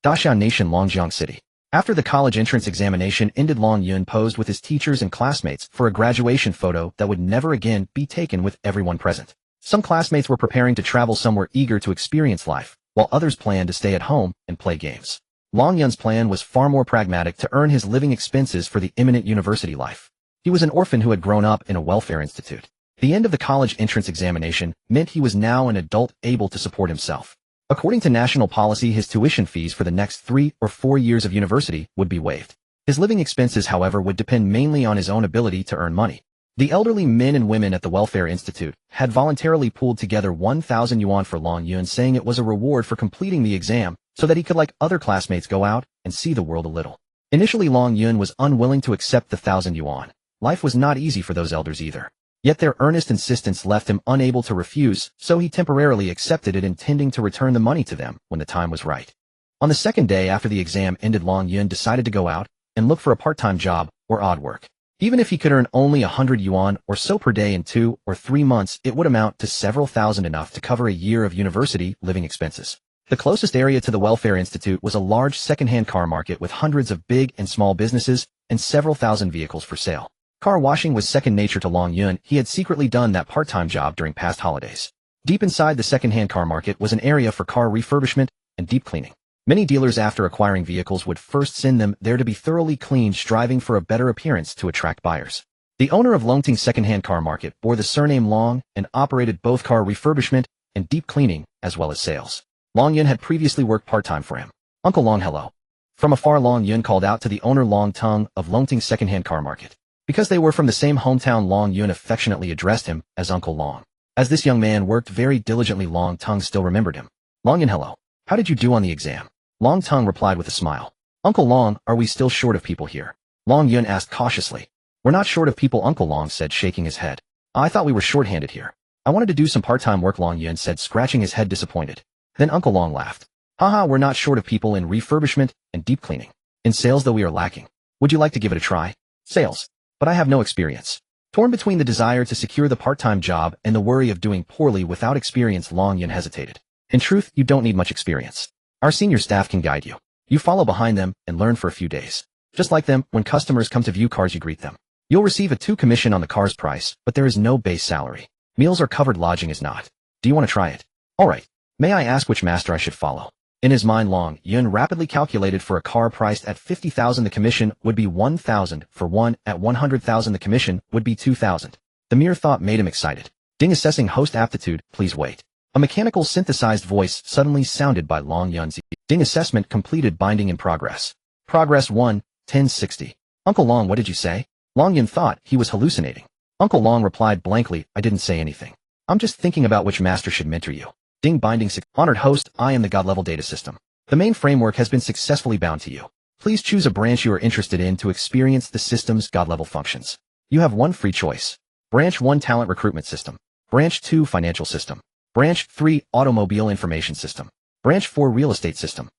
Daxian Nation, Longjiang City. After the college entrance examination ended, Long Yun posed with his teachers and classmates for a graduation photo that would never again be taken with everyone present. Some classmates were preparing to travel somewhere, eager to experience life, while others planned to stay at home and play games. Long Yun's plan was far more pragmatic: to earn his living expenses for the imminent university life. He was an orphan who had grown up in a welfare institute. The end of the college entrance examination meant he was now an adult able to support himself. According to national policy, his tuition fees for the next 3 or 4 years of university would be waived. His living expenses, however, would depend mainly on his own ability to earn money. The elderly men and women at the Welfare Institute had voluntarily pooled together 1,000 yuan for Long Yun, saying it was a reward for completing the exam so that he could, like other classmates, go out and see the world a little. Initially, Long Yun was unwilling to accept the 1,000 yuan. Life was not easy for those elders either. Yet their earnest insistence left him unable to refuse, so he temporarily accepted it, intending to return the money to them when the time was right. On the second day after the exam ended, Long Yun decided to go out and look for a part-time job or odd work. Even if he could earn only 100 yuan or so per day in 2 or 3 months, it would amount to several thousand, enough to cover a year of university living expenses. The closest area to the Welfare Institute was a large second-hand car market with hundreds of big and small businesses and several thousand vehicles for sale. Car washing was second nature to Long Yun. He had secretly done that part-time job during past holidays. Deep inside the second-hand car market was an area for car refurbishment and deep cleaning. Many dealers, after acquiring vehicles, would first send them there to be thoroughly cleaned, striving for a better appearance to attract buyers. The owner of Longting's second-hand car market bore the surname Long and operated both car refurbishment and deep cleaning as well as sales. Long Yun had previously worked part-time for him. "Uncle Long, hello." From afar, Long Yun called out to the owner Long Tung of Longting's second-hand car market. Because they were from the same hometown, Long Yun affectionately addressed him as Uncle Long. As this young man worked very diligently, Long Tung still remembered him. "Long Yun, hello. How did you do on the exam?" Long Tung replied with a smile. "Uncle Long, are we still short of people here?" Long Yun asked cautiously. "We're not short of people," Uncle Long said, shaking his head. "I thought we were short-handed here. I wanted to do some part-time work," Long Yun said, scratching his head disappointed. Then Uncle Long laughed. "Haha, we're not short of people in refurbishment and deep cleaning. In sales, though, we are lacking. Would you like to give it a try?" "Sales? But I have no experience." Torn between the desire to secure the part-time job and the worry of doing poorly without experience, Long Yun hesitated. "In truth, you don't need much experience. Our senior staff can guide you. You follow behind them and learn for a few days. Just like them, when customers come to view cars, you greet them. You'll receive a 2 commission on the car's price, but there is no base salary. Meals are covered, lodging is not. Do you want to try it?" "All right. May I ask which master I should follow?" In his mind, Long Yun rapidly calculated. For a car priced at 50,000, the commission would be 1,000. For one at 100,000, the commission would be 2,000. The mere thought made him excited. "Ding, assessing host aptitude, please wait." A mechanical synthesized voice suddenly sounded by Long Yun's ear. "Ding, assessment completed, binding in progress. Progress 1, 1060. "Uncle Long, what did you say?" Long Yun thought he was hallucinating. Uncle Long replied blankly, "I didn't say anything. I'm just thinking about which master should mentor you." "Ding, binding honored host, I am the God-level data system. The main framework has been successfully bound to you. Please choose a branch you are interested in to experience the system's God-level functions. You have one free choice. Branch 1, talent recruitment system. Branch 2, financial system. Branch 3, automobile information system. Branch 4, real estate system."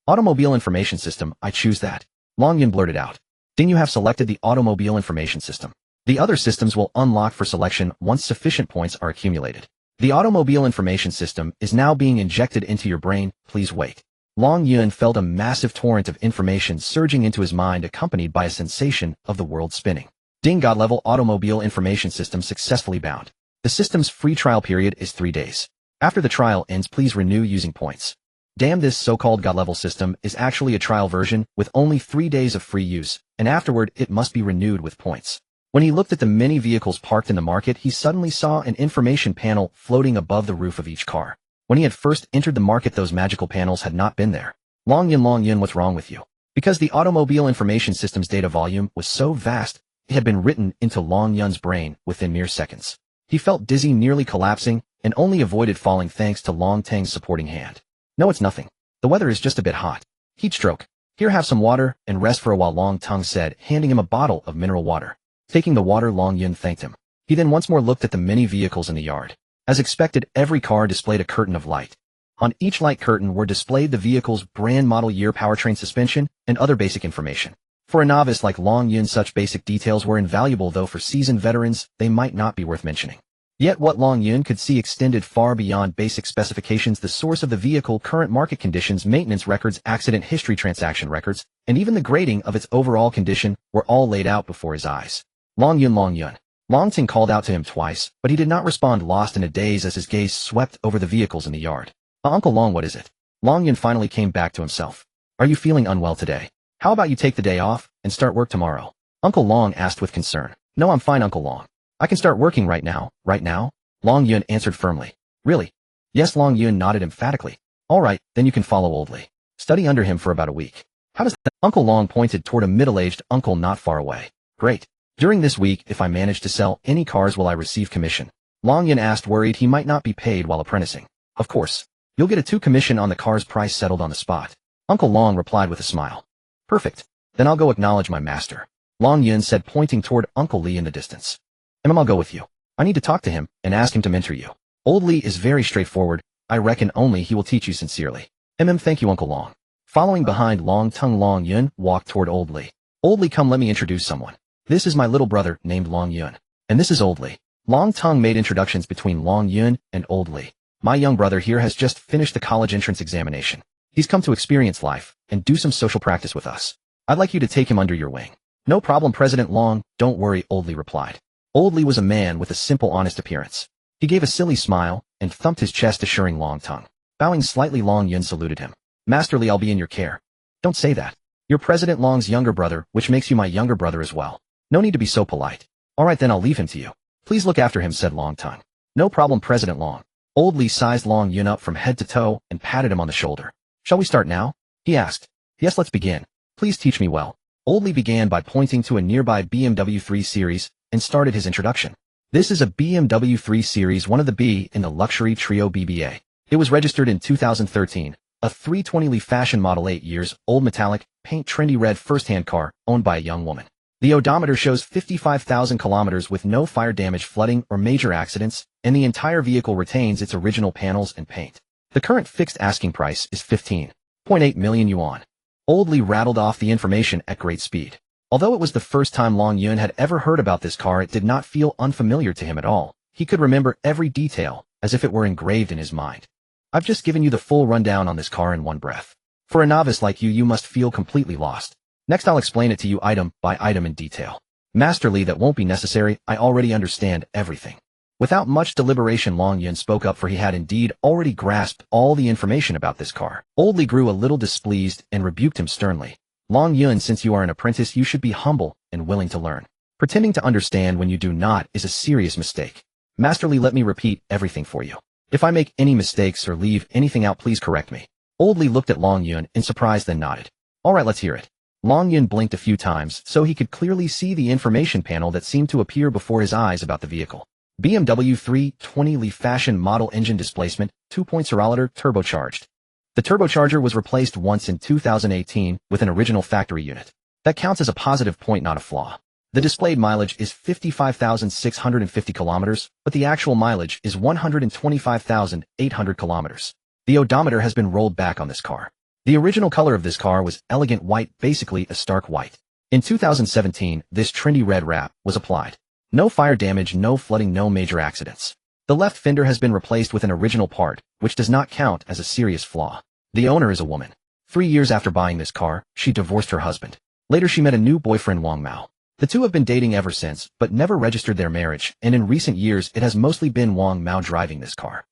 "Automobile information system, I choose that." Long Yun blurted out. "Ding, you have selected the automobile information system. The other systems will unlock for selection once sufficient points are accumulated. The automobile information system is now being injected into your brain. Please wait." Long Yun felt a massive torrent of information surging into his mind, accompanied by a sensation of the world spinning. "Ding, God-level automobile information system successfully bound. The system's free trial period is 3 days. After the trial ends, please renew using points." Damn, this so-called God-level system is actually a trial version with only 3 days of free use, and afterward it must be renewed with points. When he looked at the many vehicles parked in the market, he suddenly saw an information panel floating above the roof of each car. When he had first entered the market, those magical panels had not been there. Long Yun, what's wrong with you?" Because the automobile information system's data volume was so vast, it had been written into Long Yun's brain within mere seconds. He felt dizzy, nearly collapsing, and only avoided falling thanks to Long Tang's supporting hand. "No, it's nothing. The weather is just a bit hot. Heat stroke. Here, have some water and rest for a while," Long Tung said, handing him a bottle of mineral water. Taking the water, Long Yun thanked him. He then once more looked at the many vehicles in the yard. As expected, every car displayed a curtain of light. On each light curtain were displayed the vehicle's brand, model year, powertrain, suspension, and other basic information. For a novice like Long Yun, such basic details were invaluable, though for seasoned veterans, they might not be worth mentioning. Yet what Long Yun could see extended far beyond basic specifications: the source of the vehicle, current market conditions, maintenance records, accident history, transaction records, and even the grading of its overall condition were all laid out before his eyes. Long Yun, Long Yun. Long Ting called out to him twice, but he did not respond, lost in a daze as his gaze swept over the vehicles in the yard. Uncle Long, what is it? Long Yun finally came back to himself. Are you feeling unwell today? How about you take the day off and start work tomorrow? Uncle Long asked with concern. No, I'm fine, Uncle Long. I can start working right now. Right now? Long Yun answered firmly. Really? Yes, Long Yun nodded emphatically. All right, then you can follow Old Li. Study under him for about a week. How does that? Uncle Long pointed toward a middle-aged uncle not far away. Great. During this week, if I manage to sell any cars, will I receive commission? Long Yun asked, worried he might not be paid while apprenticing. Of course. You'll get a 2 commission on the car's price settled on the spot. Uncle Long replied with a smile. Perfect. Then I'll go acknowledge my master. Long Yun said, pointing toward Uncle Li in the distance. I'll go with you. I need to talk to him and ask him to mentor you. Old Li is very straightforward. I reckon only he will teach you sincerely. Thank you, Uncle Long. Following behind Long Tongue, Long Yun walked toward Old Li. Old Li, come, let me introduce someone. This is my little brother named Long Yun. And this is Old Li. Long Tongue made introductions between Long Yun and Old Li. My young brother here has just finished the college entrance examination. He's come to experience life and do some social practice with us. I'd like you to take him under your wing. No problem, President Long. Don't worry, Old Li replied. Old Li was a man with a simple, honest appearance. He gave a silly smile and thumped his chest, assuring Long Tongue. Bowing slightly, Long Yun saluted him. Master Li, I'll be in your care. Don't say that. You're President Long's younger brother, which makes you my younger brother as well. No need to be so polite. All right, then I'll leave him to you. Please look after him, said Long Tongue. No problem, President Long. Old Li sized Long Yun up from head to toe and patted him on the shoulder. Shall we start now? He asked. Yes, let's begin. Please teach me well. Old Li began by pointing to a nearby BMW 3 Series and started his introduction. This is a BMW 3 Series, one of the B in the luxury trio BBA. It was registered in 2013, a 320Li fashion model, 8 years old, metallic, paint, trendy red first-hand car owned by a young woman. The odometer shows 55,000 kilometers with no fire damage, flooding, or major accidents, and the entire vehicle retains its original panels and paint. The current fixed asking price is 15.8 million yuan. Old Li rattled off the information at great speed. Although it was the first time Long Yun had ever heard about this car, it did not feel unfamiliar to him at all. He could remember every detail, as if it were engraved in his mind. I've just given you the full rundown on this car in one breath. For a novice like you, you must feel completely lost. Next, I'll explain it to you item by item in detail. Master Li, that won't be necessary. I already understand everything. Without much deliberation, Long Yun spoke up, for he had indeed already grasped all the information about this car. Old Li grew a little displeased and rebuked him sternly. Long Yun, since you are an apprentice, you should be humble and willing to learn. Pretending to understand when you do not is a serious mistake. Master Li, let me repeat everything for you. If I make any mistakes or leave anything out, please correct me. Old Li looked at Long Yun in surprise, then nodded. All right, let's hear it. Long Yun blinked a few times so he could clearly see the information panel that seemed to appear before his eyes about the vehicle. BMW 320Li fashion model, engine displacement, 2.0-liter turbocharged. The turbocharger was replaced once in 2018 with an original factory unit. That counts as a positive point, not a flaw. The displayed mileage is 55,650 kilometers, but the actual mileage is 125,800 kilometers. The odometer has been rolled back on this car. The original color of this car was elegant white, basically a stark white. In 2017, this trendy red wrap was applied. No fire damage, no flooding, no major accidents. The left fender has been replaced with an original part, which does not count as a serious flaw. The owner is a woman. 3 years after buying this car, she divorced her husband. Later, she met a new boyfriend, Wang Mao. The two have been dating ever since, but never registered their marriage, and in recent years, it has mostly been Wang Mao driving this car.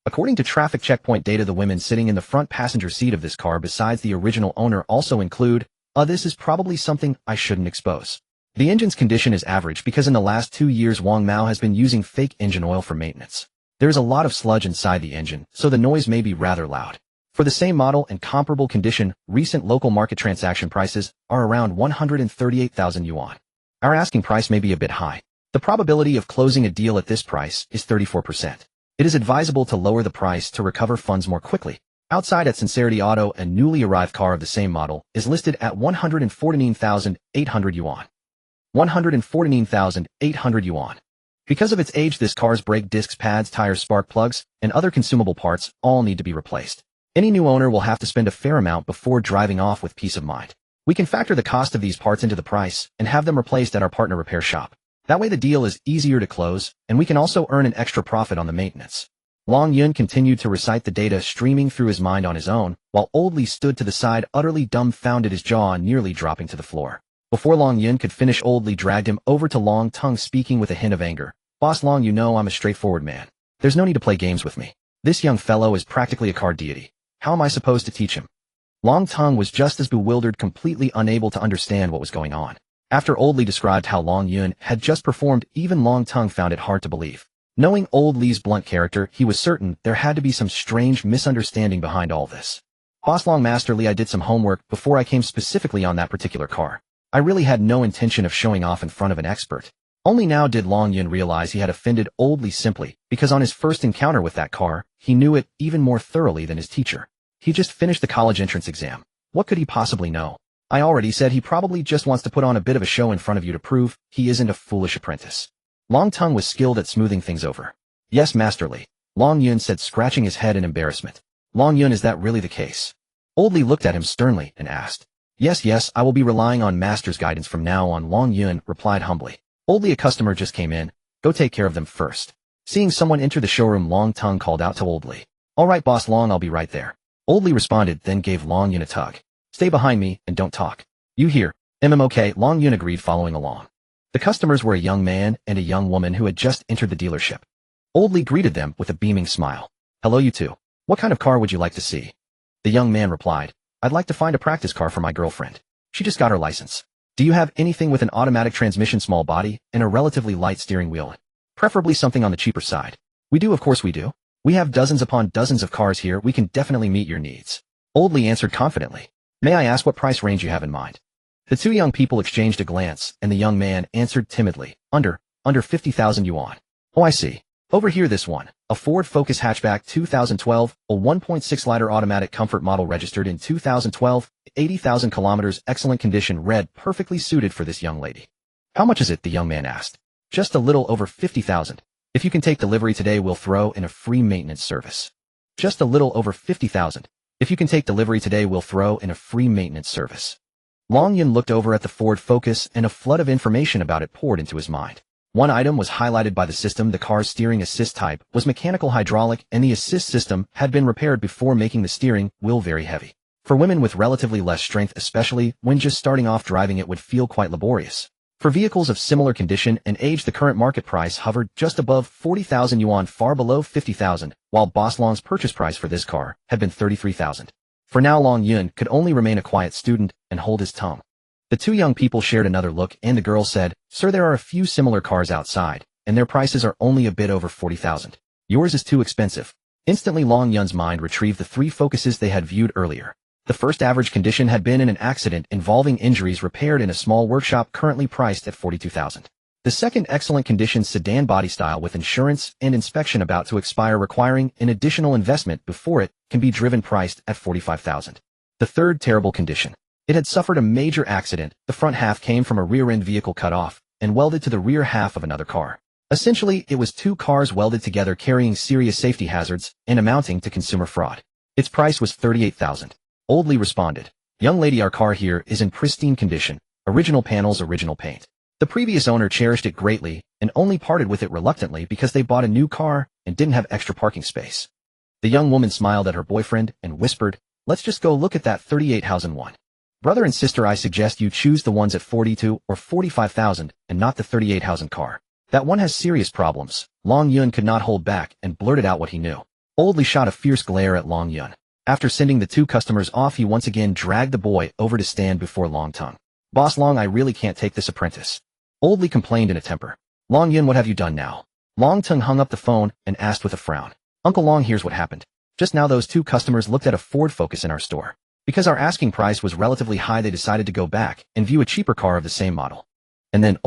According to traffic checkpoint data, the women sitting in the front passenger seat of this car besides the original owner also include, this is probably something I shouldn't expose. The engine's condition is average because in the last 2 years Wang Mao has been using fake engine oil for maintenance. There is a lot of sludge inside the engine, so the noise may be rather loud. For the same model and comparable condition, recent local market transaction prices are around 138,000 yuan. Our asking price may be a bit high. The probability of closing a deal at this price is 34%. It is advisable to lower the price to recover funds more quickly. Outside at Sincerity Auto, a newly arrived car of the same model is listed at 149,800 yuan. 149,800 yuan. Because of its age, this car's brake discs, pads, tires, spark plugs, and other consumable parts all need to be replaced. Any new owner will have to spend a fair amount before driving off with peace of mind. We can factor the cost of these parts into the price and have them replaced at our partner repair shop. That way the deal is easier to close, and we can also earn an extra profit on the maintenance. Long Yun continued to recite the data streaming through his mind on his own, while Old Lee stood to the side utterly dumbfounded, his jaw nearly dropping to the floor. Before Long Yun could finish, Old Lee dragged him over to Long Tung, speaking with a hint of anger. "Boss Long, you know I'm a straightforward man. There's no need to play games with me. This young fellow is practically a card deity. How am I supposed to teach him?" Long Tung was just as bewildered, completely unable to understand what was going on. After Old Lee described how Long Yun had just performed, even Long Tung found it hard to believe. Knowing Old Lee's blunt character, he was certain there had to be some strange misunderstanding behind all this. "Boss Long, Master Lee, I did some homework before I came specifically on that particular car. I really had no intention of showing off in front of an expert." Only now did Long Yun realize he had offended Old Lee simply because on his first encounter with that car, he knew it even more thoroughly than his teacher. He just finished the college entrance exam. What could he possibly know? "I already said he probably just wants to put on a bit of a show in front of you to prove he isn't a foolish apprentice." Long Tung was skilled at smoothing things over. "Yes, Master Lee," Long Yun said, scratching his head in embarrassment. "Long Yun, is that really the case?" Old Lee looked at him sternly and asked. Yes, I will be relying on Master's guidance from now on," Long Yun replied humbly. "Old Lee, a customer just came in. Go take care of them first." Seeing someone enter the showroom, Long Tung called out to Old Lee. "All right, Boss Long, I'll be right there." Old Lee responded, then gave Long Yun a tug. "Stay behind me and don't talk. You hear?" "Okay," Long Yun agreed, following along. The customers were a young man and a young woman who had just entered the dealership. Old Lee greeted them with a beaming smile. "Hello, you two. What kind of car would you like to see?" The young man replied, "I'd like to find a practice car for my girlfriend. She just got her license. Do you have anything with an automatic transmission, small body, and a relatively light steering wheel? Preferably something on the cheaper side." "We do, of course we do. We have dozens upon dozens of cars here. We can definitely meet your needs," Old Lee answered confidently. "May I ask what price range you have in mind?" The two young people exchanged a glance, and the young man answered timidly, Under 50,000 yuan. "Oh, I see. Over here, this one, a Ford Focus hatchback 2012, a 1.6-liter automatic comfort model registered in 2012, 80,000 kilometers, excellent condition, red, perfectly suited for this young lady." "How much is it?" the young man asked. "Just a little over 50,000. If you can take delivery today, we'll throw in a free maintenance service." "Just a little over 50,000. If you can take delivery today, we'll throw in a free maintenance service." Long Yun looked over at the Ford Focus, and a flood of information about it poured into his mind. One item was highlighted by the system. The car's steering assist type was mechanical hydraulic, and the assist system had been repaired before making the steering wheel very heavy. For women with relatively less strength, especially when just starting off driving, it would feel quite laborious. For vehicles of similar condition and age, the current market price hovered just above 40,000 yuan, far below 50,000, while Boss Long's purchase price for this car had been 33,000. For now, Long Yun could only remain a quiet student and hold his tongue. The two young people shared another look, and the girl said, "Sir, there are a few similar cars outside, and their prices are only a bit over 40,000. Yours is too expensive." Instantly, Long Yun's mind retrieved the three Focuses they had viewed earlier. The first, average condition, had been in an accident involving injuries, repaired in a small workshop, currently priced at 42,000. The second, excellent condition sedan body style with insurance and inspection about to expire, requiring an additional investment before it can be driven, priced at 45,000. The third, terrible condition. It had suffered a major accident. The front half came from a rear-end vehicle cut off and welded to the rear half of another car. Essentially, it was two cars welded together, carrying serious safety hazards and amounting to consumer fraud. Its price was 38,000. Old Lee responded, "Young lady, our car here is in pristine condition. Original panels, original paint. The previous owner cherished it greatly and only parted with it reluctantly because they bought a new car and didn't have extra parking space." The young woman smiled at her boyfriend and whispered, "Let's just go look at that 38,000 one. Brother and sister, I suggest you choose the ones at 42 or 45,000 and not the 38,000 car. That one has serious problems." Long Yun could not hold back and blurted out what he knew. Old Lee shot a fierce glare at Long Yun. After sending the two customers off, he once again dragged the boy over to stand before Long Tung. "Boss Long, I really can't take this apprentice," Old Lee complained in a temper. "Long Yun, what have you done now?" Long Tung hung up the phone and asked with a frown. "Uncle Long, here's what happened. Just now those two customers looked at a Ford Focus in our store. Because our asking price was relatively high, they decided to go back and view a cheaper car of the same model. And then,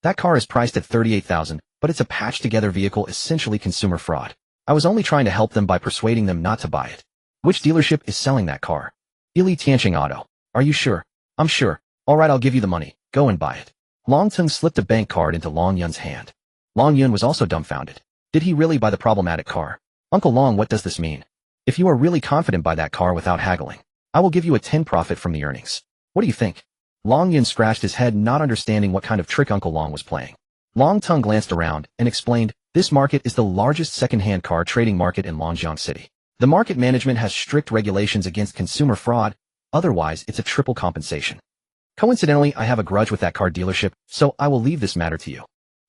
that car is priced at 38,000, but it's a patched-together vehicle, essentially consumer fraud. I was only trying to help them by persuading them not to buy it." "Which dealership is selling that car?" "Ili Tianqing Auto." "Are you sure?" "I'm sure." "All right, I'll give you the money. Go and buy it." Long Tung slipped a bank card into Long Yun's hand. Long Yun was also dumbfounded. Did he really buy the problematic car? "Uncle Long, what does this mean?" "If you are really confident, buy that car without haggling. I will give you a 10 profit from the earnings. What do you think?" Long Yun scratched his head, not understanding what kind of trick Uncle Long was playing. Long Tongue glanced around and explained, this market is the largest second-hand car trading market in Longjiang City. The market management has strict regulations against consumer fraud, otherwise it's a triple compensation. Coincidentally, I have a grudge with that car dealership, so I will leave this matter to you.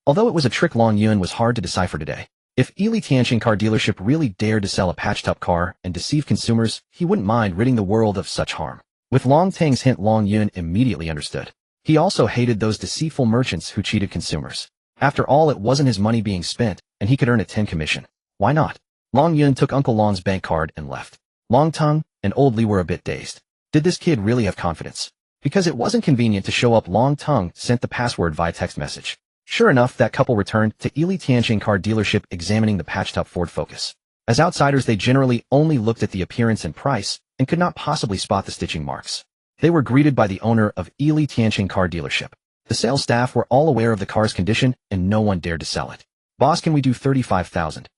Although it was a trick, Long Yun was hard to decipher today. If Ili Tianqing car dealership really dared to sell a patched-up car and deceive consumers, he wouldn't mind ridding the world of such harm. With Long Tang's hint, Long Yun immediately understood. He also hated those deceitful merchants who cheated consumers. After all, it wasn't his money being spent, and he could earn a 10 commission. Why not? Long Yun took Uncle Long's bank card and left. Long Tongue and Old Li were a bit dazed. Did this kid really have confidence? Because it wasn't convenient to show up, Long Tongue sent the password via text message. Sure enough, that couple returned to Ili Tianqing car dealership examining the patched-up Ford Focus. As outsiders, they generally only looked at the appearance and price, and could not possibly spot the stitching marks. They were greeted by the owner of Ili Tianqing car dealership. The sales staff were all aware of the car's condition, and no one dared to sell it. Boss, can we do 35,000?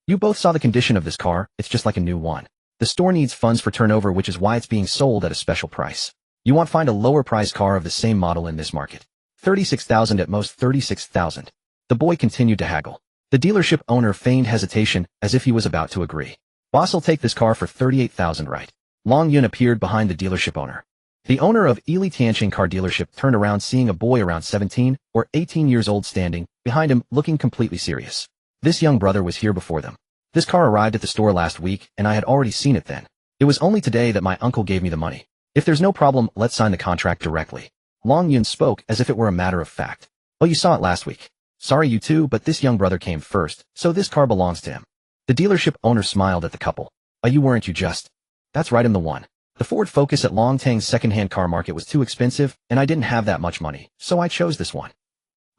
You both saw the condition of this car, it's just like a new one. The store needs funds for turnover, which is why it's being sold at a special price. You won't find a lower priced car of the same model in this market. 36,000 at most, 36,000. The boy continued to haggle. The dealership owner feigned hesitation as if he was about to agree. Boss'll take this car for 38,000, right? Long Yun appeared behind the dealership owner. The owner of Ili Tianqing car dealership turned around, seeing a boy around 17 or 18 years old standing behind him, looking completely serious. This young brother was here before them. This car arrived at the store last week, and I had already seen it then. It was only today that my uncle gave me the money. If there's no problem, let's sign the contract directly. Long Yun spoke as if it were a matter of fact. Oh, you saw it last week. Sorry, you too, but this young brother came first, so this car belongs to him. The dealership owner smiled at the couple. Oh, you weren't you just? That's right, I'm the one. The Ford Focus at Long Tang's second-hand car market was too expensive, and I didn't have that much money, so I chose this one.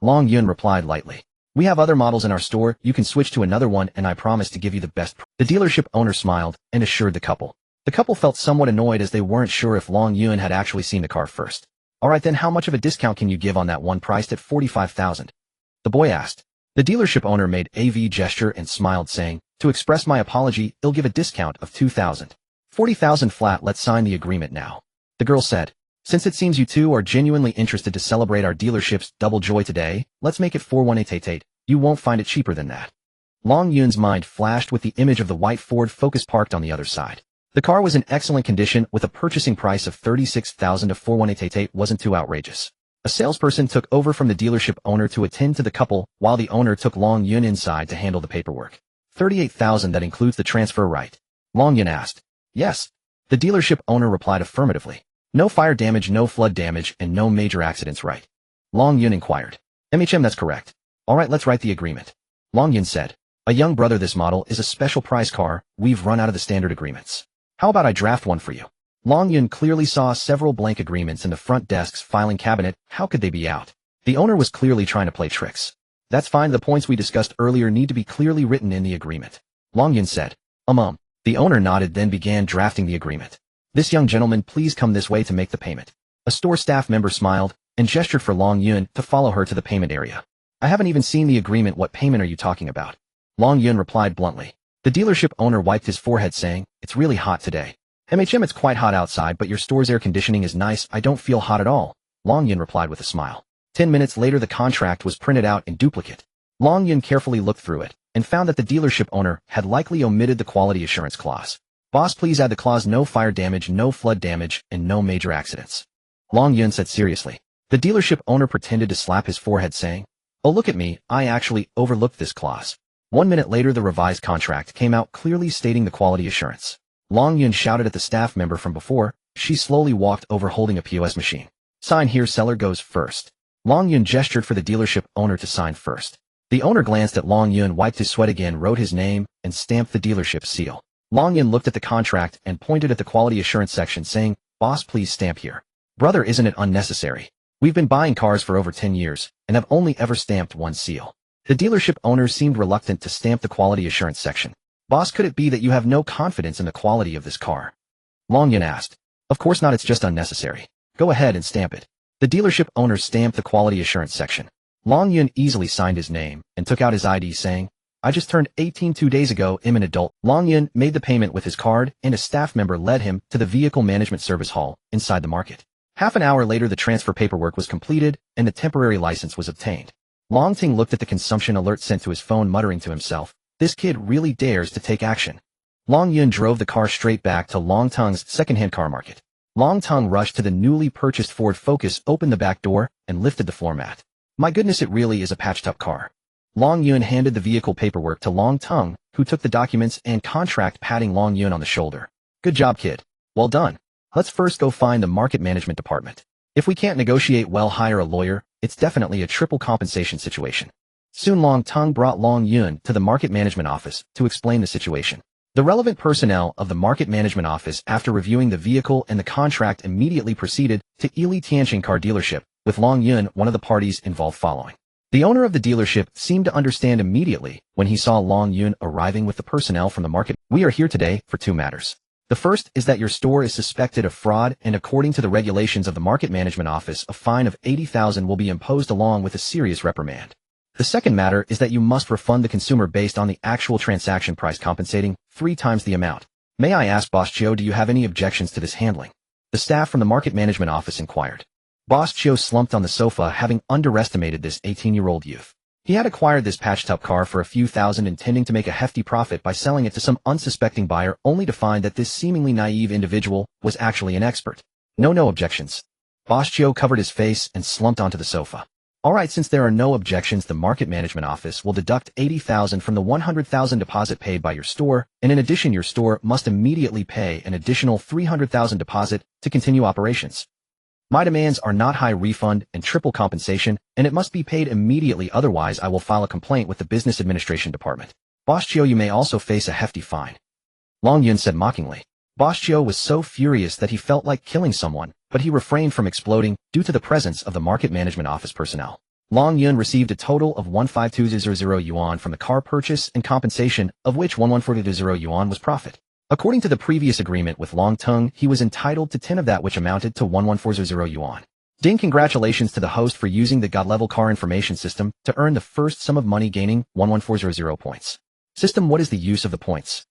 Long Yun replied lightly. We have other models in our store, you can switch to another one, and I promise to give you the best. The dealership owner smiled and assured the couple. The couple felt somewhat annoyed as they weren't sure if Long Yun had actually seen the car first. Alright then, how much of a discount can you give on that one priced at 45,000? The boy asked. The dealership owner made a V gesture and smiled, saying, to express my apology, I'll give a discount of 2,000. 40,000 flat, let's sign the agreement now. The girl said, since it seems you two are genuinely interested to celebrate our dealership's double joy today, let's make it 41888. You won't find it cheaper than that. Long Yun's mind flashed with the image of the white Ford Focus parked on the other side. The car was in excellent condition with a purchasing price of 36,000 to 41888 wasn't too outrageous. A salesperson took over from the dealership owner to attend to the couple while the owner took Long Yun inside to handle the paperwork. 38,000, that includes the transfer, right? Long Yun asked. Yes. The dealership owner replied affirmatively. No fire damage, no flood damage, and no major accidents, right? Long Yun inquired. That's correct. Alright, let's write the agreement. Long Yun said. A young brother, this model is a special price car, we've run out of the standard agreements. How about I draft one for you? Long Yun clearly saw several blank agreements in the front desk's filing cabinet, how could they be out? The owner was clearly trying to play tricks. That's fine, the points we discussed earlier need to be clearly written in the agreement. Long Yun said. The owner nodded, then began drafting the agreement. This young gentleman, please come this way to make the payment. A store staff member smiled and gestured for Long Yun to follow her to the payment area. I haven't even seen the agreement, what payment are you talking about? Long Yun replied bluntly. The dealership owner wiped his forehead, saying, it's really hot today. It's quite hot outside, but your store's air conditioning is nice, I don't feel hot at all. Long Yun replied with a smile. 10 minutes later, the contract was printed out in duplicate. Long Yun carefully looked through it and found that the dealership owner had likely omitted the quality assurance clause. Boss, please add the clause no fire damage, no flood damage, and no major accidents. Long Yun said seriously. The dealership owner pretended to slap his forehead, saying, oh, look at me, I actually overlooked this clause. 1 minute later, the revised contract came out clearly stating the quality assurance. Long Yun shouted at the staff member from before. She slowly walked over holding a POS machine. Sign here, seller goes first. Long Yun gestured for the dealership owner to sign first. The owner glanced at Long Yun, wiped his sweat again, wrote his name, and stamped the dealership seal. Long Yun looked at the contract and pointed at the quality assurance section, saying, boss, please stamp here. Brother, isn't it unnecessary? We've been buying cars for over 10 years and have only ever stamped one seal. The dealership owner seemed reluctant to stamp the quality assurance section. Boss, could it be that you have no confidence in the quality of this car? Long Yun asked. Of course not, it's just unnecessary. Go ahead and stamp it. The dealership owner stamped the quality assurance section. Long Yun easily signed his name and took out his ID, saying, I just turned 18 2 days ago, I'm an adult. Long Yun made the payment with his card, and a staff member led him to the vehicle management service hall inside the market. Half an hour later, the transfer paperwork was completed and the temporary license was obtained. Long Ting looked at the consumption alert sent to his phone, muttering to himself, "This kid really dares to take action." Long Yun drove the car straight back to Long Tung's second-hand car market. Long Tung rushed to the newly purchased Ford Focus, opened the back door, and lifted the floor mat. "My goodness, it really is a patched-up car." Long Yun handed the vehicle paperwork to Long Tung, who took the documents and contract, patting Long Yun on the shoulder. "Good job, kid. Well done. Let's first go find the market management department. If we can't negotiate well, hire a lawyer. It's definitely a triple compensation situation." Soon Long Tung brought Long Yun to the market management office to explain the situation. The relevant personnel of the market management office, after reviewing the vehicle and the contract, immediately proceeded to Ili Tianqing car dealership, with Long Yun one of the parties involved following. The owner of the dealership seemed to understand immediately when he saw Long Yun arriving with the personnel from the market. "We are here today for two matters. The first is that your store is suspected of fraud, and according to the regulations of the market management office, a fine of 80,000 will be imposed along with a serious reprimand. The second matter is that you must refund the consumer based on the actual transaction price, compensating 3 times the amount. May I ask, Boss Joe, do you have any objections to this handling?" The staff from the market management office inquired. Boss Joe slumped on the sofa, having underestimated this 18-year-old youth. He had acquired this patched-up car for a few thousand, intending to make a hefty profit by selling it to some unsuspecting buyer, only to find that this seemingly naive individual was actually an expert. No objections." Boss Joe covered his face and slumped onto the sofa. "All right, since there are no objections, the market management office will deduct 80,000 from the 100,000 deposit paid by your store, and in addition, your store must immediately pay an additional 300,000 deposit to continue operations. My demands are not high refund and triple compensation, and it must be paid immediately, otherwise I will file a complaint with the business administration department. Boss Joe, you may also face a hefty fine," Long Yun said mockingly. Boss Joe was so furious that he felt like killing someone, but he refrained from exploding due to the presence of the market management office personnel. Long Yun received a total of 152,000 yuan from the car purchase and compensation, of which 114,000 yuan was profit. According to the previous agreement with Long Tung, he was entitled to 10 of that, which amounted to 114,000 yuan. Ding! Congratulations to the host for using the God-level car information system to earn the first sum of money, gaining 11400 points. System, what is the use of the points?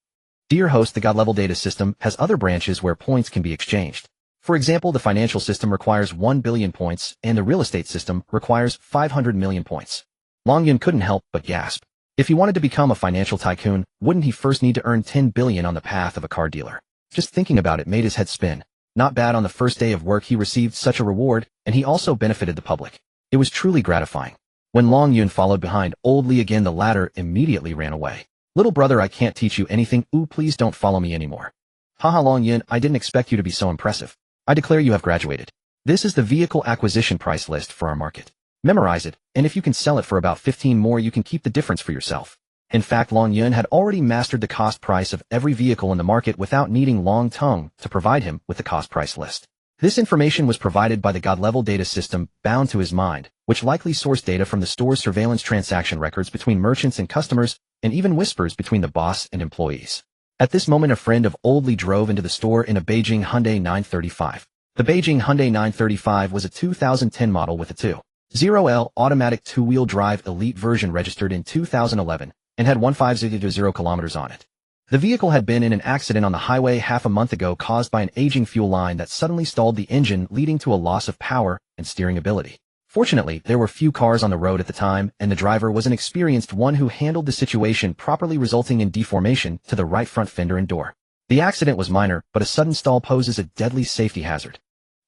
Dear host, the God-level data system has other branches where points can be exchanged. For example, the financial system requires 1 billion points, and the real estate system requires 500 million points. Long Yun couldn't help but gasp. If he wanted to become a financial tycoon, wouldn't he first need to earn 10 billion on the path of a car dealer? Just thinking about it made his head spin. Not bad. On the first day of work he received such a reward, and he also benefited the public. It was truly gratifying. When Long Yun followed behind Old Li again, the latter immediately ran away. "Little brother, I can't teach you anything. Ooh, please don't follow me anymore." "Haha, Long Yun, I didn't expect you to be so impressive. I declare you have graduated. This is the vehicle acquisition price list for our market. Memorize it, and if you can sell it for about 15 more, you can keep the difference for yourself." In fact, Long Yun had already mastered the cost price of every vehicle in the market without needing Long Tung to provide him with the cost price list. This information was provided by the God-level data system bound to his mind, which likely sourced data from the store's surveillance transaction records between merchants and customers, and even whispers between the boss and employees. At this moment, a friend of Old Li drove into the store in a Beijing Hyundai 935. The Beijing Hyundai 935 was a 2010 model with a 2.0L automatic two-wheel drive elite version, registered in 2011, and had 1500 kilometers on it. The vehicle had been in an accident on the highway half a month ago, caused by an aging fuel line that suddenly stalled the engine, leading to a loss of power and steering ability. Fortunately, there were few cars on the road at the time, and the driver was an experienced one who handled the situation properly, resulting in deformation to the right front fender and door. The accident was minor, but a sudden stall poses a deadly safety hazard.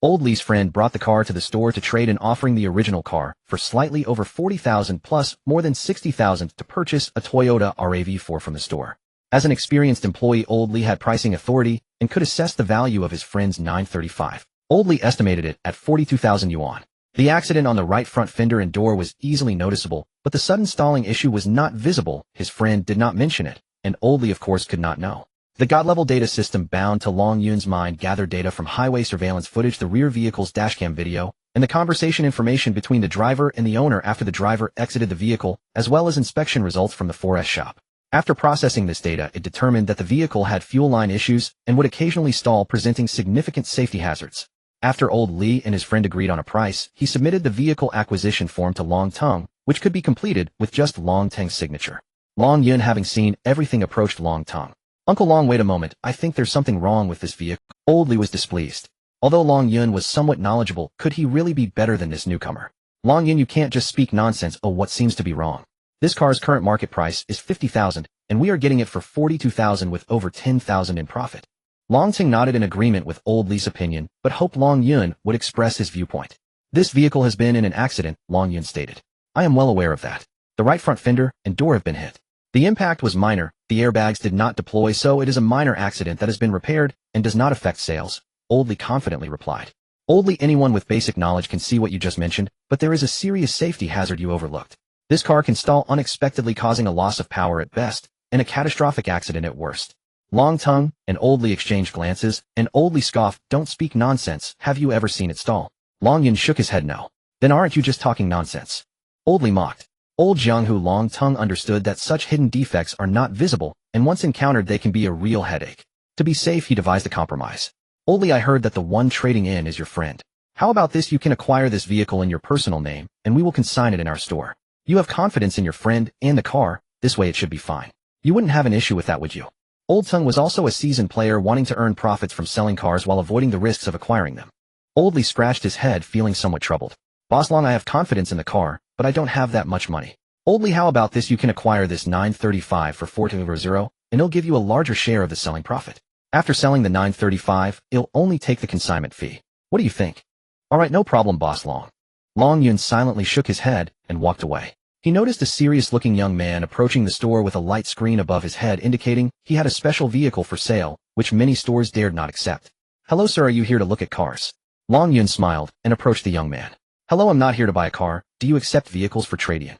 Old Li's friend brought the car to the store to trade in, offering the original car for slightly over 40,000 plus more than 60,000 to purchase a Toyota RAV4 from the store. As an experienced employee, Old Li had pricing authority and could assess the value of his friend's 935. Old Li estimated it at 42,000 yuan. The accident on the right front fender and door was easily noticeable, but the sudden stalling issue was not visible. His friend did not mention it, and Old Li of course could not know. The God-level data system bound to Long Yun's mind gathered data from highway surveillance footage, the rear vehicle's dashcam video, and the conversation information between the driver and the owner after the driver exited the vehicle, as well as inspection results from the 4S shop. After processing this data, it determined that the vehicle had fuel line issues and would occasionally stall, presenting significant safety hazards. After Old Li and his friend agreed on a price, he submitted the vehicle acquisition form to Long Tung, which could be completed with just Long Tung's signature. Long Yun, having seen everything, approached Long Tung. "Uncle Long, wait a moment, I think there's something wrong with this vehicle." Old Li was displeased. Although Long Yun was somewhat knowledgeable, could he really be better than this newcomer? Long Yun, you can't just speak nonsense. Oh, what seems to be wrong? This car's current market price is 50,000, and we are getting it for 42,000 with over 10,000 in profit. Long Ting nodded in agreement with Old Li's opinion, but hoped Long Yun would express his viewpoint. This vehicle has been in an accident, Long Yun stated. I am well aware of that. The right front fender and door have been hit. The impact was minor, the airbags did not deploy, so it is a minor accident that has been repaired and does not affect sales, Old Li confidently replied. Old Li, anyone with basic knowledge can see what you just mentioned, but there is a serious safety hazard you overlooked. This car can stall unexpectedly, causing a loss of power at best, and a catastrophic accident at worst. Long Tongue and Old Li exchanged glances, and Old Li scoffed, don't speak nonsense, have you ever seen it stall? Long Yun shook his head no. Then aren't you just talking nonsense? Old Li mocked. Old Jiang Hu Long Tongue understood that such hidden defects are not visible, and once encountered they can be a real headache. To be safe, he devised a compromise. Old Li, I heard that the one trading in is your friend. How about this? You can acquire this vehicle in your personal name, and we will consign it in our store. You have confidence in your friend and the car, this way it should be fine. You wouldn't have an issue with that, would you? Old Tongue was also a seasoned player wanting to earn profits from selling cars while avoiding the risks of acquiring them. Old Li scratched his head, feeling somewhat troubled. Boss Long, I have confidence in the car, but I don't have that much money. Old Li, how about this? You can acquire this 935 for 420, and it'll give you a larger share of the selling profit. After selling the 935, it'll only take the consignment fee. What do you think? Alright, no problem, Boss Long. Long Yun silently shook his head and walked away. He noticed a serious-looking young man approaching the store with a light screen above his head indicating he had a special vehicle for sale, which many stores dared not accept. Hello sir, are you here to look at cars? Long Yun smiled and approached the young man. Hello, I'm not here to buy a car. Do you accept vehicles for trade-in?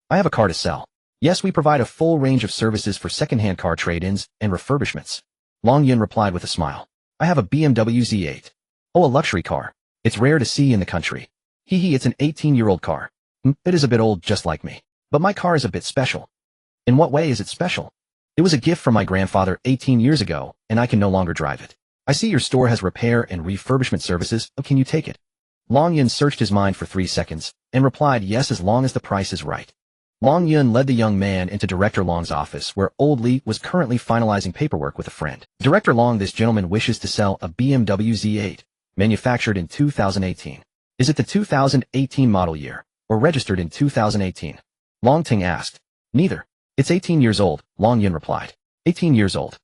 I have a car to sell. Yes, we provide a full range of services for second-hand car trade-ins and refurbishments. Long Yun replied with a smile. I have a BMW Z8. Oh, a luxury car. It's rare to see in the country. Hee, it's an 18-year-old car. It is a bit old, just like me. But my car is a bit special. In what way is it special? It was a gift from my grandfather 18 years ago, and I can no longer drive it. I see your store has repair and refurbishment services. Can you take it? Long Yun searched his mind for 3 seconds, and replied yes, as long as the price is right. Long Yun led the young man into Director Long's office, where Old Li was currently finalizing paperwork with a friend. Director Long, this gentleman wishes to sell a BMW Z8, manufactured in 2018. Is it the 2018 model year, or registered in 2018? Long Ting asked. Neither. It's 18 years old, Long Yun replied. 18 years old.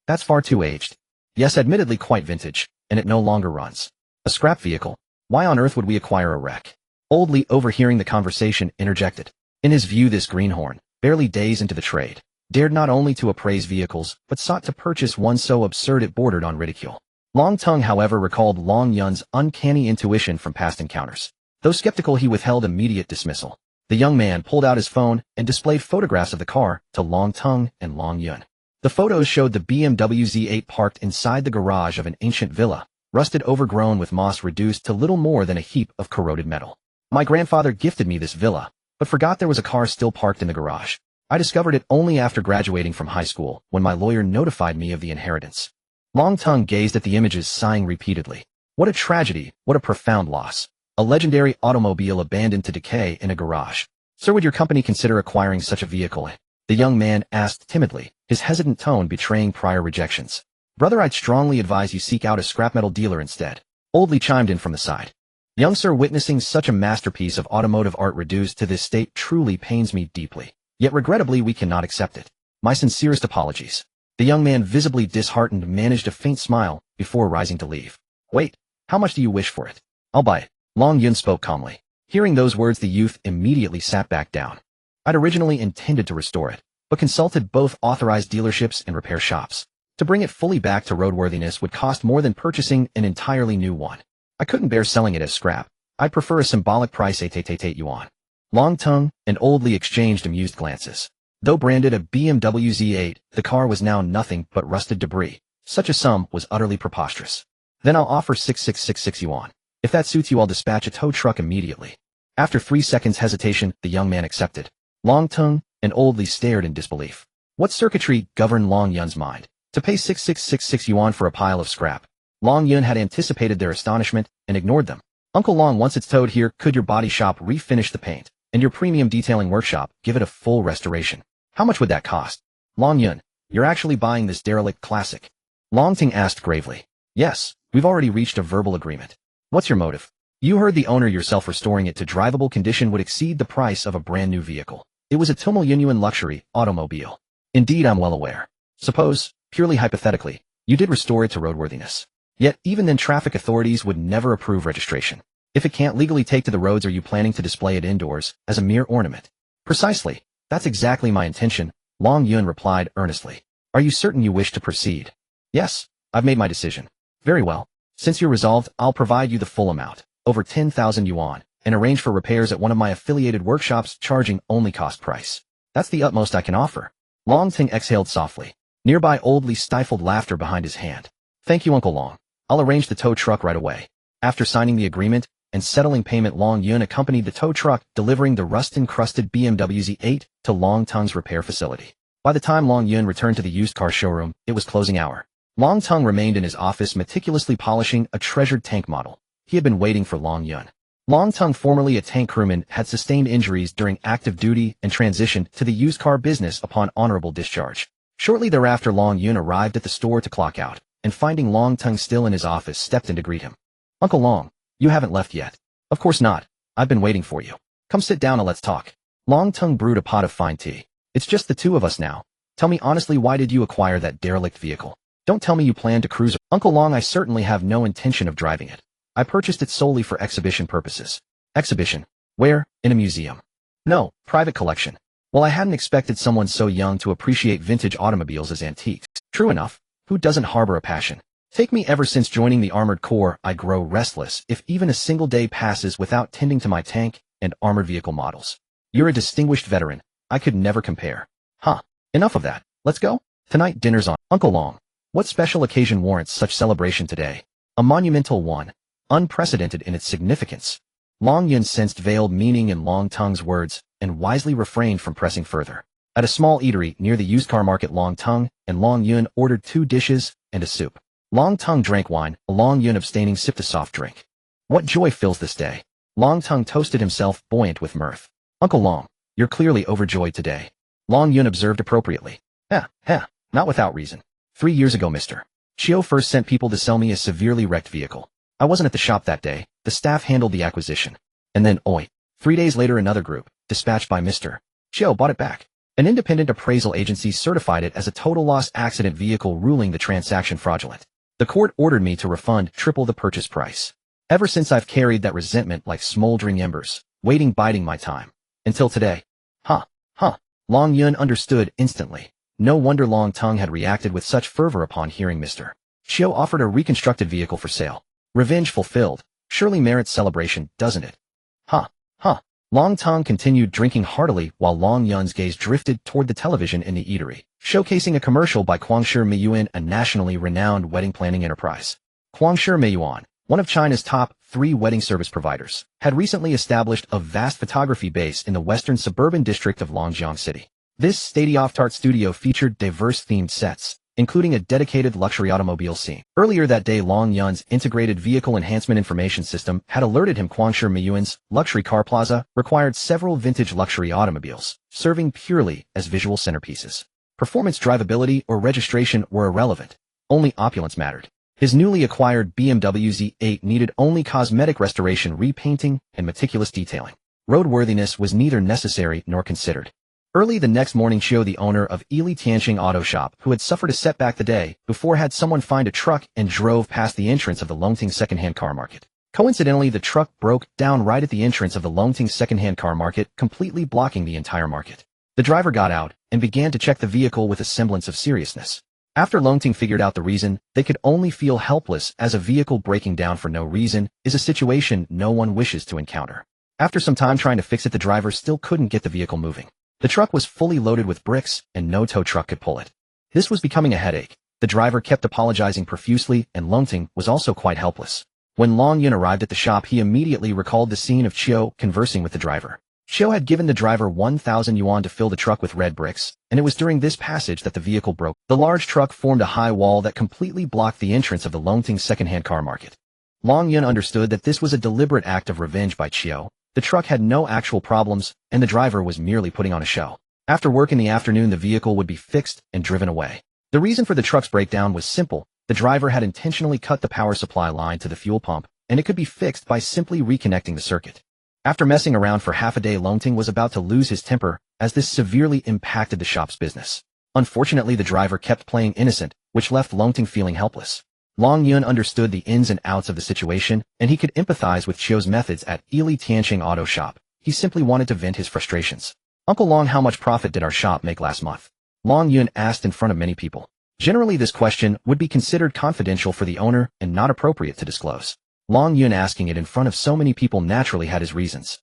That's far too aged. Yes, admittedly quite vintage, and it no longer runs. A scrap vehicle. Why on earth would we acquire a wreck? Old Li, overhearing the conversation, interjected. In his view, this greenhorn, barely days into the trade, dared not only to appraise vehicles, but sought to purchase one so absurd it bordered on ridicule. Long Tongue, however, recalled Long Yun's uncanny intuition from past encounters. Though skeptical, he withheld immediate dismissal. The young man pulled out his phone and displayed photographs of the car to Long Tongue and Long Yun. The photos showed the BMW Z8 parked inside the garage of an ancient villa, rusted, overgrown with moss, reduced to little more than a heap of corroded metal. My grandfather gifted me this villa, but forgot there was a car still parked in the garage. I discovered it only after graduating from high school, when my lawyer notified me of the inheritance. Long Tongue gazed at the images, sighing repeatedly. What a tragedy, what a profound loss. A legendary automobile abandoned to decay in a garage. Sir, would your company consider acquiring such a vehicle? The young man asked timidly, his hesitant tone betraying prior rejections. Brother, I'd strongly advise you seek out a scrap metal dealer instead. Old Li chimed in from the side. Young sir, witnessing such a masterpiece of automotive art reduced to this state truly pains me deeply. Yet regrettably we cannot accept it. My sincerest apologies. The young man, visibly disheartened, managed a faint smile before rising to leave. Wait, how much do you wish for it? I'll buy it. Long Yun spoke calmly. Hearing those words, the youth immediately sat back down. I'd originally intended to restore it, but consulted both authorized dealerships and repair shops. To bring it fully back to roadworthiness would cost more than purchasing an entirely new one. I couldn't bear selling it as scrap. I'd prefer a symbolic price, 8 yuan. Long Tongue and Old Li exchanged amused glances. Though branded a BMW Z8, the car was now nothing but rusted debris. Such a sum was utterly preposterous. Then I'll offer 6666 yuan. If that suits you, I'll dispatch a tow truck immediately. After 3 seconds hesitation, the young man accepted. Long Tongue and Old Li stared in disbelief. What circuitry governed Long Yun's mind? To pay 6666 yuan for a pile of scrap. Long Yun had anticipated their astonishment and ignored them. Uncle Long, once it's towed here, could your body shop refinish the paint, and your premium detailing workshop give it a full restoration? How much would that cost? Long Yun, you're actually buying this derelict classic? Long Ting asked gravely. Yes, we've already reached a verbal agreement. What's your motive? You heard the owner yourself. Restoring it to drivable condition would exceed the price of a brand new vehicle. It was a $2 million luxury automobile. Indeed, I'm well aware. Suppose, purely hypothetically, you did restore it to roadworthiness. Yet, even then traffic authorities would never approve registration. If it can't legally take to the roads, are you planning to display it indoors, as a mere ornament? Precisely. That's exactly my intention, Long Yun replied earnestly. Are you certain you wish to proceed? Yes, I've made my decision. Very well. Since you're resolved, I'll provide you the full amount, over 10,000 yuan, and arrange for repairs at one of my affiliated workshops, charging only cost price. That's the utmost I can offer. Long Ting exhaled softly. Nearby Old Li stifled laughter behind his hand. Thank you, Uncle Long. I'll arrange the tow truck right away. After signing the agreement and settling payment, Long Yun accompanied the tow truck, delivering the rust-encrusted BMW Z8 to Long Tung's repair facility. By the time Long Yun returned to the used car showroom, it was closing hour. Long Tung remained in his office meticulously polishing a treasured tank model. He had been waiting for Long Yun. Long Tung, formerly a tank crewman, had sustained injuries during active duty and transitioned to the used car business upon honorable discharge. Shortly thereafter, Long Yun arrived at the store to clock out, and finding Long Tung still in his office, stepped in to greet him. Uncle Long, you haven't left yet. Of course not. I've been waiting for you. Come sit down and let's talk. Long Tung brewed a pot of fine tea. It's just the two of us now. Tell me honestly, why did you acquire that derelict vehicle? Don't tell me you plan to cruise. Uncle Long, I certainly have no intention of driving it. I purchased it solely for exhibition purposes. Exhibition? Where? In a museum? No, private collection. Well, I hadn't expected someone so young to appreciate vintage automobiles as antiques. True enough. Who doesn't harbor a passion? Take me, ever since joining the Armored Corps, I grow restless if even a single day passes without tending to my tank and armored vehicle models. You're a distinguished veteran. I could never compare. Huh. Enough of that. Let's go. Tonight dinner's on. Uncle Long, what special occasion warrants such celebration today? A monumental one. Unprecedented in its significance. Long Yun sensed veiled meaning in Long Tung's words and wisely refrained from pressing further. At a small eatery near the used car market, Long Tung and Long Yun ordered 2 dishes and a soup. Long Tung drank wine, Long Yun abstaining sipped a soft drink. What joy fills this day? Long Tung toasted himself, buoyant with mirth. Uncle Long, you're clearly overjoyed today. Long Yun observed appropriately. Not without reason. 3 years ago, Mr. Chiu first sent people to sell me a severely wrecked vehicle. I wasn't at the shop that day. The staff handled the acquisition. And then, 3 days later, another group, dispatched by Mr. Chiu, bought it back. An independent appraisal agency certified it as a total loss accident vehicle, ruling the transaction fraudulent. The court ordered me to refund triple the purchase price. Ever since, I've carried that resentment like smoldering embers, biding my time. Until today. Long Yun understood instantly. No wonder Long Tung had reacted with such fervor upon hearing Mr. Chiu offered a reconstructed vehicle for sale. Revenge fulfilled. Surely merits celebration, doesn't it? Long Tung continued drinking heartily while Long Yun's gaze drifted toward the television in the eatery, showcasing a commercial by Guangshi Meiyuan, a nationally renowned wedding planning enterprise. Guangshi Meiyuan, one of China's top 3 wedding service providers, had recently established a vast photography base in the western suburban district of Longjiang City. This state-of-the-art studio featured diverse themed sets, including a dedicated luxury automobile scene. Earlier that day, Long Yun's integrated vehicle enhancement information system had alerted him Guangshi Meiyuan's luxury car plaza required several vintage luxury automobiles, serving purely as visual centerpieces. Performance, drivability, or registration were irrelevant. Only opulence mattered. His newly acquired BMW Z8 needed only cosmetic restoration, repainting, and meticulous detailing. Roadworthiness was neither necessary nor considered. Early the next morning, Chiu, the owner of Ili Tianxing Auto Shop, who had suffered a setback the day before, had someone find a truck and drove past the entrance of the Longting secondhand car market. Coincidentally, the truck broke down right at the entrance of the Longting secondhand car market, completely blocking the entire market. The driver got out and began to check the vehicle with a semblance of seriousness. After Longting figured out the reason, they could only feel helpless, as a vehicle breaking down for no reason is a situation no one wishes to encounter. After some time trying to fix it, the driver still couldn't get the vehicle moving. The truck was fully loaded with bricks, and no tow truck could pull it. This was becoming a headache. The driver kept apologizing profusely, and Longting was also quite helpless. When Long Yun arrived at the shop, he immediately recalled the scene of Chiu conversing with the driver. Chiu had given the driver 1,000 yuan to fill the truck with red bricks, and it was during this passage that the vehicle broke. The large truck formed a high wall that completely blocked the entrance of the Longting secondhand car market. Long Yun understood that this was a deliberate act of revenge by Chiu. The truck had no actual problems, and the driver was merely putting on a show. After work in the afternoon, the vehicle would be fixed and driven away. The reason for the truck's breakdown was simple. The driver had intentionally cut the power supply line to the fuel pump and it could be fixed by simply reconnecting the circuit. After messing around for half a day, Longting was about to lose his temper, as this severely impacted the shop's business. Unfortunately, the driver kept playing innocent, which left Longting feeling helpless. Long Yun understood the ins and outs of the situation, and he could empathize with Chio's methods at Ili Tianqing Auto Shop. He simply wanted to vent his frustrations. "Uncle Long, how much profit did our shop make last month?" Long Yun asked in front of many people. Generally, this question would be considered confidential for the owner and not appropriate to disclose. Long Yun asking it in front of so many people naturally had his reasons.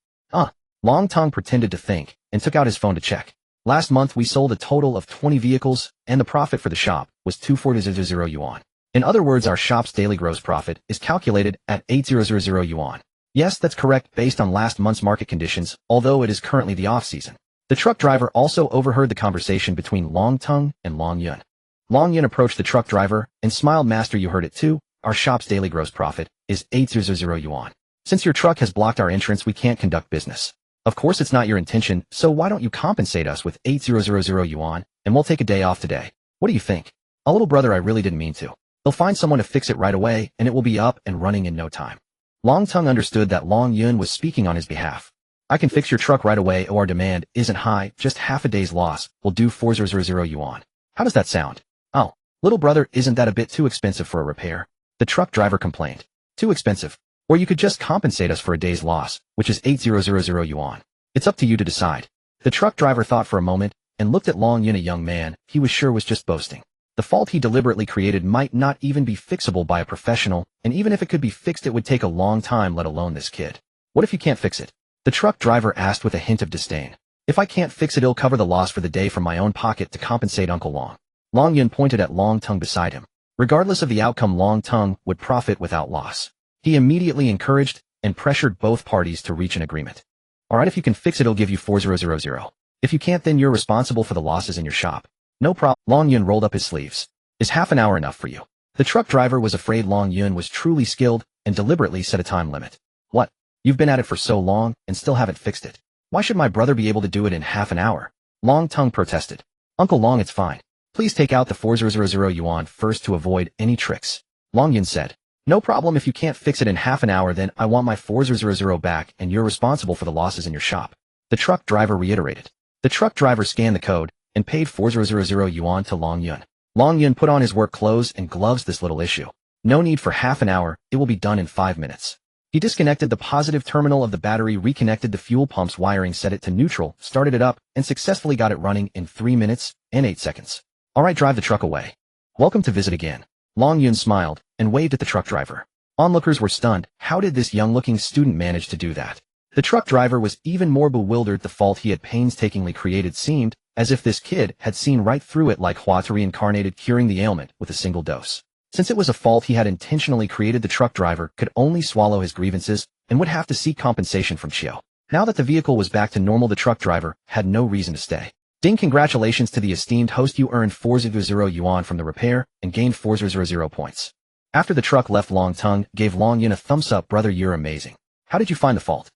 Long Tong pretended to think and took out his phone to check. "Last month we sold a total of 20 vehicles, and the profit for the shop was 2,400 yuan. In other words, our shop's daily gross profit is calculated at 8,000 yuan. Yes, that's correct based on last month's market conditions, although it is currently the off-season." The truck driver also overheard the conversation between Long Tong and Long Yun. Long Yun approached the truck driver and smiled. "Master, you heard it too. Our shop's daily gross profit is 8,000 yuan. Since your truck has blocked our entrance, we can't conduct business. Of course it's not your intention, so why don't you compensate us with 8,000 yuan, and we'll take a day off today. What do you think?" "A little brother, I really didn't mean to. They'll find someone to fix it right away, and it will be up and running in no time." Long Tong understood that Long Yun was speaking on his behalf. "I can fix your truck right away. Our demand isn't high, just half a day's loss. We'll do 4,000 yuan. How does that sound?" "Oh, little brother, isn't that a bit too expensive for a repair?" the truck driver complained. "Too expensive? Or you could just compensate us for a day's loss, which is 8,000 yuan. It's up to you to decide." The truck driver thought for a moment and looked at Long Yun, a young man he was sure was just boasting. The fault he deliberately created might not even be fixable by a professional, and even if it could be fixed, it would take a long time, let alone this kid. "What if you can't fix it?" the truck driver asked with a hint of disdain. "If I can't fix it, I'll cover the loss for the day from my own pocket to compensate Uncle Long." Long Yun pointed at Long Tung beside him. Regardless of the outcome, Long Tung would profit without loss. He immediately encouraged and pressured both parties to reach an agreement. "Alright, if you can fix it, I'll give you 4,000. If you can't, then you're responsible for the losses in your shop." "No problem." Long Yun rolled up his sleeves. "Is half an hour enough for you?" The truck driver was afraid Long Yun was truly skilled and deliberately set a time limit. "What? You've been at it for so long and still haven't fixed it. Why should my brother be able to do it in half an hour?" Long Tung protested. "Uncle Long, it's fine. Please take out the 4,000 yuan first to avoid any tricks." Long Yun said. "No problem. If you can't fix it in half an hour, then I want my 4,000 back, and you're responsible for the losses in your shop," the truck driver reiterated. The truck driver scanned the code and paid 4,000 yuan to Long Yun. Long Yun put on his work clothes and gloves. This little issue. No need for half an hour, it will be done in 5 minutes. He disconnected the positive terminal of the battery, reconnected the fuel pump's wiring, set it to neutral, started it up, and successfully got it running in 3 minutes and 8 seconds. "Alright, drive the truck away. Welcome to visit again." Long Yun smiled and waved at the truck driver. Onlookers were stunned. How did this young-looking student manage to do that? The truck driver was even more bewildered. The fault he had painstakingly created seemed as if this kid had seen right through it like Huata reincarnated, curing the ailment with a single dose. Since it was a fault he had intentionally created, the truck driver could only swallow his grievances and would have to seek compensation from Chio. Now that the vehicle was back to normal, the truck driver had no reason to stay. "Ding, congratulations to the esteemed host. You earned 4,000 yuan from the repair and gained 4,000 points." After the truck left, Long Tung gave Long Yun a thumbs up. "Brother, you're amazing. How did you find the fault?"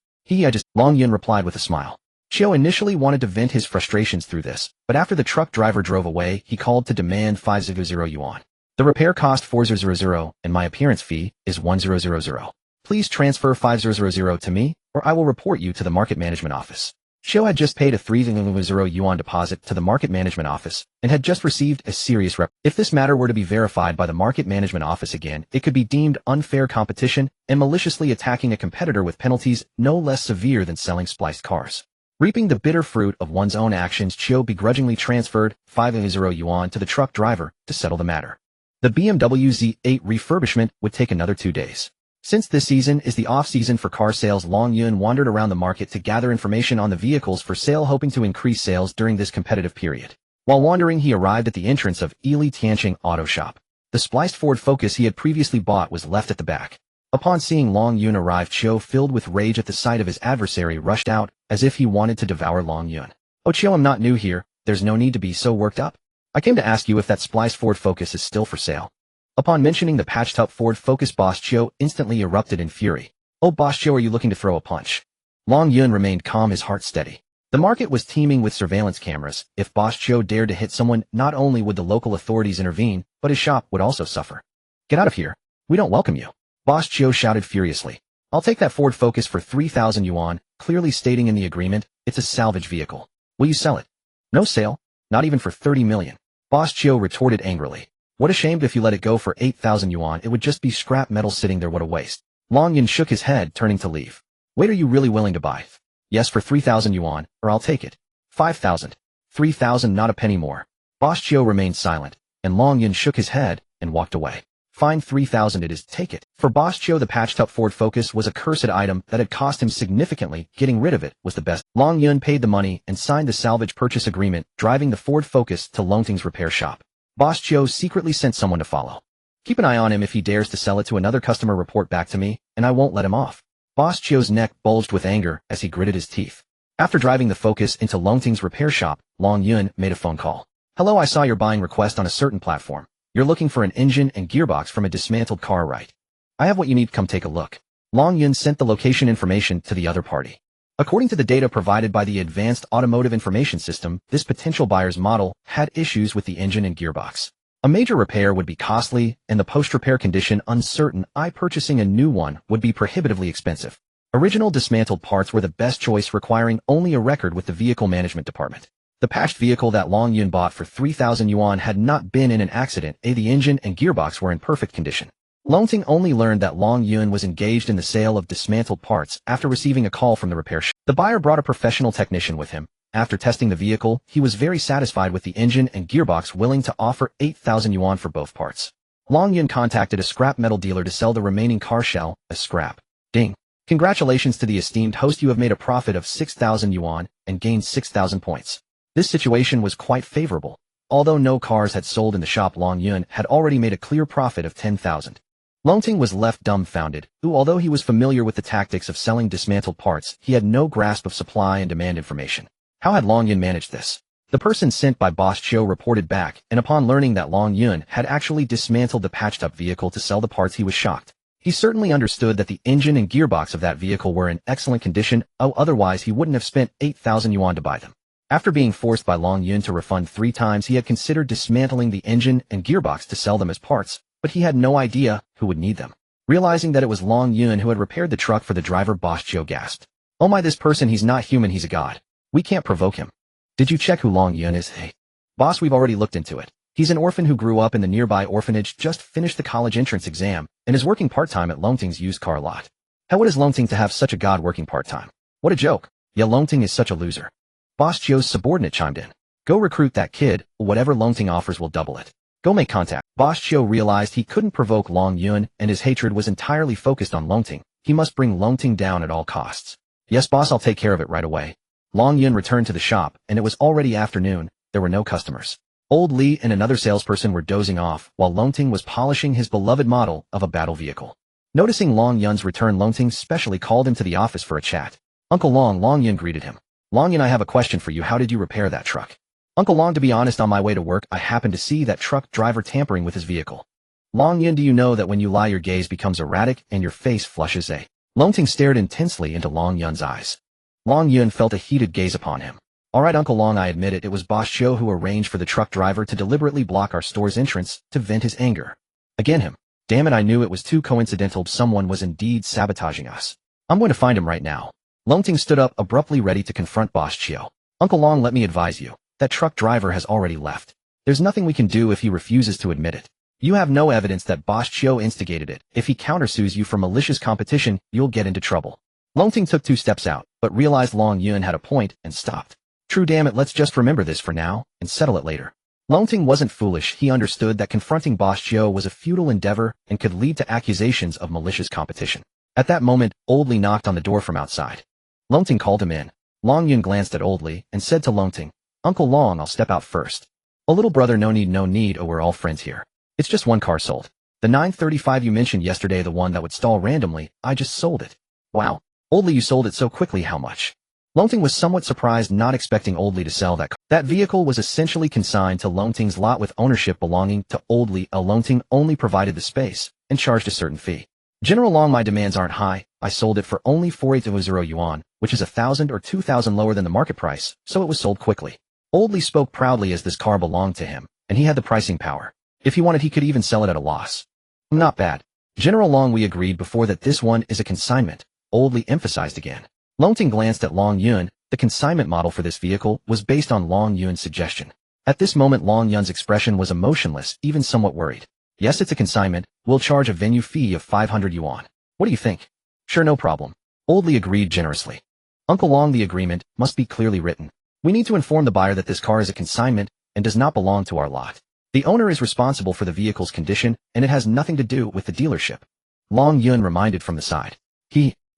Long Yun replied with a smile. Chio initially wanted to vent his frustrations through this, but after the truck driver drove away, he called to demand 5,000 yuan. "The repair cost 4,000 and my appearance fee is 1,000. Please transfer 5,000 to me, or I will report you to the market management office." Chio had just paid a 3,000 yuan deposit to the market management office and had just received a serious rep. If this matter were to be verified by the market management office again, it could be deemed unfair competition and maliciously attacking a competitor, with penalties no less severe than selling spliced cars. Reaping the bitter fruit of one's own actions, Chio begrudgingly transferred 5,000 yuan to the truck driver to settle the matter. The BMW Z8 refurbishment would take another 2 days. Since this season is the off-season for car sales, Long Yun wandered around the market to gather information on the vehicles for sale, hoping to increase sales during this competitive period. While wandering, he arrived at the entrance of Ili Tianqing Auto Shop. The spliced Ford Focus he had previously bought was left at the back. Upon seeing Long Yun arrive, Chio, filled with rage at the sight of his adversary, rushed out as if he wanted to devour Long Yun. "Oh Chio, I'm not new here. There's no need to be so worked up. I came to ask you if that spliced Ford Focus is still for sale." Upon mentioning the patched-up Ford Focus, Boss Chio instantly erupted in fury. "Oh Boss Chio, are you looking to throw a punch?" Long Yun remained calm, his heart steady. The market was teeming with surveillance cameras. If Boss Chio dared to hit someone, not only would the local authorities intervene, but his shop would also suffer. "Get out of here. We don't welcome you." Boss Joe shouted furiously. I'll take that Ford Focus for 3,000 yuan, clearly stating in the agreement, it's a salvage vehicle. Will you sell it? No sale. Not even for 30 million. Boss Joe retorted angrily. What a shame if you let it go for 8,000 yuan, it would just be scrap metal sitting there, what a waste. Long Yun shook his head, turning to leave. Wait, are you really willing to buy? Yes, for 3,000 yuan, or I'll take it. 5,000. 3,000, not a penny more. Boss Joe remained silent, and Long Yun shook his head and walked away. Fine, 3,000 it is, take it. For Boss Joe, the patched-up Ford Focus was a cursed item that had cost him significantly. Getting rid of it was the best. Long Yun paid the money and signed the salvage purchase agreement, driving the Ford Focus to Longting's repair shop. Boss Joe secretly sent someone to follow. Keep an eye on him. If he dares to sell it to another customer, report back to me, and I won't let him off. Boss Joe's neck bulged with anger as he gritted his teeth. After driving the Focus into Longting's repair shop, Long Yun made a phone call. Hello, I saw your buying request on a certain platform. You're looking for an engine and gearbox from a dismantled car, right? I have what you need, come take a look. Long Yun sent the location information to the other party. According to the data provided by the Advanced Automotive Information System, this potential buyer's model had issues with the engine and gearbox. A major repair would be costly, and the post-repair condition uncertain. Purchasing a new one would be prohibitively expensive. Original dismantled parts were the best choice, requiring only a record with the vehicle management department. The patched vehicle that Long Yun bought for 3,000 yuan had not been in an accident. The engine and gearbox were in perfect condition. Longting only learned that Long Yun was engaged in the sale of dismantled parts after receiving a call from the repair shop. The buyer brought a professional technician with him. After testing the vehicle, he was very satisfied with the engine and gearbox, willing to offer 8,000 yuan for both parts. Long Yun contacted a scrap metal dealer to sell the remaining car shell as scrap. Ding. Congratulations to the esteemed host, you have made a profit of 6,000 yuan and gained 6,000 points. This situation was quite favorable. Although no cars had sold in the shop, Long Yun had already made a clear profit of 10,000. Longting was left dumbfounded, although he was familiar with the tactics of selling dismantled parts, he had no grasp of supply and demand information. How had Long Yun managed this? The person sent by Boss Joe reported back, and upon learning that Long Yun had actually dismantled the patched-up vehicle to sell the parts, he was shocked. He certainly understood that the engine and gearbox of that vehicle were in excellent condition, otherwise he wouldn't have spent 8,000 yuan to buy them. After being forced by Long Yun to refund 3 times, he had considered dismantling the engine and gearbox to sell them as parts, but he had no idea who would need them. Realizing that it was Long Yun who had repaired the truck for the driver, Boss Joe gasped. Oh my, this person, he's not human, he's a god. We can't provoke him. Did you check who Long Yun is? Hey. Boss, we've already looked into it. He's an orphan who grew up in the nearby orphanage, just finished the college entrance exam, and is working part-time at Longting's used car lot. How would Longting to have such a god working part-time? What a joke. Yeah, Longting is such a loser. Boss Joe's subordinate chimed in. Go recruit that kid, whatever Longting offers will double it. Go make contact. Boss Joe realized he couldn't provoke Long Yun, and his hatred was entirely focused on Longting. He must bring Longting down at all costs. Yes, boss, I'll take care of it right away. Long Yun returned to the shop, and it was already afternoon. There were no customers. Old Li and another salesperson were dozing off, while Longting was polishing his beloved model of a battle vehicle. Noticing Long Yun's return, Longting specially called him to the office for a chat. Uncle Long Yun greeted him. Long Yun, I have a question for you. How did you repair that truck? Uncle Long, to be honest, on my way to work, I happened to see that truck driver tampering with his vehicle. Long Yun, do you know that when you lie, your gaze becomes erratic and your face flushes? Longting stared intensely into Long Yun's eyes. Long Yun felt a heated gaze upon him. All right, Uncle Long, I admit it. It was Boss Joe who arranged for the truck driver to deliberately block our store's entrance to vent his anger. Again him. Damn it, I knew it was too coincidental. Someone was indeed sabotaging us. I'm going to find him right now. Longting stood up abruptly, ready to confront Boss Joe. Uncle Long, let me advise you. That truck driver has already left. There's nothing we can do if he refuses to admit it. You have no evidence that Boss Joe instigated it. If he countersues you for malicious competition, you'll get into trouble. Longting took 2 steps out, but realized Long Yun had a point and stopped. True, damn it, let's just remember this for now and settle it later. Longting wasn't foolish. He understood that confronting Boss Joe was a futile endeavor and could lead to accusations of malicious competition. At that moment, Old Li knocked on the door from outside. Longting called him in. Long Yun glanced at Old Li and said to Longting, Uncle Long, I'll step out first. A little brother, no need, we're all friends here. It's just one car sold. The 935 you mentioned yesterday, the one that would stall randomly, I just sold it. Wow. Old Li, you sold it so quickly, how much? Longting was somewhat surprised, not expecting Old Li to sell that car. That vehicle was essentially consigned to Longting's lot with ownership belonging to Old Li. Longting only provided the space and charged a certain fee. General Long, my demands aren't high. I sold it for only 4,800 yuan, which is 1,000 or 2,000 lower than the market price, so it was sold quickly. Old Li spoke proudly as this car belonged to him, and he had the pricing power. If he wanted, he could even sell it at a loss. Not bad. General Long, we agreed before that this one is a consignment, Oldly emphasized again. Long Ting glanced at Long Yun. The consignment model for this vehicle was based on Long Yun's suggestion. At this moment Long Yun's expression was emotionless, even somewhat worried. Yes, it's a consignment. We'll charge a venue fee of 500 yuan. What do you think? Sure, no problem. Oldly agreed generously. Uncle Long, the agreement must be clearly written. We need to inform the buyer that this car is a consignment and does not belong to our lot. The owner is responsible for the vehicle's condition, and it has nothing to do with the dealership. Long Yun reminded from the side.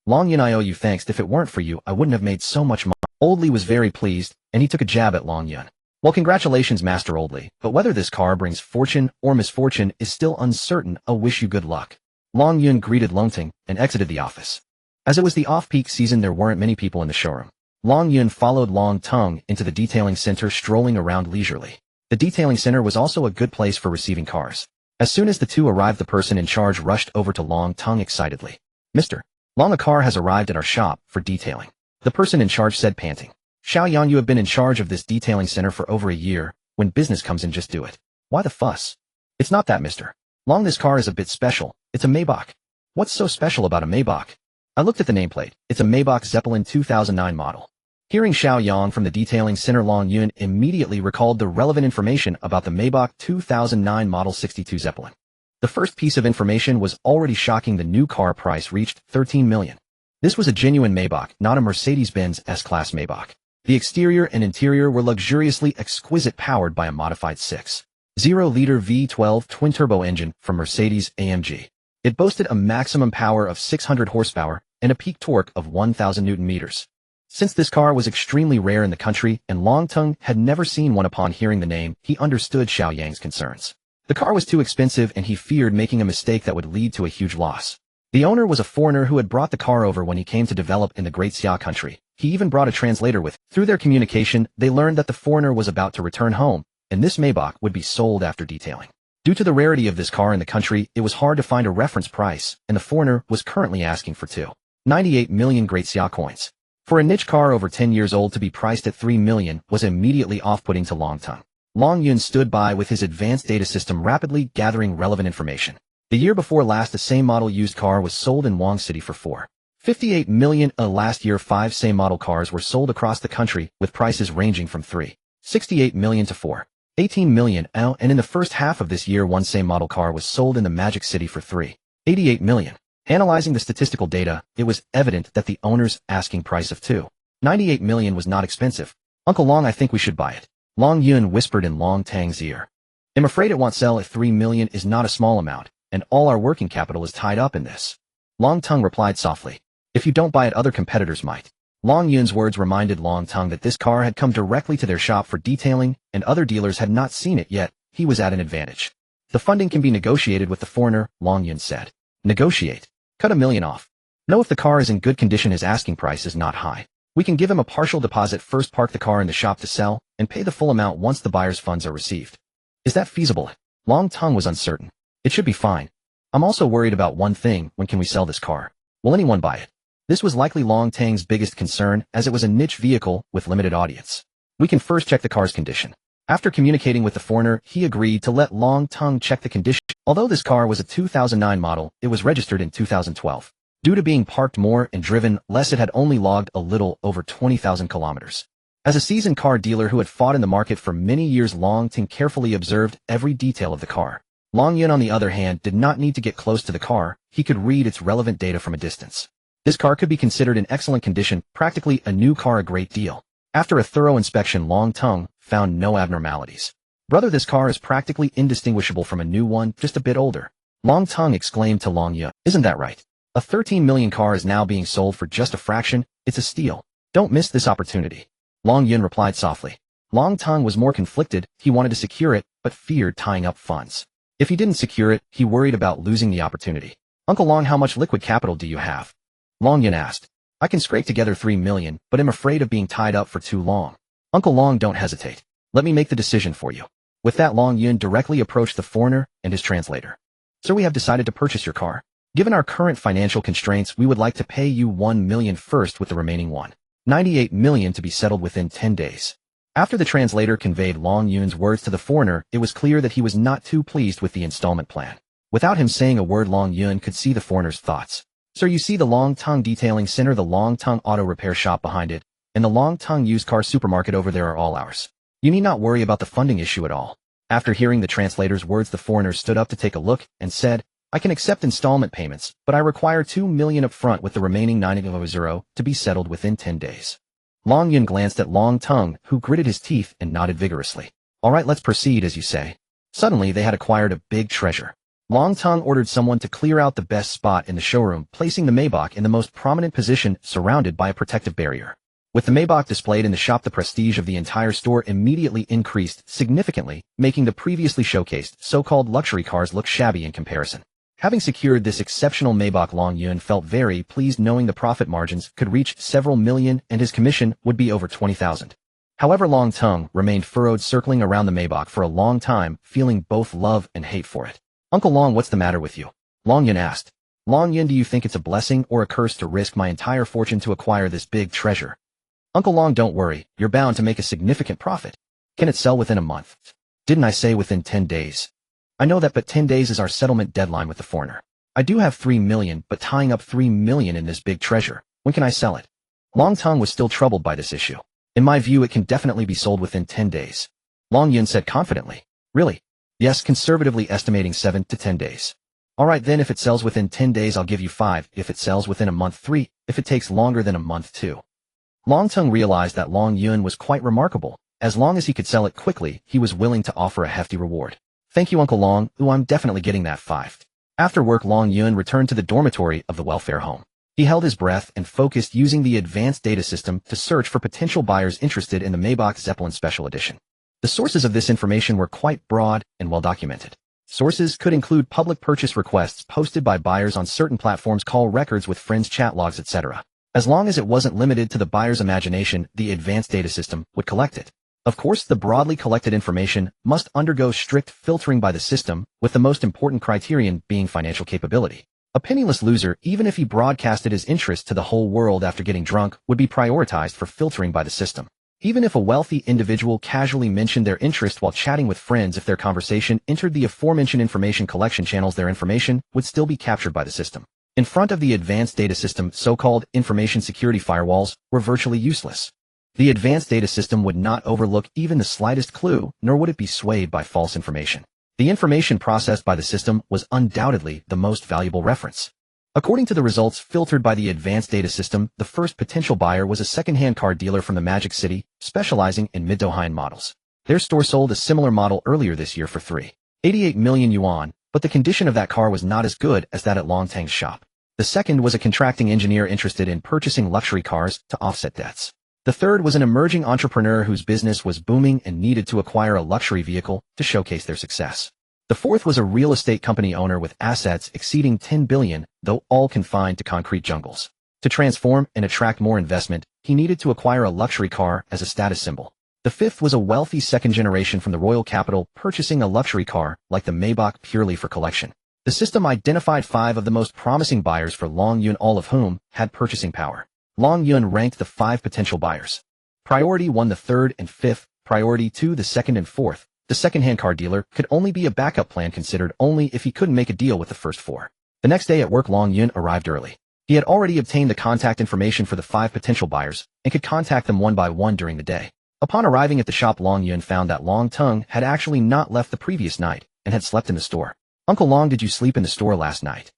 Long Yun, I owe you thanks. If it weren't for you, I wouldn't have made so much money. Oldly was very pleased, and he took a jab at Long Yun. Well, congratulations, Master Oldly, but whether this car brings fortune or misfortune is still uncertain. I wish you good luck. Long Yun greeted Long Ting and exited the office. As it was the off-peak season, there weren't many people in the showroom. Long Yun followed Long Tung into the detailing center, strolling around leisurely. The detailing center was also a good place for receiving cars. As soon as the two arrived, the person in charge rushed over to Long Tung excitedly. Mr. Long, a car has arrived at our shop for detailing. The person in charge said, panting. Xiaoyan, you have been in charge of this detailing center for over a year. When business comes in, just do it. Why the fuss? It's not that, Mr. Long, this car is a bit special. It's a Maybach. What's so special about a Maybach? I looked at the nameplate. It's a Maybach Zeppelin 2009 model. Hearing Xiao Yang from the detailing center, Long Yun immediately recalled the relevant information about the Maybach 2009 Model 62 Zeppelin. The first piece of information was already shocking. The new car price reached 13 million. This was a genuine Maybach, not a Mercedes-Benz S-Class Maybach. The exterior and interior were luxuriously exquisite, powered by a modified 6.0-liter V12 twin-turbo engine from Mercedes-AMG. It boasted a maximum power of 600 horsepower and a peak torque of 1,000 Newton-meters. Since this car was extremely rare in the country and Long Tung had never seen one, upon hearing the name, he understood Xiao Yang's concerns. The car was too expensive and he feared making a mistake that would lead to a huge loss. The owner was a foreigner who had brought the car over when he came to develop in the Great Xia country. He even brought a translator with. Through their communication, they learned that the foreigner was about to return home, and this Maybach would be sold after detailing. Due to the rarity of this car in the country, it was hard to find a reference price, and the foreigner was currently asking for 2.98 million Great Xia coins. For a niche car over 10 years old to be priced at 3 million was immediately off-putting to Long Tung. Long Yun stood by with his advanced data system, rapidly gathering relevant information. The year before last, the same model used car was sold in Wang City for 4.58 million. Last year, 5 same model cars were sold across the country, with prices ranging from 3.68 million to 4.18 million. And in the first half of this year, one same model car was sold in the Magic City for 3.88 million. Analyzing the statistical data, it was evident that the owner's asking price of 2.98 million was not expensive. Uncle Long, I think we should buy it. Long Yun whispered in Long Tang's ear. I'm afraid it won't sell. At 3 million is not a small amount, and all our working capital is tied up in this. Long Tung replied softly. If you don't buy it, other competitors might. Long Yun's words reminded Long Tung that this car had come directly to their shop for detailing, and other dealers had not seen it yet. He was at an advantage. The funding can be negotiated with the foreigner, Long Yun said. Negotiate? Cut $1 million off. No, if the car is in good condition, his asking price is not high. We can give him a partial deposit first, park the car in the shop to sell, and pay the full amount once the buyer's funds are received. Is that feasible? Long Tung was uncertain. It should be fine. I'm also worried about one thing. When can we sell this car? Will anyone buy it? This was likely Long Tang's biggest concern, as it was a niche vehicle with limited audience. We can first check the car's condition. After communicating with the foreigner, he agreed to let Long Tung check the condition. Although this car was a 2009 model, it was registered in 2012. Due to being parked more and driven less, it had only logged a little over 20,000 kilometers. As a seasoned car dealer who had fought in the market for many years, Long Ting carefully observed every detail of the car. Long Yun, on the other hand, did not need to get close to the car. He could read its relevant data from a distance. This car could be considered in excellent condition, practically a new car, a great deal. After a thorough inspection, Long Tung found no abnormalities. Brother, this car is practically indistinguishable from a new one, just a bit older. Long Tung exclaimed to Long Yun. Isn't that right? A 13 million car is now being sold for just a fraction. It's a steal. Don't miss this opportunity. Long Yun replied softly. Long Tung was more conflicted. He wanted to secure it, but feared tying up funds. If he didn't secure it, he worried about losing the opportunity. Uncle Long, how much liquid capital do you have? Long Yun asked. I can scrape together 3 million, but I'm afraid of being tied up for too long. Uncle Long, don't hesitate. Let me make the decision for you. With that, Long Yun directly approached the foreigner and his translator. Sir, we have decided to purchase your car. Given our current financial constraints, we would like to pay you 1 million first, with the remaining 1.98 million to be settled within 10 days. After the translator conveyed Long Yun's words to the foreigner, it was clear that he was not too pleased with the installment plan. Without him saying a word, Long Yun could see the foreigner's thoughts. Sir, you see the Long Tongue Detailing Center, the Long Tongue Auto Repair Shop behind it, and the Long Tongue Used Car Supermarket over there are all ours. You need not worry about the funding issue at all. After hearing the translator's words, the foreigner stood up to take a look and said, I can accept installment payments, but I require 2 million up front with the remaining 900 to be settled within 10 days. Long Yun glanced at Long Tongue, who gritted his teeth and nodded vigorously. All right, let's proceed as you say. Suddenly, they had acquired a big treasure. Long Tongue ordered someone to clear out the best spot in the showroom, placing the Maybach in the most prominent position surrounded by a protective barrier. With the Maybach displayed in the shop, the prestige of the entire store immediately increased significantly, making the previously showcased so-called luxury cars look shabby in comparison. Having secured this exceptional Maybach, Long Yun felt very pleased knowing the profit margins could reach several million and his commission would be over 20,000. However, Long Tongue remained furrowed, circling around the Maybach for a long time, feeling both love and hate for it. Uncle Long, what's the matter with you? Long Yun asked. Long Yun, do you think it's a blessing or a curse to risk my entire fortune to acquire this big treasure? Uncle Long, don't worry, you're bound to make a significant profit. Can it sell within a month? Didn't I say within 10 days? I know that, but 10 days is our settlement deadline with the foreigner. I do have 3 million, but tying up 3 million in this big treasure, when can I sell it? Long Tongue was still troubled by this issue. In my view, it can definitely be sold within 10 days. Long Yun said confidently. Really? Yes, conservatively estimating 7 to 10 days. All right, then if it sells within 10 days, I'll give you 5. If it sells within a month, 3. If it takes longer than a month, 2. Long Tongue realized that Long Yun was quite remarkable. As long as he could sell it quickly, he was willing to offer a hefty reward. Thank you, Uncle Long. Ooh, I'm definitely getting that 5. After work, Long Yun returned to the dormitory of the welfare home. He held his breath and focused, using the advanced data system to search for potential buyers interested in the Maybach Zeppelin Special Edition. The sources of this information were quite broad and well documented. Sources could include public purchase requests posted by buyers on certain platforms, call records with friends, chat logs, etc. As long as it wasn't limited to the buyer's imagination, the advanced data system would collect it. Of course, the broadly collected information must undergo strict filtering by the system, with the most important criterion being financial capability. A penniless loser, even if he broadcasted his interest to the whole world after getting drunk, would be prioritized for filtering by the system. Even if a wealthy individual casually mentioned their interest while chatting with friends, if their conversation entered the aforementioned information collection channels, their information would still be captured by the system. In front of the advanced data system, so-called information security firewalls were virtually useless. The advanced data system would not overlook even the slightest clue, nor would it be swayed by false information. The information processed by the system was undoubtedly the most valuable reference. According to the results filtered by the advanced data system, the first potential buyer was a second-hand car dealer from the Magic City, specializing in mid to high-end models. Their store sold a similar model earlier this year for 388 million yuan, but the condition of that car was not as good as that at Long Tang's shop. The second was a contracting engineer interested in purchasing luxury cars to offset debts. The third was an emerging entrepreneur whose business was booming and needed to acquire a luxury vehicle to showcase their success. The fourth was a real estate company owner with assets exceeding 10 billion, though all confined to concrete jungles. To transform and attract more investment, he needed to acquire a luxury car as a status symbol. The fifth was a wealthy second generation from the royal capital purchasing a luxury car like the Maybach purely for collection. The system identified 5 of the most promising buyers for Long Yun, all of whom had purchasing power. Long Yun ranked the 5 potential buyers. Priority 1, the third and fifth. Priority 2, the second and fourth. The second-hand car dealer could only be a backup plan, considered only if he couldn't make a deal with the first 4. The next day at work, Long Yun arrived early. He had already obtained the contact information for the 5 potential buyers and could contact them one by one during the day. Upon arriving at the shop, Long Yun found that Long Tongue had actually not left the previous night and had slept in the store. Uncle Long, did you sleep in the store last night?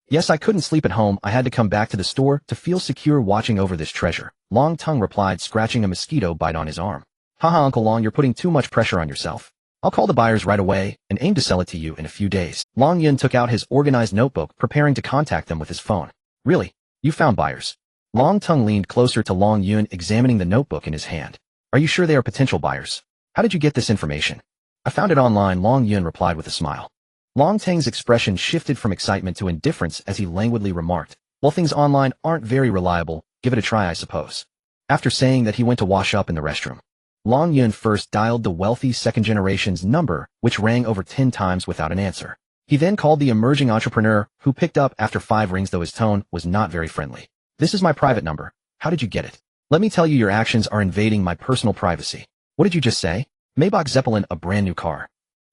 Yes, I couldn't sleep at home. I had to come back to the store to feel secure watching over this treasure. Long Tongue replied, scratching a mosquito bite on his arm. Haha, Uncle Long, you're putting too much pressure on yourself. I'll call the buyers right away and aim to sell it to you in a few days. Long Yun took out his organized notebook, preparing to contact them with his phone. Really? You found buyers? Long Tongue leaned closer to Long Yun, examining the notebook in his hand. Are you sure they are potential buyers? How did you get this information? I found it online, Long Yun replied with a smile. Long Tang's expression shifted from excitement to indifference as he languidly remarked, well, things online aren't very reliable, give it a try, I suppose. After saying that, he went to wash up in the restroom. Long Yun first dialed the wealthy second generation's number, which rang over 10 times without an answer. He then called the emerging entrepreneur, who picked up after 5 rings, though his tone was not very friendly. This is my private number. How did you get it? Let me tell you, your actions are invading my personal privacy. What did you just say? Maybach Zeppelin, a brand new car.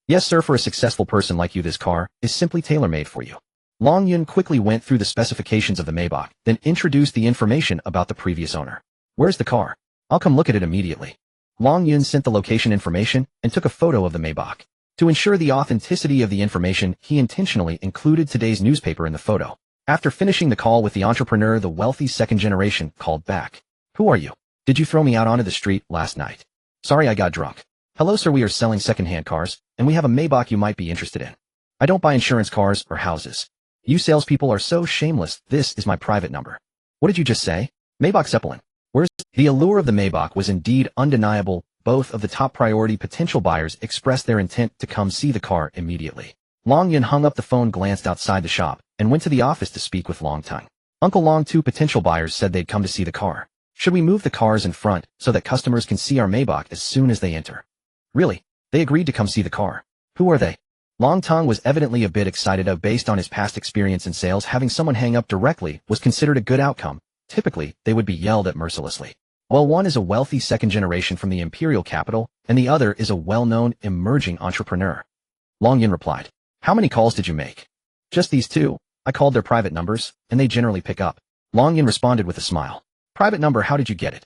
Yes, sir, for a successful person like you, this car is simply tailor-made for you. Long Yun quickly went through the specifications of the Maybach, then introduced the information about the previous owner. Where's the car? I'll come look at it immediately. Long Yun sent the location information and took a photo of the Maybach. To ensure the authenticity of the information, he intentionally included today's newspaper in the photo. After finishing the call with the entrepreneur, the wealthy second generation called back. Who are you? Did you throw me out onto the street last night? Sorry, I got drunk. Hello, sir, we are selling second-hand cars, and we have a Maybach you might be interested in. I don't buy insurance cars or houses. You salespeople are so shameless. This is my private number. What did you just say? Maybach Zeppelin. Where's the allure of the Maybach was indeed undeniable. Both of the top priority potential buyers expressed their intent to come see the car immediately. Long Yun hung up the phone, glanced outside the shop, and went to the office to speak with Long Tongue. Uncle Long, two potential buyers said they'd come to see the car. Should we move the cars in front so that customers can see our Maybach as soon as they enter? Really? They agreed to come see the car. Who are they? Long Tongue was evidently a bit excited based on his past experience in sales. Having someone hang up directly was considered a good outcome. Typically, they would be yelled at mercilessly. Well, one is a wealthy second generation from the imperial capital, and the other is a well-known emerging entrepreneur. Long Yun replied. How many calls did you make? Just these two. I called their private numbers, and they generally pick up. Long Yun responded with a smile. Private number, how did you get it?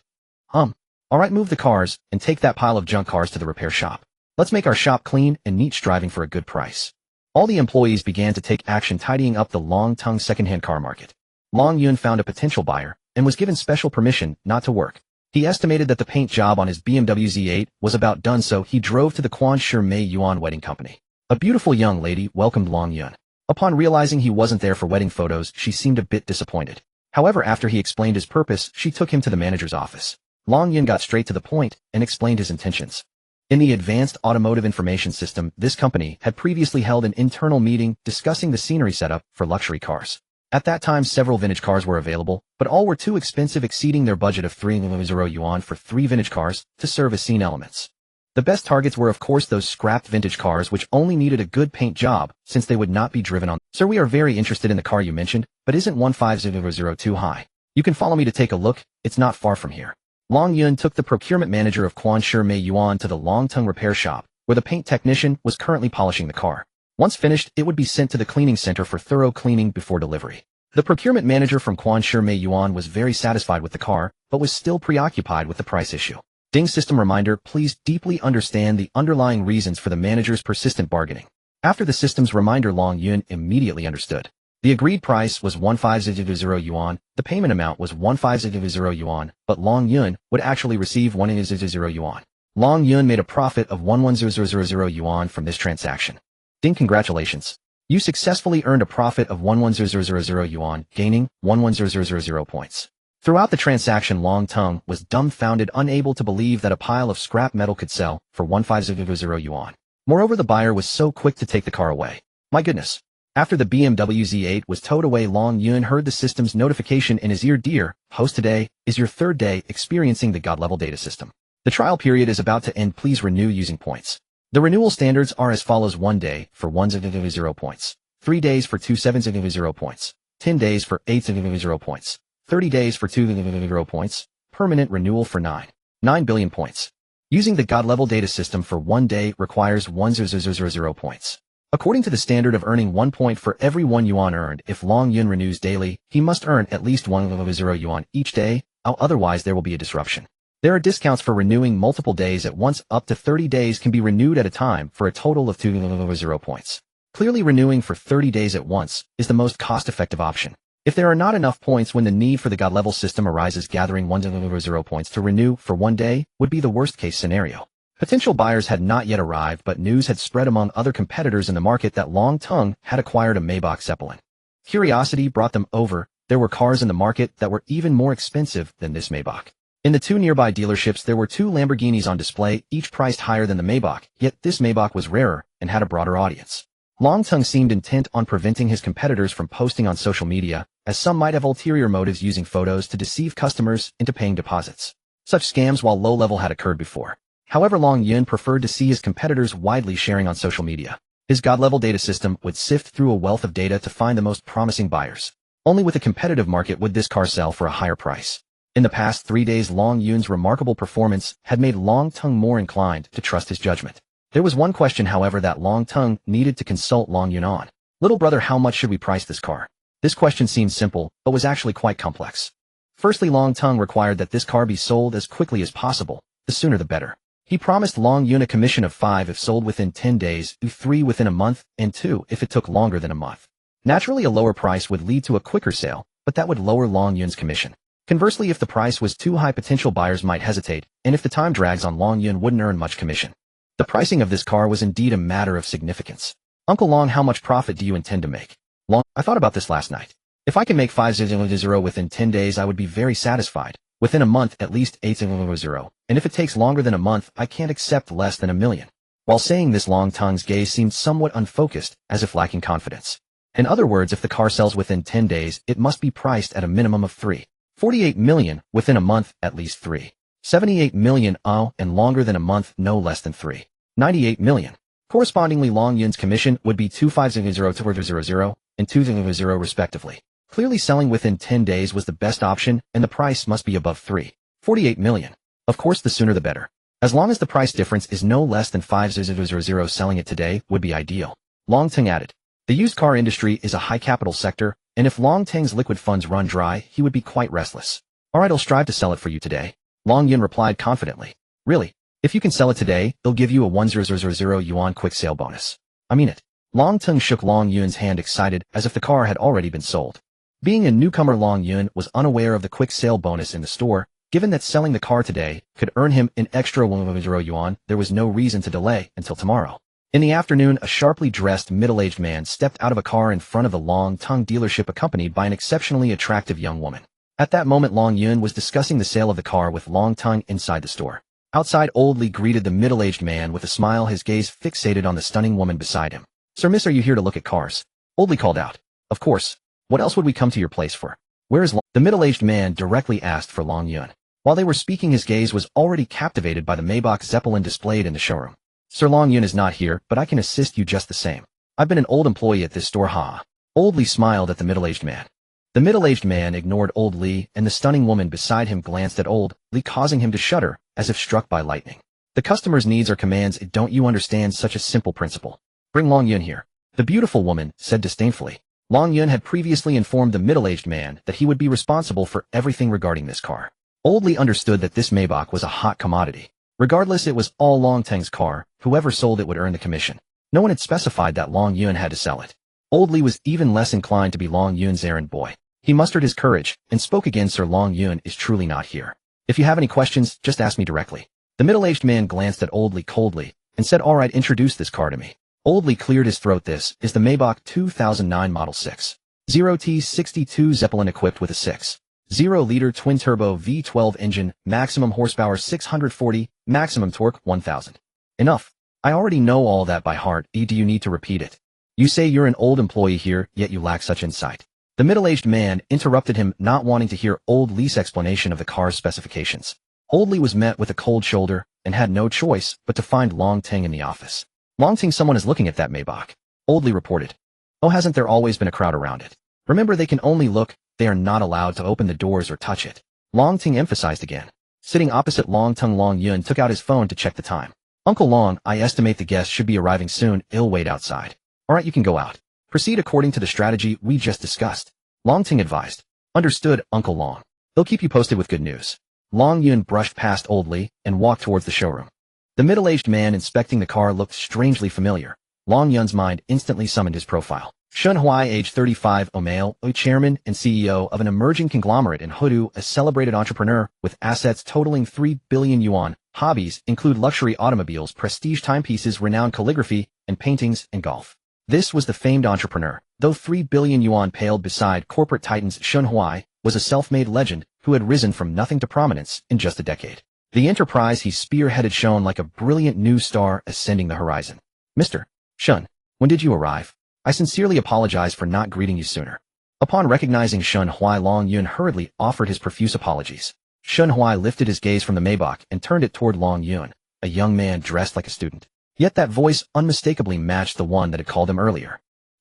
Alright, move the cars, and take that pile of junk cars to the repair shop. Let's make our shop clean and neat, striving for a good price. All the employees began to take action, tidying up the Long Tongue second-hand car market. Long Yun found a potential buyer, and was given special permission not to work. He estimated that the paint job on his BMW Z8 was about done, so he drove to the Quan Shi Mei Yuan wedding company. A beautiful young lady welcomed Long Yun. Upon realizing he wasn't there for wedding photos, she seemed a bit disappointed. However, after he explained his purpose, she took him to the manager's office. Long Yun got straight to the point and explained his intentions. In the Advanced Automotive Information System, this company had previously held an internal meeting discussing the scenery setup for luxury cars. At that time, several vintage cars were available, but all were too expensive, exceeding their budget of 3,000 yuan for 3 vintage cars to serve as scene elements. The best targets were, of course, those scrapped vintage cars which only needed a good paint job, since they would not be driven on. Sir, we are very interested in the car you mentioned, but isn't 15000 too high? You can follow me to take a look, it's not far from here. Long Yun took the procurement manager of Quan Shi Mei Yuan to the Long Tongue repair shop, where the paint technician was currently polishing the car. Once finished, it would be sent to the cleaning center for thorough cleaning before delivery. The procurement manager from Quan Shi Mei Yuan was very satisfied with the car, but was still preoccupied with the price issue. Ding system reminder, please deeply understand the underlying reasons for the manager's persistent bargaining. After the system's reminder, Long Yun immediately understood. The agreed price was 15000 yuan, the payment amount was 15000 yuan, but Long Yun would actually receive 1000 yuan. Long Yun made a profit of 11000 yuan from this transaction. Ding, congratulations. You successfully earned a profit of 11000 yuan, gaining 11000 points. Throughout the transaction, Long Tongue was dumbfounded, unable to believe that a pile of scrap metal could sell for 15000 yuan. Moreover, the buyer was so quick to take the car away. My goodness. After the BMW Z8 was towed away, Long Yun heard the system's notification in his ear. Dear host, today is your 3rd day experiencing the God-level data system. The trial period is about to end. Please renew using points. The renewal standards are as follows: 1 day for 100 points, 3 days for 2700 points, 10 days for 800 points, 30 days for 200 points, permanent renewal for 9 billion points. Using the God-level data system for 1 day requires 1000 points. According to the standard of earning 1 point for every 1 yuan earned, if Long Yun renews daily, he must earn at least 1000 yuan each day, otherwise there will be a disruption. There are discounts for renewing multiple days at once. Up to 30 days can be renewed at a time for a total of 200 points. Clearly, renewing for 30 days at once is the most cost-effective option. If there are not enough points when the need for the God-level system arises, gathering 100 points to renew for 1 day would be the worst-case scenario. Potential buyers had not yet arrived, but news had spread among other competitors in the market that Long Tongue had acquired a Maybach Zeppelin. Curiosity brought them over. There were cars in the market that were even more expensive than this Maybach. In the 2 nearby dealerships, there were 2 Lamborghinis on display, each priced higher than the Maybach, yet this Maybach was rarer and had a broader audience. Long Tongue seemed intent on preventing his competitors from posting on social media, as some might have ulterior motives, using photos to deceive customers into paying deposits. Such scams, while low-level, had occurred before. However, Long Yun preferred to see his competitors widely sharing on social media. His God-level data system would sift through a wealth of data to find the most promising buyers. Only with a competitive market would this car sell for a higher price. In the past 3 days, Long Yun's remarkable performance had made Long Tongue more inclined to trust his judgment. There was one question, however, that Long Tongue needed to consult Long Yun on. Little brother, how much should we price this car? This question seemed simple, but was actually quite complex. Firstly, Long Tongue required that this car be sold as quickly as possible, the sooner the better. He promised Long Yun a commission of 5 if sold within 10 days, 3 within a month, and 2 if it took longer than a month. Naturally, a lower price would lead to a quicker sale, but that would lower Long Yun's commission. Conversely, if the price was too high, potential buyers might hesitate, and if the time drags on, Long Yun wouldn't earn much commission. The pricing of this car was indeed a matter of significance. Uncle Long, how much profit do you intend to make? Long, I thought about this last night. If I can make 500 within 10 days, I would be very satisfied. Within a month, at least 800, and if it takes longer than a month, I can't accept less than $1 million. While saying this, Long Tongue's gaze seemed somewhat unfocused, as if lacking confidence. In other words, if the car sells within 10 days, it must be priced at a minimum of 3.48 million, within a month, at least 3.78 million, and longer than a month, no less than 3.98 million. Correspondingly, Long Yun's commission would be 250 and 200 respectively. Clearly, selling within 10 days was the best option, and the price must be above 3.48 million. Of course, the sooner the better. As long as the price difference is no less than 500, selling it today would be ideal. Long Tongue added. The used car industry is a high capital sector, and if Long Tongue's liquid funds run dry, he would be quite restless. Alright, I'll strive to sell it for you today. Long Yun replied confidently. Really? If you can sell it today, they'll give you a 1,000 yuan quick sale bonus. I mean it. Long Tongue shook Long Yun's hand, excited, as if the car had already been sold. Being a newcomer, Long Yun was unaware of the quick sale bonus in the store. Given that selling the car today could earn him an extra 1,000 yuan, there was no reason to delay until tomorrow. In the afternoon, a sharply dressed middle-aged man stepped out of a car in front of the Long Tongue dealership, accompanied by an exceptionally attractive young woman. At that moment, Long Yun was discussing the sale of the car with Long Tongue inside the store. Outside, Old Li greeted the middle-aged man with a smile, his gaze fixated on the stunning woman beside him. Sir, miss, are you here to look at cars? Old Li called out. Of course. What else would we come to your place for? Where is Long? The middle-aged man directly asked for Long Yun. While they were speaking, his gaze was already captivated by the Maybach Zeppelin displayed in the showroom. Sir, Long Yun is not here, but I can assist you just the same. I've been an old employee at this store, ha. Old Li smiled at the middle-aged man. The middle-aged man ignored Old Li, and the stunning woman beside him glanced at Old Li, causing him to shudder, as if struck by lightning. The customer's needs are commands. Don't you understand such a simple principle? Bring Long Yun here. The beautiful woman said disdainfully. Long Yun had previously informed the middle-aged man that he would be responsible for everything regarding this car. Old Li understood that this Maybach was a hot commodity. Regardless, it was all Long Tongue's car. Whoever sold it would earn the commission. No one had specified that Long Yun had to sell it. Old Li was even less inclined to be Long Yun's errand boy. He mustered his courage and spoke again. Sir, Long Yun is truly not here. If you have any questions, just ask me directly. The middle-aged man glanced at Old Li coldly and said, all right, introduce this car to me. Old Li cleared his throat. This is the Maybach 2009 Model 6.0T62 Zeppelin, equipped with a 6.0-liter twin-turbo V12 engine, maximum horsepower 640, maximum torque 1000. Enough. I already know all that by heart. Do you need to repeat it? You say you're an old employee here, yet you lack such insight. The middle-aged man interrupted him, not wanting to hear Old Li's explanation of the car's specifications. Old Li was met with a cold shoulder and had no choice but to find Long Tongue in the office. Long Tongue, someone is looking at that Maybach. Old Li reported. Oh, hasn't there always been a crowd around it? Remember, they can only look. They are not allowed to open the doors or touch it. Long Tongue emphasized again. Sitting opposite Long Tongue, Long Yun took out his phone to check the time. Uncle Long, I estimate the guests should be arriving soon. I'll wait outside. Alright, you can go out. Proceed according to the strategy we just discussed. Long Tongue advised. Understood, Uncle Long. They'll keep you posted with good news. Long Yun brushed past Old Li and walked towards the showroom. The middle-aged man inspecting the car looked strangely familiar. Long Yun's mind instantly summoned his profile. Shun Huai, age 35, a male, a chairman and CEO of an emerging conglomerate in Hudu, a celebrated entrepreneur with assets totaling 3 billion yuan. Hobbies include luxury automobiles, prestige timepieces, renowned calligraphy, and paintings, and golf. This was the famed entrepreneur. Though 3 billion yuan paled beside corporate titans, Shun Huai was a self-made legend who had risen from nothing to prominence in just a decade. The enterprise he spearheaded shone like a brilliant new star ascending the horizon. Mr. Shun, when did you arrive? I sincerely apologize for not greeting you sooner. Upon recognizing Shun Huai, Long Yun hurriedly offered his profuse apologies. Shun Huai lifted his gaze from the Maybach and turned it toward Long Yun, a young man dressed like a student. Yet that voice unmistakably matched the one that had called him earlier.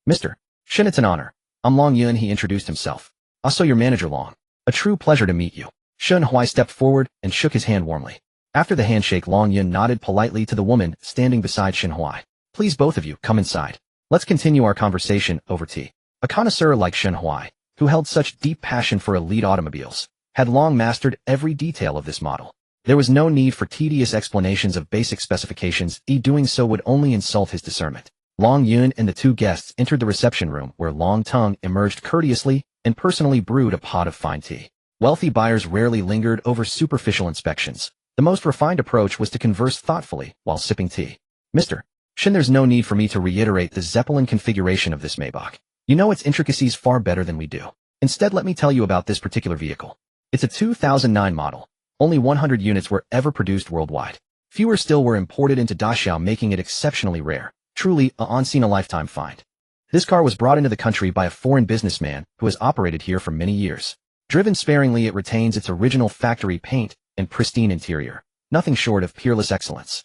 Mr. Shun, it's an honor. I'm Long Yun, he introduced himself. Also your manager, Long. A true pleasure to meet you. Shun Huai stepped forward and shook his hand warmly. After the handshake, Long Yun nodded politely to the woman standing beside Shen Huai. Please both of you, come inside. Let's continue our conversation over tea. A connoisseur like Shen Huai, who held such deep passion for elite automobiles, had long mastered every detail of this model. There was no need for tedious explanations of basic specifications, doing so would only insult his discernment. Long Yun and the two guests entered the reception room where Long Tongue emerged courteously and personally brewed a pot of fine tea. Wealthy buyers rarely lingered over superficial inspections. The most refined approach was to converse thoughtfully while sipping tea. Mr. Shen, there's no need for me to reiterate the Zeppelin configuration of this Maybach. You know its intricacies far better than we do. Instead, let me tell you about this particular vehicle. It's a 2009 model. Only 100 units were ever produced worldwide. Fewer still were imported into Dachau, making it exceptionally rare. Truly a once-in-a-lifetime find. This car was brought into the country by a foreign businessman who has operated here for many years. Driven sparingly, it retains its original factory paint and pristine interior, nothing short of peerless excellence.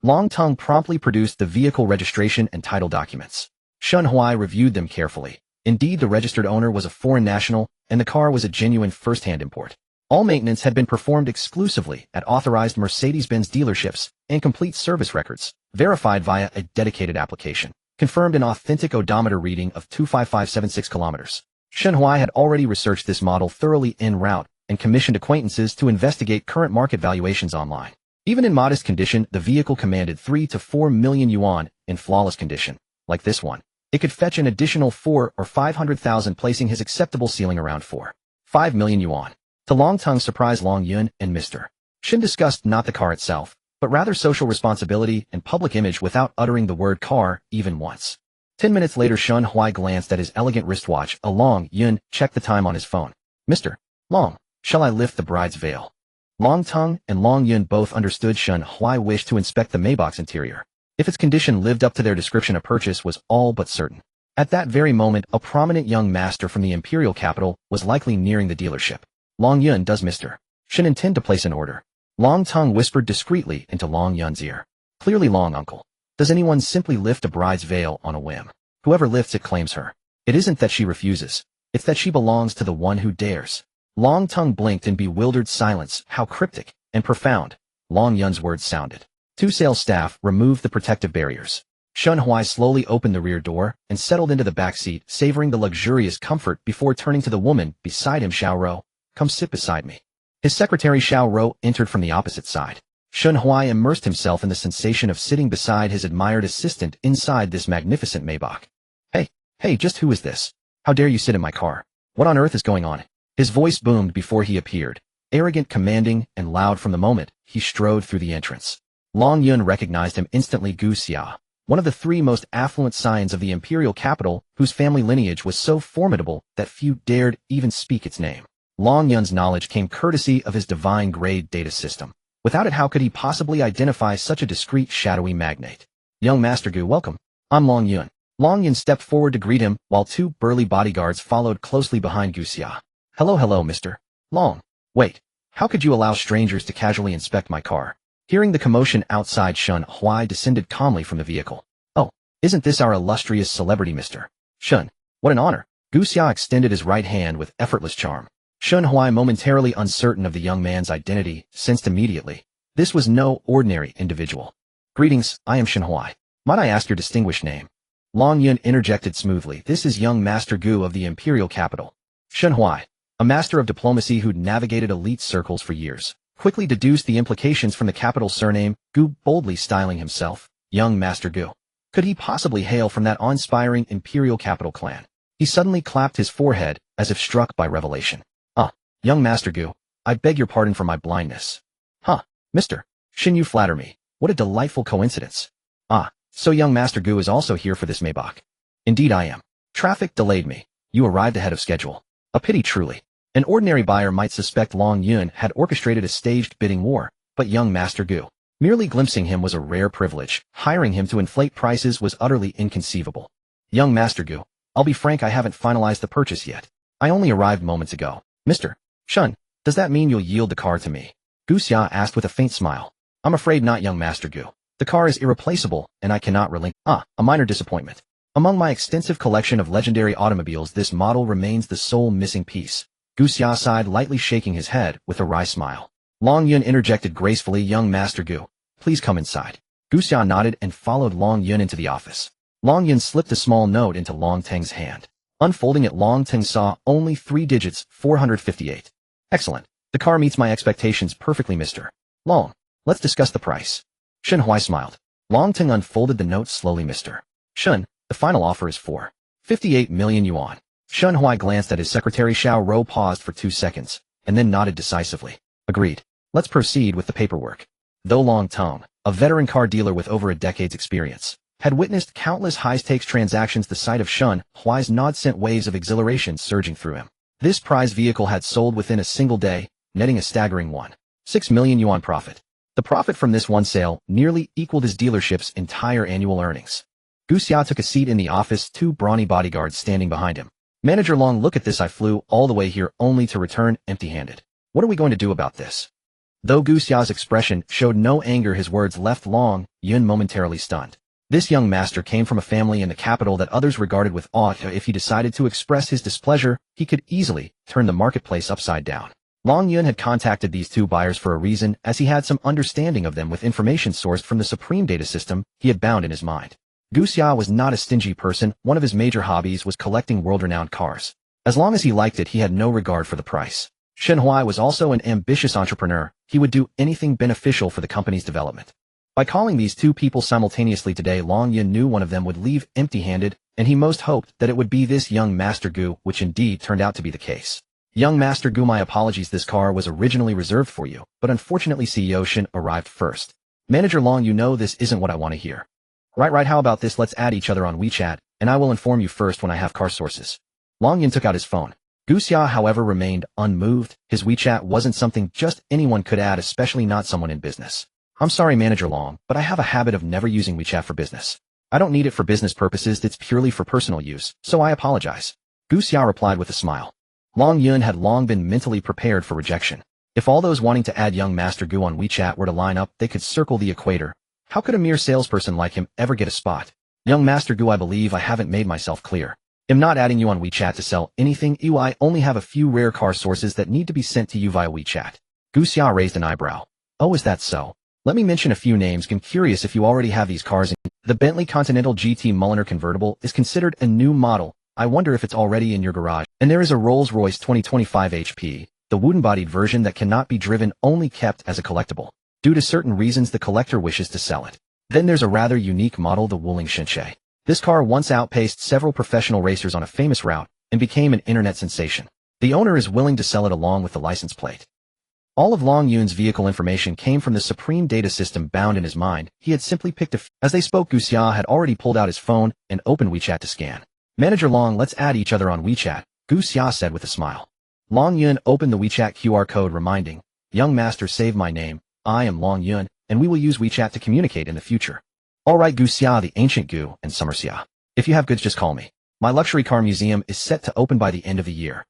Long Tongue promptly produced the vehicle registration and title documents. Shen Huai reviewed them carefully. Indeed, the registered owner was a foreign national, and the car was a genuine first-hand import. All maintenance had been performed exclusively at authorized Mercedes-Benz dealerships, and complete service records, verified via a dedicated application, confirmed an authentic odometer reading of 25576 kilometers. Shen Huai had already researched this model thoroughly en route and commissioned acquaintances to investigate current market valuations online. Even in modest condition, the vehicle commanded 3 to 4 million yuan. In flawless condition, like this one, it could fetch an additional 4 or 500,000, placing his acceptable ceiling around 4.5 million yuan. To Long Tongue's surprise, Long Yun and Mr. Shen discussed not the car itself, but rather social responsibility and public image without uttering the word car even once. 10 minutes later, Shen Huai glanced at his elegant wristwatch. Long Yun checked the time on his phone. Mr. Long, shall I lift the bride's veil? Long Tongue and Long Yun both understood Shen Huai wished to inspect the Maybach's interior. If its condition lived up to their description, a purchase was all but certain. At that very moment, a prominent young master from the imperial capital was likely nearing the dealership. Long Yun, does Mr. Shen intend to place an order? Long Tongue whispered discreetly into Long Yun's ear. Clearly, Long Uncle. Does anyone simply lift a bride's veil on a whim? Whoever lifts it claims her. It isn't that she refuses. It's that she belongs to the one who dares. Long Tongue blinked in bewildered silence. How cryptic and profound Long Yun's words sounded. Two sales staff removed the protective barriers. Shen Huai slowly opened the rear door and settled into the back seat, savoring the luxurious comfort before turning to the woman beside him. Xiao Rou, come sit beside me. His secretary Xiao Rou entered from the opposite side. Shen Huai immersed himself in the sensation of sitting beside his admired assistant inside this magnificent Maybach. Hey, just who is this? How dare you sit in my car? What on earth is going on? His voice boomed before he appeared, arrogant, commanding, and loud from the moment he strode through the entrance. Long Yun recognized him instantly. Gu Xia, one of the 3 most affluent scions of the imperial capital, whose family lineage was so formidable that few dared even speak its name. Long Yun's knowledge came courtesy of his divine-grade data system. Without it, how could he possibly identify such a discreet, shadowy magnate? Young Master Gu, welcome. I'm Long Yun. Long Yun stepped forward to greet him, while 2 burly bodyguards followed closely behind Gu Xia. Hello, Mr. Long. Wait, how could you allow strangers to casually inspect my car? Hearing the commotion outside, Shen Huai descended calmly from the vehicle. Oh, isn't this our illustrious celebrity, Mr. Shen? What an honor. Gu Xia extended his right hand with effortless charm. Shen Huai, momentarily uncertain of the young man's identity, sensed immediately this was no ordinary individual. Greetings, I am Shen Huai. Might I ask your distinguished name? Long Yun interjected smoothly. This is young Master Gu of the imperial capital. Shen Huai, a master of diplomacy who'd navigated elite circles for years, quickly deduced the implications from the capital surname, Gu, boldly styling himself young Master Gu. Could he possibly hail from that awe-inspiring imperial capital clan? He suddenly clapped his forehead as if struck by revelation. Young Master Gu, I beg your pardon for my blindness. Mr. Shen, you flatter me. What a delightful coincidence. So young Master Gu is also here for this Maybach. Indeed I am. Traffic delayed me. You arrived ahead of schedule. A pity, truly. An ordinary buyer might suspect Long Yun had orchestrated a staged bidding war, but young Master Gu, merely glimpsing him was a rare privilege. Hiring him to inflate prices was utterly inconceivable. Young Master Gu, I'll be frank, I haven't finalized the purchase yet. I only arrived moments ago. Mr. Shen, does that mean you'll yield the car to me? Gu Xia asked with a faint smile. I'm afraid not, young Master Gu. The car is irreplaceable, and I cannot relinquish. A minor disappointment. Among my extensive collection of legendary automobiles, this model remains the sole missing piece. Gu Xia sighed, lightly shaking his head with a wry smile. Long Yun interjected gracefully, young Master Gu, please come inside. Gu Xia nodded and followed Long Yun into the office. Long Yun slipped a small note into Long Teng's hand. Unfolding it, Long Teng saw only 3 digits, 458. Excellent. The car meets my expectations perfectly, Mr. Long. Let's discuss the price. Shen Huai smiled. Long Teng unfolded the note slowly, Mr. Shen, the final offer is 458 million yuan. Shen Huai glanced at his secretary. Xiao Rou paused for 2 seconds, and then nodded decisively. Agreed. Let's proceed with the paperwork. Though Long Teng, a veteran car dealer with over a decade's experience, had witnessed countless high-stakes transactions, the sight of Shen Huai's nod sent waves of exhilaration surging through him. This prize vehicle had sold within a single day, netting a staggering 1.6 million yuan profit. The profit from this one sale nearly equaled his dealership's entire annual earnings. Gu Xia took a seat in the office, 2 brawny bodyguards standing behind him. Manager Long, look at this. I flew all the way here only to return empty-handed. What are we going to do about this? Though Gu Xia's expression showed no anger, his words left Long Yun momentarily stunned. This young master came from a family in the capital that others regarded with awe. If he decided to express his displeasure, he could easily turn the marketplace upside down. Long Yun had contacted these 2 buyers for a reason, as he had some understanding of them with information sourced from the Supreme Data System he had bound in his mind. Gu Xia was not a stingy person. One of his major hobbies was collecting world-renowned cars. As long as he liked it, he had no regard for the price. Shen Huai was also an ambitious entrepreneur. He would do anything beneficial for the company's development. By calling these 2 people simultaneously today, Long Yun knew one of them would leave empty-handed, and he most hoped that it would be this young Master Gu, which indeed turned out to be the case. Young Master Gu, my apologies, this car was originally reserved for you, but unfortunately CEO Shen arrived first. Manager Long, you know this isn't what I want to hear. Right, how about this? Let's add each other on WeChat, and I will inform you first when I have car sources. Long Yun took out his phone. Gu Xia, however, remained unmoved. His WeChat wasn't something just anyone could add, especially not someone in business. I'm sorry, Manager Long, but I have a habit of never using WeChat for business. I don't need it for business purposes, it's purely for personal use, so I apologize. Gu Xia replied with a smile. Long Yun had long been mentally prepared for rejection. If all those wanting to add young Master Gu on WeChat were to line up, they could circle the equator. How could a mere salesperson like him ever get a spot? Young Master Gu, I believe I haven't made myself clear. I'm not adding you on WeChat to sell anything. I only have a few rare car sources that need to be sent to you via WeChat. Gu Xia raised an eyebrow. Oh, is that so? Let me mention a few names. I'm curious if you already have these cars. The Bentley Continental GT Mulliner convertible is considered a new model. I wonder if it's already in your garage. And there is a Rolls-Royce 2025 HP, the wooden-bodied version that cannot be driven, only kept as a collectible. Due to certain reasons, the collector wishes to sell it. Then there's a rather unique model, the Wuling Shenche. This car once outpaced several professional racers on a famous route and became an internet sensation. The owner is willing to sell it along with the license plate. All of Long Yun's vehicle information came from the Supreme Data System bound in his mind. He had simply picked a few. As they spoke, Gu Xia had already pulled out his phone and opened WeChat to scan. Manager Long, let's add each other on WeChat, Gu Xia said with a smile. Long Yun opened the WeChat QR code, reminding, young master, save my name. I am Long Yun, and we will use WeChat to communicate in the future. All right, Gu Xia, the ancient Gu, and Summer Xia. If you have goods, just call me. My luxury car museum is set to open by the end of the year.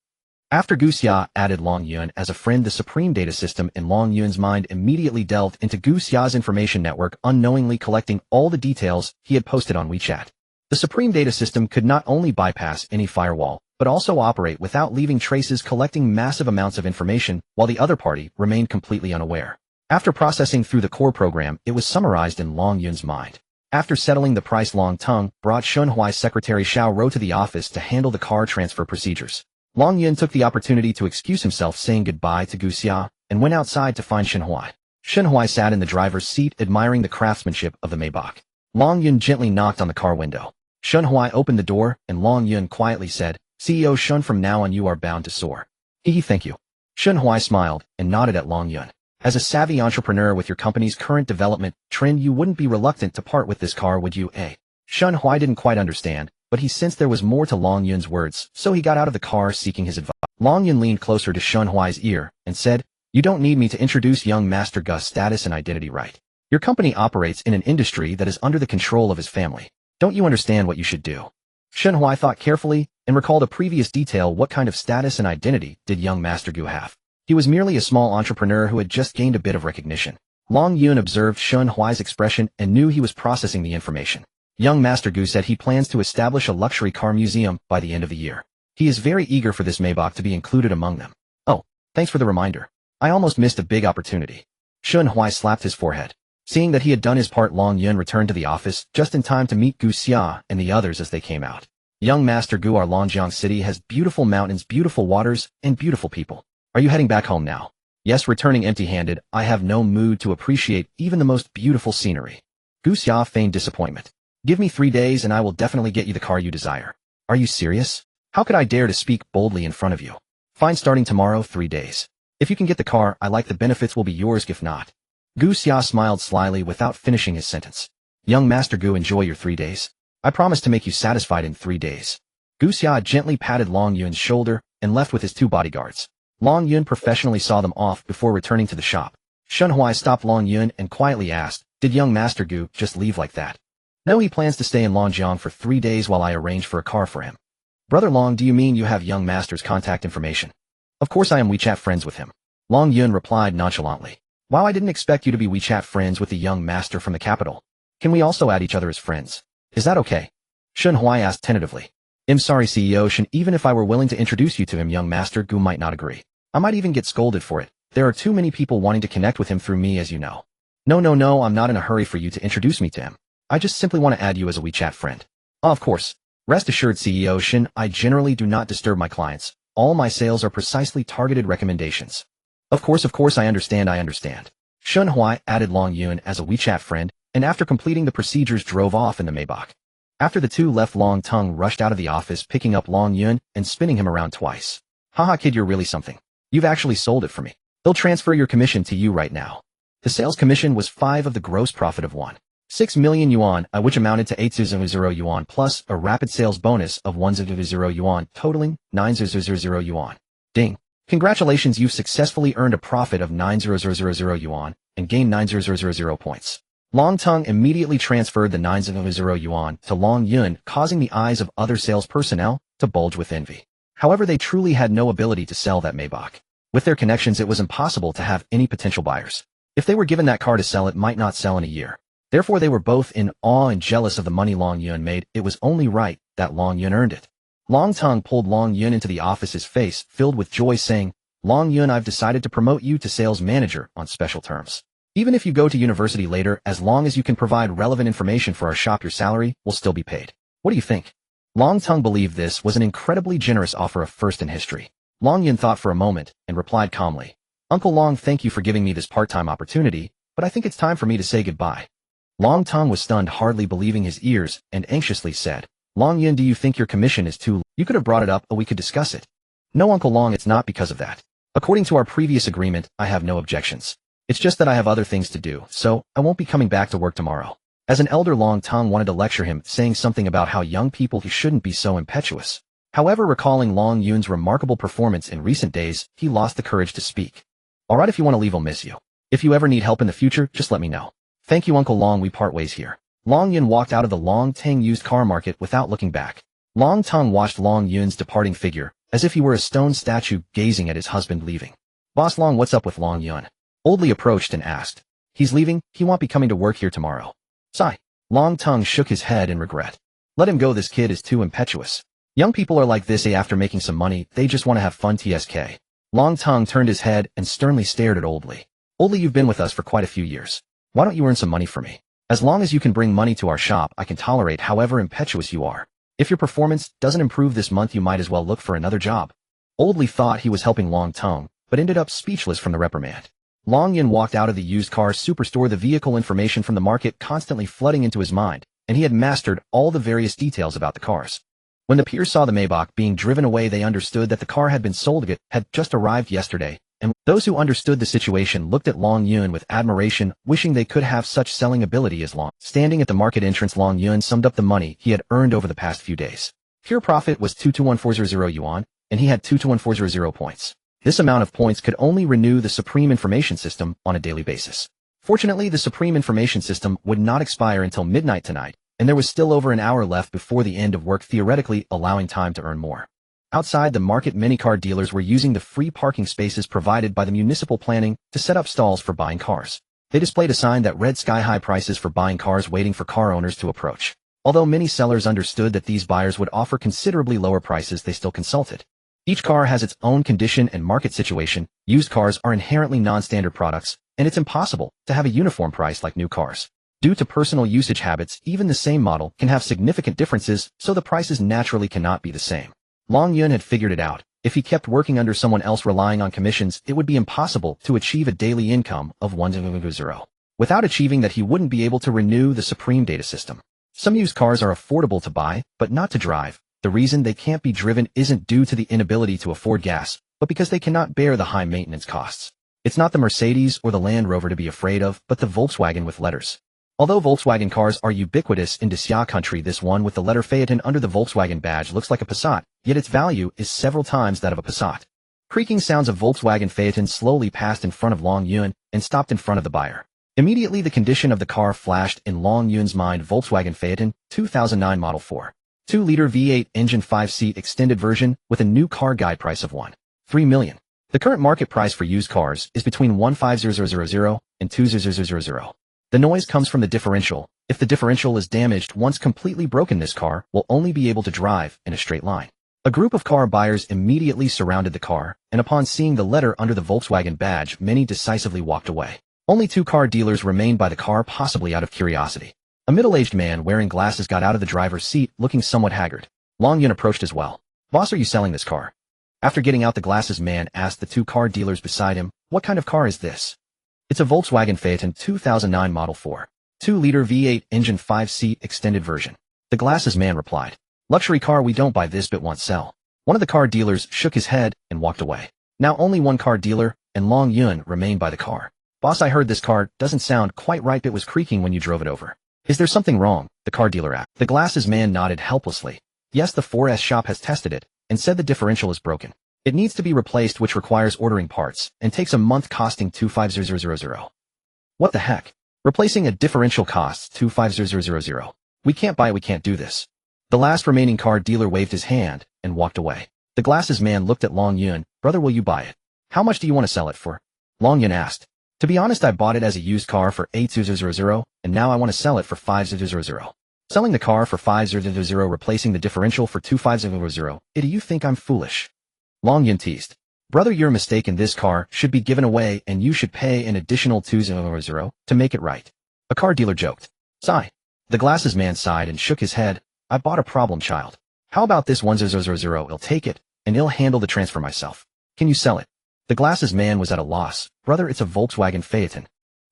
After Gu Xia added Long Yun as a friend, the Supreme Data System in Long Yun's mind immediately delved into Gu Xia's information network, unknowingly collecting all the details he had posted on WeChat. The Supreme Data System could not only bypass any firewall, but also operate without leaving traces, collecting massive amounts of information while the other party remained completely unaware. After processing through the core program, it was summarized in Long Yun's mind. After settling the price, Long Teng brought Shen Huai's secretary Xiao Rou to the office to handle the car transfer procedures. Long Yun took the opportunity to excuse himself, saying goodbye to Gu Xia, and went outside to find Shen Huai. Shen Huai sat in the driver's seat, admiring the craftsmanship of the Maybach. Long Yun gently knocked on the car window. Shen Huai opened the door, and Long Yun quietly said, CEO Shen, from now on you are bound to soar. Thank you. Shen Huai smiled and nodded at Long Yun. As a savvy entrepreneur with your company's current development trend, you wouldn't be reluctant to part with this car, would you, eh? Shen Huai didn't quite understand, but he sensed there was more to Long Yun's words, so he got out of the car seeking his advice. Long Yun leaned closer to Shen Huai's ear and said, you don't need me to introduce young Master Gu's status and identity, right? Your company operates in an industry that is under the control of his family. Don't you understand what you should do? Shen Huai thought carefully and recalled a previous detail. What kind of status and identity did young Master Gu have? He was merely a small entrepreneur who had just gained a bit of recognition. Long Yun observed Shen Huai's expression and knew he was processing the information. Young Master Gu said he plans to establish a luxury car museum by the end of the year. He is very eager for this Maybach to be included among them. Oh, thanks for the reminder. I almost missed a big opportunity. Shun Huai slapped his forehead. Seeing that he had done his part, Long Yun returned to the office just in time to meet Gu Xia and the others as they came out. Young Master Gu, our Longjiang city has beautiful mountains, beautiful waters, and beautiful people. Are you heading back home now? Yes, returning empty-handed, I have no mood to appreciate even the most beautiful scenery. Gu Xia feigned disappointment. Give me 3 days and I will definitely get you the car you desire. Are you serious? How could I dare to speak boldly in front of you? Fine, starting tomorrow, 3 days. If you can get the car, I like the benefits will be yours. If not. Gu Xia smiled slyly without finishing his sentence. Young Master Gu, enjoy your 3 days. I promise to make you satisfied in 3 days. Gu Xia gently patted Long Yun's shoulder and left with his 2 bodyguards. Long Yun professionally saw them off before returning to the shop. Shun Huai stopped Long Yun and quietly asked, did young Master Gu just leave like that? No, he plans to stay in Longjiang for 3 days while I arrange for a car for him. Brother Long, do you mean you have young master's contact information? Of course I am WeChat friends with him. Long Yun replied nonchalantly. Wow, I didn't expect you to be WeChat friends with the young master from the capital. Can we also add each other as friends? Is that okay? Shun Huai asked tentatively. I'm sorry, CEO Shun, even if I were willing to introduce you to him, young Master Gu might not agree. I might even get scolded for it. There are too many people wanting to connect with him through me, as you know. No, I'm not in a hurry for you to introduce me to him. I just simply want to add you as a WeChat friend. Of course. Rest assured, CEO Shin, I generally do not disturb my clients. All my sales are precisely targeted recommendations. Of course, I understand. Shun Huai added Long Yun as a WeChat friend, and after completing the procedures drove off in the Maybach. After the two left, Long Tung rushed out of the office, picking up Long Yun and spinning him around twice. Haha, kid, you're really something. You've actually sold it for me. They'll transfer your commission to you right now. The sales commission was 5 of the gross profit of 1.6 million yuan, which amounted to 800 yuan plus a rapid sales bonus of 100 yuan, totaling 900 yuan. Ding. Congratulations, you've successfully earned a profit of 900 yuan and gained 900 points. Long Tung immediately transferred the 900 yuan to Long Yun, causing the eyes of other sales personnel to bulge with envy. However, they truly had no ability to sell that Maybach. With their connections, it was impossible to have any potential buyers. If they were given that car to sell, it might not sell in a year. Therefore, they were both in awe and jealous of the money Long Yun made. It was only right that Long Yun earned it. Long Tung pulled Long Yun into the office, his face filled with joy, saying, Long Yun, I've decided to promote you to sales manager on special terms. Even if you go to university later, as long as you can provide relevant information for our shop, your salary will still be paid. What do you think? Long Tung believed this was an incredibly generous offer, of first in history. Long Yun thought for a moment and replied calmly, Uncle Long, thank you for giving me this part-time opportunity, but I think it's time for me to say goodbye. Long Tung was stunned, hardly believing his ears, and anxiously said, Long Yun, do you think your commission is too low? You could have brought it up, or we could discuss it. No, Uncle Long, it's not because of that. According to our previous agreement, I have no objections. It's just that I have other things to do, so I won't be coming back to work tomorrow. As an elder, Long Tung wanted to lecture him, saying something about how young people shouldn't be so impetuous. However, recalling Long Yun's remarkable performance in recent days, he lost the courage to speak. Alright, if you want to leave, I'll miss you. If you ever need help in the future, just let me know. Thank you, Uncle Long, we part ways here. Long Yun walked out of the Long Tang used car market without looking back. Long Tung watched Long Yun's departing figure, as if he were a stone statue gazing at his husband leaving. Boss Long, what's up with Long Yun? Oldly approached and asked. He's leaving, he won't be coming to work here tomorrow. Sigh. Long Tung shook his head in regret. Let him go, this kid is too impetuous. Young people are like this, after making some money, they just want to have fun. TSK. Long Tung turned his head and sternly stared at Oldly. Oldly, you've been with us for quite a few years. Why don't you earn some money for me? As long as you can bring money to our shop, I can tolerate however impetuous you are. If your performance doesn't improve this month, you might as well look for another job. Oldly thought he was helping Long Tung, but ended up speechless from the reprimand. Long Yun walked out of the used car superstore, the vehicle information from the market constantly flooding into his mind, and he had mastered all the various details about the cars. When the peers saw the Maybach being driven away, they understood that the car had been sold. It had just arrived yesterday, and those who understood the situation looked at Long Yun with admiration, wishing they could have such selling ability as Long. Standing at the market entrance, Long Yun summed up the money he had earned over the past few days. Pure profit was 221,400 yuan, and he had 221,400 points. This amount of points could only renew the Supreme Information System on a daily basis. Fortunately, the Supreme Information System would not expire until midnight tonight, and there was still over an hour left before the end of work, theoretically allowing time to earn more. Outside the market, many car dealers were using the free parking spaces provided by the municipal planning to set up stalls for buying cars. They displayed a sign that read sky-high prices for buying cars, waiting for car owners to approach. Although many sellers understood that these buyers would offer considerably lower prices, they still consulted. Each car has its own condition and market situation. Used cars are inherently non-standard products, and it's impossible to have a uniform price like new cars. Due to personal usage habits, even the same model can have significant differences, so the prices naturally cannot be the same. Long Yun had figured it out. If he kept working under someone else relying on commissions, it would be impossible to achieve a daily income of 100. Without achieving that, he wouldn't be able to renew the supreme data system. Some used cars are affordable to buy, but not to drive. The reason they can't be driven isn't due to the inability to afford gas, but because they cannot bear the high maintenance costs. It's not the Mercedes or the Land Rover to be afraid of, but the Volkswagen with letters. Although Volkswagen cars are ubiquitous in Dacia country, this one with the letter Phaeton under the Volkswagen badge looks like a Passat, yet its value is several times that of a Passat. Creaking sounds of Volkswagen Phaeton slowly passed in front of Long Yun and stopped in front of the buyer. Immediately the condition of the car flashed in Long Yun's mind. Volkswagen Phaeton, 2009 Model 4. 2-liter V8 engine 5-seat extended version with a new car guide price of $1.3 million. The current market price for used cars is between $150,000 and $200,000. The noise comes from the differential. If the differential is damaged, once completely broken, this car will only be able to drive in a straight line. A group of car buyers immediately surrounded the car, and upon seeing the letter under the Volkswagen badge, many decisively walked away. Only 2 car dealers remained by the car, possibly out of curiosity. A middle-aged man wearing glasses got out of the driver's seat, looking somewhat haggard. Long Yun approached as well. "Boss, are you selling this car?" After getting out, the glasses man asked the 2 car dealers beside him, "What kind of car is this?" "It's a Volkswagen Phaeton 2009 Model 4. 2-liter V8 engine 5-seat extended version." The glasses man replied. "Luxury car, we don't buy this but won't sell." One of the car dealers shook his head and walked away. Now only 1 car dealer, and Long Yun remained by the car. "Boss, I heard this car doesn't sound quite right. It was creaking when you drove it over. Is there something wrong?" the car dealer asked. The glasses man nodded helplessly. "Yes, the 4S shop has tested it and said the differential is broken. It needs to be replaced, which requires ordering parts and takes a month, costing $25,000. "What the heck? Replacing a differential costs $25,000. We can't buy it, we can't do this." The last remaining car dealer waved his hand and walked away. The glasses man looked at Long Yun. "Brother, will you buy it? How much do you want to sell it for?" Long Yun asked. "To be honest, I bought it as a used car for $8,000, and now I want to sell it for $5,000. Selling the car for $5,000, replacing the differential for $25,000. Do you think I'm foolish?" Long Yun teased. "Brother, you're mistaken. This car should be given away, and you should pay an additional $2,000 to make it right." A car dealer joked. "Sigh." The glasses man sighed and shook his head. "I bought a problem child. How about this $1,000? I'll take it, and I'll handle the transfer myself. Can you sell it?" The glasses man was at a loss. "Brother, it's a Volkswagen Phaeton."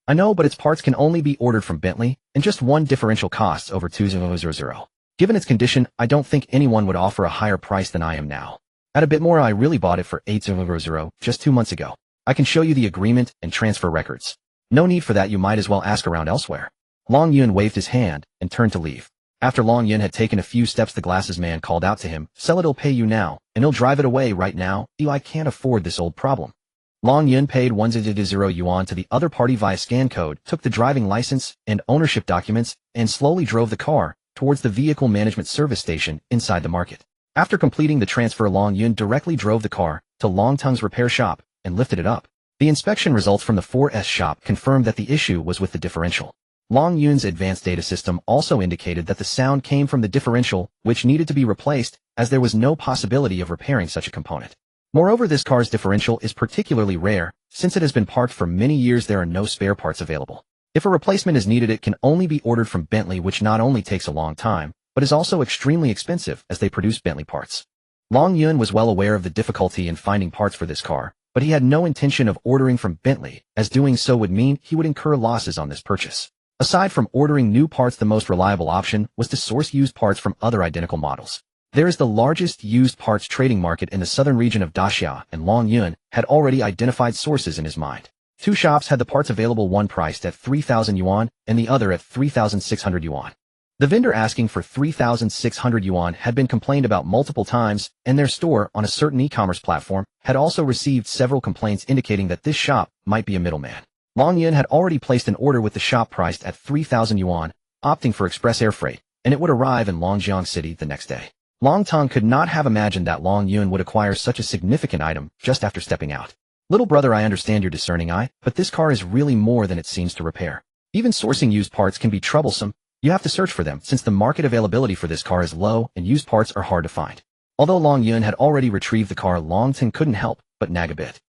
"I know, but its parts can only be ordered from Bentley, and just one differential costs over $2,000. Given its condition, I don't think anyone would offer a higher price than I am now. At a bit more, I really bought it for $8,000 just 2 months ago. I can show you the agreement and transfer records." "No need for that. You might as well ask around elsewhere." Long Yun waved his hand and turned to leave. After Long Yun had taken a few steps, the glasses man called out to him, "Sell it, I'll pay you now, and he'll drive it away right now. I can't afford this old problem." Long Yun paid 100 yuan to the other party via scan code, took the driving license and ownership documents, and slowly drove the car towards the vehicle management service station inside the market. After completing the transfer, Long Yun directly drove the car to Long Tung's repair shop and lifted it up. The inspection results from the 4S shop confirmed that the issue was with the differential. Long Yun's advanced data system also indicated that the sound came from the differential, which needed to be replaced, as there was no possibility of repairing such a component. Moreover, this car's differential is particularly rare. Since it has been parked for many years, there are no spare parts available. If a replacement is needed, it can only be ordered from Bentley, which not only takes a long time, but is also extremely expensive as they produce Bentley parts. Long Yun was well aware of the difficulty in finding parts for this car, but he had no intention of ordering from Bentley, as doing so would mean he would incur losses on this purchase. Aside from ordering new parts, the most reliable option was to source used parts from other identical models. There is the largest used parts trading market in the southern region of Dacia, and Long Yun had already identified sources in his mind. 2 shops had the parts available, one priced at 3,000 yuan and the other at 3,600 yuan. The vendor asking for 3,600 yuan had been complained about multiple times, and their store on a certain e-commerce platform had also received several complaints indicating that this shop might be a middleman. Long Yun had already placed an order with the shop priced at 3,000 yuan, opting for express air freight, and it would arrive in Longjiang City the next day. Long Tong could not have imagined that Long Yun would acquire such a significant item just after stepping out. "Little brother, I understand your discerning eye, but this car is really more than it seems to repair. Even sourcing used parts can be troublesome. You have to search for them, since the market availability for this car is low and used parts are hard to find. Although Long Yun had already retrieved the car, Long Ting couldn't help but nag a bit.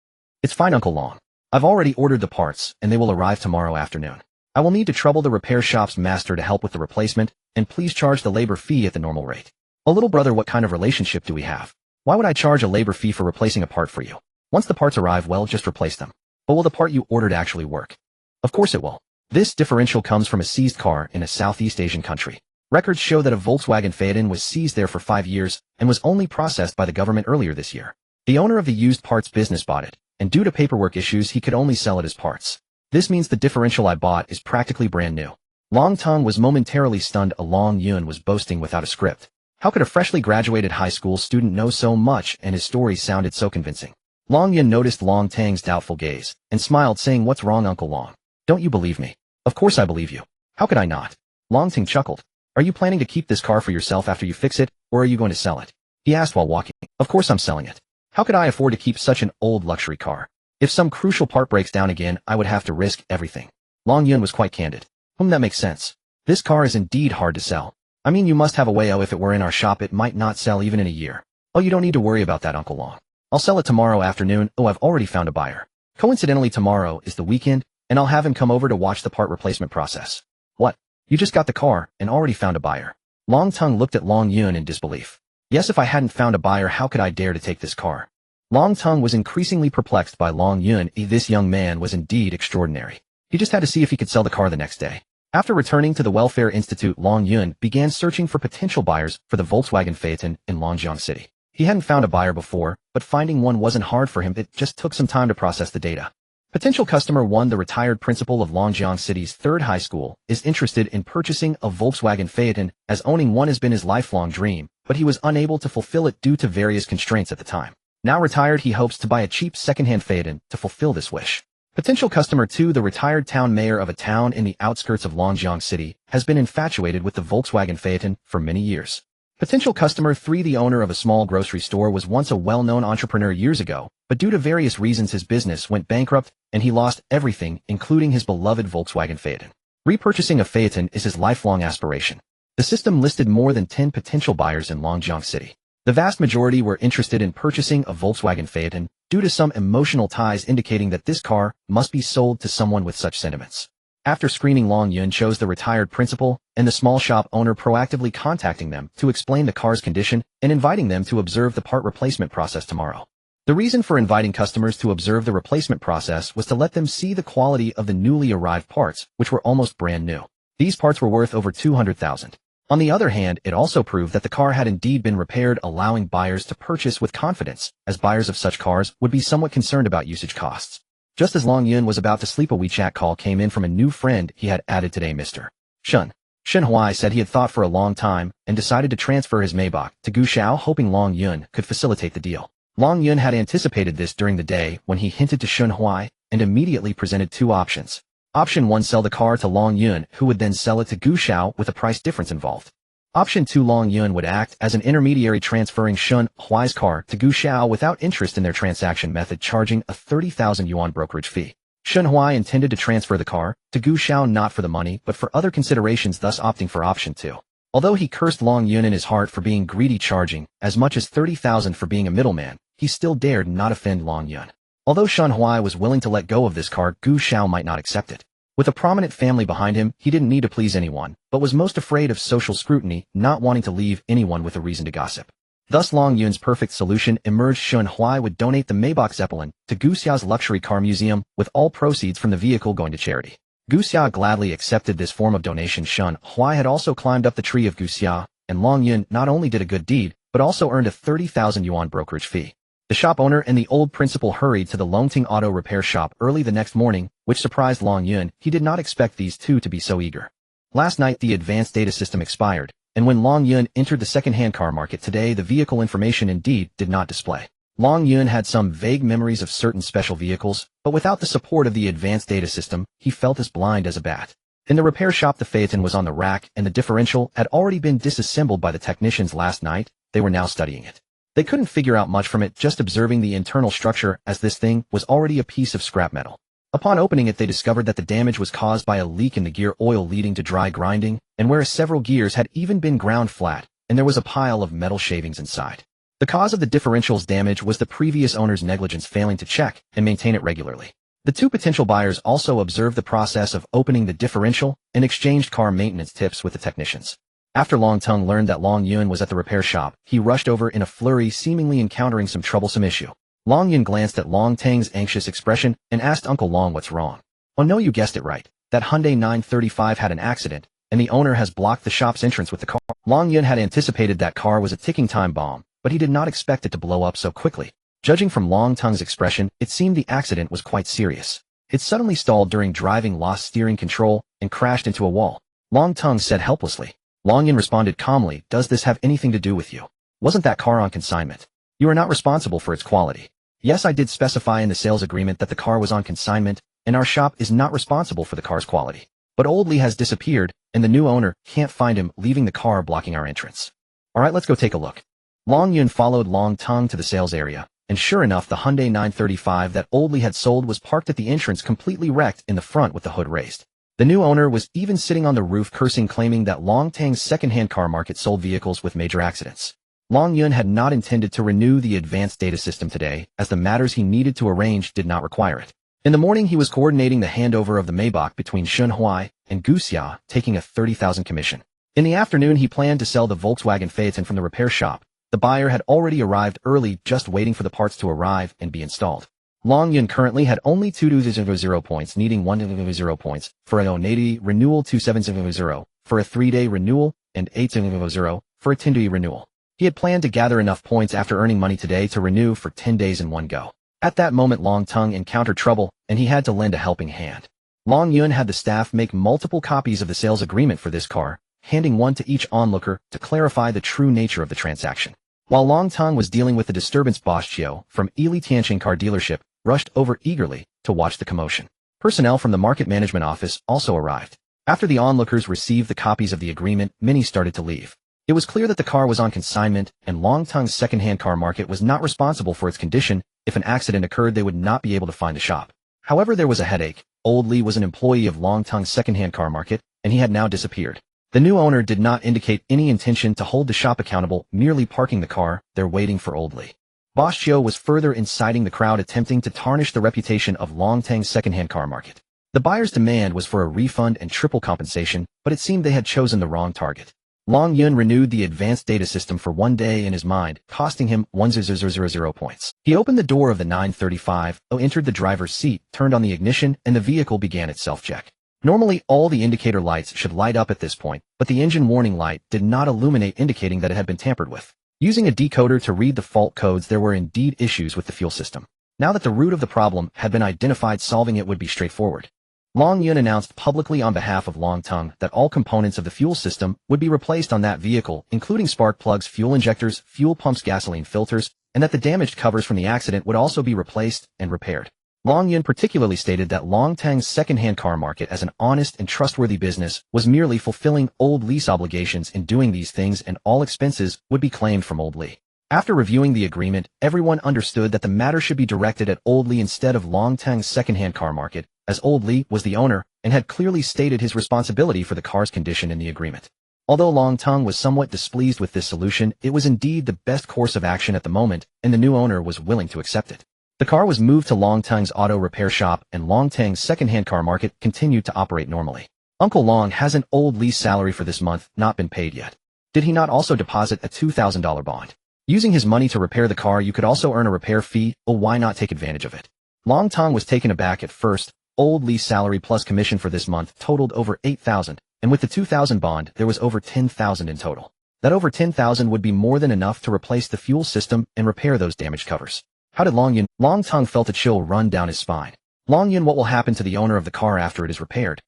It's fine, Uncle Long. I've already ordered the parts, and they will arrive tomorrow afternoon. I will need to trouble the repair shop's master to help with the replacement, and please charge the labor fee at the normal rate. A little brother, what kind of relationship do we have? Why would I charge a labor fee for replacing a part for you? Once the parts arrive, well, just replace them. But will the part you ordered actually work? Of course it will. This differential comes from a seized car in a Southeast Asian country. Records show that a Volkswagen Phaeton was seized there for 5 years and was only processed by the government earlier this year. The owner of the used parts business bought it, and due to paperwork issues he could only sell it as parts. This means the differential I bought is practically brand new. Long Tongue was momentarily stunned. Long Yun was boasting without a script. How could a freshly graduated high school student know so much, and his story sounded so convincing? Long Yun noticed Long Tang's doubtful gaze, and smiled, saying, "What's wrong, Uncle Long? Don't you believe me?" "Of course I believe you. How could I not?" Long Tang chuckled. "Are you planning to keep this car for yourself after you fix it, or are you going to sell it?" he asked while walking. "Of course I'm selling it. How could I afford to keep such an old luxury car? If some crucial part breaks down again, I would have to risk everything." Long Yun was quite candid. That makes sense. This car is indeed hard to sell. I mean, you must have a way. If it were in our shop, it might not sell even in a year. Oh, you don't need to worry about that, Uncle Long. I'll sell it tomorrow afternoon. Oh, I've already found a buyer. Coincidentally, tomorrow is the weekend, and I'll have him come over to watch the part replacement process. What? You just got the car and already found a buyer? Long Tongue looked at Long Yun in disbelief. Yes, if I hadn't found a buyer, how could I dare to take this car? Long Tongue was increasingly perplexed by Long Yun. This young man was indeed extraordinary. He just had to see if he could sell the car the next day. After returning to the Welfare Institute, Long Yun began searching for potential buyers for the Volkswagen Phaeton in Longjiang City. He hadn't found a buyer before, but finding one wasn't hard for him. It just took some time to process the data. Potential customer 1, the retired principal of Longjiang City's third high school, is interested in purchasing a Volkswagen Phaeton, as owning one has been his lifelong dream, but he was unable to fulfill it due to various constraints at the time. Now retired, he hopes to buy a cheap second-hand Phaeton to fulfill this wish. Potential customer 2, the retired town mayor of a town in the outskirts of Longjiang City, has been infatuated with the Volkswagen Phaeton for many years. Potential customer 3, the owner of a small grocery store, was once a well-known entrepreneur years ago, but due to various reasons his business went bankrupt and he lost everything, including his beloved Volkswagen Phaeton. Repurchasing a Phaeton is his lifelong aspiration. The system listed more than 10 potential buyers in Longjiang City. The vast majority were interested in purchasing a Volkswagen Phaeton due to some emotional ties indicating that this car must be sold to someone with such sentiments. After screening, Long Yun chose the retired principal and the small shop owner, proactively contacting them to explain the car's condition and inviting them to observe the part replacement process tomorrow. The reason for inviting customers to observe the replacement process was to let them see the quality of the newly arrived parts, which were almost brand new. These parts were worth over 200,000. On the other hand, it also proved that the car had indeed been repaired, allowing buyers to purchase with confidence, as buyers of such cars would be somewhat concerned about usage costs. Just as Long Yun was about to sleep, a WeChat call came in from a new friend he had added today, Mr. Shun. Shen Huai said he had thought for a long time and decided to transfer his Maybach to Gu Xiao, hoping Long Yun could facilitate the deal. Long Yun had anticipated this during the day when he hinted to Shen Huai and immediately presented 2 options. Option 1, sell the car to Long Yun, who would then sell it to Gu Xiao with a price difference involved. Option 2, Long Yun would act as an intermediary, transferring Shen Huai's car to Gu Xiao without interest in their transaction method, charging a 30,000 yuan brokerage fee. Shen Huai intended to transfer the car to Gu Xiao not for the money but for other considerations, thus opting for option 2. Although he cursed Long Yun in his heart for being greedy, charging as much as 30,000 for being a middleman, he still dared not offend Long Yun. Although Shen Huai was willing to let go of this car, Gu Xiao might not accept it. With a prominent family behind him, he didn't need to please anyone, but was most afraid of social scrutiny, not wanting to leave anyone with a reason to gossip. Thus Long Yun's perfect solution emerged. Shen Huai would donate the Maybach Zeppelin to Gu Xiao's luxury car museum, with all proceeds from the vehicle going to charity. Gu Xia gladly accepted this form of donation. Shen Huai had also climbed up the tree of Gu Xia, and Long Yun not only did a good deed, but also earned a 30,000 yuan brokerage fee. The shop owner and the old principal hurried to the Longting auto repair shop early the next morning, which surprised Long Yun. He did not expect these two to be so eager. Last night the advanced data system expired, and when Long Yun entered the second-hand car market today, the vehicle information indeed did not display. Long Yun had some vague memories of certain special vehicles, but without the support of the advanced data system, he felt as blind as a bat. In the repair shop, the Phaeton was on the rack, and the differential had already been disassembled by the technicians last night. They were now studying it. They couldn't figure out much from it, just observing the internal structure, as this thing was already a piece of scrap metal. Upon opening it, they discovered that the damage was caused by a leak in the gear oil leading to dry grinding, and whereas several gears had even been ground flat, and there was a pile of metal shavings inside. The The cause of the differential's damage was the previous owner's negligence failing to check and maintain it regularly. The two potential buyers also observed the process of opening the differential and exchanged car maintenance tips with the technicians. After Long Tung learned that Long Yun was at the repair shop, he rushed over in a flurry, seemingly encountering some troublesome issue. Long Yun glanced at Long Tang's anxious expression and asked Uncle Long what's wrong. Oh no, you guessed it right. That Hyundai 935 had an accident, and the owner has blocked the shop's entrance with the car. Long Yun had anticipated that car was a ticking time bomb, but he did not expect it to blow up so quickly. Judging from Long Tung's expression, it seemed the accident was quite serious. It suddenly stalled during driving, lost steering control, and crashed into a wall. Long Tung said helplessly. Long Yun responded calmly, does this have anything to do with you? Wasn't that car on consignment? You are not responsible for its quality. Yes, I did specify in the sales agreement that the car was on consignment, and our shop is not responsible for the car's quality. But Old Lee has disappeared, and the new owner can't find him, leaving the car blocking our entrance. Alright, let's go take a look. Long Yun followed Long Tung to the sales area, and sure enough, the Hyundai 935 that Old Lee had sold was parked at the entrance, completely wrecked in the front with the hood raised. The new owner was even sitting on the roof cursing, claiming that Long Tang's second-hand car market sold vehicles with major accidents. Long Yun had not intended to renew the advanced data system today, as the matters he needed to arrange did not require it. In the morning, he was coordinating the handover of the Maybach between Shunhui and Guxia, taking a 30,000 commission. In the afternoon, he planned to sell the Volkswagen Phaeton from the repair shop. The buyer had already arrived early, just waiting for the parts to arrive and be installed. Long Yun currently had only 200 points, needing 100 points for a 080 renewal, 2700 for a 3-day renewal, and 800 for a 10-day renewal. He had planned to gather enough points after earning money today to renew for 10 days in one go. At that moment, Long Tung encountered trouble, and he had to lend a helping hand. Long Yun had the staff make multiple copies of the sales agreement for this car, handing one to each onlooker to clarify the true nature of the transaction. While Long Tung was dealing with the disturbance, Boss Chiu from Ili Tianqing car dealership rushed over eagerly to watch the commotion. Personnel from the market management office also arrived. After the onlookers received the copies of the agreement, many started to leave. It was clear that the car was on consignment, and Long Tung's second-hand car market was not responsible for its condition. If an accident occurred, they would not be able to find the shop. However, there was a headache. Old Lee was an employee of Long Tung's second-hand car market, and he had now disappeared. The new owner did not indicate any intention to hold the shop accountable, merely parking the car there waiting for Old Lee. Boss Chiu was further inciting the crowd, attempting to tarnish the reputation of Long Tang's second-hand car market. The buyer's demand was for a refund and triple compensation, but it seemed they had chosen the wrong target. Long Yun renewed the advanced data system for 1 day in his mind, costing him 1,000 points. He opened the door of the 935, entered the driver's seat, turned on the ignition, and the vehicle began its self-check. Normally, all the indicator lights should light up at this point, but the engine warning light did not illuminate, indicating that it had been tampered with. Using a decoder to read the fault codes, there were indeed issues with the fuel system. Now that the root of the problem had been identified, solving it would be straightforward. Long Yun announced publicly on behalf of Long Tung that all components of the fuel system would be replaced on that vehicle, including spark plugs, fuel injectors, fuel pumps, gasoline filters, and that the damaged covers from the accident would also be replaced and repaired. Long Yun particularly stated that Long Tang's second-hand car market, as an honest and trustworthy business, was merely fulfilling old lease obligations in doing these things, and all expenses would be claimed from Old Lee. After reviewing the agreement, everyone understood that the matter should be directed at Old Lee instead of Long Tang's second-hand car market, as Old Lee was the owner and had clearly stated his responsibility for the car's condition in the agreement. Although Long Tung was somewhat displeased with this solution, it was indeed the best course of action at the moment, and the new owner was willing to accept it. The car was moved to Long Tang's auto repair shop, and Long Tang's second-hand car market continued to operate normally. Uncle Long, hasn't Old Lee's salary for this month not been paid yet? Did he not also deposit a $2,000 bond? Using his money to repair the car, you could also earn a repair fee. Oh, why not take advantage of it? Long Tung was taken aback at first. Old Lee's salary plus commission for this month totaled over $8,000, and with the $2,000 bond, there was over $10,000 in total. That over $10,000 would be more than enough to replace the fuel system and repair those damaged covers. How did Long Yun? Long Tung felt a chill run down his spine. Long Yun, what will happen to the owner of the car after it is repaired?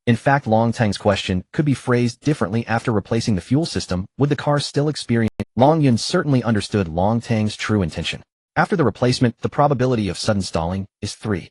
In fact, Long Tang's question could be phrased differently. After replacing the fuel system, would the car still experience? Long Yun certainly understood Long Tang's true intention. After the replacement, the probability of sudden stalling is 3-2.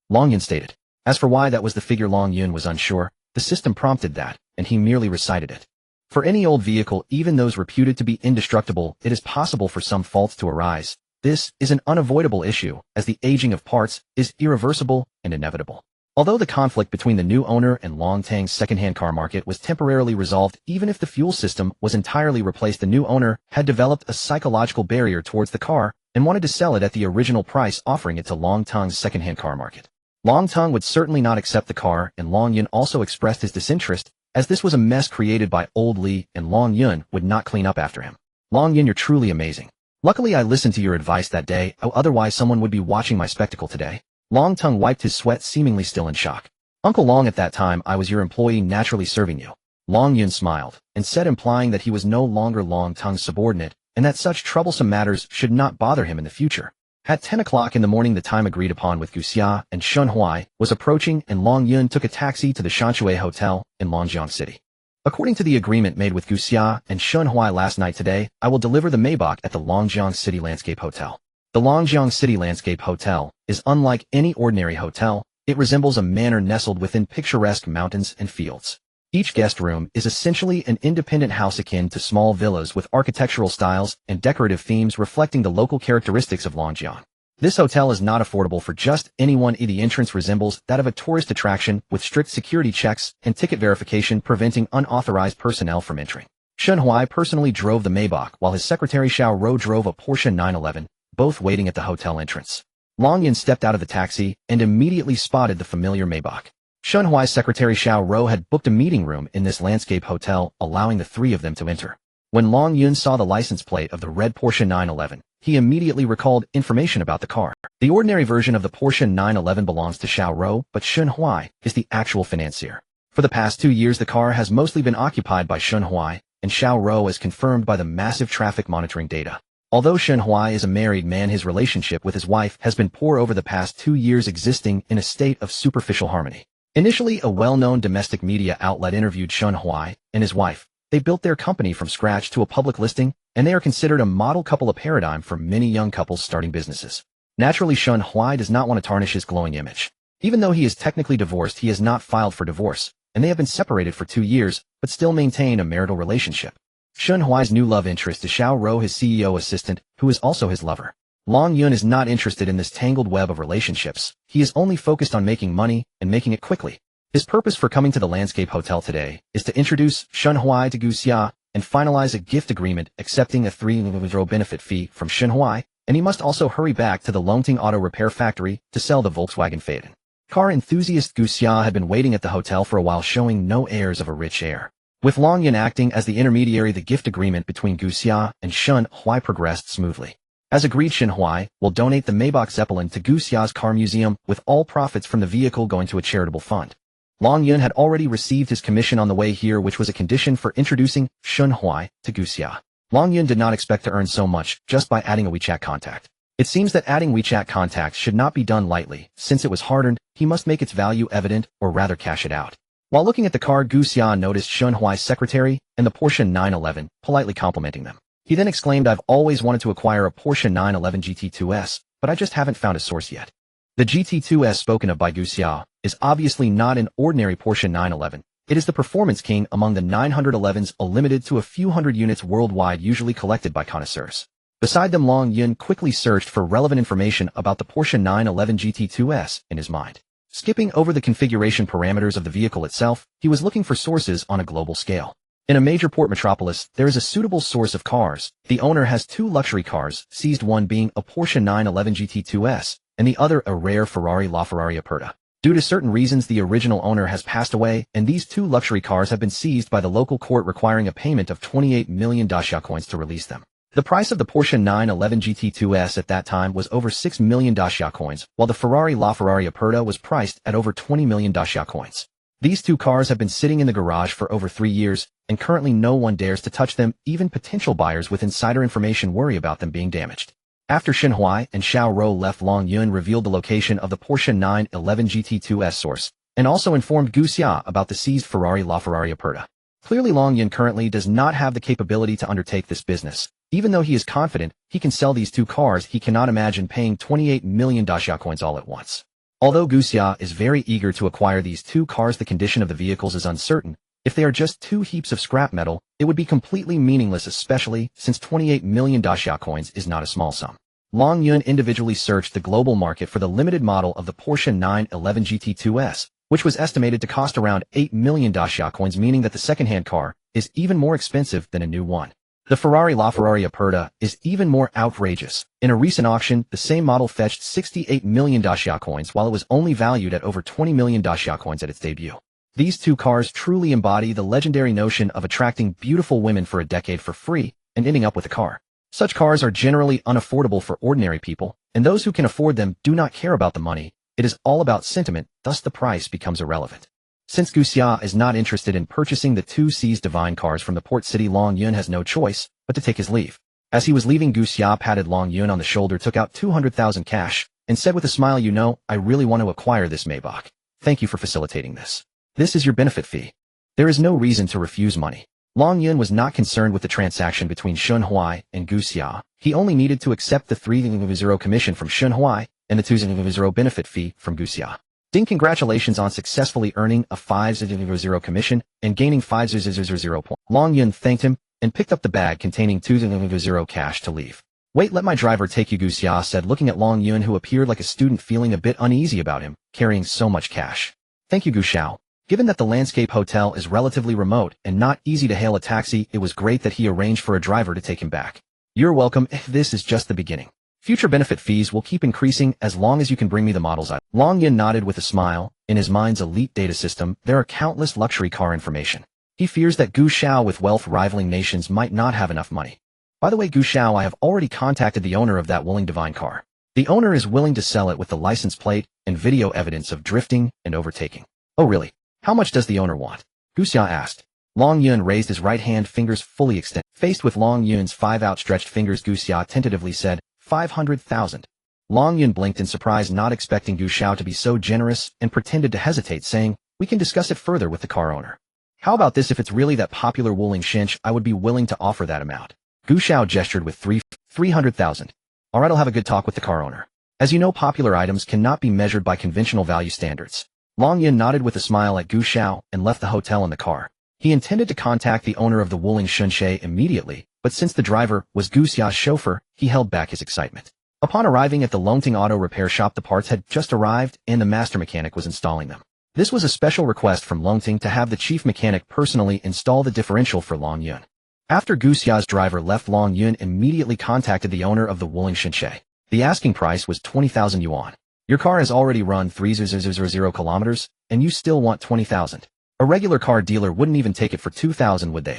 Long Yun stated. As for why that was the figure, Long Yun was unsure. The system prompted that, and he merely recited it. For any old vehicle, even those reputed to be indestructible, it is possible for some faults to arise. This is an unavoidable issue, as the aging of parts is irreversible and inevitable. Although the conflict between the new owner and Longtang's second-hand car market was temporarily resolved, even if the fuel system was entirely replaced, the new owner had developed a psychological barrier towards the car and wanted to sell it at the original price, offering it to Longtang's second-hand car market. Longtang would certainly not accept the car, and Long Yun also expressed his disinterest, as this was a mess created by old Li and Long Yun would not clean up after him. Long Yun, you're truly amazing. Luckily I listened to your advice that day, otherwise someone would be watching my spectacle today. Longtang wiped his sweat, seemingly still in shock. Uncle Long, at that time I was your employee, naturally serving you. Long Yun smiled, and said, implying that he was no longer Longtang's subordinate, and that such troublesome matters should not bother him in the future. At 10 o'clock in the morning, the time agreed upon with Guxia and Shun Huai was approaching, and Long Yun took a taxi to the Shanshui Hotel in Longjiang City. According to the agreement made with Guxia and Shun Huai last night, today I will deliver the Maybach at the Longjiang City Landscape Hotel. The Longjiang City Landscape Hotel is unlike any ordinary hotel. It resembles a manor nestled within picturesque mountains and fields. Each guest room is essentially an independent house akin to small villas with architectural styles and decorative themes reflecting the local characteristics of Longjiang. This hotel is not affordable for just anyone. The entrance resembles that of a tourist attraction with strict security checks and ticket verification preventing unauthorized personnel from entering. Shun Huai personally drove the Maybach while his secretary Xiao Rou drove a Porsche 911, both waiting at the hotel entrance. Long Yun stepped out of the taxi and immediately spotted the familiar Maybach. Shun Huai's secretary Xiao Rou had booked a meeting room in this landscape hotel, allowing the three of them to enter. When Long Yun saw the license plate of the red Porsche 911, he immediately recalled information about the car. The ordinary version of the Porsche 911 belongs to Xiao Rou, but Shun Huai is the actual financier. For the past 2 years, the car has mostly been occupied by Shun Huai, and Xiao Rou is confirmed by the massive traffic monitoring data. Although Shun Huai is a married man, his relationship with his wife has been poor over the past 2 years, existing in a state of superficial harmony. Initially, a well-known domestic media outlet interviewed Shun Huai and his wife. They built their company from scratch to a public listing, and they are considered a model couple, a paradigm for many young couples starting businesses. Naturally, Shun Huai does not want to tarnish his glowing image. Even though he is technically divorced, he has not filed for divorce, and they have been separated for 2 years, but still maintain a marital relationship. Shun Huai's new love interest is Xiao Rou, his CEO assistant, who is also his lover. Long Yun is not interested in this tangled web of relationships. He is only focused on making money and making it quickly. His purpose for coming to the Landscape Hotel today is to introduce Shun Huai to Guxia and finalize a gift agreement accepting a 3 benefit fee from Shun Huai, and he must also hurry back to the Longting Auto Repair Factory to sell the Volkswagen Phaeton. Car enthusiast Guxia had been waiting at the hotel for a while, showing no airs of a rich heir. With Long Yun acting as the intermediary, the gift agreement between Guxia and Shun Huai progressed smoothly. As agreed, Shun Huai will donate the Maybach Zeppelin to Guxia's car museum, with all profits from the vehicle going to a charitable fund. Long Yun had already received his commission on the way here, which was a condition for introducing Shun Huai to Guxia. Long Yun did not expect to earn so much just by adding a WeChat contact. It seems that adding WeChat contacts should not be done lightly. Since it was hard-earned, he must make its value evident, or rather cash it out. While looking at the car, Guxia noticed Shun Huai's secretary and the Porsche 911, politely complimenting them. He then exclaimed, "I've always wanted to acquire a Porsche 911 GT2S, but I just haven't found a source yet." The GT2S spoken of by Guxia is obviously not an ordinary Porsche 911. It is the performance king among the 911s, limited to a few hundred units worldwide, usually collected by connoisseurs. Beside them, Long Yun quickly searched for relevant information about the Porsche 911 GT2S in his mind. Skipping over the configuration parameters of the vehicle itself, he was looking for sources on a global scale. In a major port metropolis, there is a suitable source of cars. The owner has 2 luxury cars, seized, one being a Porsche 911 GT2S, and the other a rare Ferrari LaFerrari Aperta. Due to certain reasons, the original owner has passed away, and these 2 luxury cars have been seized by the local court, requiring a payment of 28 million Daxia coins to release them. The price of the Porsche 911 GT2S at that time was over 6 million Daxia coins, while the Ferrari LaFerrari Aperta was priced at over 20 million Daxia coins. These 2 cars have been sitting in the garage for over 3 years, and currently no one dares to touch them. Even potential buyers with insider information worry about them being damaged. After Shun Huai and Xiao Rou left, Long Yun revealed the location of the Porsche 911 GT2S source, and also informed Guxia about the seized Ferrari LaFerrari Aperta. Clearly, Long Yun currently does not have the capability to undertake this business. Even though he is confident he can sell these 2 cars, he cannot imagine paying 28 million Daxia coins all at once. Although Guxia is very eager to acquire these 2 cars, the condition of the vehicles is uncertain. If they are just 2 heaps of scrap metal, it would be completely meaningless, especially since 28 million Daxia coins is not a small sum. Long Yun individually searched the global market for the limited model of the Porsche 911 GT2S, which was estimated to cost around 8 million Dacia coins, meaning that the second-hand car is even more expensive than a new one. The Ferrari LaFerrari Aperta is even more outrageous. In a recent auction, the same model fetched 68 million Dacia coins, while it was only valued at over 20 million Dacia coins at its debut. These two cars truly embody the legendary notion of attracting beautiful women for a decade for free and ending up with a car. Such cars are generally unaffordable for ordinary people, and those who can afford them do not care about the money. It is all about sentiment, thus the price becomes irrelevant. Since Guxia is not interested in purchasing the two seized divine cars from the port city, Long Yun has no choice but to take his leave. As he was leaving, Guxia patted Long Yun on the shoulder, took out 200,000 cash, and said with a smile, "You know, I really want to acquire this Maybach. Thank you for facilitating this. This is your benefit fee. There is no reason to refuse money." Long Yun was not concerned with the transaction between Shun Huai and Guxia. He only needed to accept the 3,000 commission from Shun Huai and the 2,000 benefit fee from Guxia. Ding, congratulations on successfully earning a 5,000 commission and gaining 5,000 points. Long Yun thanked him and picked up the bag containing 2,000 cash to leave. "Wait, let my driver take you," Guxia said, looking at Long Yun, who appeared like a student feeling a bit uneasy about him, carrying so much cash. "Thank you, Guxiao. Given that the Landscape Hotel is relatively remote and not easy to hail a taxi, it was great that he arranged for a driver to take him back." "You're welcome. This is just the beginning. Future benefit fees will keep increasing as long as you can bring me the models." Long Yun nodded with a smile. In his mind's elite data system, there are countless luxury car information. He fears that Guxiao, with wealth rivaling nations, might not have enough money. "By the way, Guxiao, I have already contacted the owner of that Wuling divine car. The owner is willing to sell it with the license plate and video evidence of drifting and overtaking." "Oh really? How much does the owner want?" Guxia asked. Long Yun raised his right hand, fingers fully extended. Faced with Long Yun's 5 outstretched fingers, Guxia tentatively said, 500,000. Long Yun blinked in surprise, not expecting Guxiao to be so generous, and pretended to hesitate, saying, "We can discuss it further with the car owner. How about this? If it's really that popular Wuling Shinch, I would be willing to offer that amount." Guxiao gestured with 300,000. "Alright, I'll have a good talk with the car owner. As you know, popular items cannot be measured by conventional value standards." Long Yun nodded with a smile at Guxiao and left the hotel in the car. He intended to contact the owner of the Wuling Shunshe immediately, but since the driver was Guxia's chauffeur, he held back his excitement. Upon arriving at the Longting Auto Repair Shop, the parts had just arrived and the master mechanic was installing them. This was a special request from Longting to have the chief mechanic personally install the differential for Long Yun. After Guxia's driver left, Long Yun immediately contacted the owner of the Wuling Shunshe. The asking price was 20,000 yuan. "Your car has already run 3,000 kilometers, and you still want 20,000. A regular car dealer wouldn't even take it for 2,000, would they?"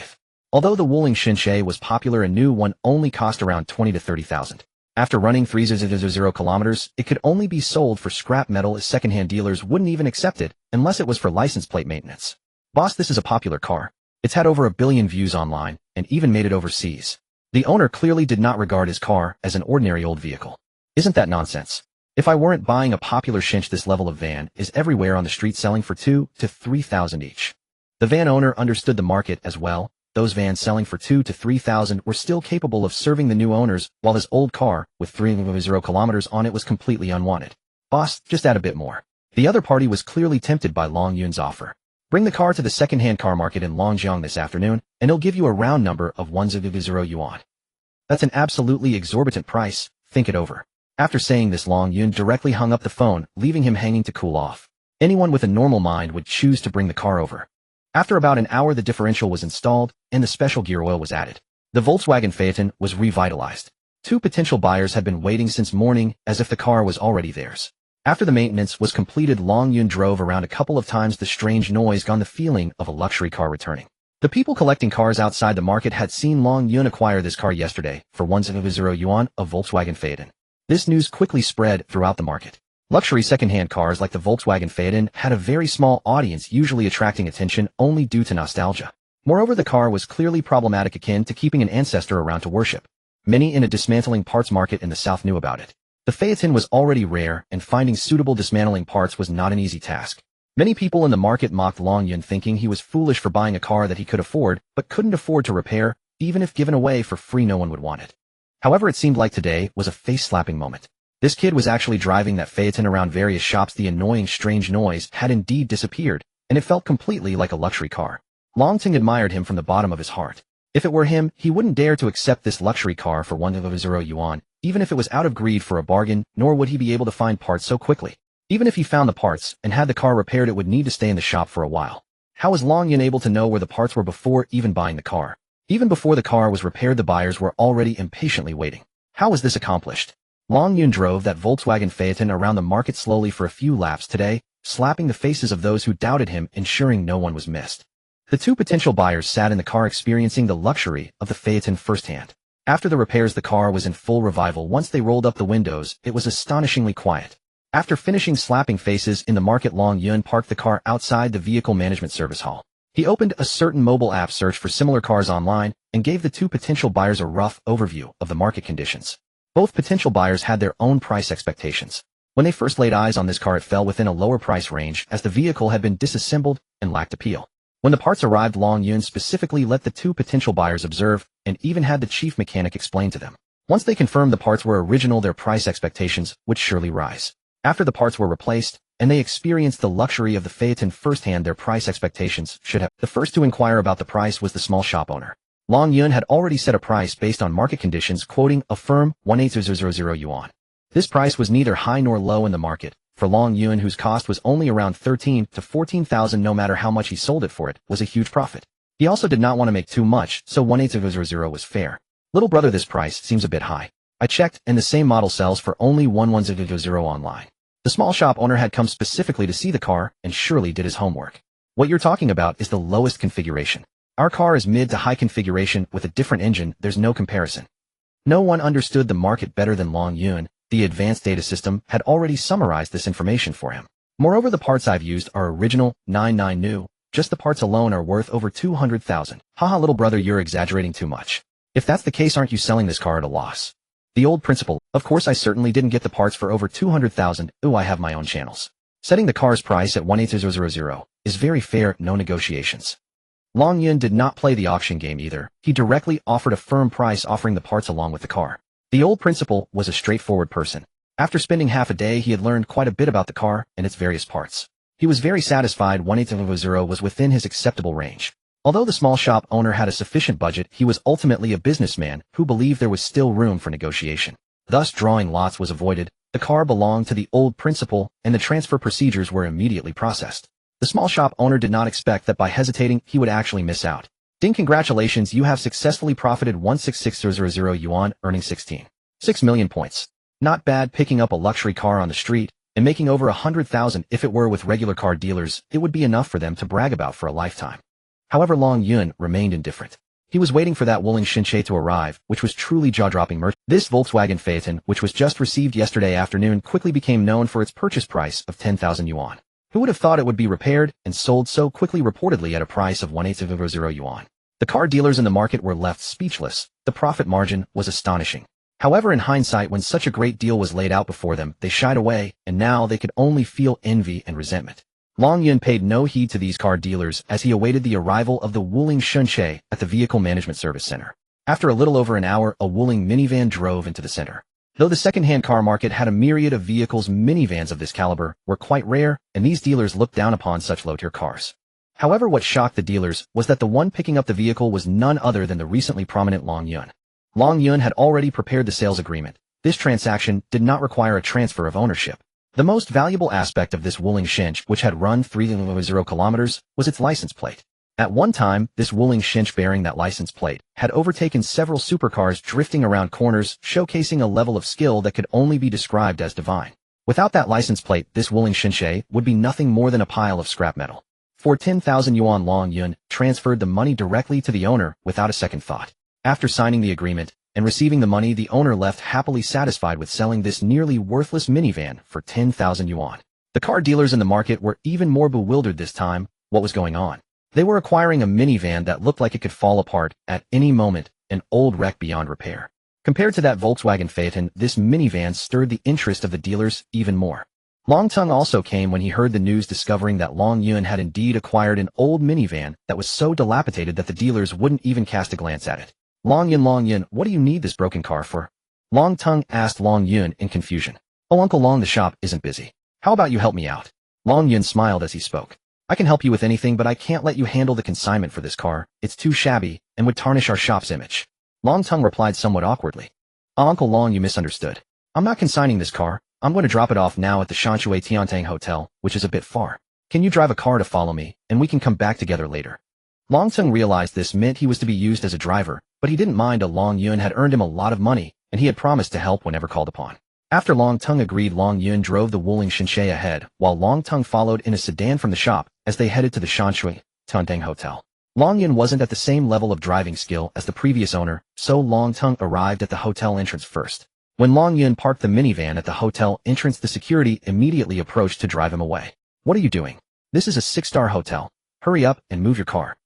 Although the Wuling Shunshe was popular, a new one only cost around 20 to 30,000. After running 3,000 kilometers, it could only be sold for scrap metal, as second-hand dealers wouldn't even accept it unless it was for license plate maintenance. "Boss, this is a popular car. It's had over 1 billion views online, and even made it overseas." The owner clearly did not regard his car as an ordinary old vehicle. "Isn't that nonsense? If I weren't buying a popular Shinch, this level of van is everywhere on the street selling for 2,000 to 3,000 each." The van owner understood the market as well. Those vans selling for 2,000 to 3,000 were still capable of serving the new owners, while his old car, with 3,000 kilometers on it, was completely unwanted. "Boss, just add a bit more." The other party was clearly tempted by Long Yun's offer. "Bring the car to the second-hand car market in Longjiang this afternoon, and he'll give you a round number of 1,000 yuan. That's an absolutely exorbitant price. Think it over." After saying this, Long Yun directly hung up the phone, leaving him hanging to cool off. Anyone with a normal mind would choose to bring the car over. After about an hour, the differential was installed, and the special gear oil was added. The Volkswagen Phaeton was revitalized. 2 potential buyers had been waiting since morning, as if the car was already theirs. After the maintenance was completed, Long Yun drove around a couple of times. The strange noise got the feeling of a luxury car returning. The people collecting cars outside the market had seen Long Yun acquire this car yesterday for 1,000 yuan, a Volkswagen Phaeton. This news quickly spread throughout the market. Luxury second-hand cars like the Volkswagen Phaeton had a very small audience, usually attracting attention only due to nostalgia. Moreover, the car was clearly problematic, akin to keeping an ancestor around to worship. Many in a dismantling parts market in the south knew about it. The Phaeton was already rare, and finding suitable dismantling parts was not an easy task. Many people in the market mocked Long Yun, thinking he was foolish for buying a car that he could afford, but couldn't afford to repair. Even if given away for free, no one would want it. However, it seemed like today was a face-slapping moment. This kid was actually driving that Phaeton around various shops. The annoying strange noise had indeed disappeared, and it felt completely like a luxury car. Longting admired him from the bottom of his heart. If it were him, he wouldn't dare to accept this luxury car for 1,000 yuan, even if it was out of greed for a bargain, nor would he be able to find parts so quickly. Even if he found the parts and had the car repaired, it would need to stay in the shop for a while. How was Long Yun able to know where the parts were before even buying the car? Even before the car was repaired, the buyers were already impatiently waiting. How was this accomplished? Long Yun drove that Volkswagen Phaeton around the market slowly for a few laps today, slapping the faces of those who doubted him, ensuring no one was missed. The two potential buyers sat in the car experiencing the luxury of the Phaeton firsthand. After the repairs, the car was in full revival. Once they rolled up the windows, it was astonishingly quiet. After finishing slapping faces in the market, Long Yun parked the car outside the vehicle management service hall. He opened a certain mobile app search for similar cars online and gave the two potential buyers a rough overview of the market conditions. Both potential buyers had their own price expectations. When they first laid eyes on this car, it fell within a lower price range as the vehicle had been disassembled and lacked appeal. When the parts arrived, Long Yun specifically let the two potential buyers observe and even had the chief mechanic explain to them. Once they confirmed the parts were original, their price expectations would surely rise. After the parts were replaced and they experienced the luxury of the Phaeton firsthand, their price expectations should have. The first to inquire about the price was the small shop owner. Long Yun had already set a price based on market conditions, quoting a firm 18,000 yuan. This price was neither high nor low in the market. For Long Yun, whose cost was only around 13 to 14,000, no matter how much he sold it for, it was a huge profit. He also did not want to make too much, so 18,000 was fair. Little brother, this price seems a bit high. I checked, and the same model sells for only 11,000 online. The small shop owner had come specifically to see the car and surely did his homework. What you're talking about is the lowest configuration. Our car is mid to high configuration with a different engine. There's no comparison. No one understood the market better than Long Yun. The advanced data system had already summarized this information for him. Moreover, the parts I've used are original, 99 new. Just the parts alone are worth over 200,000. Haha, little brother, you're exaggerating too much. If that's the case, aren't you selling this car at a loss? The old principle. Of course, I certainly didn't get the parts for over 200,000. Ooh, I have my own channels. Setting the car's price at 18,000 is very fair, no negotiations. Long Yun did not play the auction game either. He directly offered a firm price, offering the parts along with the car. The old principal was a straightforward person. After spending half a day, he had learned quite a bit about the car and its various parts. He was very satisfied. 18,000 was within his acceptable range. Although the small shop owner had a sufficient budget, he was ultimately a businessman who believed there was still room for negotiation. Thus, drawing lots was avoided. The car belonged to the old principal, and the transfer procedures were immediately processed. The small shop owner did not expect that by hesitating, he would actually miss out. Ding, congratulations, you have successfully profited 16,600 yuan, earning 16.6 million points. Not bad. Picking up a luxury car on the street and making over 100,000. If it were with regular car dealers, it would be enough for them to brag about for a lifetime. However, Long Yun remained indifferent. He was waiting for that Wuling Shinshe to arrive, which was truly jaw-dropping merch. This Volkswagen Phaeton, which was just received yesterday afternoon, quickly became known for its purchase price of 10,000 yuan. Who would have thought it would be repaired and sold so quickly, reportedly at a price of 18,000 yuan? The car dealers in the market were left speechless. The profit margin was astonishing. However, in hindsight, when such a great deal was laid out before them, they shied away, and now they could only feel envy and resentment. Long Yun paid no heed to these car dealers as he awaited the arrival of the Wuling Shinshe at the Vehicle Management Service Center. After a little over an hour, a Wuling minivan drove into the center. Though the second-hand car market had a myriad of vehicles, minivans of this caliber were quite rare, and these dealers looked down upon such low-tier cars. However, what shocked the dealers was that the one picking up the vehicle was none other than the recently prominent Long Yun. Long Yun had already prepared the sales agreement. This transaction did not require a transfer of ownership. The most valuable aspect of this Wuling Shinch, which had run 3,000 kilometers, was its license plate. At one time, this Wuling Shinch bearing that license plate had overtaken several supercars drifting around corners, showcasing a level of skill that could only be described as divine. Without that license plate, this Wuling Shinshe would be nothing more than a pile of scrap metal. For 10,000 yuan, Long Yun transferred the money directly to the owner without a second thought. After signing the agreement and receiving the money, the owner left happily satisfied with selling this nearly worthless minivan for 10,000 yuan. The car dealers in the market were even more bewildered this time. What was going on? They were acquiring a minivan that looked like it could fall apart at any moment, an old wreck beyond repair. Compared to that Volkswagen Phaeton, this minivan stirred the interest of the dealers even more. Long Tongue also came when he heard the news, discovering that Long Yun had indeed acquired an old minivan that was so dilapidated that the dealers wouldn't even cast a glance at it. Long Yun, what do you need this broken car for? Long Tongue asked Long Yun in confusion. Oh, Uncle Long, the shop isn't busy. How about you help me out? Long Yun smiled as he spoke. I can help you with anything, but I can't let you handle the consignment for this car. It's too shabby and would tarnish our shop's image. Long Tongue replied somewhat awkwardly. Uncle Long, you misunderstood. I'm not consigning this car. I'm going to drop it off now at the Shanshui Tiantang Hotel, which is a bit far. Can you drive a car to follow me, and we can come back together later? Long Tung realized this meant he was to be used as a driver, but he didn't mind. Long Yun had earned him a lot of money, and he had promised to help whenever called upon. After Long Tung agreed, Long Yun drove the Wuling Shinshe ahead, while Long Tung followed in a sedan from the shop as they headed to the Shanshui Tiantang Hotel. Long Yun wasn't at the same level of driving skill as the previous owner, so Long Tung arrived at the hotel entrance first. When Long Yun parked the minivan at the hotel entrance, the security immediately approached to drive him away. What are you doing? This is a 6-star hotel. Hurry up and move your car.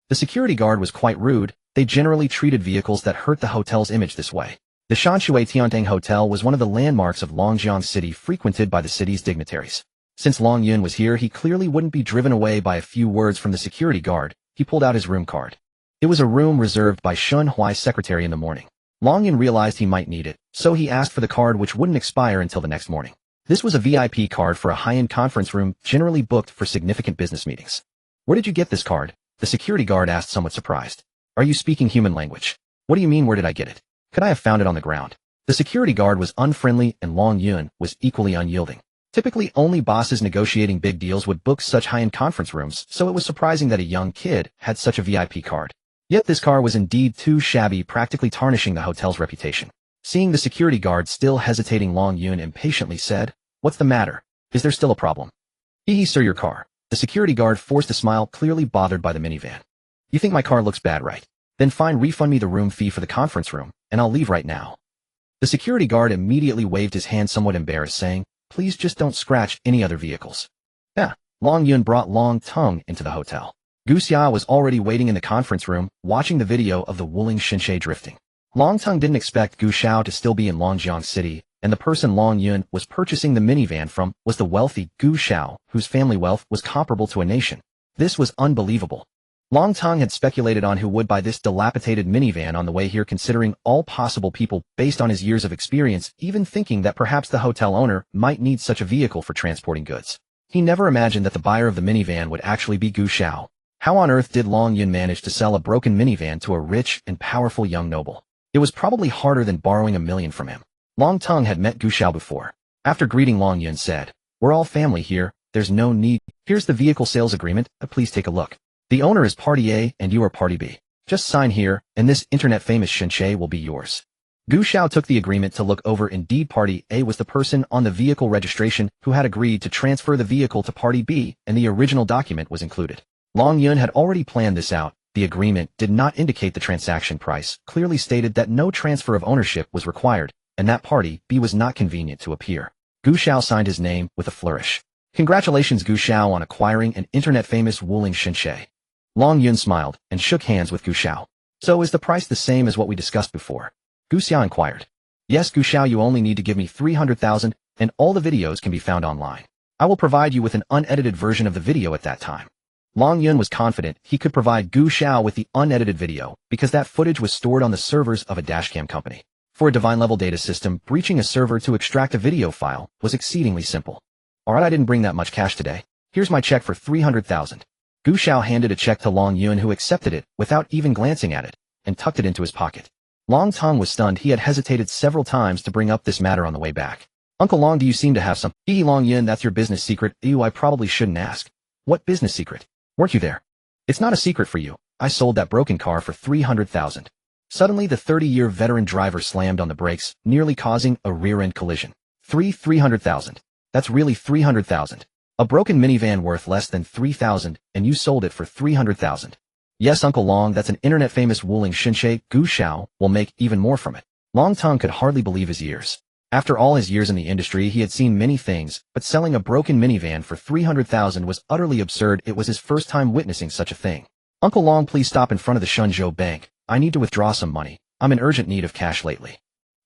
The security guard was quite rude. They generally treated vehicles that hurt the hotel's image this way. The Shanshui Tiantang Hotel was one of the landmarks of Longjiang City, frequented by the city's dignitaries. Since Long Yun was here, he clearly wouldn't be driven away by a few words from the security guard. He pulled out his room card. It was a room reserved by Shun Huai's secretary in the morning. Long Yun realized he might need it, so he asked for the card, which wouldn't expire until the next morning. This was a VIP card for a high-end conference room, generally booked for significant business meetings. Where did you get this card? The security guard asked, somewhat surprised. Are you speaking human language? What do you mean, where did I get it? Could I have found it on the ground? The security guard was unfriendly, and Long Yun was equally unyielding. Typically, only bosses negotiating big deals would book such high-end conference rooms, so it was surprising that a young kid had such a VIP card. Yet this car was indeed too shabby, practically tarnishing the hotel's reputation. Seeing the security guard still hesitating, Long Yun impatiently said, "What's the matter? Is there still a problem?" "Hee, sir, your car." The security guard forced a smile, clearly bothered by the minivan. "You think my car looks bad, right? Then fine, refund me the room fee for the conference room, and I'll leave right now." The security guard immediately waved his hand, somewhat embarrassed, saying, "Please just don't scratch any other vehicles." Long Yun brought Long Tung into the hotel. Gu Xia was already waiting in the conference room, watching the video of the Wuling Shinshe drifting. Long Tung didn't expect Gu Xiao to still be in Longjiang City, and the person Long Yun was purchasing the minivan from was the wealthy Gu Xiao, whose family wealth was comparable to a nation. This was unbelievable. Long Tung had speculated on who would buy this dilapidated minivan on the way here, considering all possible people based on his years of experience, even thinking that perhaps the hotel owner might need such a vehicle for transporting goods. He never imagined that the buyer of the minivan would actually be Gu Xiao. How on earth did Long Yun manage to sell a broken minivan to a rich and powerful young noble? It was probably harder than borrowing $1 million from him. Long Tung had met Gu Xiao before. After greeting, Long Yun said, "We're all family here, there's no need. Here's the vehicle sales agreement, please take a look. The owner is Party A and you are Party B. Just sign here, and this internet-famous Shinshe will be yours." Gu Xiao took the agreement to look over. Indeed, Party A was the person on the vehicle registration who had agreed to transfer the vehicle to Party B, and the original document was included. Long Yun had already planned this out. The agreement did not indicate the transaction price, clearly stated that no transfer of ownership was required, and that Party B was not convenient to appear. Gu Xiao signed his name with a flourish. "Congratulations, Gu Xiao, on acquiring an internet-famous Wuling Shinshe." Long Yun smiled and shook hands with Gu Xiao. "So is the price the same as what we discussed before?" Gu Xiao inquired. "Yes, Gu Xiao, you only need to give me 300,000, and all the videos can be found online. I will provide you with an unedited version of the video at that time." Long Yun was confident he could provide Gu Xiao with the unedited video, because that footage was stored on the servers of a dashcam company. For a divine-level data system, breaching a server to extract a video file was exceedingly simple. "Alright, I didn't bring that much cash today. Here's my check for 300,000. Gu Xiao handed a check to Long Yun, who accepted it without even glancing at it, and tucked it into his pocket. Long Tung was stunned. He had hesitated several times to bring up this matter on the way back. "Uncle Long, do you seem to have some?" "Hee, Long Yun, that's your business secret." "Ew, I probably shouldn't ask." "What business secret? Weren't you there?" "It's not a secret for you. I sold that broken car for 300,000. Suddenly, the 30-year veteran driver slammed on the brakes, nearly causing a rear-end collision. 300,000. That's really 300,000. A broken minivan worth less than 3,000, and you sold it for 300,000. "Yes, Uncle Long, that's an internet-famous Wuling Shinshe. Gu Xiao will make even more from it." Long Tung could hardly believe his ears. After all his years in the industry, he had seen many things, but selling a broken minivan for 300,000 was utterly absurd. It was his first time witnessing such a thing. "Uncle Long, please stop in front of the Shenzhou Bank. I need to withdraw some money. I'm in urgent need of cash lately."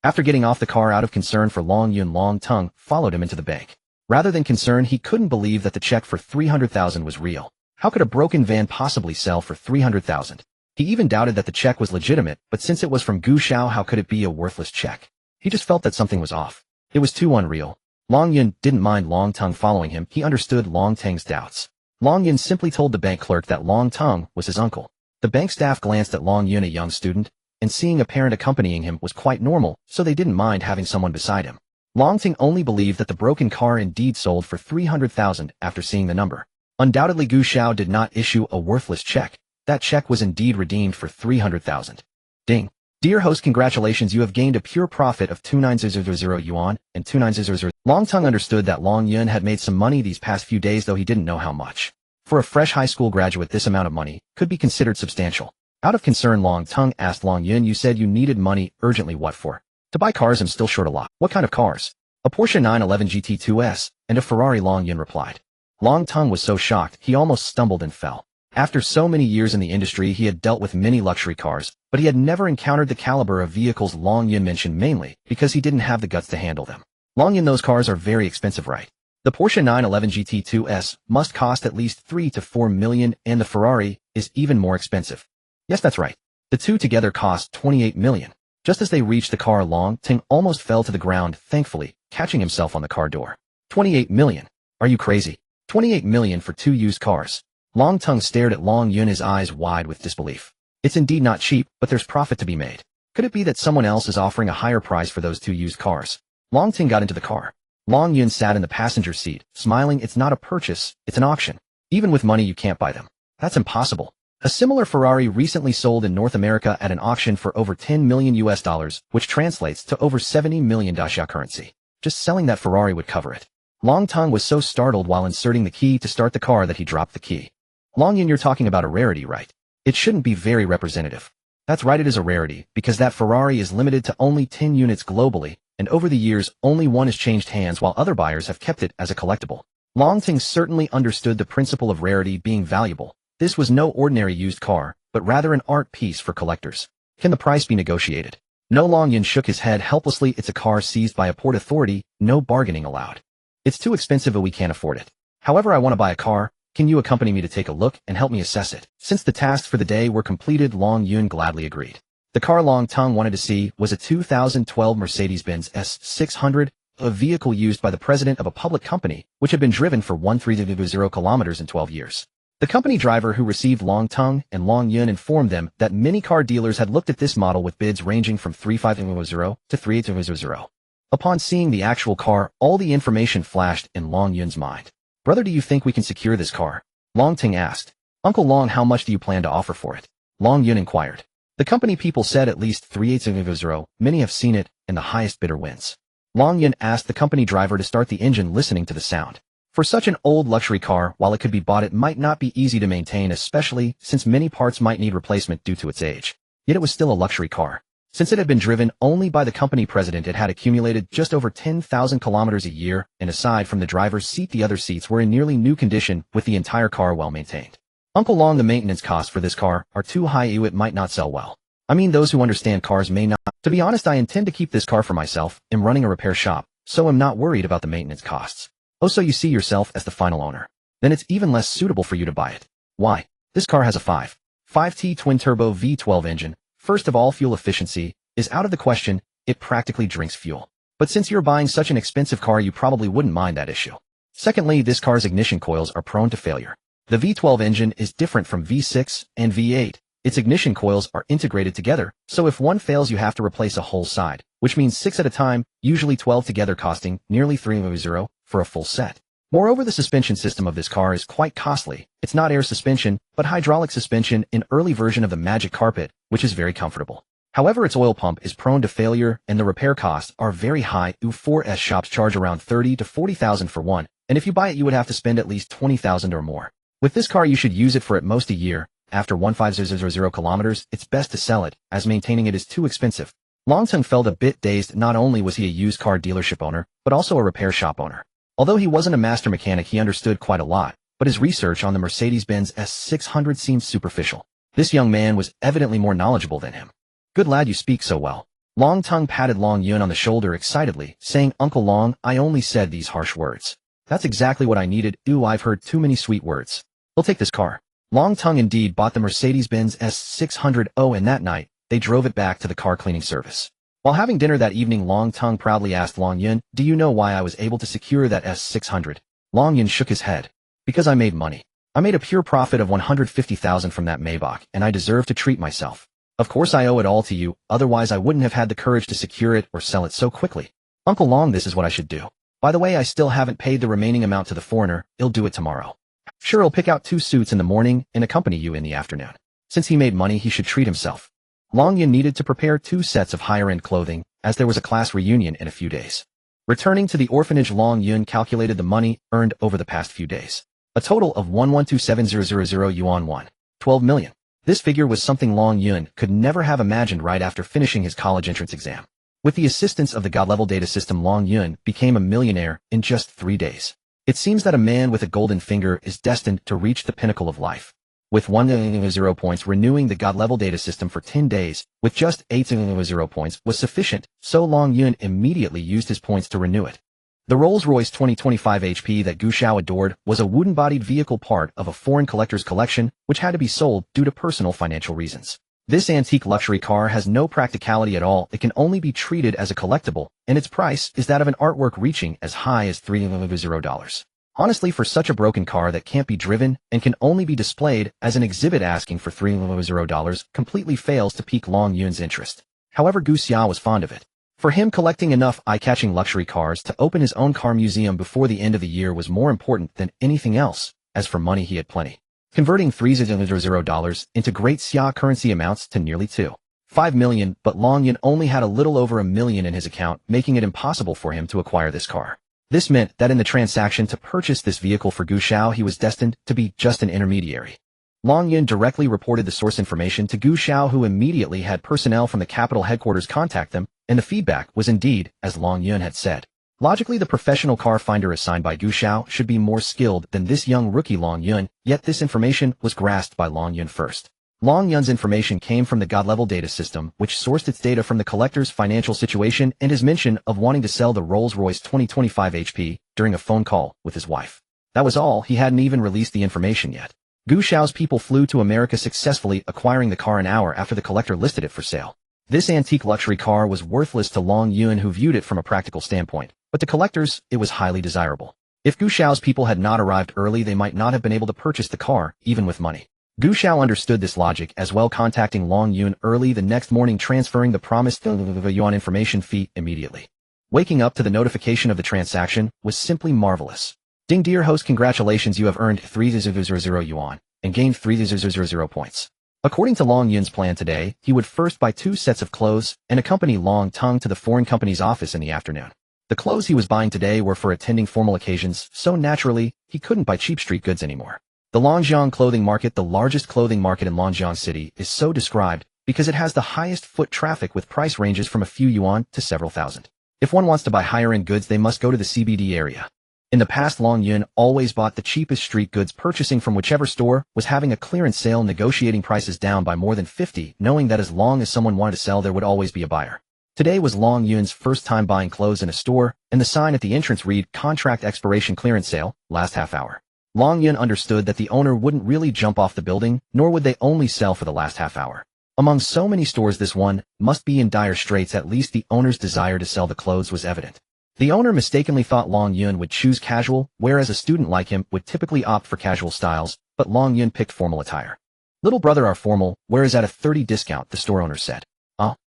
After getting off the car out of concern for Long Yun, Long Tung followed him into the bank. Rather than concern, he couldn't believe that the check for 300,000 was real. How could a broken van possibly sell for 300,000? He even doubted that the check was legitimate, but since it was from Gu Xiao, how could it be a worthless check? He just felt that something was off. It was too unreal. Long Yun didn't mind Long Tung following him. He understood Long Tung's doubts. Long Yun simply told the bank clerk that Long Tung was his uncle. The bank staff glanced at Long Yun, a young student, and seeing a parent accompanying him was quite normal, so they didn't mind having someone beside him. Long Ting only believed that the broken car indeed sold for 300,000 after seeing the number. Undoubtedly Gu Xiao did not issue a worthless check. That check was indeed redeemed for 300,000. Ding. Dear host, congratulations, you have gained a pure profit of 29000 yuan and 29000. Long Tung understood that Long Yun had made some money these past few days, though he didn't know how much. For a fresh high school graduate, this amount of money could be considered substantial. Out of concern, Long Tung asked Long Yun, you said you needed money urgently, what for? To buy cars. I'm still short a lot. What kind of cars? A Porsche 911 GT2S and a Ferrari, Long Yun replied. Long Tung was so shocked he almost stumbled and fell. After so many years in the industry, he had dealt with many luxury cars, but he had never encountered the caliber of vehicles Long Yun mentioned, mainly because he didn't have the guts to handle them. Long Yun, those cars are very expensive, right? The Porsche 911 GT2S must cost at least 3 to 4 million, and the Ferrari is even more expensive. Yes, that's right. The two together cost 28 million. Just as they reached the car, Long Ting almost fell to the ground, thankfully, catching himself on the car door. 28 million? Are you crazy? 28 million for two used cars. Long Tung stared at Long Yun, his eyes wide with disbelief. It's indeed not cheap, but there's profit to be made. Could it be that someone else is offering a higher price for those two used cars? Long Ting got into the car. Long Yun sat in the passenger seat, smiling. It's not a purchase, it's an auction. Even with money you can't buy them. That's impossible. A similar Ferrari recently sold in North America at an auction for over 10 million US dollars, which translates to over 70 million Daxia currency. Just selling that Ferrari would cover it. Long Tung was so startled while inserting the key to start the car that he dropped the key. Long Yun, you're talking about a rarity, right? It shouldn't be very representative. That's right, it is a rarity, because that Ferrari is limited to only 10 units globally, and over the years only one has changed hands while other buyers have kept it as a collectible. Long Ting certainly understood the principle of rarity being valuable. This was no ordinary used car, but rather an art piece for collectors. Can the price be negotiated? No. Long Yun shook his head helplessly. It's a car seized by a port authority, no bargaining allowed. It's too expensive, we can't afford it. However, I want to buy a car. Can you accompany me to take a look and help me assess it? Since the tasks for the day were completed, Long Yun gladly agreed. The car Long Tung wanted to see was a 2012 Mercedes-Benz S600, a vehicle used by the president of a public company, which had been driven for 130 kilometers in 12 years. The company driver who received Long Tung and Long Yun informed them that many car dealers had looked at this model with bids ranging from 3500 to 3800. Upon seeing the actual car, all the information flashed in Long Yun's mind. Brother, do you think we can secure this car? Long Ting asked. Uncle Long, how much do you plan to offer for it? Long Yun inquired. The company people said at least 3800. Many have seen it, and the highest bidder wins. Long Yun asked the company driver to start the engine, listening to the sound. For such an old luxury car, while it could be bought, it might not be easy to maintain, especially since many parts might need replacement due to its age. Yet it was still a luxury car. Since it had been driven only by the company president, it had accumulated just over 10,000 kilometers a year, and aside from the driver's seat, the other seats were in nearly new condition, with the entire car well maintained. Uncle Long, the maintenance costs for this car are too high. It might not sell well. I mean, those who understand cars may not. To be honest, I intend to keep this car for myself. I'm running a repair shop, so I'm not worried about the maintenance costs. Oh, so you see yourself as the final owner? Then it's even less suitable for you to buy it. Why? This car has a 5.5T twin-turbo V12 engine. First of all, fuel efficiency is out of the question. It practically drinks fuel. But since you're buying such an expensive car, you probably wouldn't mind that issue. Secondly, this car's ignition coils are prone to failure. The V12 engine is different from V6 and V8. Its ignition coils are integrated together, so if one fails, you have to replace a whole side, which means 6 at a time, usually 12 together, costing nearly 300 for a full set. Moreover, the suspension system of this car is quite costly. It's not air suspension, but hydraulic suspension, an early version of the Magic Carpet, which is very comfortable. However, its oil pump is prone to failure, and the repair costs are very high. U4S shops charge around 30 to 40,000 for one, and if you buy it, you would have to spend at least 20,000 or more. With this car, you should use it for at most a year. After 1500 kilometers, it's best to sell it, as maintaining it is too expensive. Long Tung felt a bit dazed. Not only was he a used car dealership owner, but also a repair shop owner. Although he wasn't a master mechanic, he understood quite a lot, but his research on the Mercedes-Benz S600 seemed superficial. This young man was evidently more knowledgeable than him. Good lad, you speak so well. Long Tung patted Long Yun on the shoulder excitedly, saying, Uncle Long, I only said these harsh words. That's exactly what I needed. Ooh, I've heard too many sweet words. We'll take this car. Long Tung indeed bought the Mercedes-Benz S600, and that night, they drove it back to the car cleaning service. While having dinner that evening, Long Tung proudly asked Long Yun, do you know why I was able to secure that S600? Long Yun shook his head. Because I made money. I made a pure profit of 150,000 from that Maybach, and I deserve to treat myself. Of course I owe it all to you, otherwise I wouldn't have had the courage to secure it or sell it so quickly. Uncle Long, this is what I should do. By the way, I still haven't paid the remaining amount to the foreigner, he'll do it tomorrow. Sure, he'll pick out 2 suits in the morning and accompany you in the afternoon. Since he made money, he should treat himself. Long Yun needed to prepare 2 sets of higher-end clothing, as there was a class reunion in a few days. Returning to the orphanage, Long Yun calculated the money earned over the past few days. A total of 1,127,000 yuan, 12 million. This figure was something Long Yun could never have imagined right after finishing his college entrance exam. With the assistance of the God-level data system, Long Yun became a millionaire in just 3 days. It seems that a man with a golden finger is destined to reach the pinnacle of life. With 1,000 points, renewing the God-level data system for 10 days, with just 8,000 points, was sufficient, so Long Yun immediately used his points to renew it. The Rolls-Royce 2025 HP that Gu Xiao adored was a wooden-bodied vehicle part of a foreign collector's collection, which had to be sold due to personal financial reasons. This antique luxury car has no practicality at all. It can only be treated as a collectible, and its price is that of an artwork reaching as high as $3,000. Honestly, for such a broken car that can't be driven and can only be displayed as an exhibit, asking for $3,000 completely fails to pique Long Yun's interest. However, Gu Xiao was fond of it. For him, collecting enough eye-catching luxury cars to open his own car museum before the end of the year was more important than anything else. As for money, he had plenty. Converting $3,000 into Great Xia currency amounts to nearly 2.5 million, but Long Yun only had a little over $1 million in his account, making it impossible for him to acquire this car. This meant that in the transaction to purchase this vehicle for Gu Xiao, he was destined to be just an intermediary. Long Yun directly reported the source information to Gu Xiao, who immediately had personnel from the capital headquarters contact them, and the feedback was indeed as Long Yun had said. Logically, the professional car finder assigned by Gu Xiao should be more skilled than this young rookie Long Yun, yet this information was grasped by Long Yun first. Long Yun's information came from the God-level data system, which sourced its data from the collector's financial situation and his mention of wanting to sell the Rolls-Royce 2025 HP during a phone call with his wife. That was all. He hadn't even released the information yet. Gu Xiao's people flew to America, successfully acquiring the car an hour after the collector listed it for sale. This antique luxury car was worthless to Long Yun, who viewed it from a practical standpoint, but to collectors, it was highly desirable. If Gu Xiao's people had not arrived early, they might not have been able to purchase the car, even with money. Gu Xiao understood this logic as well, contacting Long Yun early the next morning, transferring the promised yuan information fee immediately. Waking up to the notification of the transaction was simply marvelous. Ding, dear host, congratulations, you have earned 3,000 yuan and gained 3,000 points. According to Long Yun's plan today, he would first buy 2 sets of clothes and accompany Long Tung to the foreign company's office in the afternoon. The clothes he was buying today were for attending formal occasions, so naturally, he couldn't buy cheap street goods anymore. The Longjiang clothing market, the largest clothing market in Longjiang City, is so described because it has the highest foot traffic with price ranges from a few yuan to several thousand. If one wants to buy higher-end goods, they must go to the CBD area. In the past, Long Yun always bought the cheapest street goods, purchasing from whichever store was having a clearance sale, negotiating prices down by more than 50, knowing that as long as someone wanted to sell, there would always be a buyer. Today was Long Yun's first time buying clothes in a store, and the sign at the entrance read, "Contract expiration clearance sale, last half hour." Long Yun understood that the owner wouldn't really jump off the building, nor would they only sell for the last half hour. Among so many stores, this one must be in dire straits. At least the owner's desire to sell the clothes was evident. The owner mistakenly thought Long Yun would choose casual, whereas a student like him would typically opt for casual styles, but Long Yun picked formal attire. "Little brother are formal, whereas at a 30 discount," the store owner said.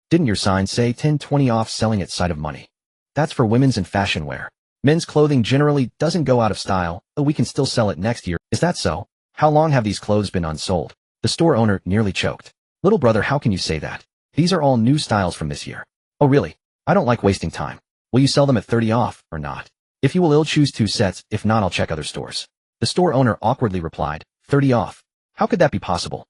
Didn't your sign say 10-20 off, selling at sight of money? That's for women's and fashion wear. Men's clothing generally doesn't go out of style, but we can still sell it next year. Is that so? How long have these clothes been unsold?" The store owner nearly choked. "Little brother, how can you say that? These are all new styles from this year." "Oh really? I don't like wasting time. Will you sell them at 30 off, or not? If you will, I'll choose 2 sets, if not I'll check other stores." The store owner awkwardly replied, 30 off? How could that be possible?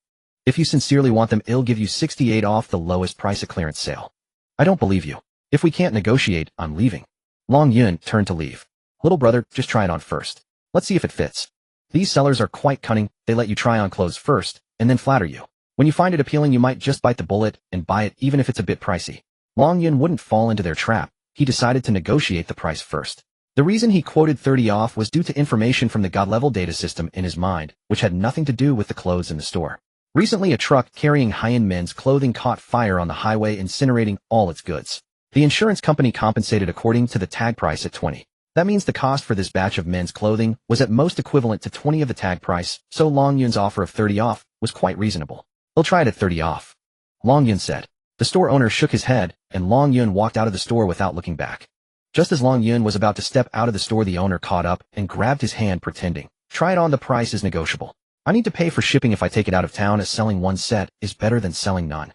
If you sincerely want them, I'll give you 68 off, the lowest price at clearance sale. I don't believe you. If we can't negotiate, I'm leaving. Long Yun turned to leave. "Little brother, just try it on first. Let's see if it fits. These sellers are quite cunning. They let you try on clothes first, and then flatter you. When you find it appealing, you might just bite the bullet and buy it, even if it's a bit pricey." Long Yun wouldn't fall into their trap. He decided to negotiate the price first. The reason he quoted 30 off was due to information from the God-level data system in his mind, which had nothing to do with the clothes in the store. Recently, a truck carrying high-end men's clothing caught fire on the highway, incinerating all its goods. The insurance company compensated according to the tag price at 20. That means the cost for this batch of men's clothing was at most equivalent to 20 of the tag price, so Long Yun's offer of 30 off was quite reasonable. "He'll try it at 30 off." Long Yun said. The store owner shook his head, and Long Yun walked out of the store without looking back. Just as Long Yun was about to step out of the store, the owner caught up and grabbed his hand, pretending, "Try it on, the price is negotiable. I need to pay for shipping if I take it out of town, as selling one set is better than selling none."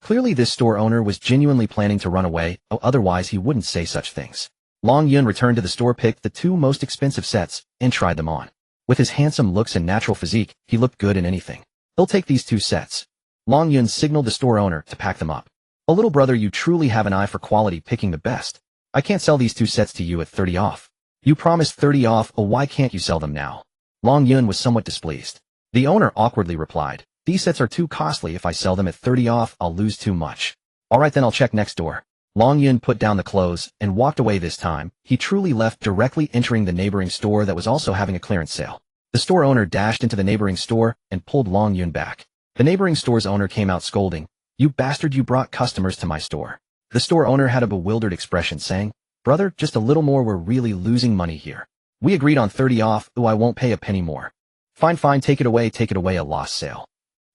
Clearly this store owner was genuinely planning to run away, otherwise he wouldn't say such things. Long Yun returned to the store, picked the two most expensive sets, and tried them on. With his handsome looks and natural physique, he looked good in anything. "He'll take these two sets." Long Yun signaled the store owner to pack them up. "Oh, little brother, you truly have an eye for quality, picking the best. I can't sell these two sets to you at 30 off. You promised 30 off, why can't you sell them now?" Long Yun was somewhat displeased. The owner awkwardly replied, "These sets are too costly. If I sell them at 30 off, I'll lose too much." "Alright then, I'll check next door." Long Yun put down the clothes and walked away. This time, he truly left, directly entering the neighboring store that was also having a clearance sale. The store owner dashed into the neighboring store and pulled Long Yun back. The neighboring store's owner came out scolding, "You bastard, you brought customers to my store." The store owner had a bewildered expression, saying, "Brother, just a little more, we're really losing money here. We agreed on 30 off, I won't pay a penny more." Fine, take it away, a lost sale."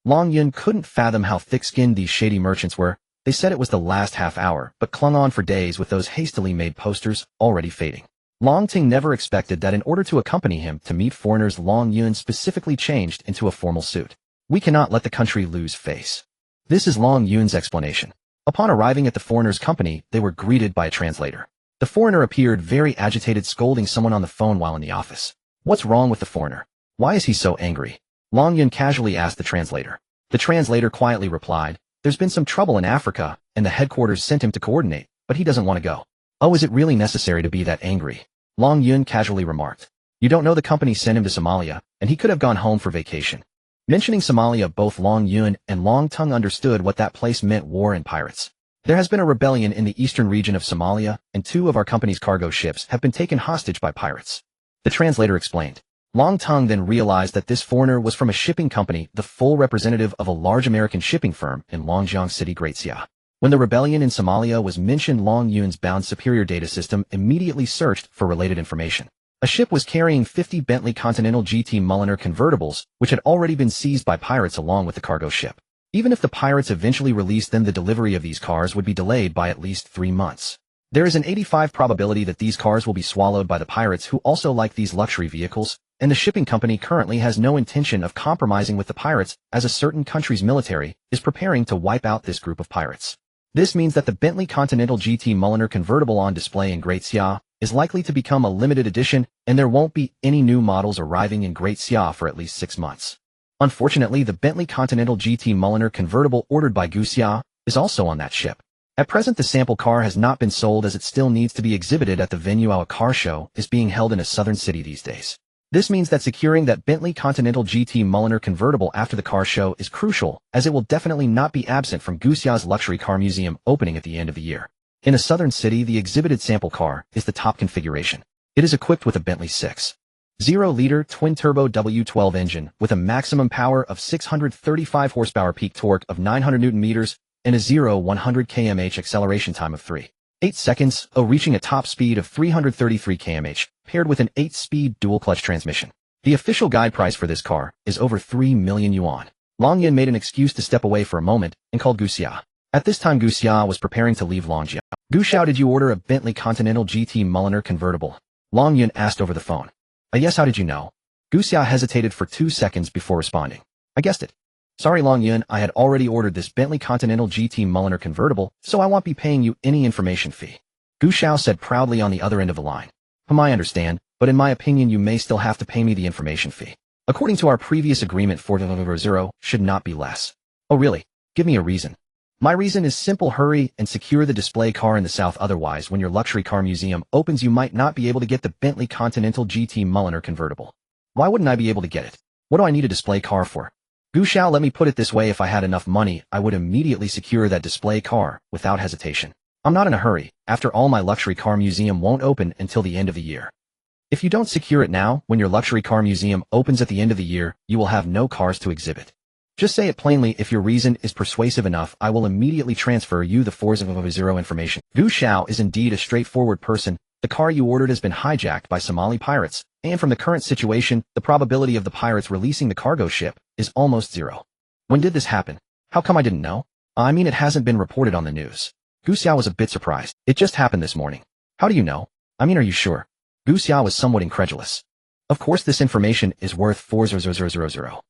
Long Yun couldn't fathom how thick-skinned these shady merchants were. They said it was the last half hour, but clung on for days with those hastily made posters already fading. Long Ting never expected that in order to accompany him to meet foreigners, Long Yun specifically changed into a formal suit. "We cannot let the country lose face." This is Long Yun's explanation. Upon arriving at the foreigner's company, they were greeted by a translator. The foreigner appeared very agitated, scolding someone on the phone while in the office. "What's wrong with the foreigner? Why is he so angry?" Long Yun casually asked the translator. The translator quietly replied, "There's been some trouble in Africa, and the headquarters sent him to coordinate, but he doesn't want to go." "Oh, is it really necessary to be that angry?" Long Yun casually remarked. "You don't know the company sent him to Somalia, and he could have gone home for vacation." Mentioning Somalia, both Long Yun and Long Tung understood what that place meant: war and pirates. "There has been a rebellion in the eastern region of Somalia, and two of our company's cargo ships have been taken hostage by pirates," the translator explained. Long Tung then realized that this foreigner was from a shipping company, the full representative of a large American shipping firm in Longjiang City, Great Xia. When the rebellion in Somalia was mentioned, Long Yun's bound superior data system immediately searched for related information. A ship was carrying 50 Bentley Continental GT Mulliner convertibles, which had already been seized by pirates along with the cargo ship. Even if the pirates eventually released them, the delivery of these cars would be delayed by at least 3 months. There is an 85% probability that these cars will be swallowed by the pirates, who also like these luxury vehicles, and the shipping company currently has no intention of compromising with the pirates, as a certain country's military is preparing to wipe out this group of pirates. This means that the Bentley Continental GT Mulliner convertible on display in Great Xia is likely to become a limited edition, and there won't be any new models arriving in Great Xia for at least 6 months. Unfortunately, the Bentley Continental GT Mulliner convertible ordered by Guxia is also on that ship. At present, the sample car has not been sold, as it still needs to be exhibited at the venue. Our car show is being held in a southern city these days. This means that securing that Bentley Continental GT Mulliner convertible after the car show is crucial, as it will definitely not be absent from Guxia's luxury car museum opening at the end of the year. In a southern city, the exhibited sample car is the top configuration. It is equipped with a Bentley 6.0-liter twin-turbo W12 engine with a maximum power of 635 horsepower, peak torque of 900 Nm, and a 0-100 km/h acceleration time of 3.8 seconds, reaching a top speed of 333 km/h, paired with an 8-speed dual-clutch transmission. The official guide price for this car is over 3 million yuan. Long Yun made an excuse to step away for a moment and called Guxia. At this time, Guxia was preparing to leave Longjiang. "Guxiao, did you order a Bentley Continental GT Mulliner convertible?" Long Yun asked over the phone. "Yes, how did you know?" Guxia hesitated for 2 seconds before responding. "I guessed it. Sorry, Long Yun, I had already ordered this Bentley Continental GT Mulliner convertible, so I won't be paying you any information fee," Guxiao said proudly on the other end of the line. "I understand, but in my opinion you may still have to pay me the information fee. According to our previous agreement, 400 should not be less." "Oh really? Give me a reason." "My reason is simple: hurry and secure the display car in the south, otherwise when your luxury car museum opens you might not be able to get the Bentley Continental GT Mulliner convertible." "Why wouldn't I be able to get it? What do I need a display car for?" "Guxiao, let me put it this way, if I had enough money, I would immediately secure that display car, without hesitation. I'm not in a hurry. After all, my luxury car museum won't open until the end of the year. If you don't secure it now, when your luxury car museum opens at the end of the year, you will have no cars to exhibit. Just say it plainly. If your reason is persuasive enough, I will immediately transfer you the 400 information." Guxiao is indeed a straightforward person. The car you ordered has been hijacked by Somali pirates, and from the current situation, the probability of the pirates releasing the cargo ship is almost zero. "When did this happen? How come I didn't know?" I mean, it hasn't been reported on the news. Gu Xiao was a bit surprised. It just happened this morning. How do you know? I mean, are you sure? Gu Xiao was somewhat incredulous. Of course this information is worth 4,000,000.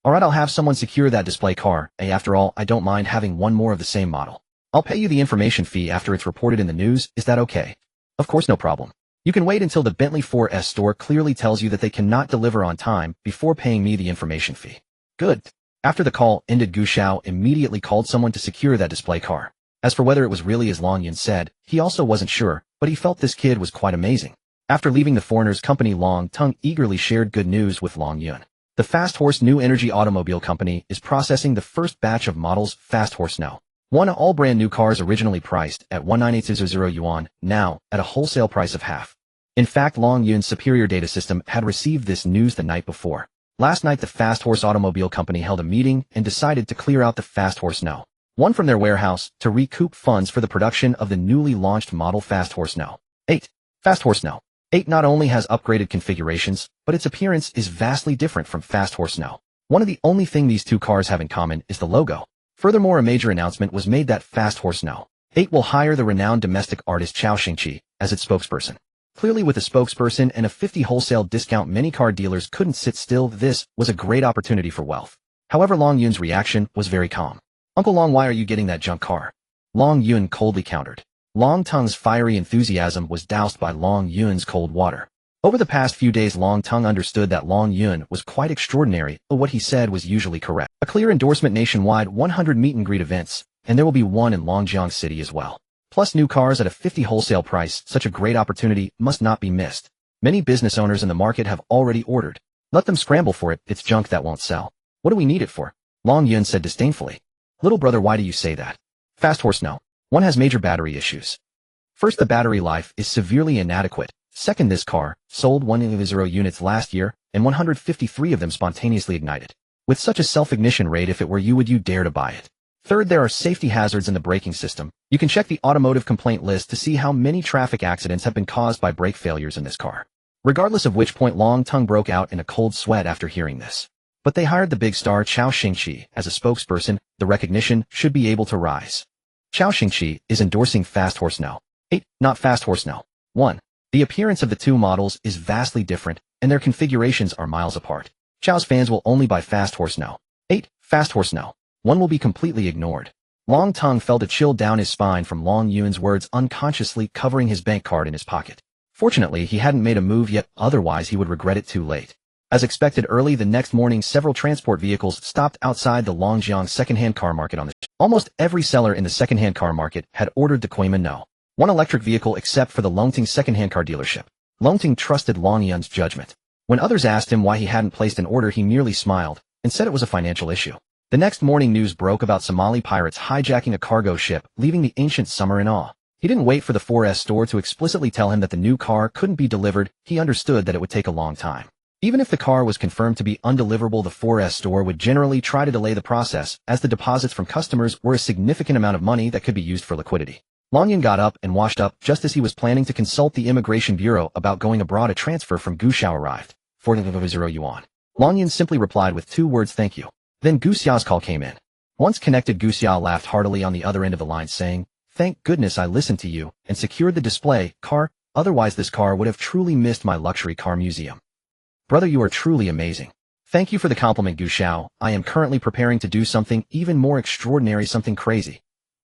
Alright, I'll have someone secure that display car. After all, I don't mind having one more of the same model. I'll pay you the information fee after it's reported in the news, is that okay? Of course, no problem. You can wait until the Bentley 4S store clearly tells you that they cannot deliver on time before paying me the information fee. Good. After the call ended, Gu Xiao immediately called someone to secure that display car. As for whether it was really as Long Yun said, he also wasn't sure, but he felt this kid was quite amazing. After leaving the foreigner's company, Long Tung eagerly shared good news with Long Yun. The Fast Horse New Energy Automobile Company is processing the first batch of models Fast Horse now. All brand new cars originally priced at 19800 yuan, now at a wholesale price of half. In fact, Long Yun's superior data system had received this news the night before. Last night the Fast Horse Automobile Company held a meeting and decided to clear out the Fast Horse No. 1 from their warehouse to recoup funds for the production of the newly launched model Fast Horse No. 8. Fast Horse No. 8 not only has upgraded configurations, but its appearance is vastly different from Fast Horse No. 1. Of the only thing these two cars have in common is the logo. Furthermore, a major announcement was made that Fast Horse No. 8 will hire the renowned domestic artist Chao Xingqi as its spokesperson. Clearly, with a spokesperson and a 50 wholesale discount, many car dealers couldn't sit still. This was a great opportunity for wealth. However, Long Yun's reaction was very calm. Uncle Long, why are you getting that junk car? Long Yun coldly countered. Long Tung's fiery enthusiasm was doused by Long Yun's cold water. Over the past few days, Long Tung understood that Long Yun was quite extraordinary, but what he said was usually correct. A clear endorsement nationwide, 100 meet and greet events, and there will be one in Longjiang City as well. Plus new cars at a 50 wholesale price. Such a great opportunity must not be missed. Many business owners in the market have already ordered. Let them scramble for it, it's junk that won't sell. What do we need it for? Long Yun said disdainfully. Little brother, why do you say that? Fast Horse No. 1 has major battery issues. First, the battery life is severely inadequate. Second, this car sold 100 units last year, and 153 of them spontaneously ignited. With such a self-ignition rate, if it were you, would you dare to buy it? Third, there are safety hazards in the braking system. You can check the automotive complaint list to see how many traffic accidents have been caused by brake failures in this car. Regardless of which point, Long Tung broke out in a cold sweat after hearing this. But they hired the big star Chao Xingqi as a spokesperson. The recognition should be able to rise. Chao Xingqi is endorsing Fast Horse No. 8, not Fast Horse No. 1. The appearance of the two models is vastly different, and their configurations are miles apart. Chao's fans will only buy Fast Horse No. 8. Fast Horse No. 1 will be completely ignored. Long Tung felt a chill down his spine from Long Yun's words, unconsciously covering his bank card in his pocket. Fortunately, he hadn't made a move yet, otherwise he would regret it too late. As expected, early the next morning, several transport vehicles stopped outside the Longjiang second-hand car market on the Almost every seller in the second-hand car market had ordered the Kuiman No. 1 electric vehicle except for the Longting second-hand car dealership. Longting trusted Long Yun's judgment. When others asked him why he hadn't placed an order, he merely smiled and said it was a financial issue. The next morning, news broke about Somali pirates hijacking a cargo ship, leaving the ancient summer in awe. He didn't wait for the 4S store to explicitly tell him that the new car couldn't be delivered. He understood that it would take a long time. Even if the car was confirmed to be undeliverable, the 4S store would generally try to delay the process, as the deposits from customers were a significant amount of money that could be used for liquidity. Long Yun got up and washed up just as he was planning to consult the immigration bureau about going abroad. A transfer from Gu Xiao arrived. 400 yuan. Long Yun simply replied with 2 words, thank you. Then Gu Xiao's call came in. Once connected, Gu Xiao laughed heartily on the other end of the line, saying, thank goodness I listened to you and secured the display car, otherwise this car would have truly missed my luxury car museum. Brother, you are truly amazing. Thank you for the compliment, Gu Xiao. I am currently preparing to do something even more extraordinary, something crazy.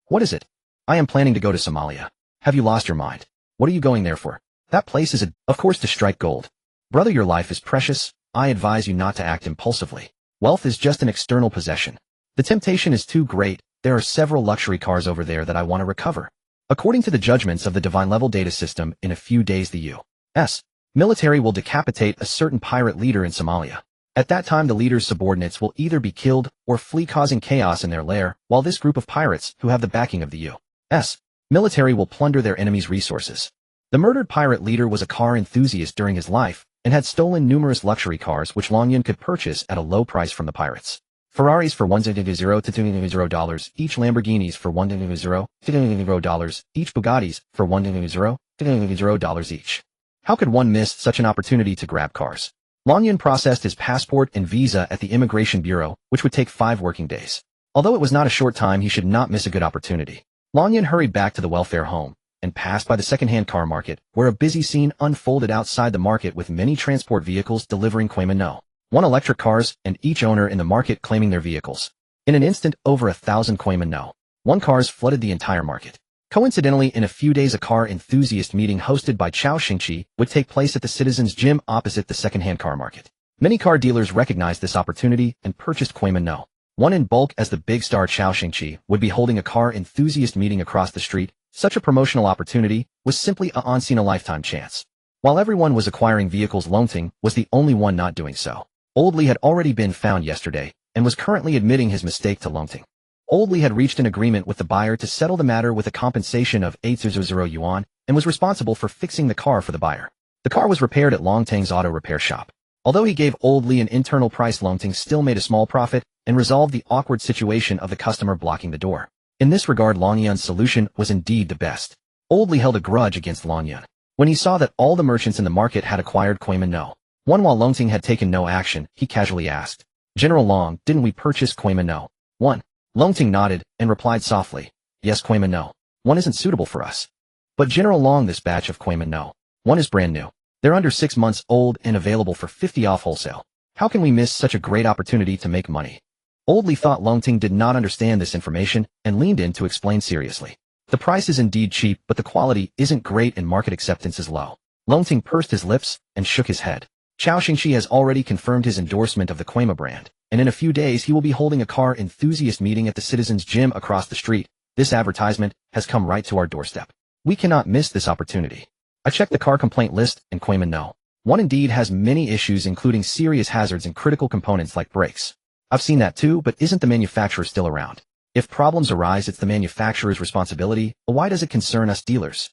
What is it? I am planning to go to Somalia. Have you lost your mind? What are you going there for? That place is of course to strike gold. Brother, your life is precious. I advise you not to act impulsively. Wealth is just an external possession. The temptation is too great. There are several luxury cars over there that I want to recover. According to the judgments of the divine level data system, in a few days the U.S. military will decapitate a certain pirate leader in Somalia. At that time, the leader's subordinates will either be killed or flee, causing chaos in their lair, while this group of pirates, who have the backing of the U.S. military, will plunder their enemies' resources. The murdered pirate leader was a car enthusiast during his life and had stolen numerous luxury cars which Long Yun could purchase at a low price from the pirates. Ferraris for $100 to $200 each, Lamborghinis for $100 to $200 each, Bugattis for $100 to $200 each. How could one miss such an opportunity to grab cars? Long Yun processed his passport and visa at the immigration bureau, which would take 5 working days. Although it was not a short time, he should not miss a good opportunity. Long Yun hurried back to the welfare home and passed by the second-hand car market, where a busy scene unfolded outside the market with many transport vehicles delivering Quaimano. One electric cars, and each owner in the market claiming their vehicles. In an instant, over 1,000 Quaimano. One cars flooded the entire market. Coincidentally, in a few days a car enthusiast meeting hosted by Chao Xingqi would take place at the Citizens Gym opposite the second-hand car market. Many car dealers recognized this opportunity and purchased Quaimano. One in bulk, as the big star Chao Xingqi would be holding a car enthusiast meeting across the street. Such a promotional opportunity was simply a once-in-a-lifetime chance. While everyone was acquiring vehicles, Longting was the only one not doing so. Old Li had already been found yesterday and was currently admitting his mistake to Longting. Old Li had reached an agreement with the buyer to settle the matter with a compensation of 800 yuan and was responsible for fixing the car for the buyer. The car was repaired at Longting's auto repair shop. Although he gave Old Li an internal price, Longting still made a small profit and resolved the awkward situation of the customer blocking the door. In this regard, Long Yun's solution was indeed the best. Old Li held a grudge against Long Yun. When he saw that all the merchants in the market had acquired Quaimano, one while Longting had taken no action, he casually asked, "General Long, didn't we purchase Quaimano?" One. Longting nodded and replied softly, "Yes, Quaimano. One isn't suitable for us. But General Long, this batch of Quaimano, one is brand new. They're under 6 months old and available for 50 off wholesale. How can we miss such a great opportunity to make money?" Old Li thought Longting did not understand this information and leaned in to explain seriously. "The price is indeed cheap, but the quality isn't great and market acceptance is low." Longting pursed his lips and shook his head. Chao Xingqi has already confirmed his endorsement of the Quaima brand, and in a few days he will be holding a car enthusiast meeting at the Citizens Gym across the street. This advertisement has come right to our doorstep. We cannot miss this opportunity. I checked the car complaint list, and Quaimano one indeed has many issues, including serious hazards and critical components like brakes. I've seen that too, but isn't the manufacturer still around? If problems arise, it's the manufacturer's responsibility, but why does it concern us dealers?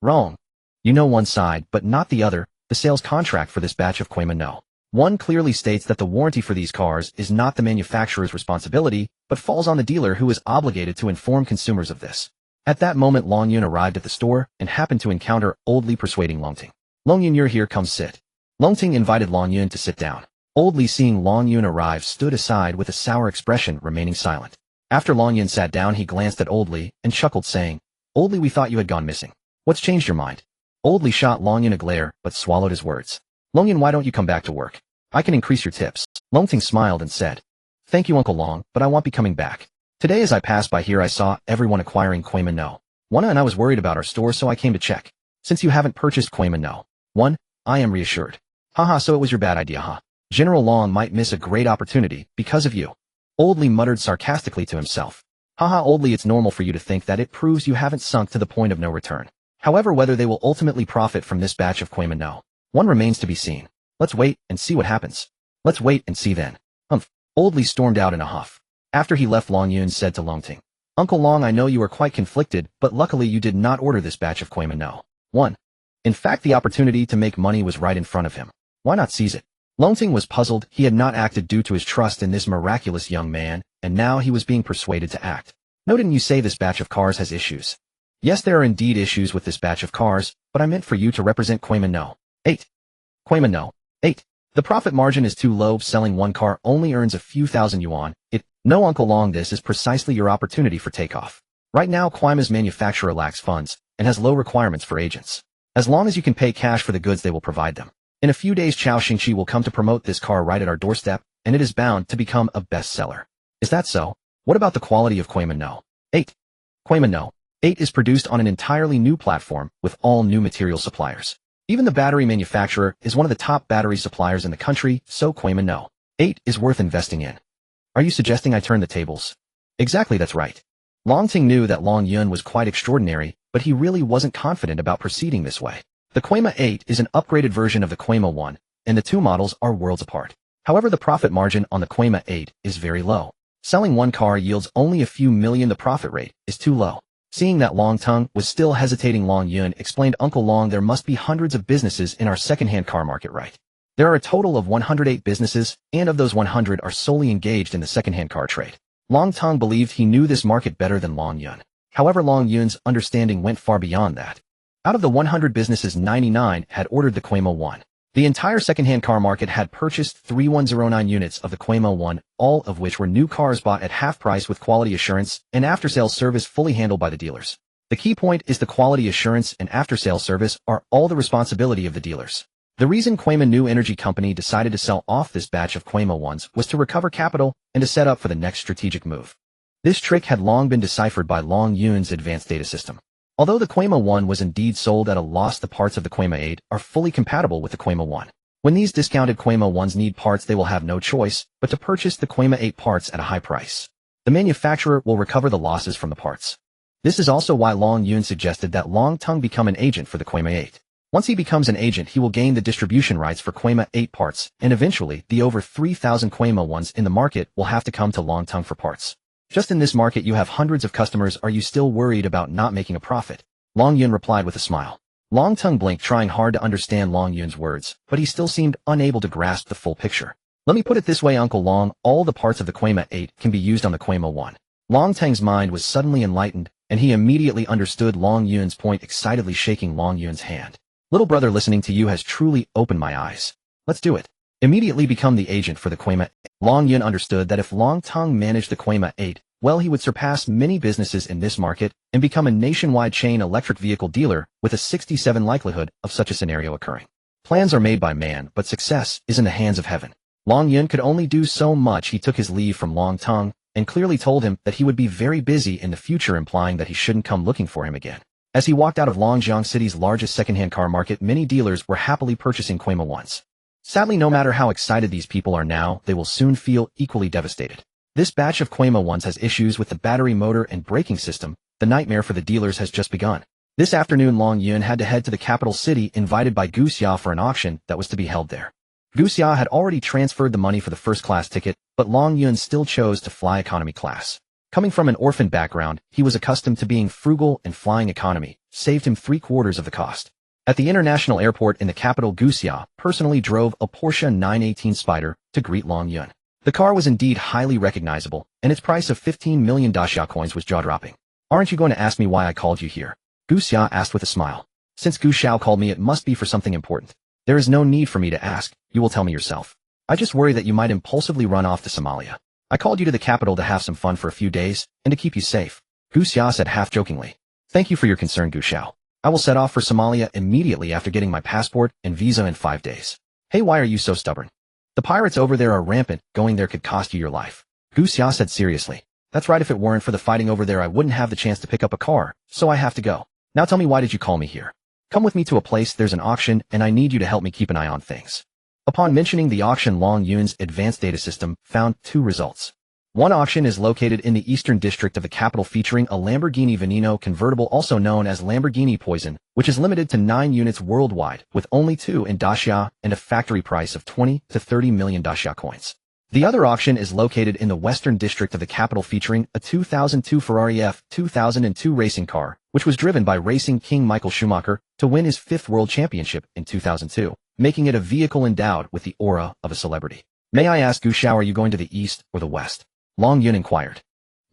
Wrong. You know one side, but not the other. The sales contract for this batch of Quaimano one clearly states that the warranty for these cars is not the manufacturer's responsibility, but falls on the dealer, who is obligated to inform consumers of this. At that moment, Long Yun arrived at the store and happened to encounter Old Li persuading Longting. "Long Yun, you're here, come sit." Longting invited Long Yun to sit down. Old Li, seeing Long Yun arrive, stood aside with a sour expression, remaining silent. After Long Yun sat down, he glanced at Old Li and chuckled, saying, "Old Li, we thought you had gone missing. What's changed your mind?" Old Li shot Long Yun a glare, but swallowed his words. "Long Yun, why don't you come back to work? I can increase your tips." Longting smiled and said, "Thank you, Uncle Long, but I won't be coming back. Today as I passed by here, I saw everyone acquiring Quaimano one, and I was worried about our store, so I came to check. Since you haven't purchased Quaimano one, I am reassured." "Haha, so it was your bad idea, huh? General Long might miss a great opportunity because of you." Old Li muttered sarcastically to himself. "Haha, Old Li, it's normal for you to think that. It proves you haven't sunk to the point of no return. However, whether they will ultimately profit from this batch of Quaimano one remains to be seen. Let's wait and see what happens. Let's wait and see then." Humph. Old Li stormed out in a huff. After he left, Long Yun said to Longting, "Uncle Long, I know you are quite conflicted, but luckily you did not order this batch of Quaimano one. In fact, the opportunity to make money was right in front of him. Why not seize it?" Longting was puzzled. He had not acted due to his trust in this miraculous young man, and now he was being persuaded to act. "No, didn't you say this batch of cars has issues?" "Yes, there are indeed issues with this batch of cars, but I meant for you to represent Quaimano 8. Quaimano 8. The profit margin is too low. Selling one car only earns a few thousand yuan. No, Uncle Long, this is precisely your opportunity for takeoff. Right now, Quaima's manufacturer lacks funds and has low requirements for agents. As long as you can pay cash for the goods, they will provide them. In a few days, Chao Xingqi will come to promote this car right at our doorstep, and it is bound to become a bestseller." "Is that so? What about the quality of Quaimano 8? Quaimano 8 is produced on an entirely new platform with all new material suppliers. Even the battery manufacturer is one of the top battery suppliers in the country, so Quaimano 8 is worth investing in." "Are you suggesting I turn the tables?" "Exactly, that's right." Longting knew that Long Yun was quite extraordinary, but he really wasn't confident about proceeding this way. The Quaima 8 is an upgraded version of the Quaima 1, and the two models are worlds apart. However, the profit margin on the Quaima 8 is very low. Selling one car yields only a few million. The profit rate is too low. Seeing that Longtung was still hesitating, Long Yun explained, "Uncle Long, there must be hundreds of businesses in our second-hand car market, right? There are a total of 108 businesses, and of those 100 are solely engaged in the second-hand car trade." Longtung believed he knew this market better than Long Yun. However, Long Yun's understanding went far beyond that. Out of the 100 businesses, 99 had ordered the Quaima 1. The entire second-hand car market had purchased 3109 units of the Quamo 1, all of which were new cars bought at half price with quality assurance and after-sales service fully handled by the dealers. The key point is the quality assurance and after-sales service are all the responsibility of the dealers. The reason Quamo New Energy Company decided to sell off this batch of Quamo 1s was to recover capital and to set up for the next strategic move. This trick had long been deciphered by Long Yun's advanced data system. Although the Quamo 1 was indeed sold at a loss, the parts of the Quamo 8 are fully compatible with the Quamo 1. When these discounted Quamo 1s need parts, they will have no choice but to purchase the Quamo 8 parts at a high price. The manufacturer will recover the losses from the parts. This is also why Long Yun suggested that Long Tung become an agent for the Quamo 8. Once he becomes an agent, he will gain the distribution rights for Quamo 8 parts, and eventually, the over 3,000 Quamo 1s in the market will have to come to Long Tung for parts. Just in this market you have hundreds of customers. Are you still worried about not making a profit? Long Yun replied with a smile. Long Tung blinked, trying hard to understand Long Yun's words, but he still seemed unable to grasp the full picture. Let me put it this way, Uncle Long, all the parts of the Quamo 8 can be used on the Quamo 1. Long Tang's mind was suddenly enlightened, and he immediately understood Long Yun's point, excitedly shaking Long Yun's hand. Little brother, listening to you has truly opened my eyes. Let's do it. Immediately become the agent for the Quamo 8. Long Yun understood that if Long Tung managed the Quamo 8, well, he would surpass many businesses in this market and become a nationwide chain electric vehicle dealer with a 67% likelihood of such a scenario occurring. Plans are made by man, but success is in the hands of heaven. Long Yun could only do so much. He took his leave from Long Tung and clearly told him that he would be very busy in the future, implying that he shouldn't come looking for him again. As he walked out of Longjiang City's largest second-hand car market, many dealers were happily purchasing Quamo 1s. Sadly, no matter how excited these people are now, they will soon feel equally devastated. This batch of Quamo 1s has issues with the battery, motor, and braking system. The nightmare for the dealers has just begun. This afternoon, Long Yun had to head to the capital city, invited by Gu Xia for an auction that was to be held there. Gu Xia had already transferred the money for the first-class ticket, but Long Yun still chose to fly economy class. Coming from an orphan background, he was accustomed to being frugal, and flying economy saved him 3/4 of the cost. At the international airport in the capital, Gu Xia personally drove a Porsche 918 Spider to greet Long Yun. The car was indeed highly recognizable, and its price of 15 million Daxia coins was jaw-dropping. Aren't you going to ask me why I called you here? Gu Xia asked with a smile. Since Gu Xiao called me, it must be for something important. There is no need for me to ask, you will tell me yourself. I just worry that you might impulsively run off to Somalia. I called you to the capital to have some fun for a few days, and to keep you safe. Gu Xia said half-jokingly. Thank you for your concern, Gu Xiao. I will set off for Somalia immediately after getting my passport and visa in 5 days. Hey, why are you so stubborn? The pirates over there are rampant. Going there could cost you your life. Gu Xia said seriously. That's right, if it weren't for the fighting over there I wouldn't have the chance to pick up a car, so I have to go. Now tell me, why did you call me here? Come with me to a place, there's an auction, and I need you to help me keep an eye on things. Upon mentioning the auction, Long Yun's advanced data system found 2 results. One auction is located in the eastern district of the capital, featuring a Lamborghini Veneno convertible, also known as Lamborghini Poison, which is limited to 9 units worldwide, with only 2 in Daxia and a factory price of 20 to 30 million Daxia coins. The other auction is located in the western district of the capital, featuring a 2002 Ferrari F2002 racing car, which was driven by racing king Michael Schumacher to win his 5th world championship in 2002, making it a vehicle endowed with the aura of a celebrity. May I ask, Gu Xiao, are you going to the east or the west? Long Yun inquired.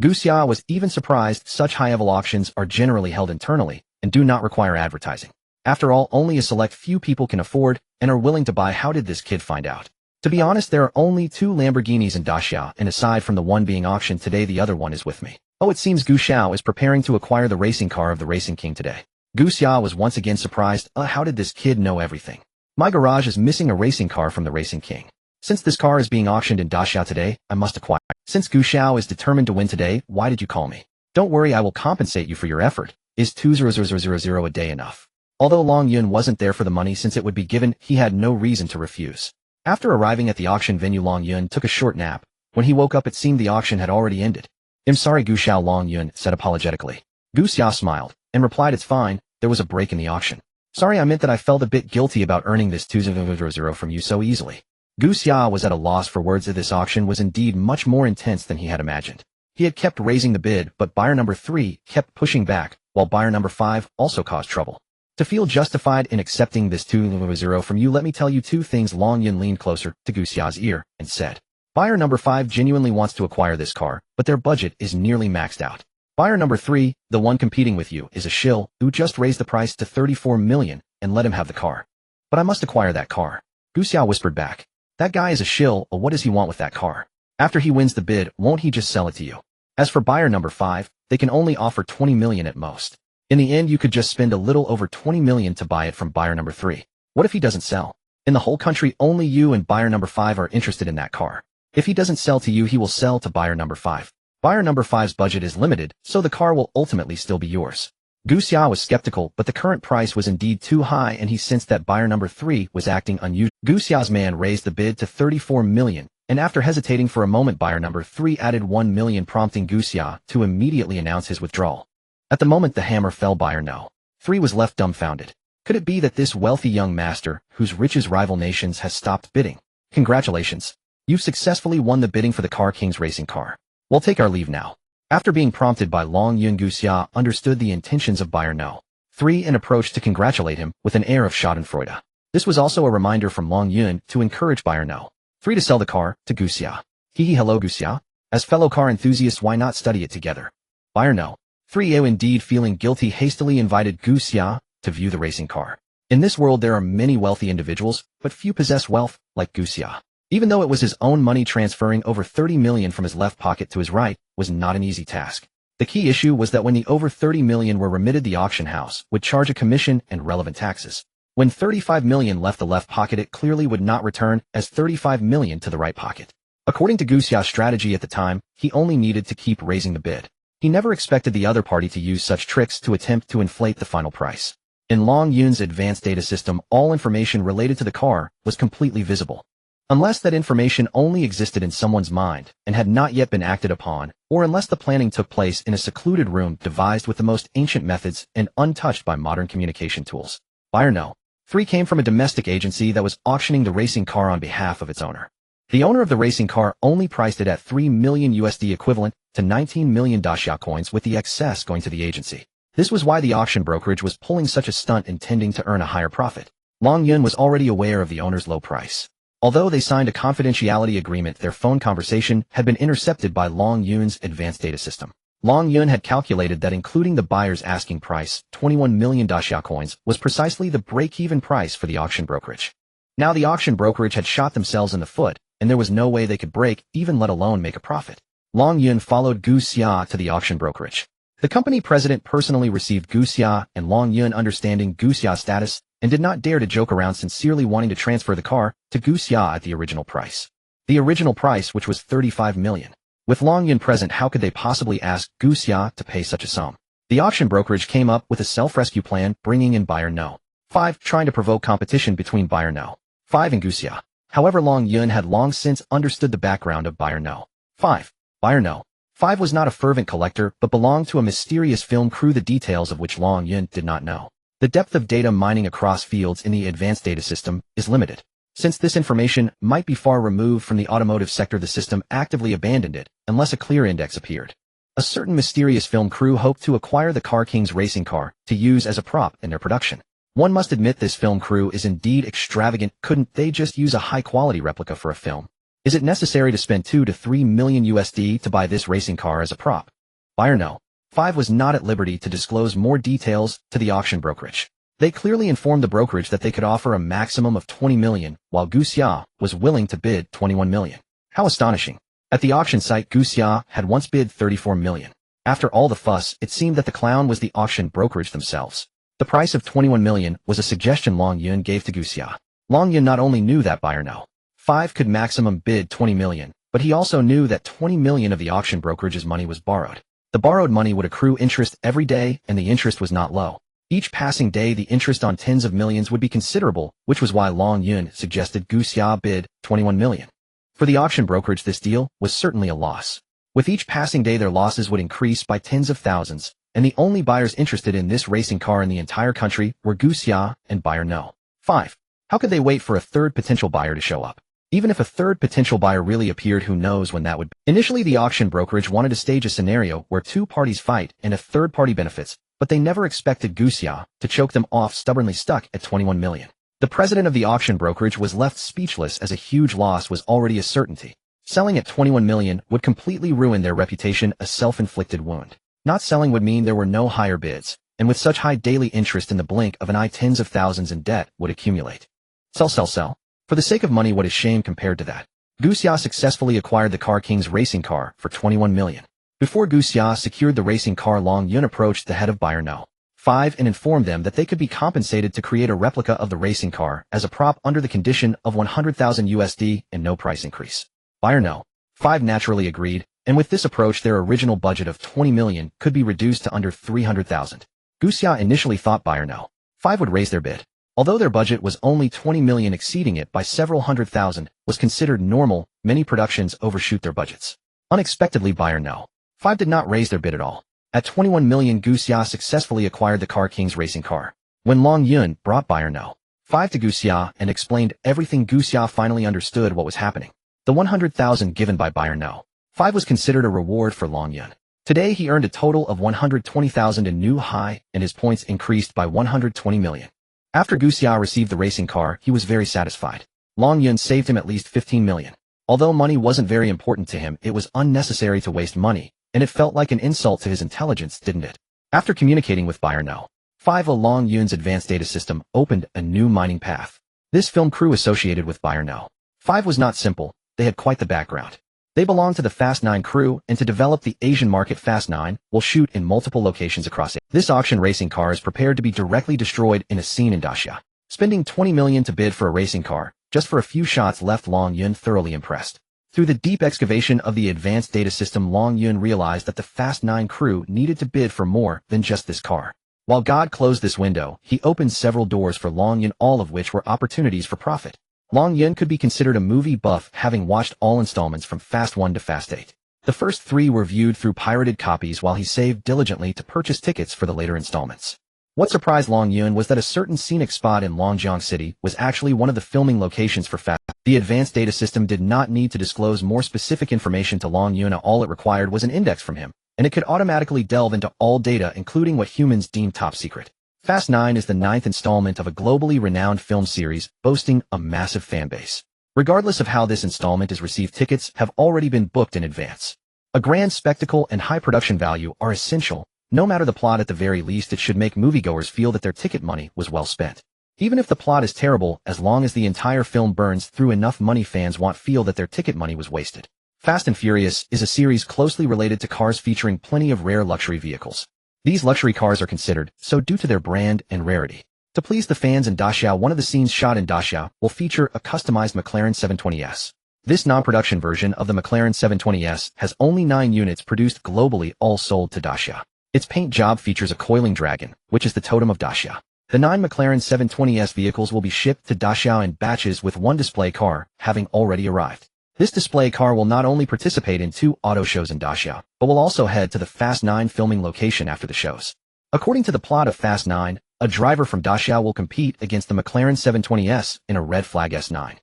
Gu Xia was even surprised. Such high-level auctions are generally held internally and do not require advertising. After all, only a select few people can afford and are willing to buy. How did this kid find out? To be honest, there are only 2 Lamborghinis in Daxia, and aside from the one being auctioned today, the other one is with me. Oh, it seems Gu Xiao is preparing to acquire the racing car of the Racing King today. Gu Xia was once again surprised. How did this kid know everything? My garage is missing a racing car from the Racing King. Since this car is being auctioned in Daxia today, I must acquire it. Since Gu Xiao is determined to win today, why did you call me? Don't worry, I will compensate you for your effort. Is 2,000 a day enough? Although Long Yun wasn't there for the money, since it would be given, he had no reason to refuse. After arriving at the auction venue, Long Yun took a short nap. When he woke up, it seemed the auction had already ended. I'm sorry, Gu Xiao, Long Yun said apologetically. Gu Xia smiled and replied, it's fine, there was a break in the auction. Sorry, I meant that I felt a bit guilty about earning this 2,000 from you so easily. Gu Xia was at a loss for words. This auction was indeed much more intense than he had imagined. He had kept raising the bid, but buyer number 3 kept pushing back, while buyer number 5 also caused trouble. To feel justified in accepting this 2,000 from you, let me tell you 2 things. Long Yun leaned closer to Gu Xia's ear and said, buyer number 5 genuinely wants to acquire this car, but their budget is nearly maxed out. Buyer number 3, the one competing with you, is a shill who just raised the price to 34 million and let him have the car. But I must acquire that car. Gu Xia whispered back. That guy is a shill, or what does he want with that car? After he wins the bid, won't he just sell it to you? As for buyer number 5, they can only offer 20 million at most. In the end, you could just spend a little over 20 million to buy it from buyer number 3. What if he doesn't sell? In the whole country, only you and buyer number 5 are interested in that car. If he doesn't sell to you, he will sell to buyer number 5. Buyer number 5's budget is limited, so the car will ultimately still be yours. Gu Xia was skeptical, but the current price was indeed too high, and he sensed that buyer number 3 was acting unusual. Gu Xia's man raised the bid to 34 million, and after hesitating for a moment, buyer number 3 added 1 million, prompting Gu Xia to immediately announce his withdrawal. At the moment the hammer fell, buyer no. 3 was left dumbfounded. Could it be that this wealthy young master, whose riches rival nations, has stopped bidding? Congratulations. You've successfully won the bidding for the Car King's racing car. We'll take our leave now. After being prompted by Long Yun, Gu Xia understood the intentions of buyer no. 3 and approached to congratulate him with an air of schadenfreude. This was also a reminder from Long Yun to encourage buyer no. 3 to sell the car to Gu Xia. Hello Gu Xia. As fellow car enthusiasts, why not study it together? Buyer no. 3 indeed feeling guilty hastily invited Gu Xia to view the racing car. In this world there are many wealthy individuals, but few possess wealth like Gu Xia. Even though it was his own money, transferring over 30 million from his left pocket to his right was not an easy task. The key issue was that when the over 30 million were remitted, the auction house would charge a commission and relevant taxes. When 35 million left the left pocket, it clearly would not return as 35 million to the right pocket. According to Gu Xia's strategy at the time, he only needed to keep raising the bid. He never expected the other party to use such tricks to attempt to inflate the final price. In Long Yun's advanced data system, all information related to the car was completely visible. Unless that information only existed in someone's mind and had not yet been acted upon, or unless the planning took place in a secluded room devised with the most ancient methods and untouched by modern communication tools. Buyer no. 3 came from a domestic agency that was auctioning the racing car on behalf of its owner. The owner of the racing car only priced it at 3 million USD, equivalent to 19 million daxia coins, with the excess going to the agency. This was why the auction brokerage was pulling such a stunt, intending to earn a higher profit. Long Yun was already aware of the owner's low price. Although they signed a confidentiality agreement, their phone conversation had been intercepted by Long Yun's advanced data system. Long Yun had calculated that including the buyer's asking price, 21 million daxia coins, was precisely the break-even price for the auction brokerage. Now the auction brokerage had shot themselves in the foot, and there was no way they could break even, let alone make a profit. Long Yun followed Gu Xia to the auction brokerage. The company president personally received Gu Xia, and Long Yun, understanding Gu Xia's status, and did not dare to joke around, sincerely wanting to transfer the car to Gu Xia at the original price. The original price, which was 35 million. With Long Yun present, how could they possibly ask Gu Xia to pay such a sum? The auction brokerage came up with a self-rescue plan, bringing in buyer no. 5, trying to provoke competition between buyer no. 5 and Gu Xia. However, Long Yun had long since understood the background of buyer no. 5. Buyer no. 5 was not a fervent collector, but belonged to a mysterious film crew, the details of which Long Yun did not know. The depth of data mining across fields in the advanced data system is limited. Since this information might be far removed from the automotive sector, the system actively abandoned it, unless a clear index appeared. A certain mysterious film crew hoped to acquire the Car King's racing car to use as a prop in their production. One must admit this film crew is indeed extravagant. Couldn't they just use a high-quality replica for a film? Is it necessary to spend 2 to 3 million USD to buy this racing car as a prop? Buyer no. 5 was not at liberty to disclose more details to the auction brokerage. They clearly informed the brokerage that they could offer a maximum of 20 million, while Gu Xia was willing to bid 21 million. How astonishing. At the auction site, Gu Xia had once bid 34 million. After all the fuss, it seemed that the clown was the auction brokerage themselves. The price of 21 million was a suggestion Long Yun gave to Gu Xia. Long Yun not only knew that buyer no. 5 could maximum bid 20 million, but he also knew that 20 million of the auction brokerage's money was borrowed. The borrowed money would accrue interest every day, and the interest was not low. Each passing day the interest on tens of millions would be considerable, which was why Long Yun suggested Gu Xia bid 21 million. For the auction brokerage, this deal was certainly a loss. With each passing day their losses would increase by tens of thousands, and the only buyers interested in this racing car in the entire country were Gu Xia and buyer no. 5. How could they wait for a third potential buyer to show up? Even if a third potential buyer really appeared, who knows when that would be. Initially, the auction brokerage wanted to stage a scenario where 2 parties fight and a third party benefits, but they never expected Gu Xia to choke them off, stubbornly stuck at 21 million. The president of the auction brokerage was left speechless, as a huge loss was already a certainty. Selling at 21 million would completely ruin their reputation, a self-inflicted wound. Not selling would mean there were no higher bids, and with such high daily interest, in the blink of an eye tens of thousands in debt would accumulate. Sell. For the sake of money, what is shame compared to that? Guxia successfully acquired the Car King's racing car for 21 million. Before Guxia secured the racing car, Long Yun approached the head of Billionaire 5 and informed them that they could be compensated to create a replica of the racing car as a prop under the condition of 100,000 USD and no price increase. Billionaire 5 naturally agreed, and with this approach their original budget of 20 million could be reduced to under 300,000. Guxia initially thought Billionaire 5 would raise their bid. Although their budget was only 20 million, exceeding it by several hundred thousand was considered normal. Many productions overshoot their budgets. Unexpectedly, Billionaire 5 did not raise their bid at all. At 21 million, Guxia successfully acquired the Car King's racing car. When Long Yun brought Billionaire 5 to Guxia and explained everything, Guxia finally understood what was happening. The 100,000 given by Billionaire 5 was considered a reward for Long Yun. Today he earned a total of 120,000, a new high, and his points increased by 120 million. After Guxia received the racing car, he was very satisfied. Long Yun saved him at least 15 million. Although money wasn't very important to him, it was unnecessary to waste money, and it felt like an insult to his intelligence, didn't it? After communicating with Billionaire 5, Long Yun's advanced data system opened a new mining path. This film crew associated with Billionaire 5 was not simple, they had quite the background. They belonged to the Fast 9 crew, and to develop the Asian market, Fast 9 will shoot in multiple locations across Asia. This auction racing car is prepared to be directly destroyed in a scene in Daxia. Spending 20 million to bid for a racing car, just for a few shots, left Long Yun thoroughly impressed. Through the deep excavation of the advanced data system, Long Yun realized that the Fast 9 crew needed to bid for more than just this car. While God closed this window, he opened several doors for Long Yun, all of which were opportunities for profit. Long Yun could be considered a movie buff, having watched all installments from Fast 1 to Fast 8. The first 3 were viewed through pirated copies while he saved diligently to purchase tickets for the later installments. What surprised Long Yun was that a certain scenic spot in Longjiang City was actually one of the filming locations for Fast. The advanced data system did not need to disclose more specific information to Long Yun. All it required was an index from him, and it could automatically delve into all data, including what humans deem top secret. Fast 9 is the 9th installment of a globally renowned film series, boasting a massive fan base. Regardless of how this installment is received, tickets have already been booked in advance. A grand spectacle and high production value are essential. No matter the plot, at the very least it should make moviegoers feel that their ticket money was well spent. Even if the plot is terrible, as long as the entire film burns through enough money, fans won't feel that their ticket money was wasted. Fast and Furious is a series closely related to cars, featuring plenty of rare luxury vehicles. These luxury cars are considered so due to their brand and rarity. To please the fans in Daxia, one of the scenes shot in Daxia will feature a customized McLaren 720S. This non-production version of the McLaren 720S has only 9 units produced globally, all sold to Daxia. Its paint job features a coiling dragon, which is the totem of Daxia. The 9 McLaren 720S vehicles will be shipped to Daxia in batches, with one display car having already arrived. This display car will not only participate in 2 auto shows in Daxia, but will also head to the Fast 9 filming location after the shows. According to the plot of Fast 9, a driver from Daxia will compete against the McLaren 720S in a red flag S9.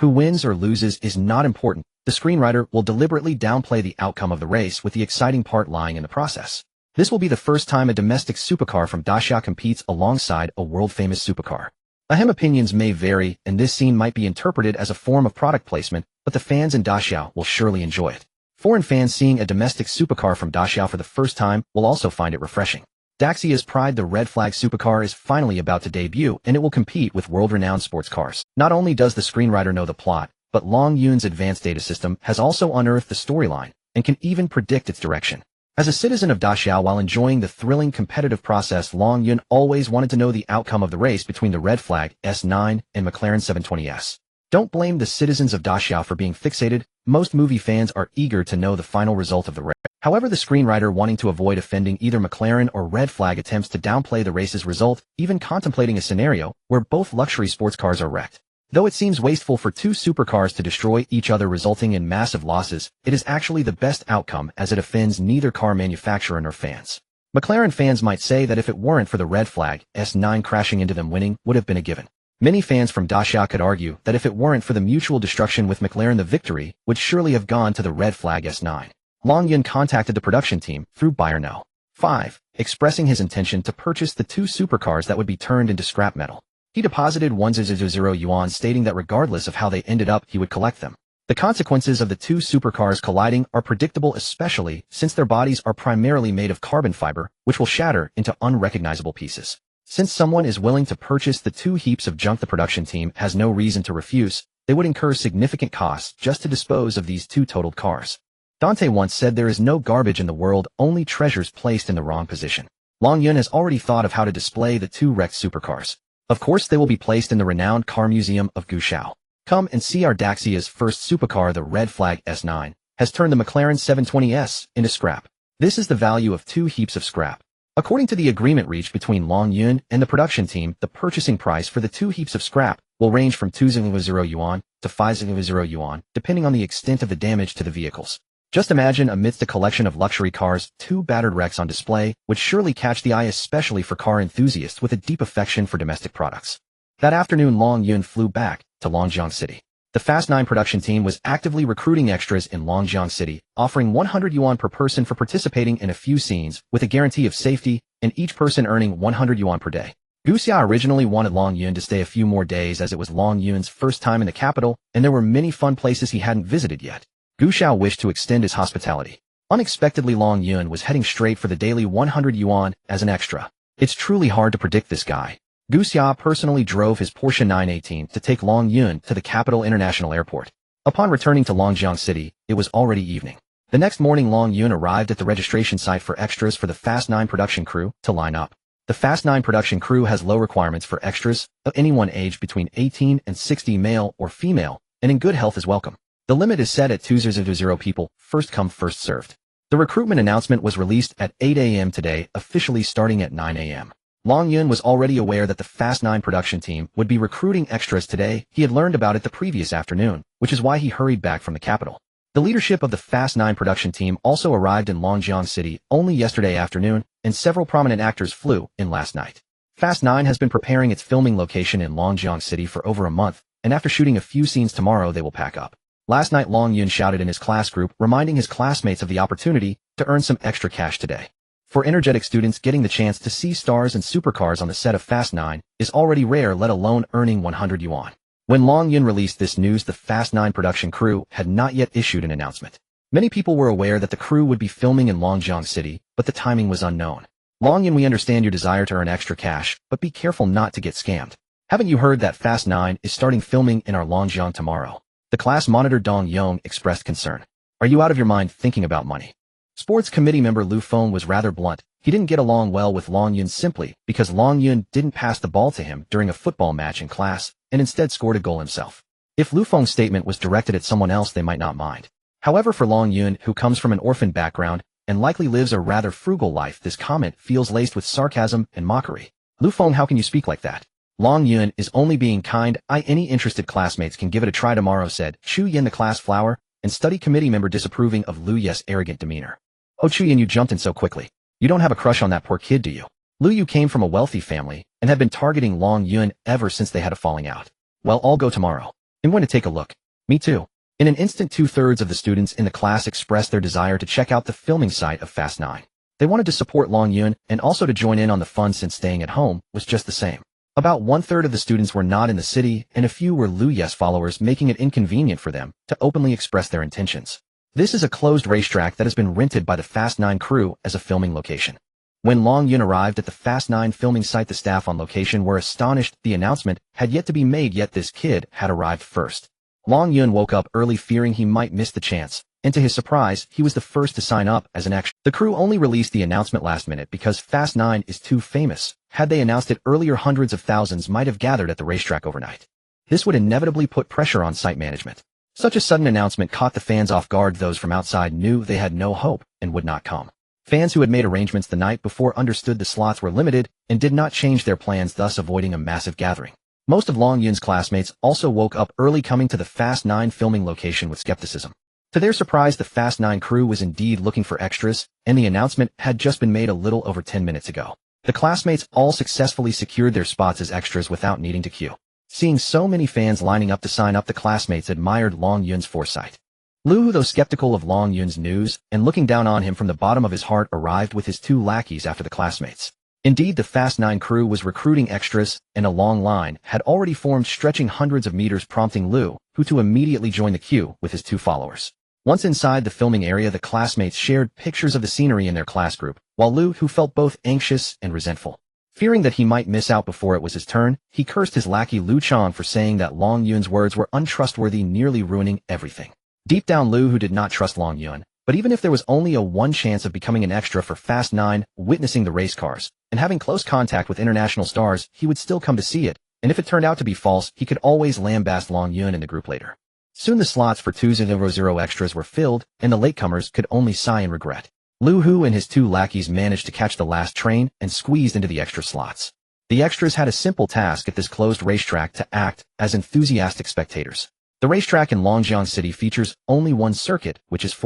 Who wins or loses is not important. The screenwriter will deliberately downplay the outcome of the race, with the exciting part lying in the process. This will be the first time a domestic supercar from Daxia competes alongside a world-famous supercar. Opinions may vary, and this scene might be interpreted as a form of product placement, but the fans in Daxia will surely enjoy it. Foreign fans seeing a domestic supercar from Daxia for the first time will also find it refreshing. Daxia's pride, the red flag supercar, is finally about to debut, and it will compete with world-renowned sports cars. Not only does the screenwriter know the plot, but Long Yun's advanced data system has also unearthed the storyline and can even predict its direction. As a citizen of Daxia, while enjoying the thrilling competitive process, Long Yun always wanted to know the outcome of the race between the red flag S9 and McLaren 720S. Don't blame the citizens of Daxia for being fixated. Most movie fans are eager to know the final result of the race. However, the screenwriter, wanting to avoid offending either McLaren or red flag, attempts to downplay the race's result, even contemplating a scenario where both luxury sports cars are wrecked. Though it seems wasteful for 2 supercars to destroy each other, resulting in massive losses, it is actually the best outcome, as it offends neither car manufacturer nor fans. McLaren fans might say that if it weren't for the red flag S9 crashing into them, winning would have been a given. Many fans from Daxia could argue that if it weren't for the mutual destruction with McLaren, the victory would surely have gone to the red flag S9. Long Yun contacted the production team through Billionaire 5, expressing his intention to purchase the 2 supercars that would be turned into scrap metal. He deposited 1,000 yuan, stating that regardless of how they ended up, he would collect them. The consequences of the 2 supercars colliding are predictable, especially since their bodies are primarily made of carbon fiber, which will shatter into unrecognizable pieces. Since someone is willing to purchase the 2 heaps of junk the production team has no reason to refuse, they would incur significant costs just to dispose of these 2 totaled cars. Dante once said there is no garbage in the world, only treasures placed in the wrong position. Long Yun has already thought of how to display the 2 wrecked supercars. Of course they will be placed in the renowned car museum of Gushao. Come and see our Daxia's first supercar, the Red Flag S9, has turned the McLaren 720S into scrap. This is the value of 2 heaps of scrap. According to the agreement reached between Long Yun and the production team, the purchasing price for the 2 heaps of scrap will range from 2,000 yuan to 5,000 yuan, depending on the extent of the damage to the vehicles. Just imagine amidst a collection of luxury cars, 2 battered wrecks on display would surely catch the eye, especially for car enthusiasts with a deep affection for domestic products. That afternoon, Long Yun flew back to Longjiang City. The Fast 9 production team was actively recruiting extras in Longjiang City, offering 100 yuan per person for participating in a few scenes, with a guarantee of safety, and each person earning 100 yuan per day. Guxia originally wanted Long Yun to stay a few more days as it was Long Yun's first time in the capital, and there were many fun places he hadn't visited yet. Guxiao wished to extend his hospitality. Unexpectedly, Long Yun was heading straight for the daily 100 yuan as an extra. It's truly hard to predict this guy. Guxia personally drove his Porsche 918 to take Long Yun to the capital international airport. Upon returning to Longjiang City, it was already evening. The next morning, Long Yun arrived at the registration site for extras for the Fast 9 production crew to line up. The Fast 9 production crew has low requirements for extras of anyone aged between 18 and 60, male or female, and in good health is welcome. The limit is set at 200 people, first come first served. The recruitment announcement was released at 8 a.m. today, officially starting at 9 a.m. Long Yun was already aware that the Fast 9 production team would be recruiting extras today. He had learned about it the previous afternoon, which is why he hurried back from the capital. The leadership of the Fast 9 production team also arrived in Longjiang City only yesterday afternoon, and several prominent actors flew in last night. Fast 9 has been preparing its filming location in Longjiang City for over a month, and after shooting a few scenes tomorrow they will pack up. Last night, Long Yun shouted in his class group, reminding his classmates of the opportunity to earn some extra cash today. For energetic students, getting the chance to see stars and supercars on the set of Fast 9 is already rare, let alone earning 100 yuan. When Long Yun released this news, the Fast 9 production crew had not yet issued an announcement. Many people were aware that the crew would be filming in Longjiang City, but the timing was unknown. Long Yun, we understand your desire to earn extra cash, but be careful not to get scammed. Haven't you heard that Fast 9 is starting filming in our Longjiang tomorrow? The class monitor Dong Yong expressed concern. Are you out of your mind thinking about money? Sports committee member Lu Feng was rather blunt. He didn't get along well with Long Yun simply because Long Yun didn't pass the ball to him during a football match in class and instead scored a goal himself. If Lu Feng's statement was directed at someone else, they might not mind. However, for Long Yun, who comes from an orphan background and likely lives a rather frugal life, this comment feels laced with sarcasm and mockery. Lu Feng, how can you speak like that? Long Yun is only being kind. Any interested classmates can give it a try tomorrow, said Chu Yin, the class flower and study committee member, disapproving of Lu Ye's arrogant demeanor. Oh, Chu Yin, you jumped in so quickly. You don't have a crush on that poor kid, do you? Lu Yu came from a wealthy family and had been targeting Long Yun ever since they had a falling out. Well, I'll go tomorrow. I'm going to take a look. Me too. In an instant, 2/3 of the students in the class expressed their desire to check out the filming site of Fast 9. They wanted to support Long Yun and also to join in on the fun, since staying at home was just the same. About 1/3 of the students were not in the city, and a few were Lu Ye's followers, making it inconvenient for them to openly express their intentions. This is a closed racetrack that has been rented by the Fast 9 crew as a filming location. When Long Yun arrived at the Fast 9 filming site, the staff on location were astonished. The announcement had yet to be made, yet this kid had arrived first. Long Yun woke up early, fearing he might miss the chance, and to his surprise, he was the first to sign up as an extra. The crew only released the announcement last minute because Fast 9 is too famous. Had they announced it earlier, hundreds of thousands might have gathered at the racetrack overnight. This would inevitably put pressure on site management. Such a sudden announcement caught the fans off guard. Those from outside knew they had no hope and would not come. Fans who had made arrangements the night before understood the slots were limited and did not change their plans, thus avoiding a massive gathering. Most of Long Yun's classmates also woke up early, coming to the Fast 9 filming location with skepticism. To their surprise, the Fast 9 crew was indeed looking for extras, and the announcement had just been made a little over 10 minutes ago. The classmates all successfully secured their spots as extras without needing to queue. Seeing so many fans lining up to sign up, the classmates admired Long Yun's foresight. Lu, though skeptical of Long Yun's news and looking down on him from the bottom of his heart, arrived with his 2 lackeys after the classmates. Indeed, the Fast 9 crew was recruiting extras, and a long line had already formed, stretching hundreds of meters, prompting Lu, who to immediately join the queue with his 2 followers. Once inside the filming area, the classmates shared pictures of the scenery in their class group, while Lu, who felt both anxious and resentful. Fearing that he might miss out before it was his turn, he cursed his lackey Lu Chang for saying that Long Yun's words were untrustworthy, nearly ruining everything. Deep down, Lu Hu did not trust Long Yun, but even if there was only a 1 chance of becoming an extra for Fast 9, witnessing the race cars, and having close contact with international stars, he would still come to see it, and if it turned out to be false, he could always lambaste Long Yun in the group later. Soon the slots for 200 extras were filled, and the latecomers could only sigh in regret. Lu Hu and his 2 lackeys managed to catch the last train and squeezed into the extra slots. The extras had a simple task at this closed racetrack to act as enthusiastic spectators. The racetrack in Longjiang City features only one circuit, which is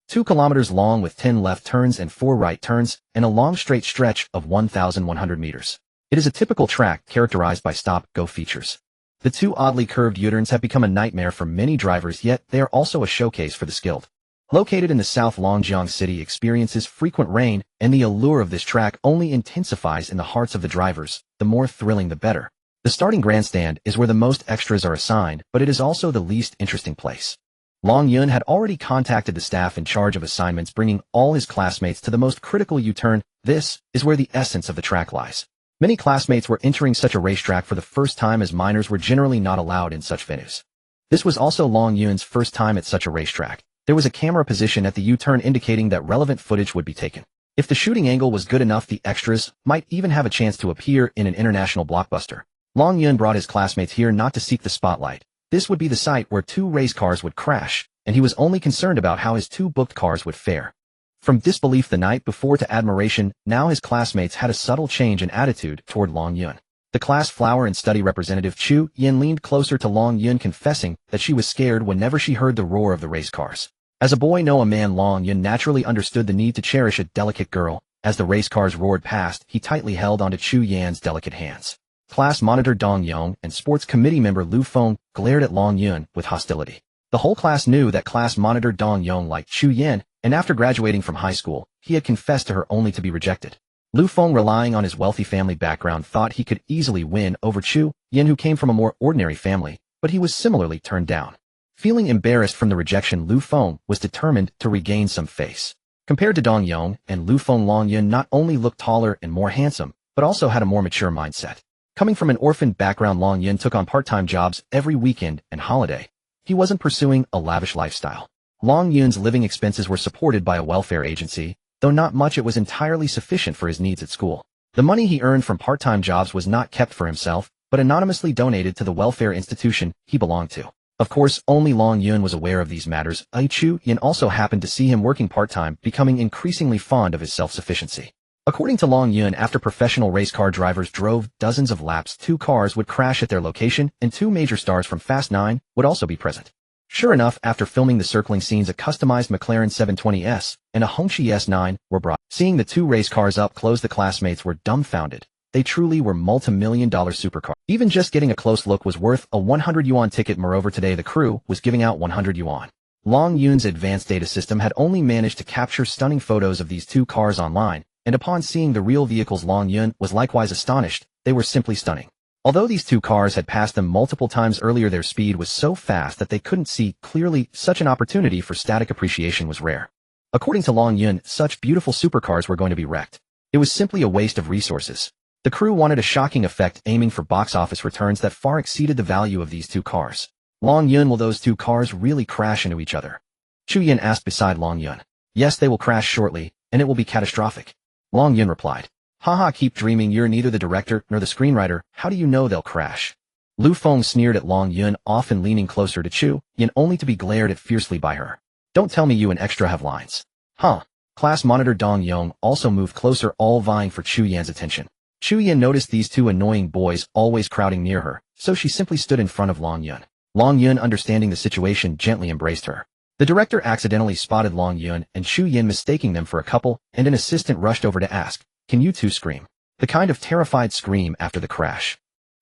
2 kilometers long with 10 left turns and 4 right turns, and a long straight stretch of 1,100 meters. It is a typical track characterized by stop-go features. The 2 oddly curved U-turns have become a nightmare for many drivers, yet they are also a showcase for the skilled. Located in the South, Longjiang City experiences frequent rain, and the allure of this track only intensifies in the hearts of the drivers. The more thrilling, the better. The starting grandstand is where the most extras are assigned, but it is also the least interesting place. Long Yun had already contacted the staff in charge of assignments, bringing all his classmates to the most critical U-turn. This is where the essence of the track lies. Many classmates were entering such a racetrack for the first time, as minors were generally not allowed in such venues. This was also Long Yun's first time at such a racetrack. There was a camera position at the U-turn indicating that relevant footage would be taken. If the shooting angle was good enough, the extras might even have a chance to appear in an international blockbuster. Long Yun brought his classmates here not to seek the spotlight. This would be the site where 2 race cars would crash, and he was only concerned about how his 2 booked cars would fare. From disbelief the night before to admiration, now his classmates had a subtle change in attitude toward Long Yun. The class flower and study representative Chu Yin leaned closer to Long Yun, confessing that she was scared whenever she heard the roar of the race cars. As a boy, no, a man, Long Yun naturally understood the need to cherish a delicate girl. As the race cars roared past, he tightly held onto Chu Yan's delicate hands. Class monitor Dong Yong and sports committee member Lu Feng glared at Long Yun with hostility. The whole class knew that class monitor Dong Yong liked Chu Yan, and after graduating from high school, he had confessed to her only to be rejected. Lu Feng, relying on his wealthy family background, thought he could easily win over Chu Yan, who came from a more ordinary family, but he was similarly turned down. Feeling embarrassed from the rejection, Lu Feng was determined to regain some face. Compared to Dong Yong and Lu Feng, Long Yun not only looked taller and more handsome, but also had a more mature mindset. Coming from an orphan background, Long Yun took on part-time jobs every weekend and holiday. He wasn't pursuing a lavish lifestyle. Long Yun's living expenses were supported by a welfare agency. Though not much, it was entirely sufficient for his needs at school. The money he earned from part-time jobs was not kept for himself, but anonymously donated to the welfare institution he belonged to. Of course, only Long Yun was aware of these matters. Chu Yan also happened to see him working part-time, becoming increasingly fond of his self-sufficiency. According to Long Yun, after professional race car drivers drove dozens of laps, 2 cars would crash at their location, and 2 major stars from Fast 9 would also be present. Sure enough, after filming the circling scenes, a customized McLaren 720S and a Hongqi S9 were brought. Seeing the 2 race cars up close, the classmates were dumbfounded. They truly were multi-million-dollar supercars. Even just getting a close look was worth a 100 yuan ticket. Moreover, today the crew was giving out 100 yuan. Long Yun's advanced data system had only managed to capture stunning photos of these 2 cars online, and upon seeing the real vehicles, Long Yun was likewise astonished. They were simply stunning. Although these 2 cars had passed them multiple times earlier, their speed was so fast that they couldn't see clearly. Such an opportunity for static appreciation was rare. According to Long Yun, such beautiful supercars were going to be wrecked. It was simply a waste of resources. The crew wanted a shocking effect, aiming for box office returns that far exceeded the value of these 2 cars. Long Yun, will those 2 cars really crash into each other? Chu Yan asked beside Long Yun. Yes, they will crash shortly, and it will be catastrophic. Long Yun replied. Haha, keep dreaming, you're neither the director nor the screenwriter, how do you know they'll crash? Lu Feng sneered at Long Yun, often leaning closer to Chu Yan only to be glared at fiercely by her. Don't tell me you and extra have lines. Huh? Class monitor Dong Yong also moved closer, all vying for Chu Yan's attention. Chu Yan noticed these 2 annoying boys always crowding near her, so she simply stood in front of Long Yun. Long Yun, understanding the situation, gently embraced her. The director accidentally spotted Long Yun and Chu Yan, mistaking them for a couple, and an assistant rushed over to ask, can you 2 scream? The kind of terrified scream after the crash.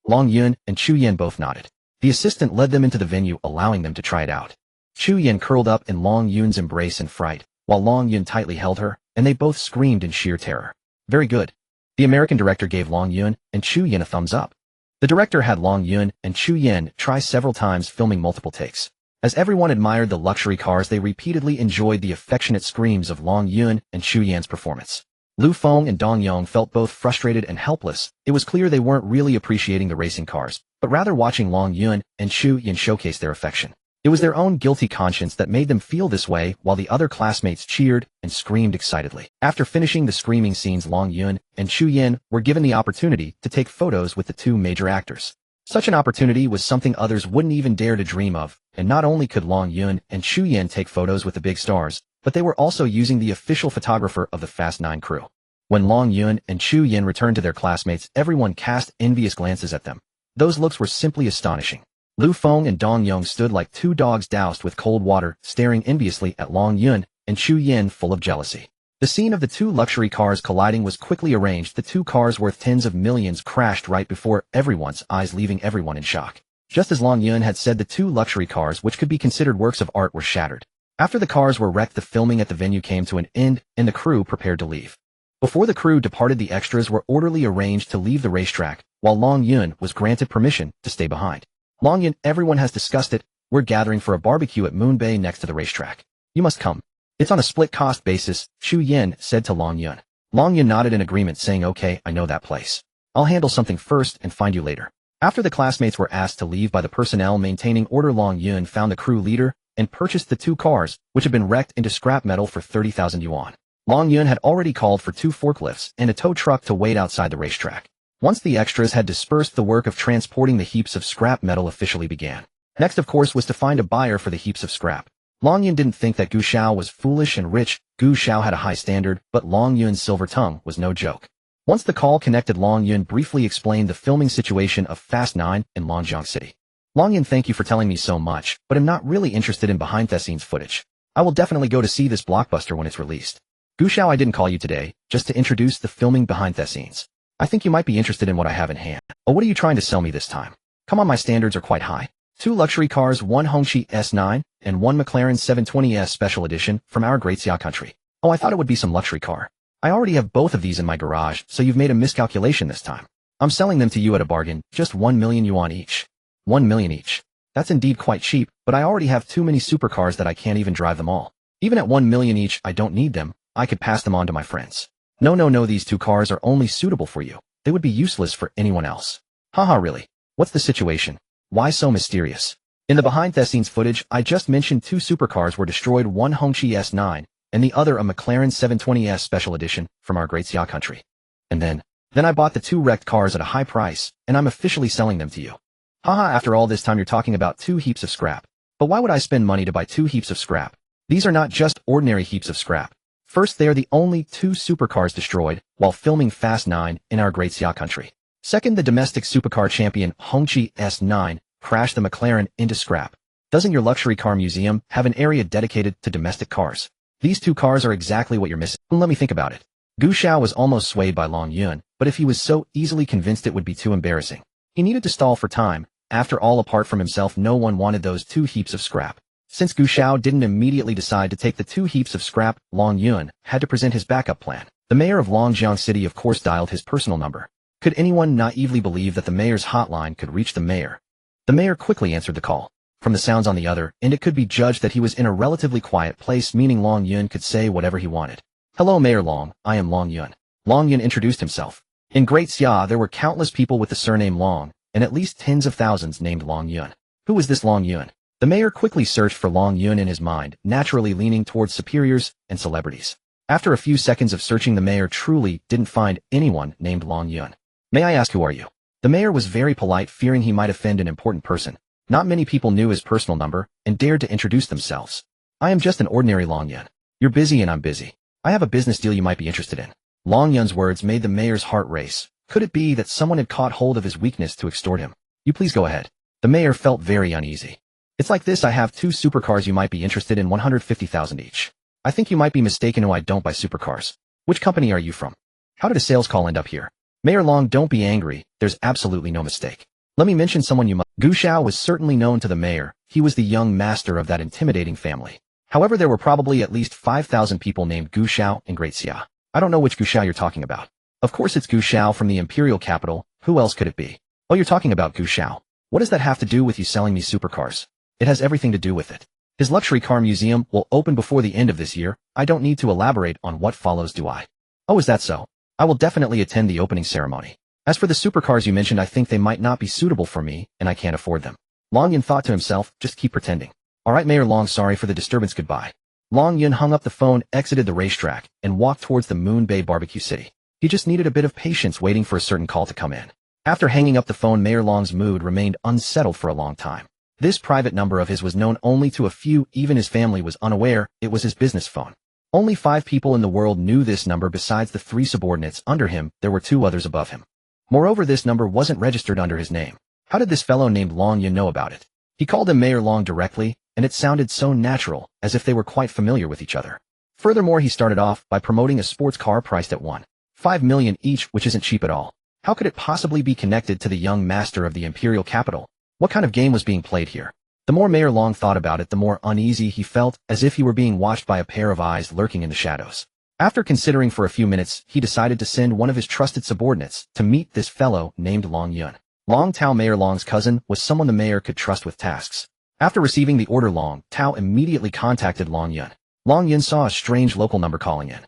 Long Yun and Chu Yan both nodded. The assistant led them into the venue, allowing them to try it out. Chu Yan curled up in Long Yun's embrace in fright, while Long Yun tightly held her, and they both screamed in sheer terror. Very good. The American director gave Long Yun and Chu Yan a thumbs up. The director had Long Yun and Chu Yan try several times, filming multiple takes. As everyone admired the luxury cars, they repeatedly enjoyed the affectionate screams of Long Yun and Chu Yan's performance. Lu Feng and Dong Yong felt both frustrated and helpless. It was clear they weren't really appreciating the racing cars, but rather watching Long Yun and Chu Yin showcase their affection. It was their own guilty conscience that made them feel this way, while the other classmates cheered and screamed excitedly. After finishing the screaming scenes, Long Yun and Chu Yin were given the opportunity to take photos with the two major actors. Such an opportunity was something others wouldn't even dare to dream of, and not only could Long Yun and Chu Yin take photos with the big stars, but they were also using the official photographer of the Fast 9 crew. When Long Yun and Chu Yin returned to their classmates, everyone cast envious glances at them. Those looks were simply astonishing. Lu Feng and Dong Yong stood like two dogs doused with cold water, staring enviously at Long Yun and Chu Yin full of jealousy. The scene of the two luxury cars colliding was quickly arranged. The two cars worth tens of millions crashed right before everyone's eyes, leaving everyone in shock. Just as Long Yun had said, the two luxury cars, which could be considered works of art, were shattered. After the cars were wrecked, the filming at the venue came to an end, and the crew prepared to leave. Before the crew departed, the extras were orderly arranged to leave the racetrack, while Long Yun was granted permission to stay behind. Long Yun, everyone has discussed it. We're gathering for a barbecue at Moon Bay next to the racetrack. You must come. It's on a split-cost basis, Chu Yin said to Long Yun. Long Yun nodded in agreement, saying, okay, I know that place. I'll handle something first and find you later. After the classmates were asked to leave by the personnel maintaining order, Long Yun found the crew leader and purchased the two cars, which had been wrecked, into scrap metal for 30,000 yuan. Long Yun had already called for two forklifts and a tow truck to wait outside the racetrack. Once the extras had dispersed, the work of transporting the heaps of scrap metal officially began. Next, of course, was to find a buyer for the heaps of scrap. Long Yun didn't think that Gu Xiao was foolish and rich. Gu Xiao had a high standard, but Long Yun's silver tongue was no joke. Once the call connected, Long Yun briefly explained the filming situation of Fast 9 in Longjiang City. Long Yun, thank you for telling me so much, but I'm not really interested in behind-the-scenes footage. I will definitely go to see this blockbuster when it's released. Gu Xiao, I didn't call you today, just to introduce the filming behind-the-scenes. I think you might be interested in what I have in hand. Oh, what are you trying to sell me this time? Come on, my standards are quite high. Two luxury cars, one Hongqi S9 and one McLaren 720S Special Edition from our great Xia country. Oh, I thought it would be some luxury car. I already have both of these in my garage, so you've made a miscalculation this time. I'm selling them to you at a bargain, just 1 million yuan each. 1 million each. That's indeed quite cheap, but I already have too many supercars that I can't even drive them all. Even at 1 million each, I don't need them. I could pass them on to my friends. No, these two cars are only suitable for you. They would be useless for anyone else. Haha, really? What's the situation? Why so mysterious? In the behind-the-scenes footage, I just mentioned two supercars were destroyed, one Hongqi S9 and the other a McLaren 720S Special Edition from our great Xia country. And then I bought the two wrecked cars at a high price, and I'm officially selling them to you. Haha, after all this time you're talking about two heaps of scrap. But why would I spend money to buy two heaps of scrap? These are not just ordinary heaps of scrap. First, they are the only two supercars destroyed while filming Fast 9 in our great Xia country. Second, the domestic supercar champion Hongqi S9 crashed the McLaren into scrap. Doesn't your luxury car museum have an area dedicated to domestic cars? These two cars are exactly what you're missing. Let me think about it. Gu Xiao was almost swayed by Long Yun, but if he was so easily convinced, it would be too embarrassing. He needed to stall for time. After all, apart from himself, no one wanted those two heaps of scrap. Since Gu Xiao didn't immediately decide to take the two heaps of scrap, Long Yun had to present his backup plan. The mayor of Longjiang City, of course, dialed his personal number. Could anyone naively believe that the mayor's hotline could reach the mayor? The mayor quickly answered the call. From the sounds on the other end, it could be judged that he was in a relatively quiet place, meaning Long Yun could say whatever he wanted. Hello, Mayor Long, I am Long Yun. Long Yun introduced himself. In Great Xia, there were countless people with the surname Long, and at least tens of thousands named Long Yun. Who was this Long Yun? The mayor quickly searched for Long Yun in his mind, naturally leaning towards superiors and celebrities. After a few seconds of searching, the mayor truly didn't find anyone named Long Yun. May I ask, who are you? The mayor was very polite, fearing he might offend an important person. Not many people knew his personal number and dared to introduce themselves. I am just an ordinary Long Yun. You're busy and I'm busy. I have a business deal you might be interested in. Long Yun's words made the mayor's heart race. Could it be that someone had caught hold of his weakness to extort him? You please go ahead. The mayor felt very uneasy. It's like this, I have two supercars you might be interested in, 150,000 each. I think you might be mistaken. I don't buy supercars. Which company are you from? How did a sales call end up here? Mayor Long, don't be angry. There's absolutely no mistake. Let me mention someone you must. Gu Xiao was certainly known to the mayor. He was the young master of that intimidating family. However, there were probably at least 5,000 people named Gu Xiao in Great Xia. I don't know which Gu Xiao you're talking about. Of course it's Gu Xiao from the imperial capital. Who else could it be? Oh, you're talking about Gu Xiao. What does that have to do with you selling me supercars? It has everything to do with it. His luxury car museum will open before the end of this year. I don't need to elaborate on what follows, do I? Oh, is that so? I will definitely attend the opening ceremony. As for the supercars you mentioned, I think they might not be suitable for me, and I can't afford them. Long Yun thought to himself, just keep pretending. Alright Mayor Long, sorry for the disturbance, goodbye. Long Yun hung up the phone, exited the racetrack, and walked towards the Moon Bay Barbecue City. He just needed a bit of patience waiting for a certain call to come in. After hanging up the phone, Mayor Long's mood remained unsettled for a long time. This private number of his was known only to a few, even his family was unaware it was his business phone. Only 5 people in the world knew this number besides the 3 subordinates under him, there were 2 others above him. Moreover, this number wasn't registered under his name. How did this fellow named Long Yun know about it? He called him Mayor Long directly, and it sounded so natural, as if they were quite familiar with each other. Furthermore, he started off by promoting a sports car priced at $1.5 million each, which isn't cheap at all. How could it possibly be connected to the young master of the imperial capital? What kind of game was being played here? The more Mayor Long thought about it, the more uneasy he felt, as if he were being watched by a pair of eyes lurking in the shadows. After considering for a few minutes, he decided to send one of his trusted subordinates to meet this fellow named Long Yun. Long Tao, Mayor Long's cousin, was someone the mayor could trust with tasks. After receiving the order, Long Tao immediately contacted Long Yun. Long Yun saw a strange local number calling in.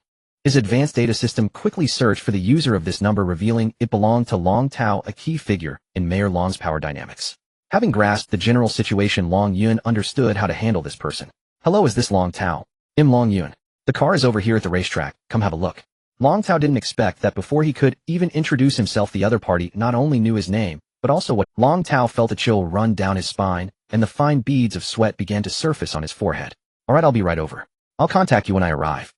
His advanced data system quickly searched for the user of this number, revealing it belonged to Long Tao, a key figure in Mayor Long's power dynamics. Having grasped the general situation, Long Yun understood how to handle this person. Hello, is this Long Tao? I'm Long Yun. The car is over here at the racetrack, come have a look. Long Tao didn't expect that before he could even introduce himself, the other party not only knew his name, but also what. Long Tao felt a chill run down his spine, and the fine beads of sweat began to surface on his forehead. Alright, I'll be right over. I'll contact you when I arrive.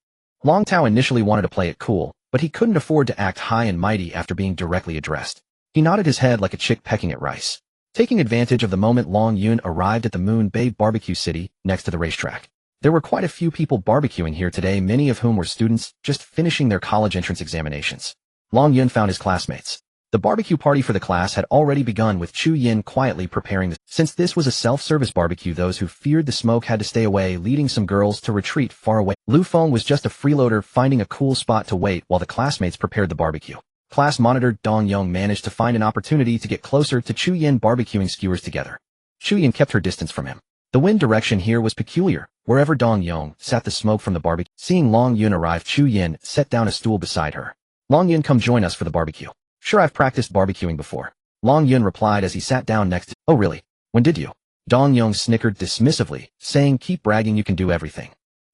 Long Tao initially wanted to play it cool, but he couldn't afford to act high and mighty after being directly addressed. He nodded his head like a chick pecking at rice. Taking advantage of the moment, Long Yun arrived at the Moon Bay Barbecue City, next to the racetrack. There were quite a few people barbecuing here today, many of whom were students just finishing their college entrance examinations. Long Yun found his classmates. The barbecue party for the class had already begun, with Chu Yin quietly preparing the. Since this was a self-service barbecue, those who feared the smoke had to stay away, leading some girls to retreat far away. Lu Feng was just a freeloader, finding a cool spot to wait while the classmates prepared the barbecue. Class monitor Dong Yong managed to find an opportunity to get closer to Chu Yin, barbecuing skewers together. Chu Yin kept her distance from him. The wind direction here was peculiar. Wherever Dong Yong sat, the smoke from the barbecue. Seeing Long Yun arrive, Chu Yin set down a stool beside her. Long Yun, come join us for the barbecue. Sure, I've practiced barbecuing before. Long Yun replied as he sat down next to. Oh really? When did you? Dong Yong snickered dismissively, saying, keep bragging, you can do everything.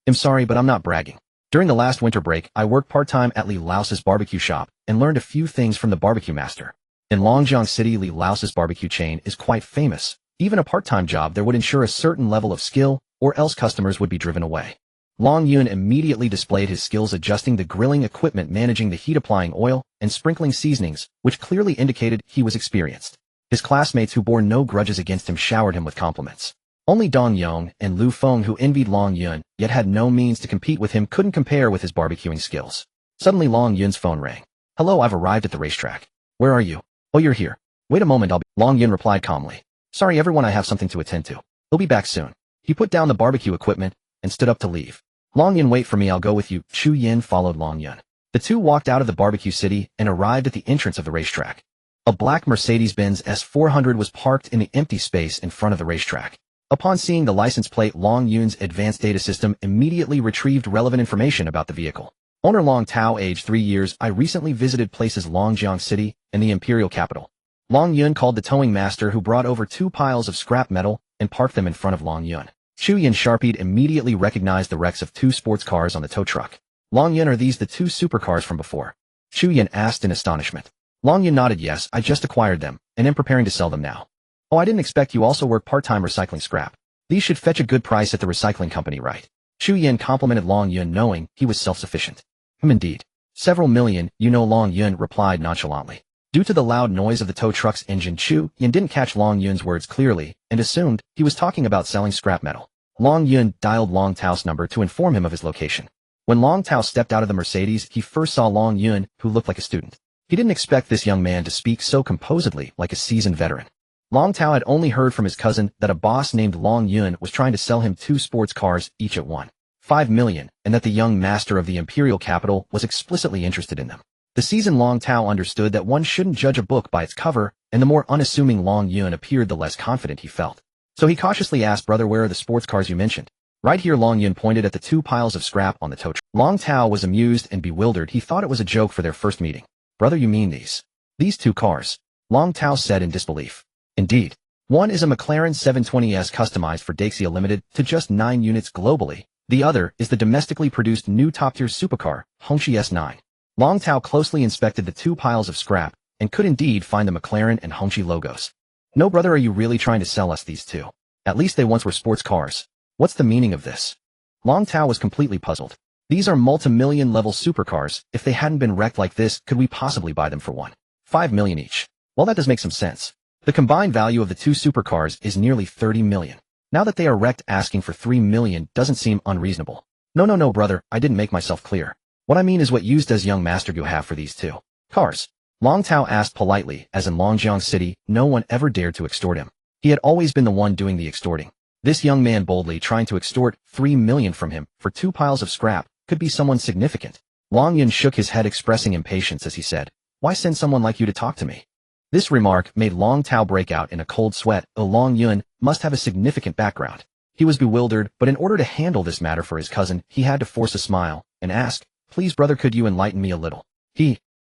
I'm sorry, but I'm not bragging. During the last winter break, I worked part-time at Li Lao's barbecue shop and learned a few things from the barbecue master. In Longjiang City, Li Lao's barbecue chain is quite famous. Even a part-time job there would ensure a certain level of skill, or else customers would be driven away. Long Yun immediately displayed his skills adjusting the grilling equipment, managing the heat, applying oil, and sprinkling seasonings, which clearly indicated he was experienced. His classmates, who bore no grudges against him, showered him with compliments. Only Dong Yong and Lu Feng, who envied Long Yun, yet had no means to compete with him, couldn't compare with his barbecuing skills. Suddenly Long Yun's phone rang. Hello, I've arrived at the racetrack. Where are you? Oh, you're here. Wait a moment, I'll be. Long Yun replied calmly. Sorry everyone, I have something to attend to. He'll be back soon. He put down the barbecue equipment and stood up to leave. Long Yun, wait for me, I'll go with you. Chu Yin followed Long Yun. The two walked out of the barbecue city and arrived at the entrance of the racetrack. A black Mercedes-Benz S400 was parked in the empty space in front of the racetrack. Upon seeing the license plate, Long Yun's advanced data system immediately retrieved relevant information about the vehicle. Owner Long Tao, age 3 years. I recently visited places Longjiang City and the imperial capital. Long Yun called the towing master, who brought over 2 piles of scrap metal and parked them in front of Long Yun. Chu Yin Sharpied immediately recognized the wrecks of 2 sports cars on the tow truck. Long Yun, are these the 2 supercars from before? Chu Yin asked in astonishment. Long Yun nodded. Yes, I just acquired them, and am preparing to sell them now. Oh, I didn't expect you also work part-time recycling scrap. These should fetch a good price at the recycling company, right? Chu Yin complimented Long Yun, knowing he was self-sufficient. Indeed. Several million, you know, Long Yun replied nonchalantly. Due to the loud noise of the tow truck's engine, Chu Yin didn't catch Long Yun's words clearly and assumed he was talking about selling scrap metal. Long Yun dialed Long Tao's number to inform him of his location. When Long Tao stepped out of the Mercedes, he first saw Long Yun, who looked like a student. He didn't expect this young man to speak so composedly, like a seasoned veteran. Long Tao had only heard from his cousin that a boss named Long Yun was trying to sell him 2 sports cars, each at $1.5 million, and that the young master of the imperial capital was explicitly interested in them. The seasoned Long Tao understood that one shouldn't judge a book by its cover, and the more unassuming Long Yun appeared, the less confident he felt. So he cautiously asked, brother, where are the sports cars you mentioned? Right here Long Yun pointed at the 2 piles of scrap on the tow truck. Long Tao was amused and bewildered. He thought it was a joke for their first meeting. Brother, you mean these? These 2 cars? Long Tao said in disbelief. Indeed. One is a McLaren 720S customized for Dacia Limited to just 9 units globally. The other is the domestically produced new top-tier supercar, Hongqi S9. Long Tao closely inspected the 2 piles of scrap and could indeed find the McLaren and Hongqi logos. No, brother, are you really trying to sell us these 2? At least they once were sports cars. What's the meaning of this? Long Tao was completely puzzled. These are multi-million level supercars. If they hadn't been wrecked like this, could we possibly buy them for 1.5 million each? Well, that does make some sense. The combined value of the 2 supercars is nearly 30 million. Now that they are wrecked, asking for 3 million doesn't seem unreasonable. No, brother, I didn't make myself clear. What I mean is, what use does young Master Gu have for these 2 cars? Long Tao asked politely, as in Longjiang City, no one ever dared to extort him. He had always been the one doing the extorting. This young man boldly trying to extort 3 million from him for 2 piles of scrap could be someone significant. Long Yun shook his head, expressing impatience as he said, "Why send someone like you to talk to me?" This remark made Long Tao break out in a cold sweat. Long Yun must have a significant background. He was bewildered, but in order to handle this matter for his cousin, he had to force a smile and ask, "Please, brother, could you enlighten me a little?"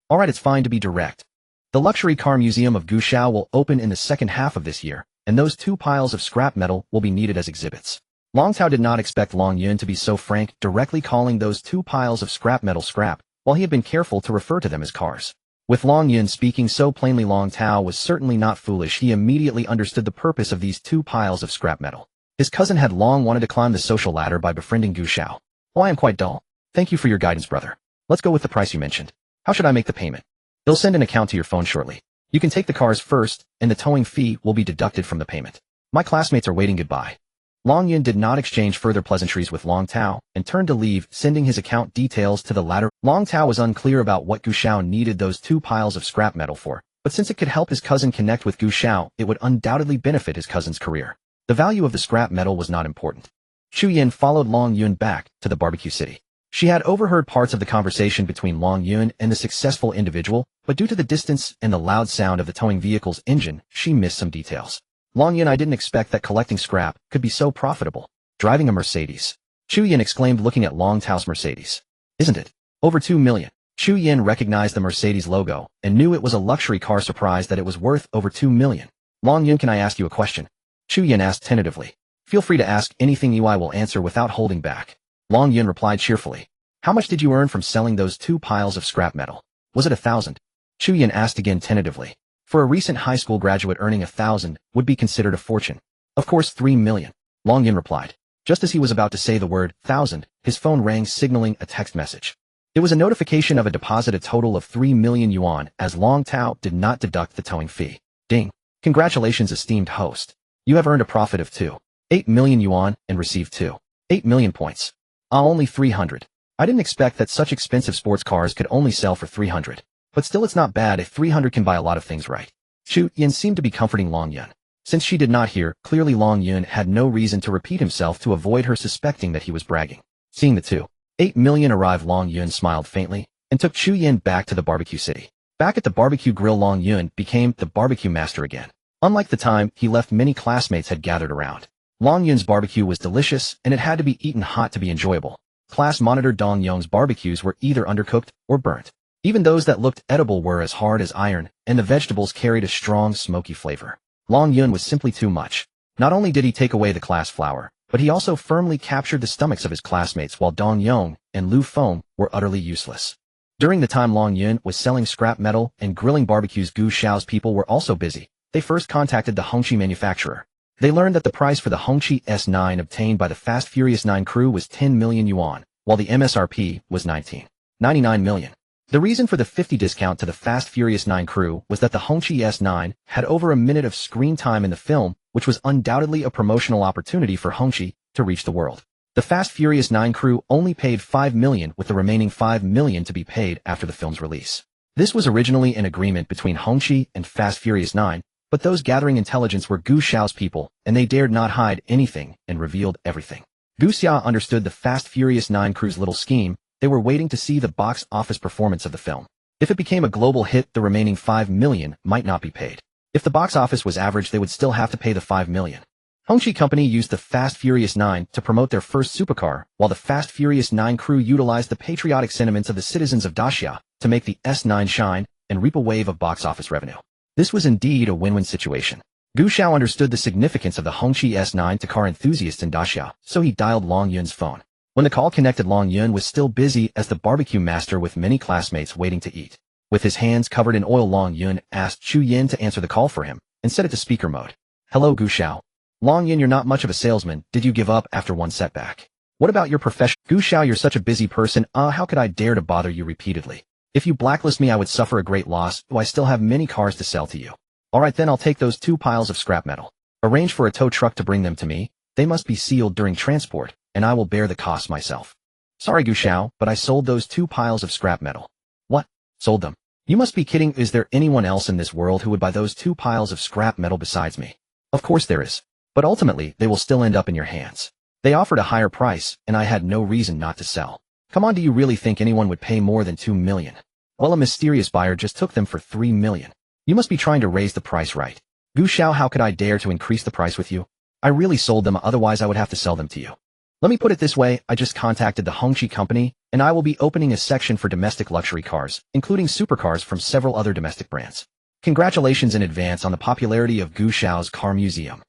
Alright, it's fine to be direct. The luxury car museum of Gushao will open in the second half of this year, and those 2 piles of scrap metal will be needed as exhibits. Long Tao did not expect Long Yun to be so frank, directly calling those 2 piles of scrap metal scrap, while he had been careful to refer to them as cars. With Long Yun speaking so plainly, Long Tao was certainly not foolish. He immediately understood the purpose of these 2 piles of scrap metal. His cousin had long wanted to climb the social ladder by befriending Gushao. "Oh, I am quite dull. Thank you for your guidance, brother. Let's go with the price you mentioned. How should I make the payment?" "They'll send an account to your phone shortly. You can take the cars first, and the towing fee will be deducted from the payment. My classmates are waiting. Goodbye." Long Yun did not exchange further pleasantries with Long Tao and turned to leave, sending his account details to the latter. Long Tao was unclear about what Gushao needed those 2 piles of scrap metal for, but since it could help his cousin connect with Gushao, it would undoubtedly benefit his cousin's career. The value of the scrap metal was not important. Chu Yin followed Long Yun back to the barbecue city. She had overheard parts of the conversation between Long Yun and the successful individual, but due to the distance and the loud sound of the towing vehicle's engine, she missed some details. "Long Yun, I didn't expect that collecting scrap could be so profitable. Driving a Mercedes." Chu Yin exclaimed, looking at Long Tao's Mercedes. "Isn't it? Over 2 million. Chu Yin recognized the Mercedes logo and knew it was a luxury car, surprised that it was worth over 2 million. "Long Yun, can I ask you a question?" Chu Yin asked tentatively. "Feel free to ask anything I will answer without holding back." Long Yun replied cheerfully. "How much did you earn from selling those 2 piles of scrap metal? Was it 1,000? Chu Yin asked again tentatively. For a recent high school graduate, earning 1,000 would be considered a fortune. "Of course, 3 million. Long Yun replied. Just as he was about to say the word 1,000, his phone rang, signaling a text message. It was a notification of a deposit, a total of 3 million yuan, as Long Tao did not deduct the towing fee. Ding. Congratulations, esteemed host. You have earned a profit of 2.8 million yuan and received 2.8 million points. Only 300. I didn't expect that such expensive sports cars could only sell for 300. But still, it's not bad if 300 can buy a lot of things, right?" Chu Yin seemed to be comforting Long Yun. Since she did not hear, clearly Long Yun had no reason to repeat himself to avoid her suspecting that he was bragging. Seeing the 2.8 million arrive, Long Yun smiled faintly and took Chu Yin back to the barbecue city. Back at the barbecue grill, Long Yun became the barbecue master again. Unlike the time he left, many classmates had gathered around. Long Yun's barbecue was delicious, and it had to be eaten hot to be enjoyable. Class monitor Dong Yong's barbecues were either undercooked or burnt. Even those that looked edible were as hard as iron, and the vegetables carried a strong, smoky flavor. Long Yun was simply too much. Not only did he take away the class flower, but he also firmly captured the stomachs of his classmates, while Dong Yong and Lu Feng were utterly useless. During the time Long Yun was selling scrap metal and grilling barbecues, Gu Shao's people were also busy. They first contacted the Hongqi manufacturer. They learned that the price for the Hongqi S9 obtained by the Fast Furious 9 crew was 10 million yuan, while the MSRP was 19.99 million. The reason for the 50 discount to the Fast Furious 9 crew was that the Hongqi S9 had over a minute of screen time in the film, which was undoubtedly a promotional opportunity for Hongqi to reach the world. The Fast Furious 9 crew only paid 5 million, with the remaining 5 million to be paid after the film's release. This was originally an agreement between Hongqi and Fast Furious 9, but those gathering intelligence were Gu Xiao's people, and they dared not hide anything and revealed everything. Gu Xia understood the Fast Furious 9 crew's little scheme. They were waiting to see the box office performance of the film. If it became a global hit, the remaining 5 million might not be paid. If the box office was average, they would still have to pay the 5 million. Hongqi Company used the Fast Furious 9 to promote their first supercar, while the Fast Furious 9 crew utilized the patriotic sentiments of the citizens of Daxia to make the S9 shine and reap a wave of box office revenue. This was indeed a win-win situation. Gu Xiao understood the significance of the Hongqi S9 to car enthusiasts in Daxia, so he dialed Long Yun's phone. When the call connected, Long Yun was still busy as the barbecue master with many classmates waiting to eat. With his hands covered in oil, Long Yun asked Chu Yin to answer the call for him and set it to speaker mode. Hello, Gu Xiao. Long Yun, you're not much of a salesman. Did you give up after one setback? What about your profession? Gu Xiao, you're such a busy person. How could I dare to bother you repeatedly? If you blacklist me, I would suffer a great loss. I still have many cars to sell to you. Alright then, I'll take those 2 piles of scrap metal. Arrange for a tow truck to bring them to me. They must be sealed during transport, and I will bear the cost myself. Sorry, Gu Xiao, but I sold those 2 piles of scrap metal. What? Sold them? You must be kidding. Is there anyone else in this world who would buy those 2 piles of scrap metal besides me? Of course there is. But ultimately, they will still end up in your hands. They offered a higher price, and I had no reason not to sell. Come on, do you really think anyone would pay more than 2 million? Well, a mysterious buyer just took them for 3 million. You must be trying to raise the price, right? Gu Xiao, how could I dare to increase the price with you? I really sold them, otherwise I would have to sell them to you. Let me put it this way, I just contacted the Hongqi Company, and I will be opening a section for domestic luxury cars, including supercars from several other domestic brands. Congratulations in advance on the popularity of Gu Xiao's car museum.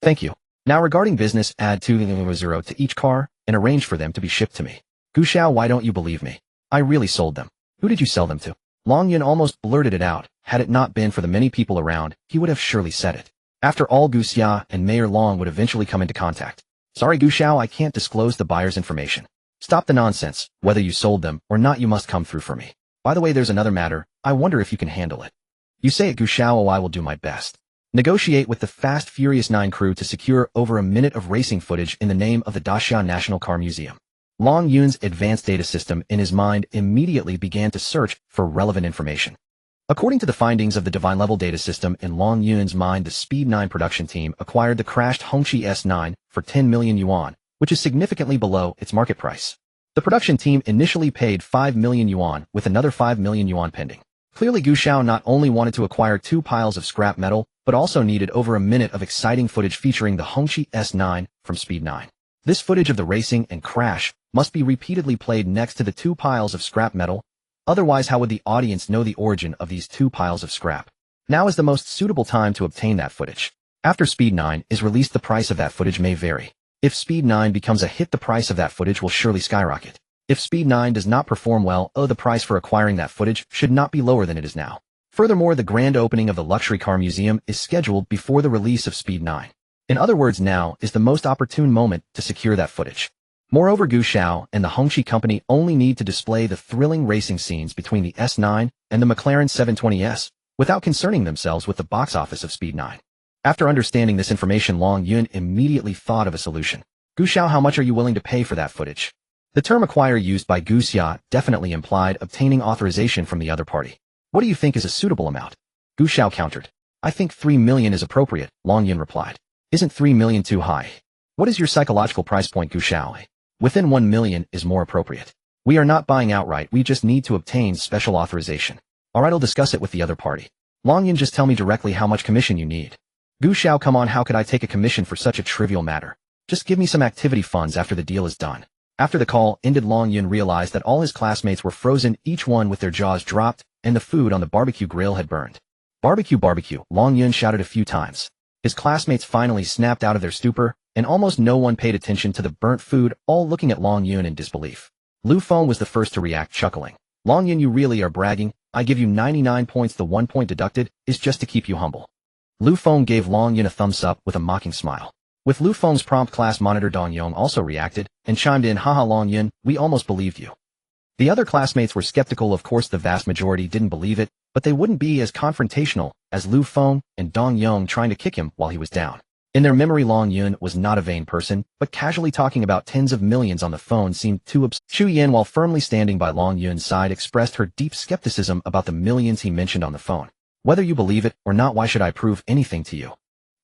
Thank you. Now regarding business, add 200 to each car and arrange for them to be shipped to me. Gu Xiao, why don't you believe me? I really sold them. Who did you sell them to? Long Yun almost blurted it out. Had it not been for the many people around, he would have surely said it. After all, Gu Xia and Mayor Long would eventually come into contact. Sorry, Gu Xiao, I can't disclose the buyer's information. Stop the nonsense. Whether you sold them or not, you must come through for me. By the way, there's another matter. I wonder if you can handle it. You say it, Gu Xiao. I will do my best. Negotiate with the Fast Furious 9 crew to secure over a minute of racing footage in the name of the Daxia National Car Museum. Long Yun's advanced data system in his mind immediately began to search for relevant information. According to the findings of the divine-level data system in Long Yun's mind, the Speed 9 production team acquired the crashed Hongqi S9 for 10 million yuan, which is significantly below its market price. The production team initially paid 5 million yuan, with another 5 million yuan pending. Clearly, Gu Xiao not only wanted to acquire 2 piles of scrap metal, but also needed over a minute of exciting footage featuring the Hongqi S9 from Speed 9. This footage of the racing and crash must be repeatedly played next to the 2 piles of scrap metal. Otherwise, how would the audience know the origin of these 2 piles of scrap? Now is the most suitable time to obtain that footage. After Speed 9 is released, the price of that footage may vary. If Speed 9 becomes a hit, the price of that footage will surely skyrocket. If Speed 9 does not perform well, the price for acquiring that footage should not be lower than it is now. Furthermore, the grand opening of the Luxury Car Museum is scheduled before the release of Speed 9. In other words, now is the most opportune moment to secure that footage. Moreover, Gu Xiao and the Hongqi Company only need to display the thrilling racing scenes between the S9 and the McLaren 720S, without concerning themselves with the box office of Speed 9. After understanding this information, Long Yun immediately thought of a solution. Gu Xiao, how much are you willing to pay for that footage? The term acquire used by Gu Xia definitely implied obtaining authorization from the other party. What do you think is a suitable amount? Gu Xiao countered. I think 3 million is appropriate, Long Yun replied. Isn't 3 million too high? What is your psychological price point, Gu Xiao? Within 1 million is more appropriate. We are not buying outright, we just need to obtain special authorization. Alright, I'll discuss it with the other party. Long Yun, just tell me directly how much commission you need. Gu Xiao, come on, how could I take a commission for such a trivial matter? Just give me some activity funds after the deal is done. After the call ended, Long Yun realized that all his classmates were frozen, each one with their jaws dropped, and the food on the barbecue grill had burned. Barbecue, barbecue, Long Yun shouted a few times. His classmates finally snapped out of their stupor, and almost no one paid attention to the burnt food, all looking at Long Yun in disbelief. Lu Feng was the first to react, chuckling. Long Yun, you really are bragging. I give you 99 points. The 1 point deducted is just to keep you humble. Lu Feng gave Long Yun a thumbs up with a mocking smile. With Lu Feng's prompt, class monitor Dong Yong also reacted and chimed in, haha Long Yun, we almost believed you. The other classmates were skeptical. Of course, the vast majority didn't believe it, but they wouldn't be as confrontational as Lu Feng and Dong Yong trying to kick him while he was down. In their memory, Long Yun was not a vain person, but casually talking about tens of millions on the phone seemed too absurd. Chu Yan, while firmly standing by Long Yun's side, expressed her deep skepticism about the millions he mentioned on the phone. Whether you believe it or not, why should I prove anything to you?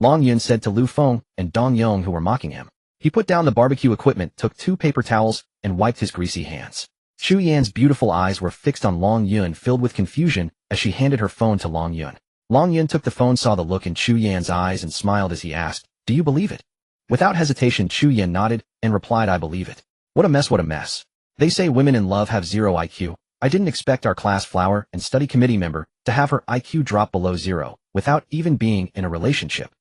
Long Yun said to Lu Feng and Dong Yong, who were mocking him. He put down the barbecue equipment, took 2 paper towels, and wiped his greasy hands. Chu Yan's beautiful eyes were fixed on Long Yun, filled with confusion, as she handed her phone to Long Yun. Long Yun took the phone, saw the look in Chu Yan's eyes, and smiled as he asked, Do you believe it? Without hesitation, Chu Yin nodded and replied, I believe it. What a mess, what a mess. They say women in love have zero IQ. I didn't expect our class flower and study committee member to have her IQ drop below zero without even being in a relationship.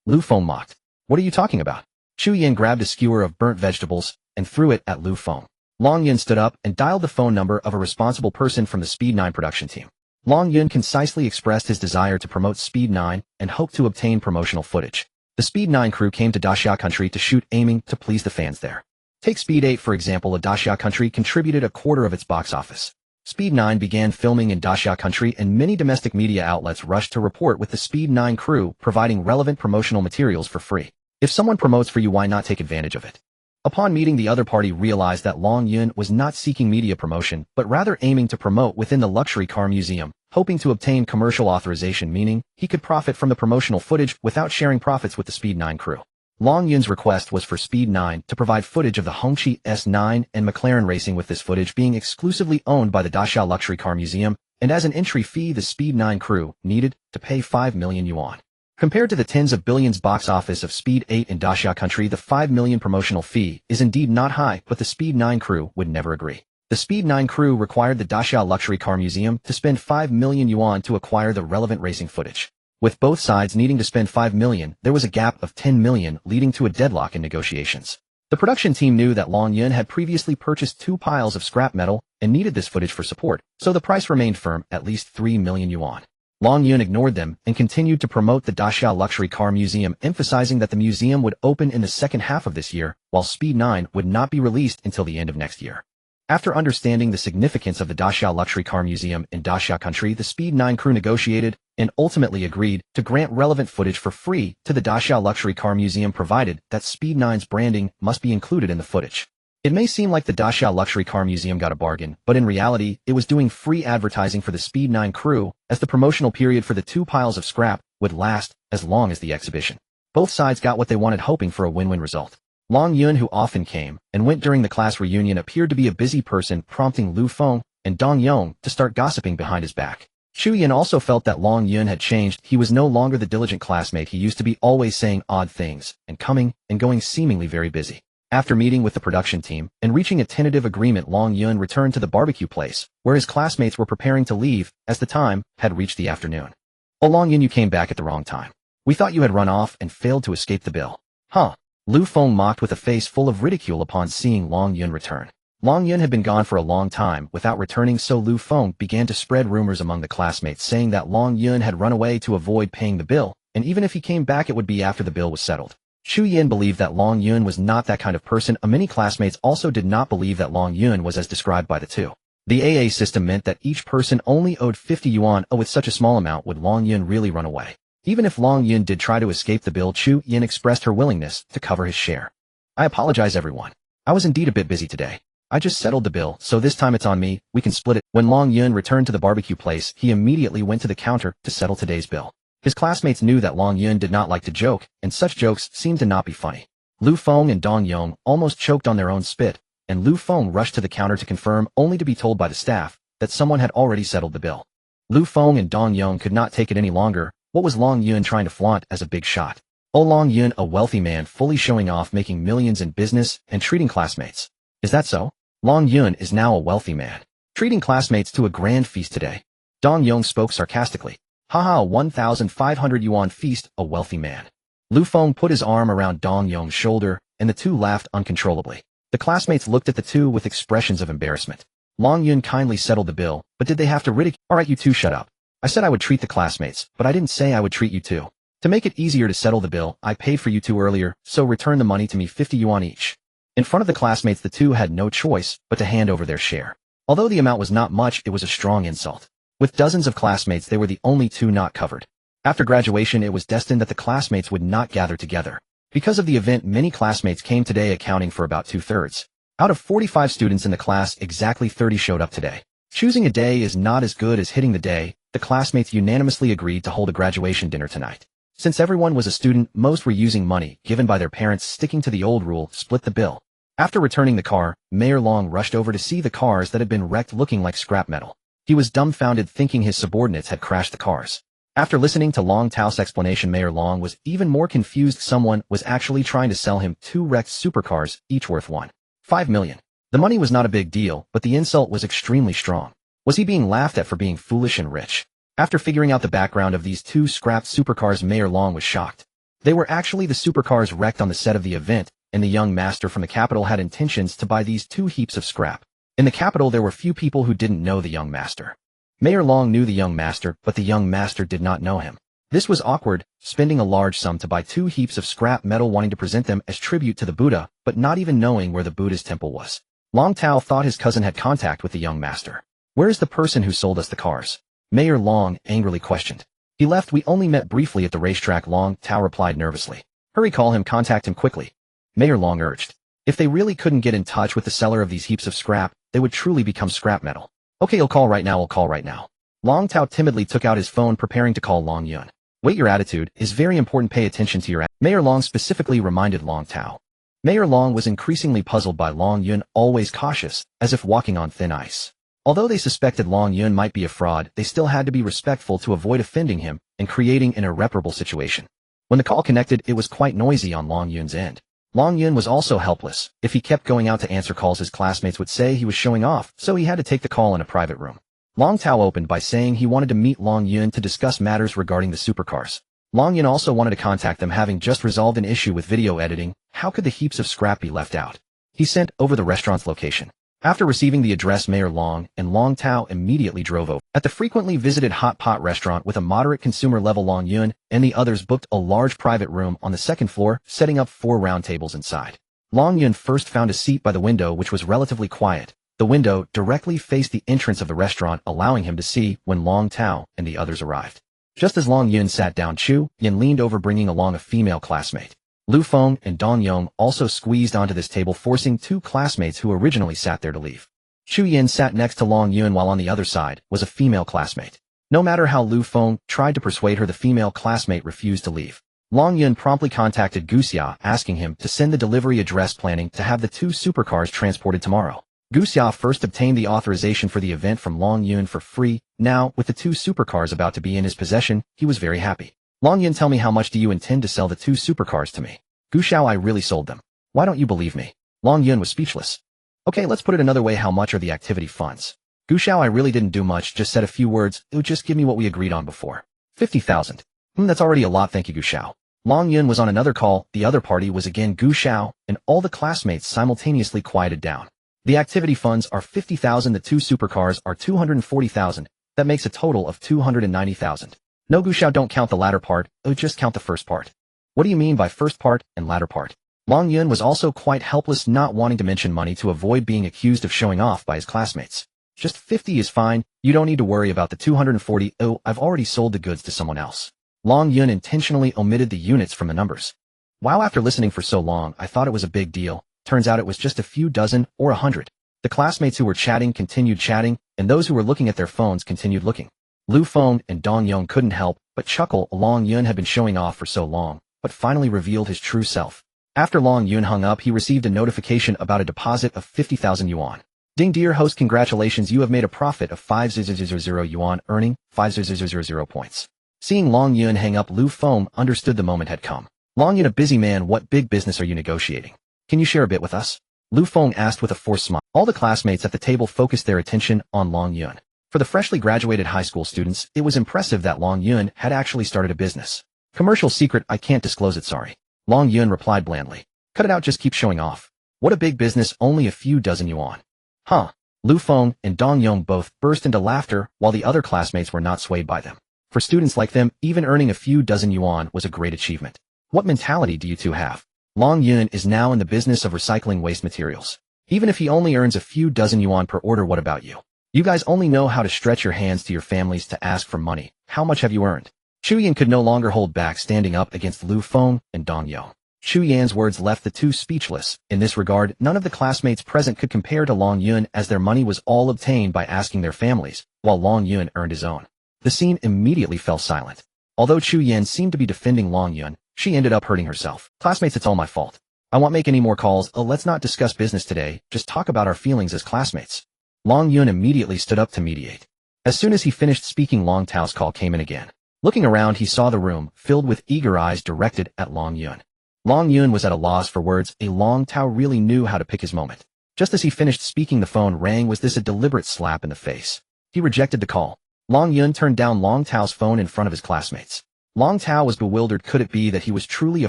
Lu Feng mocked. What are you talking about? Chu Yin grabbed a skewer of burnt vegetables and threw it at Lu Feng. Long Yun stood up and dialed the phone number of a responsible person from the Speed 9 production team. Long Yun concisely expressed his desire to promote Speed 9 and hoped to obtain promotional footage. The Speed 9 crew came to Daxia country to shoot, aiming to please the fans there. Take Speed 8 for example. A Daxia country contributed a quarter of its box office. Speed 9 began filming in Daxia country and many domestic media outlets rushed to report with the Speed 9 crew providing relevant promotional materials for free. If someone promotes for you, why not take advantage of it? Upon meeting the other party realized that Long Yun was not seeking media promotion, but rather aiming to promote within the luxury car museum, hoping to obtain commercial authorization, meaning he could profit from the promotional footage without sharing profits with the Speed 9 crew. Long Yun's request was for Speed 9 to provide footage of the Hongqi S9 and McLaren racing, with this footage being exclusively owned by the Daxia Luxury Car Museum, and as an entry fee the Speed 9 crew needed to pay 5 million yuan. Compared to the tens of billions box office of Speed 8 in Daxia country, the 5 million promotional fee is indeed not high, but the Speed 9 crew would never agree. The Speed 9 crew required the Daxia Luxury Car Museum to spend 5 million yuan to acquire the relevant racing footage. With both sides needing to spend 5 million, there was a gap of 10 million, leading to a deadlock in negotiations. The production team knew that Long Yun had previously purchased 2 piles of scrap metal and needed this footage for support, so the price remained firm, at least 3 million yuan. Long Yun ignored them and continued to promote the Daxia Luxury Car Museum, emphasizing that the museum would open in the second half of this year, while Speed 9 would not be released until the end of next year. After understanding the significance of the Daxia Luxury Car Museum in Daxia country, the Speed 9 crew negotiated and ultimately agreed to grant relevant footage for free to the Daxia Luxury Car Museum, provided that Speed 9's branding must be included in the footage. It may seem like the Daxia Luxury Car Museum got a bargain, but in reality, it was doing free advertising for the Speed 9 crew, as the promotional period for the 2 piles of scrap would last as long as the exhibition. Both sides got what they wanted, hoping for a win-win result. Long Yun, who often came and went during the class reunion, appeared to be a busy person, prompting Lu Feng and Dong Yong to start gossiping behind his back. Chu Yin also felt that Long Yun had changed. He was no longer the diligent classmate he used to be, always saying odd things and coming and going, seemingly very busy. After meeting with the production team and reaching a tentative agreement, Long Yun returned to the barbecue place, where his classmates were preparing to leave, as the time had reached the afternoon. Oh, Long Yun, you came back at the wrong time. We thought you had run off and failed to escape the bill. Huh? Lu Feng mocked with a face full of ridicule upon seeing Long Yun return. Long Yun had been gone for a long time without returning, so Lu Feng began to spread rumors among the classmates, saying that Long Yun had run away to avoid paying the bill, and even if he came back it would be after the bill was settled. Chu Yin believed that Long Yun was not that kind of person. Many classmates also did not believe that Long Yun was as described by the two. The AA system meant that each person only owed 50 yuan. With such a small amount, would Long Yun really run away? Even if Long Yun did try to escape the bill, Chu Yin expressed her willingness to cover his share. I apologize, everyone. I was indeed a bit busy today. I just settled the bill, so this time it's on me. We can split it. When Long Yun returned to the barbecue place, he immediately went to the counter to settle today's bill. His classmates knew that Long Yun did not like to joke, and such jokes seemed to not be funny. Lu Feng and Dong Yong almost choked on their own spit, and Lu Feng rushed to the counter to confirm, only to be told by the staff that someone had already settled the bill. Lu Feng and Dong Yong could not take it any longer. What was Long Yun trying to flaunt as a big shot? Oh, Long Yun, a wealthy man, fully showing off, making millions in business and treating classmates. Is that so? Long Yun is now a wealthy man, treating classmates to a grand feast today. Dong Yong spoke sarcastically. Haha, a 1,500 yuan feast, a wealthy man. Lu Feng put his arm around Dong Yong's shoulder, and the two laughed uncontrollably. The classmates looked at the two with expressions of embarrassment. Long Yun kindly settled the bill, but did they have to ridicule? Alright, you two shut up. I said I would treat the classmates, but I didn't say I would treat you too. To make it easier to settle the bill, I paid for you two earlier, so return the money to me, 50 yuan each. In front of the classmates, the two had no choice but to hand over their share. Although the amount was not much, it was a strong insult. With dozens of classmates, they were the only two not covered. After graduation, it was destined that the classmates would not gather together. Because of the event, many classmates came today, accounting for about 2/3. Out of 45 students in the class, exactly 30 showed up today. Choosing a day is not as good as hitting the day. The classmates unanimously agreed to hold a graduation dinner tonight. Since everyone was a student, most were using money given by their parents, sticking to the old rule, split the bill. After returning the car, Mayor Long rushed over to see the cars that had been wrecked, looking like scrap metal. He was dumbfounded, thinking his subordinates had crashed the cars. After listening to Long Tao's explanation, Mayor Long was even more confused. Someone was actually trying to sell him 2 wrecked supercars, each worth 1.5 million. The money was not a big deal, but the insult was extremely strong. Was he being laughed at for being foolish and rich? After figuring out the background of these 2 scrapped supercars, Mayor Long was shocked. They were actually the supercars wrecked on the set of the event, and the young master from the capital had intentions to buy these 2 heaps of scrap. In the capital, there were few people who didn't know the young master. Mayor Long knew the young master, but the young master did not know him. This was awkward, spending a large sum to buy 2 heaps of scrap metal, wanting to present them as tribute to the Buddha, but not even knowing where the Buddha's temple was. Long Tao thought his cousin had contact with the young master. "Where is the person who sold us the cars?" Mayor Long angrily questioned. "He left. We only met briefly at the racetrack," Long Tao replied nervously. "Hurry, call him, contact him quickly," Mayor Long urged. If they really couldn't get in touch with the seller of these heaps of scrap, they would truly become scrap metal. "Okay, I'll call right now. Long Tao timidly took out his phone, preparing to call Long Yun. "Wait, your attitude is very important. Pay attention to your attitude," Mayor Long specifically reminded Long Tao. Mayor Long was increasingly puzzled by Long Yun, always cautious, as if walking on thin ice. Although they suspected Long Yun might be a fraud, they still had to be respectful to avoid offending him and creating an irreparable situation. When the call connected, it was quite noisy on Long Yun's end. Long Yun was also helpless. If he kept going out to answer calls, his classmates would say he was showing off, so he had to take the call in a private room. Long Tao opened by saying he wanted to meet Long Yun to discuss matters regarding the supercars. Long Yun also wanted to contact them, having just resolved an issue with video editing. How could the heaps of scrap be left out? He sent over the restaurant's location. After receiving the address, Mayor Long and Long Tao immediately drove over. At the frequently visited hot pot restaurant with a moderate consumer level, Long Yun and the others booked a large private room on the second floor, setting up 4 round tables inside. Long Yun first found a seat by the window, which was relatively quiet. The window directly faced the entrance of the restaurant, allowing him to see when Long Tao and the others arrived. Just as Long Yun sat down, Chu Yin leaned over, bringing along a female classmate. Lu Feng and Dong Yong also squeezed onto this table, forcing 2 classmates who originally sat there to leave. Chu Yin sat next to Long Yun, while on the other side was a female classmate. No matter how Lu Feng tried to persuade her, the female classmate refused to leave. Long Yun promptly contacted Gu Xia, asking him to send the delivery address, planning to have the 2 supercars transported tomorrow. Gu Xia first obtained the authorization for the event from Long Yun for free. Now, with the 2 supercars about to be in his possession, he was very happy. "Long Yun, tell me, how much do you intend to sell the 2 supercars to me?" "Gu Xiao, I really sold them. Why don't you believe me?" Long Yun was speechless. "Okay, let's put it another way. How much are the activity funds?" "Gu Xiao, I really didn't do much, just said a few words. It would just give me what we agreed on before." 50,000. That's already a lot, thank you, Gu Xiao." Long Yun was on another call. The other party was again Gu Xiao, and all the classmates simultaneously quieted down. "The activity funds are 50,000. The 2 supercars are 240,000. That makes a total of 290,000. "No, Gu Xiao, don't count the latter part. Just count the first part." "What do you mean by first part and latter part?" Long Yun was also quite helpless, not wanting to mention money to avoid being accused of showing off by his classmates. "Just 50 is fine. You don't need to worry about the 240. Oh, I've already sold the goods to someone else." Long Yun intentionally omitted the units from the numbers. "Wow, after listening for so long, I thought it was a big deal. Turns out it was just a few dozen or 100. The classmates who were chatting continued chatting, and those who were looking at their phones continued looking. Lu Feng and Dong Yong couldn't help but chuckle. Long Yun had been showing off for so long, but finally revealed his true self. After Long Yun hung up, he received a notification about a deposit of 50,000 yuan. "Ding, dear host, congratulations, you have made a profit of 5,000 yuan, earning 5,000 points." Seeing Long Yun hang up, Lu Feng understood the moment had come. "Long Yun, a busy man, what big business are you negotiating? Can you share a bit with us?" Lu Feng asked with a forced smile. All the classmates at the table focused their attention on Long Yun. For the freshly graduated high school students, it was impressive that Long Yun had actually started a business. "Commercial secret, I can't disclose it, sorry." Long Yun replied blandly. "Cut it out, just keep showing off. What a big business, only a few dozen yuan." "Huh?" Lu Feng and Dong Yong both burst into laughter, while the other classmates were not swayed by them. For students like them, even earning a few dozen yuan was a great achievement. "What mentality do you 2 have? Long Yun is now in the business of recycling waste materials. Even if he only earns a few dozen yuan per order, what about you? You guys only know how to stretch your hands to your families to ask for money. How much have you earned?" Chu Yan could no longer hold back, standing up against Lu Feng and Dong Yong. Chu Yan's words left the 2 speechless. In this regard, none of the classmates present could compare to Long Yun, as their money was all obtained by asking their families, while Long Yun earned his own. The scene immediately fell silent. Although Chu Yan seemed to be defending Long Yun, she ended up hurting herself. "Classmates, it's all my fault. I won't make any more calls. Let's not discuss business today, just talk about our feelings as classmates." Long Yun immediately stood up to mediate. As soon as he finished speaking, Long Tao's call came in again. Looking around, he saw the room filled with eager eyes directed at Long Yun. Long Yun was at a loss for words. Long Tao really knew how to pick his moment. Just as he finished speaking, the phone rang. Was this a deliberate slap in the face? He rejected the call. Long Yun turned down Long Tao's phone in front of his classmates. Long Tao was bewildered. Could it be that he was truly a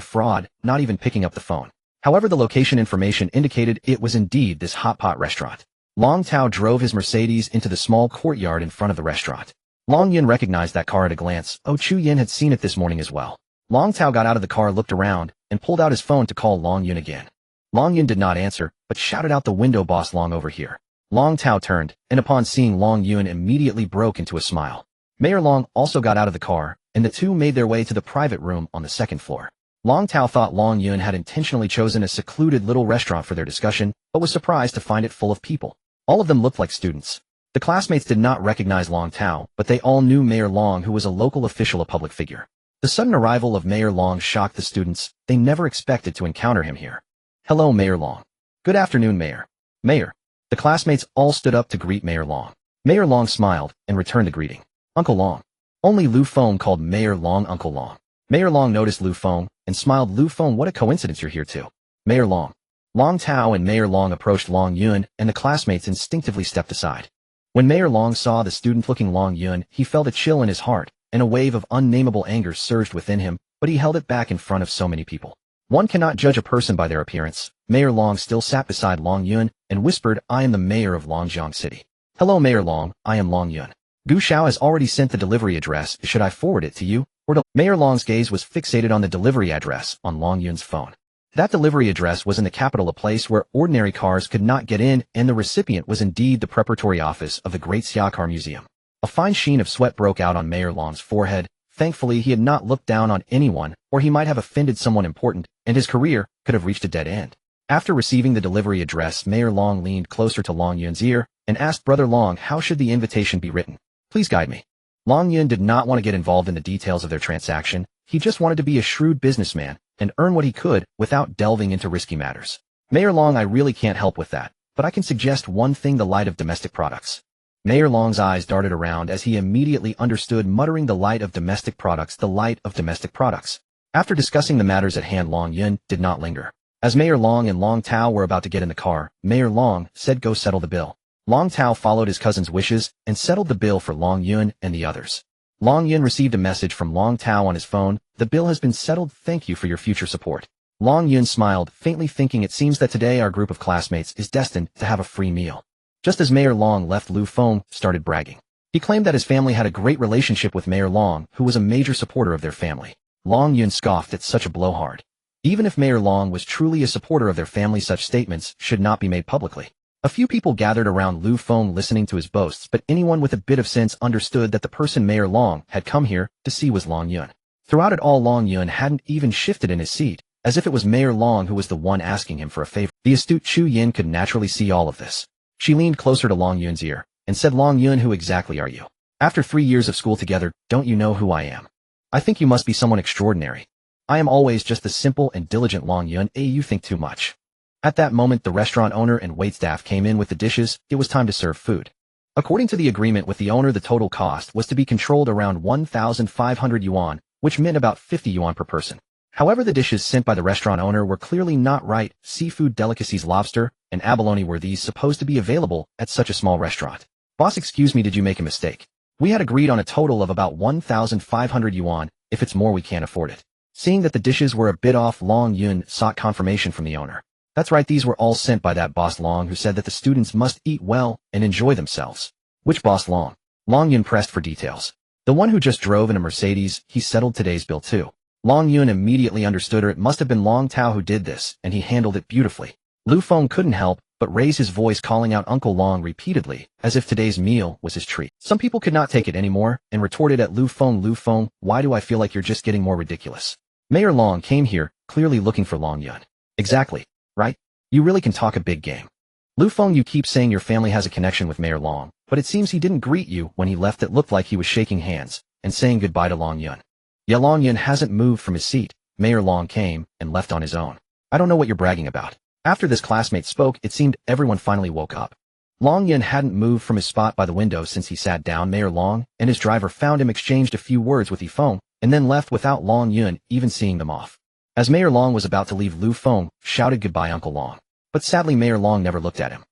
fraud, not even picking up the phone? However, the location information indicated it was indeed this hot pot restaurant. Long Tao drove his Mercedes into the small courtyard in front of the restaurant. Long Yun recognized that car at a glance. Oh, Chu Yin had seen it this morning as well. Long Tao got out of the car, looked around, and pulled out his phone to call Long Yun again. Long Yun did not answer, but shouted out the window, "Boss Long, over here." Long Tao turned, and upon seeing Long Yun immediately broke into a smile. Mayor Long also got out of the car, and the two made their way to the private room on the second floor. Long Tao thought Long Yun had intentionally chosen a secluded little restaurant for their discussion, but was surprised to find it full of people. All of them looked like students. The classmates did not recognize Long Tao, but they all knew Mayor Long, who was a local official, a public figure. The sudden arrival of Mayor Long shocked the students. They never expected to encounter him here. "Hello, Mayor Long." "Good afternoon, Mayor." "Mayor." The classmates all stood up to greet Mayor Long. Mayor Long smiled and returned the greeting. "Uncle Long." Only Lu Feng called Mayor Long Uncle Long. Mayor Long noticed Lu Feng and smiled. "Lu Feng, what a coincidence you're here too." "Mayor Long." Long Tao and Mayor Long approached Long Yun, and the classmates instinctively stepped aside. When Mayor Long saw the student looking Long Yun, he felt a chill in his heart, and a wave of unnameable anger surged within him, but he held it back in front of so many people. One cannot judge a person by their appearance. Mayor Long still sat beside Long Yun and whispered, "I am the mayor of Longjiang City." "Hello, Mayor Long, I am Long Yun. Gu Xiao has already sent the delivery address. Should I forward it to you, or to—" Mayor Long's gaze was fixated on the delivery address on Long Yun's phone. That delivery address was in the capital, a place where ordinary cars could not get in, and the recipient was indeed the preparatory office of the Great Xiaokar Museum. A fine sheen of sweat broke out on Mayor Long's forehead. Thankfully, he had not looked down on anyone, or he might have offended someone important, and his career could have reached a dead end. After receiving the delivery address, Mayor Long leaned closer to Long Yun's ear and asked, "Brother Long, how should the invitation be written? Please guide me." Long Yun did not want to get involved in the details of their transaction. He just wanted to be a shrewd businessman and earn what he could without delving into risky matters. "Mayor Long, I really can't help with that, but I can suggest one thing: the light of domestic products." Mayor Long's eyes darted around as he immediately understood, muttering, "The light of domestic products, the light of domestic products." After discussing the matters at hand, Long Yun did not linger. As Mayor Long and Long Tao were about to get in the car, Mayor Long said, "Go settle the bill." Long Tao followed his cousin's wishes and settled the bill for Long Yun and the others. Long Yun received a message from Long Tao on his phone. "The bill has been settled. Thank you for your future support." Long Yun smiled, faintly thinking, it seems that today our group of classmates is destined to have a free meal. Just as Mayor Long left, Lu Feng started bragging. He claimed that his family had a great relationship with Mayor Long, who was a major supporter of their family. Long Yun scoffed at such a blowhard. Even if Mayor Long was truly a supporter of their family, such statements should not be made publicly. A few people gathered around Lu Feng listening to his boasts, but anyone with a bit of sense understood that the person Mayor Long had come here to see was Long Yun. Throughout it all, Long Yun hadn't even shifted in his seat, as if it was Mayor Long who was the one asking him for a favor. The astute Chu Yin could naturally see all of this. She leaned closer to Long Yun's ear and said, "Long Yun, who exactly are you? After 3 years of school together, don't you know who I am? I think you must be someone extraordinary. I am always just the simple and diligent Long Yun. You think too much." At that moment, the restaurant owner and waitstaff came in with the dishes. It was time to serve food. According to the agreement with the owner, the total cost was to be controlled around 1,500 yuan, which meant about 50 yuan per person. However, the dishes sent by the restaurant owner were clearly not right. Seafood delicacies, lobster, and abalone, were these supposed to be available at such a small restaurant? "Boss, excuse me, did you make a mistake? We had agreed on a total of about 1,500 yuan. If it's more, we can't afford it." Seeing that the dishes were a bit off, Long Yun sought confirmation from the owner. "That's right, these were all sent by that boss Long, who said that the students must eat well and enjoy themselves." "Which boss Long?" Long Yun pressed for details. "The one who just drove in a Mercedes. He settled today's bill too." Long Yun immediately understood her. It must have been Long Tao who did this, and he handled it beautifully. Lu Feng couldn't help but raise his voice, calling out Uncle Long repeatedly, as if today's meal was his treat. Some people could not take it anymore and retorted at Lu Feng, "Lu Feng, why do I feel like you're just getting more ridiculous? Mayor Long came here, clearly looking for Long Yun." "Exactly. Right? You really can talk a big game. Lu Feng, you keep saying your family has a connection with Mayor Long, but it seems he didn't greet you when he left. It looked like he was shaking hands and saying goodbye to Long Yun." "Yeah, Long Yun hasn't moved from his seat. Mayor Long came and left on his own. I don't know what you're bragging about." After this classmate spoke, it seemed everyone finally woke up. Long Yun hadn't moved from his spot by the window since he sat down. Mayor Long and his driver found him, exchanged a few words with Lu Feng, and then left without Long Yun even seeing them off. As Mayor Long was about to leave, Lu Feng shouted goodbye Uncle Long. But sadly Mayor Long never looked at him.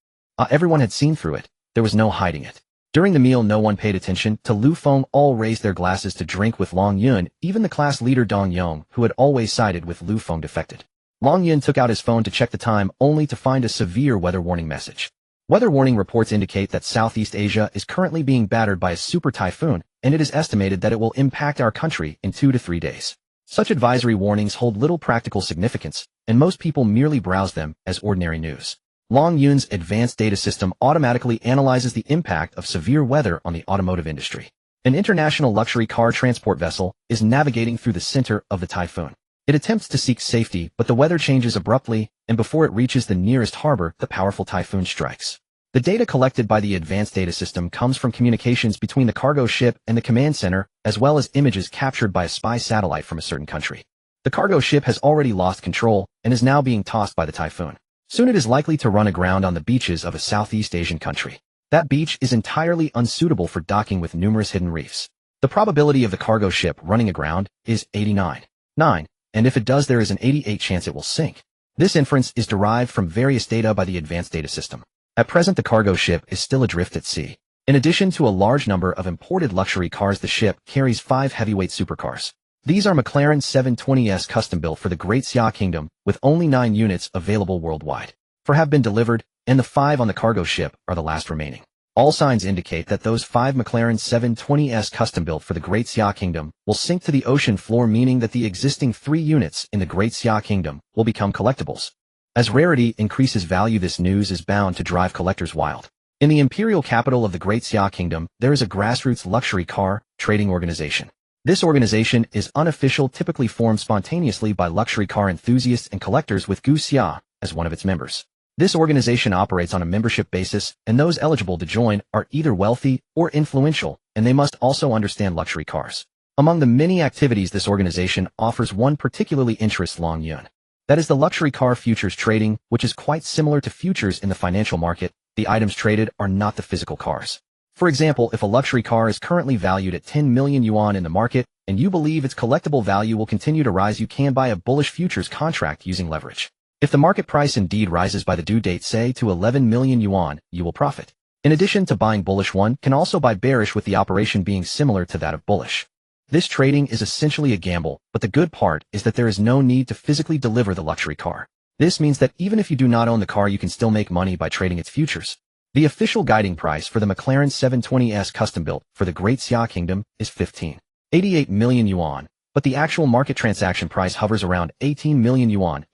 Everyone had seen through it. There was no hiding it. During the meal no one paid attention to Lu Feng. All raised their glasses to drink with Long Yun. Even the class leader Dong Yong, who had always sided with Lu Feng, defected. Long Yun took out his phone to check the time, only to find a severe weather warning message. Weather warning reports indicate that Southeast Asia is currently being battered by a super typhoon, and it is estimated that it will impact our country in 2 to 3 days. Such advisory warnings hold little practical significance, and most people merely browse them as ordinary news. Long Yun's advanced data system automatically analyzes the impact of severe weather on the automotive industry. An international luxury car transport vessel is navigating through the center of the typhoon. It attempts to seek safety, but the weather changes abruptly, and before it reaches the nearest harbor, the powerful typhoon strikes. The data collected by the advanced data system comes from communications between the cargo ship and the command center, as well as images captured by a spy satellite from a certain country. The cargo ship has already lost control and is now being tossed by the typhoon. Soon it is likely to run aground on the beaches of a Southeast Asian country. That beach is entirely unsuitable for docking with numerous hidden reefs. The probability of the cargo ship running aground is 89.9, and if it does there is an 88 chance it will sink. This inference is derived from various data by the advanced data system. At present the cargo ship is still adrift at sea. In addition to a large number of imported luxury cars, the ship carries 5 heavyweight supercars. These are McLaren 720S custom-built for the Great Xia Kingdom, with only 9 units available worldwide. 4 have been delivered, and the 5 on the cargo ship are the last remaining. All signs indicate that those 5 McLaren 720S custom-built for the Great Xia Kingdom will sink to the ocean floor, meaning that the existing 3 units in the Great Xia Kingdom will become collectibles. As rarity increases value, this news is bound to drive collectors wild. In the imperial capital of the Great Xia Kingdom, there is a grassroots luxury car trading organization. This organization is unofficial, typically formed spontaneously by luxury car enthusiasts and collectors, with Gu Xia as one of its members. This organization operates on a membership basis, and those eligible to join are either wealthy or influential, and they must also understand luxury cars. Among the many activities this organization offers, one particularly interests Long Yun. That is the luxury car futures trading, which is quite similar to futures in the financial market. The items traded are not the physical cars. For example, if a luxury car is currently valued at 10 million yuan in the market, and you believe its collectible value will continue to rise, you can buy a bullish futures contract using leverage. If the market price indeed rises by the due date, say to 11 million yuan, you will profit. In addition to buying bullish, one can also buy bearish, with the operation being similar to that of bullish. This trading is essentially a gamble, but the good part is that there is no need to physically deliver the luxury car. This means that even if you do not own the car, you can still make money by trading its futures. The official guiding price for the McLaren 720S custom-built for the Great Xia Kingdom is 15.88 million yuan, but the actual market transaction price hovers around 18 million yuan,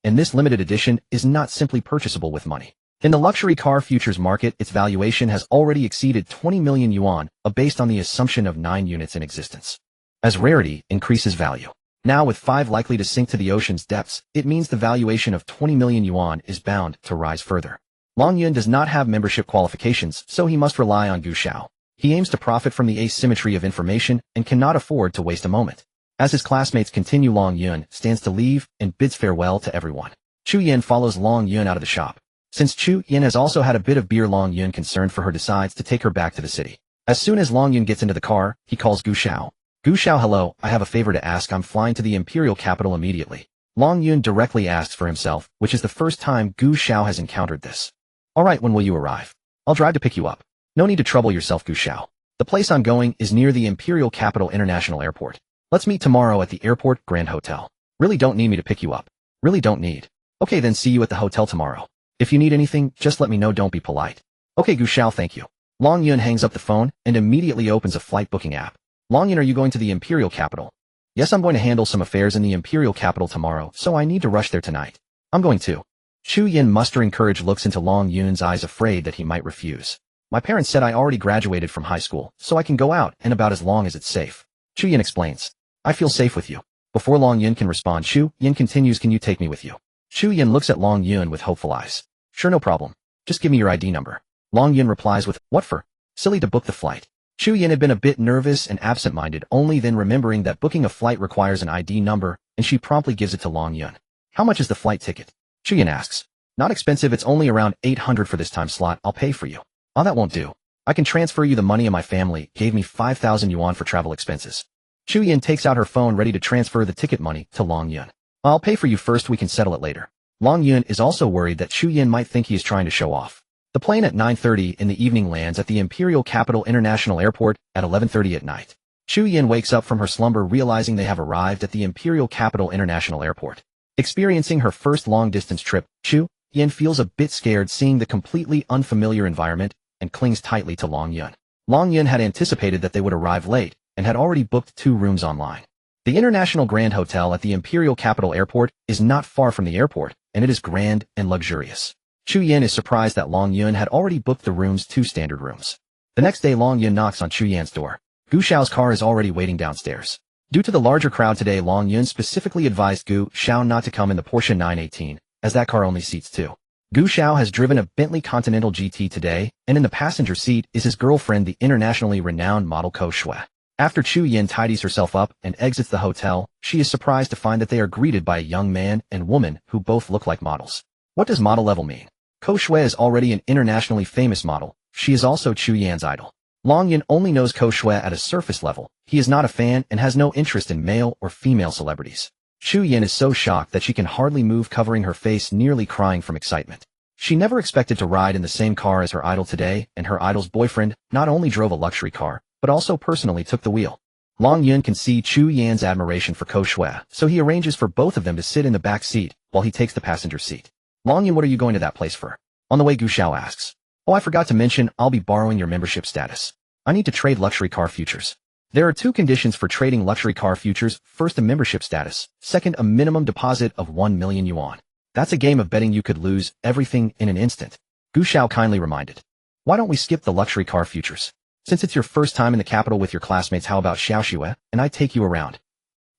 and this limited edition is not simply purchasable with money. In the luxury car futures market, its valuation has already exceeded 20 million yuan, based on the assumption of 9 units in existence. As rarity increases value. Now with 5 likely to sink to the ocean's depths, it means the valuation of 20 million yuan is bound to rise further. Long Yun does not have membership qualifications, so he must rely on Gu Xiao. He aims to profit from the asymmetry of information and cannot afford to waste a moment. As his classmates continue, Long Yun stands to leave and bids farewell to everyone. Chu Yin follows Long Yun out of the shop. Since Chu Yin has also had a bit of beer, Long Yun, concerned for her, decides to take her back to the city. As soon as Long Yun gets into the car, he calls Gu Xiao. Gu Xiao, hello, I have a favor to ask. I'm flying to the imperial capital immediately. Long Yun directly asks for himself, which is the first time Gu Xiao has encountered this. Alright, when will you arrive? I'll drive to pick you up. No need to trouble yourself, Gu Xiao. The place I'm going is near the Imperial Capital International Airport. Let's meet tomorrow at the Airport Grand Hotel. Really don't need me to pick you up. Really don't need. Okay, then see you at the hotel tomorrow. If you need anything, just let me know, don't be polite. Okay, Gu Xiao, thank you. Long Yun hangs up the phone and immediately opens a flight booking app. Long Yun, are you going to the Imperial Capital? Yes, I'm going to handle some affairs in the Imperial Capital tomorrow, so I need to rush there tonight. I'm going too. Chu Yin, mustering courage, looks into Long Yun's eyes, afraid that he might refuse. My parents said I already graduated from high school, so I can go out and about as long as it's safe. Chu Yin explains. I feel safe with you. Before Long Yun can respond, Chu Yin continues, can you take me with you? Chu Yin looks at Long Yun with hopeful eyes. Sure, no problem. Just give me your ID number. Long Yun replies with, what for? Silly to book the flight. Chu Yin had been a bit nervous and absent-minded, only then remembering that booking a flight requires an ID number, and she promptly gives it to Long Yun. How much is the flight ticket? Chu Yin asks. Not expensive, it's only around 800 for this time slot, I'll pay for you. Oh, that won't do. I can transfer you the money, and my family gave me 5,000 yuan for travel expenses. Chu Yin takes out her phone ready to transfer the ticket money to Long Yun. I'll pay for you first, we can settle it later. Long Yun is also worried that Chu Yin might think he is trying to show off. The plane at 9:30 in the evening lands at the Imperial Capital International Airport at 11:30 at night. Chu Yin wakes up from her slumber realizing they have arrived at the Imperial Capital International Airport. Experiencing her first long-distance trip, Chu Yin feels a bit scared seeing the completely unfamiliar environment and clings tightly to Long Yun. Long Yun had anticipated that they would arrive late and had already booked 2 rooms online. The International Grand Hotel at the Imperial Capital Airport is not far from the airport, and it is grand and luxurious. Chu Yin is surprised that Long Yun had already booked the rooms, 2 standard rooms. The next day, Long Yun knocks on Chu Yan's door. Gu Xiao's car is already waiting downstairs. Due to the larger crowd today, Long Yun specifically advised Gu Xiao not to come in the Porsche 918, as that car only seats 2. Gu Xiao has driven a Bentley Continental GT today, and in the passenger seat is his girlfriend, the internationally renowned model Ko Shui. After Chu Yin tidies herself up and exits the hotel, she is surprised to find that they are greeted by a young man and woman who both look like models. What does model level mean? Ko Shui is already an internationally famous model. She is also Chu Yan's idol. Long Yun only knows Ko Shui at a surface level. He is not a fan and has no interest in male or female celebrities. Chu Yin is so shocked that she can hardly move, covering her face, nearly crying from excitement. She never expected to ride in the same car as her idol today, and her idol's boyfriend not only drove a luxury car, but also personally took the wheel. Long Yun can see Chu Yan's admiration for Ko Shui, so he arranges for both of them to sit in the back seat while he takes the passenger seat. Long Yun, what are you going to that place for? On the way, Gu Xiao asks. Oh, I forgot to mention, I'll be borrowing your membership status. I need to trade luxury car futures. There are 2 conditions for trading luxury car futures. First, a membership status. Second, a minimum deposit of 1 million yuan. That's a game of betting, you could lose everything in an instant. Gu Xiao kindly reminded. Why don't we skip the luxury car futures? Since it's your first time in the capital with your classmates, how about Xiao Xue, and I take you around?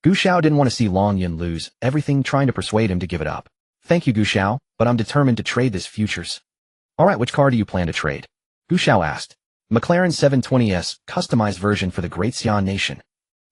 Gu Xiao didn't want to see Long Yun lose everything, trying to persuade him to give it up. Thank you, Gu Xiao, but I'm determined to trade this futures. Alright, which car do you plan to trade? Gu Xiao asked. McLaren 720S, customized version for the Great Xi'an Nation.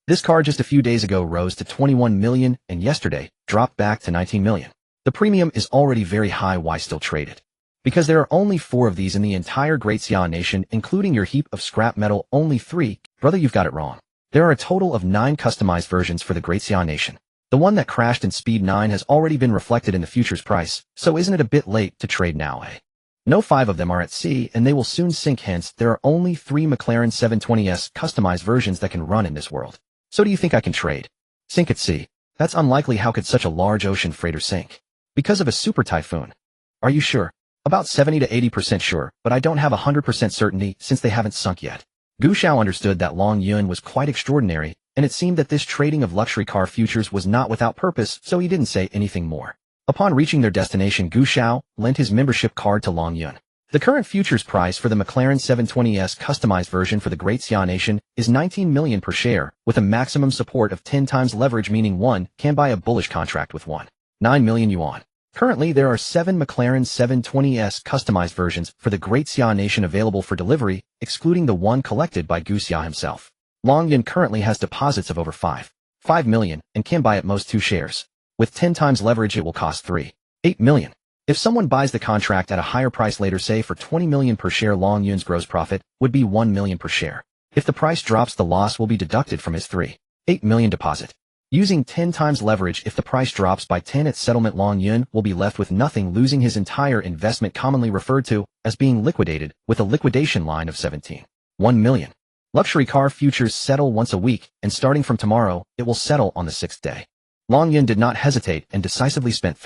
This car just a few days ago rose to 21 million and yesterday dropped back to 19 million. The premium is already very high. Why still trade it? Because there are only 4 of these in the entire Great Xi'an Nation, including your heap of scrap metal. Only 3. Brother, you've got it wrong. There are a total of 9 customized versions for the Great Xi'an Nation. The one that crashed in Speed 9 has already been reflected in the futures price, so isn't it a bit late to trade now, eh? No, 5 of them are at sea, and they will soon sink, hence there are only 3 McLaren 720S customized versions that can run in this world. So do you think I can trade? Sink at sea? That's unlikely. How could such a large ocean freighter sink? Because of a super typhoon. Are you sure? About 70 to 80% sure, but I don't have 100% certainty since they haven't sunk yet. Gu Xiao understood that Long Yun was quite extraordinary, and it seemed that this trading of luxury car futures was not without purpose, so he didn't say anything more. Upon reaching their destination, Gu Xiao lent his membership card to Long Yun. The current futures price for the McLaren 720S customized version for the Great Xi'an Nation is 19 million per share, with a maximum support of 10 times leverage, meaning one can buy a bullish contract with 9 million yuan. Currently, there are 7 McLaren 720S customized versions for the Great Xi'an Nation available for delivery, excluding the one collected by Gu Xiao himself. Long Yun currently has deposits of over 5 million, and can buy at most 2 shares. With 10 times leverage, it will cost 8 million. If someone buys the contract at a higher price later, say for 20 million per share, Long Yun's gross profit would be 1 million per share. If the price drops, the loss will be deducted from his 8 million deposit. Using 10 times leverage, if the price drops by 10 at settlement, Long Yun will be left with nothing, losing his entire investment, commonly referred to as being liquidated, with a liquidation line of 1 million. Luxury car futures settle once a week, and starting from tomorrow, it will settle on the 6th day. Long Yun did not hesitate and decisively spent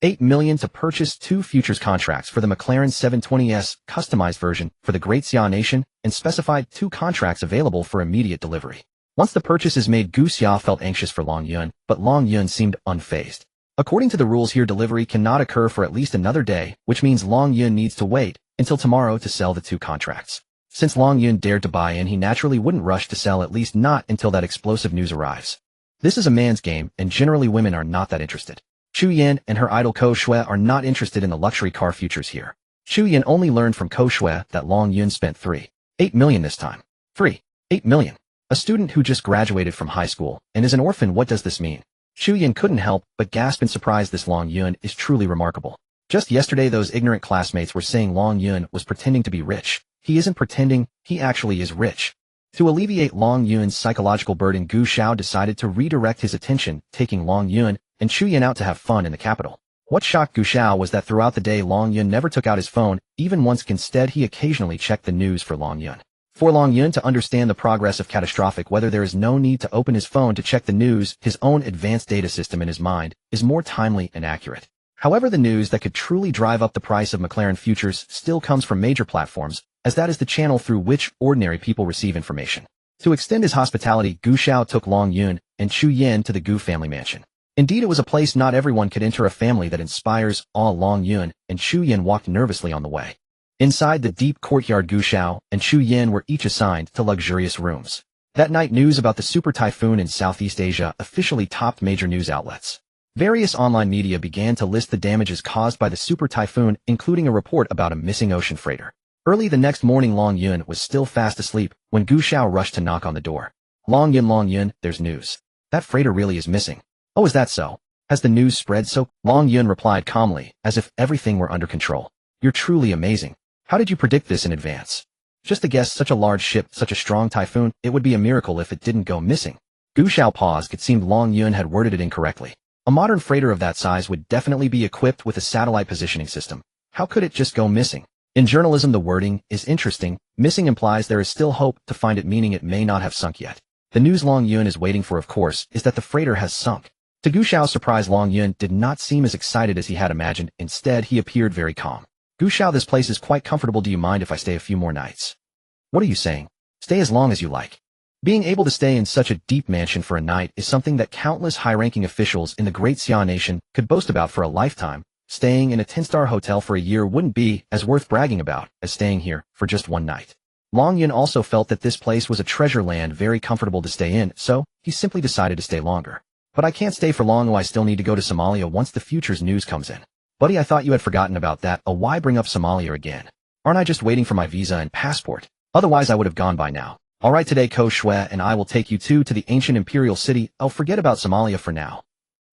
8 million to purchase 2 futures contracts for the McLaren 720S customized version for the Great Xi'an Nation, and specified 2 contracts available for immediate delivery. Once the purchase is made, Gu Xia felt anxious for Long Yun, but Long Yun seemed unfazed. According to the rules here, delivery cannot occur for at least another day, which means Long Yun needs to wait until tomorrow to sell the 2 contracts. Since Long Yun dared to buy in, he naturally wouldn't rush to sell, at least not until that explosive news arrives. This is a man's game, and generally women are not that interested. Chu Yan and her idol Ko Shui are not interested in the luxury car futures here. Chu Yan only learned from Ko Shui that Long Yun spent 8 million this time. 8 million. A student who just graduated from high school and is an orphan. What does this mean? Chu Yan couldn't help but gasp in surprise. This Long Yun is truly remarkable. Just yesterday those ignorant classmates were saying Long Yun was pretending to be rich. He isn't pretending, he actually is rich. To alleviate Long Yun's psychological burden, Gu Xiao decided to redirect his attention, taking Long Yun and Chu Yan out to have fun in the capital. What shocked Gu Xiao was that throughout the day Long Yun never took out his phone, even once. Instead he occasionally checked the news for Long Yun. For Long Yun to understand the progress of catastrophic weather, there is no need to open his phone to check the news. His own advanced data system in his mind is more timely and accurate. However, the news that could truly drive up the price of McLaren futures still comes from major platforms, as that is the channel through which ordinary people receive information. To extend his hospitality, Gu Xiao took Long Yun and Chu Yan to the Gu family mansion. Indeed, it was a place not everyone could enter, a family that inspires awe. Long Yun and Chu Yan walked nervously on the way. Inside the deep courtyard, Gu Xiao and Chu Yan were each assigned to luxurious rooms. That night, news about the super typhoon in Southeast Asia officially topped major news outlets. Various online media began to list the damages caused by the super typhoon, including a report about a missing ocean freighter. Early the next morning, Long Yun was still fast asleep when Gu Xiao rushed to knock on the door. Long Yun, there's news. That freighter really is missing. Oh, is that so? Has the news spread so? Long Yun replied calmly, as if everything were under control. You're truly amazing. How did you predict this in advance? Just to guess such a large ship, such a strong typhoon, it would be a miracle if it didn't go missing. Gu Xiao paused. It seemed Long Yun had worded it incorrectly. A modern freighter of that size would definitely be equipped with a satellite positioning system. How could it just go missing? In journalism, the wording is interesting. Missing implies there is still hope to find it, meaning it may not have sunk yet. The news Long Yun is waiting for, of course, is that the freighter has sunk. To Gu Xiao's surprise, Long Yun did not seem as excited as he had imagined. Instead, he appeared very calm. Gu Xiao, this place is quite comfortable. Do you mind if I stay a few more nights? What are you saying? Stay as long as you like. Being able to stay in such a deep mansion for a night is something that countless high-ranking officials in the Great Xia nation could boast about for a lifetime. Staying in a 10-star hotel for a year wouldn't be as worth bragging about as staying here for just one night. Long Yun also felt that this place was a treasure land, very comfortable to stay in, so he simply decided to stay longer. But I can't stay for long. I still need to go to Somalia once the futures news comes in. Buddy, I thought you had forgotten about that. Oh, why bring up Somalia again? Aren't I just waiting for my visa and passport? Otherwise I would have gone by now. Alright, today Ko Shui and I will take you to the ancient imperial city. I'll forget about Somalia for now.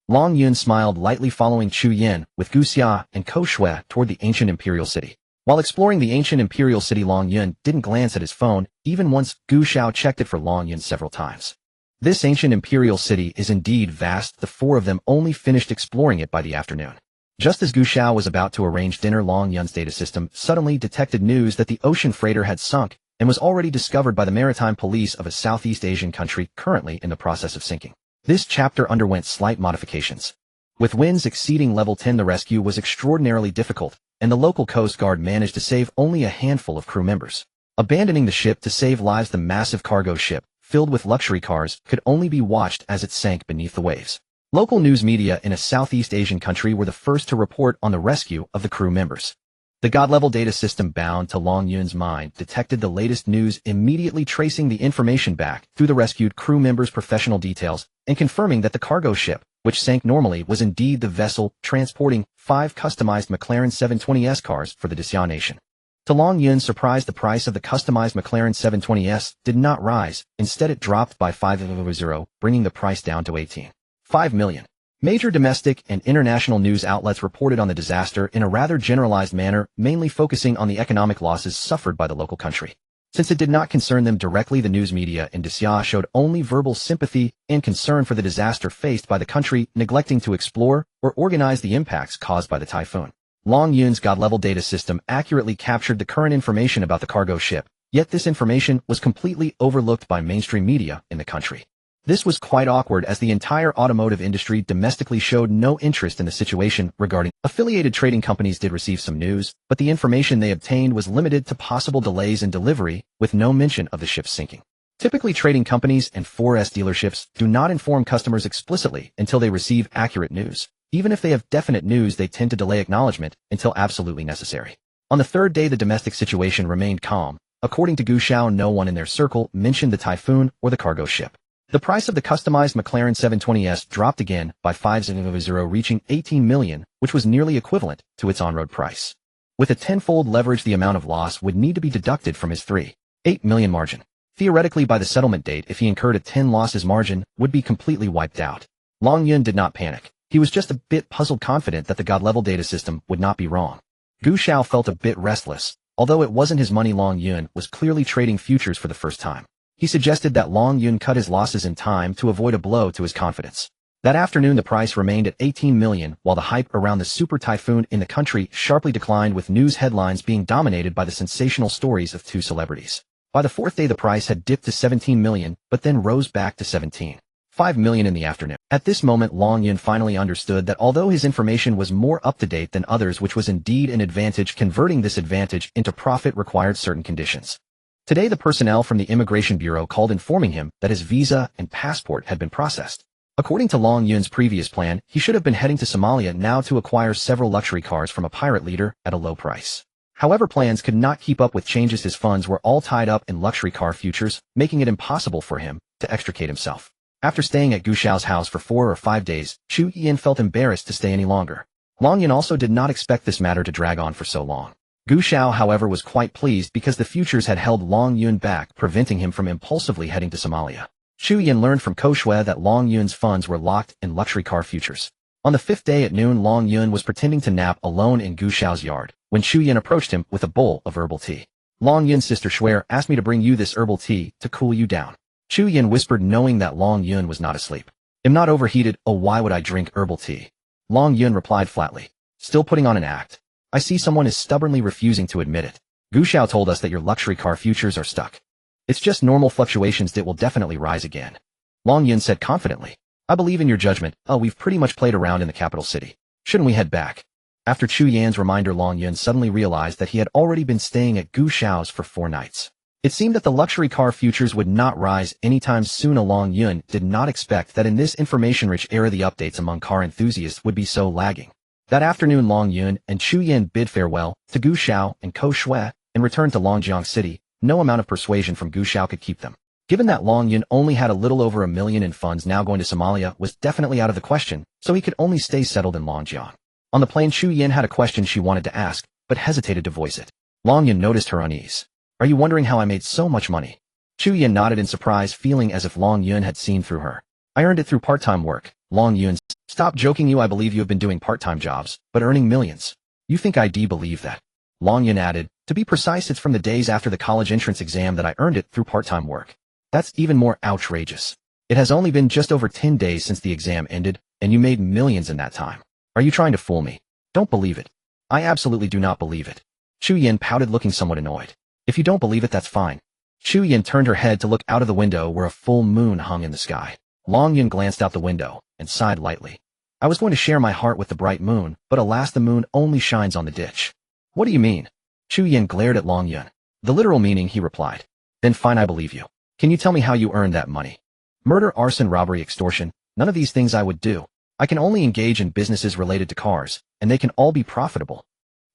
Long Yun smiled lightly, following Chu Yan with Gu Xia and Ko Shui toward the ancient imperial city. While exploring the ancient imperial city, Long Yun didn't glance at his phone, even once. Gu Xiao checked it for Long Yun several times. This ancient imperial city is indeed vast. The four of them only finished exploring it by the afternoon. Just as Gu Xiao was about to arrange dinner, Long Yun's data system suddenly detected news that the ocean freighter had sunk and was already discovered by the maritime police of a Southeast Asian country currently in the process of sinking. This chapter underwent slight modifications. With winds exceeding level 10, the rescue was extraordinarily difficult, and the local Coast Guard managed to save only a handful of crew members. Abandoning the ship to save lives, the massive cargo ship, filled with luxury cars, could only be watched as it sank beneath the waves. Local news media in a Southeast Asian country were the first to report on the rescue of the crew members. The God-level data system bound to Long Yun's mind detected the latest news, immediately tracing the information back through the rescued crew members' professional details and confirming that the cargo ship, which sank normally, was indeed the vessel transporting 5 customized McLaren 720S cars for the Xia nation. To Long Yun's surprise, the price of the customized McLaren 720S did not rise. Instead, it dropped by 500, bringing the price down to 18.5 million. Major domestic and international news outlets reported on the disaster in a rather generalized manner, mainly focusing on the economic losses suffered by the local country. Since it did not concern them directly, the news media in Xia showed only verbal sympathy and concern for the disaster faced by the country, neglecting to explore or organize the impacts caused by the typhoon. Long Yun's God-level data system accurately captured the current information about the cargo ship, yet this information was completely overlooked by mainstream media in the country. This was quite awkward, as the entire automotive industry domestically showed no interest in the situation regarding affiliated trading companies. Did receive some news, but the information they obtained was limited to possible delays in delivery, with no mention of the ship's sinking. Typically, trading companies and 4S dealerships do not inform customers explicitly until they receive accurate news. Even if they have definite news, they tend to delay acknowledgement until absolutely necessary. On the third day, the domestic situation remained calm. According to Gu Xiao, no one in their circle mentioned the typhoon or the cargo ship. The price of the customized McLaren 720S dropped again by 500, reaching 18 million, which was nearly equivalent to its on-road price. With a tenfold leverage, the amount of loss would need to be deducted from his 3.8 million margin. Theoretically, by the settlement date, if he incurred a 10 losses, margin would be completely wiped out. Long Yun did not panic. He was just a bit puzzled, confident that the god-level data system would not be wrong. Gu Xiao felt a bit restless. Although it wasn't his money, Long Yun was clearly trading futures for the first time. He suggested that Long Yun cut his losses in time to avoid a blow to his confidence. That afternoon the price remained at 18 million, while the hype around the super typhoon in the country sharply declined, with news headlines being dominated by the sensational stories of two celebrities. By the fourth day the price had dipped to 17 million, but then rose back to 17.5 million in the afternoon. At this moment Long Yun finally understood that although his information was more up-to-date than others, which was indeed an advantage, converting this advantage into profit required certain conditions. Today the personnel from the Immigration Bureau called, informing him that his visa and passport had been processed. According to Long Yun's previous plan, he should have been heading to Somalia now to acquire several luxury cars from a pirate leader at a low price. However, plans could not keep up with changes. His funds were all tied up in luxury car futures, making it impossible for him to extricate himself. After staying at Gu Xiao's house for 4 or 5 days, Chu Yan felt embarrassed to stay any longer. Long Yun also did not expect this matter to drag on for so long. Gu Xiao, however, was quite pleased because the futures had held Long Yun back, preventing him from impulsively heading to Somalia. Chu Yan learned from Ko Shui that Long Yun's funds were locked in luxury car futures. On the 5th day at noon, Long Yun was pretending to nap alone in Gu Xiao's yard, when Chu Yan approached him with a bowl of herbal tea. Long Yun's sister Shui asked me to bring you this herbal tea to cool you down. Chu Yan whispered, knowing that Long Yun was not asleep. I'm not overheated. Oh, why would I drink herbal tea? Long Yun replied flatly, still putting on an act. I see someone is stubbornly refusing to admit it. Gu Xiao told us that your luxury car futures are stuck. It's just normal fluctuations that will definitely rise again. Long Yun said confidently. I believe in your judgment. Oh, we've pretty much played around in the capital city. Shouldn't we head back? After Chu Yan's reminder, Long Yun suddenly realized that he had already been staying at Gu Xiao's for 4 nights. It seemed that the luxury car futures would not rise anytime soon. Long Yun did not expect that in this information-rich era the updates among car enthusiasts would be so lagging. That afternoon Long Yun and Chu Yan bid farewell to Gu Xiao and Ko Shui and returned to Longjiang City. No amount of persuasion from Gu Xiao could keep them. Given that Long Yun only had a little over $1 million in funds, now going to Somalia was definitely out of the question, so he could only stay settled in Longjiang. On the plane, Chu Yan had a question she wanted to ask, but hesitated to voice it. Long Yun noticed her unease. Are you wondering how I made so much money? Chu Yan nodded in surprise, feeling as if Long Yun had seen through her. I earned it through part-time work. Long Yun, stop joking. I believe you have been doing part-time jobs, but earning millions. You think I believe that? Long Yun added, to be precise, it's from the days after the college entrance exam that I earned it through part-time work. That's even more outrageous. It has only been just over 10 days since the exam ended, and you made millions in that time. Are you trying to fool me? Don't believe it. I absolutely do not believe it. Chu Yan pouted, looking somewhat annoyed. If you don't believe it, that's fine. Chu Yan turned her head to look out of the window where a full moon hung in the sky. Long Yun glanced out the window and sighed lightly. I was going to share my heart with the bright moon, but alas, the moon only shines on the ditch. What do you mean? Chu Yan glared at Long Yun. The literal meaning, he replied. Then fine, I believe you. Can you tell me how you earned that money? Murder, arson, robbery, extortion, none of these things I would do. I can only engage in businesses related to cars, and they can all be profitable.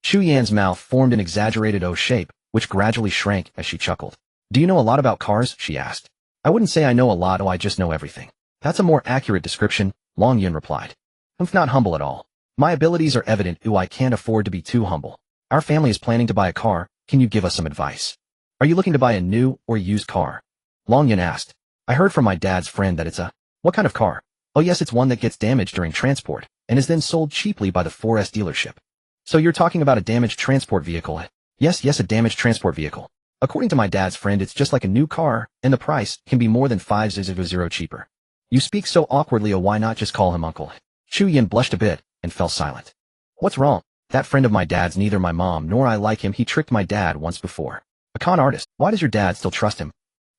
Chu Yan's mouth formed an exaggerated O shape, which gradually shrank as she chuckled. Do you know a lot about cars? She asked. I wouldn't say I know a lot. I just know everything. That's a more accurate description, Long Yun replied. I'm not humble at all. My abilities are evident. I can't afford to be too humble. Our family is planning to buy a car. Can you give us some advice? Are you looking to buy a new or used car? Long Yun asked. I heard from my dad's friend that it's a... What kind of car? Oh yes, it's one that gets damaged during transport, and is then sold cheaply by the 4S dealership. So you're talking about a damaged transport vehicle? Yes, a damaged transport vehicle. According to my dad's friend, it's just like a new car, and the price can be more than 500 cheaper. You speak so awkwardly. Why not just call him uncle? Chu Yan blushed a bit, and fell silent. What's wrong? That friend of my dad's, neither my mom nor I like him. He tricked my dad once before. A con artist. Why does your dad still trust him?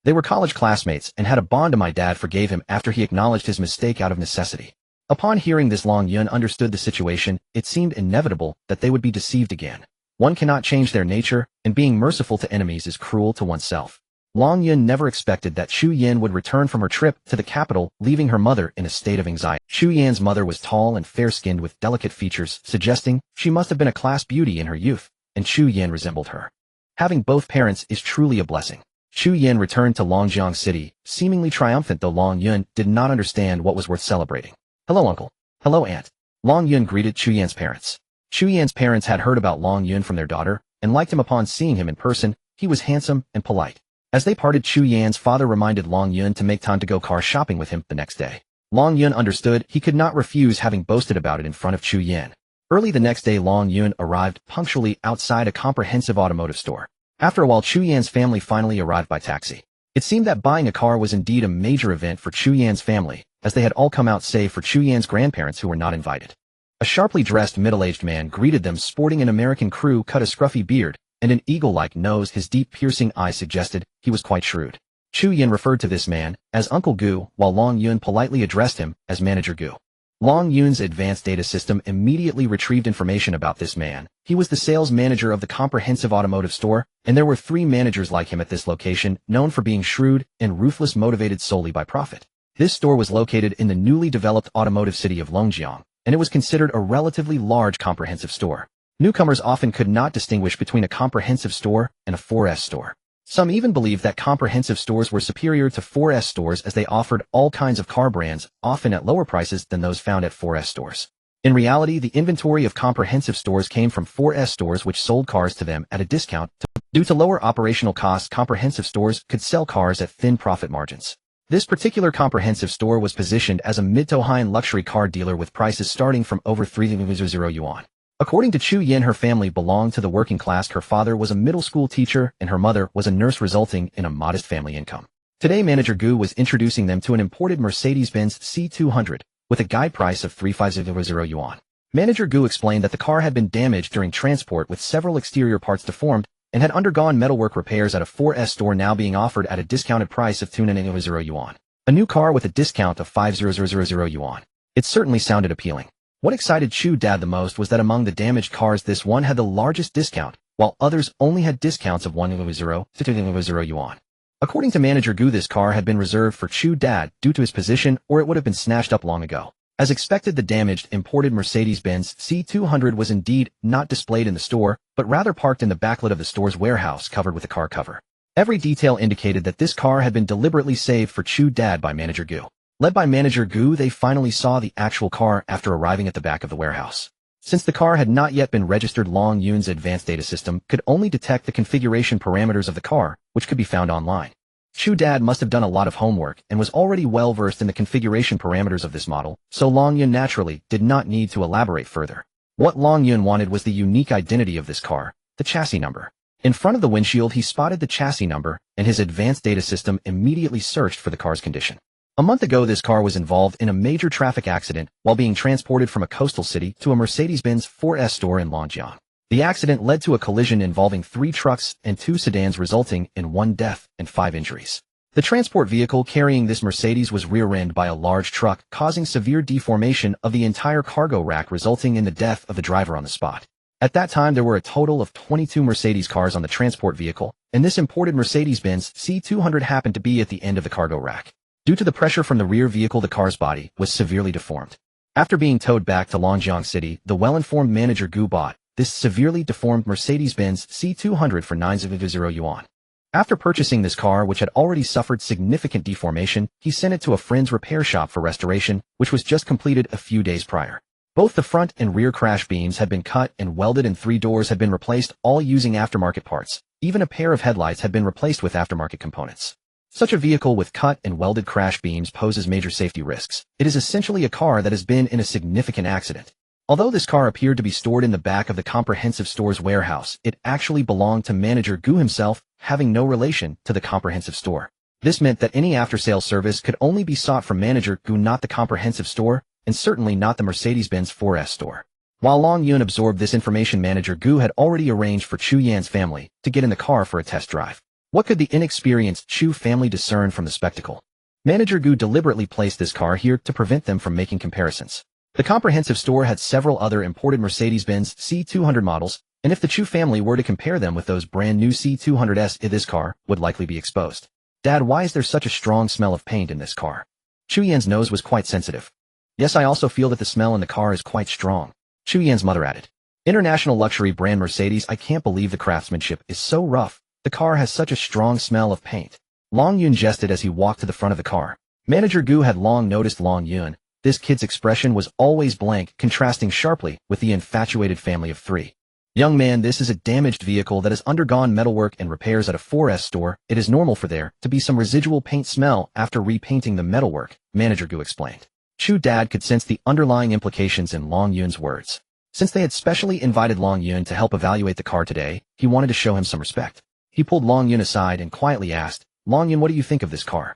They were college classmates and had a bond, and my dad forgave him after he acknowledged his mistake out of necessity. Upon hearing this, Long Yun understood the situation. It seemed inevitable that they would be deceived again. One cannot change their nature, and being merciful to enemies is cruel to oneself. Long Yun never expected that Chu Yan would return from her trip to the capital, leaving her mother in a state of anxiety. Chu Yan's mother was tall and fair-skinned with delicate features, suggesting she must have been a class beauty in her youth, and Chu Yan resembled her. Having both parents is truly a blessing. Chu Yan returned to Longjiang City, seemingly triumphant, though Long Yun did not understand what was worth celebrating. Hello, uncle. Hello, aunt. Long Yun greeted Chu Yan's parents. Chu Yan's parents had heard about Long Yun from their daughter, and liked him upon seeing him in person. He was handsome and polite. As they parted, Chu Yan's father reminded Long Yun to make time to go car shopping with him the next day. Long Yun understood he could not refuse having boasted about it in front of Chu Yan. Early the next day, Long Yun arrived punctually outside a comprehensive automotive store. After a while, Chu Yan's family finally arrived by taxi. It seemed that buying a car was indeed a major event for Chu Yan's family, as they had all come out save for Chu Yan's grandparents who were not invited. A sharply dressed middle-aged man greeted them sporting an American crew cut a scruffy beard and an eagle-like nose. His deep piercing eyes suggested he was quite shrewd. Chu Yan referred to this man as Uncle Gu, while Long Yun politely addressed him as Manager Gu. Long Yun's advanced data system immediately retrieved information about this man. He was the sales manager of the comprehensive automotive store, and there were 3 managers like him at this location, known for being shrewd and ruthless, motivated solely by profit. This store was located in the newly developed automotive city of Longjiang, and it was considered a relatively large comprehensive store. Newcomers often could not distinguish between a comprehensive store and a 4S store. Some even believed that comprehensive stores were superior to 4S stores as they offered all kinds of car brands, often at lower prices than those found at 4S stores. In reality, the inventory of comprehensive stores came from 4S stores which sold cars to them at a discount. Due to lower operational costs, comprehensive stores could sell cars at thin profit margins. This particular comprehensive store was positioned as a mid to high-end luxury car dealer with prices starting from over 3,000 yuan. According to Chu Yan, her family belonged to the working class. Her father was a middle school teacher and her mother was a nurse, resulting in a modest family income. Today, Manager Gu was introducing them to an imported Mercedes-Benz C200 with a guide price of 3,500 yuan. Manager Gu explained that the car had been damaged during transport with several exterior parts deformed and had undergone metalwork repairs at a 4S store, now being offered at a discounted price of 2,000 yuan. A new car with a discount of 5,000 yuan. It certainly sounded appealing. What excited Chu Dad the most was that among the damaged cars, this one had the largest discount, while others only had discounts of 1,000 to 2,000 yuan. According to Manager Gu, this car had been reserved for Chu Dad due to his position, or it would have been snatched up long ago. As expected, the damaged imported Mercedes-Benz C200 was indeed not displayed in the store, but rather parked in the backlit of the store's warehouse covered with a car cover. Every detail indicated that this car had been deliberately saved for Chu Dad by Manager Gu. Led by Manager Gu, they finally saw the actual car after arriving at the back of the warehouse. Since the car had not yet been registered, Long Yun's advanced data system could only detect the configuration parameters of the car, which could be found online. Chu Dad must have done a lot of homework and was already well versed in the configuration parameters of this model, so Long Yun naturally did not need to elaborate further. What Long Yun wanted was the unique identity of this car, the chassis number. In front of the windshield, he spotted the chassis number, and his advanced data system immediately searched for the car's condition. A month ago, this car was involved in a major traffic accident while being transported from a coastal city to a Mercedes-Benz 4S store in Longjiang. The accident led to a collision involving 3 trucks and 2 sedans, resulting in 1 death and 5 injuries. The transport vehicle carrying this Mercedes was rear-ended by a large truck, causing severe deformation of the entire cargo rack, resulting in the death of the driver on the spot. At that time, there were a total of 22 Mercedes cars on the transport vehicle, and this imported Mercedes-Benz C200 happened to be at the end of the cargo rack. Due to the pressure from the rear vehicle, the car's body was severely deformed. After being towed back to Longjiang City, the well-informed Manager Gu bought this severely deformed Mercedes-Benz C200 for 9,000 yuan. After purchasing this car, which had already suffered significant deformation, he sent it to a friend's repair shop for restoration, which was just completed a few days prior. Both the front and rear crash beams had been cut and welded, and 3 doors had been replaced, all using aftermarket parts. Even a pair of headlights had been replaced with aftermarket components. Such a vehicle with cut and welded crash beams poses major safety risks. It is essentially a car that has been in a significant accident. Although this car appeared to be stored in the back of the comprehensive store's warehouse, it actually belonged to Manager Gu himself, having no relation to the comprehensive store. This meant that any after-sales service could only be sought from Manager Gu, not the comprehensive store, and certainly not the Mercedes-Benz 4S store. While Long Yun absorbed this information, Manager Gu had already arranged for Chu Yan's family to get in the car for a test drive. What could the inexperienced Chu family discern from the spectacle? Manager Gu deliberately placed this car here to prevent them from making comparisons. The comprehensive store had several other imported Mercedes-Benz C200 models, and if the Chu family were to compare them with those brand new C200s, this car would likely be exposed. Dad, why is there such a strong smell of paint in this car? Chu Yan's nose was quite sensitive. Yes, I also feel that the smell in the car is quite strong, Chu Yan's mother added. International luxury brand Mercedes, I can't believe the craftsmanship is so rough. The car has such a strong smell of paint. Long Yun jested as he walked to the front of the car. Manager Gu had long noticed Long Yun. This kid's expression was always blank, contrasting sharply with the infatuated family of 3. Young man, this is a damaged vehicle that has undergone metalwork and repairs at a 4S store. It is normal for there to be some residual paint smell after repainting the metalwork, Manager Gu explained. Chu dad could sense the underlying implications in Long Yun's words. Since they had specially invited Long Yun to help evaluate the car today, he wanted to show him some respect. He pulled Long Yun aside and quietly asked, "Long Yun, what do you think of this car?"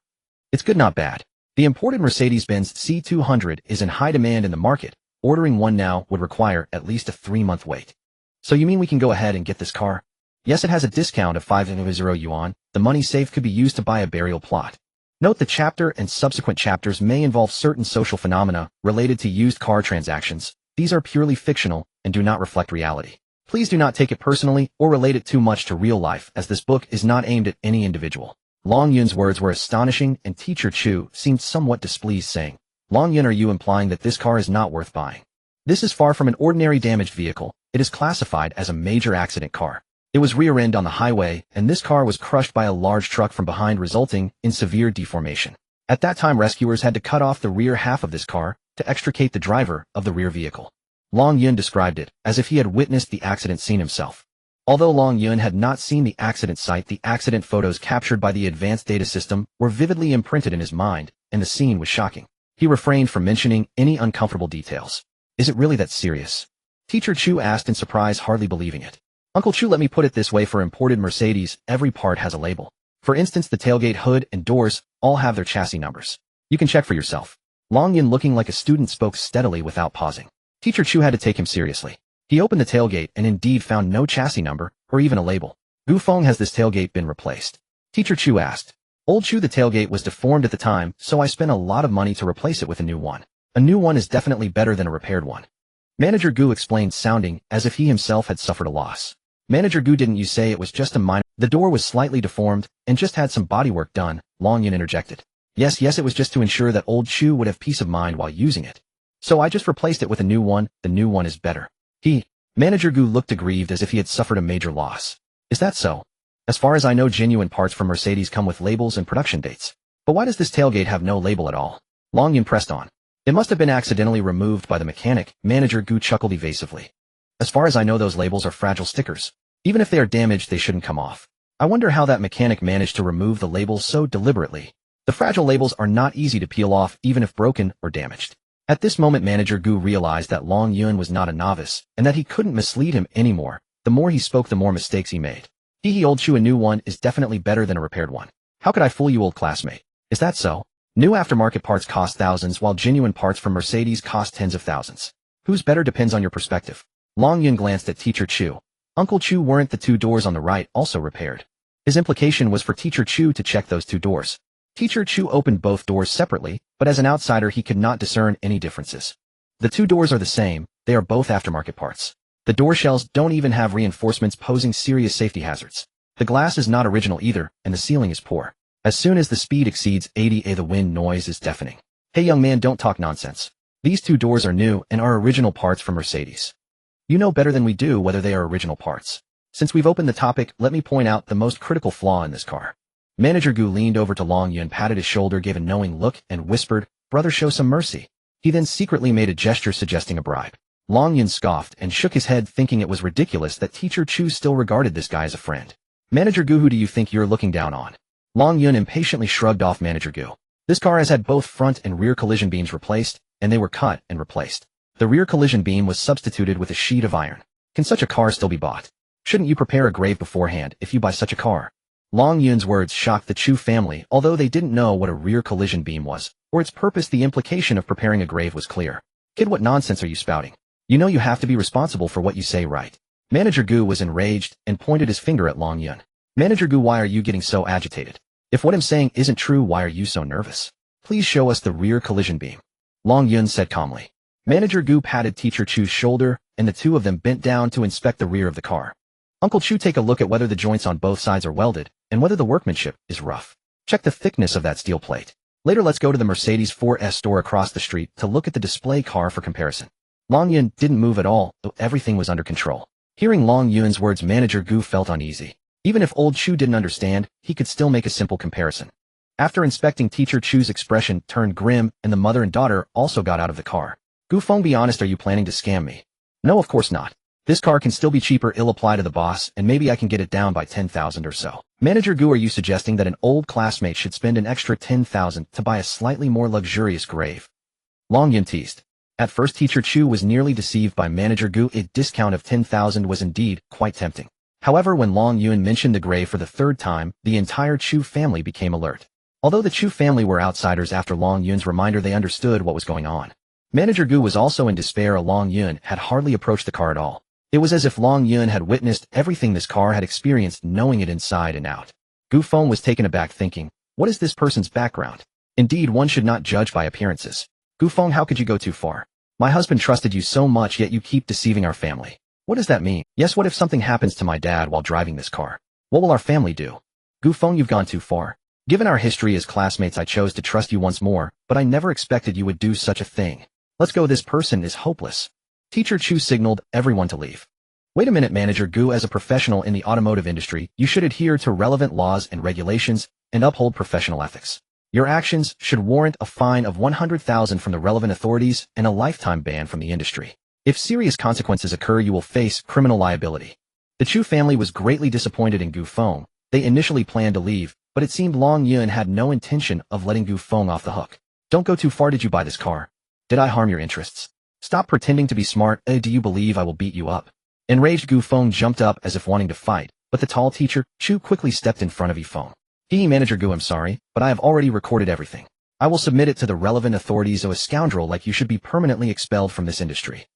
"It's good, not bad. The imported Mercedes-Benz C200 is in high demand in the market. Ordering one now would require at least a 3-month wait." "So you mean we can go ahead and get this car?" "Yes, it has a discount of 500 yuan. The money saved could be used to buy a burial plot." Note the chapter and subsequent chapters may involve certain social phenomena related to used car transactions. These are purely fictional and do not reflect reality. Please do not take it personally or relate it too much to real life, as this book is not aimed at any individual. Long Yun's words were astonishing, and Teacher Chu seemed somewhat displeased, saying, "Long Yun, are you implying that this car is not worth buying?" "This is far from an ordinary damaged vehicle. It is classified as a major accident car. It was rear-ended on the highway, and this car was crushed by a large truck from behind, resulting in severe deformation. At that time, rescuers had to cut off the rear half of this car to extricate the driver of the rear vehicle." Long Yun described it as if he had witnessed the accident scene himself. Although Long Yun had not seen the accident site, the accident photos captured by the advanced data system were vividly imprinted in his mind, and the scene was shocking. He refrained from mentioning any uncomfortable details. "Is it really that serious?" Teacher Chu asked in surprise, hardly believing it. "Uncle Chu, let me put it this way, for imported Mercedes, every part has a label. For instance, the tailgate, hood, and doors all have their chassis numbers. You can check for yourself." Long Yun, looking like a student, spoke steadily without pausing. Teacher Chu had to take him seriously. He opened the tailgate and indeed found no chassis number or even a label. "Gu Feng, has this tailgate been replaced?" Teacher Chu asked. "Old Chu, the tailgate was deformed at the time, so I spent a lot of money to replace it with a new one. A new one is definitely better than a repaired one." Manager Gu explained, sounding as if he himself had suffered a loss. "Manager Gu, didn't you say it was just a minor—" "The door was slightly deformed and just had some bodywork done," Long Yun interjected. Yes, it was just to ensure that old Chu would have peace of mind while using it. So I just replaced it with a new one. The new one is better." Manager Gu looked aggrieved, as if he had suffered a major loss. "Is that so? As far as I know, genuine parts from Mercedes come with labels and production dates. But why does this tailgate have no label at all?" Long Yun pressed on. "It must have been accidentally removed by the mechanic," Manager Gu chuckled evasively. "As far as I know, those labels are fragile stickers. Even if they are damaged, they shouldn't come off. I wonder how that mechanic managed to remove the labels so deliberately. The fragile labels are not easy to peel off, even if broken or damaged." At this moment, Manager Gu realized that Long Yun was not a novice, and that he couldn't mislead him anymore. The more he spoke, the more mistakes he made. Old Chu, a new one is definitely better than a repaired one. How could I fool you, old classmate? Is that so? New aftermarket parts cost thousands, while genuine parts from Mercedes cost tens of thousands. Who's better depends on your perspective." Long Yun glanced at Teacher Chu. "Uncle Chu, weren't the 2 doors on the right also repaired?" His implication was for Teacher Chu to check those 2 doors. Teacher Chu opened both doors separately, but as an outsider he could not discern any differences. "The 2 doors are the same, they are both aftermarket parts. The door shells don't even have reinforcements, posing serious safety hazards. The glass is not original either, and the ceiling is poor. As soon as the speed exceeds 80 the wind noise is deafening." "Hey young man, don't talk nonsense. These 2 doors are new and are original parts from Mercedes. You know better than we do whether they are original parts. Since we've opened the topic, let me point out the most critical flaw in this car." Manager Gu leaned over to Long Yun, patted his shoulder, gave a knowing look, and whispered, "Brother, show some mercy." He then secretly made a gesture suggesting a bribe. Long Yun scoffed and shook his head, thinking it was ridiculous that Teacher Chu still regarded this guy as a friend. "Manager Gu, who do you think you're looking down on?" Long Yun impatiently shrugged off Manager Gu. "This car has had both front and rear collision beams replaced, and they were cut and replaced. The rear collision beam was substituted with a sheet of iron. Can such a car still be bought? Shouldn't you prepare a grave beforehand if you buy such a car?" Long Yun's words shocked the Chu family. Although they didn't know what a rear collision beam was, or its purpose, the implication of preparing a grave was clear. "Kid, what nonsense are you spouting? You know you have to be responsible for what you say, right?" Manager Gu was enraged and pointed his finger at Long Yun. "Manager Gu, why are you getting so agitated? If what I'm saying isn't true, why are you so nervous? Please show us the rear collision beam." Long Yun said calmly. Manager Gu patted Teacher Chu's shoulder, and the 2 of them bent down to inspect the rear of the car. "Uncle Chu, take a look at whether the joints on both sides are welded, and whether the workmanship is rough. Check the thickness of that steel plate. Later, let's go to the Mercedes 4S store across the street to look at the display car for comparison." Long Yun didn't move at all, though everything was under control. Hearing Long Yun's words, Manager Gu felt uneasy. Even if old Chu didn't understand, he could still make a simple comparison. After inspecting, Teacher Chu's expression turned grim, and the mother and daughter also got out of the car. "Gu Feng, be honest, are you planning to scam me?" "No, of course not. This car can still be cheaper. I'll apply to the boss, and maybe I can get it down by 10,000 or so." Manager Gu, are you suggesting that an old classmate should spend an extra 10,000 to buy a slightly more luxurious grave? Long Yun teased. At first teacher Chu was nearly deceived by manager Gu. A discount of 10,000 was indeed quite tempting. However, when Long Yun mentioned the gray for the third time, the entire Chu family became alert. Although the Chu family were outsiders after Long Yun's reminder, they understood what was going on. Manager Gu was also in despair. Long Yun had hardly approached the car at all. It was as if Long Yun had witnessed everything this car had experienced, knowing it inside and out. Gu Feng was taken aback, thinking, what is this person's background? Indeed, one should not judge by appearances. Gu Feng, how could you go too far? My husband trusted you so much, yet you keep deceiving our family. What does that mean? Yes, what if something happens to my dad while driving this car? What will our family do? Gu Feng, you've gone too far. Given our history as classmates, I chose to trust you once more, but I never expected you would do such a thing. Let's go, this person is hopeless. Teacher Chu signaled everyone to leave. Wait a minute, Manager Gu, as a professional in the automotive industry, you should adhere to relevant laws and regulations and uphold professional ethics. Your actions should warrant a fine of 100,000 from the relevant authorities and a lifetime ban from the industry. If serious consequences occur, you will face criminal liability. The Chu family was greatly disappointed in Gu Feng. They initially planned to leave, but it seemed Long Yun had no intention of letting Gu Feng off the hook. Don't go too far. Did you buy this car? Did I harm your interests? Stop pretending to be smart. Do you believe I will beat you up? Enraged, Gu Feng jumped up as if wanting to fight, but the tall teacher, Chu, quickly stepped in front of Gu Feng. Manager Gu, I'm sorry, but I have already recorded everything. I will submit it to the relevant authorities. A scoundrel like you should be permanently expelled from this industry.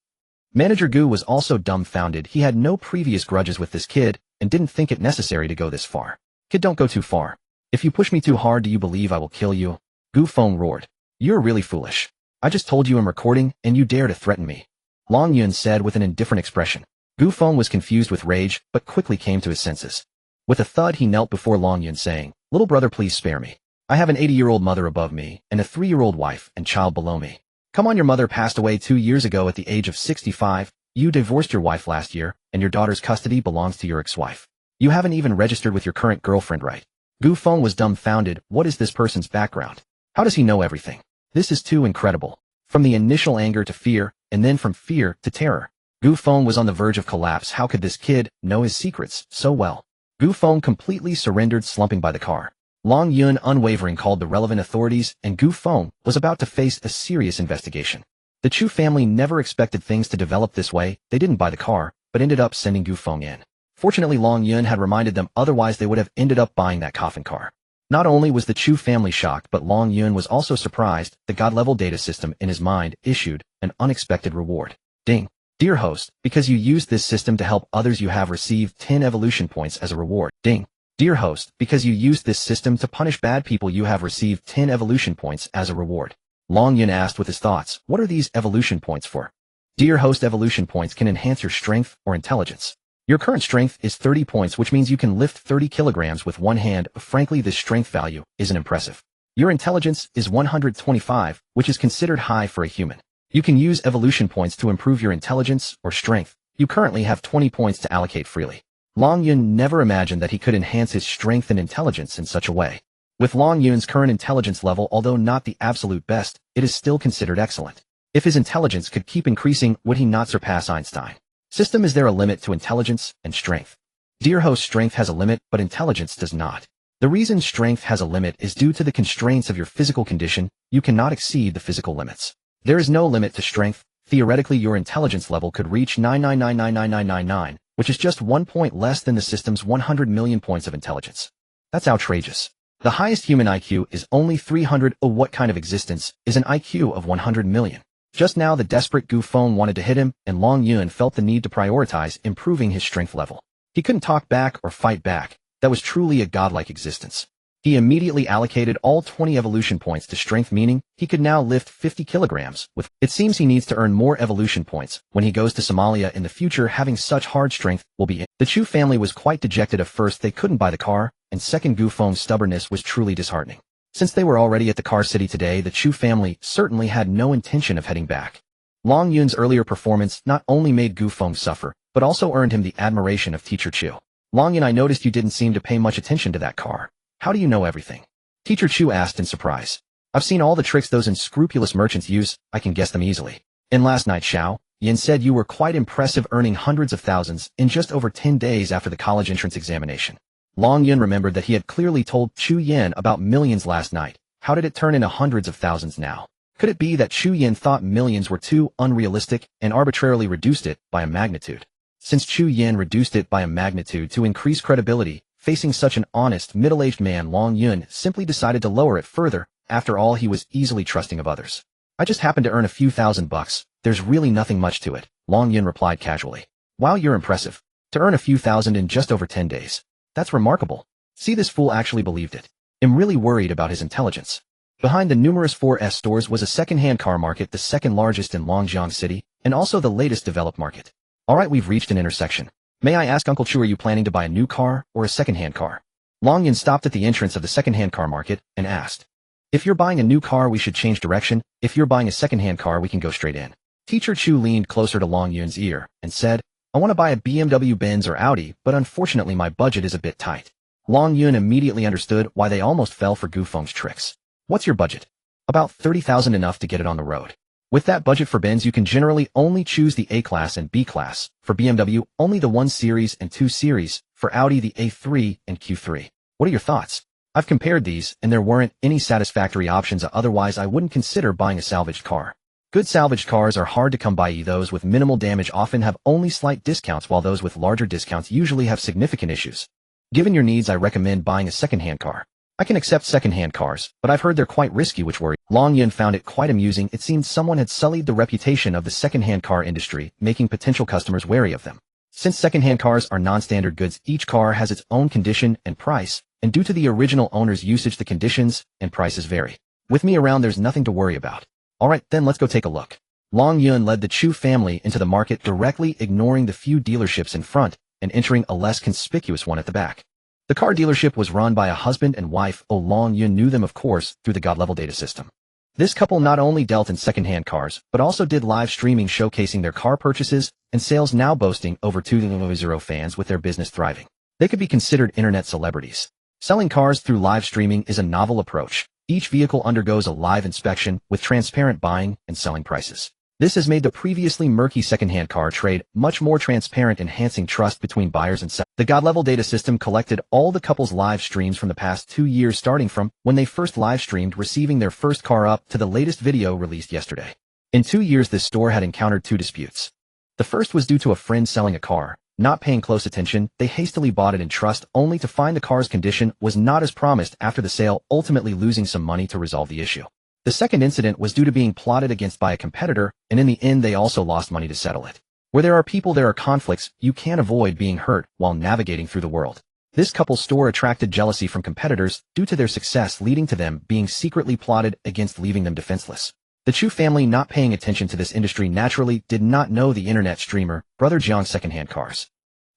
Manager Gu was also dumbfounded. He had no previous grudges with this kid and didn't think it necessary to go this far. Kid, don't go too far. If you push me too hard, do you believe I will kill you? Gu Feng roared. You're really foolish. I just told you I'm recording, and you dare to threaten me. Long Yun said with an indifferent expression. Gu Feng was confused with rage, but quickly came to his senses. With a thud, he knelt before Long Yun, saying, Little brother, please spare me. I have an 80-year-old mother above me, and a 3-year-old wife and child below me. Come on, your mother passed away 2 years ago at the age of 65. You divorced your wife last year, and your daughter's custody belongs to your ex-wife. You haven't even registered with your current girlfriend, right? Gu Feng was dumbfounded. What is this person's background? How does he know everything? This is too incredible. From the initial anger to fear, and then from fear to terror. Gu Feng was on the verge of collapse. How could this kid know his secrets so well? Gu Feng completely surrendered, slumping by the car. Long Yun, unwavering, called the relevant authorities, and Gu Feng was about to face a serious investigation. The Chu family never expected things to develop this way. They didn't buy the car, but ended up sending Gu Feng in. Fortunately, Long Yun had reminded them, otherwise they would have ended up buying that coffin car. Not only was the Chu family shocked, but Long Yun was also surprised. The God-level data system in his mind issued an unexpected reward. Ding. Dear host, because you used this system to help others, you have received 10 evolution points as a reward. Ding. Dear host, because you used this system to punish bad people, you have received 10 evolution points as a reward. Long Yun asked with his thoughts, what are these evolution points for? Dear host, evolution points can enhance your strength or intelligence. Your current strength is 30 points, which means you can lift 30 kilograms with one hand. Frankly, this strength value isn't impressive. Your intelligence is 125, which is considered high for a human. You can use evolution points to improve your intelligence or strength. You currently have 20 points to allocate freely. Long Yun never imagined that he could enhance his strength and intelligence in such a way. With Long Yun's current intelligence level, although not the absolute best, it is still considered excellent. If his intelligence could keep increasing, would he not surpass Einstein? System, is there a limit to intelligence and strength? Dear host, strength has a limit, but intelligence does not. The reason strength has a limit is due to the constraints of your physical condition. You cannot exceed the physical limits. There is no limit to strength. Theoretically, your intelligence level could reach 9999999, which is just 1 point less than the system's 100 million points of intelligence. That's outrageous. The highest human IQ is only 300. Oh, what kind of existence is an IQ of 100 million? Just now, the desperate Gu Feng wanted to hit him, and Long Yun felt the need to prioritize improving his strength level. He couldn't talk back or fight back. That was truly a godlike existence. He immediately allocated all 20 evolution points to strength, meaning he could now lift 50 kilograms. It seems he needs to earn more evolution points. When he goes to Somalia in the future, having such hard strength will be it. The Chu family was quite dejected. At first, they couldn't buy the car, and second, Gu Feng's stubbornness was truly disheartening. Since they were already at the car city today, the Chu family certainly had no intention of heading back. Long Yun's earlier performance not only made Gu Feng suffer, but also earned him the admiration of Teacher Chu. Long Yun, I noticed you didn't seem to pay much attention to that car. How do you know everything? Teacher Chu asked in surprise. I've seen all the tricks those unscrupulous merchants use. I can guess them easily. In last night, Xiao Yin said you were quite impressive, earning hundreds of thousands in just over 10 days after the college entrance examination. Long Yun remembered that he had clearly told Chu Yin about millions last night. How did it turn into hundreds of thousands now? Could it be that Chu Yin thought millions were too unrealistic and arbitrarily reduced it by a magnitude? Since Chu Yin reduced it by a magnitude to increase credibility, facing such an honest, middle-aged man, Long Yun simply decided to lower it further. After all, he was easily trusting of others. I just happened to earn a few $1,000. There's really nothing much to it, Long Yun replied casually. Wow, you're impressive. To earn a few thousand in just over 10 days. That's remarkable. See, this fool actually believed it. I'm really worried about his intelligence. Behind the numerous 4S stores was a second-hand car market, the second largest in Longjiang City, and also the latest developed market. Alright, we've reached an intersection. May I ask, Uncle Chu, are you planning to buy a new car or a second-hand car? Long Yun stopped at the entrance of the second-hand car market and asked. If you're buying a new car, we should change direction. If you're buying a second-hand car, we can go straight in. Teacher Chu leaned closer to Long Yun's ear and said, I want to buy a BMW, Benz, or Audi, but unfortunately my budget is a bit tight. Long Yun immediately understood why they almost fell for Gu Feng's tricks. What's your budget? About 30,000, enough to get it on the road. With that budget for Benz, you can generally only choose the A-Class and B-Class. For BMW, only the 1 Series and 2 Series. For Audi, the A3 and Q3. What are your thoughts? I've compared these, and there weren't any satisfactory options, otherwise I wouldn't consider buying a salvaged car. Good salvaged cars are hard to come by. Those with minimal damage often have only slight discounts, while those with larger discounts usually have significant issues. Given your needs, I recommend buying a second-hand car. I can accept second-hand cars, but I've heard they're quite risky, which worries. Long Yun found it quite amusing. It seemed someone had sullied the reputation of the second-hand car industry, making potential customers wary of them. Since second-hand cars are non-standard goods, each car has its own condition and price, and due to the original owner's usage, the conditions and prices vary. With me around, there's nothing to worry about. Alright, then let's go take a look. Long Yun led the Chu family into the market, directly ignoring the few dealerships in front and entering a less conspicuous one at the back. The car dealership was run by a husband and wife. Long Yun knew them, of course, through the God-level data system. This couple not only dealt in second-hand cars, but also did live streaming showcasing their car purchases and sales, now boasting over 2,000 fans with their business thriving. They could be considered internet celebrities. Selling cars through live streaming is a novel approach. Each vehicle undergoes a live inspection with transparent buying and selling prices. This has made the previously murky second-hand car trade much more transparent, enhancing trust between buyers and sellers. The God-level data system collected all the couple's live streams from the past 2 years, starting from when they first live streamed receiving their first car up to the latest video released yesterday. In 2 years, this store had encountered 2 disputes. The first was due to a friend selling a car. Not paying close attention, they hastily bought it in trust, only to find the car's condition was not as promised after the sale, ultimately losing some money to resolve the issue. The second incident was due to being plotted against by a competitor, and in the end they also lost money to settle it. Where there are people, there are conflicts. You can't avoid being hurt while navigating through the world. This couple's store attracted jealousy from competitors due to their success, leading to them being secretly plotted against, leaving them defenseless. The Chu family, not paying attention to this industry, naturally did not know the internet streamer, Brother Jiang's secondhand cars.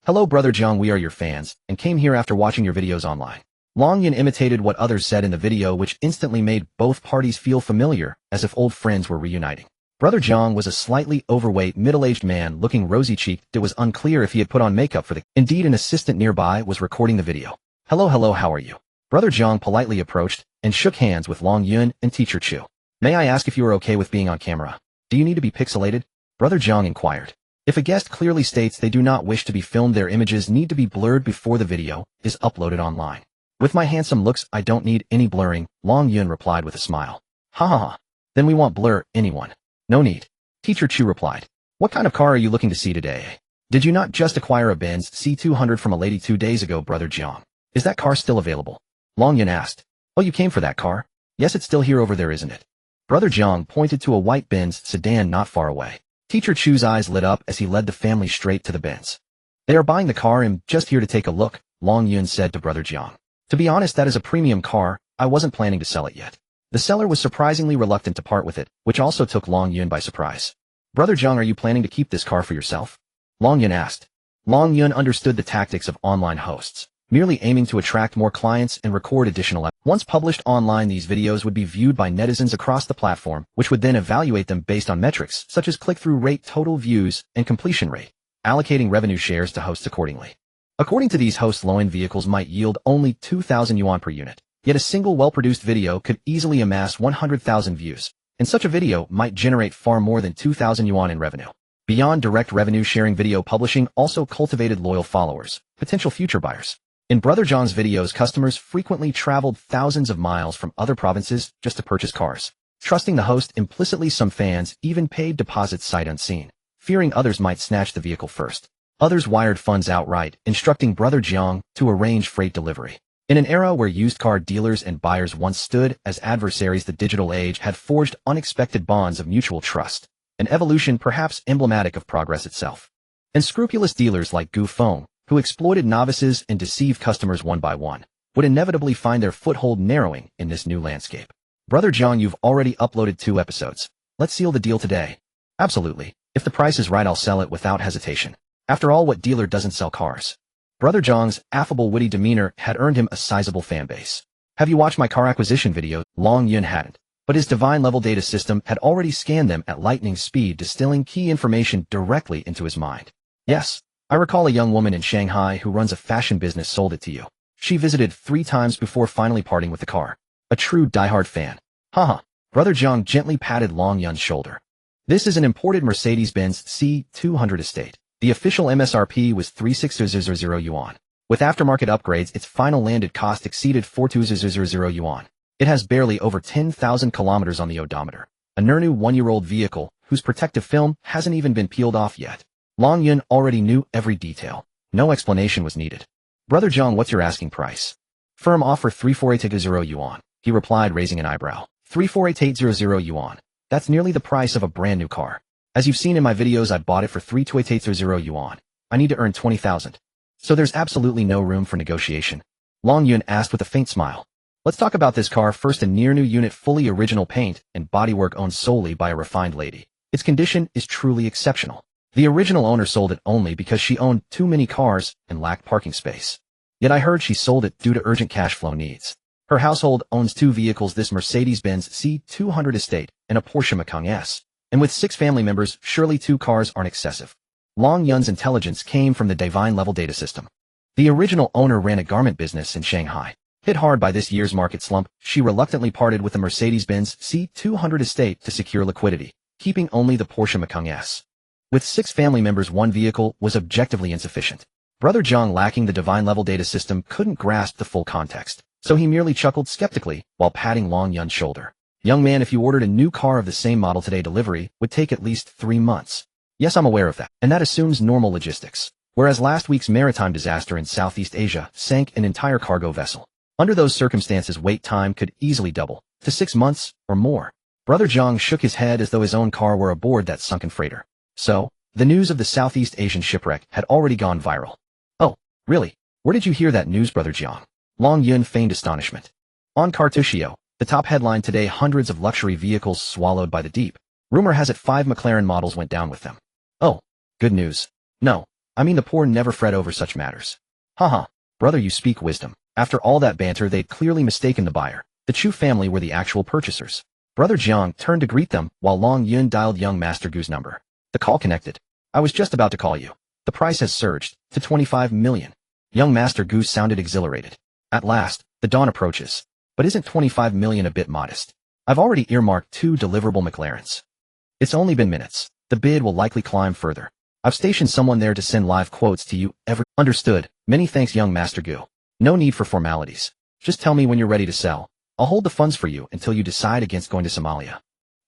Hello Brother Jiang, we are your fans, and came here after watching your videos online. Long Yun imitated what others said in the video, which instantly made both parties feel familiar, as if old friends were reuniting. Brother Jiang was a slightly overweight, middle-aged man looking rosy-cheeked. It was unclear if he had put on makeup for the... Indeed, an assistant nearby was recording the video. Hello, how are you? Brother Jiang politely approached and shook hands with Long Yun and Teacher Chu. May I ask if you are okay with being on camera? Do you need to be pixelated? Brother Jiang inquired. If a guest clearly states they do not wish to be filmed, their images need to be blurred before the video is uploaded online. With my handsome looks, I don't need any blurring, Long Yun replied with a smile. Ha ha ha. Then we won't blur anyone. No need. Teacher Chu replied. What kind of car are you looking to see today? Did you not just acquire a Benz C200 from a lady 2 days ago, Brother Jiang? Is that car still available? Long Yun asked. Oh, you came for that car? Yes, it's still here over there, isn't it? Brother Jiang pointed to a white Benz sedan not far away. Teacher Chu's eyes lit up as he led the family straight to the Benz. They are buying the car. I'm just here to take a look, Long Yun said to Brother Jiang. To be honest, that is a premium car. I wasn't planning to sell it yet. The seller was surprisingly reluctant to part with it, which also took Long Yun by surprise. Brother Jiang, are you planning to keep this car for yourself? Long Yun asked. Long Yun understood the tactics of online hosts, merely aiming to attract more clients and record additional episodes. Once published online, these videos would be viewed by netizens across the platform, which would then evaluate them based on metrics such as click-through rate, total views, and completion rate, allocating revenue shares to hosts accordingly. According to these hosts, low-end vehicles might yield only 2,000 yuan per unit. Yet a single well-produced video could easily amass 100,000 views, and such a video might generate far more than 2,000 yuan in revenue. Beyond direct revenue sharing, video publishing also cultivated loyal followers, potential future buyers. In Brother Jiang's videos, customers frequently traveled thousands of miles from other provinces just to purchase cars. Trusting the host implicitly, some fans even paid deposits sight unseen, fearing others might snatch the vehicle first. Others wired funds outright, instructing Brother Jiang to arrange freight delivery. In an era where used car dealers and buyers once stood as adversaries, the digital age had forged unexpected bonds of mutual trust, an evolution perhaps emblematic of progress itself. Unscrupulous dealers like Gu Feng, who exploited novices and deceived customers one by one, would inevitably find their foothold narrowing in this new landscape. Brother Jiang, you've already uploaded 2 episodes. Let's seal the deal today. Absolutely. If the price is right, I'll sell it without hesitation. After all, what dealer doesn't sell cars? Brother Jiang's affable, witty demeanor had earned him a sizable fan base. Have you watched my car acquisition video? Long Yun hadn't, but his divine-level data system had already scanned them at lightning speed, distilling key information directly into his mind. Yes, I recall a young woman in Shanghai who runs a fashion business sold it to you. She visited 3 times before finally parting with the car. A true diehard fan. Haha. Brother Jiang gently patted Long Yun's shoulder. This is an imported Mercedes-Benz C200 estate. The official MSRP was 36,000 yuan. With aftermarket upgrades, its final landed cost exceeded 42,000 yuan. It has barely over 10,000 kilometers on the odometer. A near-new 1-year-old vehicle whose protective film hasn't even been peeled off yet. Long Yun already knew every detail. No explanation was needed. Brother Jiang, what's your asking price? Firm offer 34,880 yuan. He replied, raising an eyebrow. 34,880 yuan. That's nearly the price of a brand new car. As you've seen in my videos, I bought it for 32,880 yuan. I need to earn 20,000. So there's absolutely no room for negotiation. Long Yun asked with a faint smile. Let's talk about this car first. A near-new unit, fully original paint and bodywork, owned solely by a refined lady. Its condition is truly exceptional. The original owner sold it only because she owned too many cars and lacked parking space. Yet I heard she sold it due to urgent cash flow needs. Her household owns 2 vehicles, this Mercedes-Benz C200 estate and a Porsche Macan S. And with 6 family members, surely 2 cars aren't excessive. Long Yun's intelligence came from the divine-level data system. The original owner ran a garment business in Shanghai. Hit hard by this year's market slump, she reluctantly parted with the Mercedes-Benz C200 estate to secure liquidity, keeping only the Porsche Macan S. With 6 family members, 1 vehicle was objectively insufficient. Brother Jiang, lacking the divine-level data system, couldn't grasp the full context. So he merely chuckled skeptically while patting Long Yun's shoulder. Young man, if you ordered a new car of the same model today, delivery would take at least 3 months. Yes, I'm aware of that. And that assumes normal logistics. Whereas last week's maritime disaster in Southeast Asia sank an entire cargo vessel. Under those circumstances, wait time could easily double to 6 months or more. Brother Jiang shook his head as though his own car were aboard that sunken freighter. So, the news of the Southeast Asian shipwreck had already gone viral. Oh, really? Where did you hear that news, Brother Jiang? Long Yun feigned astonishment. On Cartuccio, the top headline today: hundreds of luxury vehicles swallowed by the deep. Rumor has it 5 McLaren models went down with them. Oh, good news. No, I mean the poor never fret over such matters. Haha, brother, you speak wisdom. After all that banter, they'd clearly mistaken the buyer. The Chu family were the actual purchasers. Brother Jiang turned to greet them while Long Yun dialed young Master Gu's number. The call connected. I was just about to call you. The price has surged to 25 million. Young Master Gu sounded exhilarated. At last, the dawn approaches. But isn't 25 million a bit modest? I've already earmarked 2 deliverable McLarens. It's only been minutes. The bid will likely climb further. I've stationed someone there to send live quotes to you every— Understood. Many thanks, young Master Gu. No need for formalities. Just tell me when you're ready to sell. I'll hold the funds for you until you decide against going to Somalia.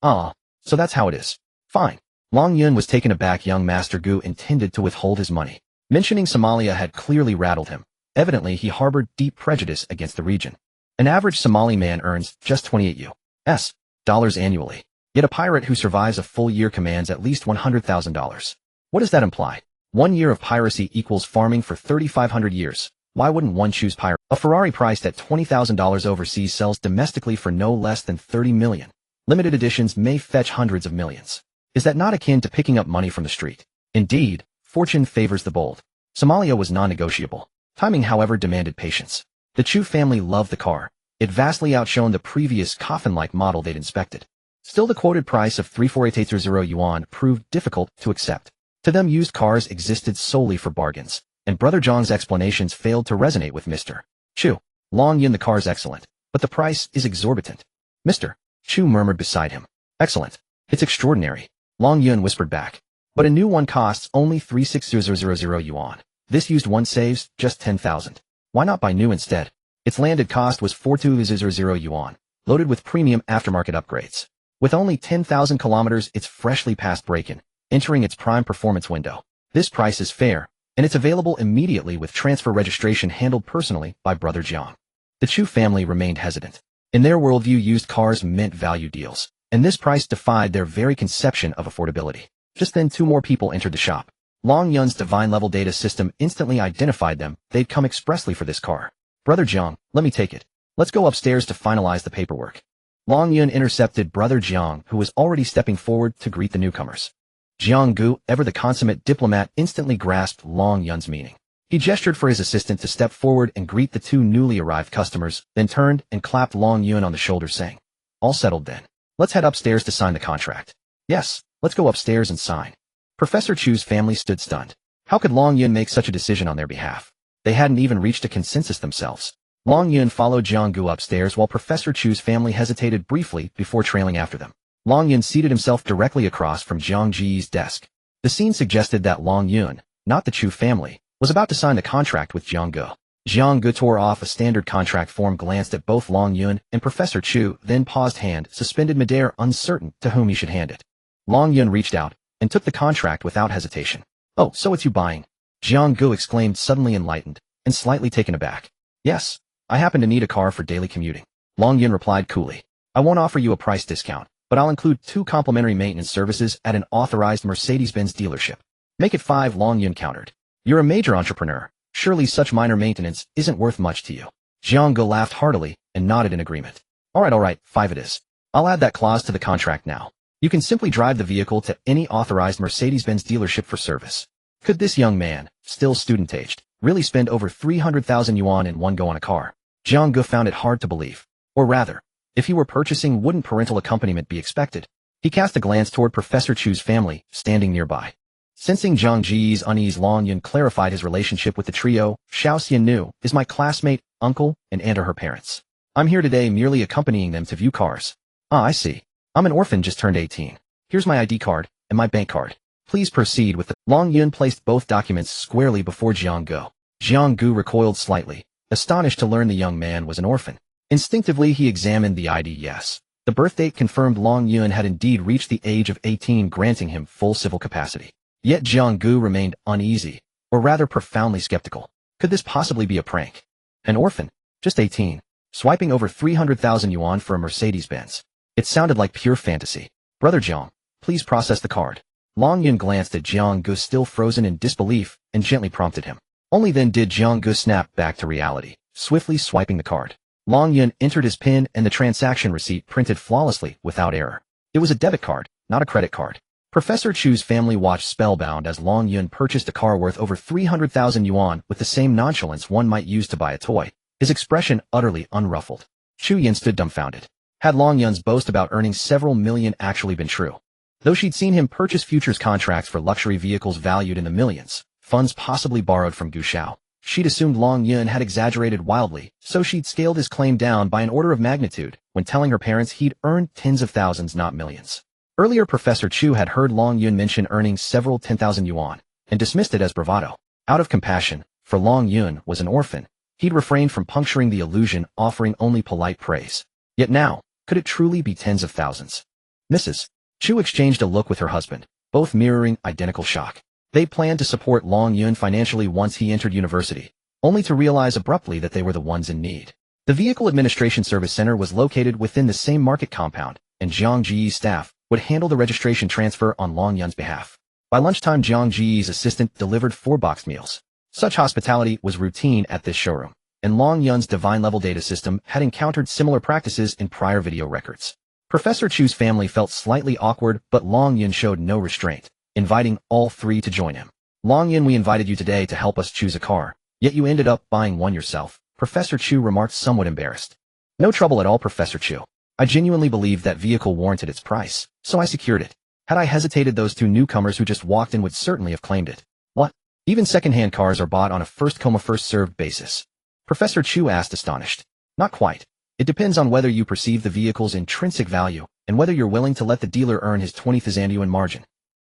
Ah, so that's how it is. Fine. Long Yun was taken aback. Young Master Gu intended to withhold his money. Mentioning Somalia had clearly rattled him. Evidently, he harbored deep prejudice against the region. An average Somali man earns just 28 US dollars annually. Yet a pirate who survives a full year commands at least $100,000. What does that imply? 1 year of piracy equals farming for 3,500 years. Why wouldn't one choose pirate? A Ferrari priced at $20,000 overseas sells domestically for no less than 30 million. Limited editions may fetch hundreds of millions. Is that not akin to picking up money from the street? Indeed, fortune favors the bold. Somalia was non-negotiable. Timing, however, demanded patience. The Chu family loved the car. It vastly outshone the previous coffin-like model they'd inspected. Still, the quoted price of 34,880 yuan proved difficult to accept. To them, used cars existed solely for bargains, and Brother Jiang's explanations failed to resonate with Mr. Chu. Long Yun, the car's excellent, but the price is exorbitant. Mr. Chu murmured beside him. Excellent. It's extraordinary. Long Yun whispered back. But a new one costs only 36,000 yuan. This used one saves just 10,000. Why not buy new instead? Its landed cost was 42,000 yuan, loaded with premium aftermarket upgrades. With only 10,000 kilometers, it's freshly past break-in, entering its prime performance window. This price is fair, and it's available immediately with transfer registration handled personally by Brother Jiang. The Chu family remained hesitant. In their worldview, used cars meant value deals, and this price defied their very conception of affordability. Just then, two more people entered the shop. Long Yun's divine-level data system instantly identified them. They'd come expressly for this car. Brother Jiang, let me take it. Let's go upstairs to finalize the paperwork. Long Yun intercepted Brother Jiang, who was already stepping forward to greet the newcomers. Jiang Gu, ever the consummate diplomat, instantly grasped Long Yun's meaning. He gestured for his assistant to step forward and greet the two newly arrived customers, then turned and clapped Long Yun on the shoulder, saying, "All settled then. Let's head upstairs to sign the contract." "Yes, let's go upstairs and sign." Professor Chu's family stood stunned. How could Long Yun make such a decision on their behalf? They hadn't even reached a consensus themselves. Long Yun followed Jiang Gu upstairs while Professor Chu's family hesitated briefly before trailing after them. Long Yun seated himself directly across from Jiang Ji's desk. The scene suggested that Long Yun, not the Chu family, was about to sign the contract with Jiang Gu. Jiang Gu tore off a standard contract form, glanced at both Long Yun and Professor Chu, then paused, hand suspended midair, uncertain to whom he should hand it. Long Yun reached out and took the contract without hesitation. "Oh, so it's you buying?" Jiang Gu exclaimed, suddenly enlightened and slightly taken aback. "Yes. I happen to need a car for daily commuting." Long Yun replied coolly. "I won't offer you a price discount, but I'll include 2 complimentary maintenance services at an authorized Mercedes-Benz dealership." "Make it 5, Long Yun countered. "You're a major entrepreneur. Surely such minor maintenance isn't worth much to you." Jiang Gu laughed heartily and nodded in agreement. All right, 5 it is. I'll add that clause to the contract now. You can simply drive the vehicle to any authorized Mercedes-Benz dealership for service." Could this young man, still student-aged, really spend over 300,000 yuan in one go on a car? Jiang Gu found it hard to believe. Or rather, if he were purchasing, wouldn't parental accompaniment be expected? He cast a glance toward Professor Chu's family, standing nearby. Sensing Jiang Ji's unease, Long Yun clarified his relationship with the trio. "Xiao Xiannu is my classmate, uncle, and aunt are her parents. I'm here today merely accompanying them to view cars." "Ah, I see. I'm an orphan, just turned 18. Here's my ID card and my bank card. Please proceed with the—" Long Yun placed both documents squarely before Jiang Gu. Jiang Gu recoiled slightly, astonished to learn the young man was an orphan. Instinctively, he examined the ID. Yes. The birth date confirmed Long Yun had indeed reached the age of 18, granting him full civil capacity. Yet Jiang Gu remained uneasy, or rather profoundly skeptical. Could this possibly be a prank? An orphan, just 18, swiping over 300,000 yuan for a Mercedes-Benz. It sounded like pure fantasy. "Brother Jiang, please process the card." Long Yun glanced at Jiang Gu, still frozen in disbelief, and gently prompted him. Only then did Jiang Gu snap back to reality, swiftly swiping the card. Long Yun entered his PIN and the transaction receipt printed flawlessly, without error. It was a debit card, not a credit card. Professor Chu's family watched spellbound as Long Yun purchased a car worth over 300,000 yuan with the same nonchalance one might use to buy a toy, his expression utterly unruffled. Chu Yin stood dumbfounded. Had Long Yun's boast about earning several million actually been true? Though she'd seen him purchase futures contracts for luxury vehicles valued in the millions, funds possibly borrowed from Gu Shao, she'd assumed Long Yun had exaggerated wildly, so she'd scaled his claim down by an order of magnitude when telling her parents he'd earned tens of thousands, not millions. Earlier, Professor Chu had heard Long Yun mention earning several 10,000 yuan, and dismissed it as bravado. Out of compassion, for Long Yun was an orphan, he'd refrained from puncturing the illusion, offering only polite praise. Yet now, could it truly be tens of thousands? Mrs. Chu exchanged a look with her husband, both mirroring identical shock. They planned to support Long Yun financially once he entered university, only to realize abruptly that they were the ones in need. The Vehicle Administration Service Center was located within the same market compound, and Jiang Ji's staff would handle the registration transfer on Long Yun's behalf. By lunchtime, Jiang Ji's assistant delivered 4 boxed meals. Such hospitality was routine at this showroom, and Long Yun's divine-level data system had encountered similar practices in prior video records. Professor Chu's family felt slightly awkward, but Long Yun showed no restraint, inviting all 3 to join him. "Long Yun, we invited you today to help us choose a car, yet you ended up buying one yourself," Professor Chu remarked, somewhat embarrassed. "No trouble at all, Professor Chu. I genuinely believed that vehicle warranted its price, so I secured it. Had I hesitated, those 2 newcomers who just walked in would certainly have claimed it." "What? Even second-hand cars are bought on a first-come, first-served basis?" Professor Chu asked, astonished. "Not quite. It depends on whether you perceive the vehicle's intrinsic value, and whether you're willing to let the dealer earn his 20% yuan margin."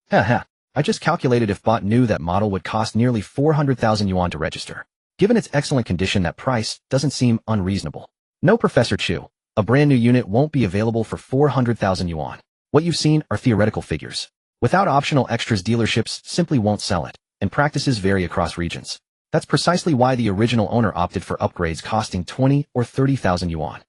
"Ha. I just calculated if bought new, that model would cost nearly 400,000 yuan to register. Given its excellent condition, that price doesn't seem unreasonable." "No, Professor Chu. A brand new unit won't be available for 400,000 yuan. What you've seen are theoretical figures. Without optional extras, dealerships simply won't sell it, and practices vary across regions. That's precisely why the original owner opted for upgrades costing 20 or 30,000 yuan.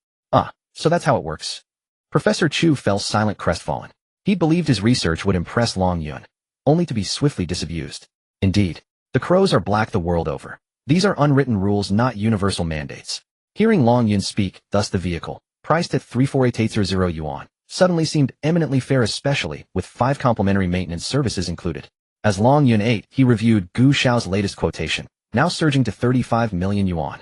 So that's how it works. Professor Chu fell silent, crestfallen. He believed his research would impress Long Yun, only to be swiftly disabused. Indeed, the crows are black the world over. These are unwritten rules, not universal mandates. Hearing Long Yun speak, thus the vehicle, priced at 348,800 yuan, suddenly seemed eminently fair, especially with 5 complimentary maintenance services included. As Long Yun ate, he reviewed Gu Xiao's latest quotation, now surging to 35 million yuan.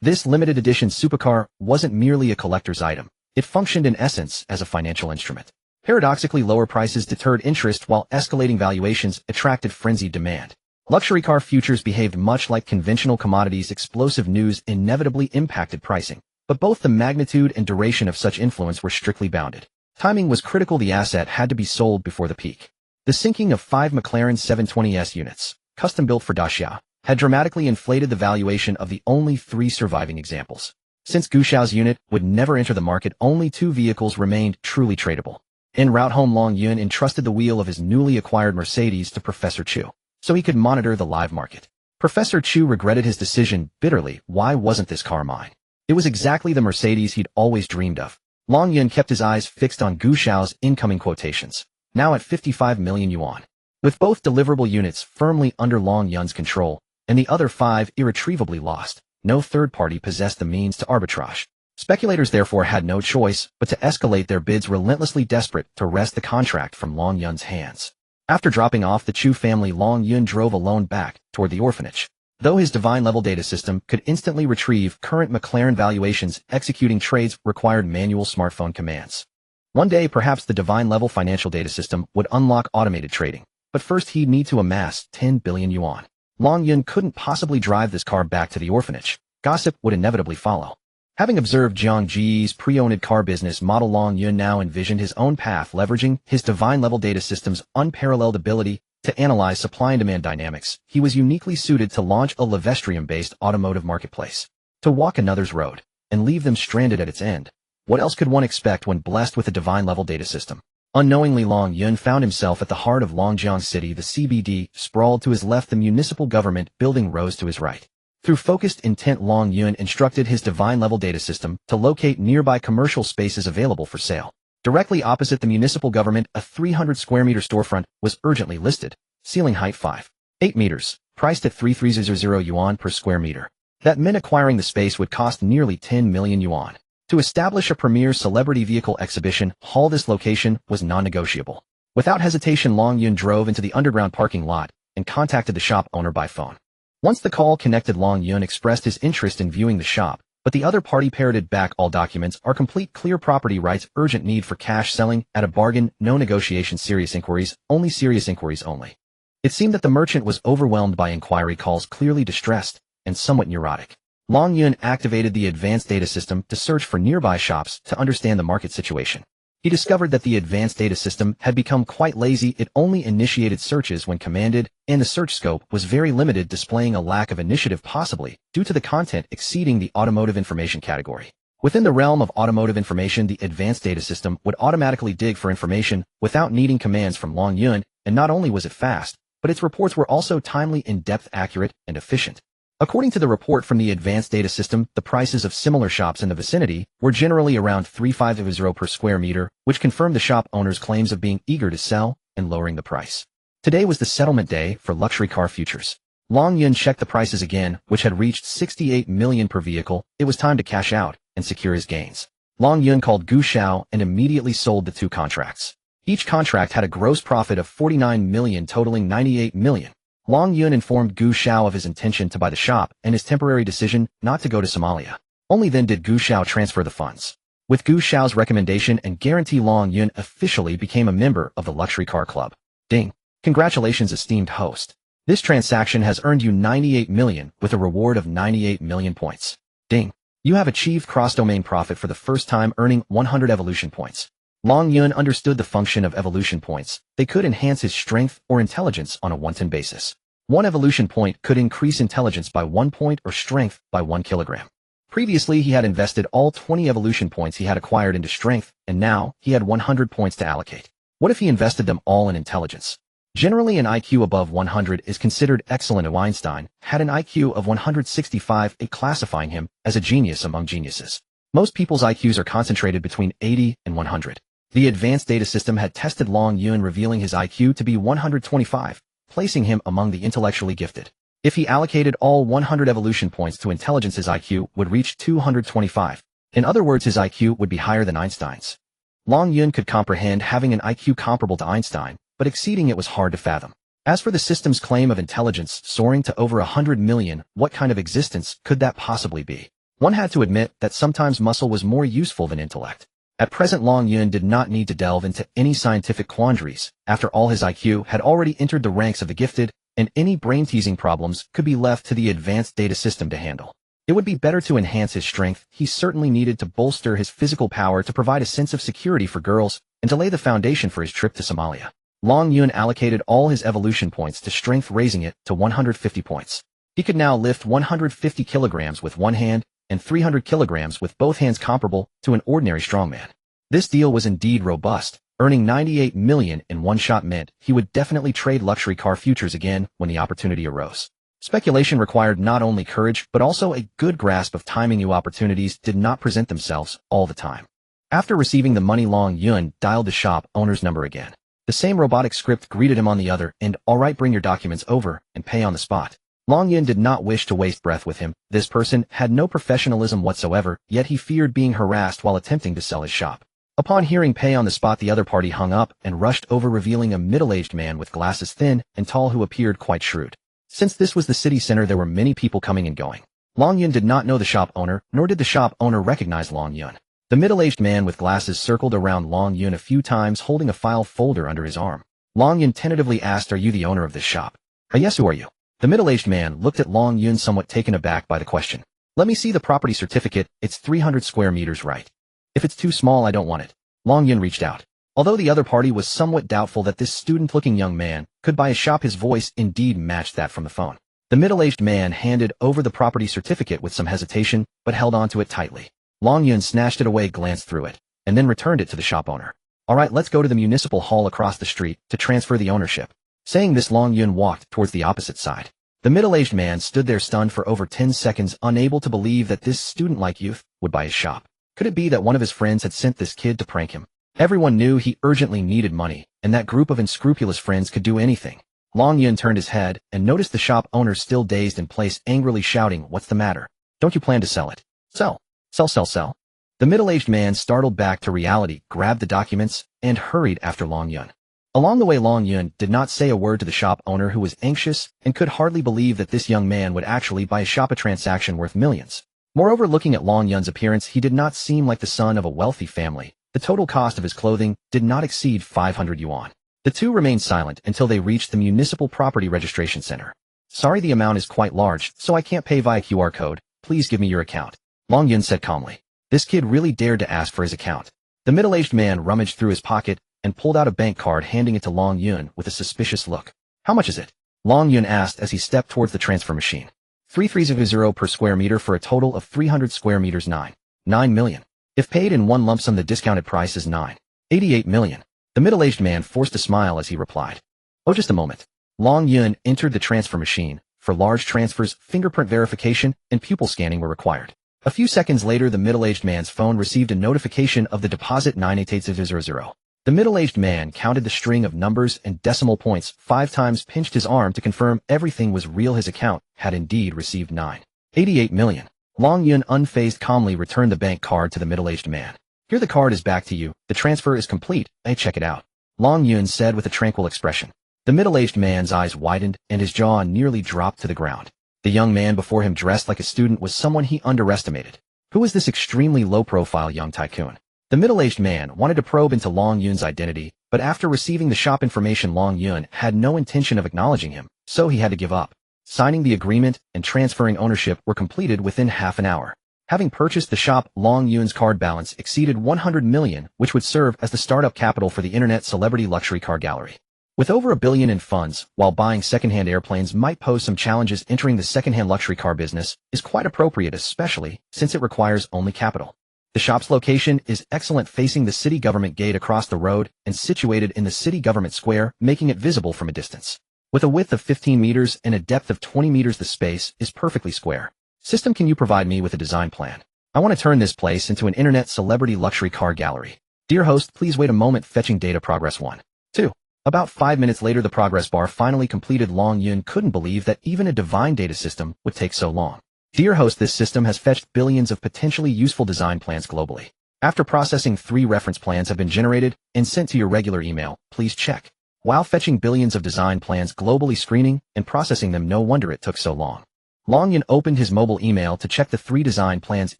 This limited edition supercar wasn't merely a collector's item. It functioned in essence as a financial instrument. Paradoxically, lower prices deterred interest while escalating valuations attracted frenzied demand. Luxury car futures behaved much like conventional commodities. Explosive news inevitably impacted pricing, but both the magnitude and duration of such influence were strictly bounded. Timing was critical. The asset had to be sold before the peak. The sinking of 5 McLaren 720S units, custom-built for Dacia, had dramatically inflated the valuation of the only 3 surviving examples. Since Gu Xiao's unit would never enter the market, only 2 vehicles remained truly tradable. En route home, Long Yun entrusted the wheel of his newly acquired Mercedes to Professor Chu, so he could monitor the live market. Professor Chu regretted his decision bitterly. Why wasn't this car mine? It was exactly the Mercedes he'd always dreamed of. Long Yun kept his eyes fixed on Gu Xiao's incoming quotations, now at 55 million yuan. With both deliverable units firmly under Long Yun's control, and the other 5 irretrievably lost, no third party possessed the means to arbitrage. Speculators therefore had no choice but to escalate their bids, relentlessly desperate to wrest the contract from Long Yun's hands. After dropping off the Chu family, Long Yun drove alone back toward the orphanage. Though his divine-level data system could instantly retrieve current McLaren valuations, executing trades required manual smartphone commands. One day, perhaps the divine-level financial data system would unlock automated trading, but first he'd need to amass 10 billion yuan. Long Yun couldn't possibly drive this car back to the orphanage. Gossip would inevitably follow. Having observed Jiang Ji's pre-owned car business model, Long Yun now envisioned his own path, leveraging his divine-level data system's unparalleled ability to analyze supply and demand dynamics. He was uniquely suited to launch a Levestrium-based automotive marketplace. To walk another's road and leave them stranded at its end. What else could one expect when blessed with a divine-level data system? Unknowingly, Long Yun found himself at the heart of Longjiang City. The CBD sprawled to his left, the municipal government building rose to his right. Through focused intent, Long Yun instructed his divine-level data system to locate nearby commercial spaces available for sale. Directly opposite the municipal government, a 300-square-meter storefront was urgently listed. Ceiling height 5.8 meters, priced at 3,300 yuan per square meter. That meant acquiring the space would cost nearly 10 million yuan. To establish a premier celebrity vehicle exhibition hall, this location was non-negotiable. Without hesitation, Long Yun drove into the underground parking lot and contacted the shop owner by phone. Once the call connected, Long Yun expressed his interest in viewing the shop, but the other party parroted back, "All documents are complete, clear property rights, urgent need for cash, selling at a bargain, no negotiation, serious inquiries only." It seemed that the merchant was overwhelmed by inquiry calls, clearly distressed and somewhat neurotic. Long Yun activated the advanced data system to search for nearby shops to understand the market situation. He discovered that the advanced data system had become quite lazy. It only initiated searches when commanded, and the search scope was very limited, displaying a lack of initiative, possibly due to the content exceeding the automotive information category. Within the realm of automotive information, the advanced data system would automatically dig for information without needing commands from Long Yun, and not only was it fast, but its reports were also timely, in-depth, accurate, and efficient. According to the report from the advanced data system, the prices of similar shops in the vicinity were generally around 350 per square meter, which confirmed the shop owner's claims of being eager to sell and lowering the price. Today was the settlement day for luxury car futures. Long Yun checked the prices again, which had reached 68 million per vehicle. It was time to cash out and secure his gains. Long Yun called Gu Xiao and immediately sold the 2 contracts. Each contract had a gross profit of 49 million, totaling 98 million. Long Yun informed Gu Xiao of his intention to buy the shop and his temporary decision not to go to Somalia. Only then did Gu Xiao transfer the funds. With Gu Xiao's recommendation and guarantee, Long Yun officially became a member of the luxury car club. Ding! Congratulations, esteemed host. This transaction has earned you 98 million with a reward of 98 million points. Ding! You have achieved cross-domain profit for the first time, earning 100 evolution points. Long Yun understood the function of evolution points. They could enhance his strength or intelligence on a one-time basis. 1 evolution point could increase intelligence by 1 point or strength by 1 kilogram. Previously, he had invested all 20 evolution points he had acquired into strength, and now he had 100 points to allocate. What if he invested them all in intelligence? Generally, an IQ above 100 is considered excellent. Einstein had an IQ of 165, classifying him as a genius among geniuses. Most people's IQs are concentrated between 80 and 100. The advanced data system had tested Long Yun, revealing his IQ to be 125, placing him among the intellectually gifted. If he allocated all 100 evolution points to intelligence, his IQ would reach 225. In other words, his IQ would be higher than Einstein's. Long Yun could comprehend having an IQ comparable to Einstein, but exceeding it was hard to fathom. As for the system's claim of intelligence soaring to over 100 million, what kind of existence could that possibly be? One had to admit that sometimes muscle was more useful than intellect. At present, Long Yun did not need to delve into any scientific quandaries. After all, his IQ had already entered the ranks of the gifted, and any brain-teasing problems could be left to the advanced data system to handle. It would be better to enhance his strength. He certainly needed to bolster his physical power to provide a sense of security for girls and to lay the foundation for his trip to Somalia. Long Yun allocated all his evolution points to strength, raising it to 150 points. He could now lift 150 kilograms with one hand and 300 kilograms with both hands, comparable to an ordinary strongman. This deal was indeed robust. Earning 98 million in one shot meant he would definitely trade luxury car futures again when the opportunity arose. Speculation required not only courage but also a good grasp of timing. New opportunities did not present themselves all the time. After receiving the money, Long Yun dialed the shop owner's number again. The same robotic script greeted him on the other end. "All right, bring your documents over and pay on the spot." Long Yun did not wish to waste breath with him. This person had no professionalism whatsoever, yet he feared being harassed while attempting to sell his shop. Upon hearing pay on the spot, the other party hung up and rushed over, revealing a middle-aged man with glasses, thin and tall, who appeared quite shrewd. Since this was the city center, there were many people coming and going. Long Yun did not know the shop owner, nor did the shop owner recognize Long Yun. The middle-aged man with glasses circled around Long Yun a few times, holding a file folder under his arm. Long Yun tentatively asked, "Are you the owner of this shop?" "Yes, who are you?" The middle-aged man looked at Long Yun, somewhat taken aback by the question. "Let me see the property certificate. It's 300 square meters, right? If it's too small, I don't want it." Long Yun reached out. Although the other party was somewhat doubtful that this student-looking young man could buy a shop, his voice indeed matched that from the phone. The middle-aged man handed over the property certificate with some hesitation, but held onto it tightly. Long Yun snatched it away, glanced through it, and then returned it to the shop owner. "All right, let's go to the municipal hall across the street to transfer the ownership." Saying this, Long Yun walked towards the opposite side. The middle-aged man stood there stunned for over 10 seconds, unable to believe that this student-like youth would buy his shop. Could it be that one of his friends had sent this kid to prank him? Everyone knew he urgently needed money, and that group of unscrupulous friends could do anything. Long Yun turned his head and noticed the shop owner still dazed in place, angrily shouting, "What's the matter? Don't you plan to sell it?" "Sell. Sell, sell, sell." The middle-aged man, startled back to reality, grabbed the documents and hurried after Long Yun. Along the way, Long Yun did not say a word to the shop owner, who was anxious and could hardly believe that this young man would actually buy a shop, a transaction worth millions. Moreover, looking at Long Yun's appearance, he did not seem like the son of a wealthy family. The total cost of his clothing did not exceed 500 yuan. The two remained silent until they reached the municipal property registration center. "Sorry, the amount is quite large, so I can't pay via QR code. Please give me your account," Long Yun said calmly. This kid really dared to ask for his account. The middle-aged man rummaged through his pocket and pulled out a bank card, handing it to Long Yun with a suspicious look. "How much is it?" Long Yun asked as he stepped towards the transfer machine. 330 per square meter for a total of 300 square meters. 9 million. If paid in one lump sum, the discounted price is 9.88 million. The middle-aged man forced a smile as he replied, "Oh, just a moment." Long Yun entered the transfer machine. For large transfers, fingerprint verification and pupil scanning were required. A few seconds later, the middle-aged man's phone received a notification of the deposit, 98800. The middle-aged man counted the string of numbers and decimal points 5 times, pinched his arm to confirm everything was real. His account had indeed received 9.88 million. Long Yun, unfazed, calmly returned the bank card to the middle-aged man. "Here, the card is back to you. The transfer is complete. Hey, check it out," Long Yun said with a tranquil expression. The middle-aged man's eyes widened and his jaw nearly dropped to the ground. The young man before him, dressed like a student, was someone he underestimated. Who was this extremely low-profile young tycoon? The middle-aged man wanted to probe into Long Yun's identity, but after receiving the shop information, Long Yun had no intention of acknowledging him, so he had to give up. Signing the agreement and transferring ownership were completed within half an hour. Having purchased the shop, Long Yun's card balance exceeded 100 million, which would serve as the startup capital for the internet celebrity luxury car gallery. With over $1 billion in funds, while buying secondhand airplanes might pose some challenges, entering the secondhand luxury car business is quite appropriate, especially since it requires only capital. The shop's location is excellent, facing the city government gate across the road and situated in the city government square, making it visible from a distance. With a width of 15 meters and a depth of 20 meters, the space is perfectly square. System, can you provide me with a design plan? I want to turn this place into an internet celebrity luxury car gallery. Dear host, please wait a moment, fetching data. Progress 1. 2. About 5 minutes later, the progress bar finally completed. Long Yun couldn't believe that even a divine data system would take so long. Dear host, this system has fetched billions of potentially useful design plans globally. After processing, 3 reference plans have been generated and sent to your regular email. Please check. While fetching billions of design plans globally, screening and processing them, no wonder it took so long. Long Yun opened his mobile email to check the 3 design plans,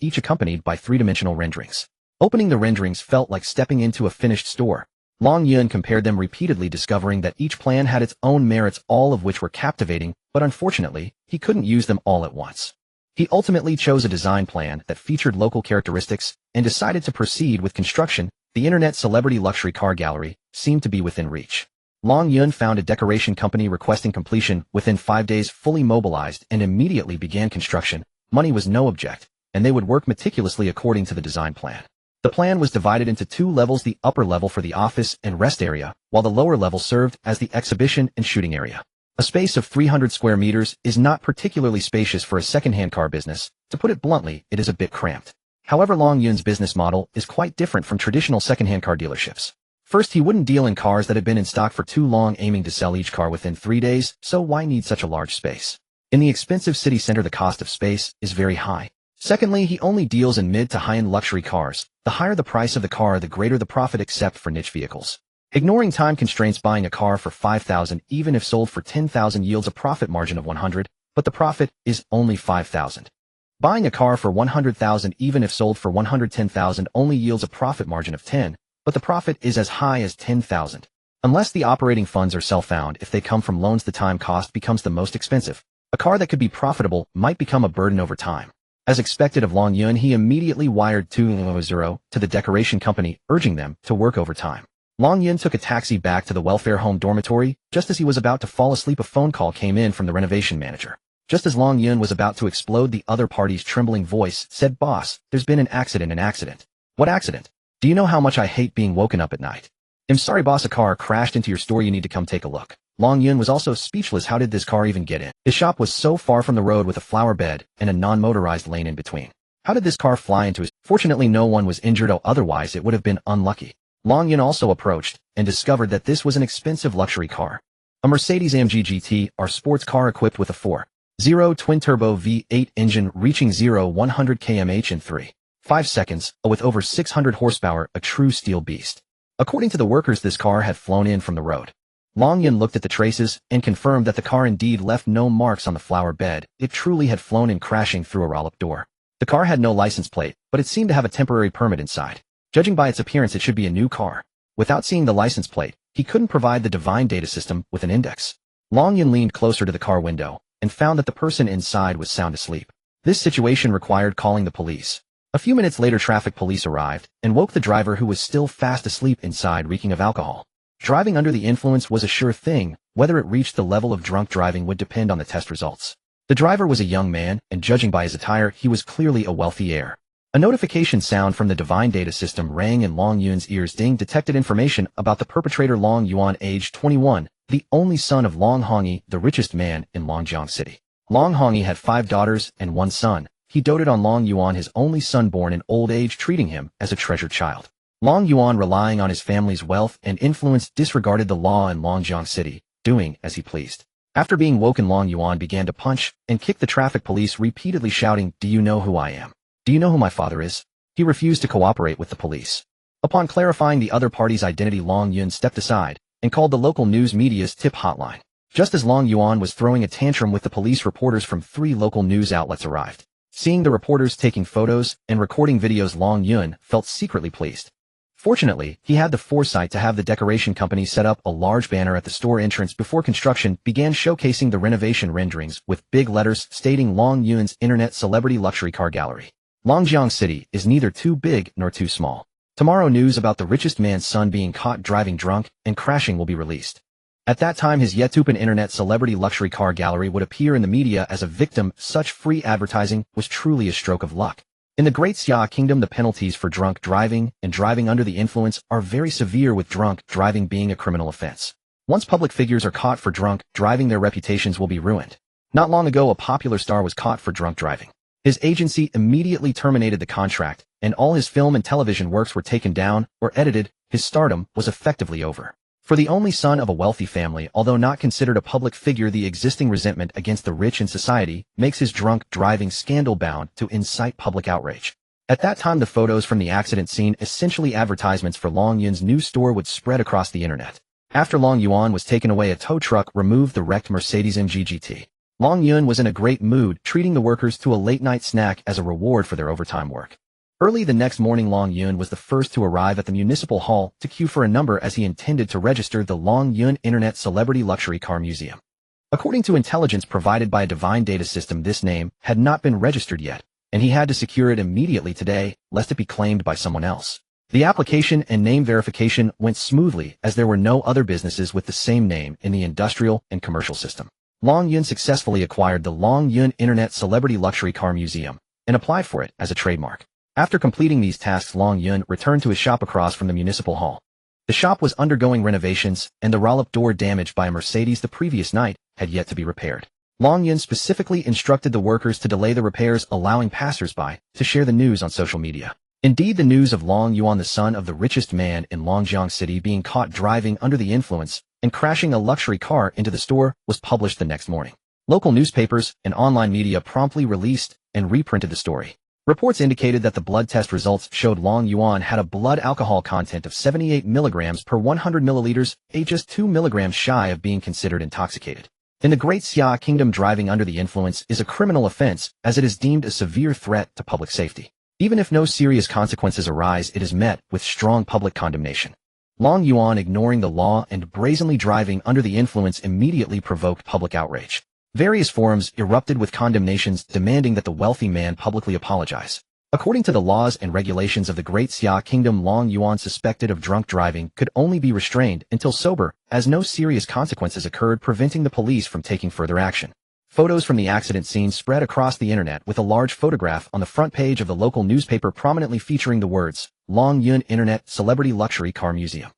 each accompanied by 3-dimensional renderings. Opening the renderings felt like stepping into a finished store. Long Yun compared them repeatedly, discovering that each plan had its own merits, all of which were captivating, but unfortunately, he couldn't use them all at once. He ultimately chose a design plan that featured local characteristics and decided to proceed with construction. The internet celebrity luxury car gallery seemed to be within reach. Long Yun found a decoration company requesting completion within 5 days, fully mobilized, and immediately began construction. Money was no object, and they would work meticulously according to the design plan. The plan was divided into 2 levels, the upper level for the office and rest area, while the lower level served as the exhibition and shooting area. A space of 300 square meters is not particularly spacious for a secondhand car business. To put it bluntly, it is a bit cramped. However, Long Yun's business model is quite different from traditional secondhand car dealerships. First, he wouldn't deal in cars that had been in stock for too long, aiming to sell each car within 3 days, so why need such a large space? In the expensive city center, the cost of space is very high. Secondly, he only deals in mid to high-end luxury cars. The higher the price of the car, the greater the profit, except for niche vehicles. Ignoring time constraints, buying a car for $5,000, even if sold for $10,000, yields a profit margin of $100, but the profit is only $5,000. Buying a car for $100,000, even if sold for $110,000, only yields a profit margin of $10, but the profit is as high as $10,000. Unless the operating funds are self-found, if they come from loans, the time cost becomes the most expensive. A car that could be profitable might become a burden over time. As expected of Long Yun, he immediately wired $2,000 to the decoration company, urging them to work overtime. Long Yun took a taxi back to the welfare home dormitory. Just as he was about to fall asleep, a phone call came in from the renovation manager. Just as Long Yun was about to explode, the other party's trembling voice said, "Boss, there's been an accident." "An accident? What accident? Do you know how much I hate being woken up at night?" "I'm sorry, boss, a car crashed into your store. You need to come take a look." Long Yun was also speechless. How did this car even get in? His shop was so far from the road, with a flower bed and a non-motorized lane in between. How did this car fly into his? Fortunately, no one was injured, otherwise it would have been unlucky. Long Yun also approached and discovered that this was an expensive luxury car. A Mercedes-AMG GT-R sports car equipped with a 4.0 twin-turbo V8 engine, reaching 0-100 km/h in 3.5 seconds, with over 600 horsepower, a true steel beast. According to the workers, this car had flown in from the road. Long Yun looked at the traces and confirmed that the car indeed left no marks on the flower bed. It truly had flown in, crashing through a roll-up door. The car had no license plate, but it seemed to have a temporary permit inside. Judging by its appearance, it should be a new car. Without seeing the license plate, he couldn't provide the divine data system with an index. Long Yun leaned closer to the car window and found that the person inside was sound asleep. This situation required calling the police. A few minutes later, traffic police arrived and woke the driver, who was still fast asleep inside, reeking of alcohol. Driving under the influence was a sure thing. Whether it reached the level of drunk driving would depend on the test results. The driver was a young man, and judging by his attire, he was clearly a wealthy heir. A notification sound from the divine data system rang in Long Yun's ears. Ding! Detected information about the perpetrator, Long Yuan, age 21, the only son of Long Hongyi, the richest man in Longjiang City. Long Hongyi had 5 daughters and 1 son. He doted on Long Yuan, his only son, born in old age, treating him as a treasured child. Long Yuan, relying on his family's wealth and influence, disregarded the law in Longjiang City, doing as he pleased. After being woken, Long Yuan began to punch and kick the traffic police, repeatedly shouting, "Do you know who I am? Do you know who my father is?" He refused to cooperate with the police. Upon clarifying the other party's identity, Long Yun stepped aside and called the local news media's tip hotline. Just as Long Yuan was throwing a tantrum with the police, reporters from 3 local news outlets arrived. Seeing the reporters taking photos and recording videos, Long Yun felt secretly pleased. Fortunately, he had the foresight to have the decoration company set up a large banner at the store entrance before construction began, showcasing the renovation renderings with big letters stating Long Yun's Internet Celebrity Luxury Car Gallery. Longjiang City is neither too big nor too small. Tomorrow, news about the richest man's son being caught driving drunk and crashing will be released. At that time, his yet-to-open internet celebrity luxury car gallery would appear in the media as a victim. Such free advertising was truly a stroke of luck. In the Great Xia Kingdom, the penalties for drunk driving and driving under the influence are very severe, with drunk driving being a criminal offense. Once public figures are caught for drunk driving, their reputations will be ruined. Not long ago, a popular star was caught for drunk driving. His agency immediately terminated the contract, and all his film and television works were taken down or edited. His stardom was effectively over. For the only son of a wealthy family, although not considered a public figure, the existing resentment against the rich in society makes his drunk driving scandal bound to incite public outrage. At that time, the photos from the accident scene, essentially advertisements for Long Yun's new store, would spread across the internet. After Long Yuan was taken away, a tow truck removed the wrecked Mercedes-AMG GT. Long Yun was in a great mood, treating the workers to a late-night snack as a reward for their overtime work. Early the next morning, Long Yun was the first to arrive at the municipal hall to queue for a number, as he intended to register the Long Yun Internet Celebrity Luxury Car Museum. According to intelligence provided by a divine data system, this name had not been registered yet, and he had to secure it immediately today, lest it be claimed by someone else. The application and name verification went smoothly, as there were no other businesses with the same name in the industrial and commercial system. Long Yun successfully acquired the Long Yun Internet Celebrity Luxury Car Museum and applied for it as a trademark. After completing these tasks, Long Yun returned to his shop across from the municipal hall. The shop was undergoing renovations, and the roll-up door damaged by a Mercedes the previous night had yet to be repaired. Long Yun specifically instructed the workers to delay the repairs, allowing passers-by to share the news on social media. Indeed, the news of Long Yuan, the son of the richest man in Longjiang City, being caught driving under the influence and crashing a luxury car into the store was published the next morning. Local newspapers and online media promptly released and reprinted the story. Reports indicated that the blood test results showed Long Yuan had a blood alcohol content of 78 milligrams per 100 milliliters, just 2 milligrams shy of being considered intoxicated. In the Great Xia Kingdom, driving under the influence is a criminal offense, as it is deemed a severe threat to public safety. Even if no serious consequences arise, it is met with strong public condemnation. Long Yuan ignoring the law and brazenly driving under the influence immediately provoked public outrage. Various forums erupted with condemnations demanding that the wealthy man publicly apologize. According to the laws and regulations of the Great Xia Kingdom, Long Yuan, suspected of drunk driving, could only be restrained until sober, as no serious consequences occurred, preventing the police from taking further action. Photos from the accident scene spread across the internet, with a large photograph on the front page of the local newspaper prominently featuring the words, Long Yun Internet Celebrity Luxury Car Museum.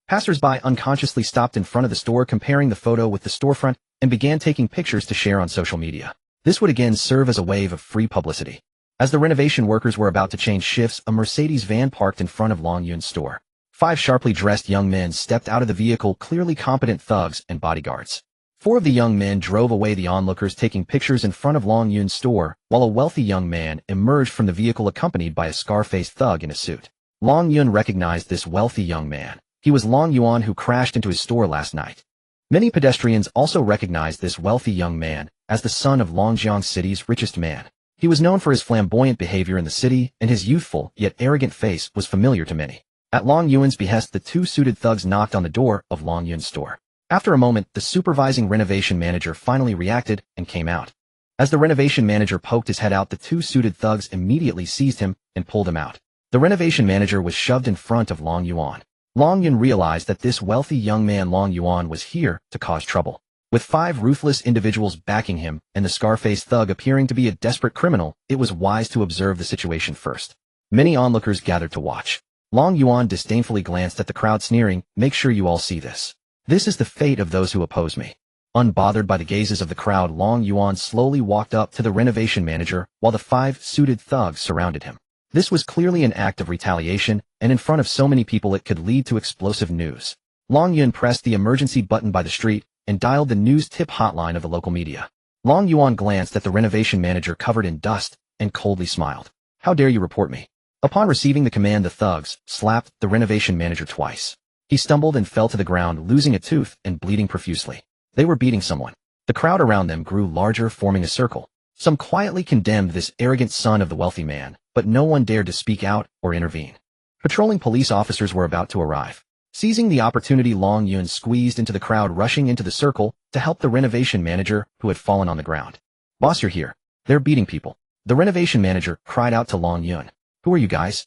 Passers-by unconsciously stopped in front of the store, comparing the photo with the storefront, and began taking pictures to share on social media. This would again serve as a wave of free publicity. As the renovation workers were about to change shifts, a Mercedes van parked in front of Long Yun's store. 5 sharply dressed young men stepped out of the vehicle, clearly competent thugs and bodyguards. 4 of the young men drove away the onlookers, taking pictures in front of Long Yun's store, while a wealthy young man emerged from the vehicle accompanied by a scar-faced thug in a suit. Long Yun recognized this wealthy young man. He was Long Yuan, who crashed into his store last night. Many pedestrians also recognized this wealthy young man as the son of Longjiang City's richest man. He was known for his flamboyant behavior in the city, and his youthful yet arrogant face was familiar to many. At Long Yuan's behest, the 2 suited thugs knocked on the door of Long Yun's store. After a moment, the supervising renovation manager finally reacted and came out. As the renovation manager poked his head out, the 2 suited thugs immediately seized him and pulled him out. The renovation manager was shoved in front of Long Yuan. Long Yun realized that this wealthy young man Long Yuan was here to cause trouble. With 5 ruthless individuals backing him and the scar-faced thug appearing to be a desperate criminal, it was wise to observe the situation first. Many onlookers gathered to watch. Long Yuan disdainfully glanced at the crowd, sneering, "Make sure you all see this. This is the fate of those who oppose me." Unbothered by the gazes of the crowd, Long Yuan slowly walked up to the renovation manager while the 5 suited thugs surrounded him. This was clearly an act of retaliation, and in front of so many people it could lead to explosive news. Long Yun pressed the emergency button by the street and dialed the news tip hotline of the local media. Long Yuan glanced at the renovation manager covered in dust and coldly smiled. "How dare you report me?" Upon receiving the command, the thugs slapped the renovation manager twice. He stumbled and fell to the ground, losing a tooth and bleeding profusely. They were beating someone. The crowd around them grew larger, forming a circle. Some quietly condemned this arrogant son of the wealthy man, but no one dared to speak out or intervene. Patrolling police officers were about to arrive. Seizing the opportunity, Long Yun squeezed into the crowd, rushing into the circle to help the renovation manager, who had fallen on the ground. "Boss, you're here. They're beating people." The renovation manager cried out to Long Yun. "Who are you guys?"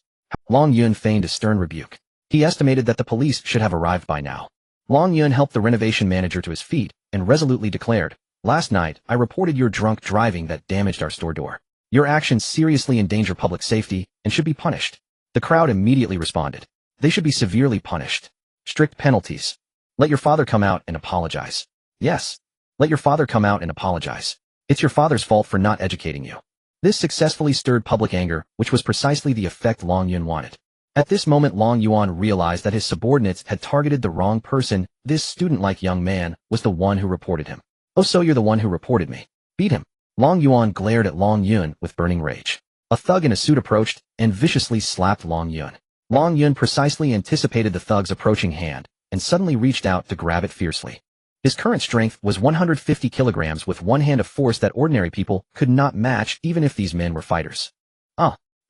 Long Yun feigned a stern rebuke. He estimated that the police should have arrived by now. Long Yun helped the renovation manager to his feet and resolutely declared, "Last night, I reported your drunk driving that damaged our store door. Your actions seriously endanger public safety and should be punished." The crowd immediately responded. "They should be severely punished. Strict penalties. Let your father come out and apologize." "Yes. Let your father come out and apologize. It's your father's fault for not educating you." This successfully stirred public anger, which was precisely the effect Long Yun wanted. At this moment Long Yuan realized that his subordinates had targeted the wrong person. This student-like young man was the one who reported him. "Oh, so you're the one who reported me. Beat him." Long Yuan glared at Long Yun with burning rage. A thug in a suit approached and viciously slapped Long Yun. Long Yun precisely anticipated the thug's approaching hand and suddenly reached out to grab it fiercely. His current strength was 150 kilograms with one hand, of force that ordinary people could not match even if these men were fighters.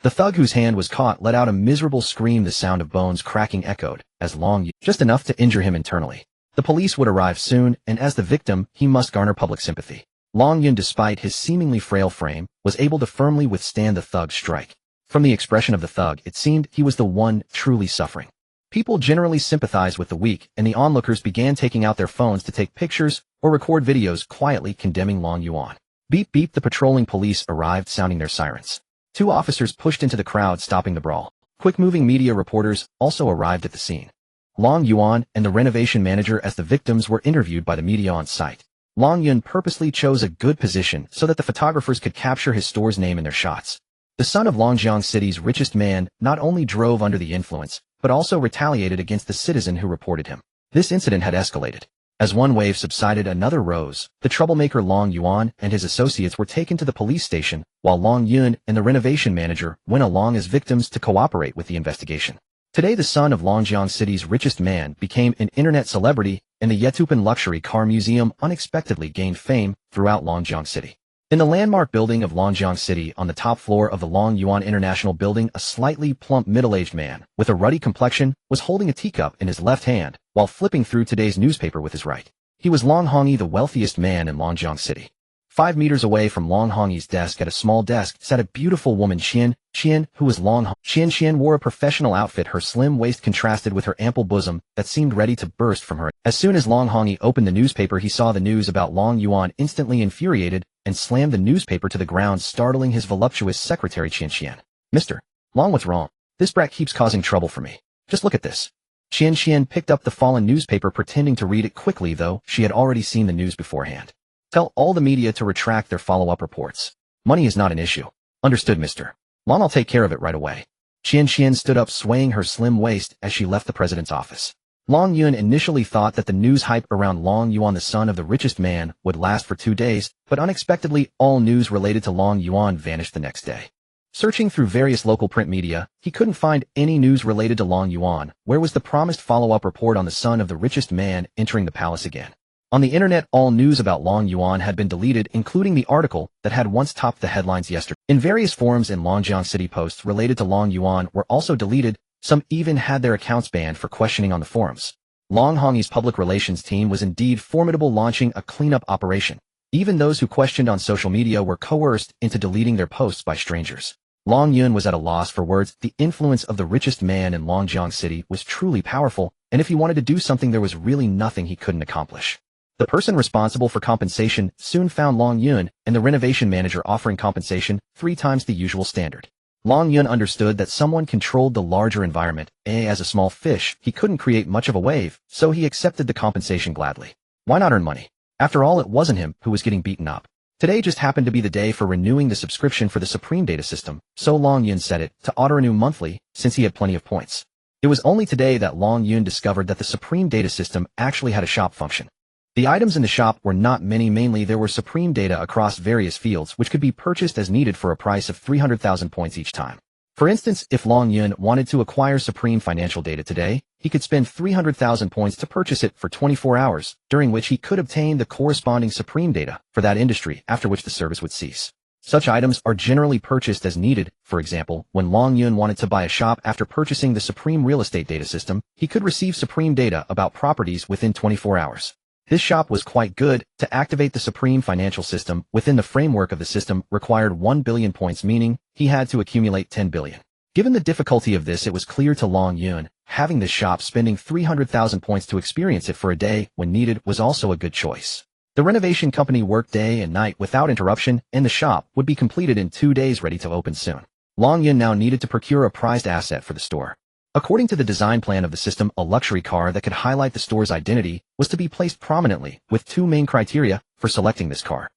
The thug whose hand was caught let out a miserable scream. The sound of bones cracking echoed as Long Yun, just enough to injure him internally. The police would arrive soon, and as the victim, he must garner public sympathy. Long Yun, despite his seemingly frail frame, was able to firmly withstand the thug's strike. From the expression of the thug, it seemed he was the one truly suffering. People generally sympathized with the weak, and the onlookers began taking out their phones to take pictures or record videos quietly condemning Long Yuan. Beep beep, the patrolling police arrived sounding their sirens. 2 officers pushed into the crowd, stopping the brawl. Quick-moving media reporters also arrived at the scene. Long Yuan and the renovation manager as the victims were interviewed by the media on site. Long Yun purposely chose a good position so that the photographers could capture his store's name in their shots. The son of Longjiang City's richest man not only drove under the influence, but also retaliated against the citizen who reported him. This incident had escalated. As one wave subsided, another rose. The troublemaker Long Yuan and his associates were taken to the police station, while Long Yun and the renovation manager went along as victims to cooperate with the investigation. Today the son of Longjiang City's richest man became an internet celebrity, and the Yetupan Luxury Car Museum unexpectedly gained fame throughout Longjiang City. In the landmark building of Longjiang City, on the top floor of the Long Yuan International Building, a slightly plump middle-aged man with a ruddy complexion was holding a teacup in his left hand while flipping through today's newspaper with his right. He was Long Hongyi, the wealthiest man in Longjiang City. 5 meters away from Long Hongyi's desk, at a small desk, sat a beautiful woman, Qian, who was Long Hongyi. Qian wore a professional outfit. Her slim waist contrasted with her ample bosom that seemed ready to burst from her. As soon as Long Hongyi opened the newspaper, he saw the news about Long Yuan. Instantly infuriated, and slammed the newspaper to the ground, startling his voluptuous secretary Qian. "Mr. Long, what's wrong? This brat keeps causing trouble for me. Just look at this." Qian picked up the fallen newspaper, pretending to read it quickly, though she had already seen the news beforehand. "Tell all the media to retract their follow-up reports. Money is not an issue." "Understood, Mr. Long, I'll take care of it right away." Qian stood up, swaying her slim waist as she left the president's office. Long Yun initially thought that the news hype around Long Yuan, the son of the richest man, would last for 2 days, but unexpectedly, all news related to Long Yuan vanished the next day. Searching through various local print media, he couldn't find any news related to Long Yuan. Where was the promised follow-up report on the son of the richest man entering the palace again? On the internet, all news about Long Yuan had been deleted, including the article that had once topped the headlines yesterday. In various forums in Longjiang City, posts related to Long Yuan were also deleted. Some even had their accounts banned for questioning on the forums. Long Hongyi's public relations team was indeed formidable, launching a cleanup operation. Even those who questioned on social media were coerced into deleting their posts by strangers. Long Yun was at a loss for words. The influence of the richest man in Longjiang City was truly powerful, and if he wanted to do something, there was really nothing he couldn't accomplish. The person responsible for compensation soon found Long Yun and the renovation manager offering compensation 3 times the usual standard. Long Yun understood that someone controlled the larger environment. As a small fish, he couldn't create much of a wave, so he accepted the compensation gladly. Why not earn money? After all, it wasn't him who was getting beaten up. Today just happened to be the day for renewing the subscription for the Supreme Data System, so Long Yun set it to auto-renew monthly, since he had plenty of points. It was only today that Long Yun discovered that the Supreme Data System actually had a shop function. The items in the shop were not many. Mainly there were Supreme data across various fields which could be purchased as needed for a price of 300,000 points each time. For instance, if Long Yun wanted to acquire Supreme financial data today, he could spend 300,000 points to purchase it for 24 hours, during which he could obtain the corresponding Supreme data for that industry, after which the service would cease. Such items are generally purchased as needed. For example, when Long Yun wanted to buy a shop after purchasing the Supreme Real Estate Data System, he could receive Supreme data about properties within 24 hours. This shop was quite good. To activate the Supreme financial system within the framework of the system required 1 billion points, meaning he had to accumulate 10 billion. Given the difficulty of this, it was clear to Long Yun having this shop spending 300,000 points to experience it for a day when needed was also a good choice. The renovation company worked day and night without interruption, and the shop would be completed in 2 days, ready to open soon. Long Yun now needed to procure a prized asset for the store. According to the design plan of the system, a luxury car that could highlight the store's identity was to be placed prominently, with 2 main criteria for selecting this car.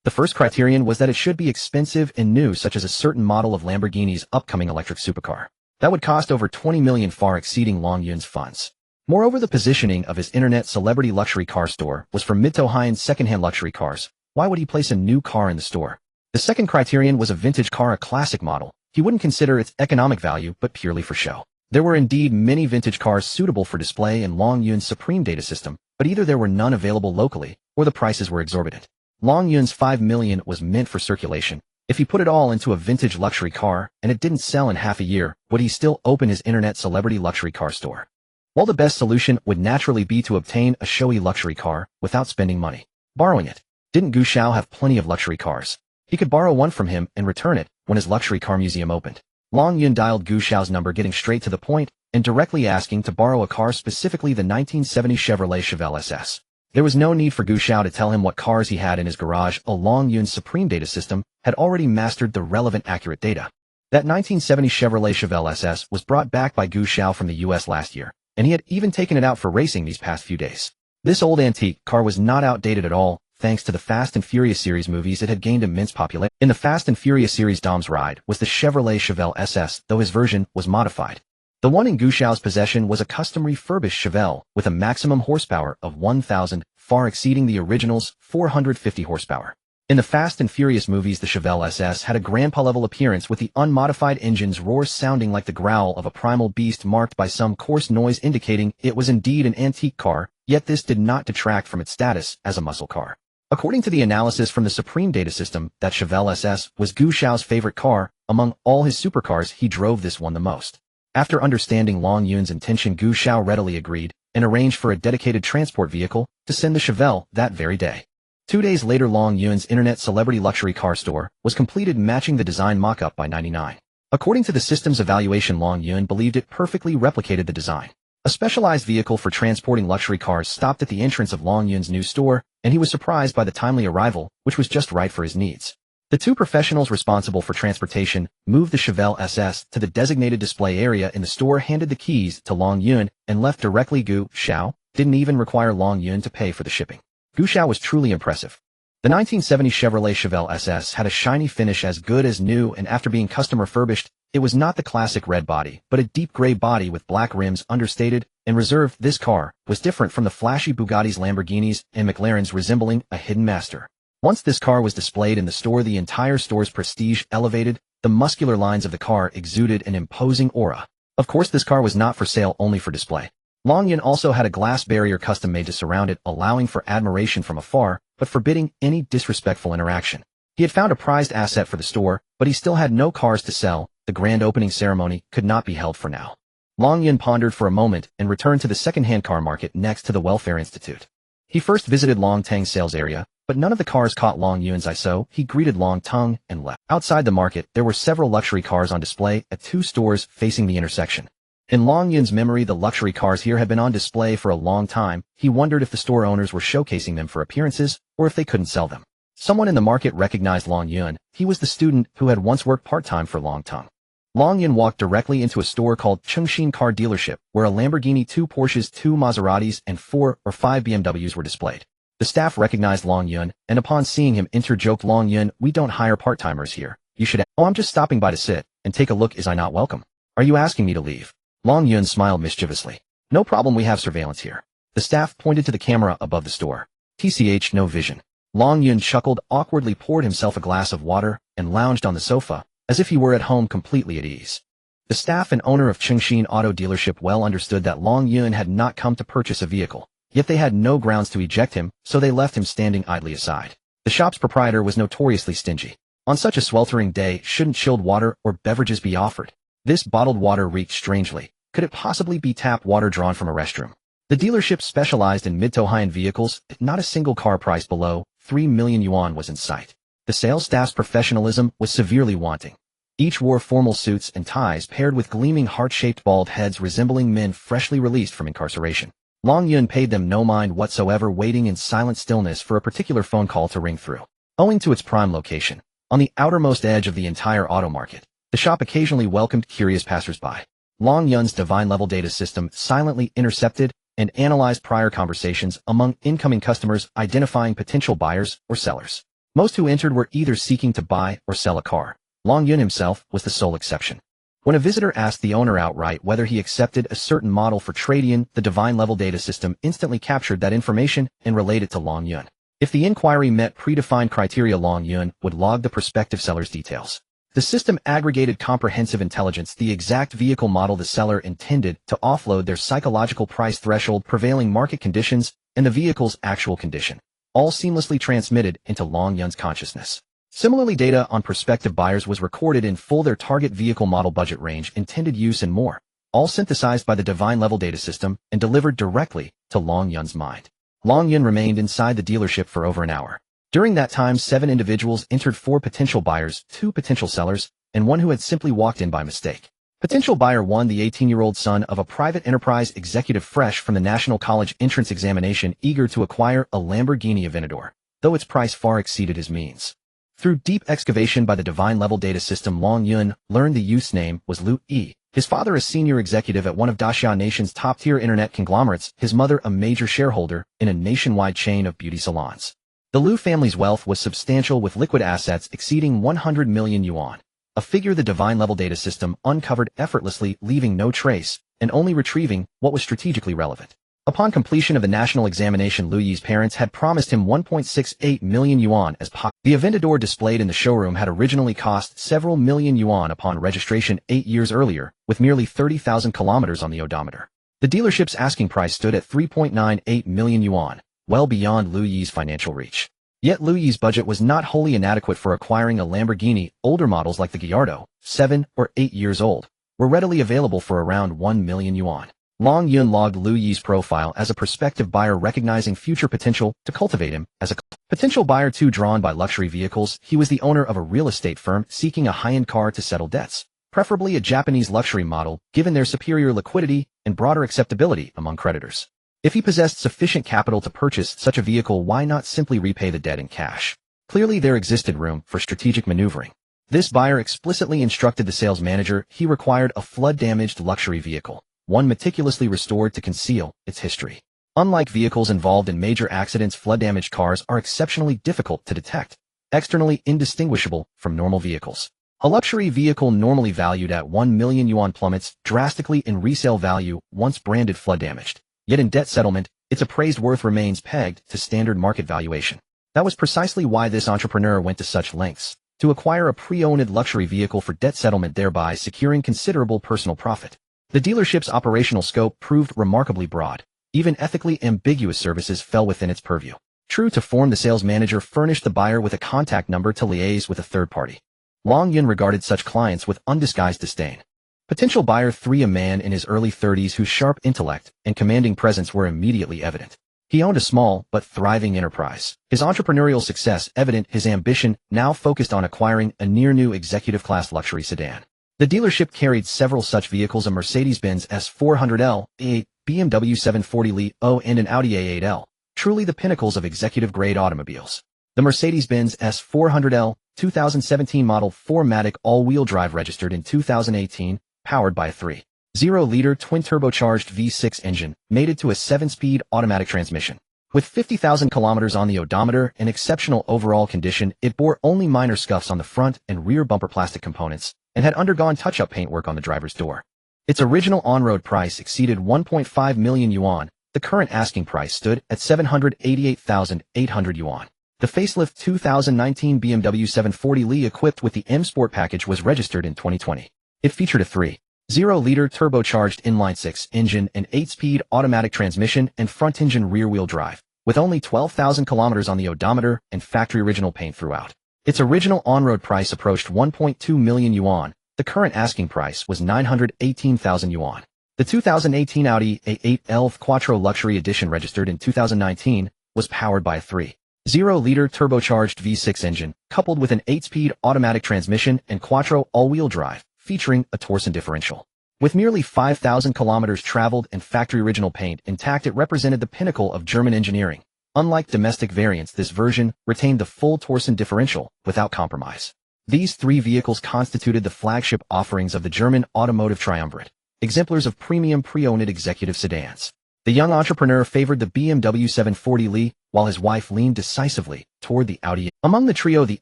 The first criterion was that it should be expensive and new, such as a certain model of Lamborghini's upcoming electric supercar. That would cost over 20 million, far exceeding Long Yun's funds. Moreover, the positioning of his internet celebrity luxury car store was for mid to high-end second-hand luxury cars. Why would he place a new car in the store? The second criterion was a vintage car, a classic model. He wouldn't consider its economic value, but purely for show. There were indeed many vintage cars suitable for display in Long Yun's supreme data system, but either there were none available locally, or the prices were exorbitant. Long Yun's 5 million was meant for circulation. If he put it all into a vintage luxury car, and it didn't sell in half a year, would he still open his internet celebrity luxury car store? Well, the best solution would naturally be to obtain a showy luxury car without spending money. Borrowing it. Didn't Gu Xiao have plenty of luxury cars? He could borrow one from him and return it when his luxury car museum opened. Long Yun dialed Gu Xiao's number, getting straight to the point and directly asking to borrow a car, specifically the 1970 Chevrolet Chevelle SS. There was no need for Gu Xiao to tell him what cars he had in his garage. Long Yun's supreme data system had already mastered the relevant, accurate data. That 1970 Chevrolet Chevelle SS was brought back by Gu Xiao from the US last year, and he had even taken it out for racing these past few days. This old antique car was not outdated at all. Thanks to the Fast and Furious series movies, it had gained immense popularity. In the Fast and Furious series, Dom's ride was the Chevrolet Chevelle SS, though his version was modified. The one in Gu Xiao's possession was a custom refurbished Chevelle with a maximum horsepower of 1,000, far exceeding the original's 450 horsepower. In the Fast and Furious movies, the Chevelle SS had a grandpa-level appearance, with the unmodified engine's roar sounding like the growl of a primal beast, marked by some coarse noise indicating it was indeed an antique car, yet this did not detract from its status as a muscle car. According to the analysis from the Supreme Data System, that Chevelle SS was Gu Xiao's favorite car. Among all his supercars, he drove this one the most. After understanding Long Yun's intention, Gu Xiao readily agreed and arranged for a dedicated transport vehicle to send the Chevelle that very day. 2 days later, Long Yun's internet celebrity luxury car store was completed, matching the design mock-up by 99. According to the system's evaluation, Long Yun believed it perfectly replicated the design. A specialized vehicle for transporting luxury cars stopped at the entrance of Long Yun's new store, and he was surprised by the timely arrival, which was just right for his needs. The 2 professionals responsible for transportation moved the Chevelle SS to the designated display area in the store, handed the keys to Long Yun, and left directly. Gu Xiao didn't even require Long Yun to pay for the shipping. Gu Xiao was truly impressive. The 1970 Chevrolet Chevelle SS had a shiny finish as good as new, and after being custom refurbished, it was not the classic red body, but a deep gray body with black rims, understated and reserved. This car was different from the flashy Bugattis, Lamborghinis, and McLarens, resembling a hidden master. Once this car was displayed in the store, the entire store's prestige elevated. The muscular lines of the car exuded an imposing aura. Of course, this car was not for sale, only for display. Long Yun also had a glass barrier custom made to surround it, allowing for admiration from afar, but forbidding any disrespectful interaction. He had found a prized asset for the store, but he still had no cars to sell. The grand opening ceremony could not be held for now. Long Yun pondered for a moment and returned to the second-hand car market next to the Welfare Institute. He first visited Long Tang's sales area, but none of the cars caught Long Yun's eye, so he greeted Long Tang and left. Outside the market, there were several luxury cars on display at 2 stores facing the intersection. In Long Yun's memory, the luxury cars here had been on display for a long time. He wondered if the store owners were showcasing them for appearances, or if they couldn't sell them. Someone in the market recognized Long Yun. He was the student who had once worked part-time for Long Tang. Long Yun walked directly into a store called Chengxin Car Dealership, where a Lamborghini, 2 Porsches, 2 Maseratis, and 4 or 5 BMWs were displayed. The staff recognized Long Yun, and upon seeing him enter, joked, "Long Yun, we don't hire part-timers here. You should." "Oh, I'm just stopping by to sit and take a look. Is I not welcome? Are you asking me to leave?" Long Yun smiled mischievously. "No problem, we have surveillance here." The staff pointed to the camera above the store. "TCH, no vision." Long Yun chuckled, awkwardly poured himself a glass of water, and lounged on the sofa, as if he were at home, completely at ease. The staff and owner of Chengxin Auto Dealership well understood that Long Yun had not come to purchase a vehicle, yet they had no grounds to eject him, so they left him standing idly aside. The shop's proprietor was notoriously stingy. On such a sweltering day, shouldn't chilled water or beverages be offered? This bottled water reeked strangely. Could it possibly be tap water drawn from a restroom? The dealership specialized in mid to high-end vehicles. Not a single car priced below 3 million yuan was in sight. The sales staff's professionalism was severely wanting. Each wore formal suits and ties paired with gleaming heart-shaped bald heads resembling men freshly released from incarceration. Long Yun paid them no mind whatsoever, waiting in silent stillness for a particular phone call to ring through. Owing to its prime location, on the outermost edge of the entire auto market, the shop occasionally welcomed curious passersby. Long Yun's divine-level data system silently intercepted and analyzed prior conversations among incoming customers, identifying potential buyers or sellers. Most who entered were either seeking to buy or sell a car. Long Yun himself was the sole exception. When a visitor asked the owner outright whether he accepted a certain model for trade-in, the divine-level data system instantly captured that information and relayed it to Long Yun. If the inquiry met predefined criteria, Long Yun would log the prospective seller's details. The system aggregated comprehensive intelligence, the exact vehicle model the seller intended to offload, their psychological price threshold, prevailing market conditions, and the vehicle's actual condition, all seamlessly transmitted into Long Yun's consciousness. Similarly, data on prospective buyers was recorded in full, their target vehicle model, budget range, intended use, and more, all synthesized by the divine-level data system and delivered directly to Long Yun's mind. Long Yun remained inside the dealership for over an hour. During that time, 7 individuals entered: 4 potential buyers, 2 potential sellers, and 1 who had simply walked in by mistake. Potential buyer 1, the 18-year-old son of a private enterprise executive fresh from the National College entrance examination, eager to acquire a Lamborghini Aventador, though its price far exceeded his means. Through deep excavation by the divine-level data system, Long Yun learned the youth's name was Lu Yi. His father a senior executive at one of Daxia Nation's top-tier internet conglomerates, his mother a major shareholder in a nationwide chain of beauty salons. The Lu family's wealth was substantial, with liquid assets exceeding 100 million yuan, a figure the divine-level data system uncovered effortlessly, leaving no trace, and only retrieving what was strategically relevant. Upon completion of the national examination, Lu Yi's parents had promised him 1.68 million yuan as pocket. The Aventador displayed in the showroom had originally cost several million yuan upon registration 8 years earlier, with merely 30,000 kilometers on the odometer. The dealership's asking price stood at 3.98 million yuan, well beyond Lu Yi's financial reach. Yet Lu Yi's budget was not wholly inadequate for acquiring a Lamborghini. Older models like the Gallardo, 7 or 8 years old, were readily available for around 1 million yuan. Long Yun logged Lu Yi's profile as a prospective buyer, recognizing future potential to cultivate him as a potential buyer. 2, drawn by luxury vehicles, he was the owner of a real estate firm seeking a high-end car to settle debts, preferably a Japanese luxury model, given their superior liquidity and broader acceptability among creditors. If he possessed sufficient capital to purchase such a vehicle, why not simply repay the debt in cash? Clearly there existed room for strategic maneuvering. This buyer explicitly instructed the sales manager he required a flood-damaged luxury vehicle, one meticulously restored to conceal its history. Unlike vehicles involved in major accidents, flood-damaged cars are exceptionally difficult to detect, externally indistinguishable from normal vehicles. A luxury vehicle normally valued at 1 million yuan plummets drastically in resale value once branded flood-damaged. Yet in debt settlement, its appraised worth remains pegged to standard market valuation. That was precisely why this entrepreneur went to such lengths to acquire a pre-owned luxury vehicle for debt settlement, thereby securing considerable personal profit. The dealership's operational scope proved remarkably broad. Even ethically ambiguous services fell within its purview. True to form, the sales manager furnished the buyer with a contact number to liaise with a third party. Long Yun regarded such clients with undisguised disdain. Potential buyer 3, a man in his early 30s whose sharp intellect and commanding presence were immediately evident. He owned a small but thriving enterprise. His entrepreneurial success evident, his ambition now focused on acquiring a near-new executive-class luxury sedan. The dealership carried several such vehicles: a Mercedes-Benz S400L, a BMW 740Li, and an Audi A8L, truly the pinnacles of executive-grade automobiles. The Mercedes-Benz S400L, 2017 model, 4MATIC all-wheel drive, registered in 2018, powered by a 3.0-liter twin-turbocharged V6 engine, mated to a 7-speed automatic transmission. With 50,000 kilometers on the odometer and exceptional overall condition, it bore only minor scuffs on the front and rear bumper plastic components, and had undergone touch-up paintwork on the driver's door. Its original on-road price exceeded 1.5 million yuan. The current asking price stood at 788,800 yuan. The facelift 2019 BMW 740Li equipped with the M Sport package was registered in 2020. It featured a 3.0-liter turbocharged inline-6 engine, an 8-speed automatic transmission, and front-engine rear-wheel drive, with only 12,000 kilometers on the odometer and factory-original paint throughout. Its original on-road price approached 1.2 million yuan. The current asking price was 918,000 yuan. The 2018 Audi A8 Quattro Luxury Edition, registered in 2019, was powered by a 3. 0-liter turbocharged V6 engine, coupled with an 8-speed automatic transmission and quattro all-wheel drive, featuring a torsion differential. With nearly 5,000 kilometers traveled and factory-original paint intact, it represented the pinnacle of German engineering. Unlike domestic variants, this version retained the full torsion differential without compromise. These three vehicles constituted the flagship offerings of the German automotive triumvirate, exemplars of premium pre-owned executive sedans. The young entrepreneur favored the BMW 740Li, while his wife leaned decisively toward the Audi. Among the trio, the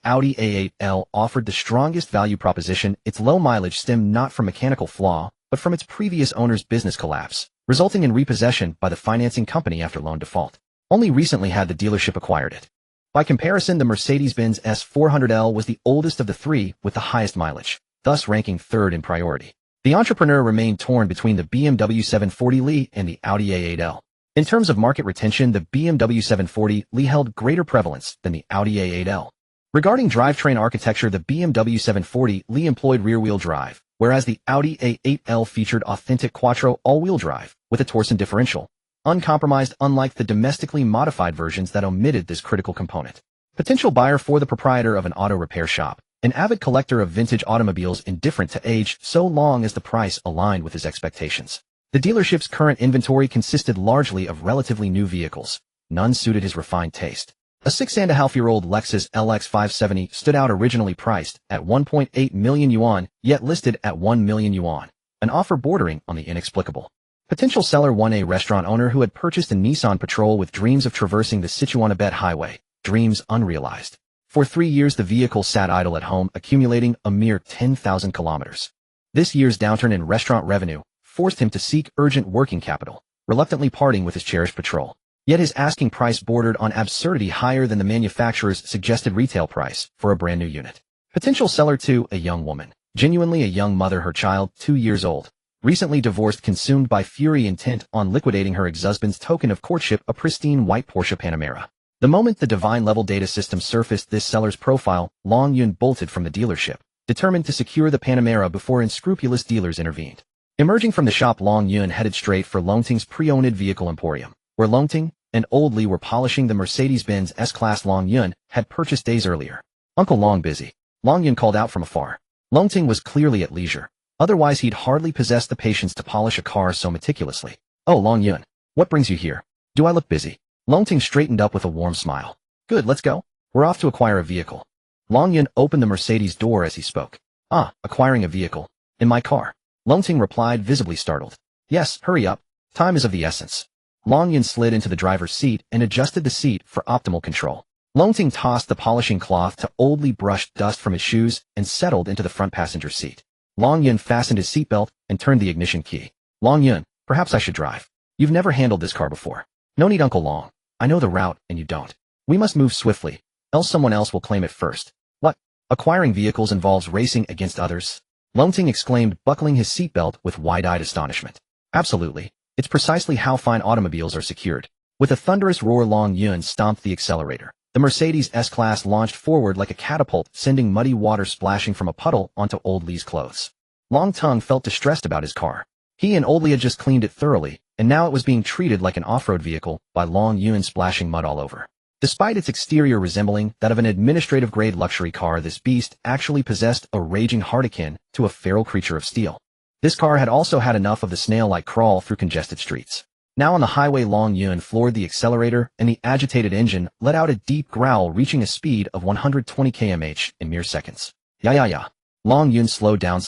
Audi A8L offered the strongest value proposition. Its low mileage stemmed not from mechanical flaw, but from its previous owner's business collapse, resulting in repossession by the financing company after loan default. Only recently had the dealership acquired it. By comparison, the Mercedes-Benz S400L was the oldest of the three with the highest mileage, thus ranking third in priority. The entrepreneur remained torn between the BMW 740Li and the Audi A8L. In terms of market retention, the BMW 740Li held greater prevalence than the Audi A8L. Regarding drivetrain architecture, the BMW 740Li employed rear-wheel drive, whereas the Audi A8L featured authentic quattro all-wheel drive with a torsion differential, uncompromised unlike the domestically modified versions that omitted this critical component. Potential buyer for the proprietor of an auto repair shop, an avid collector of vintage automobiles indifferent to age so long as the price aligned with his expectations. The dealership's current inventory consisted largely of relatively new vehicles. None suited his refined taste. A 6.5-year-old Lexus LX 570 stood out, originally priced at 1.8 million yuan, yet listed at 1 million yuan, an offer bordering on the inexplicable. Potential seller: 1A restaurant owner who had purchased a Nissan Patrol with dreams of traversing the Sichuanabet highway, dreams unrealized. For 3 years the vehicle sat idle at home, accumulating a mere 10,000 kilometers. This year's downturn in restaurant revenue forced him to seek urgent working capital, reluctantly parting with his cherished Patrol. Yet his asking price bordered on absurdity, higher than the manufacturer's suggested retail price for a brand new unit. Potential seller: 2, a young woman, genuinely a young mother, her child, 2 years old, recently divorced, consumed by fury, intent on liquidating her ex-husband's token of courtship, a pristine white Porsche Panamera. The moment the divine level data system surfaced this seller's profile, Long Yun bolted from the dealership, determined to secure the Panamera before unscrupulous dealers intervened. Emerging from the shop, Long Yun headed straight for Longting's pre-owned vehicle emporium, where Longting and Old Li were polishing the Mercedes-Benz S-Class Long Yun had purchased days earlier. "Uncle Long busy?" Long Yun called out from afar. Longting was clearly at leisure. Otherwise he'd hardly possess the patience to polish a car so meticulously. "Oh, Long Yun, what brings you here? Do I look busy?" Longting straightened up with a warm smile. "Good, let's go. We're off to acquire a vehicle." Long Yun opened the Mercedes door as he spoke. "Ah, acquiring a vehicle. In my car?" Longting replied, visibly startled. "Yes, hurry up. Time is of the essence." Long Yun slid into the driver's seat and adjusted the seat for optimal control. Longting tossed the polishing cloth to Old Li, brushed dust from his shoes, and settled into the front passenger seat. Long Yun fastened his seatbelt and turned the ignition key. "Long Yun, perhaps I should drive. You've never handled this car before." "No need, Uncle Long. I know the route and you don't. We must move swiftly, else someone else will claim it first." "What? Acquiring vehicles involves racing against others?" Longting exclaimed, buckling his seatbelt with wide-eyed astonishment. "Absolutely. It's precisely how fine automobiles are secured." With a thunderous roar, Long Yun stomped the accelerator. The Mercedes S-Class launched forward like a catapult, sending muddy water splashing from a puddle onto Old Li's clothes. Long Tongue felt distressed about his car. He and Old Li had just cleaned it thoroughly, and now it was being treated like an off-road vehicle by Long Yun, splashing mud all over. Despite its exterior resembling that of an administrative-grade luxury car, this beast actually possessed a raging heart akin to a feral creature of steel. This car had also had enough of the snail-like crawl through congested streets. Now on the highway, Long Yun floored the accelerator, and the agitated engine let out a deep growl, reaching a speed of 120 km/h in mere seconds. Yeah. Long Yun slowed down.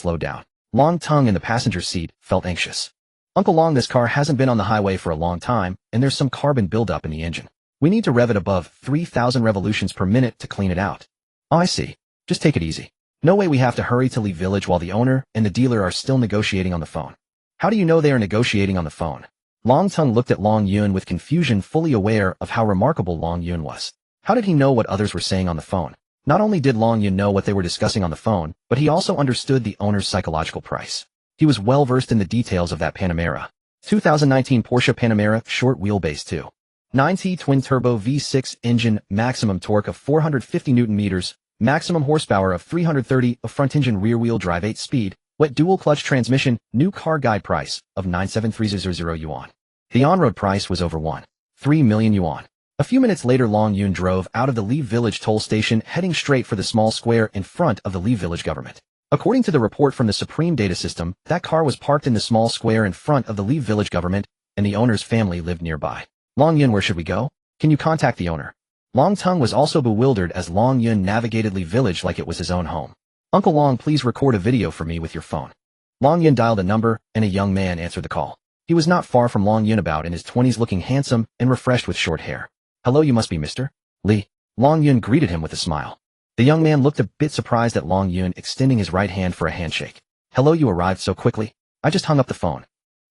Long Tongue in the passenger seat felt anxious. "Uncle Long, this car hasn't been on the highway for a long time, and there's some carbon buildup in the engine. We need to rev it above 3,000 revolutions per minute to clean it out." "Oh, I see. Just take it easy. No way, we have to hurry to Li Village while the owner and the dealer are still negotiating on the phone." "How do you know they are negotiating on the phone?" Long Tongue looked at Long Yun with confusion, fully aware of how remarkable Long Yun was. How did he know what others were saying on the phone? Not only did Long Yun know what they were discussing on the phone, but he also understood the owner's psychological price. He was well versed in the details of that Panamera. 2019 Porsche Panamera, short wheelbase 2.9T twin-turbo V6 engine, maximum torque of 450 Nm, maximum horsepower of 330, a front-engine rear-wheel drive 8-speed, wet dual-clutch transmission, new car guide price of 97300 yuan. The on-road price was over 1.3 million yuan. A few minutes later, Long Yun drove out of the Lee Village toll station, heading straight for the small square in front of the Lee Village government. According to the report from the Supreme Data System, that car was parked in the small square in front of the Lee Village government, and the owner's family lived nearby. Long Yun, where should we go? Can you contact the owner? Long Tung was also bewildered as Long Yun navigated Lee Village like it was his own home. Uncle Long, please record a video for me with your phone. Long Yun dialed a number, and a young man answered the call. He was not far from Long Yun, about in his 20s, looking handsome and refreshed with short hair. Hello, you must be Mr. Lee. Long Yun greeted him with a smile. The young man looked a bit surprised at Long Yun extending his right hand for a handshake. Hello, you arrived so quickly. I just hung up the phone.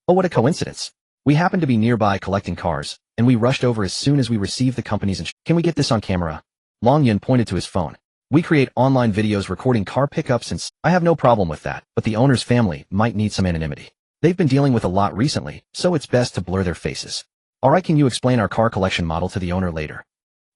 Oh, what a coincidence. We happened to be nearby collecting cars, and we rushed over as soon as we received the company's Can we get this on camera? Long Yun pointed to his phone. We create online videos recording car pickups, and I have no problem with that, but the owner's family might need some anonymity. They've been dealing with a lot recently, so it's best to blur their faces. Alright, can you explain our car collection model to the owner later?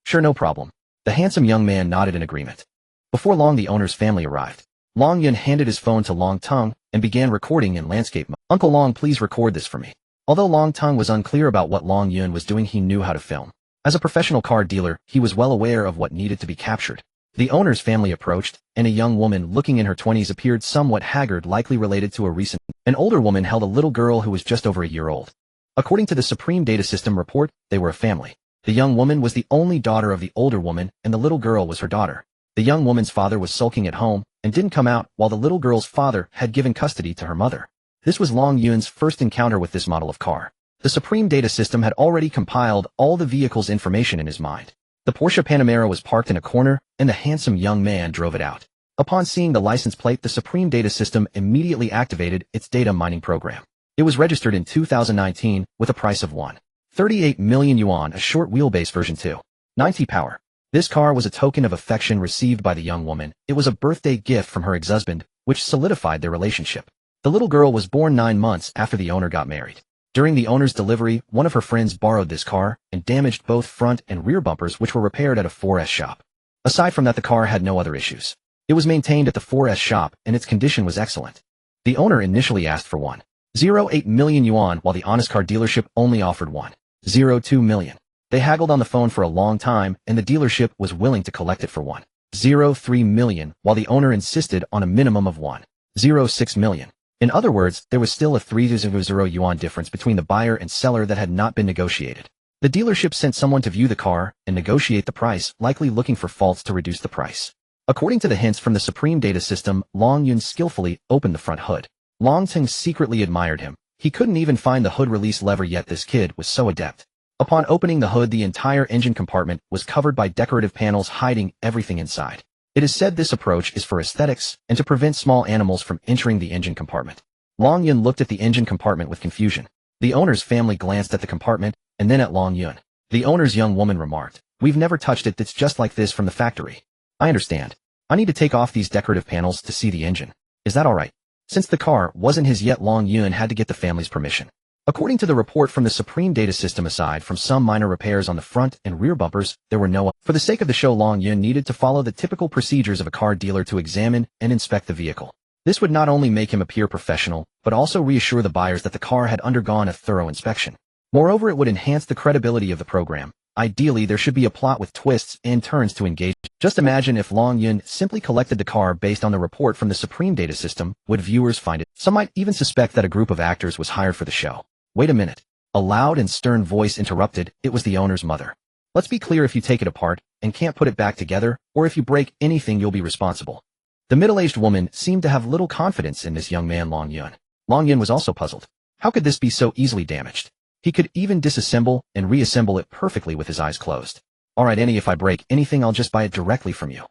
Sure, no problem. The handsome young man nodded in agreement. Before long, the owner's family arrived. Long Yun handed his phone to Long Tung and began recording in landscape mode. Uncle Long, please record this for me. Although Long Tung was unclear about what Long Yun was doing, he knew how to film. As a professional car dealer, he was well aware of what needed to be captured. The owner's family approached, and a young woman looking in her 20s appeared somewhat haggard, likely related to a recent. An older woman held a little girl who was just over a year old. According to the Supreme Data System report, they were a family. The young woman was the only daughter of the older woman, and the little girl was her daughter. The young woman's father was sulking at home and didn't come out, while the little girl's father had given custody to her mother. This was Long Yun's first encounter with this model of car. The Supreme Data System had already compiled all the vehicle's information in his mind. The Porsche Panamera was parked in a corner, and the handsome young man drove it out. Upon seeing the license plate, the Supreme Data System immediately activated its data mining program. It was registered in 2019 with a price of 1.38 million yuan, a short wheelbase version 290 power. This car was a token of affection received by the young woman. It was a birthday gift from her ex-husband, which solidified their relationship. The little girl was born 9 months after the owner got married. During the owner's delivery, one of her friends borrowed this car and damaged both front and rear bumpers, which were repaired at a 4S shop. Aside from that, the car had no other issues. It was maintained at the 4S shop, and its condition was excellent. The owner initially asked for 1.08 million yuan, while the honest car dealership only offered 1.02 million. They haggled on the phone for a long time, and the dealership was willing to collect it for 1.03 million, while the owner insisted on a minimum of 1.06 million. In other words, there was still a 300 yuan difference between the buyer and seller that had not been negotiated. The dealership sent someone to view the car and negotiate the price, likely looking for faults to reduce the price. According to the hints from the Supreme Data System, Long Yun skillfully opened the front hood. Long Tung secretly admired him. He couldn't even find the hood release lever yet. This kid was so adept. Upon opening the hood, the entire engine compartment was covered by decorative panels hiding everything inside. It is said this approach is for aesthetics and to prevent small animals from entering the engine compartment. Long Yun looked at the engine compartment with confusion. The owner's family glanced at the compartment and then at Long Yun. The owner's young woman remarked, "We've never touched it. It's just like this from the factory." I understand. I need to take off these decorative panels to see the engine. Is that alright? Since the car wasn't his yet, Long Yun had to get the family's permission. According to the report from the Supreme Data System, aside from some minor repairs on the front and rear bumpers, there were no. For the sake of the show, Long Yun needed to follow the typical procedures of a car dealer to examine and inspect the vehicle. This would not only make him appear professional, but also reassure the buyers that the car had undergone a thorough inspection. Moreover, it would enhance the credibility of the program. Ideally, there should be a plot with twists and turns to engage. Just imagine if Long Yun simply collected the car based on the report from the Supreme Data System. Would viewers find it? Some might even suspect that a group of actors was hired for the show. Wait a minute. A loud and stern voice interrupted. It was the owner's mother. Let's be clear, if you take it apart and can't put it back together, or if you break anything, you'll be responsible. The middle-aged woman seemed to have little confidence in this young man, Long Yun. Long Yun was also puzzled. How could this be so easily damaged? He could even disassemble and reassemble it perfectly with his eyes closed. Alright, Annie, if I break anything, I'll just buy it directly from you.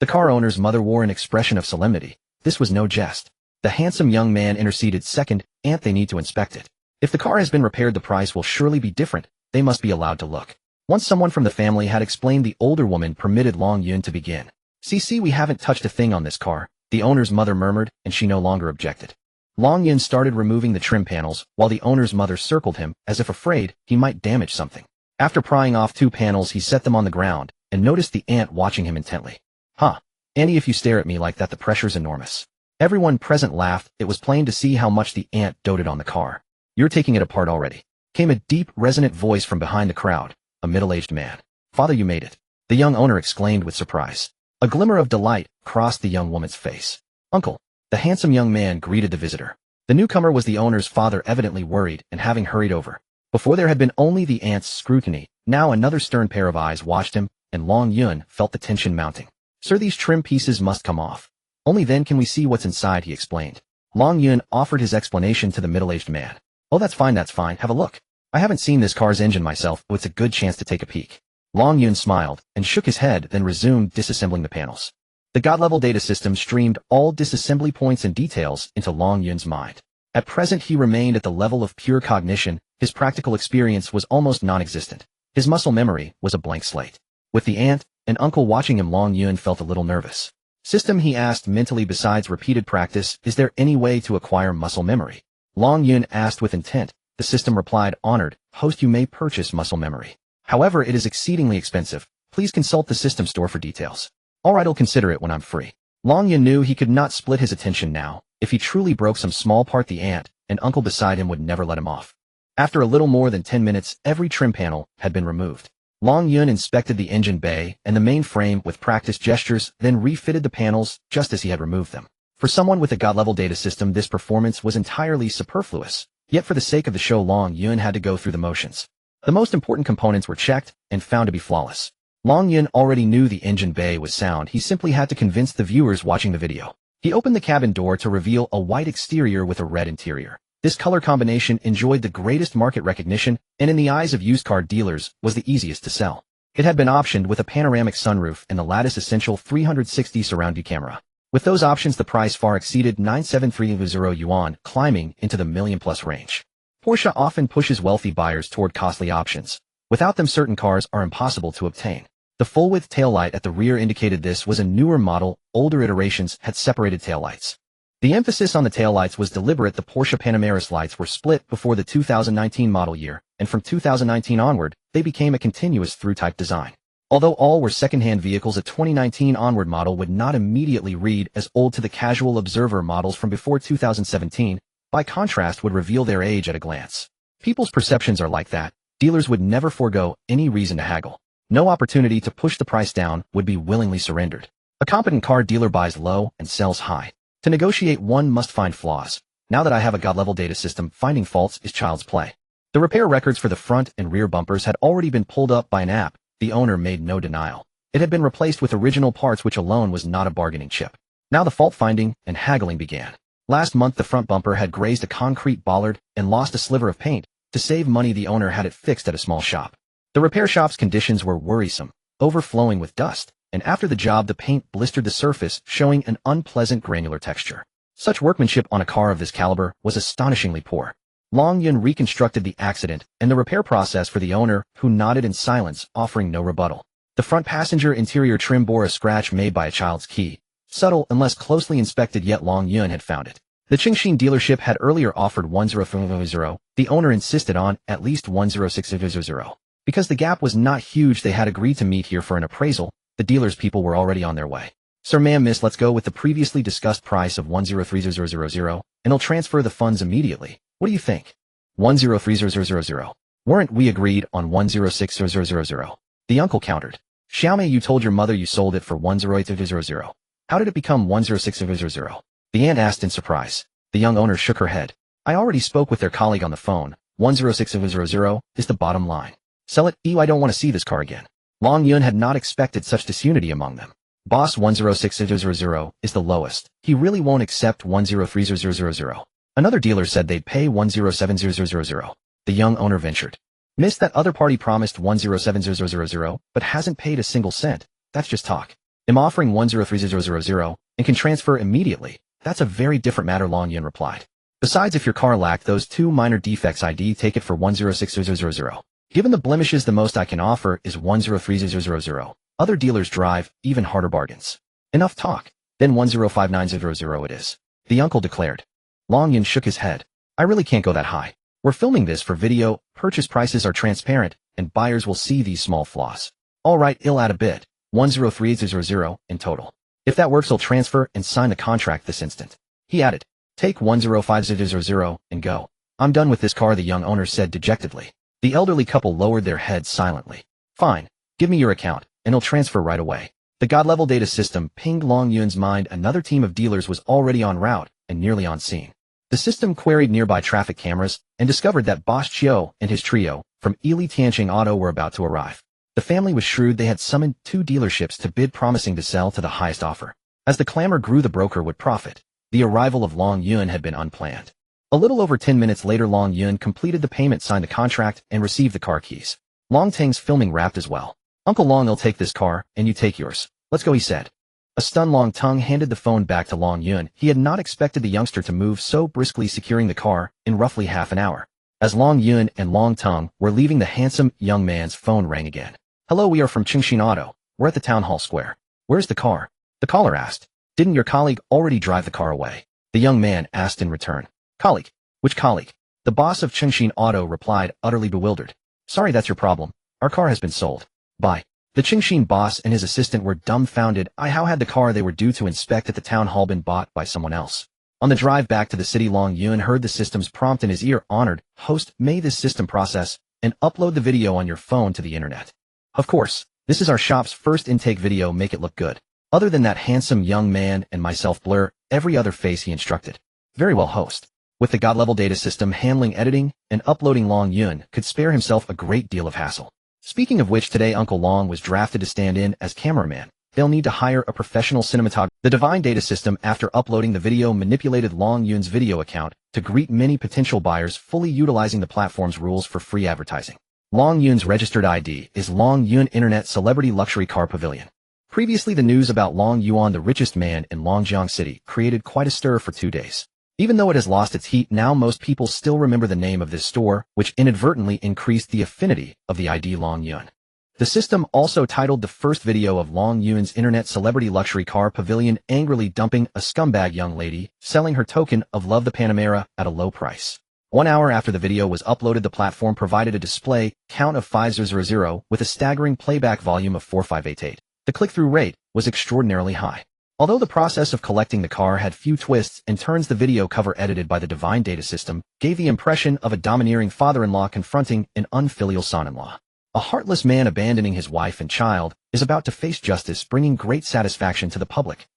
The car owner's mother wore an expression of solemnity. This was no jest. The handsome young man interceded. Second, Aunt, they need to inspect it. If the car has been repaired, the price will surely be different. They must be allowed to look. Once someone from the family had explained, the older woman permitted Long Yun to begin. See, we haven't touched a thing on this car, the owner's mother murmured, and she no longer objected. Long Yun started removing the trim panels, while the owner's mother circled him, as if afraid he might damage something. After prying off 2 panels, he set them on the ground, and noticed the aunt watching him intently. Huh. Annie, if you stare at me like that, the pressure's enormous. Everyone present laughed. It was plain to see how much the aunt doted on the car. You're taking it apart already. Came a deep, resonant voice from behind the crowd. a middle-aged man. Father, you made it. The young owner exclaimed with surprise. A glimmer of delight crossed the young woman's face. Uncle. The handsome young man greeted the visitor. The newcomer was the owner's father, evidently worried and having hurried over. Before there had been only the aunt's scrutiny, now another stern pair of eyes watched him, and Long Yun felt the tension mounting. Sir, these trim pieces must come off. Only then can we see what's inside, he explained. Long Yun offered his explanation to the middle-aged man. Oh, that's fine, have a look. I haven't seen this car's engine myself, but it's a good chance to take a peek. Long Yun smiled and shook his head, then resumed disassembling the panels. The God-level data system streamed all disassembly points and details into Long Yun's mind. At present he remained at the level of pure cognition, his practical experience was almost non-existent. His muscle memory was a blank slate. With the aunt and uncle watching him, Long Yun felt a little nervous. System, he asked mentally, besides repeated practice, is there any way to acquire muscle memory? Long Yun asked with intent. The system replied, honored host, you may purchase muscle memory. However, it is exceedingly expensive. Please consult the system store for details. Alright, I'll consider it when I'm free. Long Yun knew he could not split his attention now. If he truly broke some small part, the aunt and uncle beside him would never let him off. After a little more than 10 minutes, every trim panel had been removed. Long Yun inspected the engine bay and the main frame with practiced gestures, then refitted the panels just as he had removed them. For someone with a God-level data system, this performance was entirely superfluous. Yet for the sake of the show, Long Yun had to go through the motions. The most important components were checked and found to be flawless. Long Yun already knew the engine bay was sound. He simply had to convince the viewers watching the video. He opened the cabin door to reveal a white exterior with a red interior. This color combination enjoyed the greatest market recognition, and in the eyes of used car dealers, was the easiest to sell. It had been optioned with a panoramic sunroof and the Lattice Essential 360 surround view camera. With those options, the price far exceeded 9,730 yuan, climbing into the million-plus range. Porsche often pushes wealthy buyers toward costly options. Without them, certain cars are impossible to obtain. The full-width taillight at the rear indicated this was a newer model. Older iterations had separated taillights. The emphasis on the taillights was deliberate. The Porsche Panameras lights were split before the 2019 model year, and from 2019 onward, they became a continuous through-type design. Although all were second-hand vehicles, a 2019 onward model would not immediately read as old to the casual observer. Models from before 2017, by contrast, would reveal their age at a glance. People's perceptions are like that. Dealers would never forego any reason to haggle. No opportunity to push the price down would be willingly surrendered. A competent car dealer buys low and sells high. To negotiate, one must find flaws. Now that I have a God-level data system, finding faults is child's play. The repair records for the front and rear bumpers had already been pulled up by an app. The owner made no denial. It had been replaced with original parts, which alone was not a bargaining chip. Now the fault-finding and haggling began. Last month, the front bumper had grazed a concrete bollard and lost a sliver of paint. To save money, the owner had it fixed at a small shop. The repair shop's conditions were worrisome, overflowing with dust, and after the job, the paint blistered the surface, showing an unpleasant granular texture. Such workmanship on a car of this caliber was astonishingly poor. Long Yun reconstructed the accident and the repair process for the owner, who nodded in silence, offering no rebuttal. The front passenger interior trim bore a scratch made by a child's key. Subtle unless closely inspected, yet Long Yun had found it. The Qingxin dealership had earlier offered 1,050. The owner insisted on at least 1,0600. Because the gap was not huge, they had agreed to meet here for an appraisal. The dealer's people were already on their way. Sir, ma'am, miss, let's go with the previously discussed price of 1,030,000, and I'll transfer the funds immediately. What do you think? 1,030,000. Weren't we agreed on 1,060,000? The uncle countered. Xiaomei, you told your mother you sold it for 1,080,000. How did it become 1,060,000? The aunt asked in surprise. The young owner shook her head. I already spoke with their colleague on the phone. 1,060,000 is the bottom line. Sell it. I don't want to see this car again. Long Yun had not expected such disunity among them. Boss, 1,060,000 is the lowest. He really won't accept 1,030,000. Another dealer said they'd pay 1,070,000. The young owner ventured. Miss, that other party promised 1,070,000, but hasn't paid a single cent. That's just talk. I'm offering 1,030,000 and can transfer immediately. That's a very different matter, Long Yun replied. Besides, if your car lacked those two minor defects, I'd take it for 1,060,000. Given the blemishes, the most I can offer is 1,030,000. Other dealers drive even harder bargains. Enough talk. Then 1,059,000 it is. The uncle declared. Long Yun shook his head. I really can't go that high. We're filming this for video. Purchase prices are transparent, and buyers will see these small flaws. All right, I'll add a bit. 1,038,000 in total. If that works, I'll transfer and sign the contract this instant. He added. Take 1,050,000 and go. I'm done with this car, the young owner said dejectedly. The elderly couple lowered their heads silently. Fine, give me your account, and it'll transfer right away. The god-level data system pinged Long Yun's mind. Another team of dealers was already en route and nearly on scene. The system queried nearby traffic cameras and discovered that Boss Chiu and his trio from Ili Tianqing Auto were about to arrive. The family was shrewd. They had summoned 2 dealerships to bid, promising to sell to the highest offer. As the clamor grew, the broker would profit. The arrival of Long Yun had been unplanned. A little over 10 minutes later, Long Yun completed the payment, signed the contract, and received the car keys. Long Tang's filming wrapped as well. Uncle Long, will take this car, and you take yours. Let's go, he said. A stunned Long Tang handed the phone back to Long Yun. He had not expected the youngster to move so briskly, securing the car in roughly half an hour. As Long Yun and Long Tang were leaving, the handsome young man's phone rang again. Hello, we are from Qingxin Auto. We're at the town hall square. Where's the car? The caller asked. Didn't your colleague already drive the car away? The young man asked in return. Colleague? Which colleague? The boss of Qingxin Auto replied, utterly bewildered. Sorry, that's your problem. Our car has been sold. Bye. The Qingxin boss and his assistant were dumbfounded. How had the car they were due to inspect at the town hall been bought by someone else? On the drive back to the city, Long Yun heard the system's prompt in his ear. Honored host, may this system process and upload the video on your phone to the internet. Of course, this is our shop's first intake video. Make it look good. Other than that handsome young man and myself, blur every other face, he instructed. Very well, host. With the god-level data system handling editing and uploading, Long Yun could spare himself a great deal of hassle. Speaking of which, today Uncle Long was drafted to stand in as cameraman. They'll need to hire a professional cinematographer. The divine data system, after uploading the video, manipulated Long Yun's video account to greet many potential buyers, fully utilizing the platform's rules for free advertising. Long Yun's registered ID is Long Yun Internet Celebrity Luxury Car Pavilion. Previously, the news about Long Yuan, the richest man in Longjiang City, created quite a stir for 2 days. Even though it has lost its heat now, most people still remember the name of this store, which inadvertently increased the affinity of the ID Long Yun. The system also titled the first video of Long Yun's Internet Celebrity Luxury Car Pavilion angrily dumping a scumbag young lady, selling her token of love, the Panamera, at a low price. 1 hour after the video was uploaded, the platform provided a display count of 5000 with a staggering playback volume of 4588. The click-through rate was extraordinarily high. Although the process of collecting the car had few twists and turns, the video cover edited by the divine data system gave the impression of a domineering father-in-law confronting an unfilial son-in-law. A heartless man abandoning his wife and child is about to face justice, bringing great satisfaction to the public.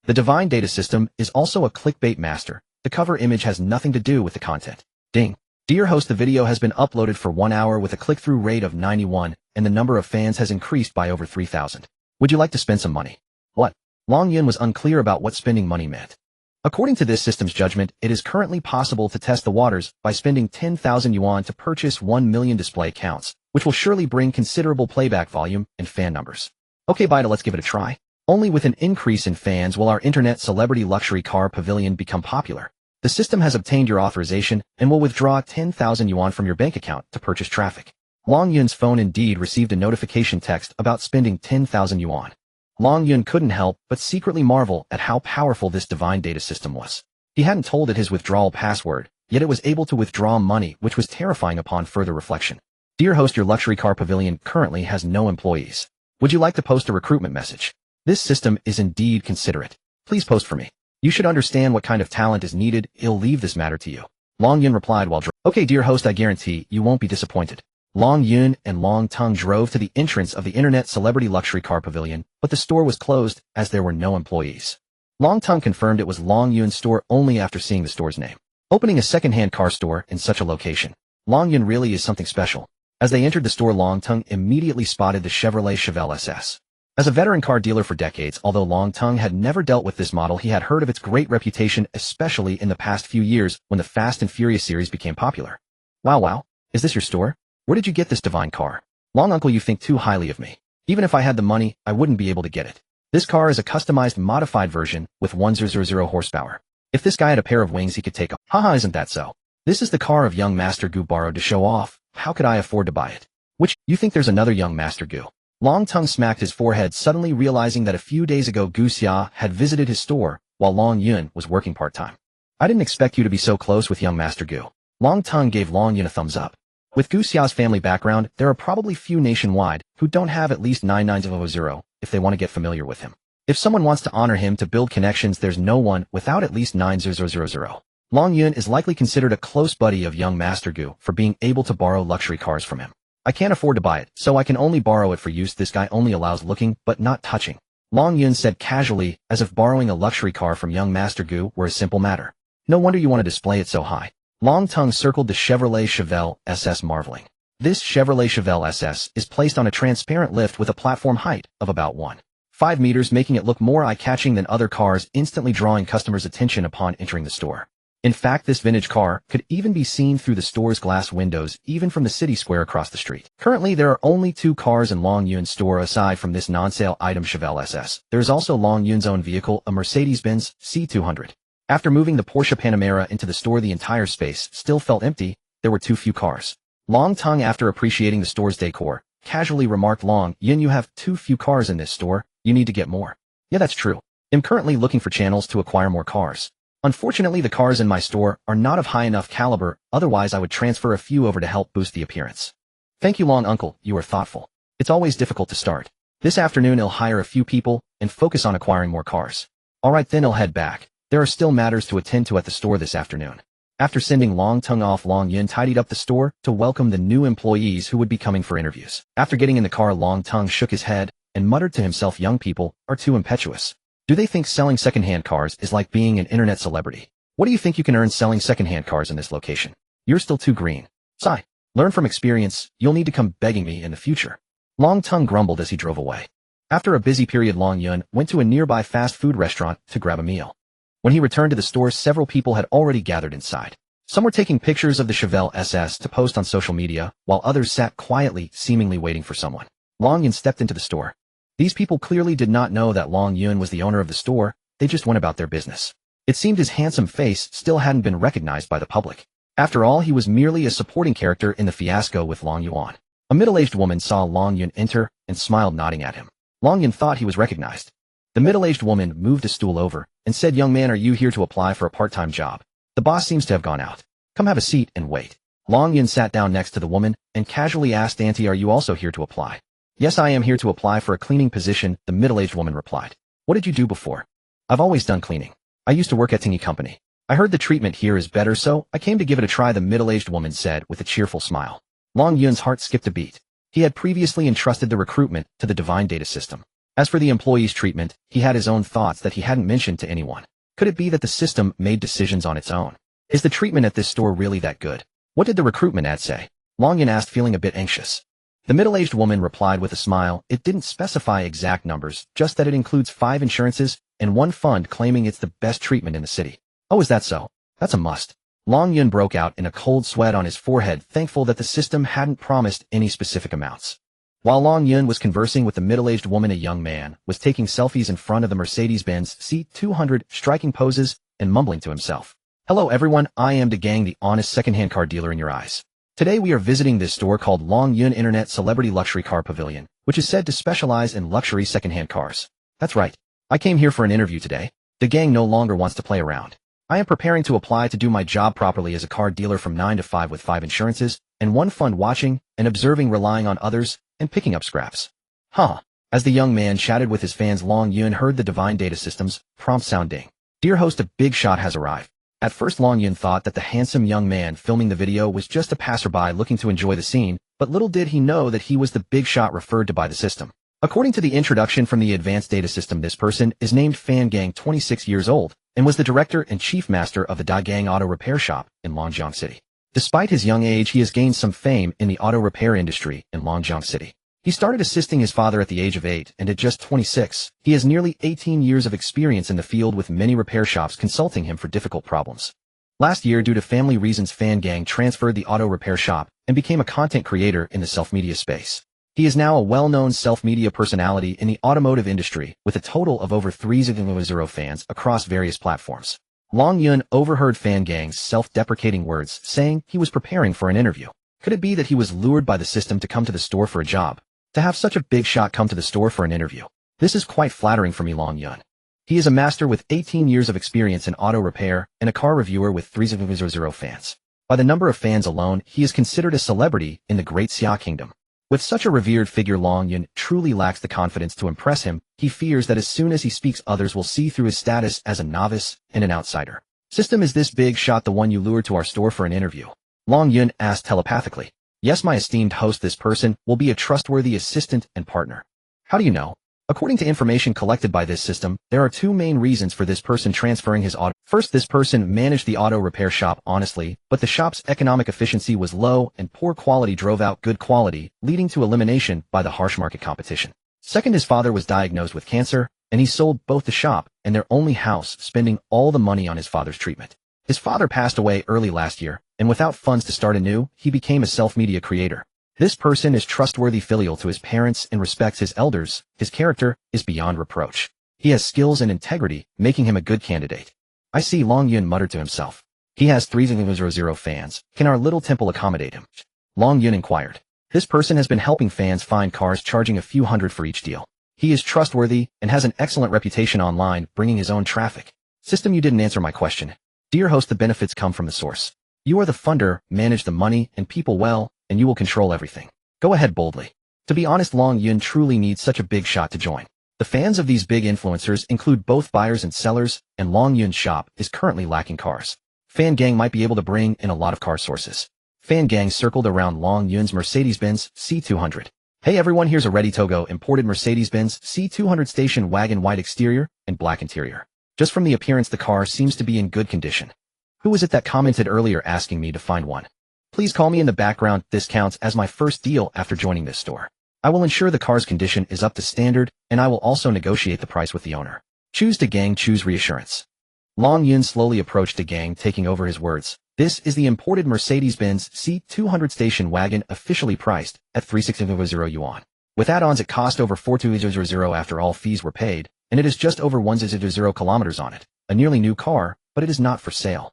The divine data system is also a clickbait master. The cover image has nothing to do with the content. Ding. Dear host, the video has been uploaded for 1 hour with a click-through rate of 91, and the number of fans has increased by over 3,000. Would you like to spend some money? What? Long Yun was unclear about what spending money meant. According to this system's judgment, it is currently possible to test the waters by spending 10,000 yuan to purchase 1 million display counts, which will surely bring considerable playback volume and fan numbers. Okay, bye, let's give it a try. Only with an increase in fans will our internet celebrity luxury car pavilion become popular. The system has obtained your authorization and will withdraw 10,000 yuan from your bank account to purchase traffic. Long Yun's phone indeed received a notification text about spending 10,000 yuan. Long Yun couldn't help but secretly marvel at how powerful this divine data system was. He hadn't told it his withdrawal password, yet it was able to withdraw money, which was terrifying upon further reflection. Dear host, your luxury car pavilion currently has no employees. Would you like to post a recruitment message? This system is indeed considerate. Please post for me. You should understand what kind of talent is needed. I'll leave this matter to you. Long Yun replied while okay, dear host, I guarantee you won't be disappointed. Long Yun and Long Tang drove to the entrance of the Internet Celebrity Luxury Car Pavilion, but the store was closed as there were no employees. Long Tang confirmed it was Long Yun's store only after seeing the store's name. Opening a second-hand car store in such a location. Long Yun really is something special. As they entered the store, Long Tang immediately spotted the Chevrolet Chevelle SS. As a veteran car dealer for decades, although Long Tang had never dealt with this model, he had heard of its great reputation, especially in the past few years when the Fast and Furious series became popular. Wow, is this your store? Where did you get this divine car? Long uncle, you think too highly of me. Even if I had the money, I wouldn't be able to get it. This car is a customized modified version with 1000 horsepower. If this guy had a pair of wings, he could take a isn't that so? This is the car of young Master Gu borrowed to show off. How could I afford to buy it? Which, you think there's another young Master Gu? Long Tang smacked his forehead, suddenly realizing that a few days ago Gu Xia had visited his store while Long Yun was working part-time. I didn't expect you to be so close with young Master Gu. Long Tang gave Long Yun a thumbs up. With Gu Xia's family background, there are probably few nationwide who don't have at least 9900 if they want to get familiar with him. If someone wants to honor him to build connections, there's no one without at least 9000. Long Yun is likely considered a close buddy of young Master Gu for being able to borrow luxury cars from him. I can't afford to buy it, so I can only borrow it for use. This guy only allows looking, but not touching. Long Yun said casually, as if borrowing a luxury car from young Master Gu were a simple matter. No wonder you want to display it so high. Long Tongue circled the Chevrolet Chevelle SS, marveling. This Chevrolet Chevelle SS is placed on a transparent lift with a platform height of about 1.5 meters, making it look more eye-catching than other cars, instantly drawing customers' attention upon entering the store. In fact, this vintage car could even be seen through the store's glass windows, even from the city square across the street. Currently, there are only 2 cars in Long Yun's store aside from this non-sale item Chevelle SS. There is also Long Yun's own vehicle, a Mercedes-Benz C200. After moving the Porsche Panamera into the store, the entire space still felt empty. There were too few cars. Long Tongue, after appreciating the store's decor, casually remarked, Long Yun, you have too few cars in this store. You need to get more. Yeah, that's true. I'm currently looking for channels to acquire more cars. Unfortunately, the cars in my store are not of high enough caliber, otherwise I would transfer a few over to help boost the appearance. Thank you, Long Uncle, you are thoughtful. It's always difficult to start. This afternoon I'll hire a few people and focus on acquiring more cars. Alright, then I'll head back. There are still matters to attend to at the store this afternoon. After sending Long Tongue off, Long Yun tidied up the store to welcome the new employees who would be coming for interviews. After getting in the car, Long Tongue shook his head and muttered to himself, young people are too impetuous. Do they think selling second-hand cars is like being an internet celebrity? What do you think you can earn selling second-hand cars in this location? You're still too green. Sigh. Learn from experience. You'll need to come begging me in the future. Long Tongue grumbled as he drove away. After a busy period, Long Yun went to a nearby fast food restaurant to grab a meal. When he returned to the store, several people had already gathered inside. Some were taking pictures of the Chevelle SS to post on social media, while others sat quietly, seemingly waiting for someone. Long Yun stepped into the store. These people clearly did not know that Long Yun was the owner of the store. They just went about their business. It seemed his handsome face still hadn't been recognized by the public. After all, he was merely a supporting character in the fiasco with Long Yuan. A middle-aged woman saw Long Yun enter and smiled, nodding at him. Long Yun thought he was recognized. The middle-aged woman moved a stool over and said, young man, are you here to apply for a part-time job? The boss seems to have gone out. Come have a seat and wait. Long Yun sat down next to the woman and casually asked, Auntie, are you also here to apply? Yes, I am here to apply for a cleaning position, the middle-aged woman replied. What did you do before? I've always done cleaning. I used to work at Tingy Company. I heard the treatment here is better, so I came to give it a try, the middle-aged woman said with a cheerful smile. Long Yun's heart skipped a beat. He had previously entrusted the recruitment to the divine data system. As for the employee's treatment, he had his own thoughts that he hadn't mentioned to anyone. Could it be that the system made decisions on its own? Is the treatment at this store really that good? What did the recruitment ad say? Long Yun asked, feeling a bit anxious. The middle-aged woman replied with a smile. It didn't specify exact numbers, just that it includes 5 insurances and 1 fund, claiming it's the best treatment in the city. Oh, is that so? That's a must. Long Yun broke out in a cold sweat on his forehead, thankful that the system hadn't promised any specific amounts. While Long Yun was conversing with the middle-aged woman, a young man was taking selfies in front of the Mercedes-Benz C200, striking poses and mumbling to himself. Hello everyone, I am the gang, the honest second-hand car dealer in your eyes. Today we are visiting this store called Long Yun Internet Celebrity Luxury Car Pavilion, which is said to specialize in luxury second-hand cars. That's right. I came here for an interview today. The gang no longer wants to play around. I am preparing to apply to do my job properly as a car dealer from 9 to 5 with 5 insurances and 1 fund, watching and observing, relying on others, and picking up scraps. Huh. As the young man chatted with his fans, Long Yun heard the divine data system's prompt sound ding. Dear host, a big shot has arrived. At first, Long Yun thought that the handsome young man filming the video was just a passerby looking to enjoy the scene, but little did he know that he was the big shot referred to by the system. According to the introduction from the advanced data system, this person is named Fan Gang, 26 years old, and was the director and chief master of the Dai Gang Auto Repair Shop in Longjiang City. Despite his young age, he has gained some fame in the auto repair industry in Longjiang City. He started assisting his father at the age of 8, and at just 26, he has nearly 18 years of experience in the field, with many repair shops consulting him for difficult problems. Last year, due to family reasons, Fan Gang transferred the auto repair shop and became a content creator in the self-media space. He is now a well-known self-media personality in the automotive industry, with a total of over 3,000 fans across various platforms. Long Yun overheard Fan Gang's self-deprecating words, saying he was preparing for an interview. Could it be that he was lured by the system to come to the store for a job? To have such a big shot come to the store for an interview. This is quite flattering for me, Long Yun. He is a master with 18 years of experience in auto repair and a car reviewer with 3,000 fans. By the number of fans alone, he is considered a celebrity in the Great Xia Kingdom. With such a revered figure, Long Yun truly lacks the confidence to impress him. He fears that as soon as he speaks, others will see through his status as a novice and an outsider. System, is this big shot the one you lured to our store for an interview? Long Yun asked telepathically. Yes, my esteemed host, this person will be a trustworthy assistant and partner. How do you know? According to information collected by this system, there are two main reasons for this person transferring his auto. First, this person managed the auto repair shop honestly, but the shop's economic efficiency was low and poor quality drove out good quality, leading to elimination by the harsh market competition. Second, his father was diagnosed with cancer, and he sold both the shop and their only house, spending all the money on his father's treatment. His father passed away early last year, and without funds to start anew, he became a self-media creator. This person is trustworthy, filial to his parents, and respects his elders. His character is beyond reproach. He has skills and integrity, making him a good candidate. I see, Long Yun muttered to himself. He has 300 fans. Can our little temple accommodate him? Long Yun inquired. This person has been helping fans find cars, charging a few hundred for each deal. He is trustworthy and has an excellent reputation online, bringing his own traffic. System, you didn't answer my question. Dear host, the benefits come from the source. You are the funder, manage the money and people well, and you will control everything. Go ahead boldly. To be honest, Long Yun truly needs such a big shot to join. The fans of these big influencers include both buyers and sellers, and Long Yun's shop is currently lacking cars. Fan Gang might be able to bring in a lot of car sources. Fan Gang circled around Long Yun's Mercedes-Benz C200. Hey everyone, here's a ready-to-go imported Mercedes-Benz C200 station wagon, white exterior and black interior. Just from the appearance, the car seems to be in good condition. Who was it that commented earlier asking me to find one? Please call me in the background. This counts as my first deal after joining this store. I will ensure the car's condition is up to standard, and I will also negotiate the price with the owner. Choose to Gang, choose reassurance. Long Yun slowly approached the Gang, taking over his words. This is the imported Mercedes-Benz C200 station wagon, officially priced at 3,600 yuan. With add-ons, it cost over 4,200 after all fees were paid, and it is just over 1,000 kilometers on it. A nearly new car, but it is not for sale.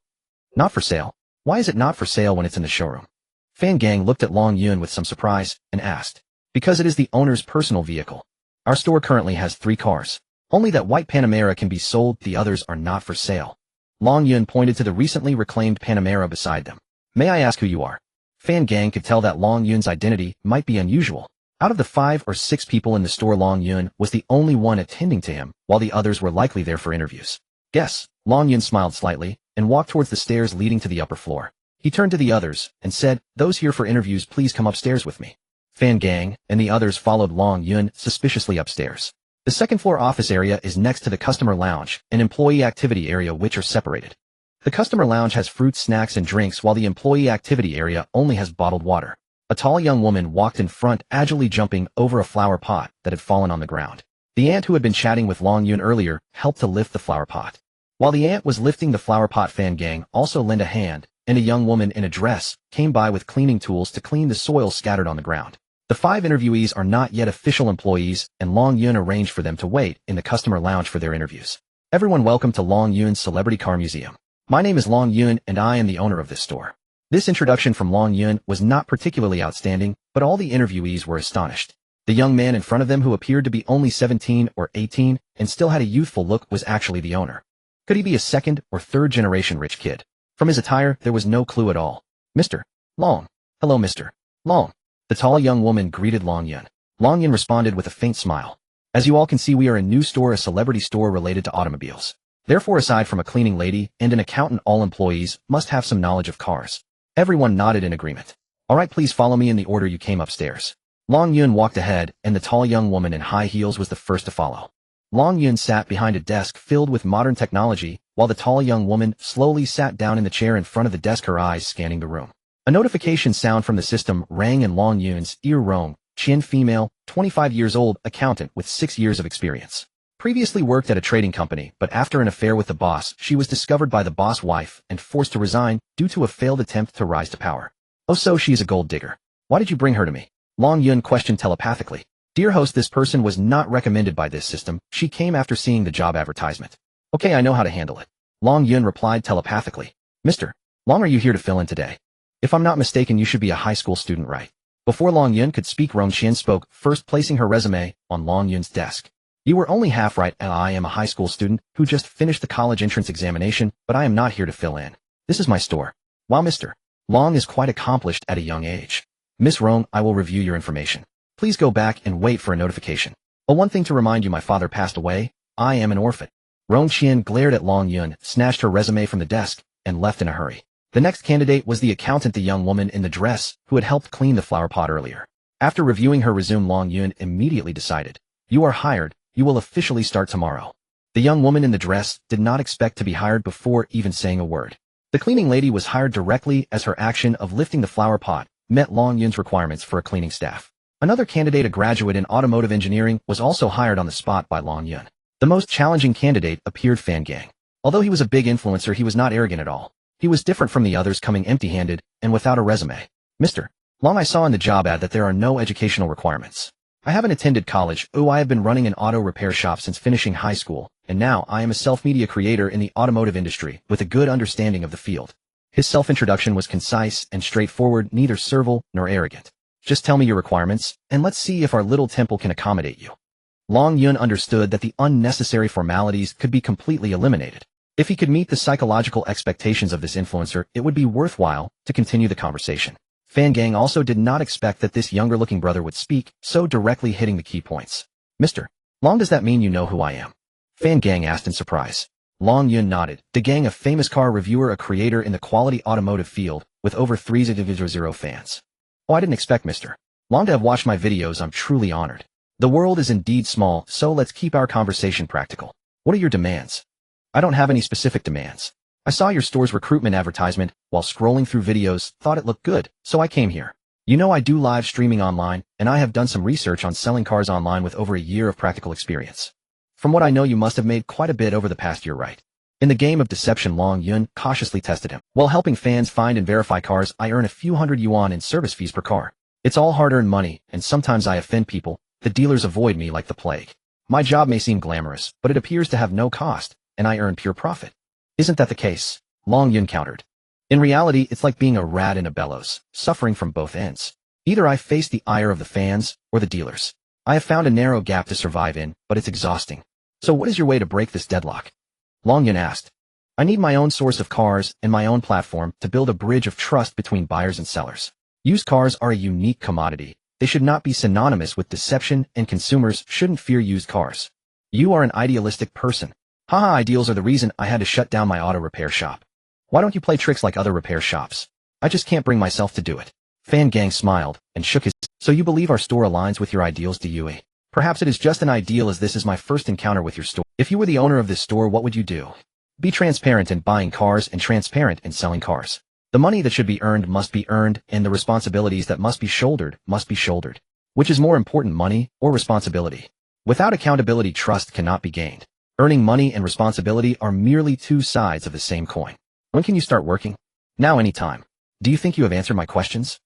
Not for sale? Why is it not for sale when it's in the showroom? Fan Gang looked at Long Yun with some surprise and asked. Because it is the owner's personal vehicle. Our store currently has 3 cars. Only that white Panamera can be sold, the others are not for sale. Long Yun pointed to the recently reclaimed Panamera beside them. May I ask who you are? Fan Gang could tell that Long Yun's identity might be unusual. Out of the 5 or 6 people in the store, Long Yun was the only one attending to him, while the others were likely there for interviews. Guess. Long Yun smiled slightly and walked towards the stairs leading to the upper floor. He turned to the others and said, those here for interviews, please come upstairs with me. Fan Gang and the others followed Long Yun suspiciously upstairs. The second floor office area is next to the customer lounge and employee activity area, which are separated. The customer lounge has fruits, snacks, and drinks, while the employee activity area only has bottled water. A tall young woman walked in front, agilely jumping over a flower pot that had fallen on the ground. The aunt who had been chatting with Long Yun earlier helped to lift the flower pot. While the aunt was lifting the flower pot, Fan Gang also lent a hand, and a young woman in a dress came by with cleaning tools to clean the soil scattered on the ground. The 5 interviewees are not yet official employees, and Long Yun arranged for them to wait in the customer lounge for their interviews. Everyone, welcome to Long Yun's Celebrity Car Museum. My name is Long Yun, and I am the owner of this store. This introduction from Long Yun was not particularly outstanding, but all the interviewees were astonished. The young man in front of them, who appeared to be only 17 or 18 and still had a youthful look, was actually the owner. Could he be a second or third generation rich kid? From his attire, there was no clue at all. Mr. Long. Hello, Mr. Long. The tall young woman greeted Long Yun. Long Yun responded with a faint smile. As you all can see, we are a new store, a celebrity store related to automobiles. Therefore, aside from a cleaning lady and an accountant, all employees must have some knowledge of cars. Everyone nodded in agreement. All right, please follow me in the order you came upstairs. Long Yun walked ahead, and the tall young woman in high heels was the first to follow. Long Yun sat behind a desk filled with modern technology, while the tall young woman slowly sat down in the chair in front of the desk, her eyes scanning the room. A notification sound from the system rang in Long Yun's ear. Rong Qian, female, 25 years old, accountant with 6 years of experience. Previously worked at a trading company, but after an affair with the boss, she was discovered by the boss' wife and forced to resign due to a failed attempt to rise to power. Oh, so she's a gold digger. Why did you bring her to me? Long Yun questioned telepathically. Dear host, this person was not recommended by this system. She came after seeing the job advertisement. Okay, I know how to handle it. Long Yun replied telepathically. Mr. Long, are you here to fill in today? If I'm not mistaken, you should be a high school student, right? Before Long Yun could speak, Rong Qian spoke, first placing her resume on Long Yun's desk. You were only half right. I am a high school student who just finished the college entrance examination, but I am not here to fill in. This is my store. Wow, Mr. Long is quite accomplished at a young age. Miss Rong, I will review your information. Please go back and wait for a notification. Oh, one thing to remind you, my father passed away. I am an orphan. Rong Qian glared at Long Yun, snatched her resume from the desk, and left in a hurry. The next candidate was the accountant, the young woman in the dress who had helped clean the flower pot earlier. After reviewing her resume, Long Yun immediately decided, "You are hired, you will officially start tomorrow." The young woman in the dress did not expect to be hired before even saying a word. The cleaning lady was hired directly as her action of lifting the flower pot met Long Yun's requirements for a cleaning staff. Another candidate, a graduate in automotive engineering, was also hired on the spot by Long Yun. The most challenging candidate appeared Fan Gang. Although he was a big influencer, he was not arrogant at all. He was different from the others, coming empty-handed and without a resume. "Mr. Long, I saw in the job ad that there are no educational requirements. I haven't attended college. I have been running an auto repair shop since finishing high school, and now I am a self-media creator in the automotive industry with a good understanding of the field." His self-introduction was concise and straightforward, neither servile nor arrogant. "Just tell me your requirements, and let's see if our little temple can accommodate you." Long Yun understood that the unnecessary formalities could be completely eliminated. If he could meet the psychological expectations of this influencer, it would be worthwhile to continue the conversation. Fan Gang also did not expect that this younger-looking brother would speak so directly, hitting the key points. "Mr. Long, does that mean you know who I am?" Fan Gang asked in surprise. Long Yun nodded. "De Gang, a famous car reviewer, a creator in the quality automotive field, with over 300,000 fans." "Oh, I didn't expect Mr. Long to have watched my videos. I'm truly honored. The world is indeed small, so let's keep our conversation practical. What are your demands?" "I don't have any specific demands. I saw your store's recruitment advertisement while scrolling through videos, thought it looked good, so I came here. You know I do live streaming online, and I have done some research on selling cars online with over a year of practical experience. From what I know, you must have made quite a bit over the past year, right?" In the game of deception, Long Yun cautiously tested him. "While helping fans find and verify cars, I earn a few hundred yuan in service fees per car. It's all hard-earned money, and sometimes I offend people. The dealers avoid me like the plague. My job may seem glamorous, but it appears to have no cost, and I earn pure profit." "Isn't that the case?" Long Yun countered. "In reality, it's like being a rat in a bellows, suffering from both ends. Either I face the ire of the fans or the dealers. I have found a narrow gap to survive in, but it's exhausting. So what is your way to break this deadlock?" Long Yun asked. "I need my own source of cars and my own platform to build a bridge of trust between buyers and sellers. Used cars are a unique commodity. They should not be synonymous with deception, and consumers shouldn't fear used cars." "You are an idealistic person." "Haha, ideals are the reason I had to shut down my auto repair shop. Why don't you play tricks like other repair shops?" "I just can't bring myself to do it." Fan Gang smiled and shook his. "So you believe our store aligns with your ideals, do you? Perhaps it is just an ideal, as this is my first encounter with your store. If you were the owner of this store, what would you do?" "Be transparent in buying cars and transparent in selling cars. The money that should be earned must be earned, and the responsibilities that must be shouldered must be shouldered. Which is more important, money or responsibility? Without accountability, trust cannot be gained. Earning money and responsibility are merely two sides of the same coin." "When can you start working?" "Now, anytime." "Do you think you have answered my questions?"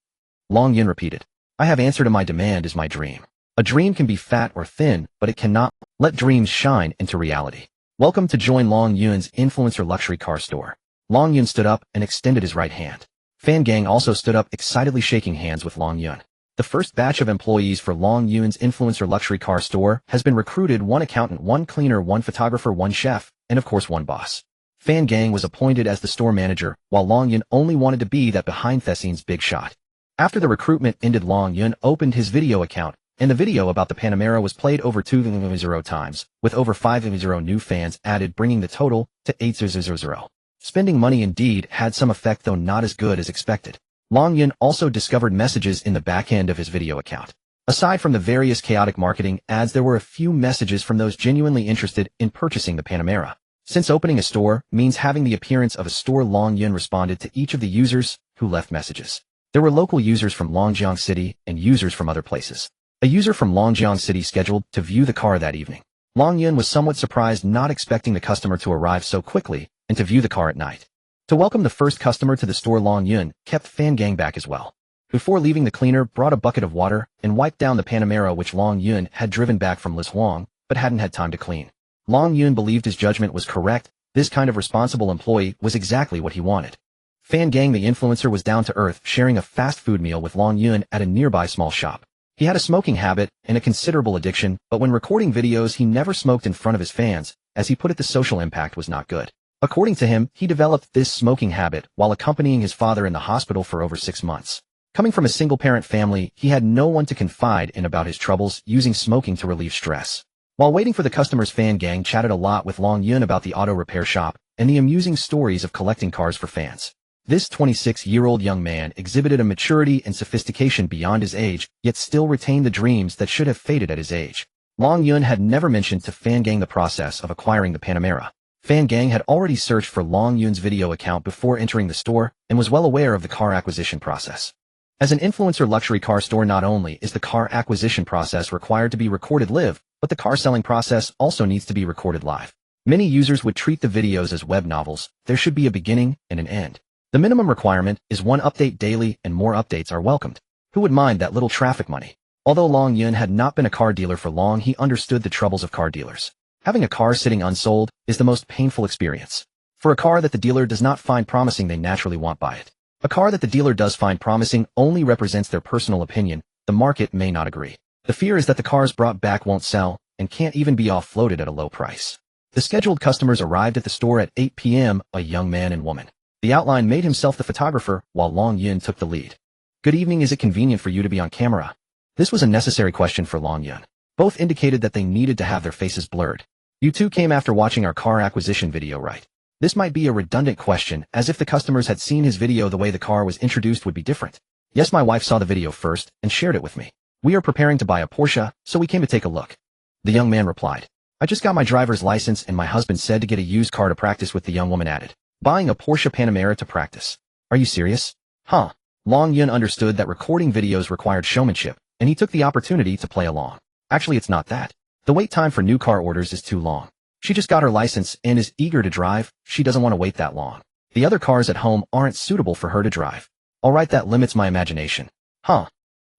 Long Yun repeated. "I have answered, and my demand is my dream. A dream can be fat or thin, but it cannot. Let dreams shine into reality. Welcome to join Long Yun's influencer luxury car store." Long Yun stood up and extended his right hand. Fan Gang also stood up, excitedly shaking hands with Long Yun. The first batch of employees for Long Yun's influencer luxury car store has been recruited: one accountant, one cleaner, one photographer, one chef, and of course one boss. Fan Gang was appointed as the store manager, while Long Yun only wanted to be that behind-the-scenes big shot. After the recruitment ended, Long Yun opened his video account, and the video about the Panamera was played over 200 times, with over 500 new fans added, bringing the total to 800. Spending money indeed had some effect, though not as good as expected. Long Yun also discovered messages in the back end of his video account. Aside from the various chaotic marketing ads, there were a few messages from those genuinely interested in purchasing the Panamera. Since opening a store means having the appearance of a store, Long Yun responded to each of the users who left messages. There were local users from Longjiang City and users from other places. A user from Longjiang City scheduled to view the car that evening. Long Yun was somewhat surprised, not expecting the customer to arrive so quickly and to view the car at night. To welcome the first customer to the store, Long Yun kept Fan Gang back as well. Before leaving, the cleaner brought a bucket of water and wiped down the Panamera, which Long Yun had driven back from Lishuang, but hadn't had time to clean. Long Yun believed his judgment was correct. This kind of responsible employee was exactly what he wanted. Fan Gang, the influencer, was down to earth, sharing a fast food meal with Long Yun at a nearby small shop. He had a smoking habit and a considerable addiction, but when recording videos, he never smoked in front of his fans. As he put it, the social impact was not good. According to him, he developed this smoking habit while accompanying his father in the hospital for over 6 months. Coming from a single-parent family, he had no one to confide in about his troubles, using smoking to relieve stress. While waiting for the customers, Fan Gang chatted a lot with Long Yun about the auto repair shop and the amusing stories of collecting cars for fans. This 26-year-old young man exhibited a maturity and sophistication beyond his age, yet still retained the dreams that should have faded at his age. Long Yun had never mentioned to Fan Gang the process of acquiring the Panamera. Fan Gang had already searched for Long Yun's video account before entering the store and was well aware of the car acquisition process. As an influencer luxury car store, not only is the car acquisition process required to be recorded live, but the car selling process also needs to be recorded live. Many users would treat the videos as web novels. There should be a beginning and an end. The minimum requirement is one update daily, and more updates are welcomed. Who would mind that little traffic money? Although Long Yun had not been a car dealer for long, he understood the troubles of car dealers. Having a car sitting unsold is the most painful experience. For a car that the dealer does not find promising, they naturally won't buy it. A car that the dealer does find promising only represents their personal opinion. The market may not agree. The fear is that the cars brought back won't sell and can't even be offloaded at a low price. The scheduled customers arrived at the store at 8 p.m., a young man and woman. The outline made himself the photographer, while Long Yun took the lead. "Good evening, is it convenient for you to be on camera?" This was a necessary question for Long Yun. Both indicated that they needed to have their faces blurred. "You two came after watching our car acquisition video, right?" This might be a redundant question, as if the customers had seen his video, the way the car was introduced would be different. "Yes, my wife saw the video first and shared it with me. We are preparing to buy a Porsche, so we came to take a look." The young man replied. "I just got my driver's license and my husband said to get a used car to practice with." The young woman added. "Buying a Porsche Panamera to practice? Are you serious?" Huh. Long Yun understood that recording videos required showmanship, and he took the opportunity to play along. "Actually, it's not that. The wait time for new car orders is too long. She just got her license and is eager to drive. She doesn't want to wait that long. The other cars at home aren't suitable for her to drive." "Alright, that limits my imagination." Huh.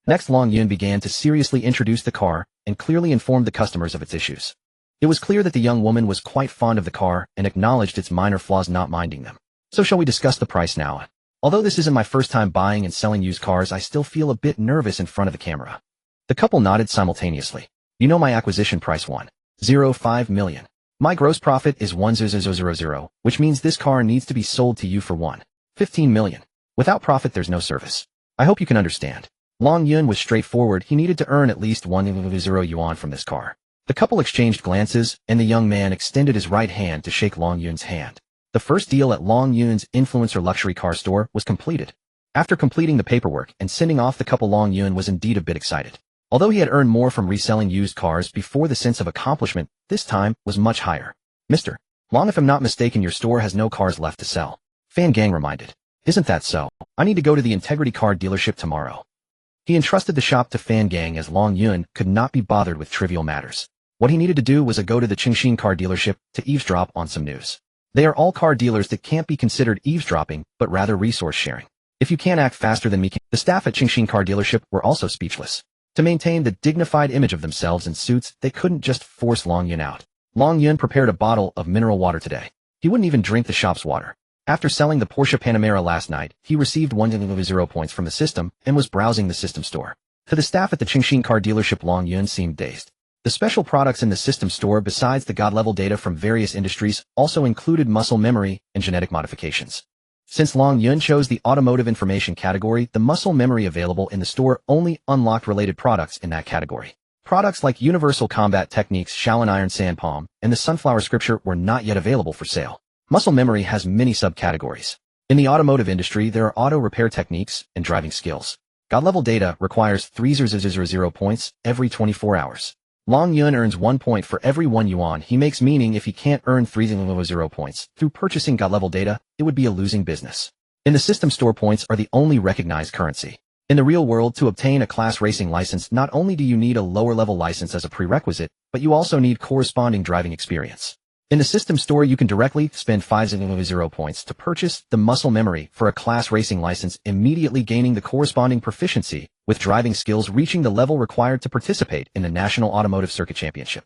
Next, Long Yun began to seriously introduce the car and clearly informed the customers of its issues. It was clear that the young woman was quite fond of the car and acknowledged its minor flaws, not minding them. "So shall we discuss the price now? Although this isn't my first time buying and selling used cars, I still feel a bit nervous in front of the camera." The couple nodded simultaneously. "You know my acquisition price, $1.05 million. My gross profit is $1,000, which means this car needs to be sold to you for $1.15 million. Without profit, there's no service. I hope you can understand." Long Yun was straightforward. He needed to earn at least 1,000 yuan from this car. The couple exchanged glances, and the young man extended his right hand to shake Long Yun's hand. The first deal at Long Yun's influencer luxury car store was completed. After completing the paperwork and sending off the couple, Long Yun was indeed a bit excited. Although he had earned more from reselling used cars before, the sense of accomplishment this time was much higher. "Mr. Long, if I'm not mistaken, your store has no cars left to sell," Fan Gang reminded. "Isn't that so? I need to go to the Integrity Car dealership tomorrow." He entrusted the shop to Fan Gang, as Long Yun could not be bothered with trivial matters. What he needed to do was go to the Chengxin car dealership to eavesdrop on some news. They are all car dealers that can't be considered eavesdropping, but rather resource sharing. "If you can't act faster than me," the staff at Chengxin car dealership were also speechless. To maintain the dignified image of themselves in suits, they couldn't just force Long Yun out. Long Yun prepared a bottle of mineral water today. He wouldn't even drink the shop's water. After selling the Porsche Panamera last night, he received 1,000 points from the system and was browsing the system store. To the staff at the Chengxin car dealership, Long Yun seemed dazed. The special products in the system store, besides the god-level data from various industries, also included muscle memory and genetic modifications. Since Long Yun chose the automotive information category, the muscle memory available in the store only unlocked related products in that category. Products like Universal Combat Techniques, Shaolin Iron Sand Palm, and the Sunflower Scripture were not yet available for sale. Muscle memory has many subcategories. In the automotive industry, there are auto repair techniques and driving skills. God-level data requires 3,000 points every 24 hours. Long Yun earns 1 point for every 1 yuan he makes, meaning if he can't earn 3,000 points through purchasing god-level data, it would be a losing business. In the system store, points are the only recognized currency. In the real world, to obtain a class racing license, not only do you need a lower-level license as a prerequisite, but you also need corresponding driving experience. In the system store, you can directly spend 5,000 points to purchase the muscle memory for a class racing license, immediately gaining the corresponding proficiency with driving skills reaching the level required to participate in the National Automotive Circuit Championship.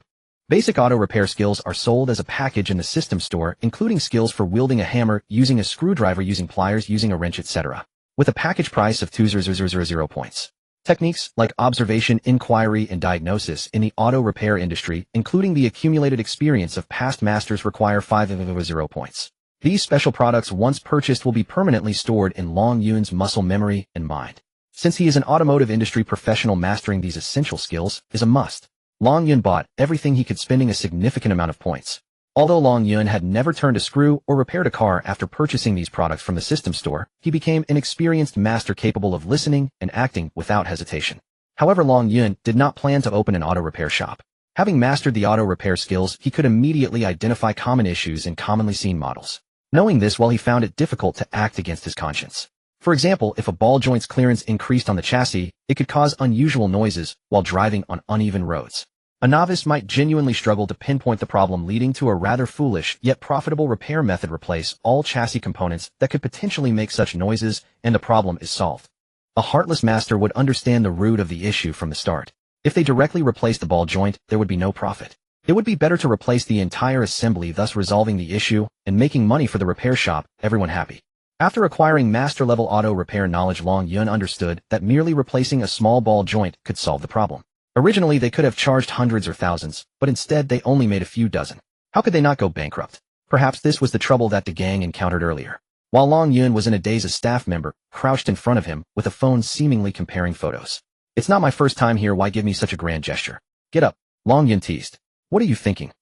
Basic auto repair skills are sold as a package in the system store, including skills for wielding a hammer, using a screwdriver, using pliers, using a wrench, etc., with a package price of 2,000 points. Techniques like observation, inquiry, and diagnosis in the auto repair industry, including the accumulated experience of past masters, require 5,000 points. These special products, once purchased, will be permanently stored in Long Yun's muscle memory and mind. Since he is an automotive industry professional, mastering these essential skills is a must. Long Yun bought everything he could, spending a significant amount of points. Although Long Yun had never turned a screw or repaired a car after purchasing these products from the system store, he became an experienced master capable of listening and acting without hesitation. However, Long Yun did not plan to open an auto repair shop. Having mastered the auto repair skills, he could immediately identify common issues in commonly seen models. Knowing this, while he found it difficult to act against his conscience. For example, if a ball joint's clearance increased on the chassis, it could cause unusual noises while driving on uneven roads. A novice might genuinely struggle to pinpoint the problem, leading to a rather foolish yet profitable repair method: replace all chassis components that could potentially make such noises, and the problem is solved. A heartless master would understand the root of the issue from the start. If they directly replaced the ball joint, there would be no profit. It would be better to replace the entire assembly, thus resolving the issue and making money for the repair shop, everyone happy. After acquiring master-level auto repair knowledge, Long Yun understood that merely replacing a small ball joint could solve the problem. Originally, they could have charged hundreds or thousands, but instead they only made a few dozen. How could they not go bankrupt? Perhaps this was the trouble that the gang encountered earlier. While Long Yun was in a daze, a staff member crouched in front of him with a phone, seemingly comparing photos. "It's not my first time here, why give me such a grand gesture? Get up," Long Yun teased. "What are you thinking?"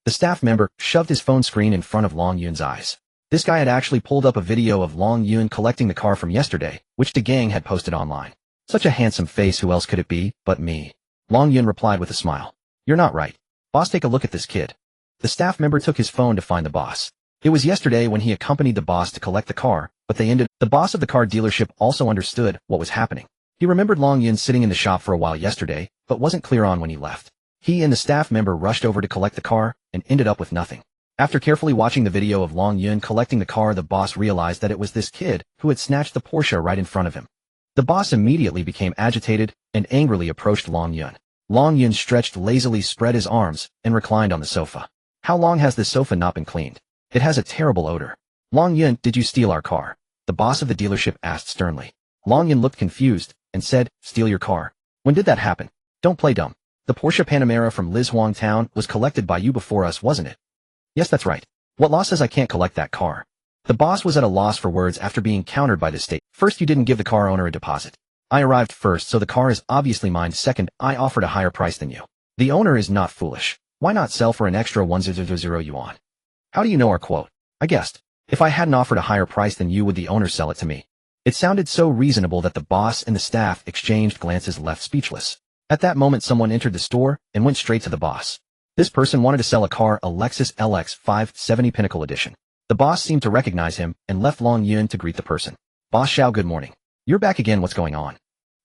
The staff member shoved his phone screen in front of Long Yun's eyes. This guy had actually pulled up a video of Long Yun collecting the car from yesterday, which the gang had posted online. "Such a handsome face, who else could it be but me?" Long Yun replied with a smile. "You're not right. Boss, take a look at this kid." The staff member took his phone to find the boss. It was yesterday when he accompanied the boss to collect the car, but they ended. The boss of the car dealership also understood what was happening. He remembered Long Yun sitting in the shop for a while yesterday, but wasn't clear on when he left. He and the staff member rushed over to collect the car and ended up with nothing. After carefully watching the video of Long Yun collecting the car, the boss realized that it was this kid who had snatched the Porsche right in front of him. The boss immediately became agitated and angrily approached Long Yun. Long Yun stretched lazily, spread his arms, and reclined on the sofa. "How long has this sofa not been cleaned? It has a terrible odor." "Long Yun, did you steal our car?" the boss of the dealership asked sternly. Long Yun looked confused and said, "Steal your car? When did that happen? Don't play dumb. The Porsche Panamera from Lizhuang Town was collected by you before us, wasn't it?" "Yes, that's right. What law says I can't collect that car?" The boss was at a loss for words after being countered by this state. "First, you didn't give the car owner a deposit. I arrived first, so the car is obviously mine. Second, I offered a higher price than you. The owner is not foolish. Why not sell for an extra 1000 yuan? How do you know our quote?" "I guessed. If I hadn't offered a higher price than you, would the owner sell it to me?" It sounded so reasonable that the boss and the staff exchanged glances, left speechless. At that moment, someone entered the store and went straight to the boss. This person wanted to sell a car, a Lexus LX 570 Pinnacle Edition. The boss seemed to recognize him and left Long Yun to greet the person. "Boss Xiao, good morning. You're back again, what's going on?"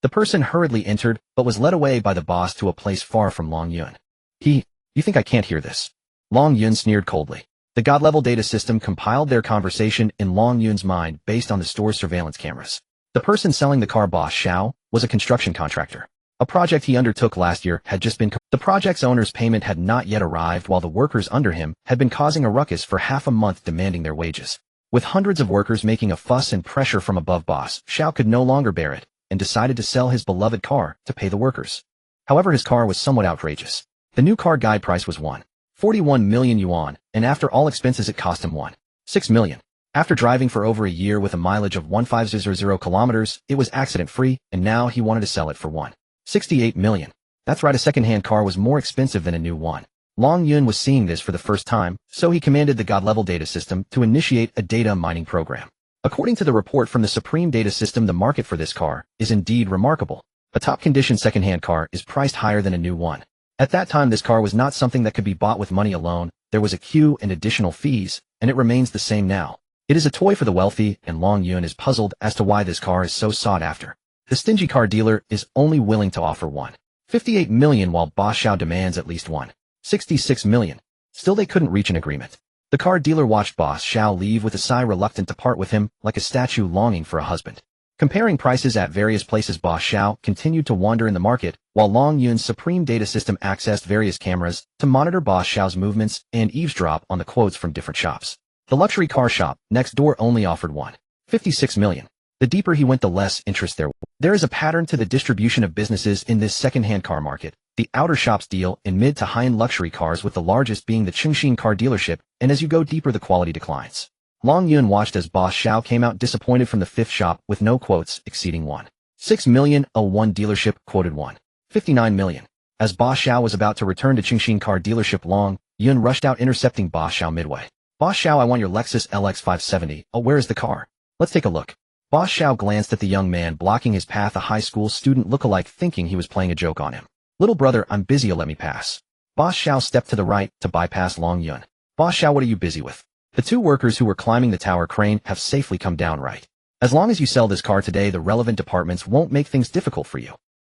The person hurriedly entered, but was led away by the boss to a place far from Long Yun. You think I can't hear this?" Long Yun sneered coldly. The God-level data system compiled their conversation in Long Yun's mind based on the store's surveillance cameras. The person selling the car, Boss Xiao, was a construction contractor. A project he undertook last year had just been The project's owner's payment had not yet arrived, while the workers under him had been causing a ruckus for half a month, demanding their wages. With hundreds of workers making a fuss and pressure from above, Boss Xiao could no longer bear it and decided to sell his beloved car to pay the workers. However, his car was somewhat outrageous. The new car guide price was 141 million yuan, and after all expenses it cost him 1.6 million. After driving for over a year with a mileage of 1500 kilometers, it was accident-free, and now he wanted to sell it for 168 million. That's right, a second-hand car was more expensive than a new one. Long Yun was seeing this for the first time, so he commanded the God-level data system to initiate a data mining program. According to the report from the Supreme Data System, the market for this car is indeed remarkable. A top-condition second-hand car is priced higher than a new one. At that time, this car was not something that could be bought with money alone. There was a queue and additional fees, and it remains the same now. It is a toy for the wealthy, and Long Yun is puzzled as to why this car is so sought after. The stingy car dealer is only willing to offer 158 million, while Boss Xiao demands at least 166 million. Still, they couldn't reach an agreement. The car dealer watched Boss Xiao leave with a sigh, reluctant to part with him, like a statue longing for a husband. Comparing prices at various places, Boss Xiao continued to wander in the market, while Long Yun's Supreme Data System accessed various cameras to monitor Boss Xiao's movements and eavesdrop on the quotes from different shops. The luxury car shop next door only offered 156 million. The deeper he went, the less interest there was. There is a pattern to the distribution of businesses in this second-hand car market. The outer shops deal in mid to high-end luxury cars, with the largest being the Chengxin car dealership, and as you go deeper, the quality declines. Long Yun watched as Boss Xiao came out disappointed from the fifth shop with no quotes exceeding 1.6 million. One dealership quoted 1.59 million. As Boss Xiao was about to return to Chengxin car dealership, Long Yun rushed out, intercepting Boss Xiao midway. Boss Xiao, I want your Lexus LX 570. Oh, where is the car? Let's take a look. Boss Xiao glanced at the young man blocking his path, a high school student look-alike, thinking he was playing a joke on him. Little brother, I'm busy, let me pass. Boss Xiao stepped to the right to bypass Long Yun. Boss Xiao, what are you busy with? The two workers who were climbing the tower crane have safely come down, right? As long as you sell this car today, the relevant departments won't make things difficult for you.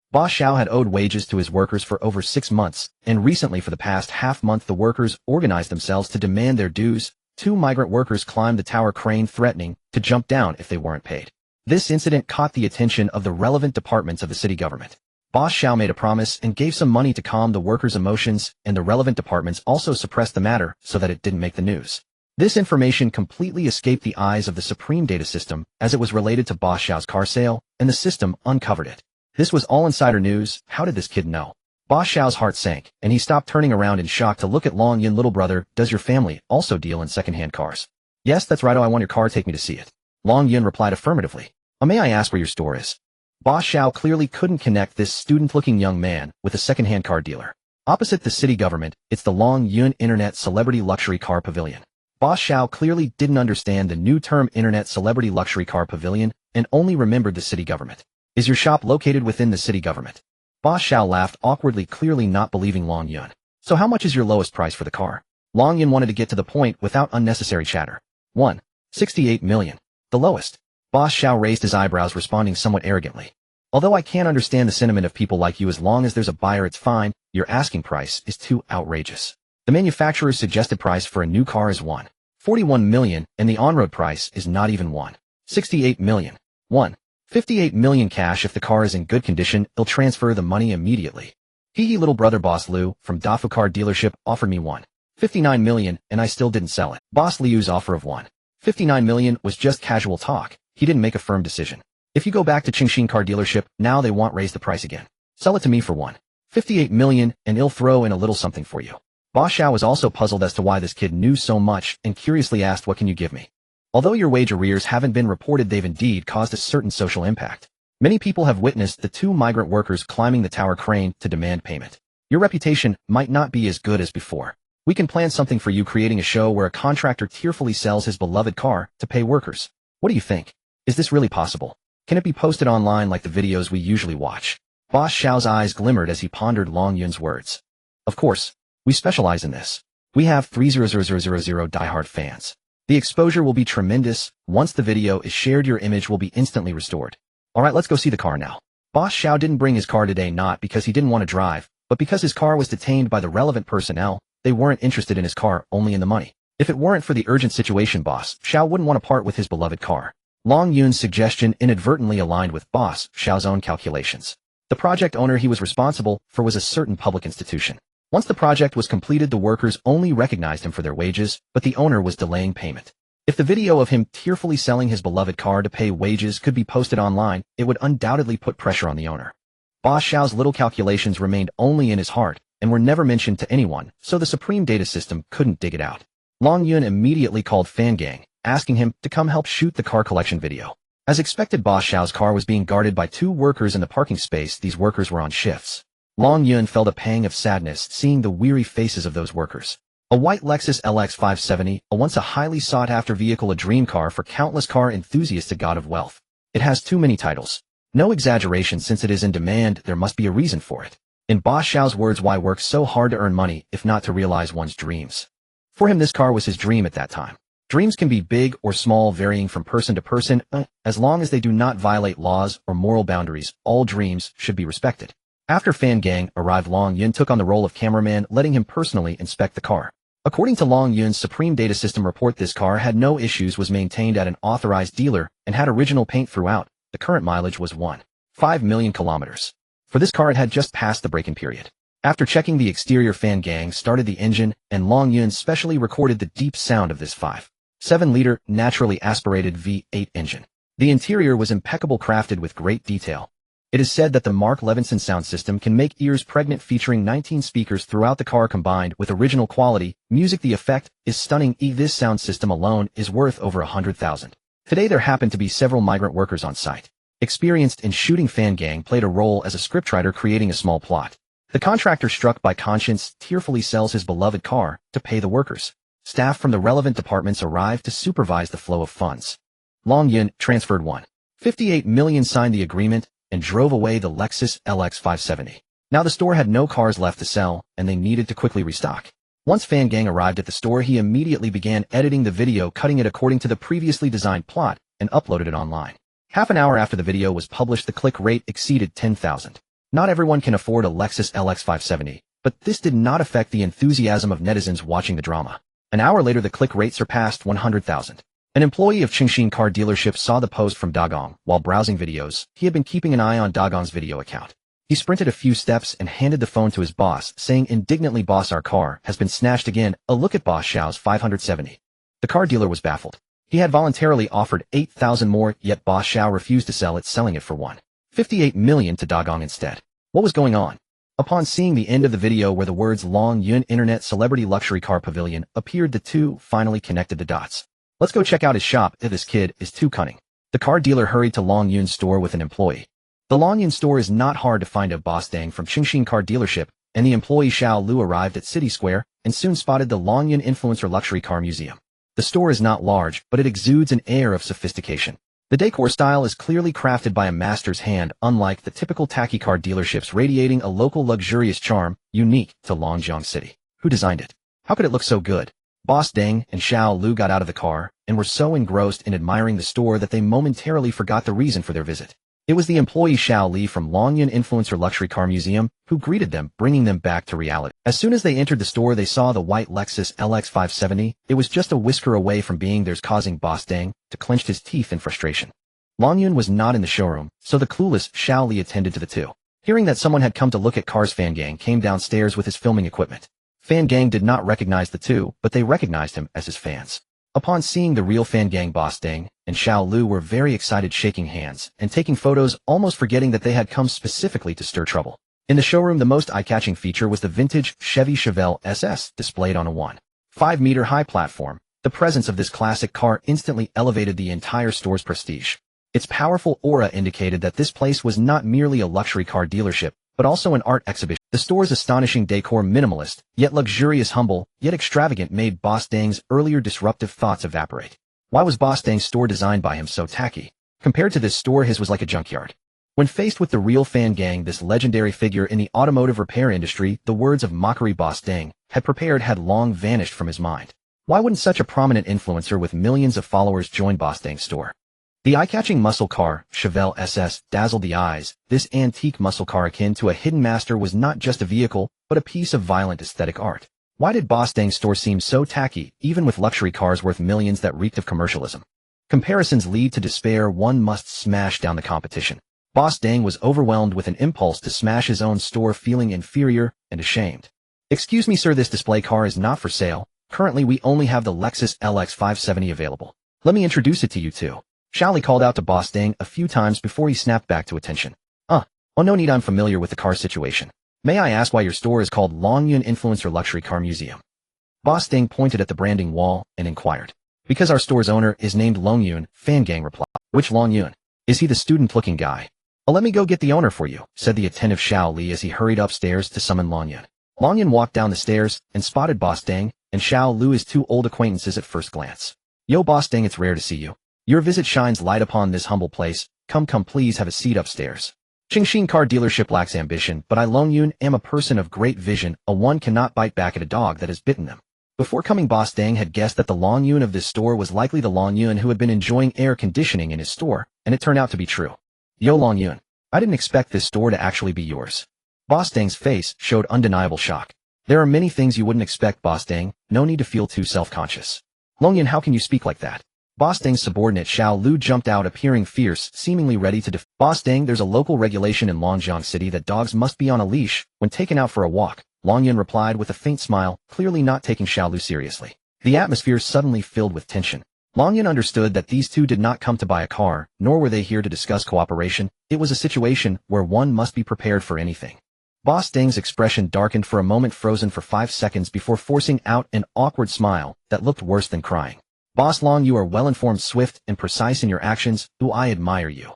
Boss Xiao had owed wages to his workers for over 6 months, and recently for the past half-month the workers organized themselves to demand their dues. 2 migrant workers climbed the tower crane, threatening to jump down if they weren't paid. This incident caught the attention of the relevant departments of the city government. Boss Xiao made a promise and gave some money to calm the workers' emotions, and the relevant departments also suppressed the matter so that it didn't make the news. This information completely escaped the eyes of the Supreme Data System, as it was related to Boss Xiao's car sale, and the system uncovered it. This was all insider news. How did this kid know? Boss Xiao's heart sank, and he stopped, turning around in shock to look at Long Yun. Little brother, does your family also deal in second-hand cars? Yes, that's right. Oh, I want your car. Take me to see it. Long Yun replied affirmatively. May I ask where your store is? Boss Xiao clearly couldn't connect this student-looking young man with a second-hand car dealer. Opposite the city government, it's the Long Yun Internet Celebrity Luxury Car Pavilion. Boss Xiao clearly didn't understand the new term Internet Celebrity Luxury Car Pavilion and only remembered the city government. Is your shop located within the city government? Boss Xiao laughed awkwardly, clearly not believing Long Yun. So how much is your lowest price for the car? Long Yun wanted to get to the point without unnecessary chatter. 1.68 million. The lowest. Boss Xiao raised his eyebrows, responding somewhat arrogantly. Although I can't understand the sentiment of people like you, as long as there's a buyer it's fine, your asking price is too outrageous. The manufacturer's suggested price for a new car is 1.41 million, and the on-road price is not even 1.68 million. 1.58 million cash. If the car is in good condition, he'll transfer the money immediately. Hee little brother, Boss Liu from Dafu Car Dealership offered me 1.59 million, and I still didn't sell it. Boss Liu's offer of 1.59 million was just casual talk. He didn't make a firm decision. If you go back to Qingxin Car Dealership, now they won't raise the price again. Sell it to me for 1.58 million, and he'll throw in a little something for you. Boss Xiao was also puzzled as to why this kid knew so much and curiously asked, what can you give me? Although your wage arrears haven't been reported, they've indeed caused a certain social impact. Many people have witnessed the 2 migrant workers climbing the tower crane to demand payment. Your reputation might not be as good as before. We can plan something for you, creating a show where a contractor tearfully sells his beloved car to pay workers. What do you think? Is this really possible? Can it be posted online like the videos we usually watch? Boss Xiao's eyes glimmered as he pondered Long Yun's words. Of course, we specialize in this. We have 300,000 diehard fans. The exposure will be tremendous. Once the video is shared, your image will be instantly restored. Alright, let's go see the car now. Boss Xiao didn't bring his car today, not because he didn't want to drive, but because his car was detained by the relevant personnel. They weren't interested in his car, only in the money. If it weren't for the urgent situation, Boss Xiao wouldn't want to part with his beloved car. Long Yun's suggestion inadvertently aligned with Boss Xiao's own calculations. The project owner he was responsible for was a certain public institution. Once the project was completed, the workers only recognized him for their wages, but the owner was delaying payment. If the video of him tearfully selling his beloved car to pay wages could be posted online, it would undoubtedly put pressure on the owner. Boss Xiao's little calculations remained only in his heart and were never mentioned to anyone, so the Supreme Data System couldn't dig it out. Long Yun immediately called Fan Gang, asking him to come help shoot the car collection video. As expected, Boss Xiao's car was being guarded by 2 workers in the parking space. These workers were on shifts. Long Yun felt a pang of sadness seeing the weary faces of those workers. A white Lexus LX 570, once a highly sought-after vehicle, a dream car for countless car enthusiasts, a god of wealth. It has too many titles. No exaggeration, since it is in demand, there must be a reason for it. In Boss Xiao's words, why work so hard to earn money if not to realize one's dreams? For him, this car was his dream at that time. Dreams can be big or small, varying from person to person. As long as they do not violate laws or moral boundaries, all dreams should be respected. After Fan Gang arrived, Long Yun took on the role of cameraman, letting him personally inspect the car. According to Long Yun's Supreme Data System report, this car had no issues, was maintained at an authorized dealer, and had original paint throughout. The current mileage was 1.5 million kilometers. For this car, it had just passed the break-in period. After checking the exterior, Fan Gang started the engine, and Long Yun specially recorded the deep sound of this 5.7-liter naturally aspirated V8 engine. The interior was impeccable, crafted with great detail. It is said that the Mark Levinson sound system can make ears pregnant, featuring 19 speakers throughout the car combined with original quality music. The effect is stunning. This sound system alone is worth over 100,000. Today there happened to be several migrant workers on site. Experienced in shooting, Fan Gang played a role as a scriptwriter, creating a small plot. The contractor, struck by conscience, tearfully sells his beloved car to pay the workers. Staff from the relevant departments arrive to supervise the flow of funds. Long Yun transferred $1.58 million, signed the agreement, and drove away the Lexus LX 570. Now the store had no cars left to sell, and they needed to quickly restock. Once Fan Gang arrived at the store, he immediately began editing the video, cutting it according to the previously designed plot, and uploaded it online. Half an hour after the video was published, the click rate exceeded 10,000. Not everyone can afford a Lexus LX 570, but this did not affect the enthusiasm of netizens watching the drama. An hour later, the click rate surpassed 100,000. An employee of Chingxin car dealership saw the post from Dagong while browsing videos. He had been keeping an eye on Dagong's video account. He sprinted a few steps and handed the phone to his boss, saying indignantly, "Boss, our car has been snatched again. A look at Boss Xiao's 570. The car dealer was baffled. He had voluntarily offered 8,000 more, yet Boss Xiao refused to sell it, selling it for $1.58 million to Dagong instead. What was going on? Upon seeing the end of the video where the words Long Yun Internet Celebrity Luxury Car Pavilion appeared, the two finally connected the dots. Let's go check out his shop. This kid is too cunning. The car dealer hurried to Long Yun's store with an employee. The Long Yun store is not hard to find. A Boss Dang from Chingxin car dealership, and the employee Xiao Lu arrived at City Square and soon spotted the Long Yun Influencer Luxury Car Museum. The store is not large, but it exudes an air of sophistication. The decor style is clearly crafted by a master's hand, unlike the typical tacky car dealerships, radiating a local luxurious charm unique to Longjiang City. Who designed it? How could it look so good? Boss Deng and Xiao Lu got out of the car and were so engrossed in admiring the store that they momentarily forgot the reason for their visit. It was the employee Xiao Li from Longyun Influencer Luxury Car Museum who greeted them, bringing them back to reality. As soon as they entered the store, they saw the white Lexus LX 570. It was just a whisker away from being theirs, causing Boss Deng to clench his teeth in frustration. Longyun was not in the showroom, so the clueless Xiao Li attended to the two. Hearing that someone had come to look at cars, Fan Gang came downstairs with his filming equipment. Fan Gang did not recognize the two, but they recognized him as his fans. Upon seeing the real Fan Gang, Boss Deng and Xiao Lu were very excited, shaking hands and taking photos, almost forgetting that they had come specifically to stir trouble. In the showroom, the most eye-catching feature was the vintage Chevy Chevelle SS displayed on a 1.5-meter high platform. The presence of this classic car instantly elevated the entire store's prestige. Its powerful aura indicated that this place was not merely a luxury car dealership, but also an art exhibition. The store's astonishing decor, minimalist, yet luxurious, humble, yet extravagant, made Boss Deng's earlier disruptive thoughts evaporate. Why was Boss Deng's store designed by him so tacky? Compared to this store, his was like a junkyard. When faced with the real Fan Gang, this legendary figure in the automotive repair industry, the words of mockery Boss Deng had prepared had long vanished from his mind. Why wouldn't such a prominent influencer with millions of followers join Boss Deng's store? The eye-catching muscle car, Chevelle SS, dazzled the eyes. This antique muscle car, akin to a hidden master, was not just a vehicle, but a piece of violent aesthetic art. Why did Boss Deng's store seem so tacky, even with luxury cars worth millions that reeked of commercialism? Comparisons lead to despair. One must smash down the competition. Boss Deng was overwhelmed with an impulse to smash his own store, feeling inferior and ashamed. "Excuse me, sir, this display car is not for sale. Currently, we only have the Lexus LX 570 available. Let me introduce it to you too." Xiaoli called out to Boss Deng a few times before he snapped back to attention. Oh, no need, I'm familiar with the car situation. May I ask why your store is called Longyun Influencer Luxury Car Museum? Boss Deng pointed at the branding wall and inquired. Because our store's owner is named Longyun, Fan Gang replied. Which Longyun? Is he the student-looking guy? Oh, let me go get the owner for you, said the attentive Xiao Li as he hurried upstairs to summon Longyun. Longyun walked down the stairs and spotted Boss Deng and Xiao Lu as two old acquaintances at first glance. Yo, Boss Deng, it's rare to see you. Your visit shines light upon this humble place. Come, please have a seat upstairs. Chingxin car dealership lacks ambition, but I, Longyun, am a person of great vision. One cannot bite back at a dog that has bitten them. Before coming, Boss Deng had guessed that the Longyun of this store was likely the Longyun who had been enjoying air conditioning in his store, and it turned out to be true. Yo, Longyun, I didn't expect this store to actually be yours. Boss Deng's face showed undeniable shock. There are many things you wouldn't expect, Boss Deng. No need to feel too self-conscious. Longyun, how can you speak like that? Boss Deng's subordinate Xiao Lu jumped out, appearing fierce, seemingly ready to Boss Deng, there's a local regulation in Longjiang City that dogs must be on a leash when taken out for a walk, Longyun replied with a faint smile, clearly not taking Xiao Lu seriously. The atmosphere suddenly filled with tension. Longyun understood that these two did not come to buy a car, nor were they here to discuss cooperation. It was a situation where one must be prepared for anything. Boss Deng's expression darkened for a moment, frozen for 5 seconds before forcing out an awkward smile that looked worse than crying. Boss Long, you are well-informed, swift, and precise in your actions. Ooh, I admire you.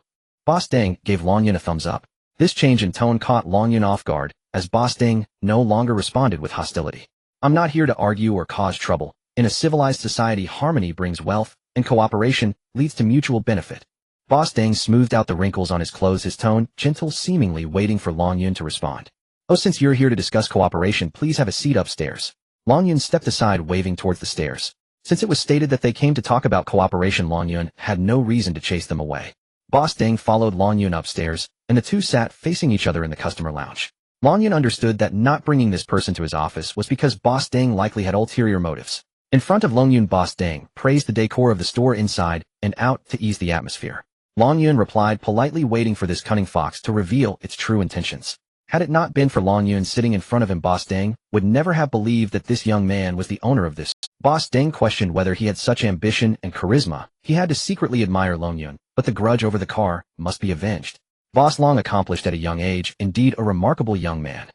Boss Deng gave Longyun a thumbs up. This change in tone caught Longyun off guard. as Boss Ding no longer responded with hostility. I'm not here to argue or cause trouble. In a civilized society, harmony brings wealth, and cooperation leads to mutual benefit. Boss Ding smoothed out the wrinkles on his clothes, his tone gentle, seemingly waiting for Long Yun to respond. Oh, since you're here to discuss cooperation, please have a seat upstairs. Long Yun stepped aside, waving towards the stairs. Since it was stated that they came to talk about cooperation, Long Yun had no reason to chase them away. Boss Ding followed Long Yun upstairs, and the two sat facing each other in the customer lounge. Long Yun understood that not bringing this person to his office was because Boss Ding likely had ulterior motives. In front of Long Yun, Boss Ding praised the decor of the store inside and out to ease the atmosphere. Long Yun replied politely, waiting for this cunning fox to reveal its true intentions. Had it not been for Long Yun sitting in front of him, Boss Ding would never have believed that this young man was the owner of this. Boss Ding questioned whether he had such ambition and charisma. He had to secretly admire Long Yun, but the grudge over the car must be avenged. Boss Long accomplished at a young age, indeed a remarkable young man.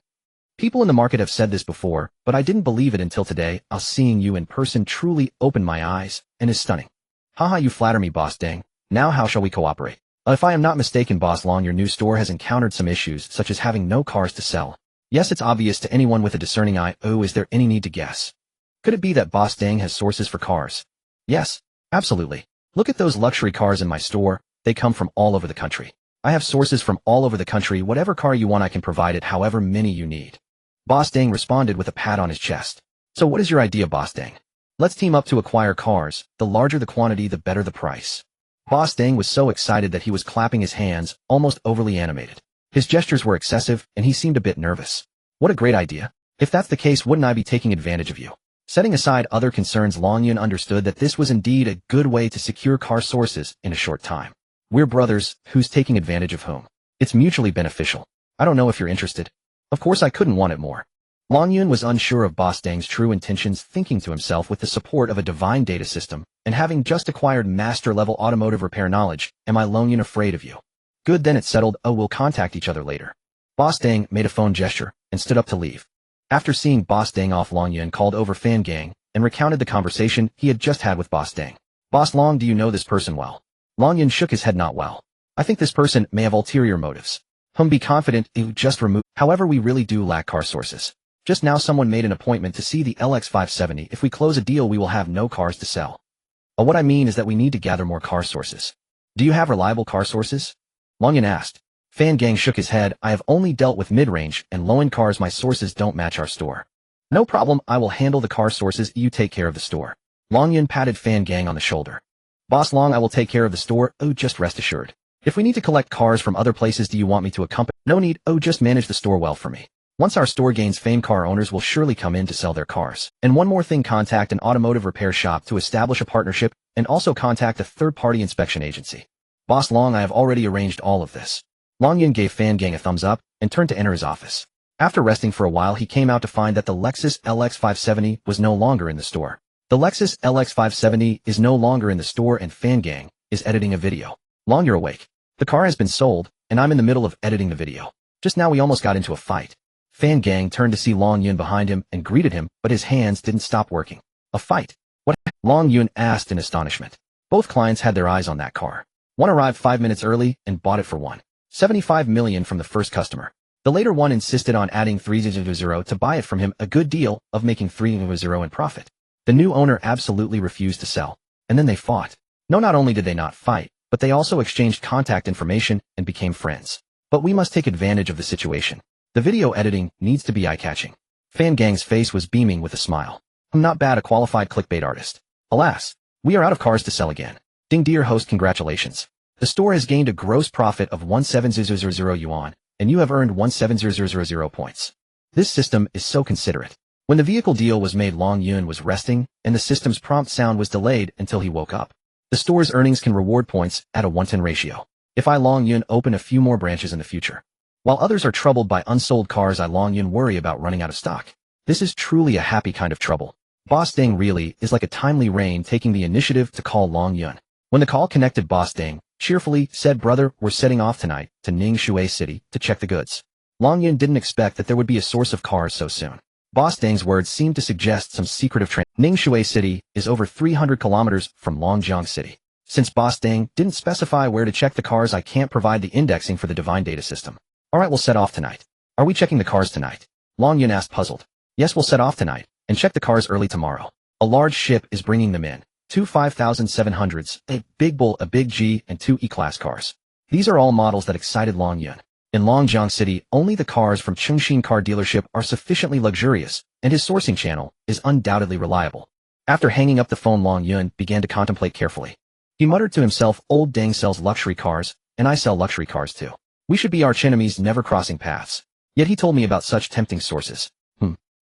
People in the market have said this before, but I didn't believe it until today. Seeing you in person truly opened my eyes and is stunning. Haha, you flatter me, Boss Ding. Now how shall we cooperate? If I am not mistaken, Boss Long, your new store has encountered some issues, such as having no cars to sell. Yes, it's obvious to anyone with a discerning eye. Oh, is there any need to guess? Could it be that Boss Ding has sources for cars? Yes, absolutely. Look at those luxury cars in my store. They come from all over the country. I have sources from all over the country. Whatever car you want, I can provide it, however many you need. Boss Ding responded with a pat on his chest. So what is your idea, Boss Ding? Let's team up to acquire cars. The larger the quantity, the better the price. Boss Ding was so excited that he was clapping his hands, almost overly animated. His gestures were excessive, and he seemed a bit nervous. What a great idea. If that's the case, wouldn't I be taking advantage of you? Setting aside other concerns, Long Yun understood that this was indeed a good way to secure car sources in a short time. We're brothers, who's taking advantage of whom? It's mutually beneficial. I don't know if you're interested. Of course I couldn't want it more. Long Yun was unsure of Boss Ding's true intentions, thinking to himself, with the support of a divine data system, and having just acquired master-level automotive repair knowledge, am I, Long Yun, afraid of you? Good, then it's settled. Oh, we'll contact each other later. Boss Ding made a phone gesture and stood up to leave. After seeing Boss Ding off, Long Yun called over Fan Gang and recounted the conversation he had just had with Boss Ding. Boss Long, do you know this person well? Long Yun shook his head. Not well. I think this person may have ulterior motives. Be confident, it would just remove. However, we really do lack car sources. Just now someone made an appointment to see the LX570. If we close a deal, we will have no cars to sell. What I mean is that we need to gather more car sources. Do you have reliable car sources? Long Yun asked. Fan Gang shook his head. I have only dealt with mid-range and low-end cars. My sources don't match our store. No problem, I will handle the car sources. You take care of the store. Long Yun patted Fan Gang on the shoulder. Boss Long, I will take care of the store. Oh, just rest assured. If we need to collect cars from other places, do you want me to accompany? No need. Oh, just manage the store well for me. Once our store gains fame, car owners will surely come in to sell their cars. And one more thing, contact an automotive repair shop to establish a partnership, and also contact a third-party inspection agency. Boss Long, I have already arranged all of this. Long Yun gave Fan Gang a thumbs up and turned to enter his office. After resting for a while, he came out to find that the Lexus LX570 was no longer in the store. The Lexus LX570 is no longer in the store, and Fan Gang is editing a video. Long, you're awake. The car has been sold, and I'm in the middle of editing the video. Just now we almost got into a fight. Fan Gang turned to see Long Yun behind him and greeted him, but his hands didn't stop working. A fight? What? Long Yun asked in astonishment. Both clients had their eyes on that car. One arrived 5 minutes early and bought it for $1.75 million from the first customer. The later one insisted on adding $300 to buy it from him, a good deal of making $300 in profit. The new owner absolutely refused to sell, and then they fought. No, not only did they not fight, but they also exchanged contact information and became friends. But we must take advantage of the situation. The video editing needs to be eye-catching. Fan Gang's face was beaming with a smile. I'm not bad, a qualified clickbait artist. Alas, we are out of cars to sell again. Ding, dear host, congratulations. The store has gained a gross profit of 17,000 yuan, and you have earned 17,000 points. This system is so considerate. When the vehicle deal was made, Long Yun was resting, and the system's prompt sound was delayed until he woke up. The store's earnings can reward points at a 1:10 ratio. If I, Long Yun, open a few more branches in the future. While others are troubled by unsold cars, I, Long Yun, worry about running out of stock. This is truly a happy kind of trouble. Boss Ding really is like a timely rain, taking the initiative to call Long Yun. When the call connected, Boss Ding cheerfully said, brother, we're setting off tonight to Ningxue City to check the goods. Long Yun didn't expect that there would be a source of cars so soon. Boss Ding's words seemed to suggest some secretive train. Ningxue City is over 300 kilometers from Longjiang City. Since Boss Ding didn't specify where to check the cars, I can't provide the indexing for the divine data system. Alright, we'll set off tonight. Are we checking the cars tonight? Long Yun asked puzzled. Yes, we'll set off tonight, and check the cars early tomorrow. A large ship is bringing them in. 2 5700s, a big bull, a big G, and 2 E-Class cars. These are all models that excited Long Yun. In Longjiang City, only the cars from Chengxin car dealership are sufficiently luxurious, and his sourcing channel is undoubtedly reliable. After hanging up the phone, Long Yun began to contemplate carefully. He muttered to himself, old Deng sells luxury cars, and I sell luxury cars too. We should be archenemies, never crossing paths. Yet he told me about such tempting sources.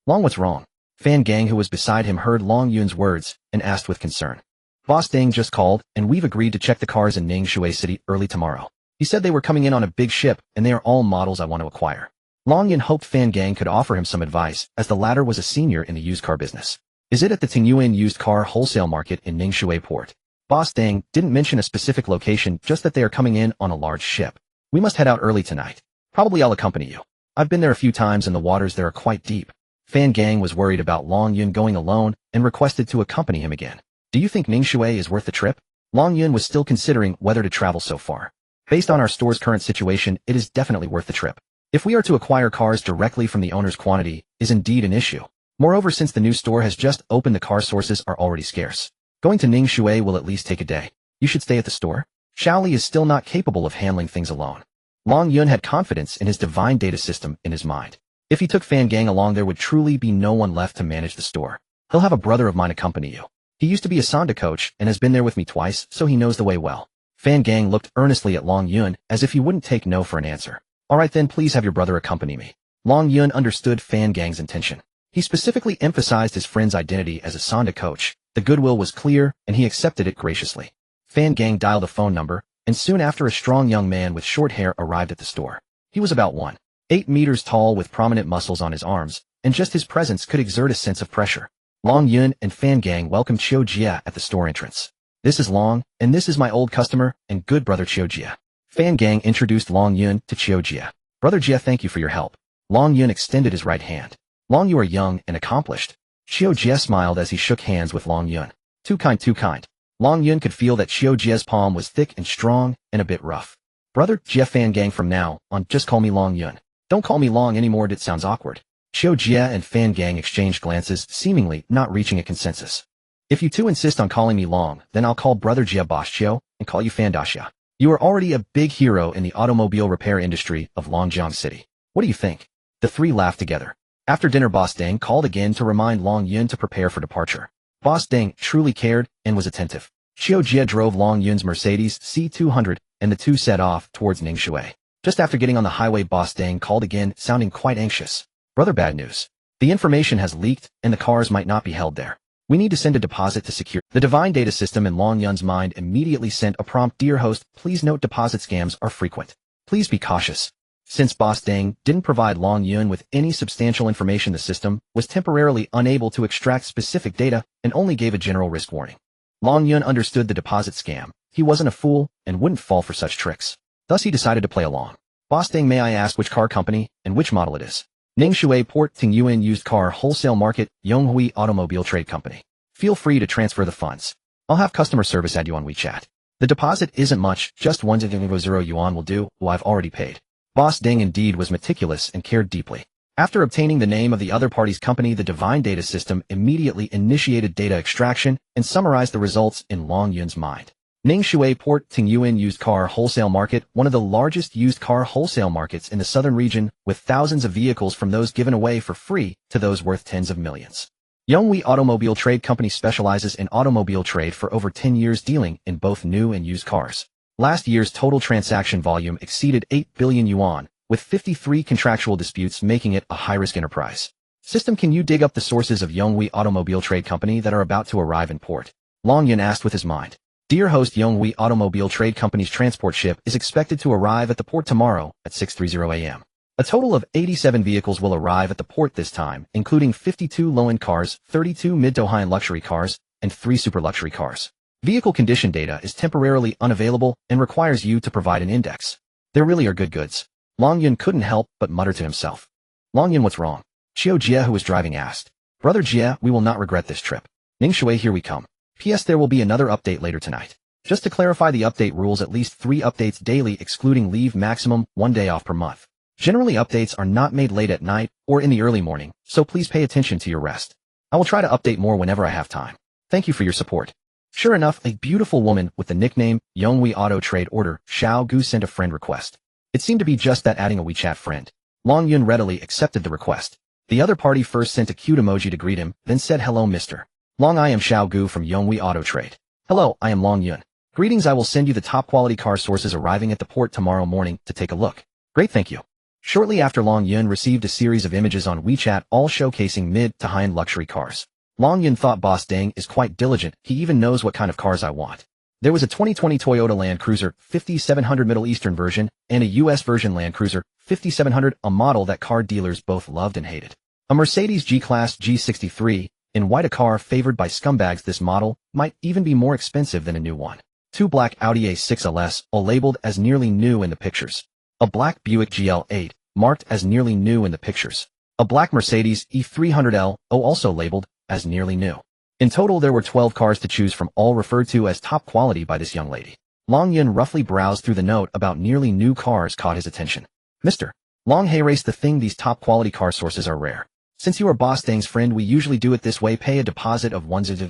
Long, what's wrong? Fan Gang, who was beside him, heard Long Yun's words and asked with concern. Boss Deng just called, and we've agreed to check the cars in Ningxue City early tomorrow. He said they were coming in on a big ship, and they are all models I want to acquire. Long Yun hoped Fan Gang could offer him some advice, as the latter was a senior in the used car business. Is it at the Tingyuan used car wholesale market in Ningxue port? Boss Deng didn't mention a specific location, just that they are coming in on a large ship. We must head out early tonight. Probably I'll accompany you. I've been there a few times and the waters there are quite deep. Fan Gang was worried about Long Yun going alone and requested to accompany him again. Do you think Ningxue is worth the trip? Long Yun was still considering whether to travel so far. Based on our store's current situation, it is definitely worth the trip. If we are to acquire cars directly from the owner's, quantity is indeed an issue. Moreover, since the new store has just opened, the car sources are already scarce. Going to Ningxue will at least take a day. You should stay at the store. Xiaoli is still not capable of handling things alone. Long Yun had confidence in his divine data system in his mind. If he took Fan Gang along, there would truly be no one left to manage the store. He'll have a brother of mine accompany you. He used to be a Sanda coach and has been there with me twice, so he knows the way well. Fan Gang looked earnestly at Long Yun as if he wouldn't take no for an answer. All right then, please have your brother accompany me. Long Yun understood Fan Gang's intention. He specifically emphasized his friend's identity as a Sanda coach. The goodwill was clear, and he accepted it graciously. Fan Gang dialed a phone number, and soon after, a strong young man with short hair arrived at the store. He was about 1.8 meters tall with prominent muscles on his arms, and just his presence could exert a sense of pressure. Long Yun and Fan Gang welcomed Qiu Jia at the store entrance. This is Long, and this is my old customer and good brother Qiu Jia. Fan Gang introduced Long Yun to Qiu Jia. Brother Jia, thank you for your help. Long Yun extended his right hand. Long, you are young and accomplished. Qiu Jia smiled as he shook hands with Long Yun. Too kind, too kind. Long Yun could feel that Qiu Jia's palm was thick and strong and a bit rough. Brother Jia, Fan Gang, from now on, just call me Long Yun. Don't call me Long anymore, it sounds awkward. Qiu Jia and Fan Gang exchanged glances, seemingly not reaching a consensus. If you two insist on calling me Long, then I'll call Brother Jia Boss Qiu and call you Fan Daxia. You are already a big hero in the automobile repair industry of Longjiang City. What do you think? The three laughed together. After dinner, Boss Deng called again to remind Long Yun to prepare for departure. Boss Deng truly cared and was attentive. Qiu Jia drove Long Yun's Mercedes C200, and the two set off towards Ningxue. Just after getting on the highway, Boss Deng called again, sounding quite anxious. Brother, bad news. The information has leaked, and the cars might not be held there. We need to send a deposit to secure. The divine data system in Long Yun's mind immediately sent a prompt. Dear host, please note deposit scams are frequent. Please be cautious. Since Boss Deng didn't provide Long Yun with any substantial information, the system was temporarily unable to extract specific data and only gave a general risk warning. Long Yun understood the deposit scam. He wasn't a fool and wouldn't fall for such tricks. Thus he decided to play along. Boss Deng, may I ask which car company and which model it is? Ningxue Port Tingyuan Used Car Wholesale Market, Yonghui Automobile Trade Company. Feel free to transfer the funds. I'll have customer service add you on WeChat. The deposit isn't much, just 100 yuan will do, who I've already paid. Boss Deng indeed was meticulous and cared deeply. After obtaining the name of the other party's company, the divine data system immediately initiated data extraction and summarized the results in Long Yun's mind. Ningxue Port Tingyuan Used Car Wholesale Market, one of the largest used car wholesale markets in the southern region, with thousands of vehicles from those given away for free to those worth tens of millions. Yonghui Automobile Trade Company specializes in automobile trade for over 10 years, dealing in both new and used cars. Last year's total transaction volume exceeded 8 billion yuan, with 53 contractual disputes, making it a high-risk enterprise. System, can you dig up the sources of Yonghui Automobile Trade Company that are about to arrive in port? Long Yun asked with his mind. Dear host, Yonghui Automobile Trade Company's transport ship is expected to arrive at the port tomorrow at 6:30 a.m. A total of 87 vehicles will arrive at the port this time, including 52 low-end cars, 32 mid to high-end luxury cars, and 3 super luxury cars. Vehicle condition data is temporarily unavailable and requires you to provide an index. There really are good goods. Long Yun couldn't help but mutter to himself. Long Yun, what's wrong? Qiu Jia, who was driving, asked. Brother Jia, we will not regret this trip. Ningxue, here we come. P.S. There will be another update later tonight. Just to clarify the update rules, at least 3 updates daily, excluding leave, maximum 1 day off per month. Generally, updates are not made late at night or in the early morning, so please pay attention to your rest. I will try to update more whenever I have time. Thank you for your support. Sure enough, a beautiful woman with the nickname Yonghui Auto Trade Order Xiao Gu sent a friend request. It seemed to be just that, adding a WeChat friend. Long Yun readily accepted the request. The other party first sent a cute emoji to greet him, then said, "Hello, Mr. Long, I am Xiao Gu from Yonghui Auto Trade." "Hello, I am Long Yun. Greetings, I will send you the top quality car sources arriving at the port tomorrow morning to take a look." "Great, thank you." Shortly after, Long Yun received a series of images on WeChat, all showcasing mid to high-end luxury cars. Long Yun thought Boss Deng is quite diligent, he even knows what kind of cars I want. There was a 2020 Toyota Land Cruiser 5700 Middle Eastern version and a US version Land Cruiser 5700, a model that car dealers both loved and hated. A Mercedes G-Class G63, in white, a car favored by scumbags. This model might even be more expensive than a new one. 2 black Audi A6 LS, all labeled as nearly new in the pictures. A black Buick GL8, marked as nearly new in the pictures. A black Mercedes E300L, also labeled as nearly new. In total, there were 12 cars to choose from, all referred to as top quality by this young lady. Long Yun roughly browsed through the note about nearly new cars caught his attention. "Mr. Long, hey, race the thing, these top quality car sources are rare. Since you are Boss Deng's friend, we usually do it this way: pay a deposit of 100,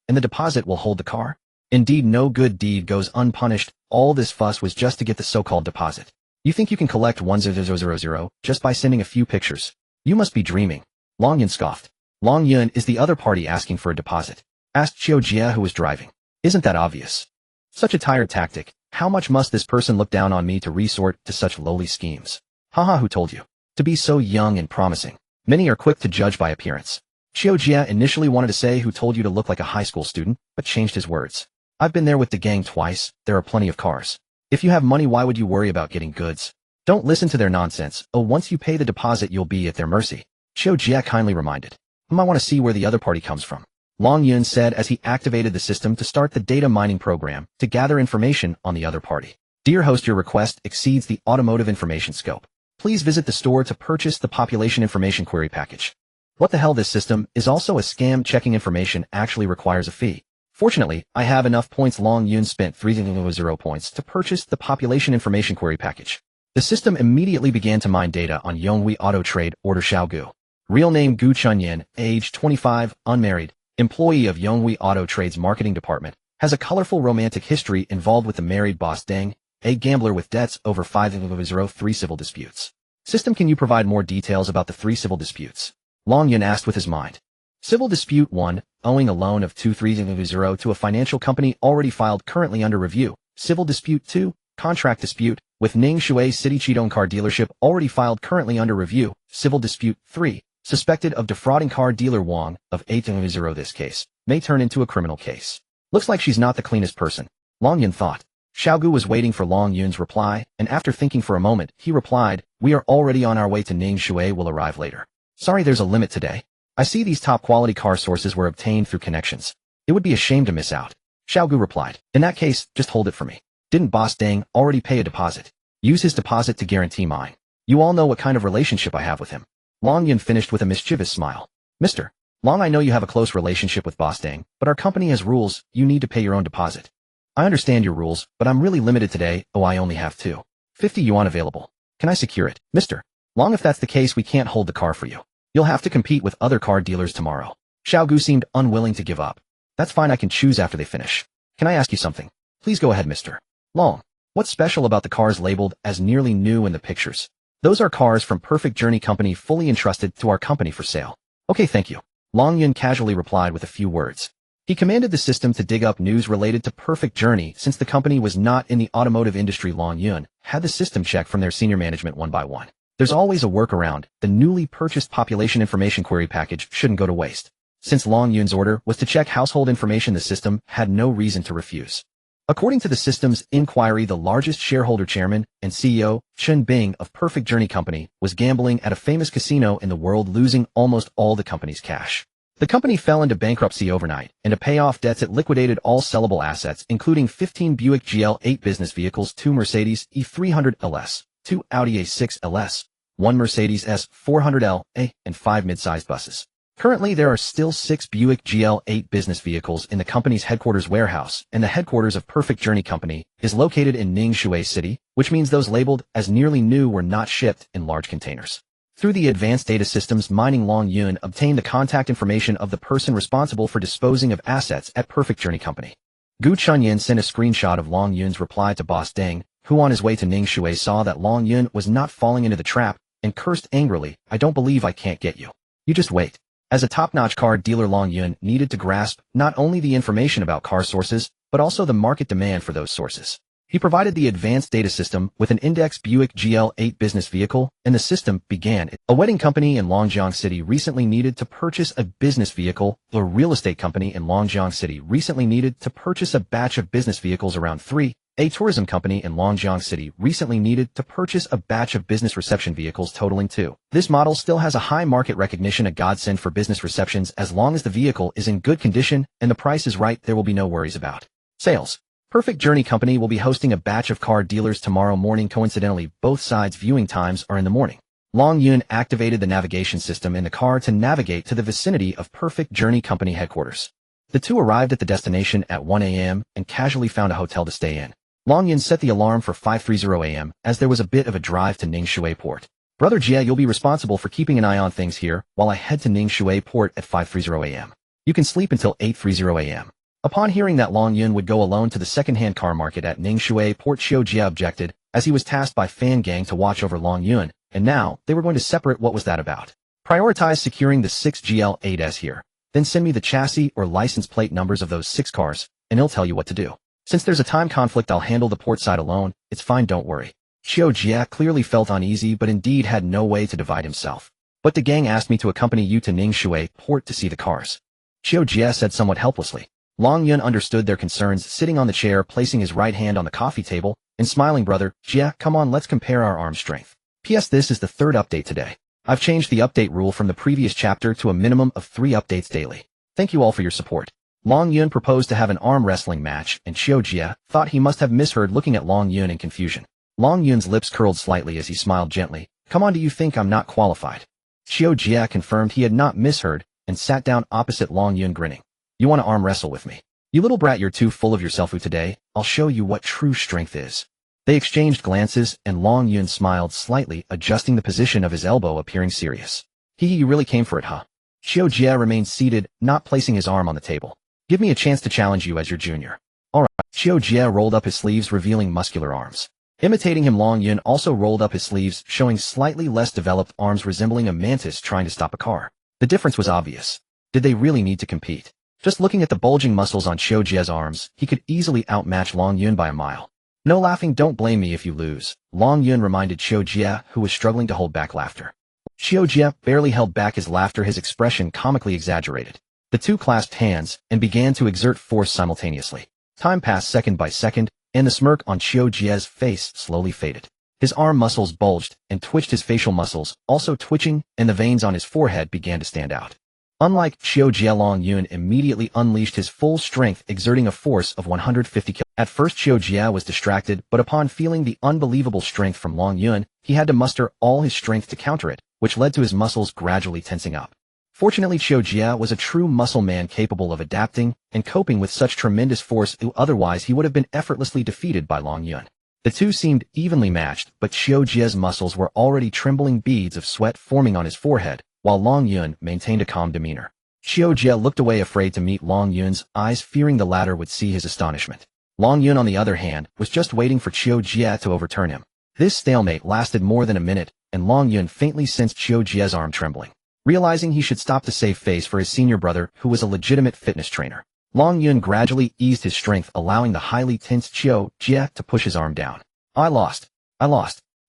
and the deposit will hold the car. Indeed, no good deed goes unpunished. All this fuss was just to get the so-called deposit. You think you can collect 100 just by sending a few pictures? You must be dreaming." Long Yun scoffed. "Long Yun, is the other party asking for a deposit?" asked Qiu Jia, who was driving. "Isn't that obvious? Such a tired tactic. How much must this person look down on me to resort to such lowly schemes? Haha, who told you to be so young and promising? Many are quick to judge by appearance." Qiu Jia initially wanted to say, "Who told you to look like a high school student?" but changed his words. "I've been there with the gang twice. There are plenty of cars. If you have money, why would you worry about getting goods? Don't listen to their nonsense. Once you pay the deposit, you'll be at their mercy," Qiu Jia kindly reminded. "I want to see where the other party comes from," Long Yun said as he activated the system to start the data mining program to gather information on the other party. "Dear host, your request exceeds the automotive information scope. Please visit the store to purchase the population information query package." What the hell, this system is also a scam. Checking information actually requires a fee. "Fortunately, I have enough points." Long Yun spent 300 points to purchase the population information query package. The system immediately began to mine data on Yonghui Auto Trade Order Xiao Gu. Real name Gu Chunyan, age 25, unmarried, employee of Yonghui Auto Trade's marketing department, has a colorful romantic history involved with the married Boss Deng, a gambler with debts over 503 civil disputes. System, can you provide more details about the 3 civil disputes? Long Yun asked with his mind. Civil Dispute 1, owing a loan of 2300 to a financial company already filed, currently under review. Civil Dispute 2, contract dispute with Ning Shui City Chidong car dealership, already filed, currently under review. Civil Dispute 3, suspected of defrauding car dealer Wang of 800. This case may turn into a criminal case. Looks like she's not the cleanest person, Long Yun thought. Xiao Gu was waiting for Long Yun's reply, and after thinking for a moment, he replied, "We are already on our way to Ning Shui, will arrive later. Sorry, there's a limit today. I see these top quality car sources were obtained through connections. It would be a shame to miss out." Xiao Gu replied, "In that case, just hold it for me. Didn't Boss Deng already pay a deposit? Use his deposit to guarantee mine. You all know what kind of relationship I have with him." Long Yun finished with a mischievous smile. "Mr. Long, I know you have a close relationship with Boss Deng, but our company has rules. You need to pay your own deposit. I understand your rules, but I'm really limited today. I only have 250 yuan available. Can I secure it, Mr. Long? If that's the case, we can't hold the car for you. You'll have to compete with other car dealers tomorrow." Xiao Gu seemed unwilling to give up. "That's fine, I can choose after they finish. Can I ask you something?" "Please go ahead, Mr. Long. What's special about the cars labeled as nearly new in the pictures?" "Those are cars from Perfect Journey Company, fully entrusted to our company for sale." "Okay, thank you," Long Yun casually replied with a few words. He commanded the system to dig up news related to Perfect Journey. Since the company was not in the automotive industry, Long Yun had the system check from their senior management one by one. There's always a workaround. The newly purchased population information query package shouldn't go to waste. Since Long Yun's order was to check household information, the system had no reason to refuse. According to the system's inquiry, the largest shareholder, chairman and CEO, Chen Bing of Perfect Journey Company, was gambling at a famous casino in the world, losing almost all the company's cash. The company fell into bankruptcy overnight, and to pay off debts, it liquidated all sellable assets, including 15 Buick GL8 business vehicles, 2 Mercedes E300 LS, 2 Audi A6 LS, 1 Mercedes S400L, and 5 mid-sized buses. Currently, there are still 6 Buick GL8 business vehicles in the company's headquarters warehouse, and the headquarters of Perfect Journey Company is located in Ningxue City, which means those labeled as nearly new were not shipped in large containers. Through the advanced data systems mining, Long Yun obtained the contact information of the person responsible for disposing of assets at Perfect Journey Company. Gu Chunyin sent a screenshot of Long Yun's reply to Boss Deng, who on his way to Ningxue saw that Long Yun was not falling into the trap, and cursed angrily, "I don't believe I can't get you. You just wait." As a top-notch car dealer, Long Yun needed to grasp not only the information about car sources, but also the market demand for those sources. He provided the advanced data system with an index Buick GL8 business vehicle, and the system began. A wedding company in Longjiang City recently needed to purchase a business vehicle. A real estate company in Longjiang City recently needed to purchase a batch of business vehicles around 3. A tourism company in Longjiang City recently needed to purchase a batch of business reception vehicles totaling 2. This model still has a high market recognition, a godsend for business receptions. As long as the vehicle is in good condition and the price is right, there will be no worries about sales. Perfect Journey Company will be hosting a batch of car dealers tomorrow morning. Coincidentally, both sides' viewing times are in the morning. Long Yun activated the navigation system in the car to navigate to the vicinity of Perfect Journey Company headquarters. The two arrived at the destination at 1 a.m. and casually found a hotel to stay in. Long Yun set the alarm for 5:30 a.m. as there was a bit of a drive to Ningxue Port. "Brother Jie, you'll be responsible for keeping an eye on things here while I head to Ningxue Port at 5:30 a.m. You can sleep until 8:30 a.m. Upon hearing that Long Yun would go alone to the second-hand car market at Ningxue Port, Xiao Jie objected, as he was tasked by Fan Gang to watch over Long Yun, and now they were going to separate. What was that about? Prioritize securing the 6 GL8s here. Then send me the chassis or license plate numbers of those 6 cars, and he'll tell you what to do. Since there's a time conflict, I'll handle the port side alone. It's fine, don't worry." Xiao Jie clearly felt uneasy, but indeed had no way to divide himself. "But the gang asked me to accompany you to Ningxue Port to see the cars," Xiao Jie said somewhat helplessly. Long Yun understood their concerns, sitting on the chair, placing his right hand on the coffee table, and smiling. "Brother Jie, come on, let's compare our arm strength. P.S. This is the 3rd update today. I've changed the update rule from the previous chapter to a minimum of 3 updates daily. Thank you all for your support." Long Yun proposed to have an arm wrestling match, and Xiao Jie thought he must have misheard, looking at Long Yun in confusion. Long Yun's lips curled slightly as he smiled gently. "Come on, do you think I'm not qualified?" Xiao Jie confirmed he had not misheard, and sat down opposite Long Yun, grinning. "You want to arm wrestle with me? You little brat, you're too full of yourself. Today, I'll show you what true strength is." They exchanged glances, and Long Yun smiled slightly, adjusting the position of his elbow, appearing serious. You really came for it, huh?" Xiao Jie remained seated, not placing his arm on the table. "Give me a chance to challenge you as your junior." "All right." Xiao Jie rolled up his sleeves, revealing muscular arms. Imitating him, Long Yun also rolled up his sleeves, showing slightly less developed arms, resembling a mantis trying to stop a car. The difference was obvious. Did they really need to compete? Just looking at the bulging muscles on Xiao Jie's arms, he could easily outmatch Long Yun by a mile. "No laughing, don't blame me if you lose," Long Yun reminded Xiao Jie, who was struggling to hold back laughter. Xiao Jie barely held back his laughter, his expression comically exaggerated. The two clasped hands and began to exert force simultaneously. Time passed second by second, and the smirk on Xiao Jie's face slowly faded. His arm muscles bulged and twitched, his facial muscles also twitching, and the veins on his forehead began to stand out. Unlike Xiao Jie, Long Yun immediately unleashed his full strength, exerting a force of 150 kg. At first Xiao Jie was distracted, but upon feeling the unbelievable strength from Long Yun, he had to muster all his strength to counter it, which led to his muscles gradually tensing up. Fortunately, Xiao Jie was a true muscle man, capable of adapting and coping with such tremendous force, otherwise he would have been effortlessly defeated by Long Yun. The two seemed evenly matched, but Xiao Jie's muscles were already trembling, beads of sweat forming on his forehead, while Long Yun maintained a calm demeanor. Xiao Jie looked away, afraid to meet Long Yun's eyes, fearing the latter would see his astonishment. Long Yun, on the other hand, was just waiting for Xiao Jie to overturn him. This stalemate lasted more than a minute, and Long Yun faintly sensed Xiao Jie's arm trembling. Realizing he should stop to save face for his senior brother, who was a legitimate fitness trainer, Long Yun gradually eased his strength, allowing the highly tensed Xiao Jie to push his arm down. I lost.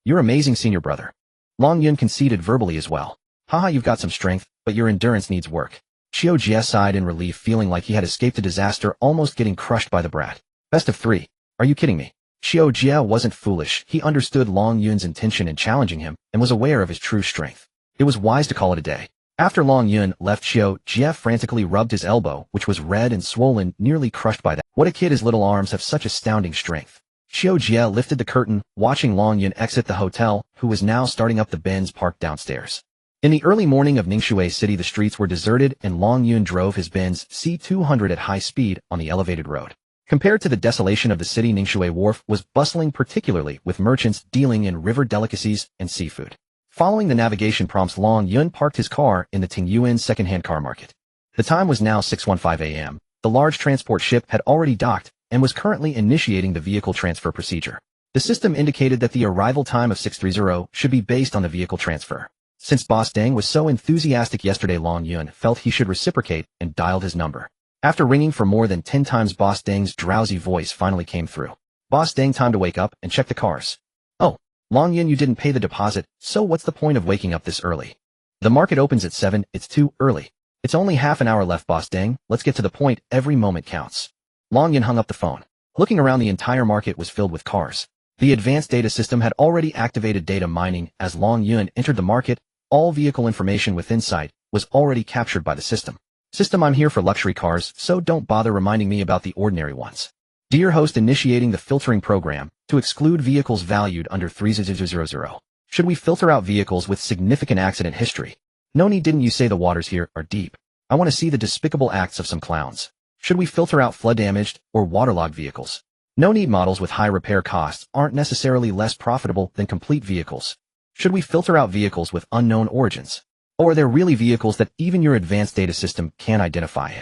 You're amazing, senior brother." Long Yun conceded verbally as well. "Haha, you've got some strength, but your endurance needs work." Xiao Jie sighed in relief, feeling like he had escaped a disaster, almost getting crushed by the brat. "Best of 3. Are you kidding me?" Xiao Jie wasn't foolish. He understood Long Yun's intention in challenging him, and was aware of his true strength. It was wise to call it a day. After Long Yun left, Xiao Jie frantically rubbed his elbow, which was red and swollen, nearly crushed by that. What a kid, his little arms have such astounding strength. Xiao Jie lifted the curtain, watching Long Yun exit the hotel, who was now starting up the Benz parked downstairs. In the early morning of Ningxue City, the streets were deserted and Long Yun drove his Benz C200 at high speed on the elevated road. Compared to the desolation of the city, Ningxue Wharf was bustling, particularly with merchants dealing in river delicacies and seafood. Following the navigation prompts, Long Yun parked his car in the Tingyuan second-hand car market. The time was now 6:15 a.m. The large transport ship had already docked and was currently initiating the vehicle transfer procedure. The system indicated that the arrival time of 6:30 should be based on the vehicle transfer. Since Boss Deng was so enthusiastic yesterday, Long Yun felt he should reciprocate and dialed his number. After ringing for more than 10 times, Boss Deng's drowsy voice finally came through. Boss Deng, time to wake up and check the cars. Oh, Long Yun, you didn't pay the deposit, so what's the point of waking up this early? The market opens at 7, it's too early. It's only half an hour left, Boss Deng, let's get to the point, every moment counts. Long Yun hung up the phone. Looking around, the entire market was filled with cars. The advanced data system had already activated data mining. As Long Yun entered the market, all vehicle information within sight was already captured by the system. System, I'm here for luxury cars, so don't bother reminding me about the ordinary ones. Dear host, initiating the filtering program to exclude vehicles valued under 3000. Should we filter out vehicles with significant accident history? No need, didn't you say the waters here are deep? I want to see the despicable acts of some clowns. Should we filter out flood-damaged or waterlogged vehicles? No need, models with high repair costs aren't necessarily less profitable than complete vehicles. Should we filter out vehicles with unknown origins? Or are there really vehicles that even your advanced data system can't identify?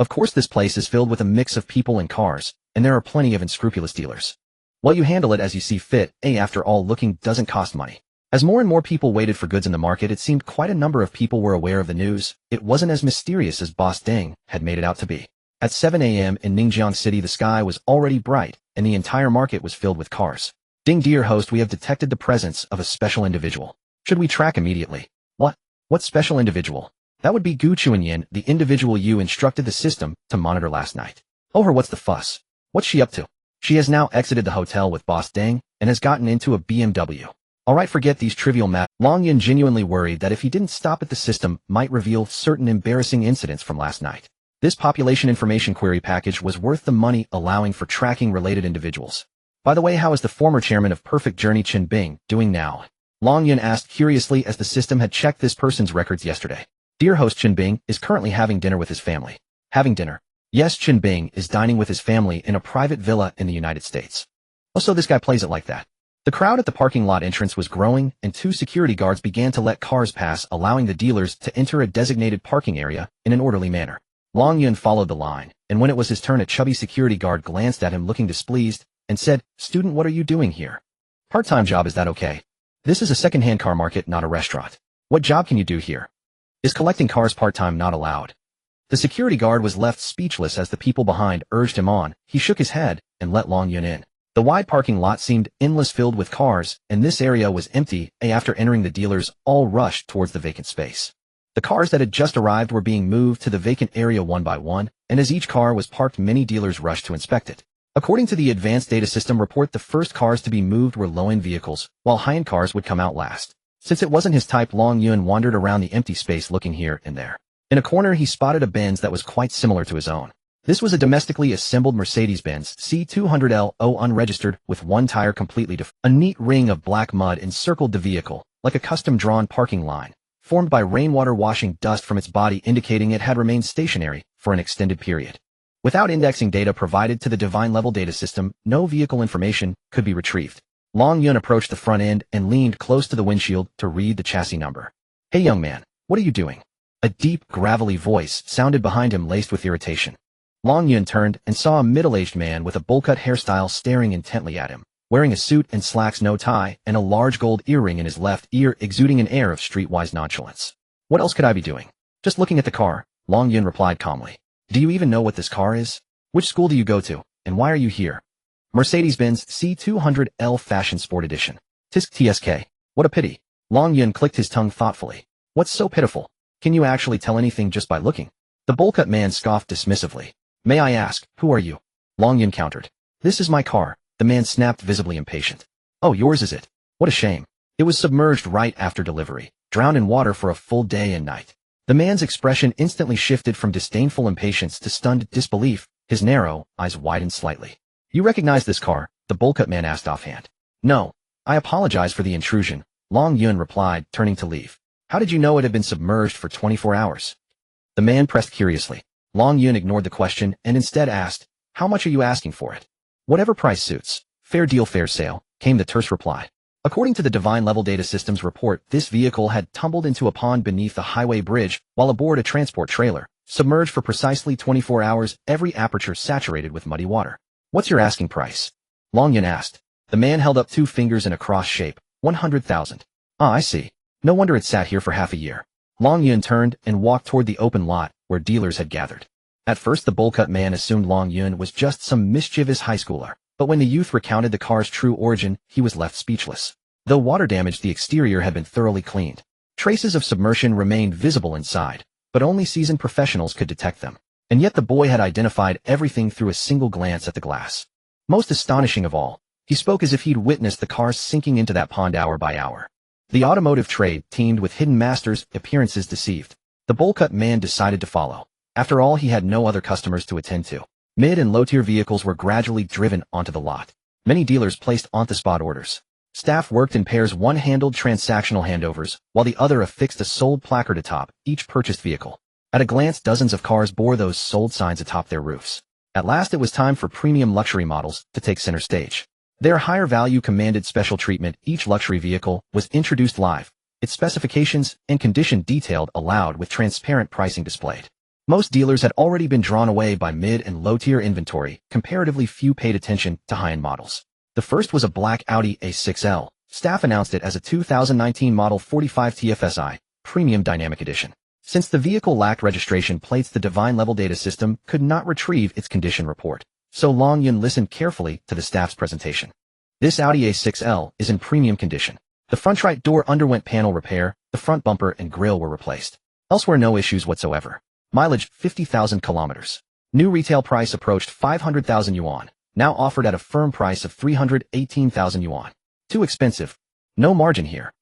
Of course, this place is filled with a mix of people and cars, and there are plenty of unscrupulous dealers. Well, you handle it as you see fit. After all, looking doesn't cost money. As more and more people waited for goods in the market, it seemed quite a number of people were aware of the news. It wasn't as mysterious as Boss Deng had made it out to be. At 7 a.m. in Ningjiang City, the sky was already bright, and the entire market was filled with cars. Ding, dear host, we have detected the presence of a special individual. Should we track immediately? What special individual? That would be Gu Chuanyin, the individual you instructed the system to monitor last night. Oh, her, what's the fuss? What's she up to? She has now exited the hotel with Boss Deng and has gotten into a BMW. Alright, forget these trivial matters. Long Yun genuinely worried that if he didn't stop it, the system might reveal certain embarrassing incidents from last night. This population information query package was worth the money, allowing for tracking related individuals. By the way, how is the former chairman of Perfect Journey, Chen Bing, doing now? Long Yun asked curiously as the system had checked this person's records yesterday. Dear host, Chen Bing is currently having dinner with his family. Having dinner? Yes, Chen Bing is dining with his family in a private villa in the United States. Oh, so this guy plays it like that. The crowd at the parking lot entrance was growing, and 2 security guards began to let cars pass, allowing the dealers to enter a designated parking area in an orderly manner. Long Yun followed the line, and when it was his turn, a chubby security guard glanced at him looking displeased and said, "Student, what are you doing here? Part-time job, is that okay? This is a second-hand car market, not a restaurant. What job can you do here? Is collecting cars part-time not allowed?" The security guard was left speechless as the people behind urged him on. He shook his head and let Long Yun in. The wide parking lot seemed endless, filled with cars, and this area was empty. After entering, the dealers all rushed towards the vacant space. The cars that had just arrived were being moved to the vacant area one by one, and as each car was parked, many dealers rushed to inspect it. According to the advanced data system report, the first cars to be moved were low-end vehicles, while high-end cars would come out last. Since it wasn't his type, Long Yun wandered around the empty space looking here and there. In a corner, he spotted a Benz that was quite similar to his own. This was a domestically assembled Mercedes-Benz C200L unregistered with one tire completely defaced. A neat ring of black mud encircled the vehicle, like a custom-drawn parking line, formed by rainwater washing dust from its body, indicating it had remained stationary for an extended period. Without indexing data provided to the divine-level data system, no vehicle information could be retrieved. Long Yun approached the front end and leaned close to the windshield to read the chassis number. "Hey young man, what are you doing?" A deep, gravelly voice sounded behind him, laced with irritation. Long Yun turned and saw a middle-aged man with a bowl-cut hairstyle staring intently at him, wearing a suit and slacks, no tie, and a large gold earring in his left ear, exuding an air of streetwise nonchalance. "What else could I be doing?" "Just looking at the car," Long Yun replied calmly. "Do you even know what this car is? Which school do you go to, and why are you here?" "Mercedes-Benz C200L Fashion Sport Edition. Tisk TSK. What a pity." Long Yun clicked his tongue thoughtfully. "What's so pitiful? Can you actually tell anything just by looking?" The bowl-cut man scoffed dismissively. "May I ask, who are you?" Long Yun countered. "This is my car," the man snapped, visibly impatient. "Oh, yours is it? What a shame. It was submerged right after delivery, drowned in water for a full day and night." The man's expression instantly shifted from disdainful impatience to stunned disbelief. His narrow eyes widened slightly. "You recognize this car?" the bowl-cut man asked offhand. "No. I apologize for the intrusion," Long Yun replied, turning to leave. How did you know it had been submerged for 24 hours? The man pressed curiously. Long Yun ignored the question and instead asked, how much are you asking for it? Whatever price suits. Fair deal, fair sale, came the terse reply. According to the Divine Level Data Systems report, this vehicle had tumbled into a pond beneath the highway bridge while aboard a transport trailer, submerged for precisely 24 hours, every aperture saturated with muddy water. What's your asking price? Long Yun asked. The man held up 2 fingers in a cross shape. 100,000. Ah, I see. No wonder it sat here for half a year. Long Yun turned and walked toward the open lot where dealers had gathered. At first the bowl-cut man assumed Long Yun was just some mischievous high schooler, but when the youth recounted the car's true origin, he was left speechless. Though water damaged, the exterior had been thoroughly cleaned. Traces of submersion remained visible inside, but only seasoned professionals could detect them. And yet the boy had identified everything through a single glance at the glass. Most astonishing of all, he spoke as if he'd witnessed the car sinking into that pond hour by hour. The automotive trade teemed with hidden masters, appearances deceived. The bowl-cut man decided to follow. After all, he had no other customers to attend to. Mid- and low-tier vehicles were gradually driven onto the lot. Many dealers placed on-the-spot orders. Staff worked in pairs, one handled transactional handovers, while the other affixed a sold placard atop each purchased vehicle. At a glance, dozens of cars bore those sold signs atop their roofs. At last it was time for premium luxury models to take center stage. Their higher value commanded special treatment. Each luxury vehicle was introduced live, its specifications and condition detailed aloud with transparent pricing displayed. Most dealers had already been drawn away by mid- and low-tier inventory. Comparatively few paid attention to high-end models. The first was a black Audi A6L. Staff announced it as a 2019 Model 45 TFSI, Premium Dynamic Edition. Since the vehicle lacked registration plates, the Divine Level Data System could not retrieve its condition report. So Long Yun listened carefully to the staff's presentation. This Audi A6L is in premium condition. The front right door underwent panel repair, the front bumper and grille were replaced. Elsewhere, no issues whatsoever. Mileage 50,000 kilometers. New retail price approached 500,000 yuan, now offered at a firm price of 318,000 yuan. Too expensive. No margin here.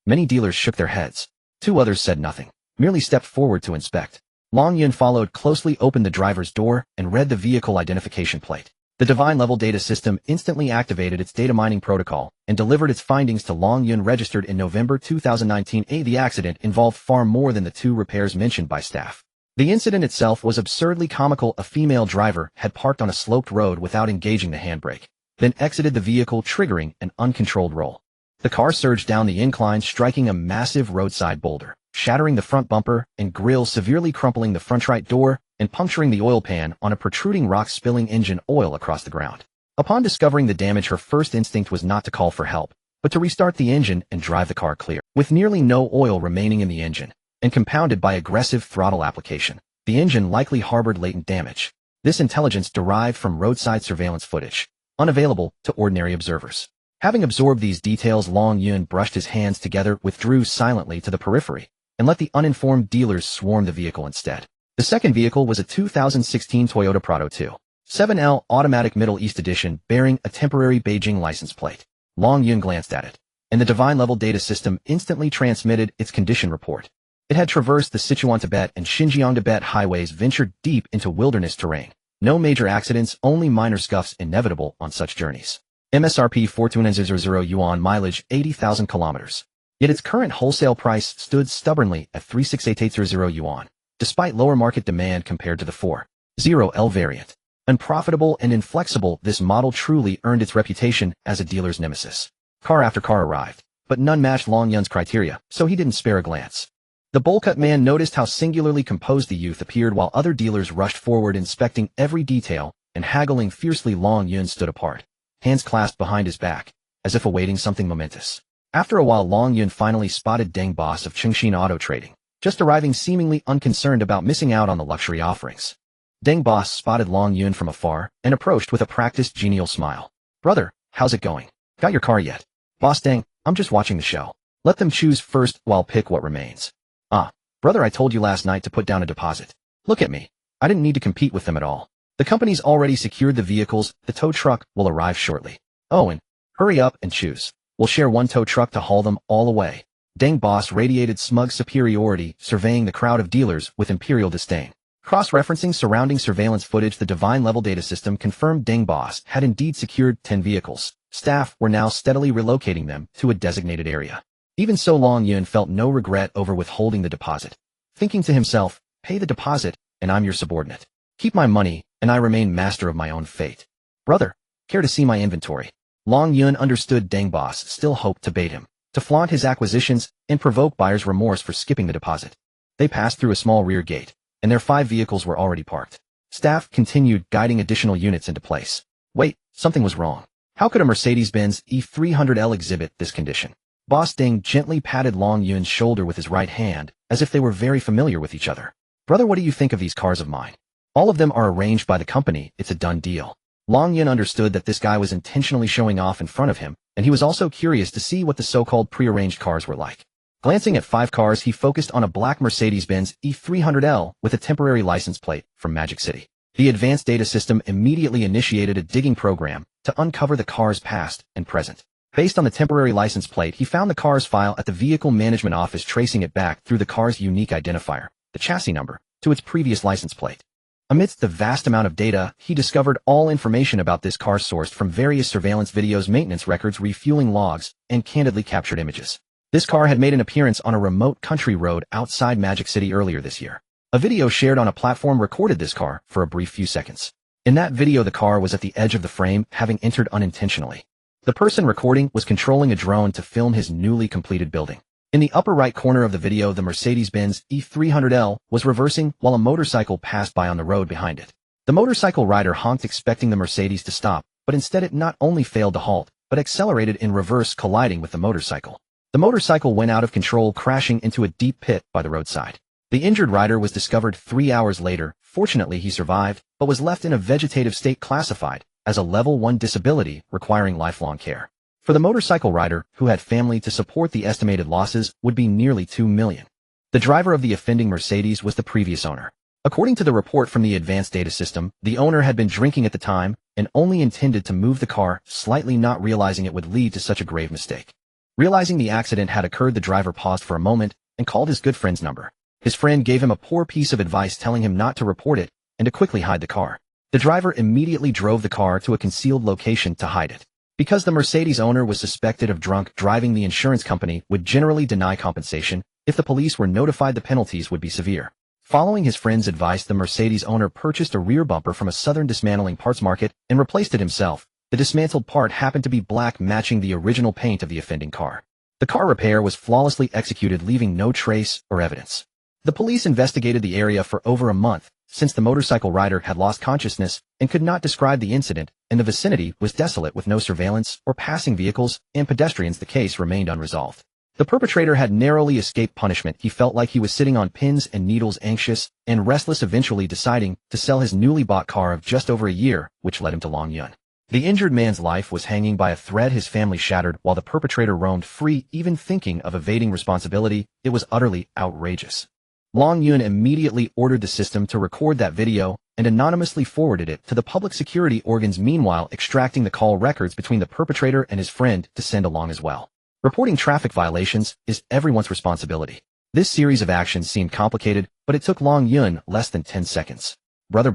Many dealers shook their heads. 2 others said nothing, merely stepped forward to inspect. Long Yun followed closely, opened the driver's door, and read the vehicle identification plate. The Divine Level Data System instantly activated its data mining protocol and delivered its findings to Long Yun. Registered in November 2019. The accident involved far more than the 2 repairs mentioned by staff. The incident itself was absurdly comical. A female driver had parked on a sloped road without engaging the handbrake, then exited the vehicle, triggering an uncontrolled roll. The car surged down the incline, striking a massive roadside boulder, shattering the front bumper and grille, severely crumpling the front right door, and puncturing the oil pan on a protruding rock, spilling engine oil across the ground. Upon discovering the damage, her first instinct was not to call for help, but to restart the engine and drive the car clear. With nearly no oil remaining in the engine, and compounded by aggressive throttle application, the engine likely harbored latent damage. This intelligence derived from roadside surveillance footage, unavailable to ordinary observers. Having absorbed these details, Long Yun brushed his hands together, withdrew silently to the periphery, and let the uninformed dealers swarm the vehicle instead. The second vehicle was a 2016 Toyota Prado 2.7L Automatic Middle East Edition, bearing a temporary Beijing license plate. Long Yun glanced at it, and the Divine Level Data System instantly transmitted its condition report. It had traversed the Sichuan-Tibet and Xinjiang-Tibet highways, ventured deep into wilderness terrain. No major accidents, only minor scuffs inevitable on such journeys. MSRP 4,200 yuan, mileage 80,000 kilometers. Yet its current wholesale price stood stubbornly at 36880 yuan, despite lower market demand compared to the 4.0L variant. Unprofitable and inflexible, this model truly earned its reputation as a dealer's nemesis. Car after car arrived, but none matched Long Yun's criteria, so he didn't spare a glance. The bowl-cut man noticed how singularly composed the youth appeared while other dealers rushed forward, inspecting every detail and haggling fiercely. Long Yun stood apart, hands clasped behind his back, as if awaiting something momentous. After a while, Long Yun finally spotted Deng Boss of Chengxin Auto Trading, just arriving, seemingly unconcerned about missing out on the luxury offerings. Deng Boss spotted Long Yun from afar and approached with a practiced, genial smile. "Brother, how's it going? Got your car yet?" "Boss Deng, I'm just watching the show. Let them choose first, while pick what remains." "Ah, brother, I told you last night to put down a deposit. Look at me. I didn't need to compete with them at all. The company's already secured the vehicles. The tow truck will arrive shortly. Oh, and hurry up and choose. We'll share one tow truck to haul them all away." Deng Boss radiated smug superiority, surveying the crowd of dealers with imperial disdain. Cross-referencing surrounding surveillance footage, the Divine Level Data System confirmed Deng Boss had indeed secured 10 vehicles. Staff were now steadily relocating them to a designated area. Even so, Long Yun felt no regret over withholding the deposit, thinking to himself, pay the deposit, and I'm your subordinate. Keep my money, and I remain master of my own fate. Brother, care to see my inventory? Long Yun understood Deng boss still hoped to bait him, to flaunt his acquisitions and provoke buyer's remorse for skipping the deposit. They passed through a small rear gate, and their 5 vehicles were already parked. Staff continued guiding additional units into place. Wait, something was wrong. How could a Mercedes-Benz E300L exhibit this condition? Boss Deng gently patted Long Yun's shoulder with his right hand, as if they were very familiar with each other. Brother, what do you think of these cars of mine? All of them are arranged by the company, it's a done deal. Long Yun understood that this guy was intentionally showing off in front of him, and he was also curious to see what the so-called prearranged cars were like. Glancing at 5 cars, he focused on a black Mercedes-Benz E300L with a temporary license plate from Magic City. The advanced data system immediately initiated a digging program to uncover the car's past and present. Based on the temporary license plate, he found the car's file at the Vehicle Management Office, tracing it back through the car's unique identifier, the chassis number, to its previous license plate. Amidst the vast amount of data, he discovered all information about this car sourced from various surveillance videos, maintenance records, refueling logs, and candidly captured images. This car had made an appearance on a remote country road outside Magic City earlier this year. A video shared on a platform recorded this car for a brief few seconds. In that video, the car was at the edge of the frame, having entered unintentionally. The person recording was controlling a drone to film his newly completed building. In the upper right corner of the video, the Mercedes-Benz E300L was reversing while a motorcycle passed by on the road behind it. The motorcycle rider honked, expecting the Mercedes to stop, but instead it not only failed to halt, but accelerated in reverse, colliding with the motorcycle. The motorcycle went out of control, crashing into a deep pit by the roadside. The injured rider was discovered 3 hours later. Fortunately, he survived, but was left in a vegetative state, classified as a level 1 disability requiring lifelong care. For the motorcycle rider, who had family to support, the estimated losses would be nearly 2 million. The driver of the offending Mercedes was the previous owner. According to the report from the advanced data system, the owner had been drinking at the time and only intended to move the car slightly, not realizing it would lead to such a grave mistake. Realizing the accident had occurred, the driver paused for a moment and called his good friend's number. His friend gave him a poor piece of advice, telling him not to report it and to quickly hide the car. The driver immediately drove the car to a concealed location to hide it. Because the Mercedes owner was suspected of drunk driving, the insurance company would generally deny compensation. If the police were notified, the penalties would be severe. Following his friend's advice, the Mercedes owner purchased a rear bumper from a southern dismantling parts market and replaced it himself. The dismantled part happened to be black, matching the original paint of the offending car. The car repair was flawlessly executed, leaving no trace or evidence. The police investigated the area for over a month, since the motorcycle rider had lost consciousness and could not describe the incident, and the vicinity was desolate with no surveillance or passing vehicles and pedestrians. The case remained unresolved. The perpetrator had narrowly escaped punishment. He felt like he was sitting on pins and needles, anxious and restless, eventually deciding to sell his newly bought car of just over a year, which led him to Long Yun. The injured man's life was hanging by a thread, his family shattered, while the perpetrator roamed free, even thinking of evading responsibility. It was utterly outrageous. Long Yun immediately ordered the system to record that video and anonymously forwarded it to the public security organs, meanwhile extracting the call records between the perpetrator and his friend to send along as well. Reporting traffic violations is everyone's responsibility. This series of actions seemed complicated, but it took Long Yun less than 10 seconds. Brother.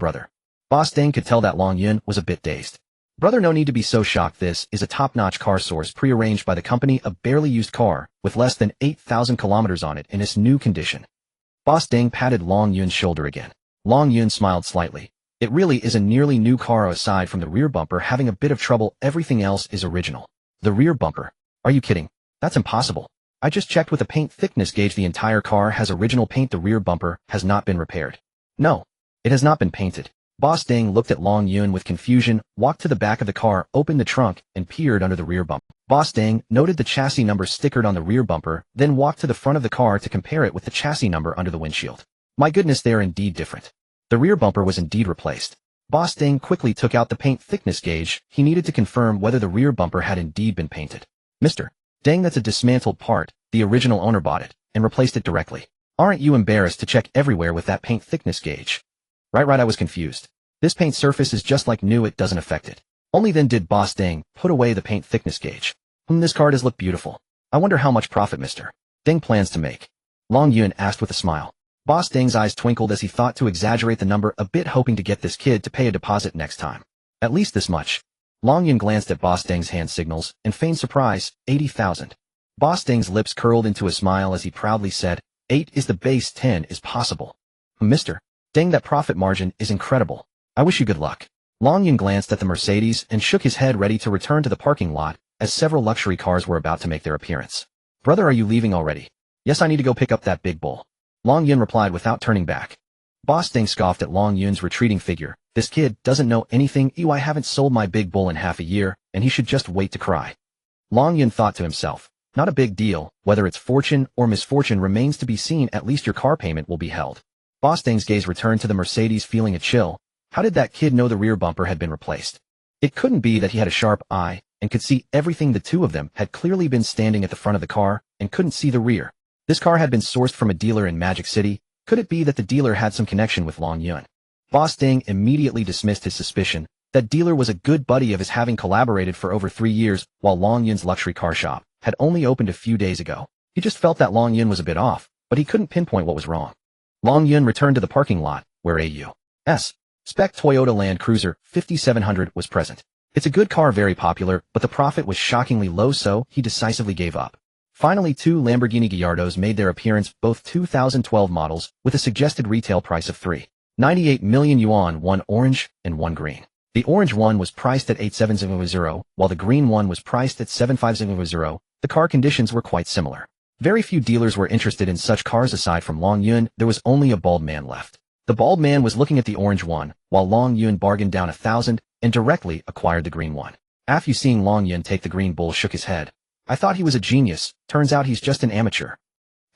Boss Deng could tell that Long Yun was a bit dazed. Brother, no need to be so shocked. This is a top-notch car source, prearranged by the company, a barely used car with less than 8,000 kilometers on it in its new condition. Boss Deng patted Long Yun's shoulder again. Long Yun smiled slightly. It really is a nearly new car, aside from the rear bumper having a bit of trouble. Everything else is original. The rear bumper? Are you kidding? That's impossible. I just checked with a paint thickness gauge. The entire car has original paint. The rear bumper has not been repaired. No, it has not been painted. Boss Deng looked at Long Yun with confusion, walked to the back of the car, opened the trunk, and peered under the rear bumper. Boss Deng noted the chassis number stickered on the rear bumper, then walked to the front of the car to compare it with the chassis number under the windshield. My goodness, they are indeed different. The rear bumper was indeed replaced. Boss Deng quickly took out the paint thickness gauge. He needed to confirm whether the rear bumper had indeed been painted. Mr. Deng, that's a dismantled part. The original owner bought it and replaced it directly. Aren't you embarrassed to check everywhere with that paint thickness gauge? Right, I was confused. This paint surface is just like new, it doesn't affect it. Only then did Boss Deng put away the paint thickness gauge. This car does look beautiful. I wonder how much profit Mr. Deng plans to make. Long Yun asked with a smile. Boss Deng's eyes twinkled as he thought to exaggerate the number a bit, hoping to get this kid to pay a deposit next time. At least this much. Long Yun glanced at Boss Deng's hand signals and feigned surprise. 80,000. Boss Ding's lips curled into a smile as he proudly said, 8 is the base, 10 is possible. Mr. Ding, that profit margin is incredible. I wish you good luck. Long Yun glanced at the Mercedes and shook his head ready to return to the parking lot as several luxury cars were about to make their appearance. Brother, are you leaving already? Yes, I need to go pick up that big bull. Long Yun replied without turning back. Boss Ding scoffed at Long Yun's retreating figure. This kid doesn't know anything. I haven't sold my big bull in half a year, and he should just wait to cry. Long Yun thought to himself, not a big deal, whether it's fortune or misfortune remains to be seen, at least your car payment will be held. Boss Ding's gaze returned to the Mercedes, feeling a chill. How did that kid know the rear bumper had been replaced? It couldn't be that he had a sharp eye and could see everything. The two of them had clearly been standing at the front of the car and couldn't see the rear. This car had been sourced from a dealer in Magic City. Could it be that the dealer had some connection with Long Yun? Boss Ding immediately dismissed his suspicion. That dealer was a good buddy of his, having collaborated for over 3 years, while Long Yun's luxury car shop had only opened a few days ago. He just felt that Long Yun was a bit off, but he couldn't pinpoint what was wrong. Long Yun returned to the parking lot, where a U.S. spec Toyota Land Cruiser 5700 was present. It's a good car, very popular, but the profit was shockingly low, so he decisively gave up. Finally, 2 Lamborghini Gallardos made their appearance, both 2012 models, with a suggested retail price of 3.98 million yuan, one orange and one green. The orange one was priced at 8,700, while the green one was priced at 7,500. The car conditions were quite similar. Very few dealers were interested in such cars. Aside from Long Yun, there was only a bald man left. The bald man was looking at the orange one, while Long Yun bargained down 1,000 and directly acquired the green one. After seeing Long Yun take the green bull, shook his head. I thought he was a genius. Turns out he's just an amateur.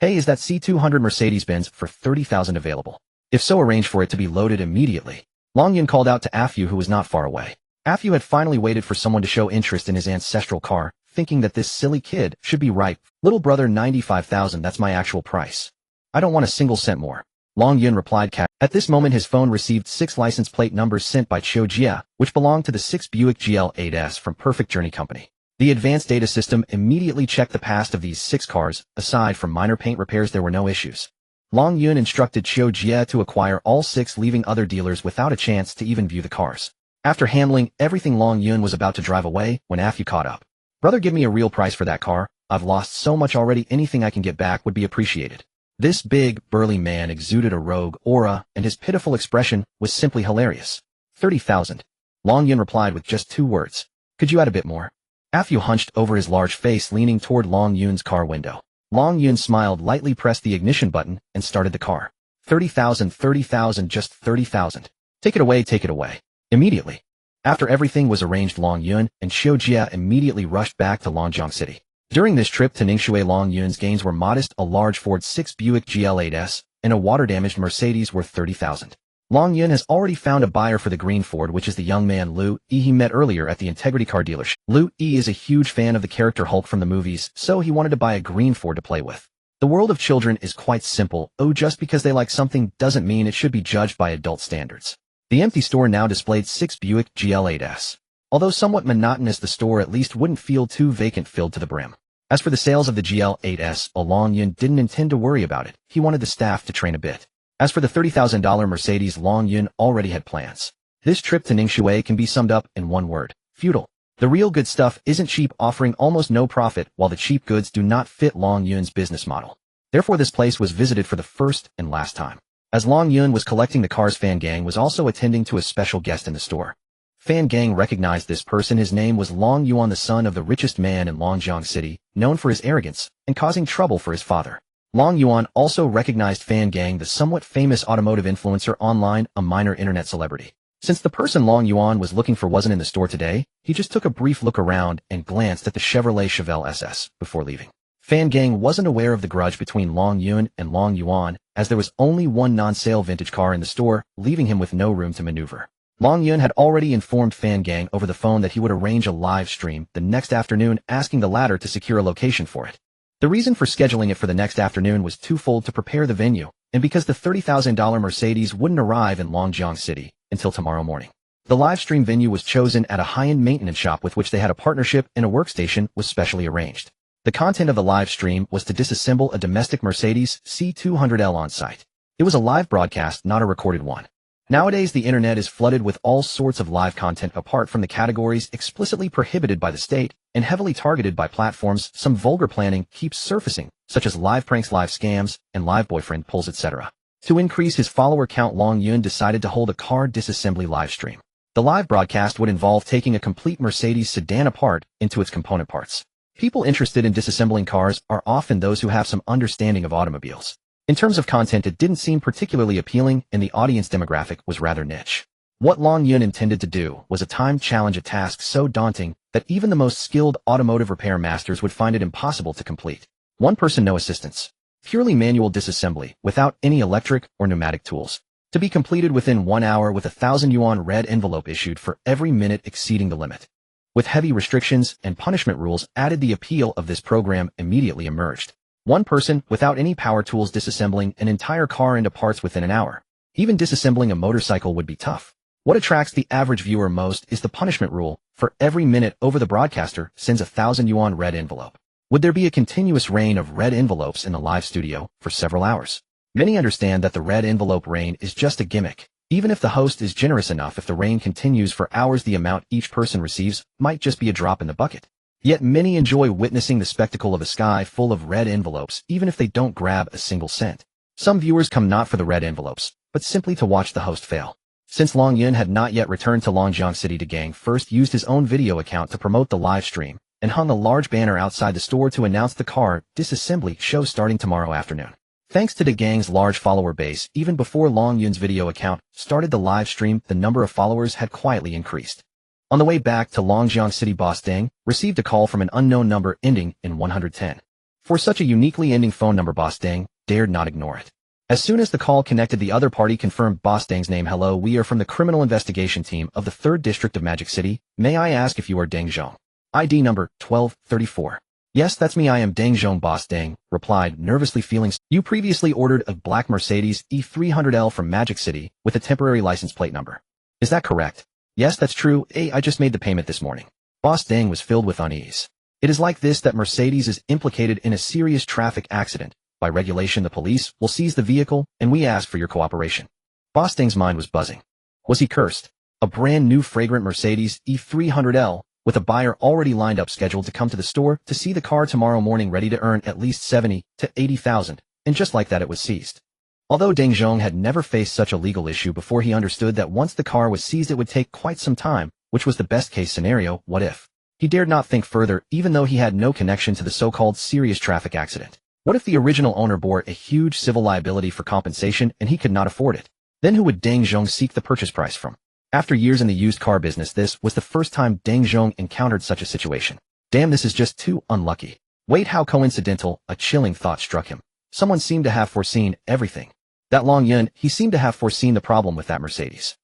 Hey, is that C200 Mercedes-Benz for 30,000 available? If so, arrange for it to be loaded immediately. Long Yun called out to Afu, who was not far away. Afu had finally waited for someone to show interest in his ancestral car, thinking that this silly kid should be ripe. Little brother, 95,000, that's my actual price. I don't want a single cent more. Long Yun replied. At this moment his phone received 6 license plate numbers sent by Chiu Jia, which belonged to the 6 Buick GL8S from Perfect Journey Company. The advanced data system immediately checked the past of these 6 cars. Aside from minor paint repairs, there were no issues. Long Yun instructed Chiu Jia to acquire all 6, leaving other dealers without a chance to even view the cars. After handling everything, Long Yun was about to drive away when Afu caught up. Brother, give me a real price for that car. I've lost so much already. Anything I can get back would be appreciated. This big, burly man exuded a rogue aura, and his pitiful expression was simply hilarious. 30,000. Long Yun replied with just 2 words. Could you add a bit more? Afu hunched over his large face, leaning toward Long Yun's car window. Long Yun smiled, lightly pressed the ignition button, and started the car. 30,000, 30,000, just 30,000. Take it away, take it away. Immediately. After everything was arranged, Long Yun and Chiu Jia immediately rushed back to Longjiang City. During this trip to Ningxue, Long Yun's gains were modest: a large Ford 6 Buick GL8S and a water-damaged Mercedes worth 30,000. Long Yun has already found a buyer for the green Ford, which is the young man Lu Yi he met earlier at the Integrity Car dealership. Lu Yi is a huge fan of the character Hulk from the movies, so he wanted to buy a green Ford to play with. The world of children is quite simple. Just because they like something doesn't mean it should be judged by adult standards. The empty store now displayed 6 Buick GL8S. Although somewhat monotonous, the store at least wouldn't feel too vacant, filled to the brim. As for the sales of the GL8S, Long Yun didn't intend to worry about it. He wanted the staff to train a bit. As for the $30,000 Mercedes, Long Yun already had plans. This trip to Ningxue can be summed up in one word: futile. The real good stuff isn't cheap, offering almost no profit, while the cheap goods do not fit Long Yun's business model. Therefore, this place was visited for the first and last time. As Long Yun was collecting the cars, Fan Gang was also attending to a special guest in the store. Fan Gang recognized this person. His name was Long Yuan, the son of the richest man in Longjiang City, known for his arrogance and causing trouble for his father. Long Yuan also recognized Fan Gang, the somewhat famous automotive influencer online, a minor internet celebrity. Since the person Long Yuan was looking for wasn't in the store today, he just took a brief look around and glanced at the Chevrolet Chevelle SS before leaving. Fan Gang wasn't aware of the grudge between Long Yun and Long Yuan, as there was only one non-sale vintage car in the store, leaving him with no room to maneuver. Long Yun had already informed Fan Gang over the phone that he would arrange a live stream the next afternoon, asking the latter to secure a location for it. The reason for scheduling it for the next afternoon was twofold: to prepare the venue, and because the $30,000 Mercedes wouldn't arrive in Longjiang City until tomorrow morning. The live stream venue was chosen at a high-end maintenance shop with which they had a partnership, and a workstation was specially arranged. The content of the live stream was to disassemble a domestic Mercedes C200L on site. It was a live broadcast, not a recorded one. Nowadays, the internet is flooded with all sorts of live content apart from the categories explicitly prohibited by the state and heavily targeted by platforms. Some vulgar planning keeps surfacing, such as live pranks, live scams, and live boyfriend pulls, etc. To increase his follower count, Long Yun decided to hold a car disassembly live stream. The live broadcast would involve taking a complete Mercedes sedan apart into its component parts. People interested in disassembling cars are often those who have some understanding of automobiles. In terms of content, it didn't seem particularly appealing, and the audience demographic was rather niche. What Long Yun intended to do was a time challenge, a task so daunting that even the most skilled automotive repair masters would find it impossible to complete. One person, no assistance. Purely manual disassembly, without any electric or pneumatic tools. To be completed within 1 hour with a 1,000 yuan red envelope issued for every minute exceeding the limit. With heavy restrictions and punishment rules added, the appeal of this program immediately emerged. One person, without any power tools, disassembling an entire car into parts within an hour. Even disassembling a motorcycle would be tough. What attracts the average viewer most is the punishment rule. For every minute over, the broadcaster sends a 1,000 yuan red envelope. Would there be a continuous rain of red envelopes in the live studio for several hours? Many understand that the red envelope rain is just a gimmick. Even if the host is generous enough, if the rain continues for hours, the amount each person receives might just be a drop in the bucket. Yet many enjoy witnessing the spectacle of a sky full of red envelopes, even if they don't grab a single cent. Some viewers come not for the red envelopes, but simply to watch the host fail. Since Long Yun had not yet returned to Longjiang City, the gang first used his own video account to promote the live stream and hung a large banner outside the store to announce the car disassembly show starting tomorrow afternoon. Thanks to the gang's large follower base, even before Long Yun's video account started the live stream, the number of followers had quietly increased. On the way back to Longjiang City, Boss Deng received a call from an unknown number ending in 110. For such a uniquely ending phone number, Boss Deng dared not ignore it. As soon as the call connected, the other party confirmed Boss Deng's name. "Hello, we are from the criminal investigation team of the 3rd District of Magic City. May I ask if you are Deng Zhong? ID number 1234. Yes, that's me. I am Deng Zhong," Boss Deng replied, nervously feeling. "You previously ordered a black Mercedes E300L from Magic City with a temporary license plate number. Is that correct?" "Yes, that's true. I just made the payment this morning." Boss Deng was filled with unease. It is like this that Mercedes is implicated in a serious traffic accident. By regulation, the police will seize the vehicle, and we ask for your cooperation. Boss Deng's mind was buzzing. Was he cursed? A brand new fragrant Mercedes E300L, with a buyer already lined up, scheduled to come to the store to see the car tomorrow morning, ready to earn at least 70 to 80,000, and just like that it was seized. Although Deng Zhong had never faced such a legal issue before, he understood that once the car was seized it would take quite some time, which was the best case scenario. What if? He dared not think further, even though he had no connection to the so-called serious traffic accident. What if the original owner bore a huge civil liability for compensation and he could not afford it? Then who would Deng Zhong seek the purchase price from? After years in the used car business, this was the first time Deng Zhong encountered such a situation. Damn, this is just too unlucky. Wait, how coincidental! A chilling thought struck him. Someone seemed to have foreseen everything. That Long Yun, he seemed to have foreseen the problem with that Mercedes.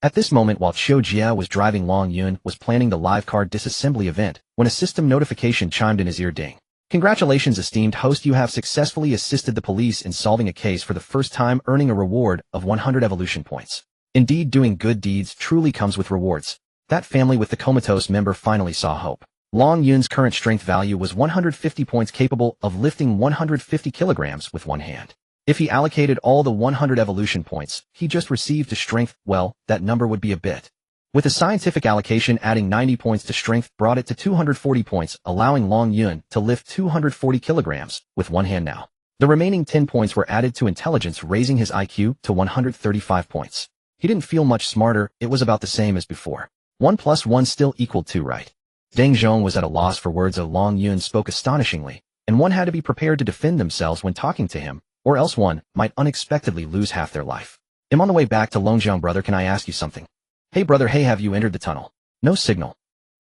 At this moment, while Qiu Jia was driving, Long Yun was planning the live car disassembly event when a system notification chimed in his ear. Ding. Congratulations, esteemed host, you have successfully assisted the police in solving a case for the first time, earning a reward of 100 evolution points. Indeed, doing good deeds truly comes with rewards. That family with the comatose member finally saw hope. Long Yun's current strength value was 150 points, capable of lifting 150 kilograms with one hand. If he allocated all the 100 evolution points he just received to strength, well, that number would be a bit. With a scientific allocation, adding 90 points to strength brought it to 240 points, allowing Long Yun to lift 240 kilograms with one hand now. The remaining 10 points were added to intelligence, raising his IQ to 135 points. He didn't feel much smarter, it was about the same as before. 1 plus 1 still equaled 2, right? Deng Zhong was at a loss for words. Long Yun spoke astonishingly, and one had to be prepared to defend themselves when talking to him, or else one might unexpectedly lose half their life. "I'm on the way back to Longjiang, brother. Can I ask you something?" "Hey brother, hey, have you entered the tunnel?" "No signal."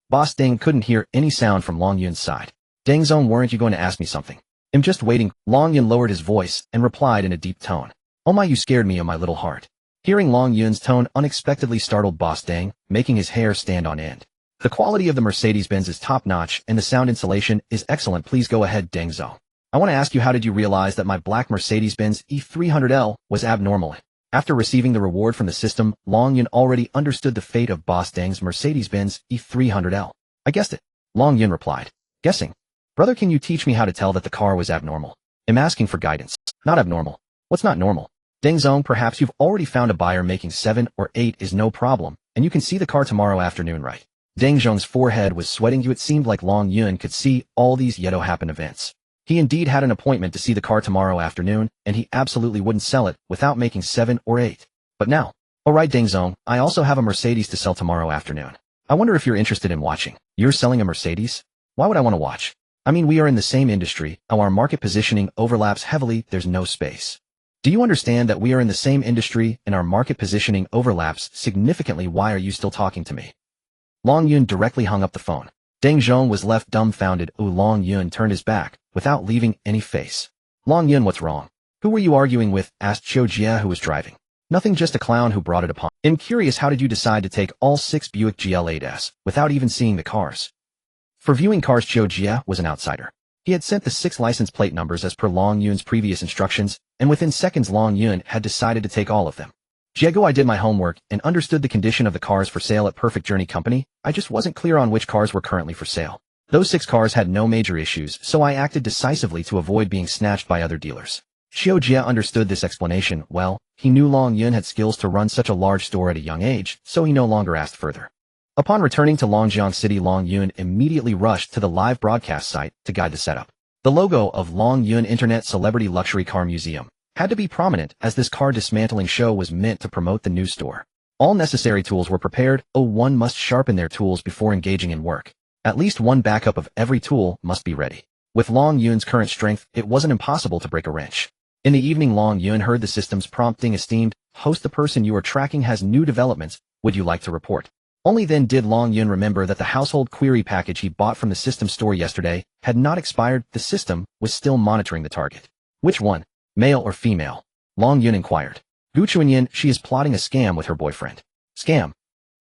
Boss Deng couldn't hear any sound from Long Yun's side. "Deng Zhong, weren't you going to ask me something?" "I'm just waiting." Long Yun lowered his voice and replied in a deep tone. "Oh my, you scared me, oh my little heart." Hearing Long Yun's tone unexpectedly startled Boss Deng, making his hair stand on end. "The quality of the Mercedes-Benz is top-notch and the sound insulation is excellent. Please go ahead, Deng Zhong. I want to ask you, how did you realize that my black Mercedes-Benz E300L was abnormal?" After receiving the reward from the system, Long Yun already understood the fate of Boss Deng's Mercedes-Benz E300L. "I guessed it," Long Yun replied. "Guessing? Brother, can you teach me how to tell that the car was abnormal? I'm asking for guidance. Not abnormal. What's not normal?" Deng Zong, perhaps you've already found a buyer making 7 or 8 is no problem, and you can see the car tomorrow afternoon, right? Deng Zhong's forehead was sweating. It seemed like Long Yun could see all these yet-to-happen events. He indeed had an appointment to see the car tomorrow afternoon, and he absolutely wouldn't sell it without making 7 or 8. But now, alright Deng Zong, I also have a Mercedes to sell tomorrow afternoon. I wonder if you're interested in watching. You're selling a Mercedes? Why would I want to watch? I mean, we are in the same industry, our market positioning overlaps heavily, there's no space. Do you understand that we are in the same industry and our market positioning overlaps significantly? Why are you still talking to me? Long Yun directly hung up the phone. Deng Zhong was left dumbfounded. Long Yun turned his back, without leaving any face. Long Yun, what's wrong? Who were you arguing with? Asked Chiu Jia, who was driving. Nothing, just a clown who brought it upon. I'm curious, how did you decide to take all 6 Buick GL8s, without even seeing the cars? For viewing cars, Chiu Jia was an outsider. He had sent the 6 license plate numbers as per Long Yun's previous instructions, and within seconds Long Yun had decided to take all of them. Diego, I did my homework and understood the condition of the cars for sale at Perfect Journey Company. I just wasn't clear on which cars were currently for sale. Those 6 cars had no major issues, so I acted decisively to avoid being snatched by other dealers. Chiu Jia understood this explanation well. He knew Long Yun had skills to run such a large store at a young age, so he no longer asked further. Upon returning to Longjiang City, Long Yun immediately rushed to the live broadcast site to guide the setup. The logo of Long Yun Internet Celebrity Luxury Car Museum had to be prominent, as this car dismantling show was meant to promote the new store. All necessary tools were prepared. One must sharpen their tools before engaging in work. At least one backup of every tool must be ready. With Long Yun's current strength, it wasn't impossible to break a wrench. In the evening, Long Yun heard the system's prompting. Esteemed host, the person you are tracking has new developments. Would you like to report? Only then did Long Yun remember that the household query package he bought from the system store yesterday had not expired. The system was still monitoring the target. Which one? Male or female? Long Yun inquired. Gu Chuanyin, she is plotting a scam with her boyfriend. Scam?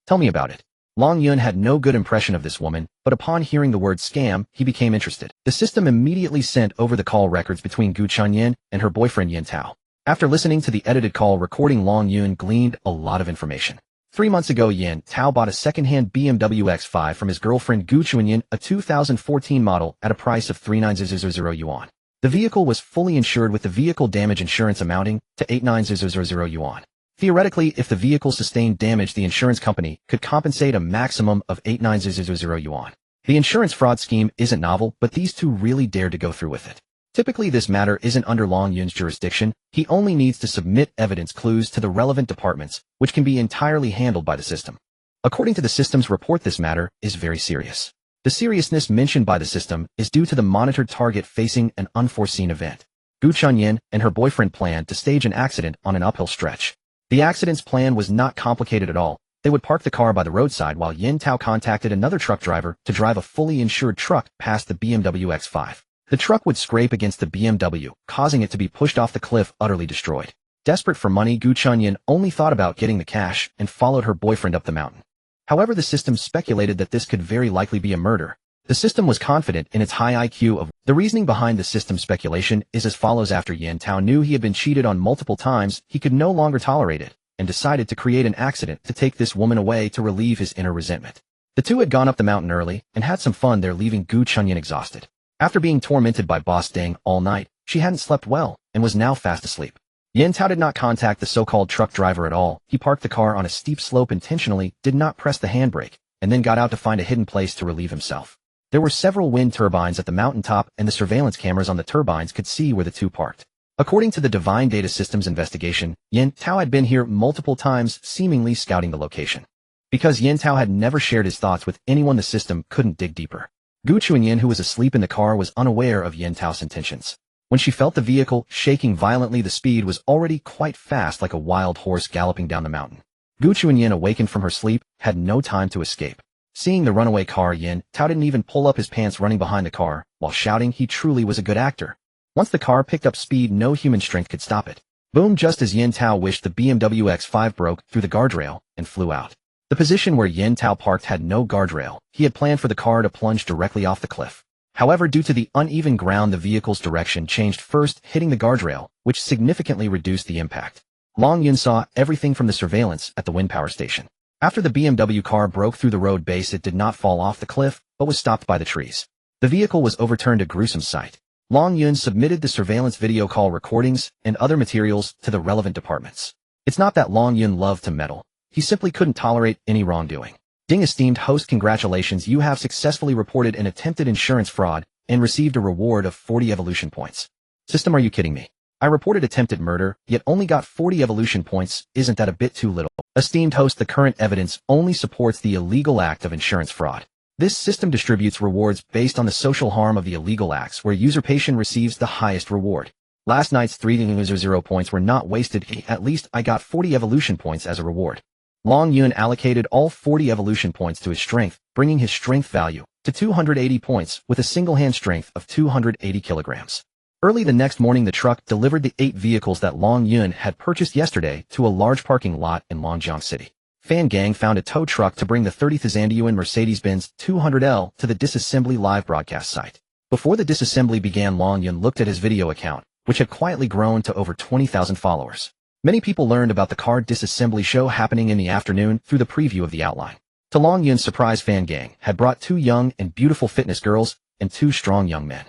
Tell me about it. Long Yun had no good impression of this woman, but upon hearing the word scam, he became interested. The system immediately sent over the call records between Gu Chuanyin and her boyfriend Yin Tao. After listening to the edited call recording, Long Yun gleaned a lot of information. 3 months ago, Yin Tao bought a second-hand BMW X5 from his girlfriend Gu Chuanyin, a 2014 model, at a price of 39,000 yuan. The vehicle was fully insured with the vehicle damage insurance amounting to 89,000 yuan. Theoretically, if the vehicle sustained damage, the insurance company could compensate a maximum of 89,000 yuan. The insurance fraud scheme isn't novel, but these two really dared to go through with it. Typically, this matter isn't under Long Yun's jurisdiction. He only needs to submit evidence clues to the relevant departments, which can be entirely handled by the system. According to the system's report, this matter is very serious. The seriousness mentioned by the system is due to the monitored target facing an unforeseen event. Gu Chuanyin and her boyfriend planned to stage an accident on an uphill stretch. The accident's plan was not complicated at all. They would park the car by the roadside while Yin Tao contacted another truck driver to drive a fully insured truck past the BMW X5. The truck would scrape against the BMW, causing it to be pushed off the cliff, utterly destroyed. Desperate for money, Gu Chuanyin only thought about getting the cash and followed her boyfriend up the mountain. However, the system speculated that this could very likely be a murder. The system was confident in its high IQ of the reasoning behind the system's speculation is as follows. After Yin Tao knew he had been cheated on multiple times, he could no longer tolerate it, and decided to create an accident to take this woman away to relieve his inner resentment. The two had gone up the mountain early and had some fun there, leaving Gu Chuanyin exhausted. After being tormented by Boss Deng all night, she hadn't slept well and was now fast asleep. Yin Tao did not contact the so-called truck driver at all. He parked the car on a steep slope intentionally, did not press the handbrake, and then got out to find a hidden place to relieve himself. There were several wind turbines at the mountaintop, and the surveillance cameras on the turbines could see where the two parked. According to the Divine Data Systems investigation, Yin Tao had been here multiple times, seemingly scouting the location. Because Yin Tao had never shared his thoughts with anyone, the system couldn't dig deeper. Gu Chuanyin, who was asleep in the car, was unaware of Yin Tao's intentions. When she felt the vehicle shaking violently, the speed was already quite fast, like a wild horse galloping down the mountain. Gu Chuanyin, awakened from her sleep, had no time to escape. Seeing the runaway car, Yin Tao didn't even pull up his pants, running behind the car, while shouting he truly was a good actor. Once the car picked up speed, no human strength could stop it. Boom! Just as Yin Tao wished, the BMW X5 broke through the guardrail and flew out. The position where Yin Tao parked had no guardrail. He had planned for the car to plunge directly off the cliff. However, due to the uneven ground, the vehicle's direction changed, first hitting the guardrail, which significantly reduced the impact. Long Yun saw everything from the surveillance at the wind power station. After the BMW car broke through the road base, it did not fall off the cliff, but was stopped by the trees. The vehicle was overturned, a gruesome sight. Long Yun submitted the surveillance video call recordings and other materials to the relevant departments. It's not that Long Yun loved to meddle. He simply couldn't tolerate any wrongdoing. Ding, esteemed host, congratulations, you have successfully reported an attempted insurance fraud and received a reward of 40 evolution points. System, are you kidding me? I reported attempted murder, yet only got 40 evolution points. Isn't that a bit too little? Esteemed host, the current evidence only supports the illegal act of insurance fraud. This system distributes rewards based on the social harm of the illegal acts where usurpation receives the highest reward. Last night's 3 loser 0 points were not wasted. At least I got 40 evolution points as a reward. Long Yun allocated all 40 evolution points to his strength, bringing his strength value to 280 points with a single hand strength of 280 kilograms. Early the next morning, the truck delivered the 8 vehicles that Long Yun had purchased yesterday to a large parking lot in Longjiang City. Fan Gang found a tow truck to bring the 30,000 yuan Mercedes-Benz 200L to the disassembly live broadcast site. Before the disassembly began, Long Yun looked at his video account, which had quietly grown to over 20,000 followers. Many people learned about the car disassembly show happening in the afternoon through the preview of the outline. To Long Yun's surprise, Fan Gang had brought 2 young and beautiful fitness girls and 2 strong young men.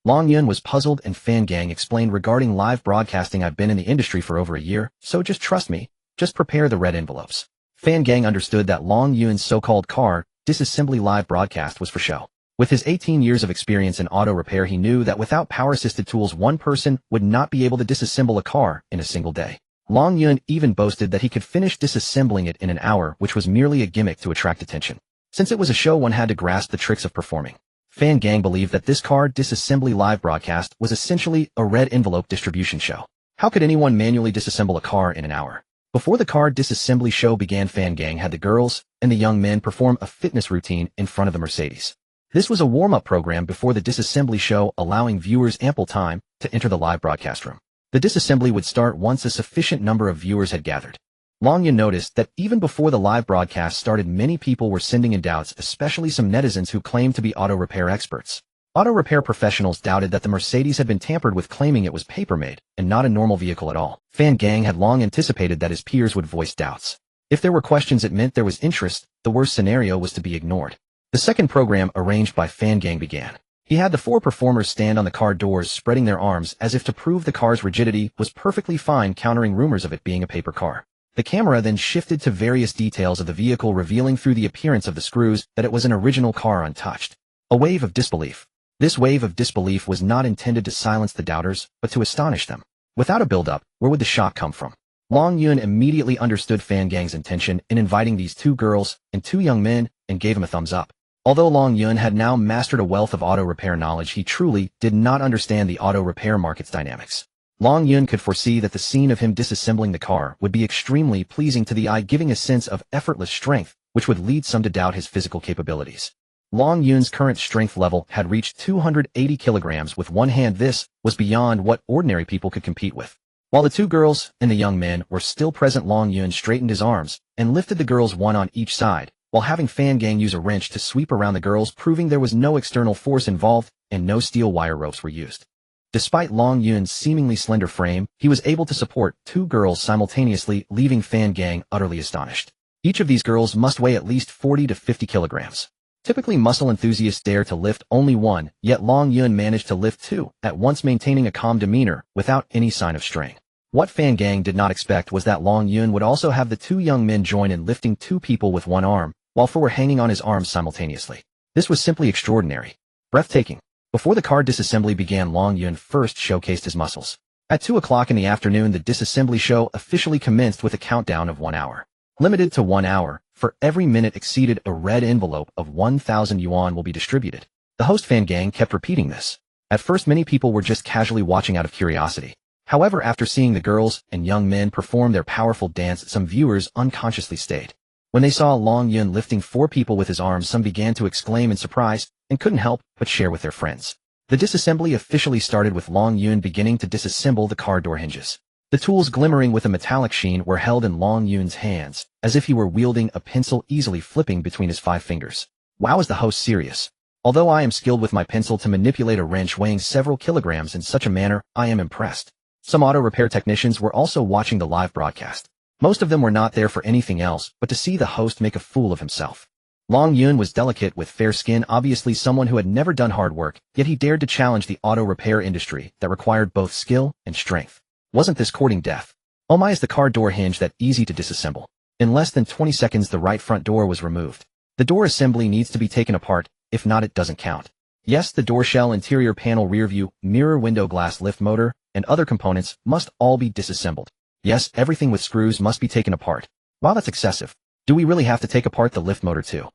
Long Yun was puzzled, and Fan Gang explained, regarding live broadcasting, I've been in the industry for over a year, so just trust me, just prepare the red envelopes. Fan Gang understood that Long Yun's so-called car disassembly live broadcast was for show. With his 18 years of experience in auto repair, he knew that without power-assisted tools, one person would not be able to disassemble a car in a single day. Long Yun even boasted that he could finish disassembling it in an hour, which was merely a gimmick to attract attention. Since it was a show, one had to grasp the tricks of performing. Fan Gang believed that this car disassembly live broadcast was essentially a red envelope distribution show. How could anyone manually disassemble a car in an hour? Before the car disassembly show began, Fan Gang had the girls and the young men perform a fitness routine in front of the Mercedes. This was a warm-up program before the disassembly show, allowing viewers ample time to enter the live broadcast room. The disassembly would start once a sufficient number of viewers had gathered. Long Yun noticed that even before the live broadcast started, many people were sending in doubts, especially some netizens who claimed to be auto repair experts. Auto repair professionals doubted that the Mercedes had been tampered with, claiming it was paper-made and not a normal vehicle at all. Fan Gang had long anticipated that his peers would voice doubts. If there were questions, it meant there was interest. The worst scenario was to be ignored. The second program, arranged by Fan Gang, began. He had the 4 performers stand on the car doors, spreading their arms as if to prove the car's rigidity was perfectly fine, countering rumors of it being a paper car. The camera then shifted to various details of the vehicle, revealing through the appearance of the screws that it was an original car, untouched. A wave of disbelief. This wave of disbelief was not intended to silence the doubters, but to astonish them. Without a build-up, where would the shock come from? Long Yun immediately understood Fan Gang's intention in inviting these 2 girls and 2 young men and gave him a thumbs up. Although Long Yun had now mastered a wealth of auto repair knowledge, he truly did not understand the auto repair market's dynamics. Long Yun could foresee that the scene of him disassembling the car would be extremely pleasing to the eye, giving a sense of effortless strength, which would lead some to doubt his physical capabilities. Long Yun's current strength level had reached 280 kilograms with one hand. This was beyond what ordinary people could compete with. While the 2 girls and the young men were still present, Long Yun straightened his arms and lifted the girls one on each side, while having Fan Gang use a wrench to sweep around the girls, proving there was no external force involved and no steel wire ropes were used. Despite Long Yun's seemingly slender frame, he was able to support 2 girls simultaneously, leaving Fan Gang utterly astonished. Each of these girls must weigh at least 40 to 50 kilograms. Typically, muscle enthusiasts dare to lift only one, yet Long Yun managed to lift 2 at once, maintaining a calm demeanor without any sign of strain. What Fan Gang did not expect was that Long Yun would also have the 2 young men join in lifting 2 people with one arm, while 4 were hanging on his arms simultaneously. This was simply extraordinary. Breathtaking. Before the car disassembly began, Long Yun first showcased his muscles. At 2 o'clock in the afternoon, the disassembly show officially commenced with a countdown of 1 hour. Limited to 1 hour, for every minute exceeded, a red envelope of 1,000 yuan will be distributed. The host Fan Gang kept repeating this. At first, many people were just casually watching out of curiosity. However, after seeing the girls and young men perform their powerful dance, some viewers unconsciously stayed. When they saw Long Yun lifting 4 people with his arms, some began to exclaim in surprise and couldn't help but share with their friends. The disassembly officially started with Long Yun beginning to disassemble the car door hinges. The tools, glimmering with a metallic sheen, were held in Long Yun's hands, as if he were wielding a pencil, easily flipping between his 5 fingers. Wow, is the host serious? Although I am skilled with my pencil to manipulate a wrench weighing several kilograms in such a manner, I am impressed. Some auto repair technicians were also watching the live broadcast. Most of them were not there for anything else but to see the host make a fool of himself. Long Yun was delicate with fair skin, obviously someone who had never done hard work, yet he dared to challenge the auto repair industry that required both skill and strength. Wasn't this courting death? Oh my, is the car door hinge that easy to disassemble? In less than 20 seconds the right front door was removed. The door assembly needs to be taken apart, if not it doesn't count. Yes, the door shell, interior panel, rear view, mirror, window glass, lift motor, and other components must all be disassembled. Yes, everything with screws must be taken apart. Wow, that's excessive. Do we really have to take apart the lift motor too?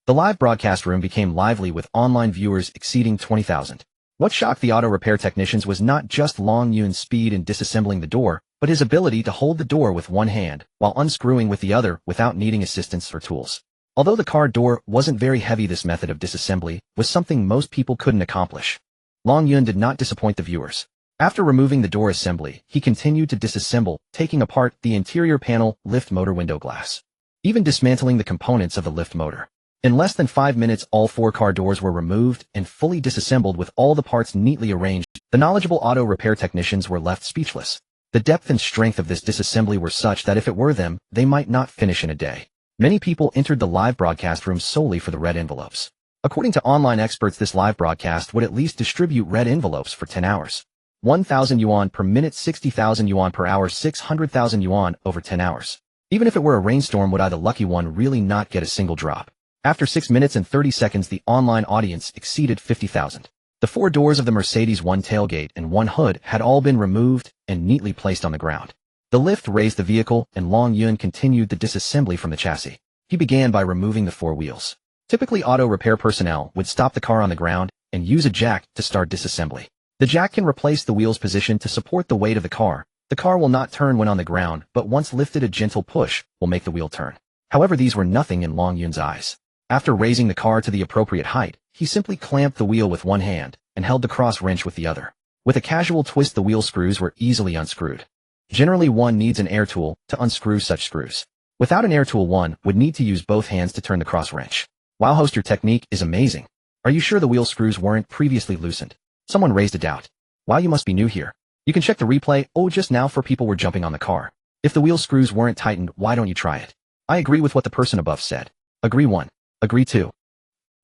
The live broadcast room became lively with online viewers exceeding 20,000. What shocked the auto repair technicians was not just Long Yun's speed in disassembling the door, but his ability to hold the door with one hand while unscrewing with the other without needing assistance or tools. Although the car door wasn't very heavy, this method of disassembly was something most people couldn't accomplish. Long Yun did not disappoint the viewers. After removing the door assembly, he continued to disassemble, taking apart the interior panel, lift motor, window glass, even dismantling the components of the lift motor. In less than 5 minutes, all 4 car doors were removed and fully disassembled with all the parts neatly arranged. The knowledgeable auto repair technicians were left speechless. The depth and strength of this disassembly were such that if it were them, they might not finish in a day. Many people entered the live broadcast room solely for the red envelopes. According to online experts, this live broadcast would at least distribute red envelopes for 10 hours. 1,000 yuan per minute, 60,000 yuan per hour, 600,000 yuan over 10 hours. Even if it were a rainstorm, would I, the lucky one, really not get a single drop? After 6 minutes and 30 seconds, the online audience exceeded 50,000. The 4 doors of the Mercedes, 1 tailgate and 1 hood, had all been removed and neatly placed on the ground. The lift raised the vehicle, and Long Yun continued the disassembly from the chassis. He began by removing the 4 wheels. Typically, auto repair personnel would stop the car on the ground and use a jack to start disassembly. The jack can replace the wheel's position to support the weight of the car. The car will not turn when on the ground, but once lifted, a gentle push will make the wheel turn. However, these were nothing in Long Yun's eyes. After raising the car to the appropriate height, he simply clamped the wheel with one hand and held the cross wrench with the other. With a casual twist, the wheel screws were easily unscrewed. Generally, one needs an air tool to unscrew such screws. Without an air tool, one would need to use both hands to turn the cross wrench. Wow, host, your technique is amazing. Are you sure the wheel screws weren't previously loosened? Someone raised a doubt. Wow, you must be new here. You can check the replay. Oh, just now 4 people were jumping on the car. If the wheel screws weren't tightened, why don't you try it? I agree with what the person above said. Agree 1. Agree 2.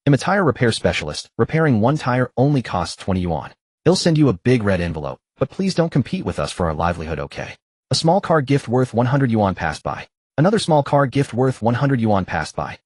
I'm a tire repair specialist. Repairing 1 tire only costs 20 yuan. He'll send you a big red envelope, but please don't compete with us for our livelihood, okay? A small car gift worth 100 yuan passed by. Another small car gift worth 100 yuan passed by.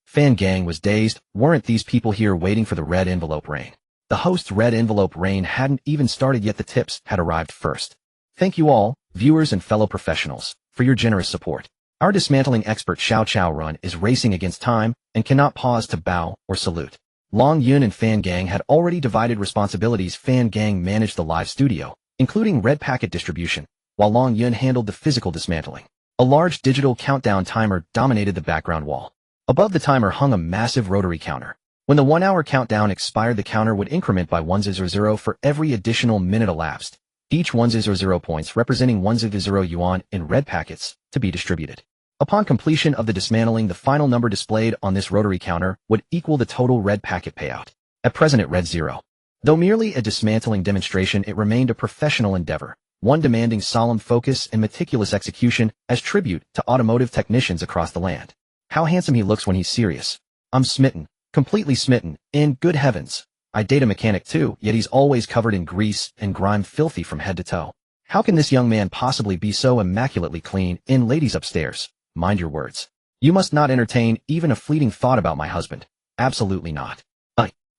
Fan Gang was dazed. Weren't these people here waiting for the red envelope rain? The host's red envelope rain hadn't even started yet. The tips had arrived first. Thank you all, viewers and fellow professionals, for your generous support. Our dismantling expert Xiao Chao Run is racing against time and cannot pause to bow or salute. Long Yun and Fan Gang had already divided responsibilities. Fan Gang managed the live studio, including red packet distribution, while Long Yun handled the physical dismantling. A large digital countdown timer dominated the background wall. Above the timer hung a massive rotary counter. When the 1-hour countdown expired, the counter would increment by 100 for every additional minute elapsed, each 100 points representing 100 yuan in red packets to be distributed. Upon completion of the dismantling, the final number displayed on this rotary counter would equal the total red packet payout. At present it read 0. Though merely a dismantling demonstration, it remained a professional endeavor, one demanding solemn focus and meticulous execution as tribute to automotive technicians across the land. How handsome he looks when he's serious. I'm smitten, completely smitten, and good heavens, I date a mechanic too, yet he's always covered in grease and grime, filthy from head to toe. How can this young man possibly be so immaculately clean? In ladies upstairs, mind your words. You must not entertain even a fleeting thought about my husband. Absolutely not.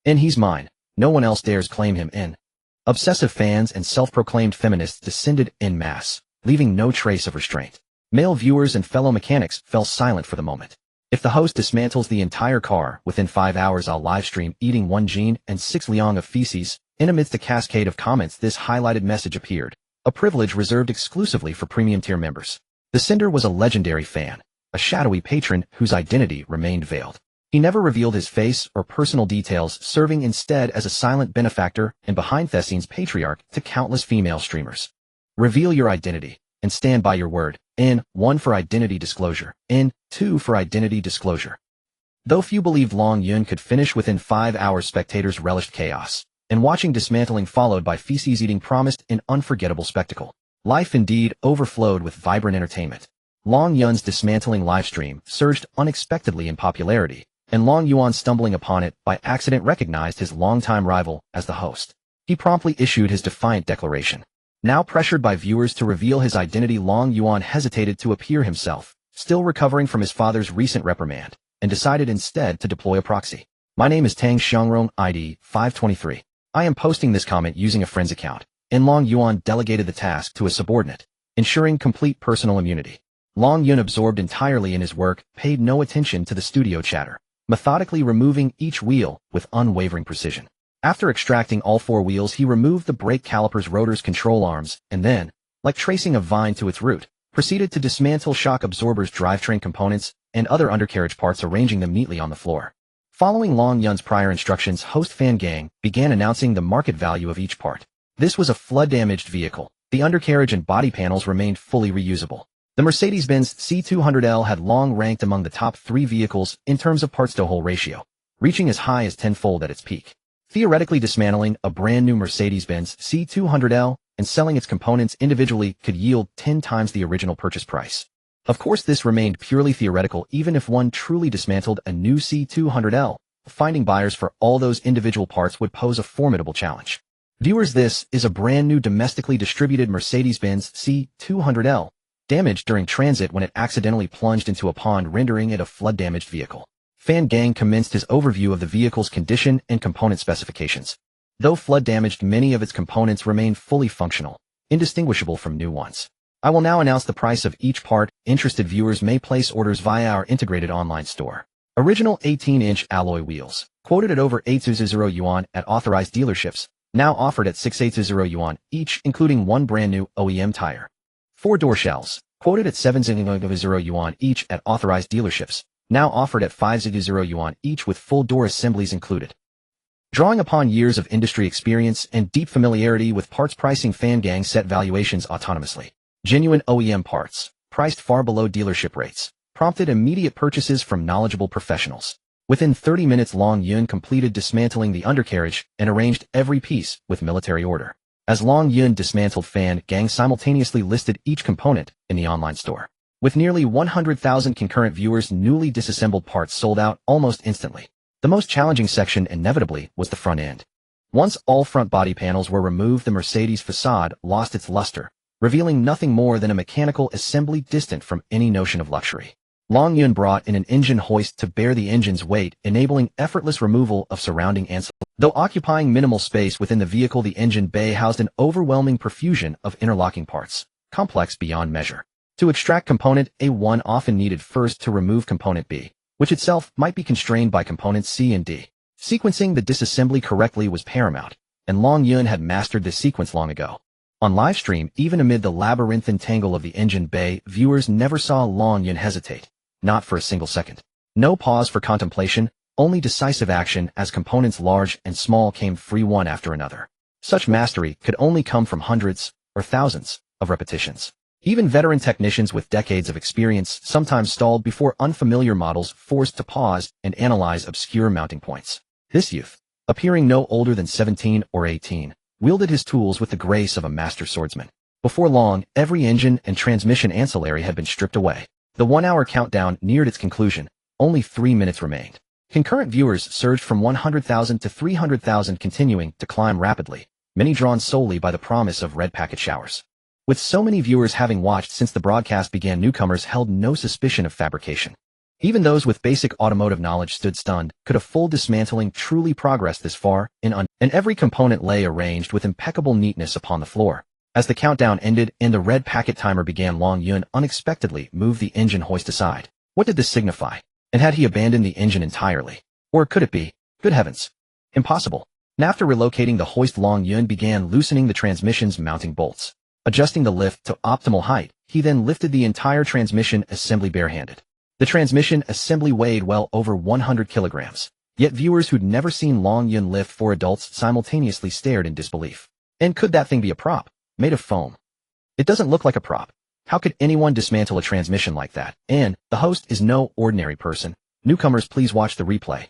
And he's mine. No one else dares claim him in. Obsessive fans and self-proclaimed feminists descended en masse, leaving no trace of restraint. Male viewers and fellow mechanics fell silent for the moment. If the host dismantles the entire car within 5 hours, I'll livestream eating 1 jean and 6 liang of feces. In amidst a cascade of comments, this highlighted message appeared, a privilege reserved exclusively for premium tier members. The sender was a legendary fan, a shadowy patron whose identity remained veiled. He never revealed his face or personal details, serving instead as a silent benefactor and behind-the-scenes patriarch to countless female streamers. Reveal your identity and stand by your word. N, 1 for identity disclosure. N, 2 for identity disclosure. Though few believed Long Yun could finish within 5 hours, spectators relished chaos, and watching dismantling followed by feces eating promised an unforgettable spectacle. Life indeed overflowed with vibrant entertainment. Long Yun's dismantling livestream surged unexpectedly in popularity, and Long Yuan, stumbling upon it by accident, recognized his longtime rival as the host. He promptly issued his defiant declaration. Now pressured by viewers to reveal his identity, Long Yuan hesitated to appear himself, still recovering from his father's recent reprimand, and decided instead to deploy a proxy. My name is Tang Xiangrong, ID 523. I am posting this comment using a friend's account, and Long Yuan delegated the task to a subordinate, ensuring complete personal immunity. Long Yuan, absorbed entirely in his work, paid no attention to the studio chatter, methodically removing each wheel with unwavering precision. After extracting all 4 wheels, he removed the brake calipers, rotors, control arms, and then, like tracing a vine to its root, proceeded to dismantle shock absorbers, drivetrain components, and other undercarriage parts, arranging them neatly on the floor. Following Long Yuan's prior instructions, host Fan Gang began announcing the market value of each part. This was a flood-damaged vehicle. The undercarriage and body panels remained fully reusable. The Mercedes-Benz C200L had long ranked among the top 3 vehicles in terms of parts-to-whole ratio, reaching as high as 10-fold at its peak. Theoretically, dismantling a brand new Mercedes-Benz C200L and selling its components individually could yield 10 times the original purchase price. Of course, this remained purely theoretical. Even if one truly dismantled a new C200L, finding buyers for all those individual parts would pose a formidable challenge. Viewers, this is a brand new domestically distributed Mercedes-Benz C200L, damaged during transit when it accidentally plunged into a pond, rendering it a flood-damaged vehicle. Fan Gang commenced his overview of the vehicle's condition and component specifications. Though flood-damaged, many of its components remain fully functional, indistinguishable from new ones. I will now announce the price of each part. Interested viewers may place orders via our integrated online store. Original 18-inch alloy wheels, quoted at over 800 yuan at authorized dealerships, now offered at 680 yuan each, including 1 brand new OEM tire. 4 door shells, quoted at 700 yuan each at authorized dealerships, now offered at 500 yuan each with full door assemblies included. Drawing upon years of industry experience and deep familiarity with parts pricing, Fan Gang set valuations autonomously. Genuine OEM parts, priced far below dealership rates, prompted immediate purchases from knowledgeable professionals. Within 30 minutes, Long Yuan completed dismantling the undercarriage and arranged every piece with military order. As Long Yuan dismantled, Fan Gang simultaneously listed each component in the online store. With nearly 100,000 concurrent viewers, newly disassembled parts sold out almost instantly. The most challenging section, inevitably, was the front end. Once all front body panels were removed, the Mercedes facade lost its luster, revealing nothing more than a mechanical assembly distant from any notion of luxury. Long Yuan brought in an engine hoist to bear the engine's weight, enabling effortless removal of surrounding ancillary. Though occupying minimal space within the vehicle, the engine bay housed an overwhelming profusion of interlocking parts, complex beyond measure. To extract component A1 often needed first to remove component B, which itself might be constrained by components C and D. Sequencing the disassembly correctly was paramount, and Long Yuan had mastered this sequence long ago. On livestream, even amid the labyrinthine tangle of the engine bay, viewers never saw Long Yuan hesitate, not for a single second. No pause for contemplation, only decisive action as components large and small came free one after another. Such mastery could only come from hundreds or thousands of repetitions. Even veteran technicians with decades of experience sometimes stalled before unfamiliar models, forced to pause and analyze obscure mounting points. This youth, appearing no older than 17 or 18, wielded his tools with the grace of a master swordsman. Before long, every engine and transmission ancillary had been stripped away. The 1-hour countdown neared its conclusion. Only 3 minutes remained. Concurrent viewers surged from 100,000 to 300,000, continuing to climb rapidly, many drawn solely by the promise of red packet showers. With so many viewers having watched since the broadcast began, newcomers held no suspicion of fabrication. Even those with basic automotive knowledge stood stunned. Could a full dismantling truly progress this far? And every component lay arranged with impeccable neatness upon the floor. As the countdown ended and the red packet timer began, Long Yuan unexpectedly moved the engine hoist aside. What did this signify? And had he abandoned the engine entirely? Or could it be? Good heavens! Impossible. And after relocating the hoist, Long Yuan began loosening the transmission's mounting bolts. Adjusting the lift to optimal height, he then lifted the entire transmission assembly barehanded. The transmission assembly weighed well over 100 kilograms. Yet viewers who'd never seen Long Yuan lift 4 adults simultaneously stared in disbelief. And could that thing be a prop? Made of foam. It doesn't look like a prop. How could anyone dismantle a transmission like that? And the host is no ordinary person. Newcomers, please watch the replay.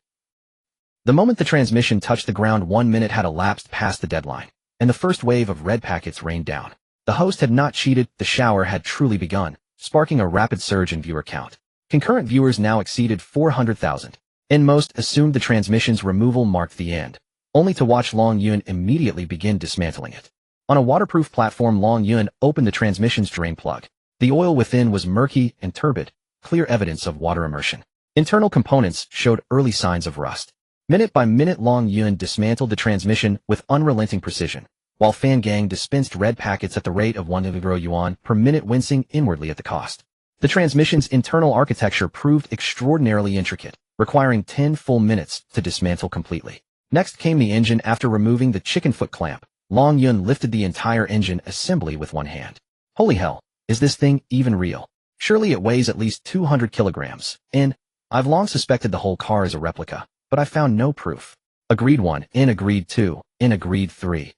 The moment the transmission touched the ground, 1 minute had elapsed past the deadline, and the first wave of red packets rained down. The host had not cheated. The shower had truly begun, sparking a rapid surge in viewer count. Concurrent viewers now exceeded 400,000. and most assumed the transmission's removal marked the end, only to watch Long Yun immediately begin dismantling it. On a waterproof platform, Long Yun opened the transmission's drain plug. The oil within was murky and turbid, clear evidence of water immersion. Internal components showed early signs of rust. Minute by minute, Long Yun dismantled the transmission with unrelenting precision, while Fan Gang dispensed red packets at the rate of 1 yuan per minute, wincing inwardly at the cost. The transmission's internal architecture proved extraordinarily intricate, requiring 10 full minutes to dismantle completely. Next came the engine. After removing the chicken foot clamp, Long Yun lifted the entire engine assembly with one hand. Holy hell, is this thing even real? Surely it weighs at least 200 kilograms, and I've long suspected the whole car is a replica, but I found no proof. Agreed 1, in agreed 2, in agreed 3.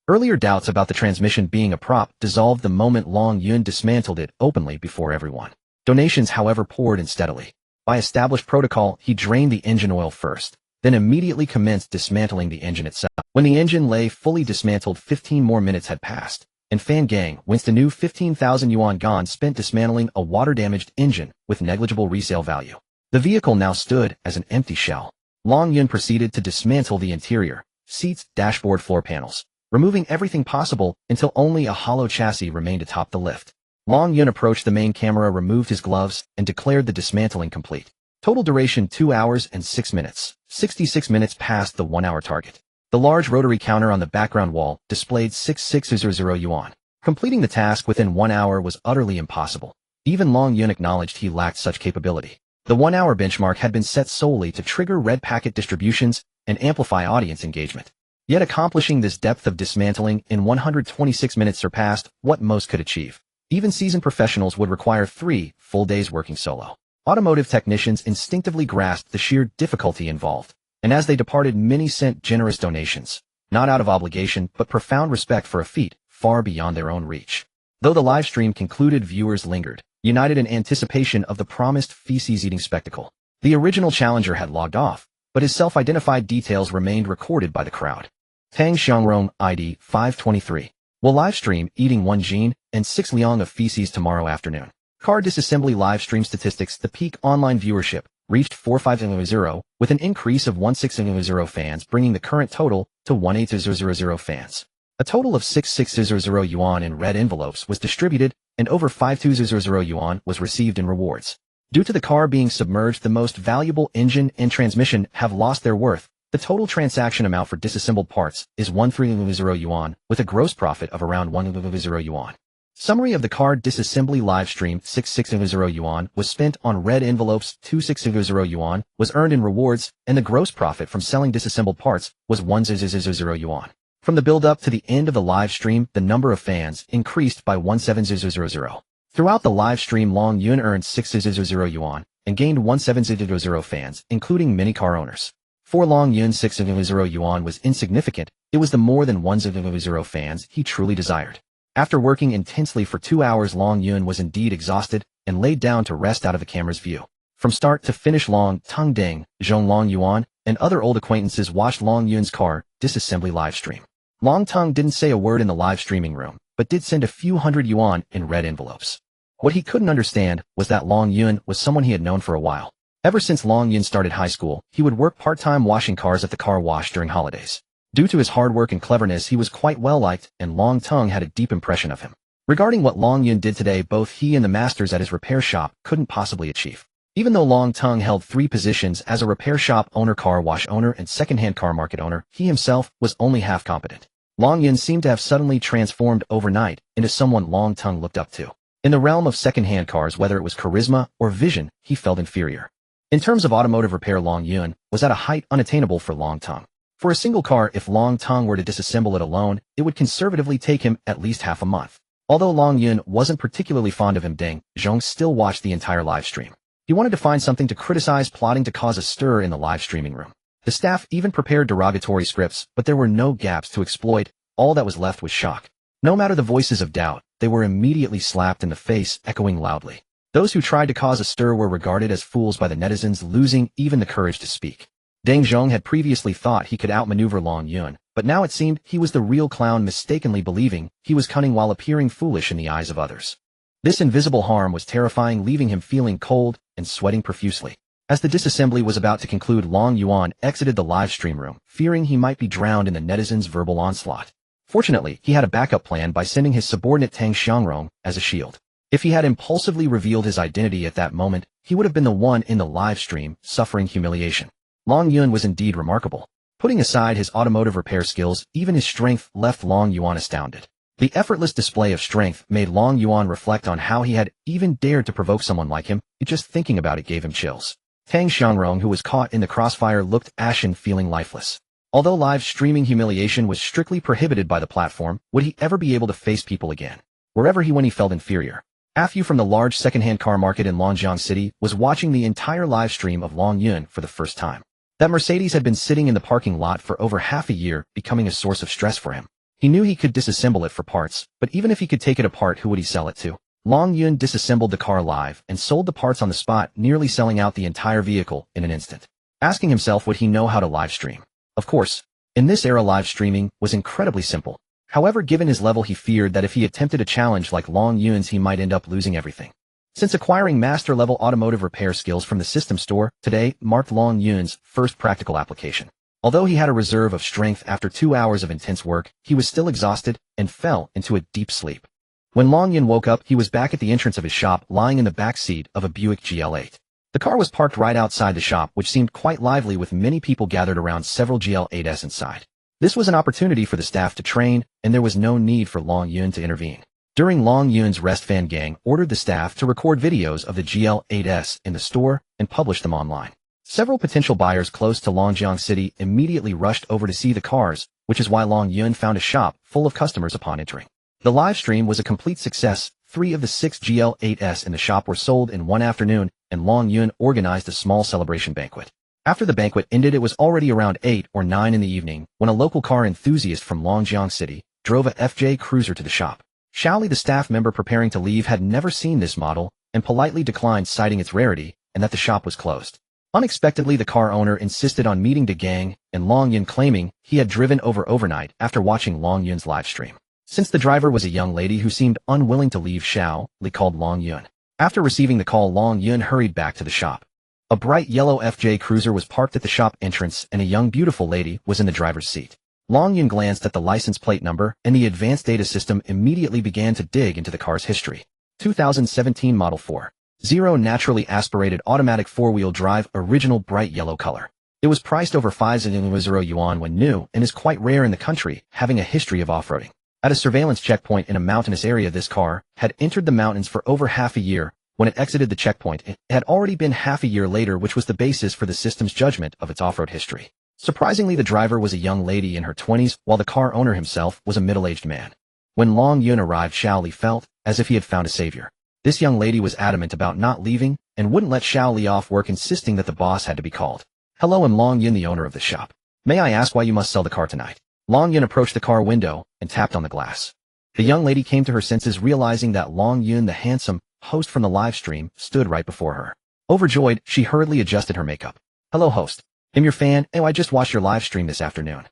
Earlier doubts about the transmission being a prop dissolved the moment Long Yun dismantled it openly before everyone. Donations, however, poured in steadily. By established protocol, he drained the engine oil first, then immediately commenced dismantling the engine itself. When the engine lay fully dismantled, 15 more minutes had passed, and Fan Gang winced. A new 15,000 yuan gone spent dismantling a water-damaged engine with negligible resale value. The vehicle now stood as an empty shell. Long Yun proceeded to dismantle the interior, seats, dashboard, floor panels, removing everything possible until only a hollow chassis remained atop the lift. Long Yun approached the main camera, removed his gloves, and declared the dismantling complete. Total duration 2 hours and 6 minutes. 66 minutes past the 1-hour target. The large rotary counter on the background wall displayed 6600 yuan. Completing the task within 1 hour was utterly impossible. Even Long Yun acknowledged he lacked such capability. The 1-hour benchmark had been set solely to trigger red packet distributions and amplify audience engagement. Yet accomplishing this depth of dismantling in 126 minutes surpassed what most could achieve. Even seasoned professionals would require 3 full days working solo. Automotive technicians instinctively grasped the sheer difficulty involved, and as they departed, many sent generous donations, not out of obligation but profound respect for a feat far beyond their own reach. Though the live stream concluded, viewers lingered, united in anticipation of the promised feces-eating spectacle. The original challenger had logged off, but his self-identified details remained recorded by the crowd. Tang Xiangrong, ID 523. Will live stream eating 1 gene and 6 liang of feces tomorrow afternoon. Car disassembly live stream statistics. The peak online viewership reached 4500 with an increase of 1600 fans, bringing the current total to 18000 fans. A total of 6600 yuan in red envelopes was distributed, and over 5200 yuan was received in rewards. Due to the car being submerged, the most valuable engine and transmission have lost their worth. The total transaction amount for disassembled parts is 1300 yuan, with a gross profit of around 100 yuan. Summary of the car disassembly live stream: 6600 yuan was spent on red envelopes, 2600 yuan was earned in rewards, and the gross profit from selling disassembled parts was 1000 yuan. From the build-up to the end of the live stream, the number of fans increased by 1700. Throughout the live stream, Long Yun earned 600 yuan and gained 1700 fans, including many car owners. For Long Yun, 600 yuan was insignificant. It was the more than 1000 fans he truly desired. After working intensely for 2 hours, Long Yun was indeed exhausted and laid down to rest out of the camera's view. From start to finish, Long Tung Deng, Zhong Long Yuan, and other old acquaintances watched Long Yun's car disassembly live stream. Long Tung didn't say a word in the live streaming room, but did send a few hundred yuan in red envelopes. What he couldn't understand was that Long Yun was someone he had known for a while. Ever since Long Yun started high school, he would work part-time washing cars at the car wash during holidays. Due to his hard work and cleverness, he was quite well liked, and Long Tung had a deep impression of him. Regarding what Long Yun did today, both he and the masters at his repair shop couldn't possibly achieve. Even though Long Tung held 3 positions as a repair shop owner, car wash owner, and second-hand car market owner, he himself was only half competent. Long Yun seemed to have suddenly transformed overnight into someone Long Tung looked up to. In the realm of second-hand cars, whether it was charisma or vision, he felt inferior. In terms of automotive repair, Long Yun was at a height unattainable for Long Tung. For a single car, if Long Tung were to disassemble it alone, it would conservatively take him at least half a month. Although Long Yun wasn't particularly fond of him, Deng Zhong still watched the entire live stream. He wanted to find something to criticize, plotting to cause a stir in the live streaming room. The staff even prepared derogatory scripts, but there were no gaps to exploit. All that was left was shock. No matter the voices of doubt, they were immediately slapped in the face, echoing loudly. Those who tried to cause a stir were regarded as fools by the netizens, losing even the courage to speak. Deng Zhong had previously thought he could outmaneuver Long Yun, but now it seemed he was the real clown, mistakenly believing he was cunning while appearing foolish in the eyes of others. This invisible harm was terrifying, leaving him feeling cold and sweating profusely. As the disassembly was about to conclude, Long Yuan exited the live stream room, fearing he might be drowned in the netizens' verbal onslaught. Fortunately, he had a backup plan by sending his subordinate Tang Xiangrong as a shield. If he had impulsively revealed his identity at that moment, he would have been the one in the live stream suffering humiliation. Long Yuan was indeed remarkable. Putting aside his automotive repair skills, even his strength left Long Yuan astounded. The effortless display of strength made Long Yuan reflect on how he had even dared to provoke someone like him. Just thinking about it gave him chills. Tang Xiangrong, who was caught in the crossfire, looked ashen, feeling lifeless. Although live streaming humiliation was strictly prohibited by the platform, would he ever be able to face people again? Wherever he went, he felt inferior. Afu from the large secondhand car market in Longjiang City was watching the entire live stream of Long Yuan for the first time. That Mercedes had been sitting in the parking lot for over half a year, becoming a source of stress for him. He knew he could disassemble it for parts, but even if he could take it apart, who would he sell it to? Long Yuan disassembled the car live and sold the parts on the spot, nearly selling out the entire vehicle in an instant. Asking himself, would he know how to live stream? Of course. In this era, live streaming was incredibly simple. However, given his level, he feared that if he attempted a challenge like Long Yuan's, he might end up losing everything. Since acquiring master-level automotive repair skills from the system store, today marked Long Yuan's first practical application. Although he had a reserve of strength after 2 hours of intense work, he was still exhausted and fell into a deep sleep. When Long Yuan woke up, he was back at the entrance of his shop, lying in the back seat of a Buick GL8. The car was parked right outside the shop, which seemed quite lively with many people gathered around, several GL8s inside. This was an opportunity for the staff to train, and there was no need for Long Yuan to intervene. During Long Yuan's rest, Fan Gang ordered the staff to record videos of the GL8s in the store and publish them online. Several potential buyers close to Longjiang City immediately rushed over to see the cars, which is why Long Yuan found a shop full of customers upon entering. The live stream was a complete success. 3 of the 6 GL8s in the shop were sold in one afternoon, and Long Yuan organized a small celebration banquet. After the banquet ended, it was already around 8 or 9 in the evening when a local car enthusiast from Longjiang City drove a FJ Cruiser to the shop. Xiaoli, the staff member preparing to leave, had never seen this model and politely declined, citing its rarity and that the shop was closed. Unexpectedly, the car owner insisted on meeting the gang, and Long Yuan claiming he had driven over overnight after watching Long Yuan's live stream. Since the driver was a young lady who seemed unwilling to leave, Xiaoli called Long Yuan. After receiving the call, Long Yuan hurried back to the shop. A bright yellow FJ Cruiser was parked at the shop entrance, and a young beautiful lady was in the driver's seat. Long Yuan glanced at the license plate number, and the advanced data system immediately began to dig into the car's history. 2017 Model 4.0 naturally aspirated automatic 4-wheel drive, original bright yellow color. It was priced over 5,000 yuan when new and is quite rare in the country, having a history of off-roading. At a surveillance checkpoint in a mountainous area, this car had entered the mountains for over half a year. When it exited the checkpoint, it had already been half a year later, which was the basis for the system's judgment of its off-road history. Surprisingly, the driver was a young lady in her 20s, while the car owner himself was a middle-aged man. When Long Yuan arrived, Xiaoli felt as if he had found a savior. This young lady was adamant about not leaving and wouldn't let Xiaoli off work, insisting that the boss had to be called. Hello, I'm Long Yuan, the owner of the shop. May I ask why you must sell the car tonight? Long Yuan approached the car window and tapped on the glass. The young lady came to her senses, realizing that Long Yuan, the handsome host from the live stream, stood right before her. Overjoyed, she hurriedly adjusted her makeup. Hello, host. I'm your fan. Oh, I just watched your live stream this afternoon.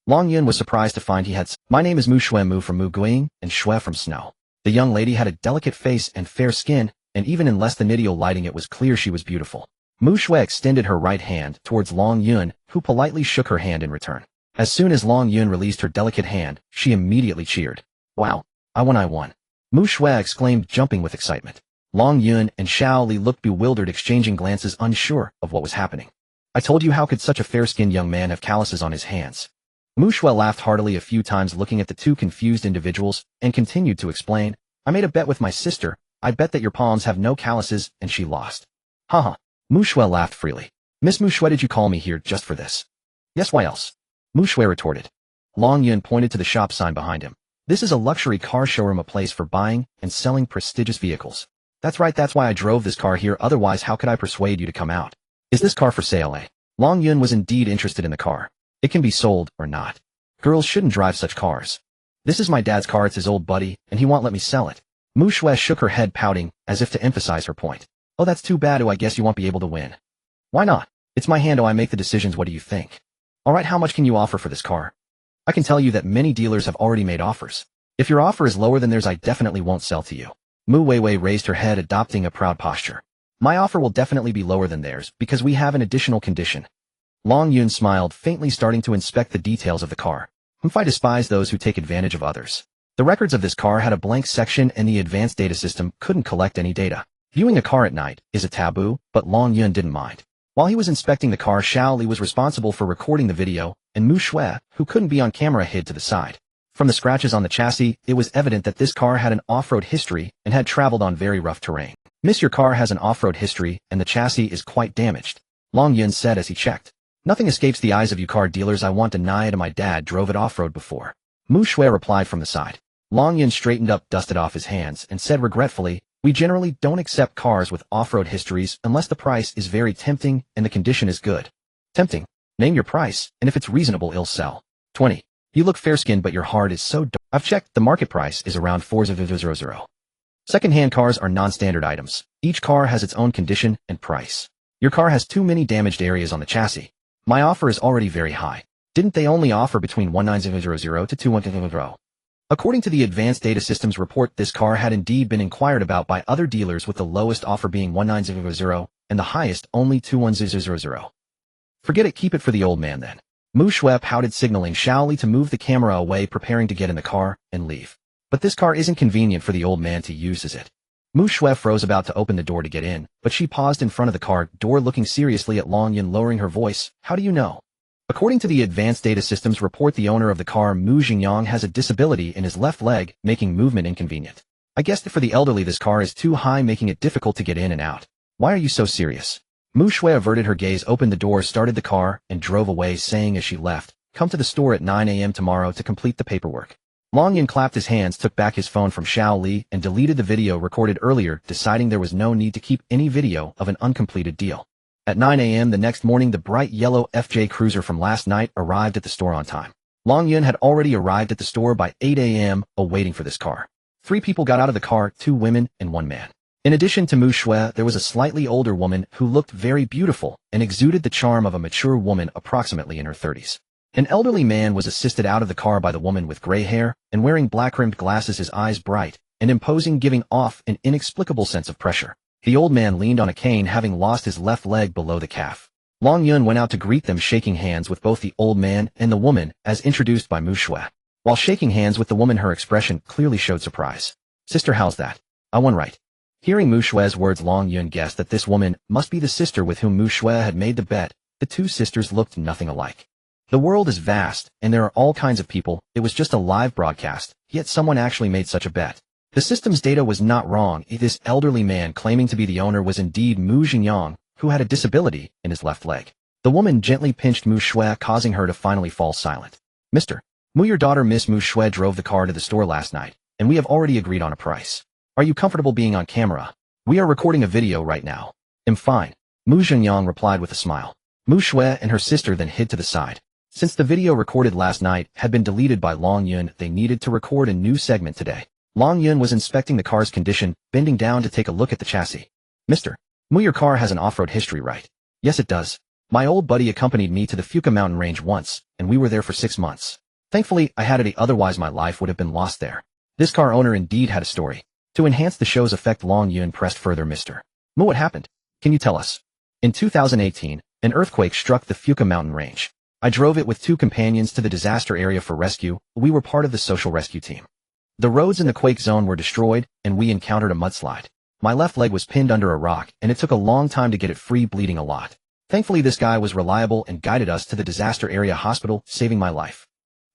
Long Yuan was surprised to find he had. My name is Mu Shui, Mu from Mu Guiying, and Shui from Snow. The young lady had a delicate face and fair skin, and even in less than ideal lighting, it was clear she was beautiful. Mu Shui extended her right hand towards Long Yuan, who politely shook her hand in return. As soon as Long Yuan released her delicate hand, she immediately cheered. Wow, I won. Mu Shui exclaimed, jumping with excitement. Long Yuan and Xiaoli looked bewildered, exchanging glances, unsure of what was happening. I told you, how could such a fair-skinned young man have calluses on his hands? Mu Shui laughed heartily a few times, looking at the two confused individuals, and continued to explain. I made a bet with my sister. I bet that your palms have no calluses, and she lost. Haha. Mu Shui laughed freely. Miss Mu Shui, did you call me here just for this? Yes, why else? Mu Shui retorted. Long Yuan pointed to the shop sign behind him. This is a luxury car showroom, a place for buying and selling prestigious vehicles. That's right, that's why I drove this car here, otherwise how could I persuade you to come out? Is this car for sale, eh? Long Yuan was indeed interested in the car. It can be sold or not. Girls shouldn't drive such cars. This is my dad's car, it's his old buddy, and he won't let me sell it. Mu Shui shook her head, pouting, as if to emphasize her point. Oh, that's too bad. Oh, I guess you won't be able to win. Why not? It's my hand. Oh, I make the decisions. What do you think? Alright, how much can you offer for this car? I can tell you that many dealers have already made offers. If your offer is lower than theirs, I definitely won't sell to you. Mu Weiwei raised her head, adopting a proud posture. My offer will definitely be lower than theirs because we have an additional condition. Long Yun smiled, faintly starting to inspect the details of the car. I despise those who take advantage of others. The records of this car had a blank section and the advanced data system couldn't collect any data. Viewing a car at night is a taboo, but Long Yun didn't mind. While he was inspecting the car, Xiao Li was responsible for recording the video, and Mu Shui, who couldn't be on camera, hid to the side. From the scratches on the chassis, it was evident that this car had an off-road history and had traveled on very rough terrain. Miss, your car has an off-road history and the chassis is quite damaged, Long Yun said as he checked. Nothing escapes the eyes of you car dealers. I want to deny it. My dad drove it off-road before. Mu Shui replied from the side. Long Yun straightened up, dusted off his hands, and said regretfully, we generally don't accept cars with off-road histories unless the price is very tempting and the condition is good. Tempting? Name your price, and if it's reasonable, it'll sell. 20. You look fair-skinned, but your heart is so dark. I've checked, the market price is around 4,000. Second-hand cars are non-standard items. Each car has its own condition and price. Your car has too many damaged areas on the chassis. My offer is already very high. Didn't they only offer between 19,000 to 21,000? According to the Advanced Data Systems report, this car had indeed been inquired about by other dealers with the lowest offer being 19,000 and the highest only 21,000. Forget it, keep it for the old man then. Mu Shui pouted, signaling Xiao Li to move the camera away, preparing to get in the car and leave. But this car isn't convenient for the old man to use, is it? Mu Shui froze, about to open the door to get in, but she paused in front of the car door, looking seriously at Long Yun, lowering her voice. How do you know? According to the Advanced Data Systems report, the owner of the car, Mu Xingyang, has a disability in his left leg, making movement inconvenient. I guess that for the elderly this car is too high, making it difficult to get in and out. Why are you so serious? Mu Shui averted her gaze, opened the door, started the car, and drove away, saying as she left, come to the store at 9 a.m. tomorrow to complete the paperwork. Long Yun clapped his hands, took back his phone from Xiao Li, and deleted the video recorded earlier, deciding there was no need to keep any video of an uncompleted deal. At 9 a.m. the next morning, the bright yellow FJ Cruiser from last night arrived at the store on time. Long Yun had already arrived at the store by 8 a.m., awaiting for this car. 3 people got out of the car, 2 women and 1 man. In addition to Mu Shui, there was a slightly older woman who looked very beautiful and exuded the charm of a mature woman approximately in her 30s. An elderly man was assisted out of the car by the woman with gray hair and wearing black-rimmed glasses, his eyes bright and imposing, giving off an inexplicable sense of pressure. The old man leaned on a cane, having lost his left leg below the calf. Long Yun went out to greet them, shaking hands with both the old man and the woman as introduced by Mu Shui. While shaking hands with the woman, her expression clearly showed surprise. Sister, how's that? I won right. Hearing Mu Shui's words, Long Yun guessed that this woman must be the sister with whom Mu Shui had made the bet. The 2 sisters looked nothing alike. The world is vast, and there are all kinds of people. It was just a live broadcast, yet someone actually made such a bet. The system's data was not wrong. This elderly man claiming to be the owner was indeed Mu Xingyang, who had a disability in his left leg. The woman gently pinched Mu Shui, causing her to finally fall silent. Mr. Mu, your daughter Miss Mu Shui drove the car to the store last night, and we have already agreed on a price. Are you comfortable being on camera? We are recording a video right now. I'm fine, Mu Xingyang replied with a smile. Mu Shui and her sister then hid to the side. Since the video recorded last night had been deleted by Long Yun, they needed to record a new segment today. Long Yun was inspecting the car's condition, bending down to take a look at the chassis. Mr. Mu, your car has an off-road history, right? Yes, it does. My old buddy accompanied me to the Fuka mountain range once, and we were there for 6 months. Thankfully, I had it, otherwise my life would have been lost there. This car owner indeed had a story. To enhance the show's effect, Long Yun pressed further. Mr. Mu, what happened? Can you tell us? In 2018, an earthquake struck the Fuka mountain range. I drove it with 2 companions to the disaster area for rescue. We were part of the social rescue team. The roads in the quake zone were destroyed, and we encountered a mudslide. My left leg was pinned under a rock, and it took a long time to get it free, bleeding a lot. Thankfully, this guy was reliable and guided us to the disaster area hospital, saving my life.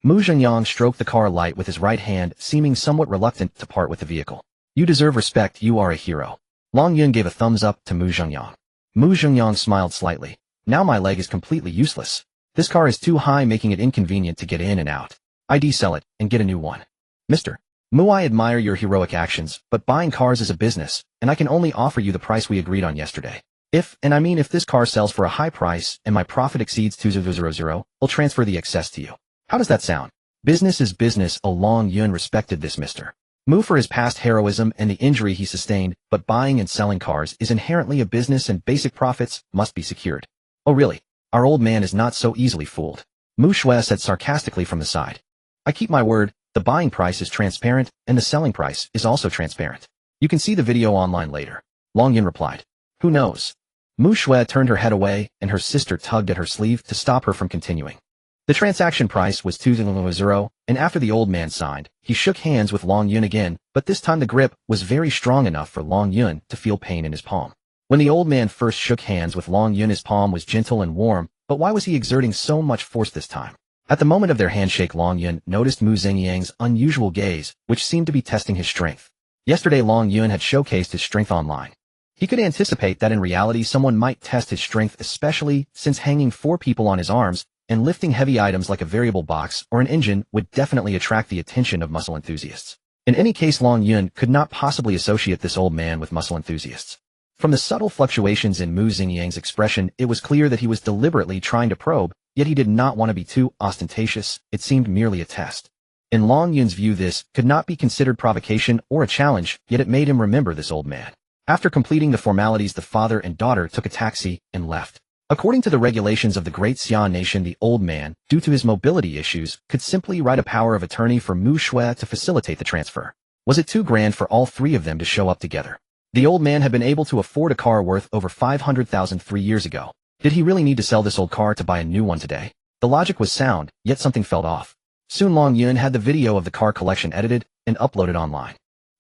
Mu Xingyang stroked the car light with his right hand, seeming somewhat reluctant to part with the vehicle. You deserve respect, you are a hero. Long Yun gave a thumbs up to Mu Xingyang. Mu Xingyang smiled slightly. Now my leg is completely useless. This car is too high, making it inconvenient to get in and out. I'd sell it and get a new one. Mr. Mu, I admire your heroic actions, but buying cars is a business, and I can only offer you the price we agreed on yesterday. If this car sells for a high price and my profit exceeds 2,000, I'll transfer the excess to you. How does that sound? Business is business. Long Yun respected this Mr. Mu for his past heroism and the injury he sustained, but buying and selling cars is inherently a business and basic profits must be secured. Oh really? Our old man is not so easily fooled. Mu Shui said sarcastically from the side. I keep my word. The buying price is transparent, and the selling price is also transparent. You can see the video online later. Long Yun replied. Who knows? Mu Shui turned her head away, and her sister tugged at her sleeve to stop her from continuing. The transaction price was 2,000, and after the old man signed, he shook hands with Long Yun again, but this time the grip was very strong enough for Long Yun to feel pain in his palm. When the old man first shook hands with Long Yun, his palm was gentle and warm, but why was he exerting so much force this time? At the moment of their handshake, Long Yun noticed Mu Xingyang's unusual gaze, which seemed to be testing his strength. Yesterday, Long Yun had showcased his strength online. He could anticipate that in reality someone might test his strength, especially since hanging 4 people on his arms and lifting heavy items like a variable box or an engine would definitely attract the attention of muscle enthusiasts. In any case, Long Yun could not possibly associate this old man with muscle enthusiasts. From the subtle fluctuations in Mu Xingyang's expression, it was clear that he was deliberately trying to probe, yet he did not want to be too ostentatious. It seemed merely a test. In Long Yun's view, this could not be considered provocation or a challenge, yet it made him remember this old man. After completing the formalities, the father and daughter took a taxi and left. According to the regulations of the Great Xian Nation, the old man, due to his mobility issues, could simply write a power of attorney for Mu Shui to facilitate the transfer. Was it too grand for all 3 of them to show up together? The old man had been able to afford a car worth over 500,000 3 years ago. Did he really need to sell this old car to buy a new one today? The logic was sound, yet something felt off. Soon Long Yun had the video of the car collection edited and uploaded online.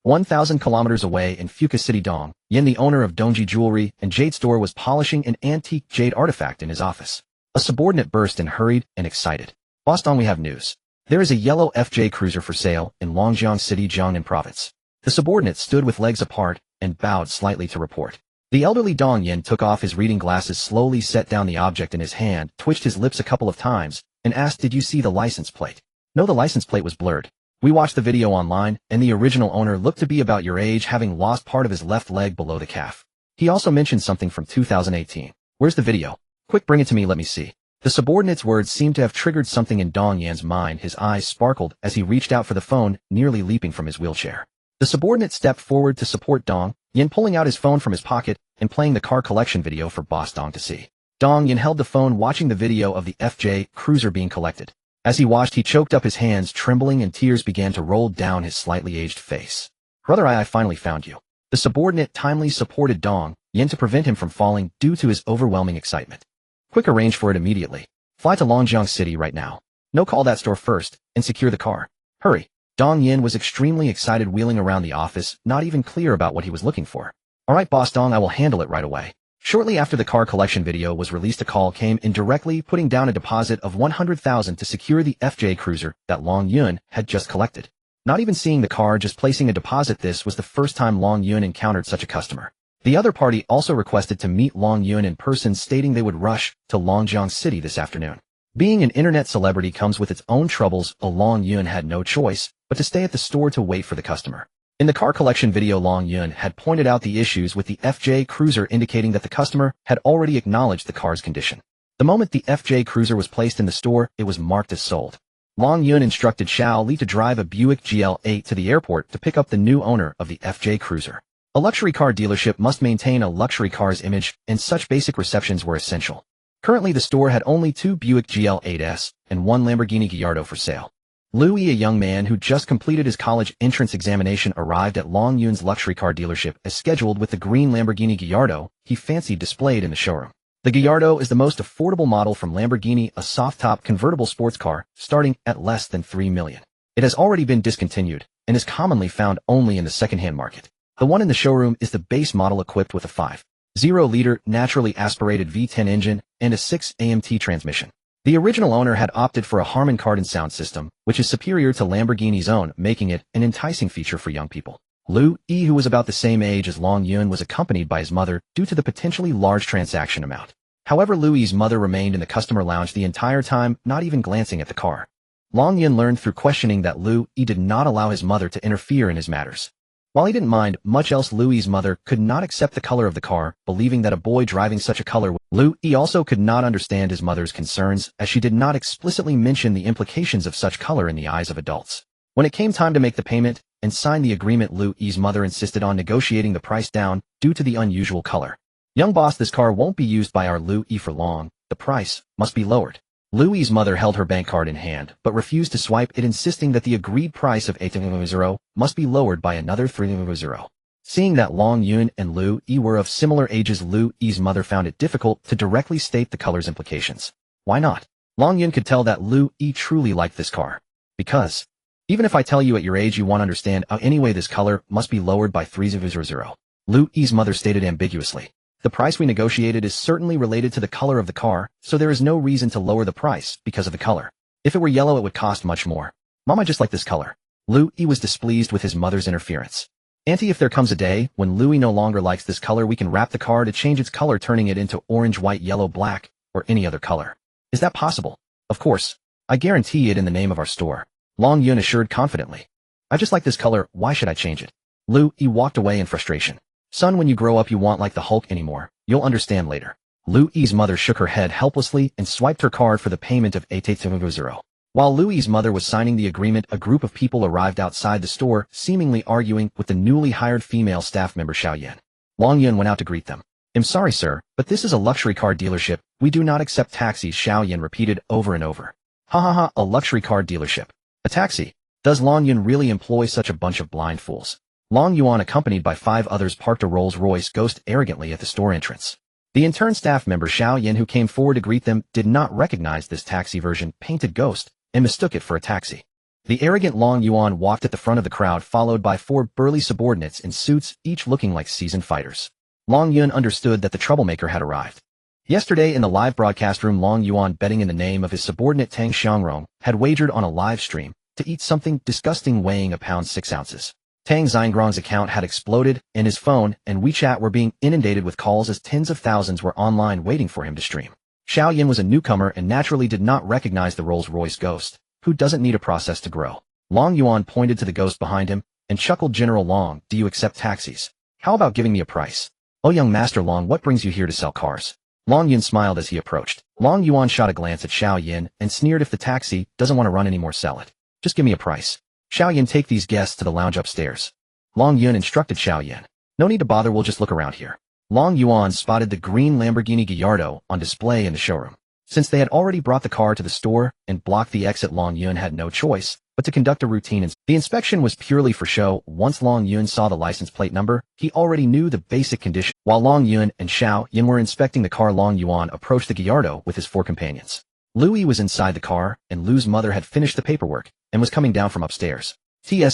1,000 kilometers away in Fuka City, Dong, Yin, the owner of Dongji Jewelry and Jade Store, was polishing an antique jade artifact in his office. A subordinate burst in, hurried and excited. "Boss Dong, we have news. There is a yellow FJ cruiser for sale in Longjiang City, Jiangnan Province." The subordinate stood with legs apart and bowed slightly to report. The elderly Dong Yin took off his reading glasses, slowly set down the object in his hand, twitched his lips a couple of times, and asked, "Did you see the license plate?" "No, the license plate was blurred. We watched the video online, and the original owner looked to be about your age, having lost part of his left leg below the calf. He also mentioned something from 2018. Where's the video? Quick, bring it to me, let me see." The subordinate's words seemed to have triggered something in Dong Yan's mind. His eyes sparkled as he reached out for the phone, nearly leaping from his wheelchair. The subordinate stepped forward to support Dong Yin, pulling out his phone from his pocket and playing the car collection video for Boss Dong to see. Dong Yin held the phone, watching the video of the FJ cruiser being collected. As he watched, he choked up his hands, trembling, and tears began to roll down his slightly aged face. "Brother, I finally found you." The subordinate timely supported Dong Yin to prevent him from falling due to his overwhelming excitement. "Quick, arrange for it immediately. Fly to Longjiang City right now. No, call that store first and secure the car. Hurry." Dong Yin was extremely excited, wheeling around the office, not even clear about what he was looking for. "All right, Boss Dong, I will handle it right away." Shortly after the car collection video was released, a call came in directly, putting down a deposit of 100,000 to secure the FJ cruiser that Long Yun had just collected. Not even seeing the car, just placing a deposit. This was the first time Long Yun encountered such a customer. The other party also requested to meet Long Yun in person, stating they would rush to Longjiang City this afternoon. Being an internet celebrity comes with its own troubles. Long Yun had no choice but to stay at the store to wait for the customer. In the car collection video, Long Yun had pointed out the issues with the FJ cruiser, indicating that the customer had already acknowledged the car's condition. The moment the FJ cruiser was placed in the store, it was marked as sold. Long Yun instructed Xiao Li to drive a Buick GL8 to the airport to pick up the new owner of the FJ cruiser. A luxury car dealership must maintain a luxury car's image, and such basic receptions were essential. Currently, the store had only 2 Buick GL8s and 1 Lamborghini Gallardo for sale. Louis, a young man who just completed his college entrance examination, arrived at Long Yun's luxury car dealership as scheduled with the green Lamborghini Gallardo he fancied displayed in the showroom. The Gallardo is the most affordable model from Lamborghini, a soft-top convertible sports car starting at less than $3 million. It has already been discontinued and is commonly found only in the second-hand market. The one in the showroom is the base model, equipped with a 5.0-liter naturally aspirated V10 engine and a 6 AMT transmission. The original owner had opted for a Harman Kardon sound system, which is superior to Lamborghini's own, making it an enticing feature for young people. Louis, who was about the same age as Long Yun, was accompanied by his mother due to the potentially large transaction amount. However, Louis's mother remained in the customer lounge the entire time, not even glancing at the car. Long Yun learned through questioning that Louis did not allow his mother to interfere in his matters. While he didn't mind much else, Louis's mother could not accept the color of the car, believing that a boy driving such a color would. Louis also could not understand his mother's concerns, as she did not explicitly mention the implications of such color in the eyes of adults. When it came time to make the payment and sign the agreement, Louis's mother insisted on negotiating the price down due to the unusual color. "Young boss, this car won't be used by our Louis for long. The price must be lowered." Louis's mother held her bank card in hand, but refused to swipe it, insisting that the agreed price of 8,000 must be lowered by another 3,000. Seeing that Long Yun and Lu Yi were of similar ages, Lu Yi's mother found it difficult to directly state the color's implications. Why not? Long Yun could tell that Lu Yi truly liked this car. Because, even if I tell you at your age you won't understand, anyway this color must be lowered by 300. Lu Yi's mother stated ambiguously. The price we negotiated is certainly related to the color of the car, so there is no reason to lower the price because of the color. If it were yellow it would cost much more. Mom, I just like this color. Lu Yi was displeased with his mother's interference. Auntie, if there comes a day when Lu Yi no longer likes this color, we can wrap the car to change its color, turning it into orange, white, yellow, black, or any other color. Is that possible? Of course. I guarantee it in the name of our store. Long Yun assured confidently. I just like this color, why should I change it? Lu Yi walked away in frustration. Son, when you grow up you won't like the Hulk anymore. You'll understand later. Lu Yi's mother shook her head helplessly and swiped her card for the payment of 800. While Lu Yi's mother was signing the agreement, a group of people arrived outside the store, seemingly arguing with the newly hired female staff member Xiao Yan. Long Yun went out to greet them. I'm sorry, sir, but this is a luxury car dealership. We do not accept taxis, Xiao Yan repeated over and over. Ha ha ha, a luxury car dealership. A taxi? Does Long Yun really employ such a bunch of blind fools? Long Yuan, accompanied by 5 others, parked a Rolls-Royce Ghost arrogantly at the store entrance. The intern staff member Xiao Yan, who came forward to greet them, did not recognize this taxi version painted Ghost and mistook it for a taxi. The arrogant Long Yuan walked at the front of the crowd, followed by 4 burly subordinates in suits, each looking like seasoned fighters. Long Yun understood that the troublemaker had arrived. Yesterday in the live broadcast room, Long Yuan, betting in the name of his subordinate Tang Xiangrong, had wagered on a live stream to eat something disgusting weighing a pound 6 ounces. Tang Xiangrong's account had exploded, and his phone and WeChat were being inundated with calls as tens of thousands were online waiting for him to stream. Xiao Yan was a newcomer and naturally did not recognize the Rolls-Royce Ghost, who doesn't need a process to grow. Long Yuan pointed to the Ghost behind him and chuckled. General Long, do you accept taxis? How about giving me a price? Oh, young Master Long, what brings you here to sell cars? Long Yun smiled as he approached. Long Yuan shot a glance at Xiao Yan and sneered, if the taxi doesn't want to run anymore, sell it. Just give me a price. Xiao Yan, take these guests to the lounge upstairs. Long Yun instructed Xiao Yan. No need to bother, we'll just look around here. Long Yuan spotted the green Lamborghini Gallardo on display in the showroom. Since they had already brought the car to the store and blocked the exit, Long Yun had no choice but to conduct a routine inspection. The inspection was purely for show. Once Long Yun saw the license plate number, he already knew the basic condition. While Long Yun and Xiao Yan were inspecting the car, Long Yuan approached the Gallardo with his 4 companions. Lu Yi was inside the car, and Lu's mother had finished the paperwork and was coming down from upstairs. TSK.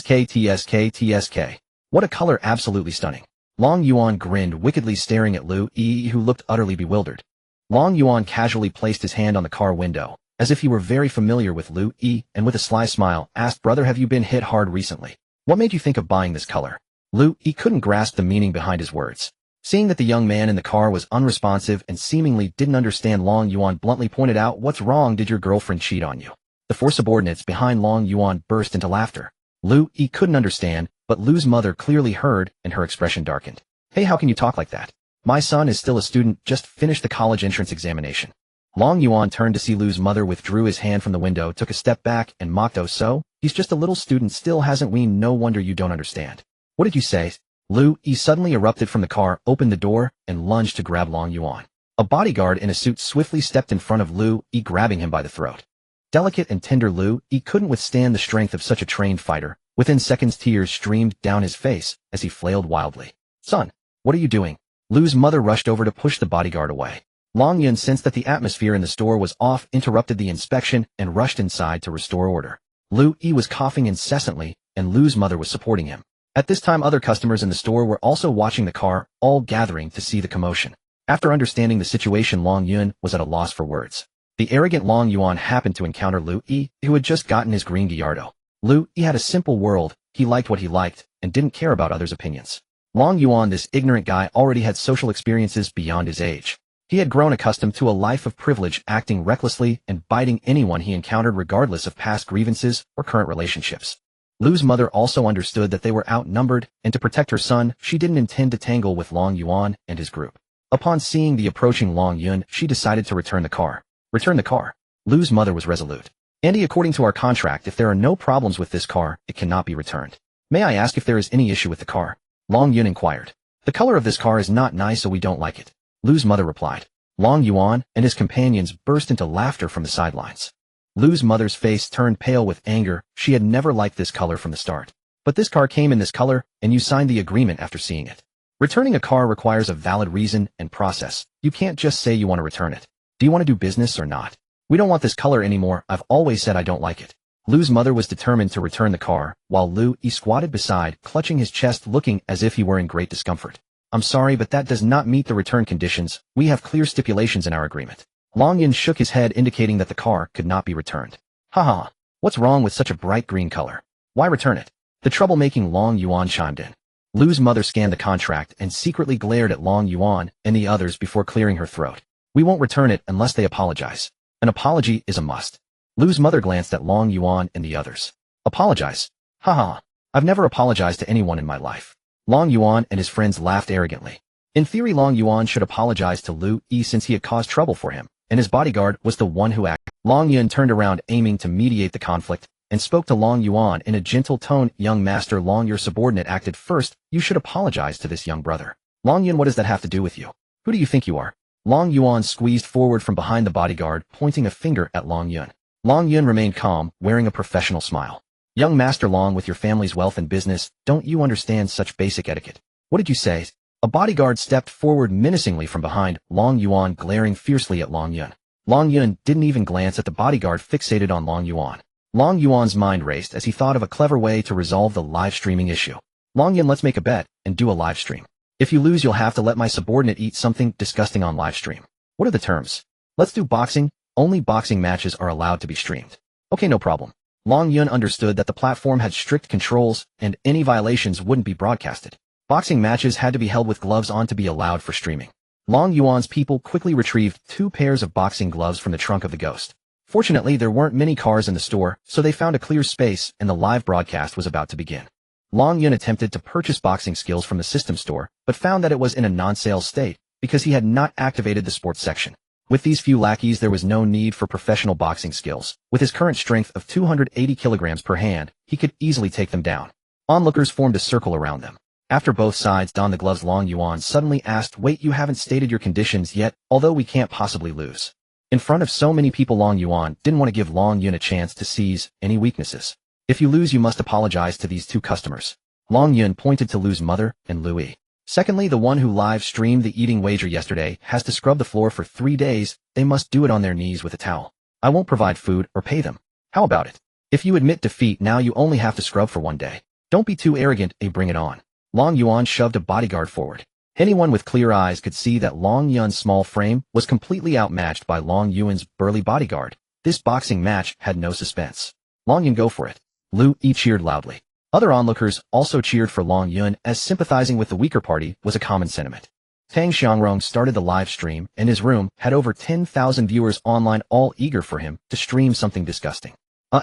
What a color, absolutely stunning. Long Yuan grinned wickedly, staring at Lu Yi, who looked utterly bewildered. Long Yuan casually placed his hand on the car window, as if he were very familiar with Lu Yi, and with a sly smile, asked, brother, have you been hit hard recently? What made you think of buying this color? Lu Yi couldn't grasp the meaning behind his words. Seeing that the young man in the car was unresponsive and seemingly didn't understand, Long Yuan bluntly pointed out, what's wrong? Did your girlfriend cheat on you? The 4 subordinates behind Long Yuan burst into laughter. Lu Yi couldn't understand, but Lu's mother clearly heard, and her expression darkened. Hey, how can you talk like that? My son is still a student, just finished the college entrance examination. Long Yuan turned to see Lu's mother, withdrew his hand from the window, took a step back, and mocked, oh so? He's just a little student, still hasn't weaned, no wonder you don't understand. What did you say? Lu Yi suddenly erupted from the car, opened the door, and lunged to grab Long Yuan. A bodyguard in a suit swiftly stepped in front of Lu Yi, grabbing him by the throat. Delicate and tender, Lu Yi couldn't withstand the strength of such a trained fighter. Within seconds, tears streamed down his face as he flailed wildly. Son, what are you doing? Lu's mother rushed over to push the bodyguard away. Long Yun sensed that the atmosphere in the store was off, interrupted the inspection, and rushed inside to restore order. Lu Yi was coughing incessantly, and Lu's mother was supporting him. At this time, other customers in the store were also watching the car, all gathering to see the commotion. After understanding the situation, Long Yun was at a loss for words. The arrogant Long Yuan happened to encounter Lu Yi, who had just gotten his green Gallardo. Lu Yi had a simple world, he liked what he liked, and didn't care about others' opinions. Long Yuan, this ignorant guy, already had social experiences beyond his age. He had grown accustomed to a life of privilege, acting recklessly and biting anyone he encountered regardless of past grievances or current relationships. Lu's mother also understood that they were outnumbered, and to protect her son, she didn't intend to tangle with Long Yuan and his group. Upon seeing the approaching Long Yun, she decided to return the car. Return the car? Lu's mother was resolute. Andy, according to our contract, if there are no problems with this car, it cannot be returned. May I ask if there is any issue with the car? Long Yun inquired. The color of this car is not nice, so we don't like it. Lu's mother replied. Long Yuan and his companions burst into laughter from the sidelines. Lu's mother's face turned pale with anger. She had never liked this color from the start. But this car came in this color, and you signed the agreement after seeing it. Returning a car requires a valid reason and process. You can't just say you want to return it. Do you want to do business or not? We don't want this color anymore. I've always said I don't like it. Lu's mother was determined to return the car, while Lu squatted beside, clutching his chest, looking as if he were in great discomfort. I'm sorry, but that does not meet the return conditions. We have clear stipulations in our agreement. Long Yun shook his head, indicating that the car could not be returned. Haha. What's wrong with such a bright green color? Why return it? The troublemaking Long Yuan chimed in. Lu's mother scanned the contract and secretly glared at Long Yuan and the others before clearing her throat. We won't return it unless they apologize. An apology is a must. Lu's mother glanced at Long Yuan and the others. Apologize? Haha. I've never apologized to anyone in my life. Long Yuan and his friends laughed arrogantly. In theory, Long Yuan should apologize to Lu since he had caused trouble for him, and his bodyguard was the one who acted. Long Yun turned around, aiming to mediate the conflict, and spoke to Long Yuan in a gentle tone. Young Master Long, your subordinate acted first. You should apologize to this young brother. Long Yun, what does that have to do with you? Who do you think you are? Long Yuan squeezed forward from behind the bodyguard, pointing a finger at Long Yun. Long Yun remained calm, wearing a professional smile. Young Master Long, with your family's wealth and business, don't you understand such basic etiquette? What did you say? A bodyguard stepped forward menacingly from behind Long Yuan, glaring fiercely at Long Yun. Long Yun didn't even glance at the bodyguard, fixated on Long Yuan. Long Yuan's mind raced as he thought of a clever way to resolve the live streaming issue. Long Yun, let's make a bet and do a live stream. If you lose, you'll have to let my subordinate eat something disgusting on live stream. What are the terms? Let's do boxing. Only boxing matches are allowed to be streamed. Okay, no problem. Long Yun understood that the platform had strict controls and any violations wouldn't be broadcasted. Boxing matches had to be held with gloves on to be allowed for streaming. Long Yuan's people quickly retrieved 2 pairs of boxing gloves from the trunk of the Ghost. Fortunately, there weren't many cars in the store, so they found a clear space and the live broadcast was about to begin. Long Yun attempted to purchase boxing skills from the system store, but found that it was in a non-sale state because he had not activated the sports section. With these few lackeys, there was no need for professional boxing skills. With his current strength of 280 kilograms per hand, he could easily take them down. Onlookers formed a circle around them. After both sides donned the gloves, Long Yuan suddenly asked, wait, you haven't stated your conditions yet, although we can't possibly lose. In front of so many people, Long Yuan didn't want to give Long Yun a chance to seize any weaknesses. If you lose, you must apologize to these 2 customers. Long Yun pointed to Lu's mother and Louis. Secondly, the one who live streamed the eating wager yesterday has to scrub the floor for 3 days. They must do it on their knees with a towel. I won't provide food or pay them. How about it? If you admit defeat now, you only have to scrub for 1 day. Don't be too arrogant, bring it on. Long Yuan shoved a bodyguard forward. Anyone with clear eyes could see that Long Yun's small frame was completely outmatched by Long Yuan's burly bodyguard. This boxing match had no suspense. Long Yun, go for it. Lu cheered loudly. Other onlookers also cheered for Long Yun, as sympathizing with the weaker party was a common sentiment. Tang Xiangrong started the live stream, and his room had over 10,000 viewers online, all eager for him to stream something disgusting.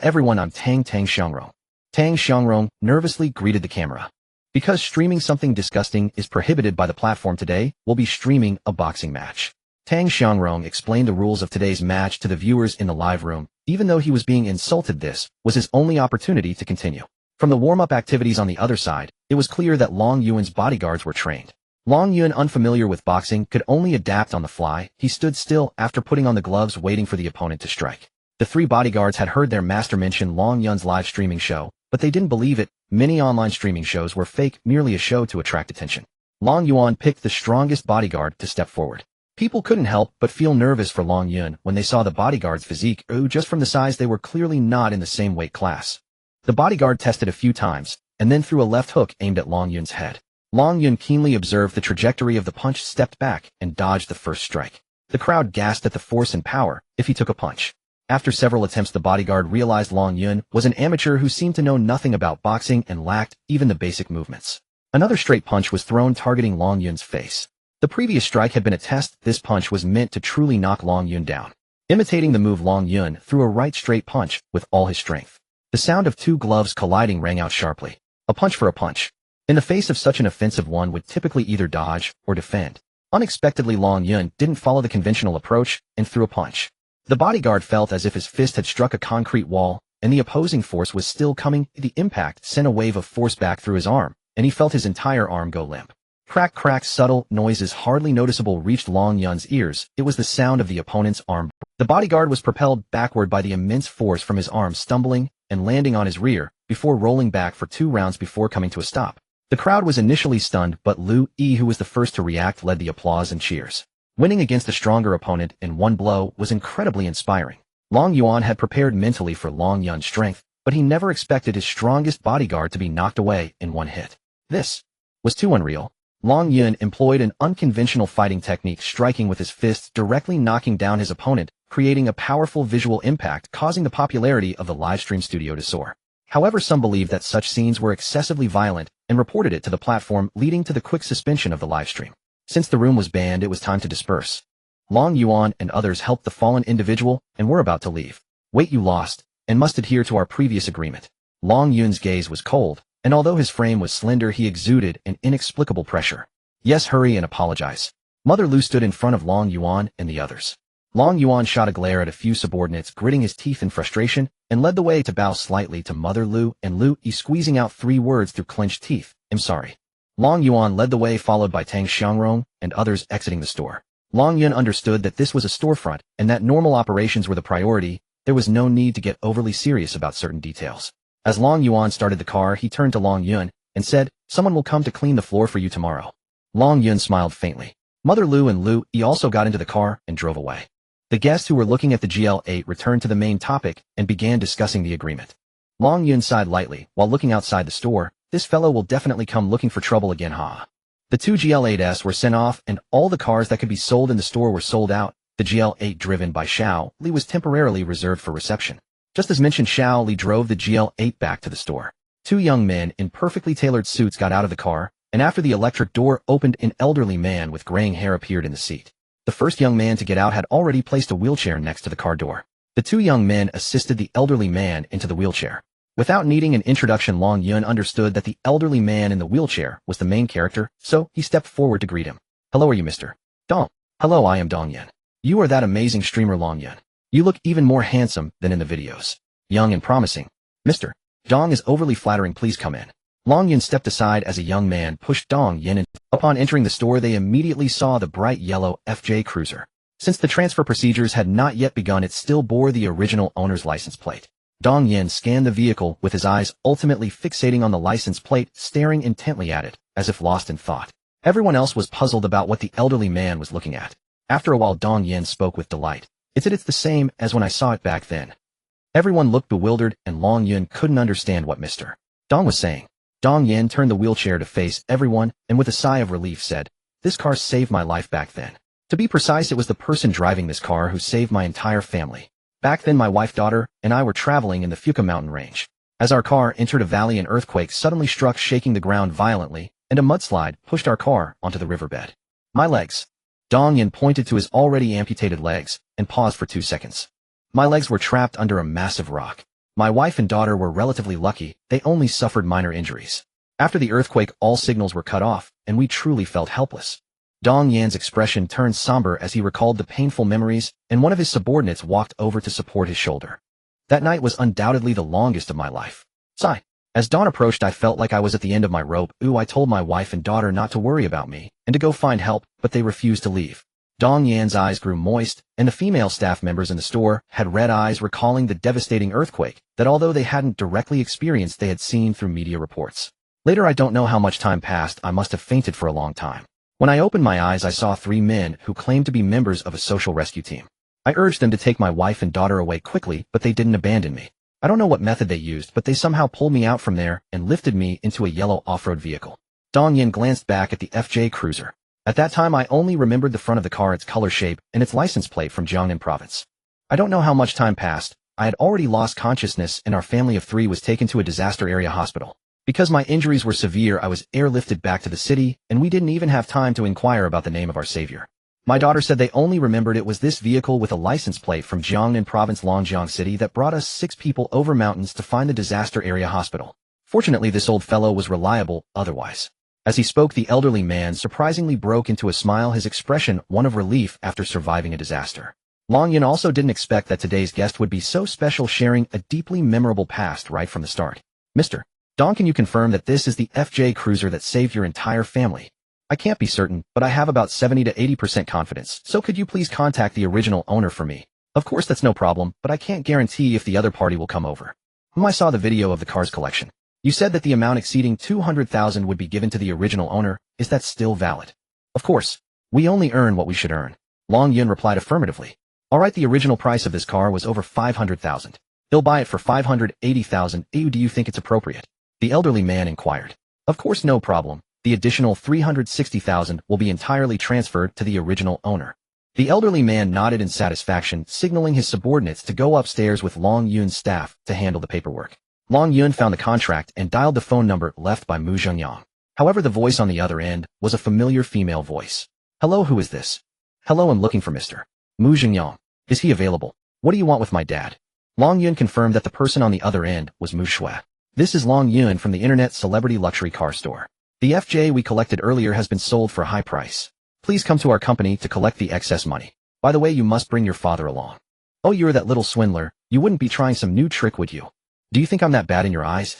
Everyone, I'm Tang Xiangrong. Tang Xiangrong nervously greeted the camera. Because streaming something disgusting is prohibited by the platform today, we'll be streaming a boxing match. Tang Xiangrong explained the rules of today's match to the viewers in the live room. Even though he was being insulted, this was his only opportunity to continue. From the warm-up activities on the other side, it was clear that Long Yuan's bodyguards were trained. Long Yun, unfamiliar with boxing, could only adapt on the fly. He stood still after putting on the gloves, waiting for the opponent to strike. The 3 bodyguards had heard their master mention Long Yun's live streaming show, but they didn't believe it. Many online streaming shows were fake, merely a show to attract attention. Long Yuan picked the strongest bodyguard to step forward. People couldn't help but feel nervous for Long Yun when they saw the bodyguard's physique. Just from the size, they were clearly not in the same weight class. The bodyguard tested a few times, and then threw a left hook aimed at Long Yun's head. Long Yun keenly observed the trajectory of the punch, stepped back, and dodged the first strike. The crowd gasped at the force and power if he took a punch. After several attempts, the bodyguard realized Long Yun was an amateur who seemed to know nothing about boxing and lacked even the basic movements. Another straight punch was thrown, targeting Long Yun's face. The previous strike had been a test. This punch was meant to truly knock Long Yun down. Imitating the move, Long Yun threw a right straight punch with all his strength. The sound of 2 gloves colliding rang out sharply. A punch for a punch. In the face of such an offensive, one would typically either dodge or defend. Unexpectedly, Long Yun didn't follow the conventional approach and threw a punch. The bodyguard felt as if his fist had struck a concrete wall, and the opposing force was still coming. The impact sent a wave of force back through his arm, and he felt his entire arm go limp. Crack, crack, subtle noises hardly noticeable reached Long Yun's ears. It was the sound of the opponent's arm. The bodyguard was propelled backward by the immense force from his arm, stumbling and landing on his rear, before rolling back for 2 rounds before coming to a stop. The crowd was initially stunned, but Liu Yi, who was the first to react, led the applause and cheers. Winning against a stronger opponent in one blow was incredibly inspiring. Long Yuan had prepared mentally for Long Yun's strength, but he never expected his strongest bodyguard to be knocked away in one hit. This was too unreal. Long Yun employed an unconventional fighting technique, striking with his fists, directly knocking down his opponent, creating a powerful visual impact, causing the popularity of the livestream studio to soar. However, some believed that such scenes were excessively violent and reported it to the platform, leading to the quick suspension of the livestream. Since the room was banned, it was time to disperse. Long Yuan and others helped the fallen individual and were about to leave. Wait, you lost, and must adhere to our previous agreement. Long Yun's gaze was cold, and although his frame was slender, he exuded an inexplicable pressure. Yes, hurry and apologize. Mother Lu stood in front of Long Yuan and the others. Long Yuan shot a glare at a few subordinates, gritting his teeth in frustration, and led the way to bow slightly to Mother Lu and Liu Yi, squeezing out 3 words through clenched teeth. I'm sorry. Long Yuan led the way, followed by Tang Xiangrong and others exiting the store. Long Yun understood that this was a storefront and that normal operations were the priority. There was no need to get overly serious about certain details. As Long Yuan started the car, he turned to Long Yun and said, "Someone will come to clean the floor for you tomorrow." Long Yun smiled faintly. Mother Lu and Liu Yi also got into the car and drove away. The guests who were looking at the GL8 returned to the main topic and began discussing the agreement. Long Yun sighed lightly while looking outside the store. This fellow will definitely come looking for trouble again, ha. The 2 GL8s were sent off and all the cars that could be sold in the store were sold out. The GL8 driven by Xiao Li was temporarily reserved for reception. Just as mentioned, Xiao Li drove the GL8 back to the store. 2 young men in perfectly tailored suits got out of the car, and after the electric door opened, an elderly man with graying hair appeared in the seat. The first young man to get out had already placed a wheelchair next to the car door. The 2 young men assisted the elderly man into the wheelchair. Without needing an introduction, Long Yun understood that the elderly man in the wheelchair was the main character, so he stepped forward to greet him. "Hello, are you Mr. Dong?" "Hello, I am Dong Yan. You are that amazing streamer Long Yun. You look even more handsome than in the videos. Young and promising. Mr. Dong is overly flattering, please come in." Long Yun stepped aside as a young man pushed Dong Yan in. Upon entering the store, they immediately saw the bright yellow FJ Cruiser. Since the transfer procedures had not yet begun, it still bore the original owner's license plate. Dong Yan scanned the vehicle with his eyes ultimately fixating on the license plate, staring intently at it, as if lost in thought. Everyone else was puzzled about what the elderly man was looking at. After a while, Dong Yan spoke with delight. It's the same as when I saw it back then." Everyone looked bewildered, and Long Yun couldn't understand what Mr. Dong was saying. Dong Yan turned the wheelchair to face everyone, and with a sigh of relief said, "This car saved my life back then. To be precise, it was the person driving this car who saved my entire family. Back then, my wife, daughter, and I were traveling in the Fuka mountain range. As our car entered a valley, an earthquake suddenly struck, shaking the ground violently, and a mudslide pushed our car onto the riverbed. My legs." Dong Yan pointed to his already amputated legs and paused for 2 seconds. "My legs were trapped under a massive rock. My wife and daughter were relatively lucky. They only suffered minor injuries. After the earthquake, all signals were cut off, and we truly felt helpless." Dong Yan's expression turned somber as he recalled the painful memories, and one of his subordinates walked over to support his shoulder. "That night was undoubtedly the longest of my life. Sigh. As dawn approached, I felt like I was at the end of my rope. I told my wife and daughter not to worry about me and to go find help, but they refused to leave." Dong Yan's eyes grew moist, and the female staff members in the store had red eyes, recalling the devastating earthquake that, although they hadn't directly experienced, they had seen through media reports. Later, I don't know how much time passed. I must have fainted for a long time. When I opened my eyes, I saw 3 men who claimed to be members of a social rescue team. I urged them to take my wife and daughter away quickly, but they didn't abandon me. I don't know what method they used, but they somehow pulled me out from there and lifted me into a yellow off-road vehicle. Dong Yan glanced back at the FJ Cruiser. At that time, I only remembered the front of the car, its color shape, and its license plate from Jiangnan province. I don't know how much time passed. I had already lost consciousness, and our family of 3 was taken to a disaster area hospital. Because my injuries were severe, I was airlifted back to the city, and we didn't even have time to inquire about the name of our savior. My daughter said they only remembered it was this vehicle with a license plate from Jiangnan province, Longjiang city, that brought us 6 people over mountains to find the disaster area hospital. Fortunately, this old fellow was reliable otherwise. As he spoke, the elderly man surprisingly broke into a smile, his expression one of relief after surviving a disaster. Long Yun also didn't expect that today's guest would be so special, sharing a deeply memorable past right from the start. "Mr. Dong, can you confirm that this is the FJ Cruiser that saved your entire family?" "I can't be certain, but I have about 70 to 80% confidence, so could you please contact the original owner for me?" "Of course, that's no problem, but I can't guarantee if the other party will come over." I saw the video of the car's collection. You said that the amount exceeding 200,000 would be given to the original owner. Is that still valid? Of course. We only earn what we should earn. Long Yun replied affirmatively. Alright, the original price of this car was over 500,000. He'll buy it for 580,000. Do you think it's appropriate? The elderly man inquired. Of course, no problem. The additional 360,000 will be entirely transferred to the original owner. The elderly man nodded in satisfaction, signaling his subordinates to go upstairs with Long Yun's staff to handle the paperwork. Long Yun found the contract and dialed the phone number left by Mu Zhengyang. However, the voice on the other end was a familiar female voice. Hello, who is this? Hello, I'm looking for Mr. Mu Zhengyang. Is he available? What do you want with my dad? Long Yun confirmed that the person on the other end was Mu Shui. This is Long Yun from the internet celebrity luxury car store. The FJ we collected earlier has been sold for a high price. Please come to our company to collect the excess money. By the way, you must bring your father along. Oh, you're that little swindler. You wouldn't be trying some new trick, would you? Do you think I'm that bad in your eyes?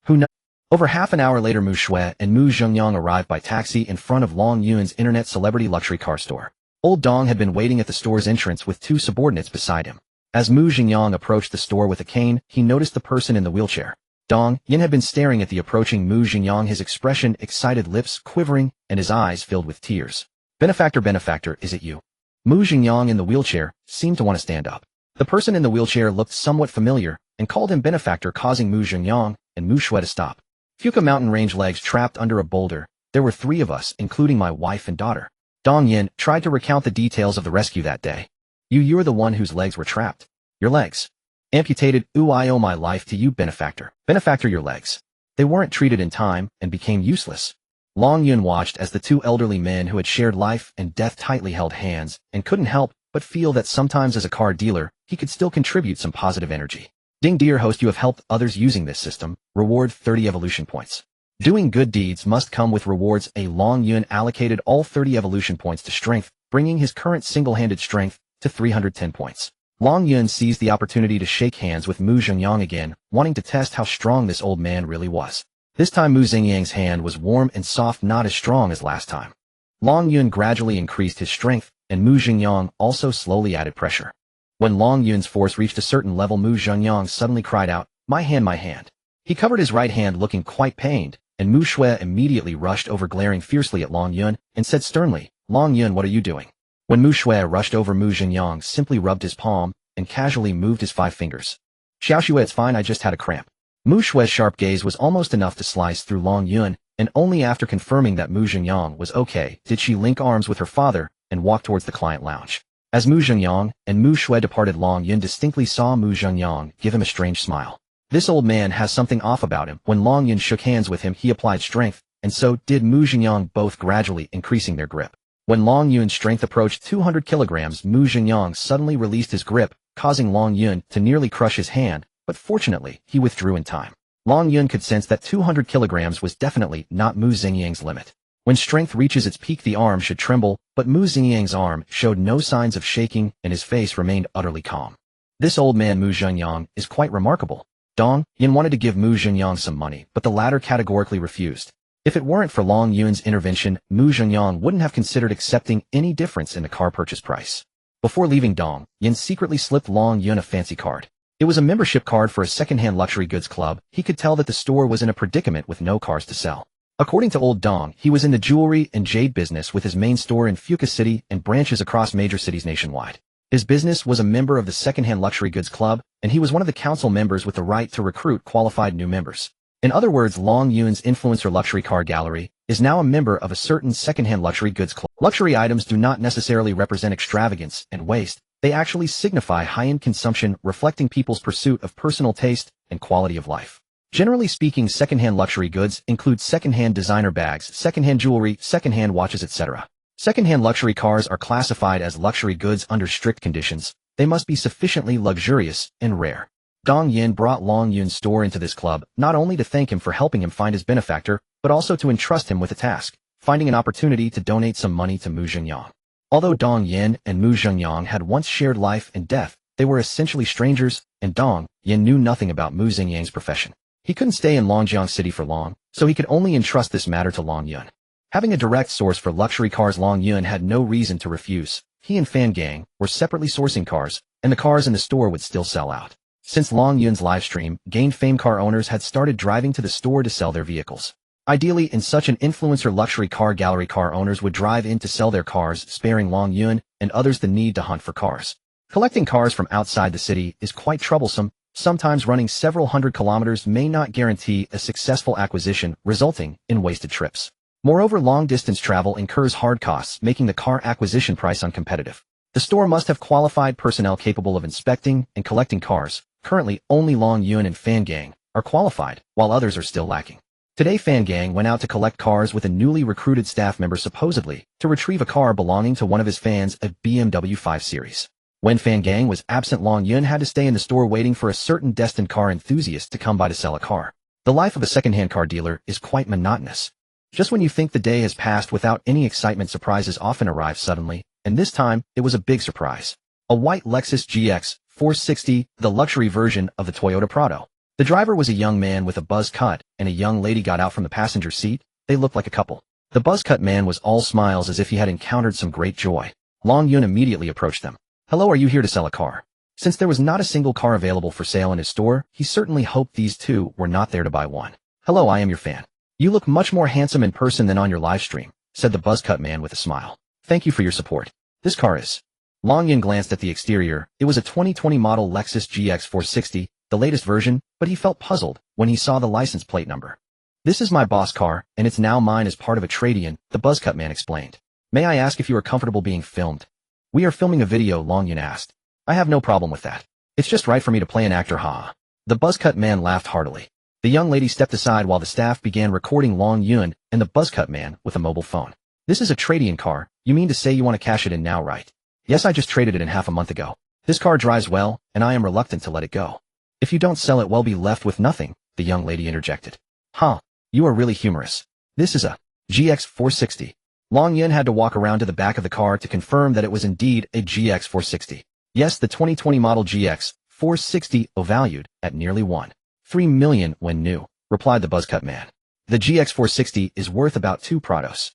Who knows? Over half an hour later, Mu Shui and Mu Zhengyang arrived by taxi in front of Long Yun's internet celebrity luxury car store. Old Dong had been waiting at the store's entrance with two subordinates beside him. As Mu Zhengyang approached the store with a cane, he noticed the person in the wheelchair. Dong Yin had been staring at the approaching Mu Zhengyang, his expression excited, lips quivering, and his eyes filled with tears. Benefactor, is it you? Mu Zhengyang in the wheelchair seemed to want to stand up. The person in the wheelchair looked somewhat familiar and called him benefactor, causing Mu Zhengyang and Mu Shui to stop. Fuka mountain range legs trapped under a boulder. There were 3 of us, including my wife and daughter. Dong Yin tried to recount the details of the rescue that day. You're the one whose legs were trapped. Your legs. Amputated. Ooh, I owe my life to you, benefactor. Benefactor, your legs. They weren't treated in time and became useless. Long Yun watched as the 2 elderly men who had shared life and death tightly held hands and couldn't help but feel that sometimes as a car dealer, he could still contribute some positive energy. Ding, dear host, you have helped others using this system. Reward 30 evolution points. Doing good deeds must come with rewards. Long Yun allocated all 30 evolution points to strength, bringing his current single-handed strength to 310 points. Long Yun seized the opportunity to shake hands with Mu Zhengyang again, wanting to test how strong this old man really was. This time Mu Zhengyang's hand was warm and soft, not as strong as last time. Long Yun gradually increased his strength, and Mu Zhengyang also slowly added pressure. When Long Yun's force reached a certain level, Mu Zhengyang suddenly cried out, my hand, my hand. He covered his right hand, looking quite pained, and Mu Shui immediately rushed over, glaring fiercely at Long Yun, and said sternly, Long Yun, what are you doing? When Mu Shui rushed over, Mu Zhengyang simply rubbed his palm and casually moved his 5 fingers. Xiao Shui, it's fine, I just had a cramp. Mu Shui's sharp gaze was almost enough to slice through Long Yun, and only after confirming that Mu Zhengyang was okay did she link arms with her father and walk towards the client lounge. As Mu Zhengyang and Mu Shui departed, Long Yun distinctly saw Mu Zhengyang give him a strange smile. This old man has something off about him. When Long Yun shook hands with him, he applied strength, and so did Mu Zhengyang, both gradually increasing their grip. When Long Yun's strength approached 200 kilograms, Mu Zhengyang suddenly released his grip, causing Long Yun to nearly crush his hand, but fortunately, he withdrew in time. Long Yun could sense that 200 kilograms was definitely not Mu Zhengyang's limit. When strength reaches its peak, the arm should tremble, but Mu Zhengyang's arm showed no signs of shaking, and his face remained utterly calm. This old man Mu Zhengyang is quite remarkable. Dong Yin wanted to give Mu Zhengyang some money, but the latter categorically refused. If it weren't for Long Yun's intervention, Mu Zhengyang wouldn't have considered accepting any difference in the car purchase price. Before leaving, Dong Yin secretly slipped Long Yun a fancy card. It was a membership card for a second-hand luxury goods club. He could tell that the store was in a predicament with no cars to sell. According to old Dong, he was in the jewelry and jade business with his main store in Fuka City and branches across major cities nationwide. His business was a member of the second-hand luxury goods club, and he was one of the council members with the right to recruit qualified new members. In other words, Long Yun's influencer luxury car gallery is now a member of a certain second-hand luxury goods club. Luxury items do not necessarily represent extravagance and waste. They actually signify high-end consumption, reflecting people's pursuit of personal taste and quality of life. Generally speaking, second-hand luxury goods include second-hand designer bags, second-hand jewelry, second-hand watches, etc. Second-hand luxury cars are classified as luxury goods under strict conditions. They must be sufficiently luxurious and rare. Dong Yin brought Long Yun's store into this club, not only to thank him for helping him find his benefactor, but also to entrust him with a task, finding an opportunity to donate some money to Mu Zhengyang. Although Dong Yin and Mu Zhengyang had once shared life and death, they were essentially strangers, and Dong Yin knew nothing about Mu Zhengyang's profession. He couldn't stay in Longjiang City for long, so he could only entrust this matter to Long Yun. Having a direct source for luxury cars, Long Yun had no reason to refuse. He and Fan Gang were separately sourcing cars, and the cars in the store would still sell out. Since Long Yun's livestream gained fame, car owners had started driving to the store to sell their vehicles. Ideally, in such an influencer luxury car gallery, car owners would drive in to sell their cars, sparing Long Yun and others the need to hunt for cars. Collecting cars from outside the city is quite troublesome. Sometimes running several hundred kilometers may not guarantee a successful acquisition, resulting in wasted trips. Moreover, long-distance travel incurs hard costs, making the car acquisition price uncompetitive. The store must have qualified personnel capable of inspecting and collecting cars. Currently, only Long Yun and Fan Gang are qualified, while others are still lacking. Today, Fan Gang went out to collect cars with a newly recruited staff member, supposedly to retrieve a car belonging to one of his fans, a BMW 5 Series. When Fan Gang was absent, Long Yun had to stay in the store waiting for a certain destined car enthusiast to come by to sell a car. The life of a second-hand car dealer is quite monotonous. Just when you think the day has passed without any excitement, surprises often arrive suddenly, and this time, it was a big surprise. A white Lexus GX 460, the luxury version of the Toyota Prado. The driver was a young man with a buzz cut, and a young lady got out from the passenger seat. They looked like a couple. The buzz-cut man was all smiles, as if he had encountered some great joy. Long Yun immediately approached them. "Hello, are you here to sell a car?" Since there was not a single car available for sale in his store, he certainly hoped these two were not there to buy one. "Hello, I am your fan. You look much more handsome in person than on your live stream," said the buzz-cut man with a smile. "Thank you for your support. This car is..." Long Yun glanced at the exterior. It was a 2020 model Lexus GX 460, the latest version, but he felt puzzled when he saw the license plate number. "This is my boss car, and it's now mine as part of a trade-in," the buzz-cut man explained. "May I ask if you are comfortable being filmed?" "We are filming a video," Long Yun asked. "I have no problem with that. It's just right for me to play an actor, ha." The buzz-cut man laughed heartily. The young lady stepped aside while the staff began recording Long Yun and the buzz-cut man with a mobile phone. "This is a trade-in car. You mean to say you want to cash it in now, right?" "Yes, I just traded it in half a month ago. This car drives well, and I am reluctant to let it go." "If you don't sell it, we'll be left with nothing," the young lady interjected. "Huh, you are really humorous. This is a GX 460. Long Yun had to walk around to the back of the car to confirm that it was indeed a GX 460. Yes, the 2020 model GX 460, valued at nearly $1.3 million when new, replied the buzz-cut man. "The GX 460 is worth about 2 Prados.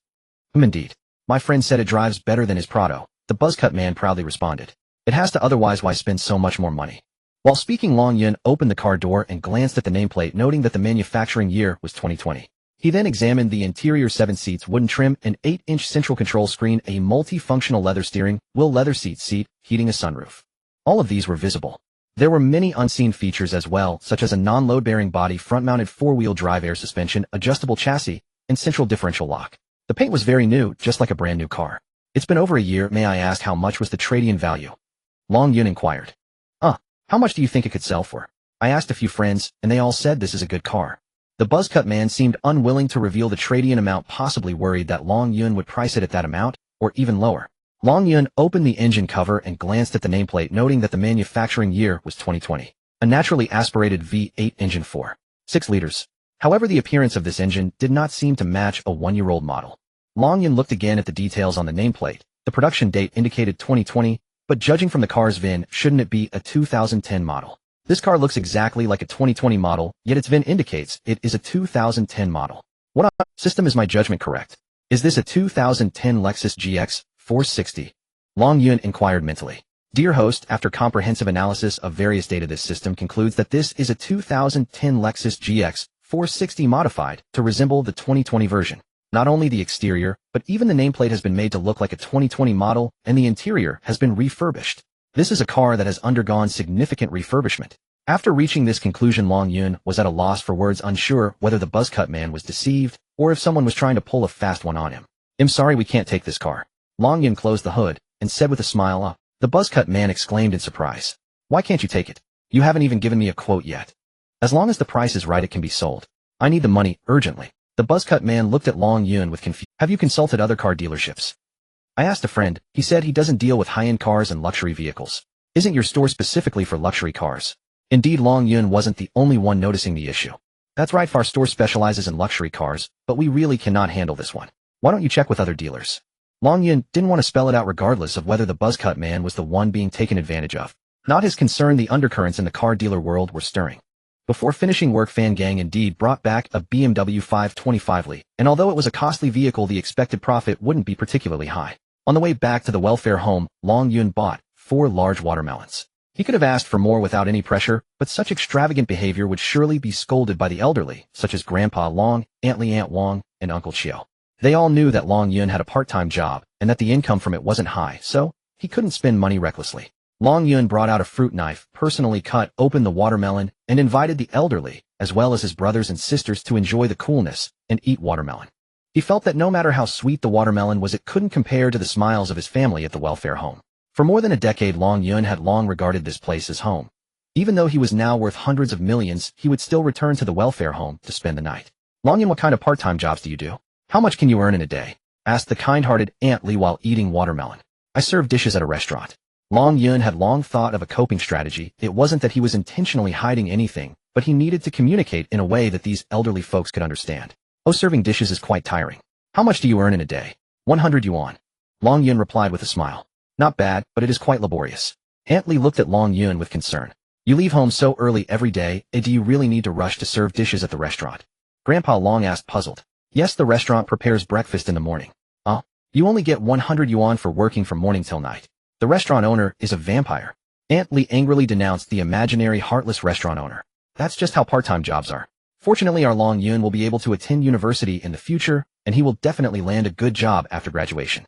Indeed. My friend said it drives better than his Prado," the buzz-cut man proudly responded. "It has to, otherwise why spend so much more money?" While speaking, Long Yun opened the car door and glanced at the nameplate, noting that the manufacturing year was 2020. He then examined the interior: 7 seats, wooden trim, an 8-inch central control screen, a multi-functional leather steering wheel, leather seat, heating, a sunroof. All of these were visible. There were many unseen features as well, such as a non-load-bearing body, front-mounted 4-wheel drive, air suspension, adjustable chassis, and central differential lock. The paint was very new, just like a brand new car. "It's been over a year. May I ask how much was the trade-in value?" Long Yun inquired. How much do you think it could sell for?" "I asked a few friends, and they all said this is a good car." The buzz-cut man seemed unwilling to reveal the trade-in amount, possibly worried that Long Yun would price it at that amount, or even lower. Long Yun opened the engine cover and glanced at the nameplate, noting that the manufacturing year was 2020. A naturally aspirated V8 engine, 4.6 liters. However, the appearance of this engine did not seem to match a 1-year-old model. Long Yun looked again at the details on the nameplate. The production date indicated 2020, but judging from the car's VIN, shouldn't it be a 2010 model? This car looks exactly like a 2020 model, yet its VIN indicates it is a 2010 model. What system is my judgment correct? Is this a 2010 Lexus GX 460? Long Yun inquired mentally. Dear host, after comprehensive analysis of various data, this system concludes that this is a 2010 Lexus GX 460 modified to resemble the 2020 version. Not only the exterior, but even the nameplate has been made to look like a 2020 model, and the interior has been refurbished. This is a car that has undergone significant refurbishment. After reaching this conclusion, Long Yun was at a loss for words, unsure whether the buzz-cut man was deceived, or if someone was trying to pull a fast one on him. "I'm sorry, we can't take this car." Long Yun closed the hood, and said with a smile, The buzz-cut man exclaimed in surprise. "Why can't you take it? You haven't even given me a quote yet." "As long as the price is right, it can be sold. I need the money, urgently." The buzz-cut man looked at Long Yun with confusion. "Have you consulted other car dealerships?" "I asked a friend. He said he doesn't deal with high-end cars and luxury vehicles." "Isn't your store specifically for luxury cars?" Indeed, Long Yun wasn't the only one noticing the issue. "That's right, our store specializes in luxury cars, but we really cannot handle this one. Why don't you check with other dealers?" Long Yun didn't want to spell it out regardless of whether the buzz-cut man was the one being taken advantage of. Not his concern. The undercurrents in the car dealer world were stirring. Before finishing work, Fan Gang indeed brought back a BMW 525Li, and although it was a costly vehicle, the expected profit wouldn't be particularly high. On the way back to the welfare home, Long Yun bought 4 large watermelons. He could have asked for more without any pressure, but such extravagant behavior would surely be scolded by the elderly, such as Grandpa Long, Aunt Lee, Aunt Wong, and Uncle Chiu. They all knew that Long Yun had a part-time job, and that the income from it wasn't high, so he couldn't spend money recklessly. Long Yun brought out a fruit knife, personally cut open the watermelon, and invited the elderly, as well as his brothers and sisters, to enjoy the coolness and eat watermelon. He felt that no matter how sweet the watermelon was, it couldn't compare to the smiles of his family at the welfare home. For more than a decade, Long Yun had long regarded this place as home. Even though he was now worth hundreds of millions, he would still return to the welfare home to spend the night. Long Yun, what kind of part-time jobs do you do? How much can you earn in a day? Asked the kind-hearted Aunt Lee while eating watermelon. I serve dishes at a restaurant. Long Yun had long thought of a coping strategy. It wasn't that he was intentionally hiding anything, but he needed to communicate in a way that these elderly folks could understand. Oh, serving dishes is quite tiring. How much do you earn in a day? 100 yuan. Long Yun replied with a smile. Not bad, but it is quite laborious. Aunt Lee looked at Long Yun with concern. You leave home so early every day, and do you really need to rush to serve dishes at the restaurant? Grandpa Long asked, puzzled. Yes, the restaurant prepares breakfast in the morning. You only get 100 yuan for working from morning till night. The restaurant owner is a vampire. Aunt Lee angrily denounced the imaginary heartless restaurant owner. That's just how part-time jobs are. Fortunately, our Long Yun will be able to attend university in the future, and he will definitely land a good job after graduation.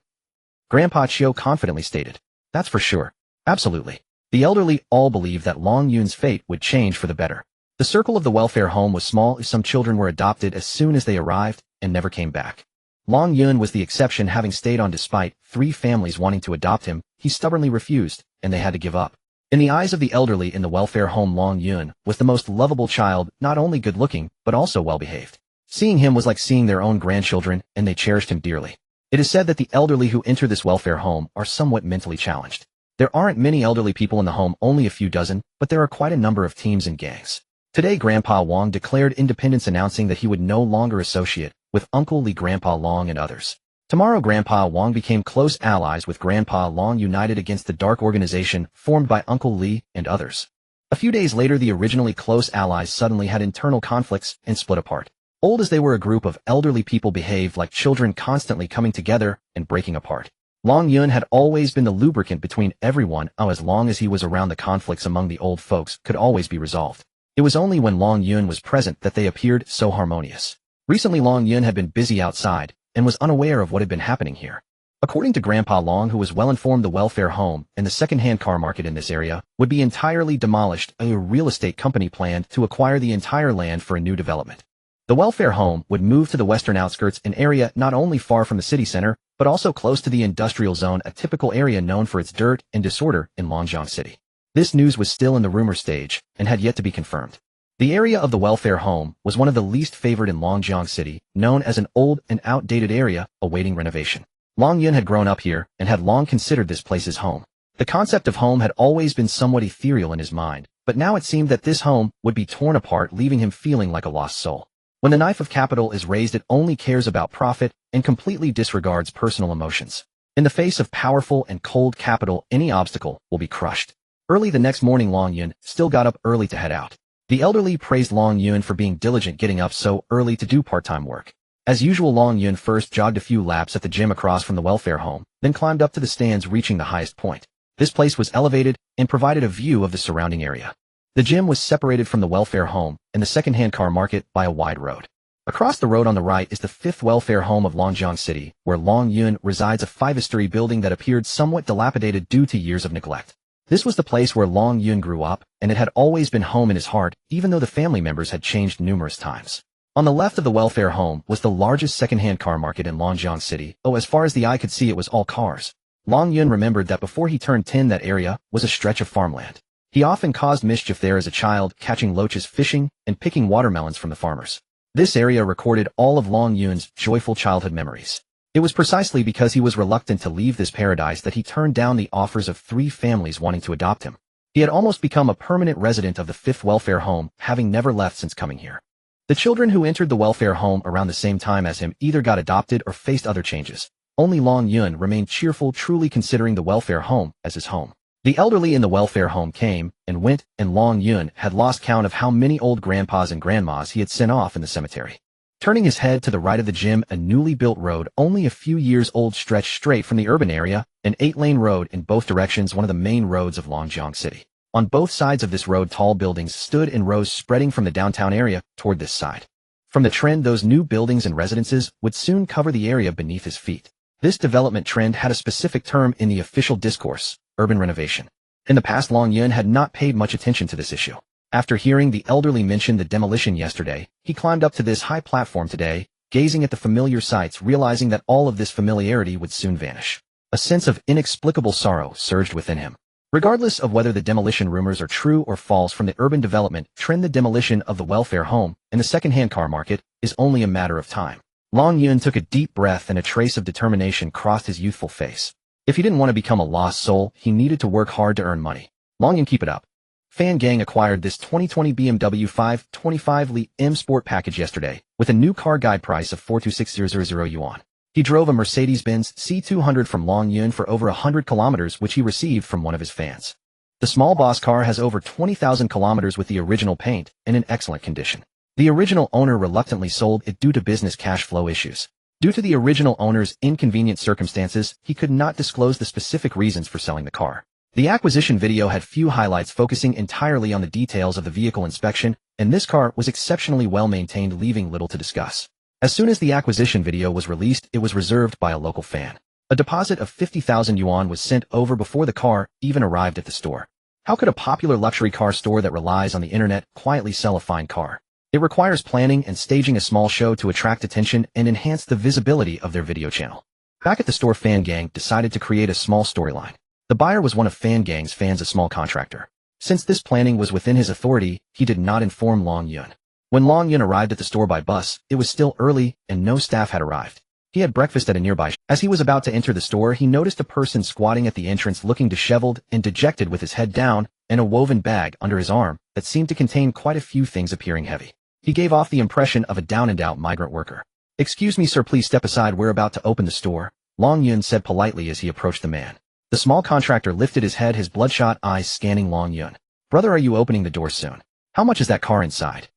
Grandpa Chiu confidently stated. That's for sure. Absolutely. The elderly all believed that Long Yun's fate would change for the better. The circle of the welfare home was small. Some children were adopted as soon as they arrived and never came back. Long Yun was the exception, having stayed on despite 3 families wanting to adopt him. He stubbornly refused, and they had to give up. In the eyes of the elderly in the welfare home, Long Yun was the most lovable child, not only good-looking, but also well-behaved. Seeing him was like seeing their own grandchildren, and they cherished him dearly. It is said that the elderly who enter this welfare home are somewhat mentally challenged. There aren't many elderly people in the home, only a few dozen, but there are quite a number of teams and gangs. Today, Grandpa Wong declared independence, announcing that he would no longer associate with Uncle Lee, Grandpa Long, and others. Tomorrow, Grandpa Wong became close allies with Grandpa Long, united against the dark organization formed by Uncle Lee and others. A few days later, the originally close allies suddenly had internal conflicts and split apart. Old as they were, a group of elderly people behaved like children, constantly coming together and breaking apart. Long Yun had always been the lubricant between everyone. As long as he was around, the conflicts among the old folks could always be resolved. It was only when Long Yun was present that they appeared so harmonious. Recently, Long Yun had been busy outside and was unaware of what had been happening here. According to Grandpa Long, who was well informed, the welfare home and the second-hand car market in this area would be entirely demolished. A real estate company planned to acquire the entire land for a new development. The welfare home would move to the western outskirts, an area not only far from the city center, but also close to the industrial zone, a typical area known for its dirt and disorder in Longjiang City. This news was still in the rumor stage and had yet to be confirmed. The area of the welfare home was one of the least favored in Longjiang City, known as an old and outdated area awaiting renovation. Long Yun had grown up here and had long considered this place his home. The concept of home had always been somewhat ethereal in his mind, but now it seemed that this home would be torn apart, leaving him feeling like a lost soul. When the knife of capital is raised, it only cares about profit and completely disregards personal emotions. In the face of powerful and cold capital, any obstacle will be crushed. Early the next morning, Long Yun still got up early to head out. The elderly praised Long Yun for being diligent, getting up so early to do part-time work. As usual, Long Yun first jogged a few laps at the gym across from the welfare home, then climbed up to the stands, reaching the highest point. This place was elevated and provided a view of the surrounding area. The gym was separated from the welfare home and the second-hand car market by a wide road. Across the road on the right is the 5th welfare home of Longjiang City, where Long Yun resides, a 5-story building that appeared somewhat dilapidated due to years of neglect. This was the place where Long Yun grew up, and it had always been home in his heart, even though the family members had changed numerous times. On the left of the welfare home was the largest second-hand car market in Longjiang City. As far as the eye could see, it was all cars. Long Yun remembered that before he turned 10, that area was a stretch of farmland. He often caused mischief there as a child, catching loaches, fishing, and picking watermelons from the farmers. This area recorded all of Long Yun's joyful childhood memories. It was precisely because he was reluctant to leave this paradise that he turned down the offers of 3 families wanting to adopt him. He had almost become a permanent resident of the 5th welfare home, having never left since coming here. The children who entered the welfare home around the same time as him either got adopted or faced other changes. Only Long Yun remained cheerful, truly considering the welfare home as his home. The elderly in the welfare home came and went, and Long Yun had lost count of how many old grandpas and grandmas he had sent off in the cemetery. Turning his head to the right of the gym, a newly built road, only a few years old, stretched straight from the urban area, an 8-lane road in both directions, one of the main roads of Longjiang City. On both sides of this road, tall buildings stood in rows spreading from the downtown area toward this side. From the trend, those new buildings and residences would soon cover the area beneath his feet. This development trend had a specific term in the official discourse: urban renovation. In the past, Long Yun had not paid much attention to this issue. After hearing the elderly mention the demolition yesterday, he climbed up to this high platform today, gazing at the familiar sights, realizing that all of this familiarity would soon vanish. A sense of inexplicable sorrow surged within him. Regardless of whether the demolition rumors are true or false from the urban development trend, the demolition of the welfare home and the second-hand car market is only a matter of time. Long Yun took a deep breath and a trace of determination crossed his youthful face. If he didn't want to become a lost soul, he needed to work hard to earn money. Long Yun, keep it up. Fan Gang acquired this 2020 BMW 525Li M Sport package yesterday with a new car guide price of 426,000 yuan. He drove a Mercedes-Benz C200 from Long Yun for over 100 kilometers, which he received from one of his fans. The small boss car has over 20,000 kilometers with the original paint and in excellent condition. The original owner reluctantly sold it due to business cash flow issues. Due to the original owner's inconvenient circumstances, he could not disclose the specific reasons for selling the car. The acquisition video had few highlights, focusing entirely on the details of the vehicle inspection, and this car was exceptionally well maintained, leaving little to discuss. As soon as the acquisition video was released, it was reserved by a local fan. A deposit of 50,000 yuan was sent over before the car even arrived at the store. How could a popular luxury car store that relies on the internet quietly sell a fine car? It requires planning and staging a small show to attract attention and enhance the visibility of their video channel. Back at the store, Fan Gang decided to create a small storyline. The buyer was one of Fan Gang's fans, a small contractor. Since this planning was within his authority, he did not inform Long Yun. When Long Yun arrived at the store by bus, it was still early and no staff had arrived. He had breakfast at a nearby. As he was about to enter the store, he noticed a person squatting at the entrance, looking disheveled and dejected, with his head down and a woven bag under his arm that seemed to contain quite a few things, appearing heavy. He gave off the impression of a down-and-out migrant worker. "Excuse me, sir, please step aside. We're about to open the store," Long Yun said politely as he approached the man. The small contractor lifted his head, his bloodshot eyes scanning Long Yun. "Brother, are you opening the door soon? How much is that car inside?"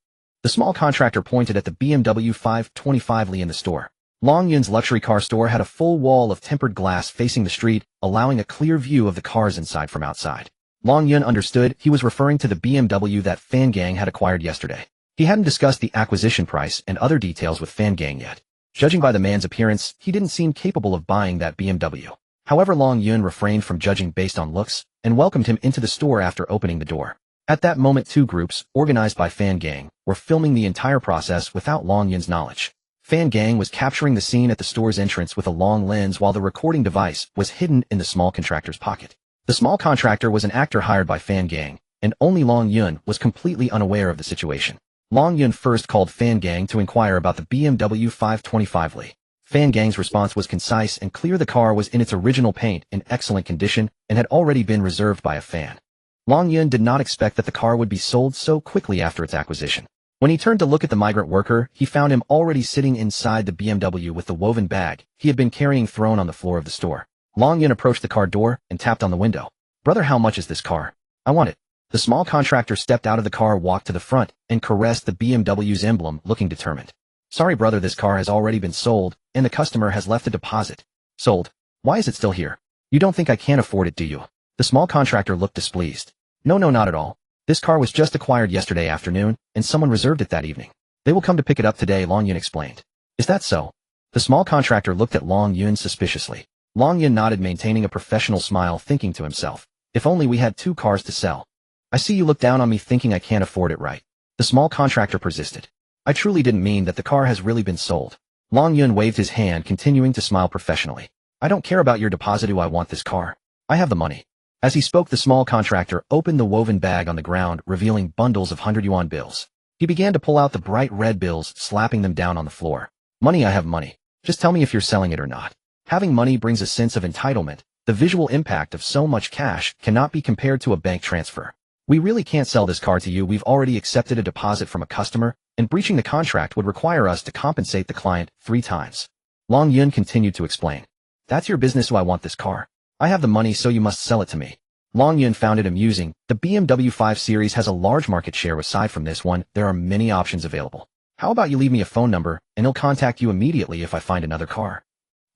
The small contractor pointed at the BMW 525Li in the store. Long Yun's luxury car store had a full wall of tempered glass facing the street, allowing a clear view of the cars inside from outside. Long Yun understood he was referring to the BMW that Fan Gang had acquired yesterday. He hadn't discussed the acquisition price and other details with Fan Gang yet. Judging by the man's appearance, he didn't seem capable of buying that BMW. However, Long Yun refrained from judging based on looks and welcomed him into the store after opening the door. At that moment, two groups, organized by Fan Gang, were filming the entire process without Long Yun's knowledge. Fan Gang was capturing the scene at the store's entrance with a long lens, while the recording device was hidden in the small contractor's pocket. The small contractor was an actor hired by Fan Gang, and only Long Yun was completely unaware of the situation. Long Yun first called Fan Gang to inquire about the BMW 525Li. Fan Gang's response was concise and clear. The car was in its original paint, in excellent condition, and had already been reserved by a fan. Long Yun did not expect that the car would be sold so quickly after its acquisition. When he turned to look at the migrant worker, he found him already sitting inside the BMW with the woven bag he had been carrying thrown on the floor of the store. Long Yun approached the car door and tapped on the window. "Brother, how much is this car? I want it." The small contractor stepped out of the car, walked to the front, and caressed the BMW's emblem, looking determined. "Sorry, brother, this car has already been sold, and the customer has left a deposit." "Sold? Why is it still here? You don't think I can't afford it, do you?" The small contractor looked displeased. No, not at all. This car was just acquired yesterday afternoon, and someone reserved it that evening. They will come to pick it up today," Long Yun explained. "Is that so?" The small contractor looked at Long Yun suspiciously. Long Yun nodded, maintaining a professional smile, thinking to himself, "If only we had two cars to sell. I see you look down on me thinking I can't afford it, right?" The small contractor persisted. "I truly didn't mean that. The car has really been sold." Long Yun waved his hand, continuing to smile professionally. "I don't care about your deposit. I want this car. I have the money." As he spoke, the small contractor opened the woven bag on the ground, revealing bundles of 100 yuan bills. He began to pull out the bright red bills, slapping them down on the floor. "Money, I have money. Just tell me if you're selling it or not." Having money brings a sense of entitlement. The visual impact of so much cash cannot be compared to a bank transfer. "We really can't sell this car to you. We've already accepted a deposit from a customer, and breaching the contract would require us to compensate the client 3 times. Long Yun continued to explain. "That's your business. I want this car. I have the money, so you must sell it to me." Long Yun found it amusing. The BMW 5 Series has a large market share. Aside from this one, there are many options available. "How about you leave me a phone number, and he'll contact you immediately if I find another car."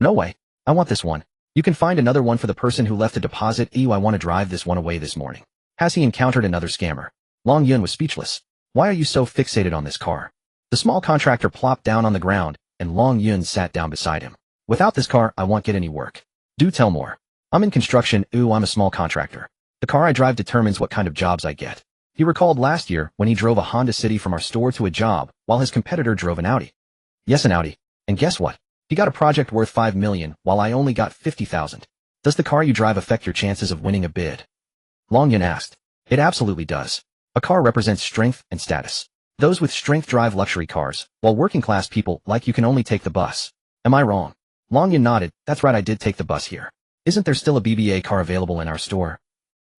"No way. I want this one. You can find another one for the person who left a deposit. I want to drive this one away this morning." Has he encountered another scammer? Long Yun was speechless. Why are you so fixated on this car? The small contractor plopped down on the ground, and Long Yun sat down beside him. Without this car, I won't get any work. Do tell more. I'm in construction. I'm a small contractor. The car I drive determines what kind of jobs I get. He recalled last year when he drove a Honda City from our store to a job, while his competitor drove an Audi. Yes, an Audi. And guess what? He got a project worth $5 million, while I only got $50,000. Does the car you drive affect your chances of winning a bid? Long Yun asked. It absolutely does. A car represents strength and status. Those with strength drive luxury cars, while working-class people like you can only take the bus. Am I wrong? Long Yun nodded. That's right, I did take the bus here. Isn't there still a BBA car available in our store?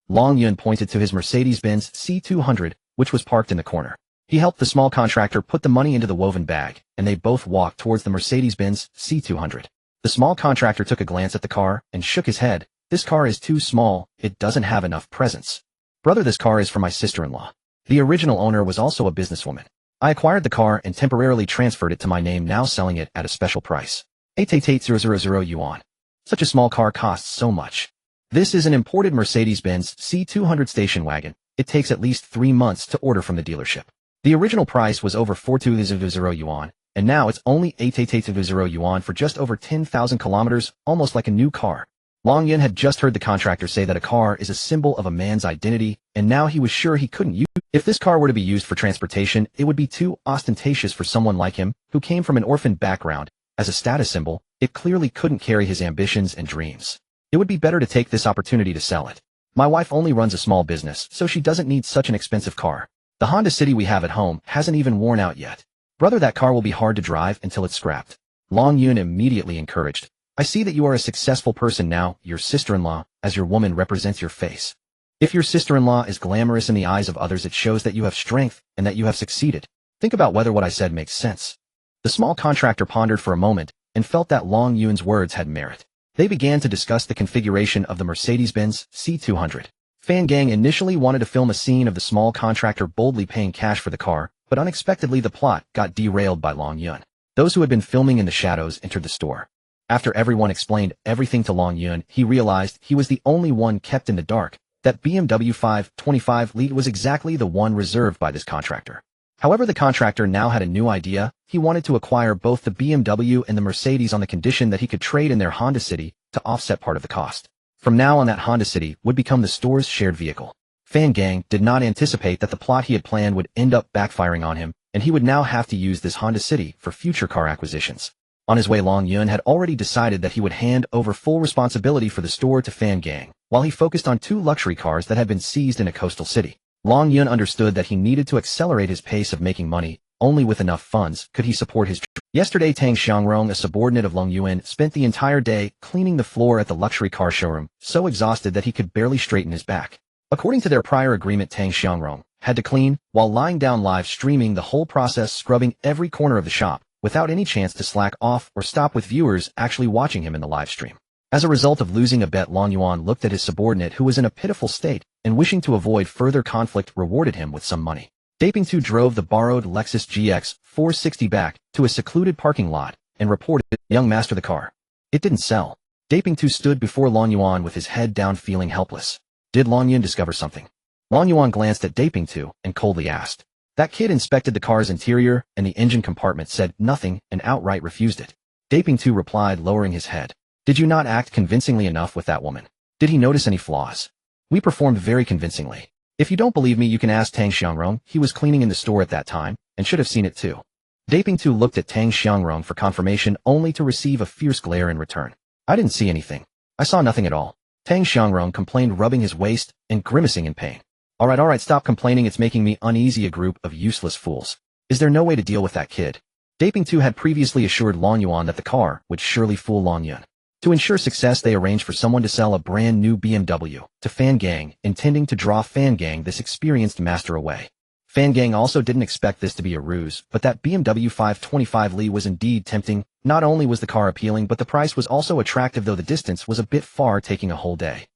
Long Yun pointed to his Mercedes-Benz C200, which was parked in the corner. He helped the small contractor put the money into the woven bag, and they both walked towards the Mercedes-Benz C200. The small contractor took a glance at the car and shook his head. This car is too small, it doesn't have enough presence. Brother, this car is for my sister-in-law. The original owner was also a businesswoman. I acquired the car and temporarily transferred it to my name, now selling it at a special price. 888000 yuan. Such a small car costs so much. This is an imported Mercedes-Benz C200 station wagon. It takes at least 3 months to order from the dealership. The original price was over 4200 yuan, and now it's only 8880 yuan for just over 10,000 kilometers, almost like a new car. Long Yun had just heard the contractor say that a car is a symbol of a man's identity, and now he was sure he couldn't use it. If this car were to be used for transportation, it would be too ostentatious for someone like him, who came from an orphan background. As a status symbol, it clearly couldn't carry his ambitions and dreams. It would be better to take this opportunity to sell it. My wife only runs a small business, so she doesn't need such an expensive car. The Honda City we have at home hasn't even worn out yet. Brother, that car will be hard to drive until it's scrapped. Long Yun immediately encouraged. I see that you are a successful person now. Your sister-in-law, as your woman, represents your face. If your sister-in-law is glamorous in the eyes of others, it shows that you have strength and that you have succeeded. Think about whether what I said makes sense. The small contractor pondered for a moment and felt that Long Yun's words had merit. They began to discuss the configuration of the Mercedes-Benz C200. Fan Gang initially wanted to film a scene of the small contractor boldly paying cash for the car, but unexpectedly the plot got derailed by Long Yun. Those who had been filming in the shadows entered the store. After everyone explained everything to Long Yun, he realized he was the only one kept in the dark. That BMW 525 lead was exactly the one reserved by this contractor. However, the contractor now had a new idea. He wanted to acquire both the BMW and the Mercedes on the condition that he could trade in their Honda City to offset part of the cost. From now on, that Honda City would become the store's shared vehicle. Fan Gang did not anticipate that the plot he had planned would end up backfiring on him, and he would now have to use this Honda City for future car acquisitions. On his way, Long Yun had already decided that he would hand over full responsibility for the store to Fan Gang, while he focused on 2 luxury cars that had been seized in a coastal city. Long Yun understood that he needed to accelerate his pace of making money. Only with enough funds could he support his dream. Yesterday, Tang Xiangrong, a subordinate of Long Yun, spent the entire day cleaning the floor at the luxury car showroom, so exhausted that he could barely straighten his back. According to their prior agreement, Tang Xiangrong had to clean while lying down, live streaming the whole process, scrubbing every corner of the shop, without any chance to slack off or stop, with viewers actually watching him in the live stream. As a result of losing a bet, Long Yuan looked at his subordinate, who was in a pitiful state, and wishing to avoid further conflict, rewarded him with some money. Daping Tu drove the borrowed Lexus GX 460 back to a secluded parking lot and reported, "Young master, the car. It didn't sell." Daping Tu stood before Long Yuan with his head down, feeling helpless. Did Long Yun discover something? Long Yuan glanced at Daping Tu and coldly asked. That kid inspected the car's interior and the engine compartment, said nothing, and outright refused it. Daping Tu replied, lowering his head. Did you not act convincingly enough with that woman? Did he notice any flaws? We performed very convincingly. If you don't believe me, you can ask Tang Xiangrong. He was cleaning in the store at that time, and should have seen it too. Daping Tu looked at Tang Xiangrong for confirmation, only to receive a fierce glare in return. I didn't see anything. I saw nothing at all. Tang Xiangrong complained, rubbing his waist and grimacing in pain. All right, stop complaining. It's making me uneasy, a group of useless fools. Is there no way to deal with that kid? Daping Tu had previously assured Long Yuan that the car would surely fool Long Yun. To ensure success, they arranged for someone to sell a brand new BMW to Fan Gang, intending to draw Fan Gang, this experienced master, away. Fan Gang also didn't expect this to be a ruse, but that BMW 525 Li was indeed tempting. Not only was the car appealing, but the price was also attractive, though the distance was a bit far, taking a whole day.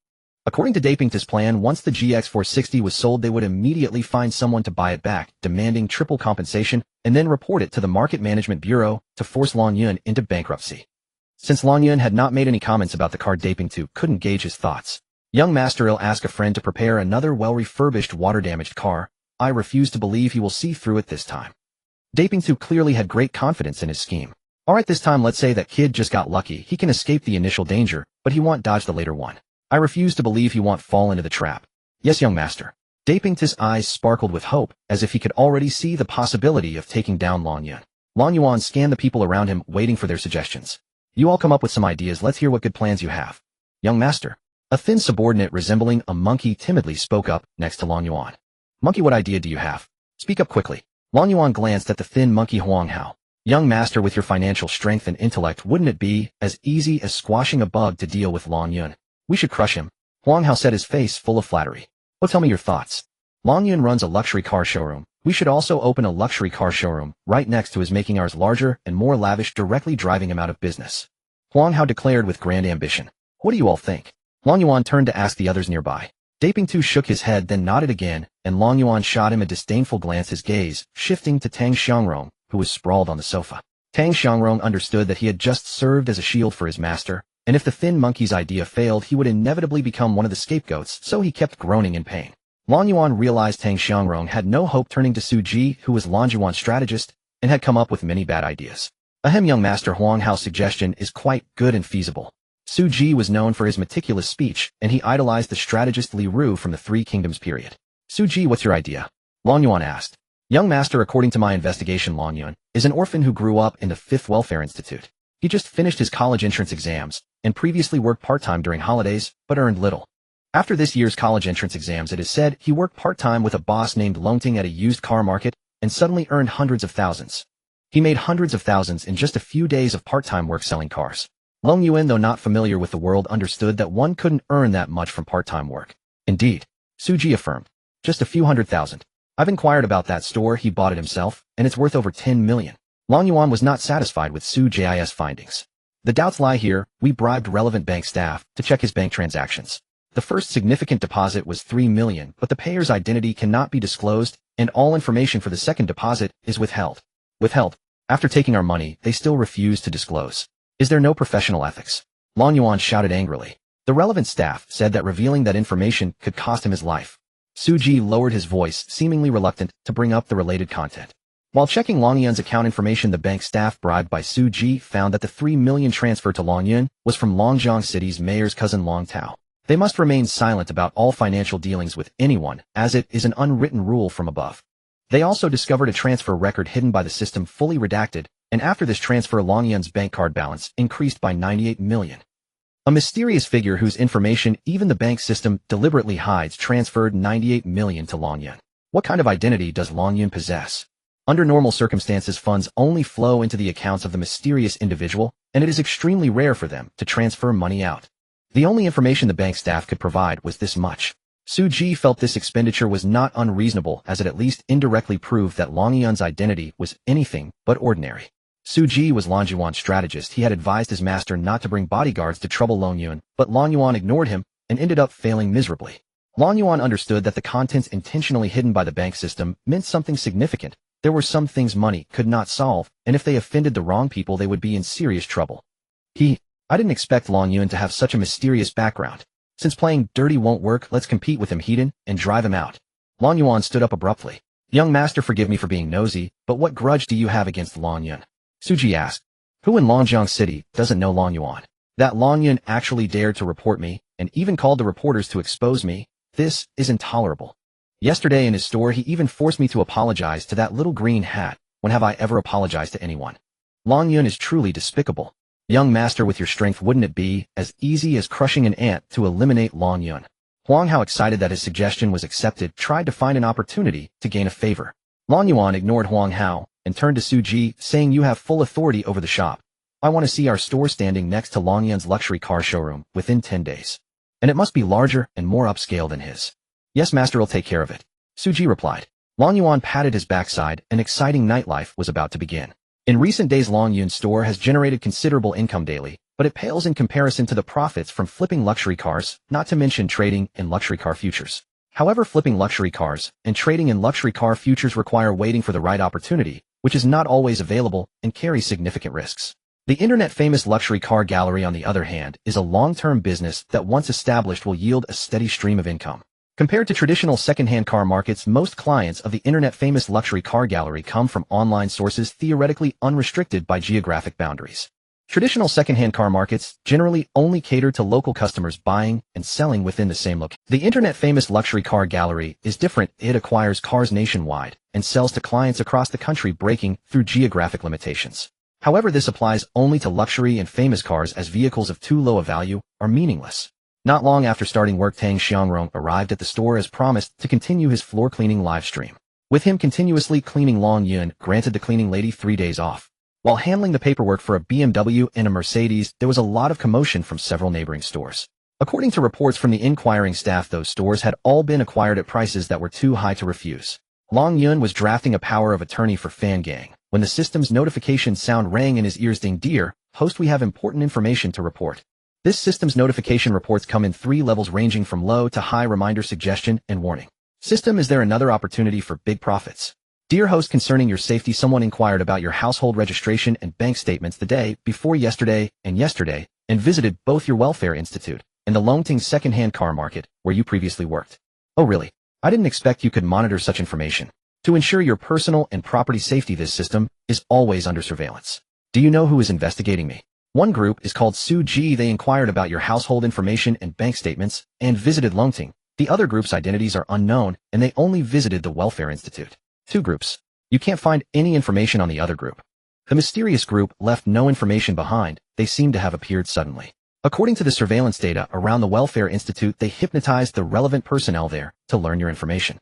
According to Daping Tu's plan, once the GX 460 was sold, they would immediately find someone to buy it back, demanding triple compensation, and then report it to the Market Management Bureau to force Long Yun into bankruptcy. Since Long Yun had not made any comments about the car, Daping Tu couldn't gauge his thoughts. Young Master will ask a friend to prepare another well-refurbished water-damaged car. I refuse to believe he will see through it this time. Daping clearly had great confidence in his scheme. Alright, this time let's say that kid just got lucky. He can escape the initial danger, but he won't dodge the later one. I refuse to believe he won't fall into the trap. Yes, young master. Daping's eyes sparkled with hope, as if he could already see the possibility of taking down Long Yun. Long Yuan scanned the people around him, waiting for their suggestions. You all come up with some ideas, let's hear what good plans you have. Young master. A thin subordinate resembling a monkey timidly spoke up next to Long Yuan. Monkey, what idea do you have? Speak up quickly. Long Yuan glanced at the thin monkey Huang Hao. Young master, with your financial strength and intellect, wouldn't it be as easy as squashing a bug to deal with Long Yun? We should crush him. Huang Hao said, his face full of flattery. Oh, tell me your thoughts. Long Yun runs a luxury car showroom. We should also open a luxury car showroom right next to his, making ours larger and more lavish, directly driving him out of business. Huang Hao declared with grand ambition. What do you all think? Long Yuan turned to ask the others nearby. Daping Tu shook his head, then nodded again, and Long Yuan shot him a disdainful glance, his gaze shifting to Tang Xiangrong, who was sprawled on the sofa. Tang Xiangrong understood that he had just served as a shield for his master, and if the thin monkey's idea failed, he would inevitably become one of the scapegoats, so he kept groaning in pain. Long Yuan realized Tang Xiangrong had no hope, turning to Su Ji, who was Long Yuan's strategist, and had come up with many bad ideas. Ahem, young master, Huang Hao's suggestion is quite good and feasible. Su Ji was known for his meticulous speech, and he idolized the strategist Li Ru from the Three Kingdoms period. Su Ji, what's your idea? Long Yuan asked. Young master, according to my investigation, Long Yuan is an orphan who grew up in the Fifth Welfare Institute. He just finished his college entrance exams, and previously worked part-time during holidays, but earned little. After this year's college entrance exams, it is said he worked part-time with a boss named Longting at a used car market, and suddenly earned hundreds of thousands. He made hundreds of thousands in just a few days of part-time work selling cars. Long Yuan, though not familiar with the world, understood that one couldn't earn that much from part-time work. Indeed, Su Ji affirmed. Just a few $100,000. I've inquired about that store, he bought it himself, and it's worth over 10 million. Long Yuan was not satisfied with Su Ji's findings. The doubts lie here. We bribed relevant bank staff to check his bank transactions. The first significant deposit was 3 million, but the payer's identity cannot be disclosed, and all information for the second deposit is withheld. After taking our money, they still refuse to disclose. Is there no professional ethics? Long Yuan shouted angrily. The relevant staff said that revealing that information could cost him his life. Su Ji lowered his voice, seemingly reluctant to bring up the related content. While checking Long Yun's account information, the bank staff bribed by Su Ji found that the 3 million transfer to Long Yun was from Longjiang City's mayor's cousin Long Tao. They must remain silent about all financial dealings with anyone, as it is an unwritten rule from above. They also discovered a transfer record hidden by the system, fully redacted, and after this transfer, Long Yun's bank card balance increased by 98 million. A mysterious figure whose information even the bank system deliberately hides transferred 98 million to Long Yun. What kind of identity does Long Yun possess? Under normal circumstances, funds only flow into the accounts of the mysterious individual, and it is extremely rare for them to transfer money out. The only information the bank staff could provide was this much. Su Ji felt this expenditure was not unreasonable, as it at least indirectly proved that Long Yun's identity was anything but ordinary. Su Ji was Long Yuan's strategist. He had advised his master not to bring bodyguards to trouble Long Yun, but Long Yuan ignored him and ended up failing miserably. Long Yuan understood that the contents intentionally hidden by the bank system meant something significant. There were some things money could not solve, and if they offended the wrong people, they would be in serious trouble. I didn't expect Long Yun to have such a mysterious background. Since playing dirty won't work, let's compete with him heated and drive him out. Long Yuan stood up abruptly. Young master, forgive me for being nosy, but what grudge do you have against Long Yun? Su Ji asked. Who in Longjiang City doesn't know Long Yuan? That Long Yun actually dared to report me, and even called the reporters to expose me. This is intolerable. Yesterday in his store, he even forced me to apologize to that little green hat. When have I ever apologized to anyone? Long Yun is truly despicable. Young master, with your strength, wouldn't it be as easy as crushing an ant to eliminate Long Yun? Huang Hao, excited that his suggestion was accepted, tried to find an opportunity to gain a favor. Long Yuan ignored Huang Hao and turned to Su Ji, saying, you have full authority over the shop. I want to see our store standing next to Long Yun's luxury car showroom within 10 days. And it must be larger and more upscale than his. Yes, master will take care of it. Su Ji replied. Long Yuan patted his backside. An exciting nightlife was about to begin. In recent days, Long Yun's store has generated considerable income daily, but it pales in comparison to the profits from flipping luxury cars, not to mention trading in luxury car futures. However, flipping luxury cars and trading in luxury car futures require waiting for the right opportunity, which is not always available and carries significant risks. The internet-famous luxury car gallery, on the other hand, is a long-term business that once established will yield a steady stream of income. Compared to traditional second-hand car markets, most clients of the internet-famous luxury car gallery come from online sources theoretically unrestricted by geographic boundaries. Traditional second-hand car markets generally only cater to local customers buying and selling within the same location. The internet-famous luxury car gallery is different. It acquires cars nationwide and sells to clients across the country, breaking through geographic limitations. However, this applies only to luxury and famous cars, as vehicles of too low a value are meaningless. Not long after starting work, Tang Xiangrong arrived at the store as promised to continue his floor cleaning live stream. With him continuously cleaning, Long Yun granted the cleaning lady 3 days off. While handling the paperwork for a BMW and a Mercedes, there was a lot of commotion from several neighboring stores. According to reports from the inquiring staff, those stores had all been acquired at prices that were too high to refuse. Long Yun was drafting a power of attorney for Fan Gang when the system's notification sound rang in his ears. Ding, dear host, we have important information to report. This system's notification reports come in 3 levels ranging from low to high: reminder, suggestion, and warning. System, is there another opportunity for big profits? Dear host, concerning your safety, someone inquired about your household registration and bank statements the day before yesterday and visited both your welfare institute and the Longting second-hand car market where you previously worked. Oh really? I didn't expect you could monitor such information. To ensure your personal and property safety, this system is always under surveillance. Do you know who is investigating me? One group is called Su Ji. They inquired about your household information and bank statements and visited Longting. The other group's identities are unknown and they only visited the welfare institute. 2 groups. You can't find any information on the other group. The mysterious group left no information behind. They seem to have appeared suddenly. According to the surveillance data around the welfare institute, they hypnotized the relevant personnel there to learn your information.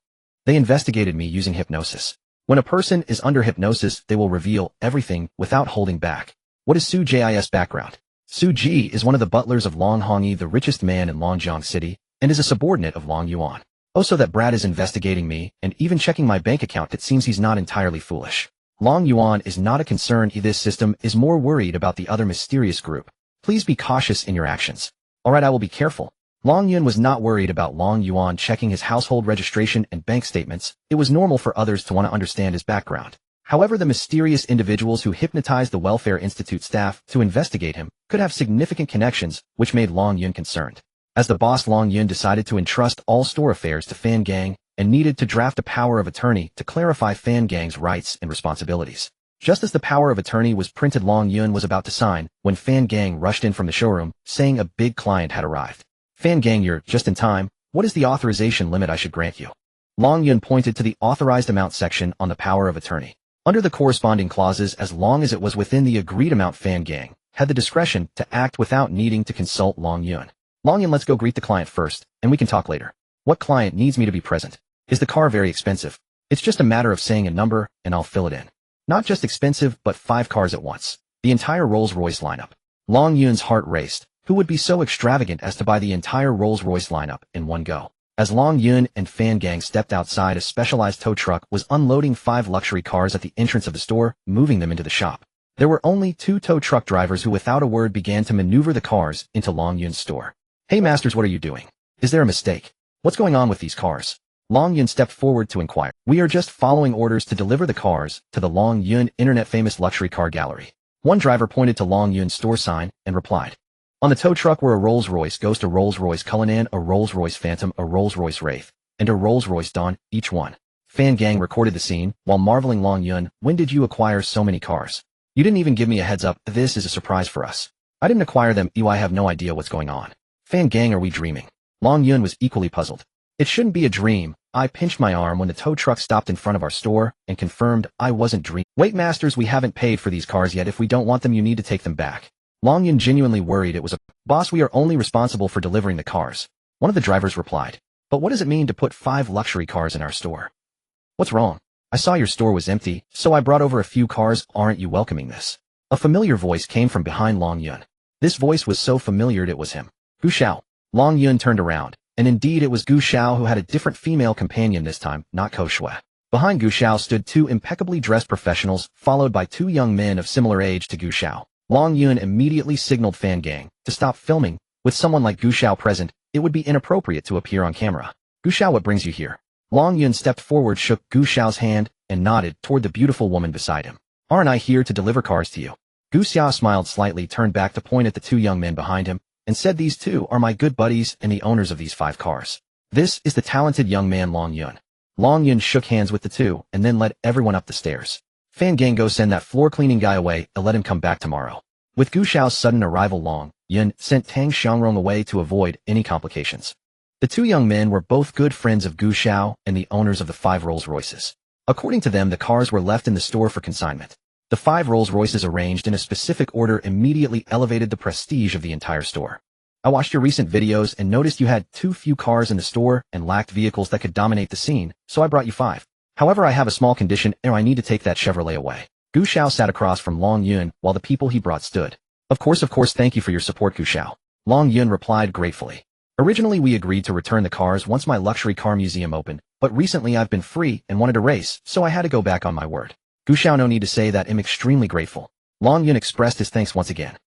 They investigated me using hypnosis. When a person is under hypnosis, they will reveal everything without holding back. What is Su Ji's background? Su Ji is one of the butlers of Long Hongyi, the richest man in Longjiang City, and is a subordinate of Long Yuan. Also, that Brad is investigating me and even checking my bank account. It seems he's not entirely foolish. Long Yuan is not a concern. This system is more worried about the other mysterious group. Please be cautious in your actions. Alright, I will be careful. Long Yun was not worried about Long Yuan checking his household registration and bank statements. It was normal for others to want to understand his background. However, the mysterious individuals who hypnotized the Welfare Institute staff to investigate him could have significant connections, which made Long Yun concerned. As the boss, Long Yun decided to entrust all store affairs to Fan Gang and needed to draft a power of attorney to clarify Fan Gang's rights and responsibilities. Just as the power of attorney was printed, Long Yun was about to sign when Fan Gang rushed in from the showroom, saying a big client had arrived. Fan Gang, you're just in time. What is the authorization limit I should grant you? Long Yun pointed to the authorized amount section on the power of attorney. Under the corresponding clauses, as long as it was within the agreed amount, Fan Gang had the discretion to act without needing to consult Long Yun. Long Yun, let's go greet the client first, and we can talk later. What client needs me to be present? Is the car very expensive? It's just a matter of saying a number, and I'll fill it in. Not just expensive, but 5 cars at once. The entire Rolls-Royce lineup. Long Yun's heart raced. Who would be so extravagant as to buy the entire Rolls-Royce lineup in one go? As Long Yun and Fan Gang stepped outside, a specialized tow truck was unloading 5 luxury cars at the entrance of the store, moving them into the shop. There were only 2 tow truck drivers who without a word began to maneuver the cars into Long Yun's store. Hey masters, what are you doing? Is there a mistake? What's going on with these cars? Long Yun stepped forward to inquire. We are just following orders to deliver the cars to the Long Yun internet-famous luxury car gallery. One driver pointed to Long Yun's store sign and replied. On the tow truck were a Rolls-Royce Ghost, a Rolls-Royce Cullinan, a Rolls-Royce Phantom, a Rolls-Royce Wraith, and a Rolls-Royce Dawn, each one. Fan Gang recorded the scene, while marveling. Long Yun, when did you acquire so many cars? You didn't even give me a heads up. This is a surprise for us. I didn't acquire them. I have no idea what's going on. Fan Gang, are we dreaming? Long Yun was equally puzzled. It shouldn't be a dream. I pinched my arm when the tow truck stopped in front of our store and confirmed I wasn't dreaming. Wait masters, we haven't paid for these cars yet. If we don't want them, you need to take them back. Long Yun genuinely worried it was a boss. We are only responsible for delivering the cars. One of the drivers replied. But what does it mean to put 5 luxury cars in our store? What's wrong? I saw your store was empty, so I brought over a few cars. Aren't you welcoming this? A familiar voice came from behind Long Yun. This voice was so familiar it was him. Gu Xiao. Long Yun turned around, and indeed it was Gu Xiao, who had a different female companion this time, not Ko Shui. Behind Gu Xiao stood 2 impeccably dressed professionals, followed by 2 young men of similar age to Gu Xiao. Long Yun immediately signaled Fan Gang to stop filming. With someone like Gu Xiao present, it would be inappropriate to appear on camera. Gu Xiao, what brings you here? Long Yun stepped forward, shook Gu Xiao's hand, and nodded toward the beautiful woman beside him. Aren't I here to deliver cars to you? Gu Xia smiled slightly, turned back to point at the two young men behind him, and said, "These two are my good buddies and the owners of these 5 cars. This is the talented young man Long Yun." Long Yun shook hands with the two and then led everyone up the stairs. "Fan Gang, go send that floor cleaning guy away and let him come back tomorrow." With Gu Xiao's sudden arrival, Long Yun sent Tang Xiangrong away to avoid any complications. The two young men were both good friends of Gu Xiao and the owners of the 5 Rolls-Royces. According to them, the cars were left in the store for consignment. The 5 Rolls-Royces arranged in a specific order immediately elevated the prestige of the entire store. "I watched your recent videos and noticed you had too few cars in the store and lacked vehicles that could dominate the scene, so I brought you 5. However, I have a small condition, and I need to take that Chevrolet away." Gu Xiao sat across from Long Yun while the people he brought stood. Of course, thank you for your support, Gu Xiao." Long Yun replied gratefully. "Originally, we agreed to return the cars once my luxury car museum opened, but recently I've been free and wanted to race, so I had to go back on my word." Gu Xiao, "No need to say that, I'm extremely grateful." Long Yun expressed his thanks once again.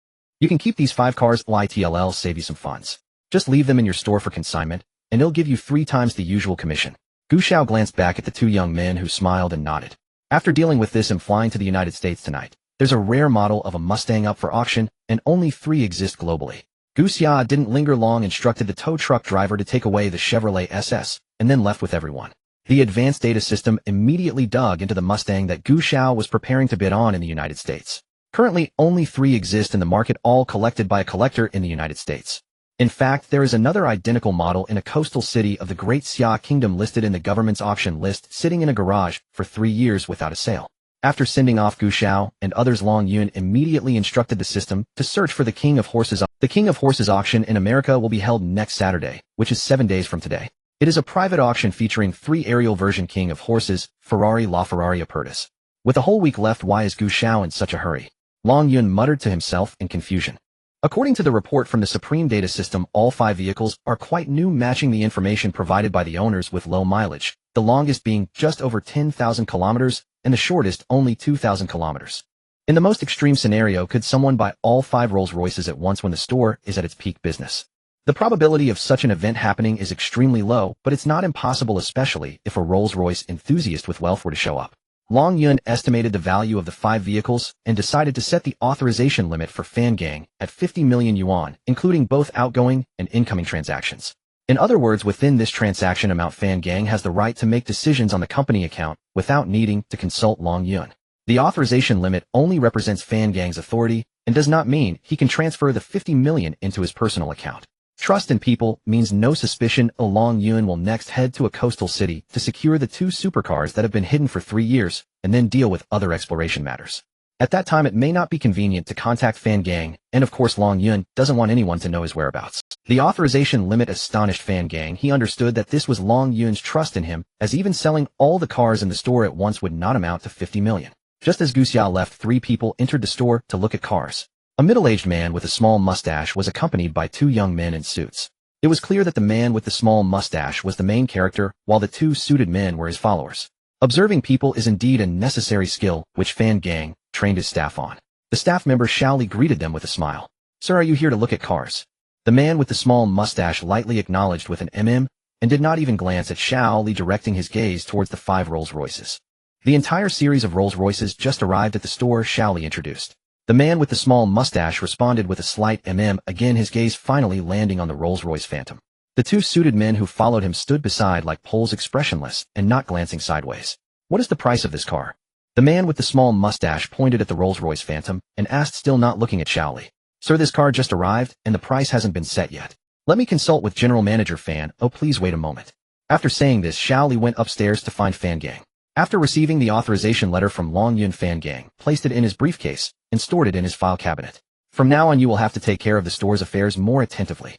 "You can keep these 5 cars, it'll save you some funds. Just leave them in your store for consignment, and it'll give you 3 times the usual commission." Gu Xiao glanced back at the two young men who smiled and nodded. "After dealing with this, I'm flying to the United States tonight. There's a rare model of a Mustang up for auction, and only 3 exist globally." Gu Xia didn't linger long, instructed the tow truck driver to take away the Chevrolet SS, and then left with everyone. The advanced data system immediately dug into the Mustang that Gu Xiao was preparing to bid on in the United States. Currently, only 3 exist in the market, all collected by a collector in the United States. In fact, there is another identical model in a coastal city of the Great Xia Kingdom listed in the government's auction list, sitting in a garage for 3 years without a sale. After sending off Gu Xiao and others, Long Yun immediately instructed the system to search for the King of Horses. The King of Horses auction in America will be held next Saturday, which is 7 days from today. It is a private auction featuring 3 aerial version King of Horses, Ferrari LaFerrari Apertus. With a whole week left, why is Gu Xiao in such a hurry? Long Yun muttered to himself in confusion. According to the report from the Supreme Data System, all 5 vehicles are quite new, matching the information provided by the owners with low mileage, the longest being just over 10,000 kilometers and the shortest only 2,000 kilometers. In the most extreme scenario, could someone buy all 5 Rolls-Royces at once when the store is at its peak business? The probability of such an event happening is extremely low, but it's not impossible, especially if a Rolls-Royce enthusiast with wealth were to show up. Long Yun estimated the value of the 5 vehicles and decided to set the authorization limit for Fan Gang at 50 million yuan, including both outgoing and incoming transactions. In other words, within this transaction amount, Fan Gang has the right to make decisions on the company account without needing to consult Long Yun. The authorization limit only represents Fan Gang's authority and does not mean he can transfer the 50 million into his personal account. Trust in people means no suspicion. Long Yun will next head to a coastal city to secure the 2 supercars that have been hidden for 3 years and then deal with other exploration matters. At that time, it may not be convenient to contact Fan Gang, and of course Long Yun doesn't want anyone to know his whereabouts. The authorization limit astonished Fan Gang. He understood that this was Long Yun's trust in him, as even selling all the cars in the store at once would not amount to 50 million. Just as Gu Xia left, 3 people entered the store to look at cars. A middle-aged man with a small mustache was accompanied by 2 young men in suits. It was clear that the man with the small mustache was the main character, while the 2 suited men were his followers. Observing people is indeed a necessary skill, which Fan Gang trained his staff on. The staff member Xiao Li greeted them with a smile. "Sir, are you here to look at cars?" The man with the small mustache lightly acknowledged with an and did not even glance at Xiao Li, directing his gaze towards the 5 Rolls-Royces. The entire series of Rolls-Royces just arrived at the store, Xiao Li introduced. The man with the small mustache responded with a slight again, his gaze finally landing on the Rolls-Royce Phantom. The 2 suited men who followed him stood beside like poles, expressionless and not glancing sideways. "What is the price of this car?" The man with the small mustache pointed at the Rolls-Royce Phantom and asked, still not looking at Xiao Li. "Sir, this car just arrived and the price hasn't been set yet. Let me consult with General Manager Fan. Oh, please wait a moment." After saying this, Xiao Li went upstairs to find Fan Gang. After receiving the authorization letter from Long Yun, Fan Gang placed it in his briefcase and stored it in his file cabinet. "From now on, you will have to take care of the store's affairs more attentively.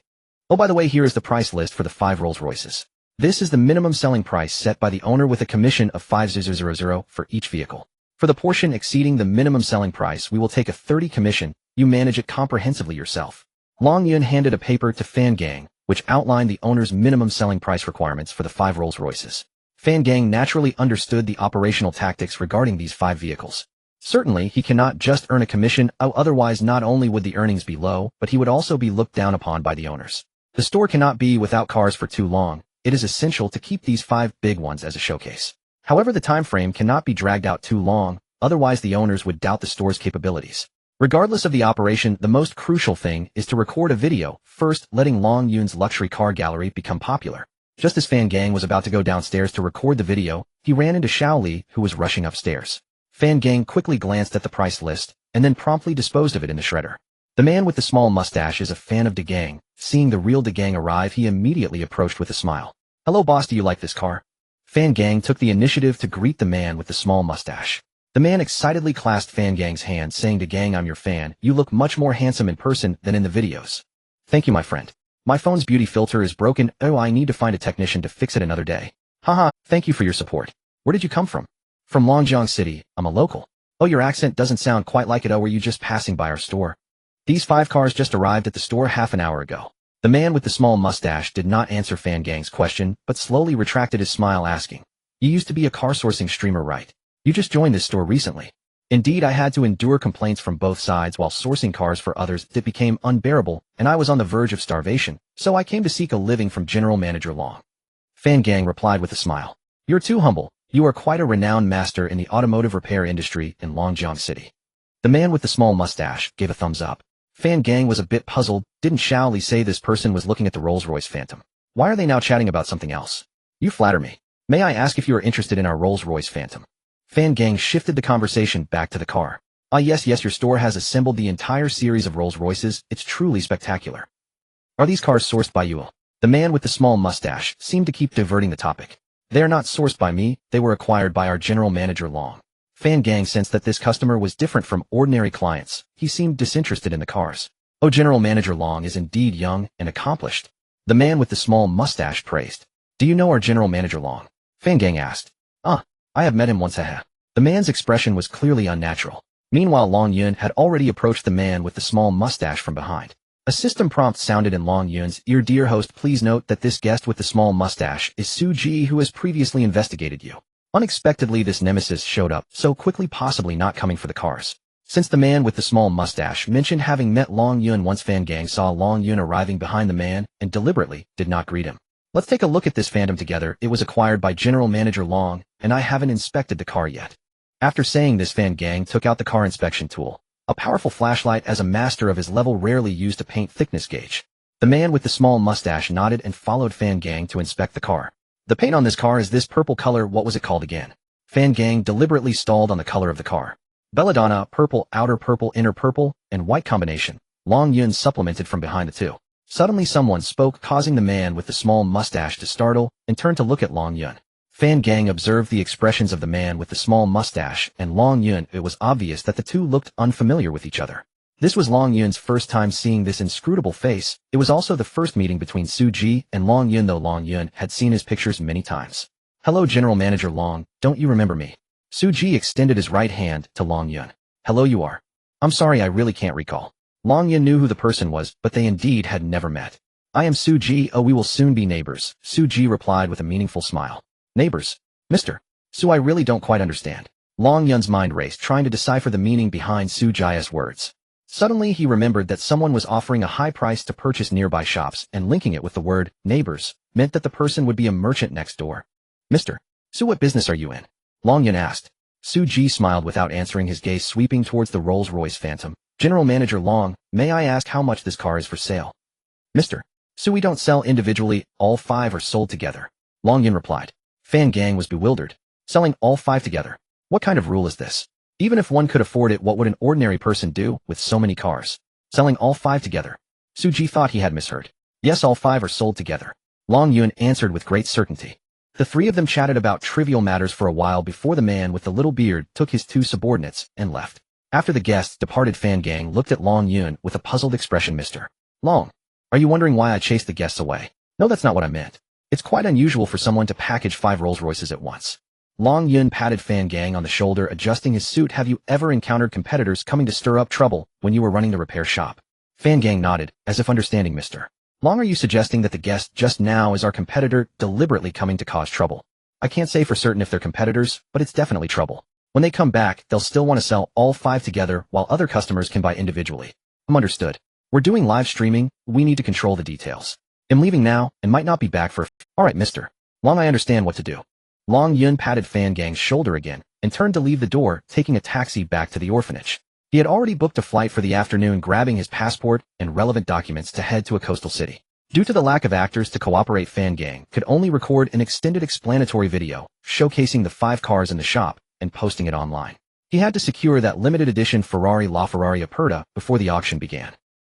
Oh, by the way, here is the price list for the 5 Rolls-Royces. This is the minimum selling price set by the owner with a commission of 5,000 for each vehicle. For the portion exceeding the minimum selling price, we will take a 30 commission. You manage it comprehensively yourself." Long Yun handed a paper to Fan Gang, which outlined the owner's minimum selling price requirements for the 5 Rolls-Royces. Fan Gang naturally understood the operational tactics regarding these 5 vehicles. Certainly, he cannot just earn a commission, otherwise not only would the earnings be low, but he would also be looked down upon by the owners. The store cannot be without cars for too long. It is essential to keep these 5 big ones as a showcase. However, the time frame cannot be dragged out too long, otherwise the owners would doubt the store's capabilities. Regardless of the operation, the most crucial thing is to record a video, first letting Long Yun's luxury car gallery become popular. Just as Fan Gang was about to go downstairs to record the video, he ran into Xiao Li, who was rushing upstairs. Fan Gang quickly glanced at the price list, and then promptly disposed of it in the shredder. The man with the small mustache is a fan of De Gang. Seeing the real De Gang arrive, he immediately approached with a smile. "Hello boss, do you like this car?" Fan Gang took the initiative to greet the man with the small mustache. The man excitedly clasped Fan Gang's hand, saying, "De Gang, I'm your fan. You look much more handsome in person than in the videos." "Thank you, my friend. My phone's beauty filter is broken. Oh, I need to find a technician to fix it another day." "Haha, thank you for your support. Where did you come from?" "From Longjiang City. I'm a local." "Oh, your accent doesn't sound quite like it. Oh, were you just passing by our store?" "These 5 cars just arrived at the store half an hour ago." The man with the small mustache did not answer Fan Gang's question, but slowly retracted his smile, asking, "You used to be a car sourcing streamer, right? You just joined this store recently." "Indeed, I had to endure complaints from both sides while sourcing cars for others that became unbearable, and I was on the verge of starvation, so I came to seek a living from General Manager Long." Fan Gang replied with a smile. "You're too humble. You are quite a renowned master in the automotive repair industry in Longjiang City." The man with the small mustache gave a thumbs up. Fan Gang was a bit puzzled. Didn't Xiao Li say this person was looking at the Rolls-Royce Phantom? Why are they now chatting about something else? "You flatter me. May I ask if you are interested in our Rolls-Royce Phantom?" Fan Gang shifted the conversation back to the car. "Ah yes, your store has assembled the entire series of Rolls-Royces. It's truly spectacular. Are these cars sourced by you?" The man with the small mustache seemed to keep diverting the topic. "They are not sourced by me. They were acquired by our General Manager Long." Fan Gang sensed that this customer was different from ordinary clients. He seemed disinterested in the cars. "Oh, General Manager Long is indeed young and accomplished," the man with the small mustache praised. "Do you know our General Manager Long?" Fan Gang asked. I have met him once, haha." The man's expression was clearly unnatural. Meanwhile, Long Yun had already approached the man with the small mustache from behind. A system prompt sounded in Long Yun's ear. "Dear host, please note that this guest with the small mustache is Su Ji, who has previously investigated you." Unexpectedly, this nemesis showed up, so quickly, possibly not coming for the cars. Since the man with the small mustache mentioned having met Long Yun once, Fan Gang saw Long Yun arriving behind the man and deliberately did not greet him. "Let's take a look at this Phantom together. It was acquired by General Manager Long, and I haven't inspected the car yet." After saying this, Fan Gang took out the car inspection tool, a powerful flashlight as a master of his level rarely used a paint thickness gauge. The man with the small mustache nodded and followed Fan Gang to inspect the car. "The paint on this car is this purple color. What was it called again?" Fan Gang deliberately stalled on the color of the car. "Belladonna, purple, outer purple, inner purple, and white combination." Long Yun supplemented from behind the two. Suddenly someone spoke, causing the man with the small mustache to startle and turn to look at Long Yun. Fan Gang observed the expressions of the man with the small mustache and Long Yun. It was obvious that the two looked unfamiliar with each other. This was Long Yun's first time seeing this inscrutable face. It was also the first meeting between Su Ji and Long Yun, though Long Yun had seen his pictures many times. "Hello, General Manager Long, don't you remember me?" Su Ji extended his right hand to Long Yun. "Hello, you are." "I'm sorry, I really can't recall." Long Yun knew who the person was, but they indeed had never met. "I am Su Ji. Oh, we will soon be neighbors," Su Ji replied with a meaningful smile. "Neighbors? Mr. Su, I really don't quite understand." Long Yun's mind raced, trying to decipher the meaning behind Su Ji's words. Suddenly, he remembered that someone was offering a high price to purchase nearby shops, and linking it with the word neighbors meant that the person would be a merchant next door. "Mr. Su, what business are you in?" Long Yun asked. Su Ji smiled without answering, his gaze sweeping towards the Rolls-Royce Phantom. "General Manager Long, may I ask how much this car is for sale?" "Mr. Su, we don't sell individually, all 5 are sold together," Long Yun replied. Fan Gang was bewildered. Selling all 5 together? What kind of rule is this? Even if one could afford it, what would an ordinary person do with so many cars? Selling all 5 together? Su Ji thought he had misheard. "Yes, all 5 are sold together," Long Yun answered with great certainty. The 3 of them chatted about trivial matters for a while before the man with the little beard took his 2 subordinates and left. After the guests departed, Fan Gang looked at Long Yun with a puzzled expression. "Mr. Long, are you wondering why I chased the guests away?" "No, that's not what I meant. It's quite unusual for someone to package 5 Rolls-Royces at once." Long Yun patted Fan Gang on the shoulder, adjusting his suit. "Have you ever encountered competitors coming to stir up trouble when you were running the repair shop?" Fan Gang nodded, as if understanding. "Mr. Long, are you suggesting that the guest just now is our competitor deliberately coming to cause trouble?" "I can't say for certain if they're competitors, but it's definitely trouble. When they come back, they'll still want to sell all 5 together while other customers can buy individually." "Understood. We're doing live streaming. We need to control the details. I'm leaving now and might not be back for... All right, Mr. Long, I understand what to do." Long Yun patted Fan Gang's shoulder again and turned to leave the door, taking a taxi back to the orphanage. He had already booked a flight for the afternoon, grabbing his passport and relevant documents to head to a coastal city. Due to the lack of actors to cooperate, Fan Gang could only record an extended explanatory video showcasing the 5 cars in the shop and posting it online. He had to secure that limited edition Ferrari LaFerrari Aperta before the auction began.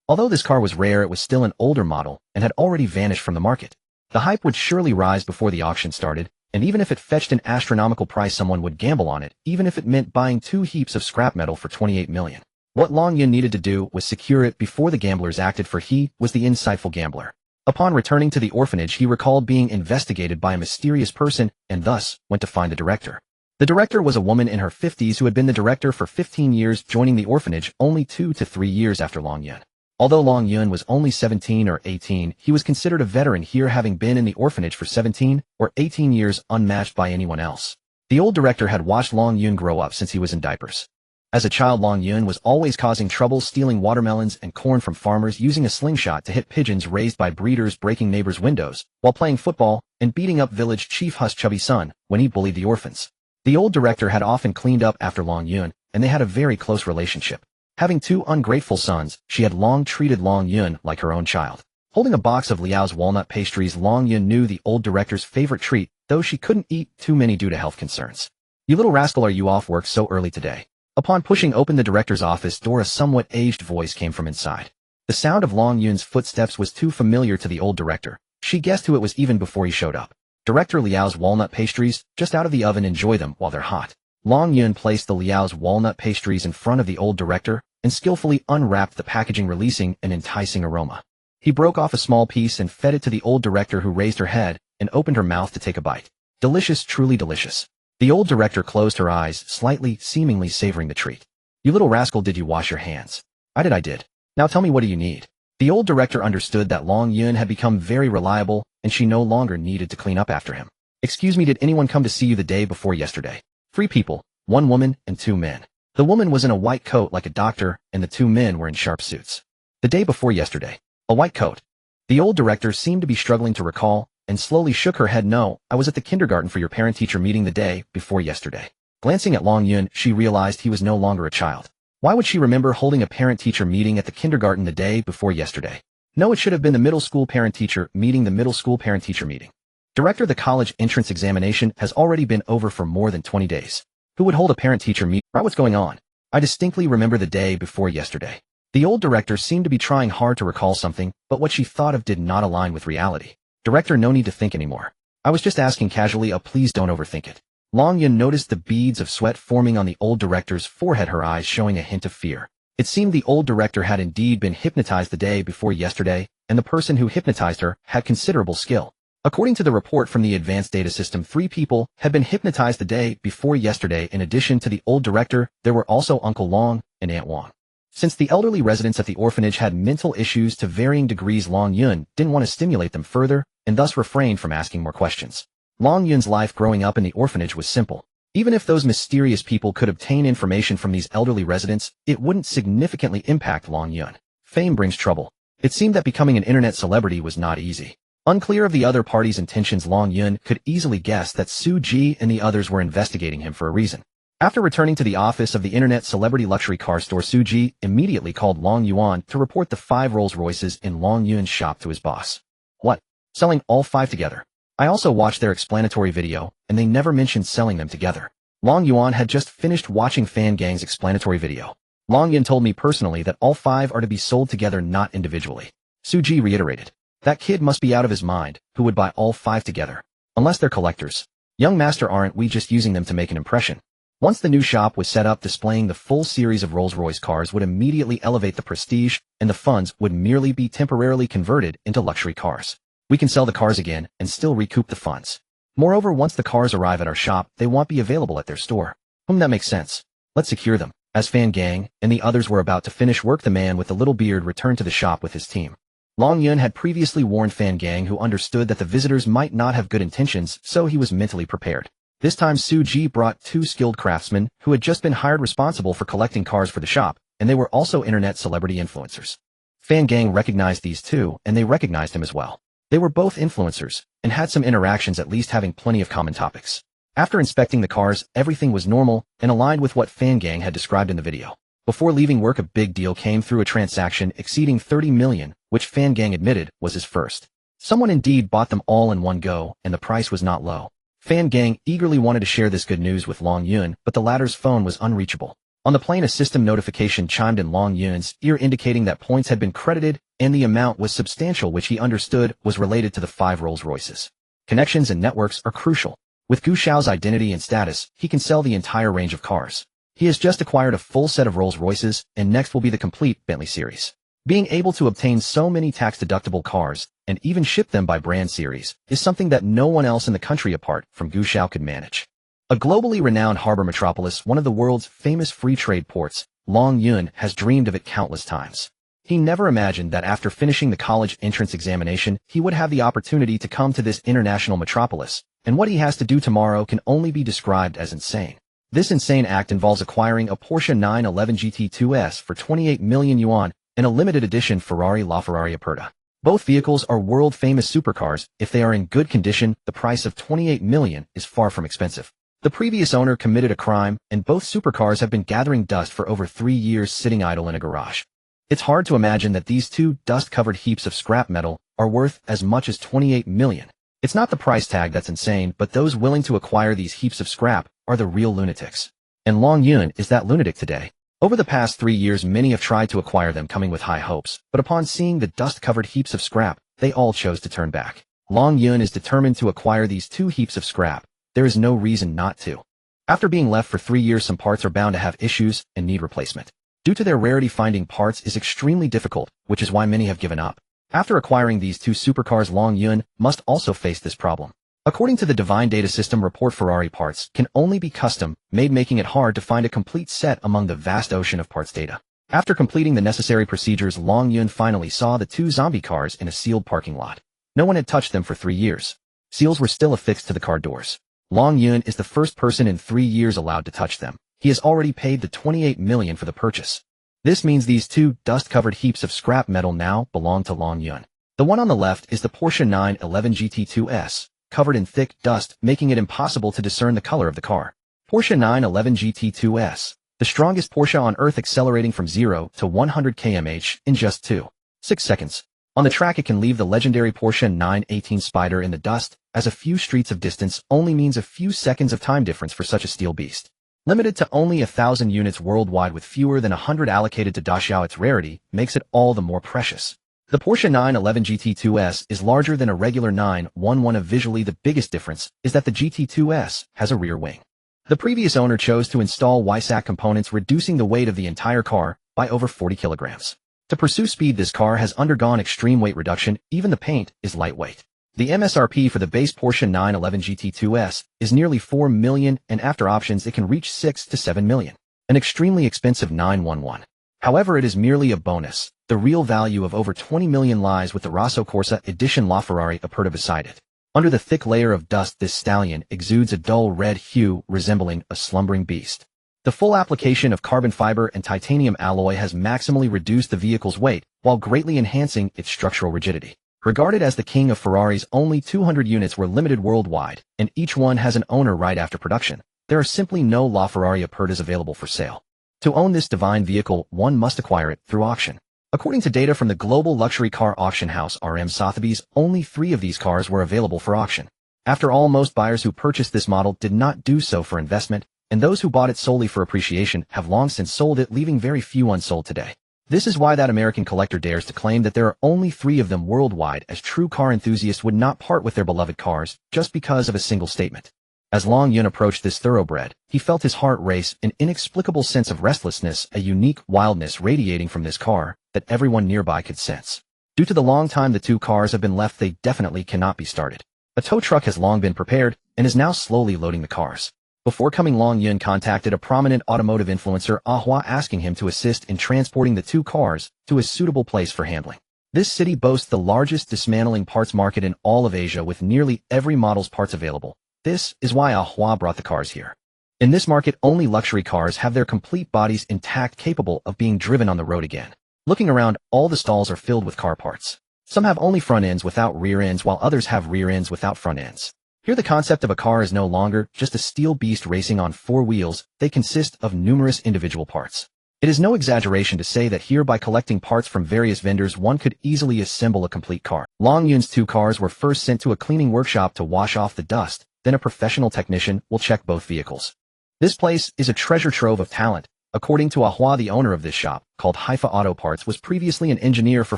Although this car was rare, it was still an older model and had already vanished from the market. The hype would surely rise before the auction started, and even if it fetched an astronomical price, someone would gamble on it, even if it meant buying 2 heaps of scrap metal for 28 million. What Long Yun needed to do was secure it before the gamblers acted, for he was the insightful gambler. Upon returning to the orphanage, he recalled being investigated by a mysterious person and thus went to find the director. The director was a woman in her 50s who had been the director for 15 years, joining the orphanage only 2 to 3 years after Long Yun. Although Long Yun was only 17 or 18, he was considered a veteran here, having been in the orphanage for 17 or 18 years, unmatched by anyone else. The old director had watched Long Yun grow up since he was in diapers. As a child, Long Yun was always causing trouble, stealing watermelons and corn from farmers, using a slingshot to hit pigeons raised by breeders, breaking neighbors' windows, while playing football, and beating up village chief Huss' chubby son when he bullied the orphans. The old director had often cleaned up after Long Yun, and they had a very close relationship. Having 2 ungrateful sons, she had long treated Long Yun like her own child. Holding a box of Liao's walnut pastries, Long Yun knew the old director's favorite treat, though she couldn't eat too many due to health concerns. "You little rascal, are you off work so early today?" Upon pushing open the director's office door, a somewhat aged voice came from inside. The sound of Long Yun's footsteps was too familiar to the old director. She guessed who it was even before he showed up. "Director, Liao's walnut pastries, just out of the oven, enjoy them while they're hot." Long Yun placed the Liao's walnut pastries in front of the old director and skillfully unwrapped the packaging, releasing an enticing aroma. He broke off a small piece and fed it to the old director, who raised her head and opened her mouth to take a bite. Delicious, truly delicious. The old director closed her eyes slightly, seemingly savoring the treat. "You little rascal, did you wash your hands?" I did. "Now tell me, what do you need?" The old director understood that Long Yun had become very reliable, and she no longer needed to clean up after him. "Excuse me, did anyone come to see you the day before yesterday?" 3 people, 1 woman and 2 men. The woman was in a white coat like a doctor, and the 2 men were in sharp suits. "The day before yesterday. A white coat." The old director seemed to be struggling to recall, and slowly shook her head. "No, I was at the kindergarten for your parent-teacher meeting the day before yesterday." Glancing at Long Yun, she realized he was no longer a child. Why would she remember holding a parent-teacher meeting at the kindergarten the day before yesterday? No, it should have been the middle school parent-teacher meeting. The middle school parent-teacher meeting. "Director, the college entrance examination has already been over for more than 20 days. Who would hold a parent-teacher meeting? Right, what's going on?" "I distinctly remember the day before yesterday." The old director seemed to be trying hard to recall something, but what she thought of did not align with reality. "Director, no need to think anymore. I was just asking casually. Please don't overthink it." Long Yun noticed the beads of sweat forming on the old director's forehead, her eyes showing a hint of fear. It seemed the old director had indeed been hypnotized the day before yesterday, and the person who hypnotized her had considerable skill. According to the report from the advanced data system, 3 people had been hypnotized the day before yesterday. In addition to the old director, there were also Uncle Long and Aunt Wang. Since the elderly residents at the orphanage had mental issues to varying degrees, Long Yun didn't want to stimulate them further and thus refrained from asking more questions. Long Yun's life growing up in the orphanage was simple. Even if those mysterious people could obtain information from these elderly residents, it wouldn't significantly impact Long Yun. Fame brings trouble. It seemed that becoming an internet celebrity was not easy. Unclear of the other party's intentions, Long Yun could easily guess that Su Ji and the others were investigating him for a reason. After returning to the office of the internet celebrity luxury car store, Su Ji immediately called Long Yuan to report the 5 Rolls Royces in Long Yun's shop to his boss. "What? Selling all 5 together?" "I also watched their explanatory video, and they never mentioned selling them together." Long Yuan had just finished watching Fan Gang's explanatory video. "Long Yun told me personally that all 5 are to be sold together, not individually." Su Ji reiterated. "That kid must be out of his mind, who would buy all 5 together. Unless they're collectors. Young master, aren't we just using them to make an impression?" Once the new shop was set up, displaying the full series of Rolls-Royce cars would immediately elevate the prestige, and the funds would merely be temporarily converted into luxury cars. "We can sell the cars again and still recoup the funds. Moreover, once the cars arrive at our shop, they won't be available at their store." That makes sense. Let's secure them." As Fan Gang and the others were about to finish work, the man with the little beard returned to the shop with his team. Long Yun had previously warned Fan Gang, who understood that the visitors might not have good intentions, so he was mentally prepared. This time Su Ji brought 2 skilled craftsmen who had just been hired responsible for collecting cars for the shop, and they were also internet celebrity influencers. Fan Gang recognized these 2, and they recognized him as well. They were both influencers, and had some interactions, at least having plenty of common topics. After inspecting the cars, everything was normal, and aligned with what Fan Gang had described in the video. Before leaving work, a big deal came through, a transaction exceeding 30 million, which Fan Gang admitted was his first. Someone indeed bought them all in one go, and the price was not low. Fan Gang eagerly wanted to share this good news with Long Yun, but the latter's phone was unreachable. On the plane, a system notification chimed in Long Yun's ear indicating that points had been credited, and the amount was substantial, which he understood was related to the 5 Rolls-Royces. Connections and networks are crucial. With Gu Xiao's identity and status, he can sell the entire range of cars. He has just acquired a full set of Rolls-Royces, and next will be the complete Bentley series. Being able to obtain so many tax-deductible cars, and even ship them by brand series, is something that no one else in the country apart from Gu Xiao could manage. A globally renowned harbor metropolis, one of the world's famous free trade ports, Long Yun has dreamed of it countless times. He never imagined that after finishing the college entrance examination, he would have the opportunity to come to this international metropolis, and what he has to do tomorrow can only be described as insane. This insane act involves acquiring a Porsche 911 GT2S for 28 million yuan, and a limited edition Ferrari LaFerrari Aperta. Both vehicles are world-famous supercars. If they are in good condition, the price of 28 million is far from expensive. The previous owner committed a crime, and both supercars have been gathering dust for over 3 years sitting idle in a garage. It's hard to imagine that these two dust-covered heaps of scrap metal are worth as much as 28 million. It's not the price tag that's insane, but those willing to acquire these heaps of scrap are the real lunatics. And Long Yun is that lunatic today. Over the past 3 years, many have tried to acquire them, coming with high hopes, but upon seeing the dust-covered heaps of scrap, they all chose to turn back. Long Yun is determined to acquire these 2 heaps of scrap. There is no reason not to. After being left for 3 years, some parts are bound to have issues and need replacement. Due to their rarity, finding parts is extremely difficult, which is why many have given up. After acquiring these 2 supercars, Long Yun must also face this problem. According to the Divine Data System report, Ferrari parts can only be custom-made, making it hard to find a complete set among the vast ocean of parts data. After completing the necessary procedures, Long Yun finally saw the 2 zombie cars in a sealed parking lot. No one had touched them for 3 years. Seals were still affixed to the car doors. Long Yun is the first person in 3 years allowed to touch them. He has already paid the 28 million for the purchase. This means these 2 dust-covered heaps of scrap metal now belong to Long Yun. The one on the left is the Porsche 911 GT2S, covered in thick dust, making it impossible to discern the color of the car. Porsche 911 GT2S, the strongest Porsche on earth, accelerating from 0 to 100 km/h in just 2.6 seconds. On the track, it can leave the legendary Porsche 918 Spider in the dust, as a few streets of distance only means a few seconds of time difference for such a steel beast. Limited to only 1,000 units worldwide with fewer than 100 allocated to Daxiao, its rarity makes it all the more precious. The Porsche 911 GT2S is larger than a regular 911. Visually, the biggest difference is that the GT2S has a rear wing. The previous owner chose to install YSAC components, reducing the weight of the entire car by over 40 kilograms. To pursue speed, this car has undergone extreme weight reduction. Even the paint is lightweight. The MSRP for the base Porsche 911 GT2S is nearly 4 million, and after options it can reach 6 to 7 million. An extremely expensive 911. However, it is merely a bonus. The real value of over 20 million lies with the Rosso Corsa Edition LaFerrari Aperta beside it. Under the thick layer of dust, this stallion exudes a dull red hue resembling a slumbering beast. The full application of carbon fiber and titanium alloy has maximally reduced the vehicle's weight while greatly enhancing its structural rigidity. Regarded as the king of Ferraris, only 200 units were limited worldwide, and each one has an owner right after production. There are simply no LaFerrari Apertas available for sale. To own this divine vehicle, one must acquire it through auction. According to data from the global luxury car auction house RM Sotheby's, only 3 of these cars were available for auction. After all, most buyers who purchased this model did not do so for investment, and those who bought it solely for appreciation have long since sold it, leaving very few unsold today. This is why that American collector dares to claim that there are only 3 of them worldwide, as true car enthusiasts would not part with their beloved cars just because of a single statement. As Long Yun approached this thoroughbred, he felt his heart race, an inexplicable sense of restlessness, a unique wildness radiating from this car that everyone nearby could sense. Due to the long time the 2 cars have been left, they definitely cannot be started. A tow truck has long been prepared and is now slowly loading the cars. Before coming, Long Yun contacted a prominent automotive influencer, Ahua, asking him to assist in transporting the 2 cars to a suitable place for handling. This city boasts the largest dismantling parts market in all of Asia, with nearly every model's parts available. This is why Ahua brought the cars here. In this market, only luxury cars have their complete bodies intact, capable of being driven on the road again. Looking around, all the stalls are filled with car parts. Some have only front ends without rear ends, while others have rear ends without front ends. Here the concept of a car is no longer just a steel beast racing on 4 wheels. They consist of numerous individual parts. It is no exaggeration to say that here by collecting parts from various vendors one could easily assemble a complete car. Long Yun's 2 cars were first sent to a cleaning workshop to wash off the dust, then a professional technician will check both vehicles. This place is a treasure trove of talent. According to Ahua, the owner of this shop, called Haifa Auto Parts, was previously an engineer for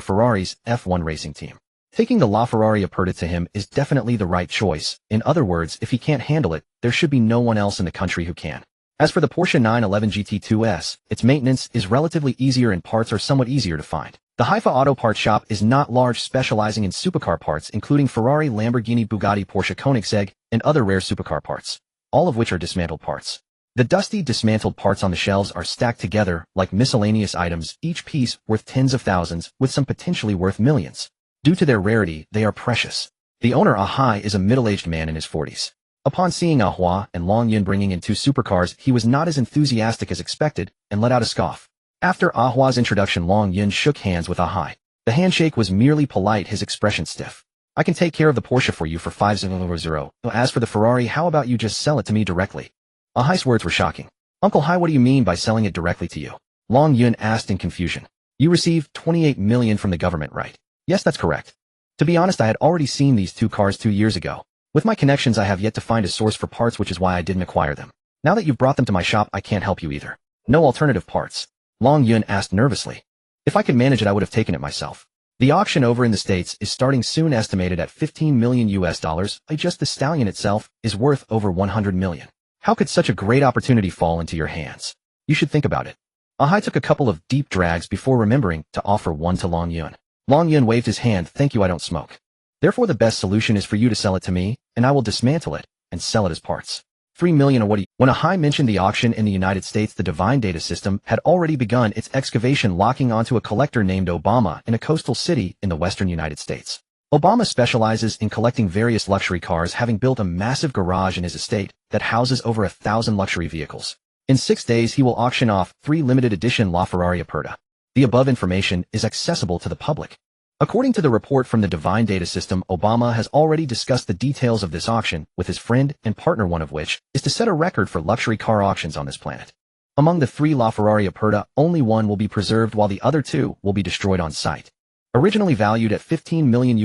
Ferrari's F1 racing team. Taking the LaFerrari Aperta to him is definitely the right choice. In other words, if he can't handle it, there should be no one else in the country who can. As for the Porsche 911 GT2S, its maintenance is relatively easier and parts are somewhat easier to find. The Haifa Auto Parts shop is not large, specializing in supercar parts including Ferrari, Lamborghini, Bugatti, Porsche, Koenigsegg, and other rare supercar parts, all of which are dismantled parts. The dusty, dismantled parts on the shelves are stacked together like miscellaneous items, each piece worth tens of thousands, with some potentially worth millions. Due to their rarity, they are precious. The owner, Ahai, is a middle-aged man in his 40s. Upon seeing Ahua and Long Yun bringing in 2 supercars, he was not as enthusiastic as expected and let out a scoff. After Ahua's introduction, Long Yun shook hands with Ahai. The handshake was merely polite, his expression stiff. I can take care of the Porsche for you for 500. As for the Ferrari, how about you just sell it to me directly? Ahai's words were shocking. Uncle Hai, what do you mean by selling it directly to you? Long Yun asked in confusion. You received 28 million from the government, right? Yes, that's correct. To be honest, I had already seen these 2 cars 2 years ago. With my connections, I have yet to find a source for parts, which is why I didn't acquire them. Now that you've brought them to my shop, I can't help you either. No alternative parts. Long Yun asked nervously. If I could manage it, I would have taken it myself. The auction over in the States is starting soon, estimated at $15 million. Just the stallion itself is worth over 100 million. How could such a great opportunity fall into your hands? You should think about it. Ahai took a couple of deep drags before remembering to offer one to Long Yun. Long Yun waved his hand. Thank you, I don't smoke. Therefore the best solution is for you to sell it to me, and I will dismantle it and sell it as parts. 3 million or what do you... When Ahai mentioned the auction in the United States, the Divine Data System had already begun its excavation, locking onto a collector named Obama in a coastal city in the western United States. Obama specializes in collecting various luxury cars, having built a massive garage in his estate that houses over 1,000 luxury vehicles. In 6 days he will auction off 3 limited edition LaFerrari Aperta. The above information is accessible to the public. According to the report from the Divine Data System, Obama has already discussed the details of this auction with his friend and partner, one of which is to set a record for luxury car auctions on this planet. Among the 3 LaFerrari Aperta, only one will be preserved while the other 2 will be destroyed on site. Originally valued at $15 million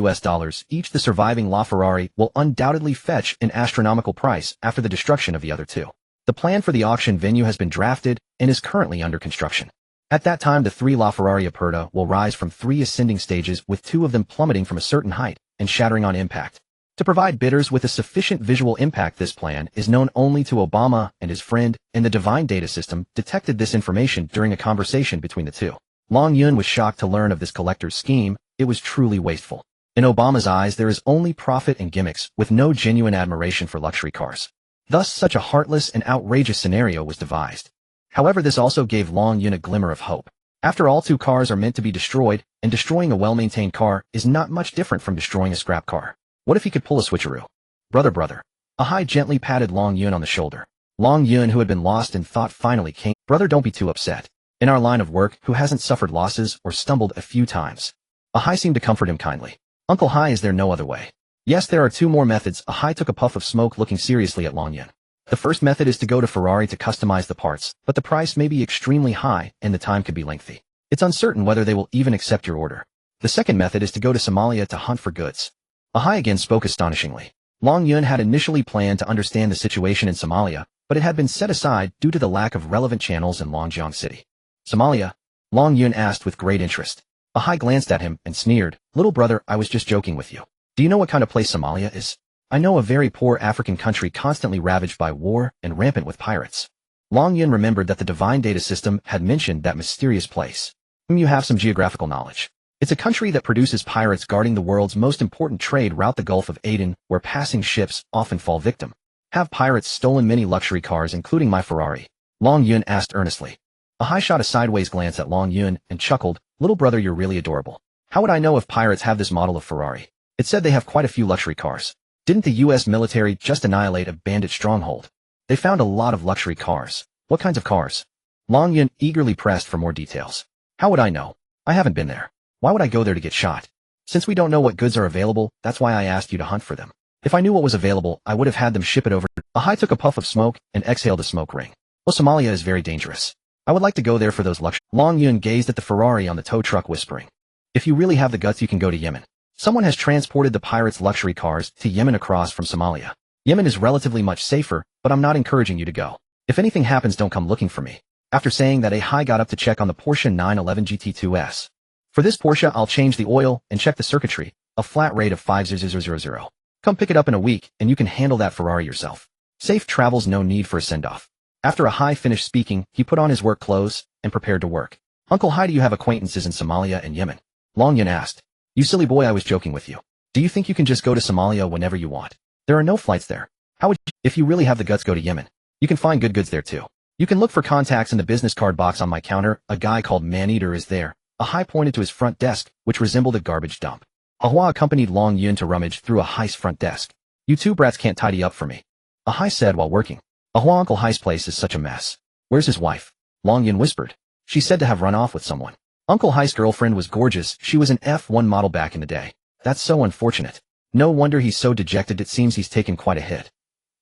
each, the surviving LaFerrari will undoubtedly fetch an astronomical price after the destruction of the other 2. The plan for the auction venue has been drafted and is currently under construction. At that time, the 3 LaFerrari Aperta will rise from 3 ascending stages, with 2 of them plummeting from a certain height and shattering on impact. To provide bidders with a sufficient visual impact, this plan is known only to Obama and his friend, and the Divine Data System detected this information during a conversation between the 2. Long Yun was shocked to learn of this collector's scheme. It was truly wasteful. In Obama's eyes, there is only profit and gimmicks, with no genuine admiration for luxury cars. Thus, such a heartless and outrageous scenario was devised. However, this also gave Long Yun a glimmer of hope. After all, 2 cars are meant to be destroyed, and destroying a well-maintained car is not much different from destroying a scrap car. What if he could pull a switcheroo? Brother. Ahai gently patted Long Yun on the shoulder. Long Yun, who had been lost in thought, finally came. Brother, don't be too upset. In our line of work, who hasn't suffered losses or stumbled a few times? Ahai seemed to comfort him kindly. Uncle Hai, is there no other way? Yes, there are 2 more methods. Ahai took a puff of smoke, looking seriously at Long Yun. The first method is to go to Ferrari to customize the parts, but the price may be extremely high and the time could be lengthy. It's uncertain whether they will even accept your order. The second method is to go to Somalia to hunt for goods. Ahai again spoke astonishingly. Long Yun had initially planned to understand the situation in Somalia, but it had been set aside due to the lack of relevant channels in Longjiang City. Somalia? Long Yun asked with great interest. Ahai glanced at him and sneered. Little brother, I was just joking with you. Do you know what kind of place Somalia is? I know, a very poor African country constantly ravaged by war and rampant with pirates. Long Yun remembered that the Divine Data System had mentioned that mysterious place. You have some geographical knowledge. It's a country that produces pirates guarding the world's most important trade route, the Gulf of Aden, where passing ships often fall victim. Have pirates stolen many luxury cars, including my Ferrari? Long Yun asked earnestly. Ahai shot a sideways glance at Long Yun and chuckled. Little brother, you're really adorable. How would I know if pirates have this model of Ferrari? It said they have quite a few luxury cars. Didn't the US military just annihilate a bandit stronghold? They found a lot of luxury cars. What kinds of cars? Long Yun eagerly pressed for more details. How would I know? I haven't been there. Why would I go there to get shot? Since we don't know what goods are available, that's why I asked you to hunt for them. If I knew what was available, I would have had them ship it over. Ahai took a puff of smoke and exhaled a smoke ring. Well, Somalia is very dangerous. I would like to go there for those luxury. Long Yun gazed at the Ferrari on the tow truck whispering. If you really have the guts you can go to Yemen. Someone has transported the pirates' luxury cars to Yemen across from Somalia. Yemen is relatively much safer, but I'm not encouraging you to go. If anything happens don't come looking for me. After saying that, Ahai got up to check on the Porsche 911 GT2S. For this Porsche I'll change the oil and check the circuitry, a flat rate of 5,000. Come pick it up in a week and you can handle that Ferrari yourself. Safe travels, no need for a send-off. After Ahai finished speaking, he put on his work clothes and prepared to work. Uncle Hai, do you have acquaintances in Somalia and Yemen? Long Yun asked. You silly boy, I was joking with you. Do you think you can just go to Somalia whenever you want? There are no flights there. How would you, if you really have the guts, go to Yemen? You can find good goods there too. You can look for contacts in the business card box on my counter. A guy called Man-Eater is there. Ahai pointed to his front desk, which resembled a garbage dump. Ahua accompanied Long Yun to rummage through Ahai's front desk. You two brats can't tidy up for me, Ahai said while working. Ahua, Uncle Hai's place is such a mess. Where's his wife? Long Yun whispered. She said to have run off with someone. Uncle Hai's girlfriend was gorgeous. She was an F1 model back in the day. That's so unfortunate. No wonder he's so dejected. It seems he's taken quite a hit.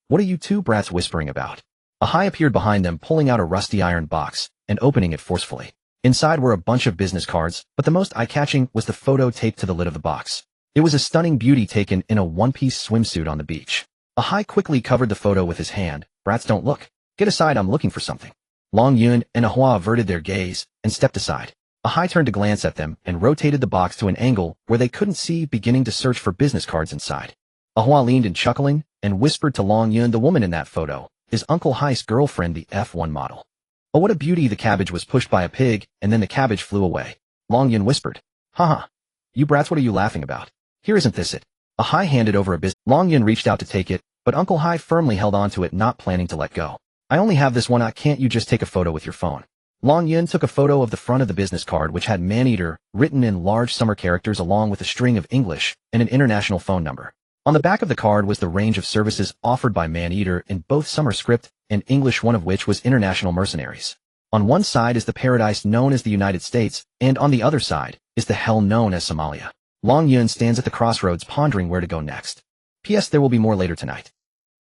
What are you two brats whispering about? Ahai appeared behind them, pulling out a rusty iron box and opening it forcefully. Inside were a bunch of business cards, but the most eye-catching was the photo taped to the lid of the box. It was a stunning beauty taken in a one-piece swimsuit on the beach. Ahai quickly covered the photo with his hand. Brats, don't look. Get aside, I'm looking for something. Long Yun and Ahua averted their gaze and stepped aside. Ahai turned to glance at them and rotated the box to an angle where they couldn't see, beginning to search for business cards inside. Ahua leaned in chuckling and whispered to Long Yun, the woman in that photo is Uncle Hai's girlfriend, the F1 model. Oh, what a beauty. The cabbage was pushed by a pig, and then the cabbage flew away. Long Yun whispered. Haha. You brats, what are you laughing about? Here, isn't this it? Ahai handed over a business. Long Yun reached out to take it, but Uncle Hai firmly held on to it, not planning to let go. I only have this one. Can't you just take a photo with your phone? Long Yun took a photo of the front of the business card, which had Man-Eater written in large summer characters along with a string of English and an international phone number. On the back of the card was the range of services offered by Man-Eater in both summer script and English, one of which was international mercenaries. On one side is the paradise known as the United States, and on the other side is the hell known as Somalia. Long Yun stands at the crossroads pondering where to go next. P.S. There will be more later tonight.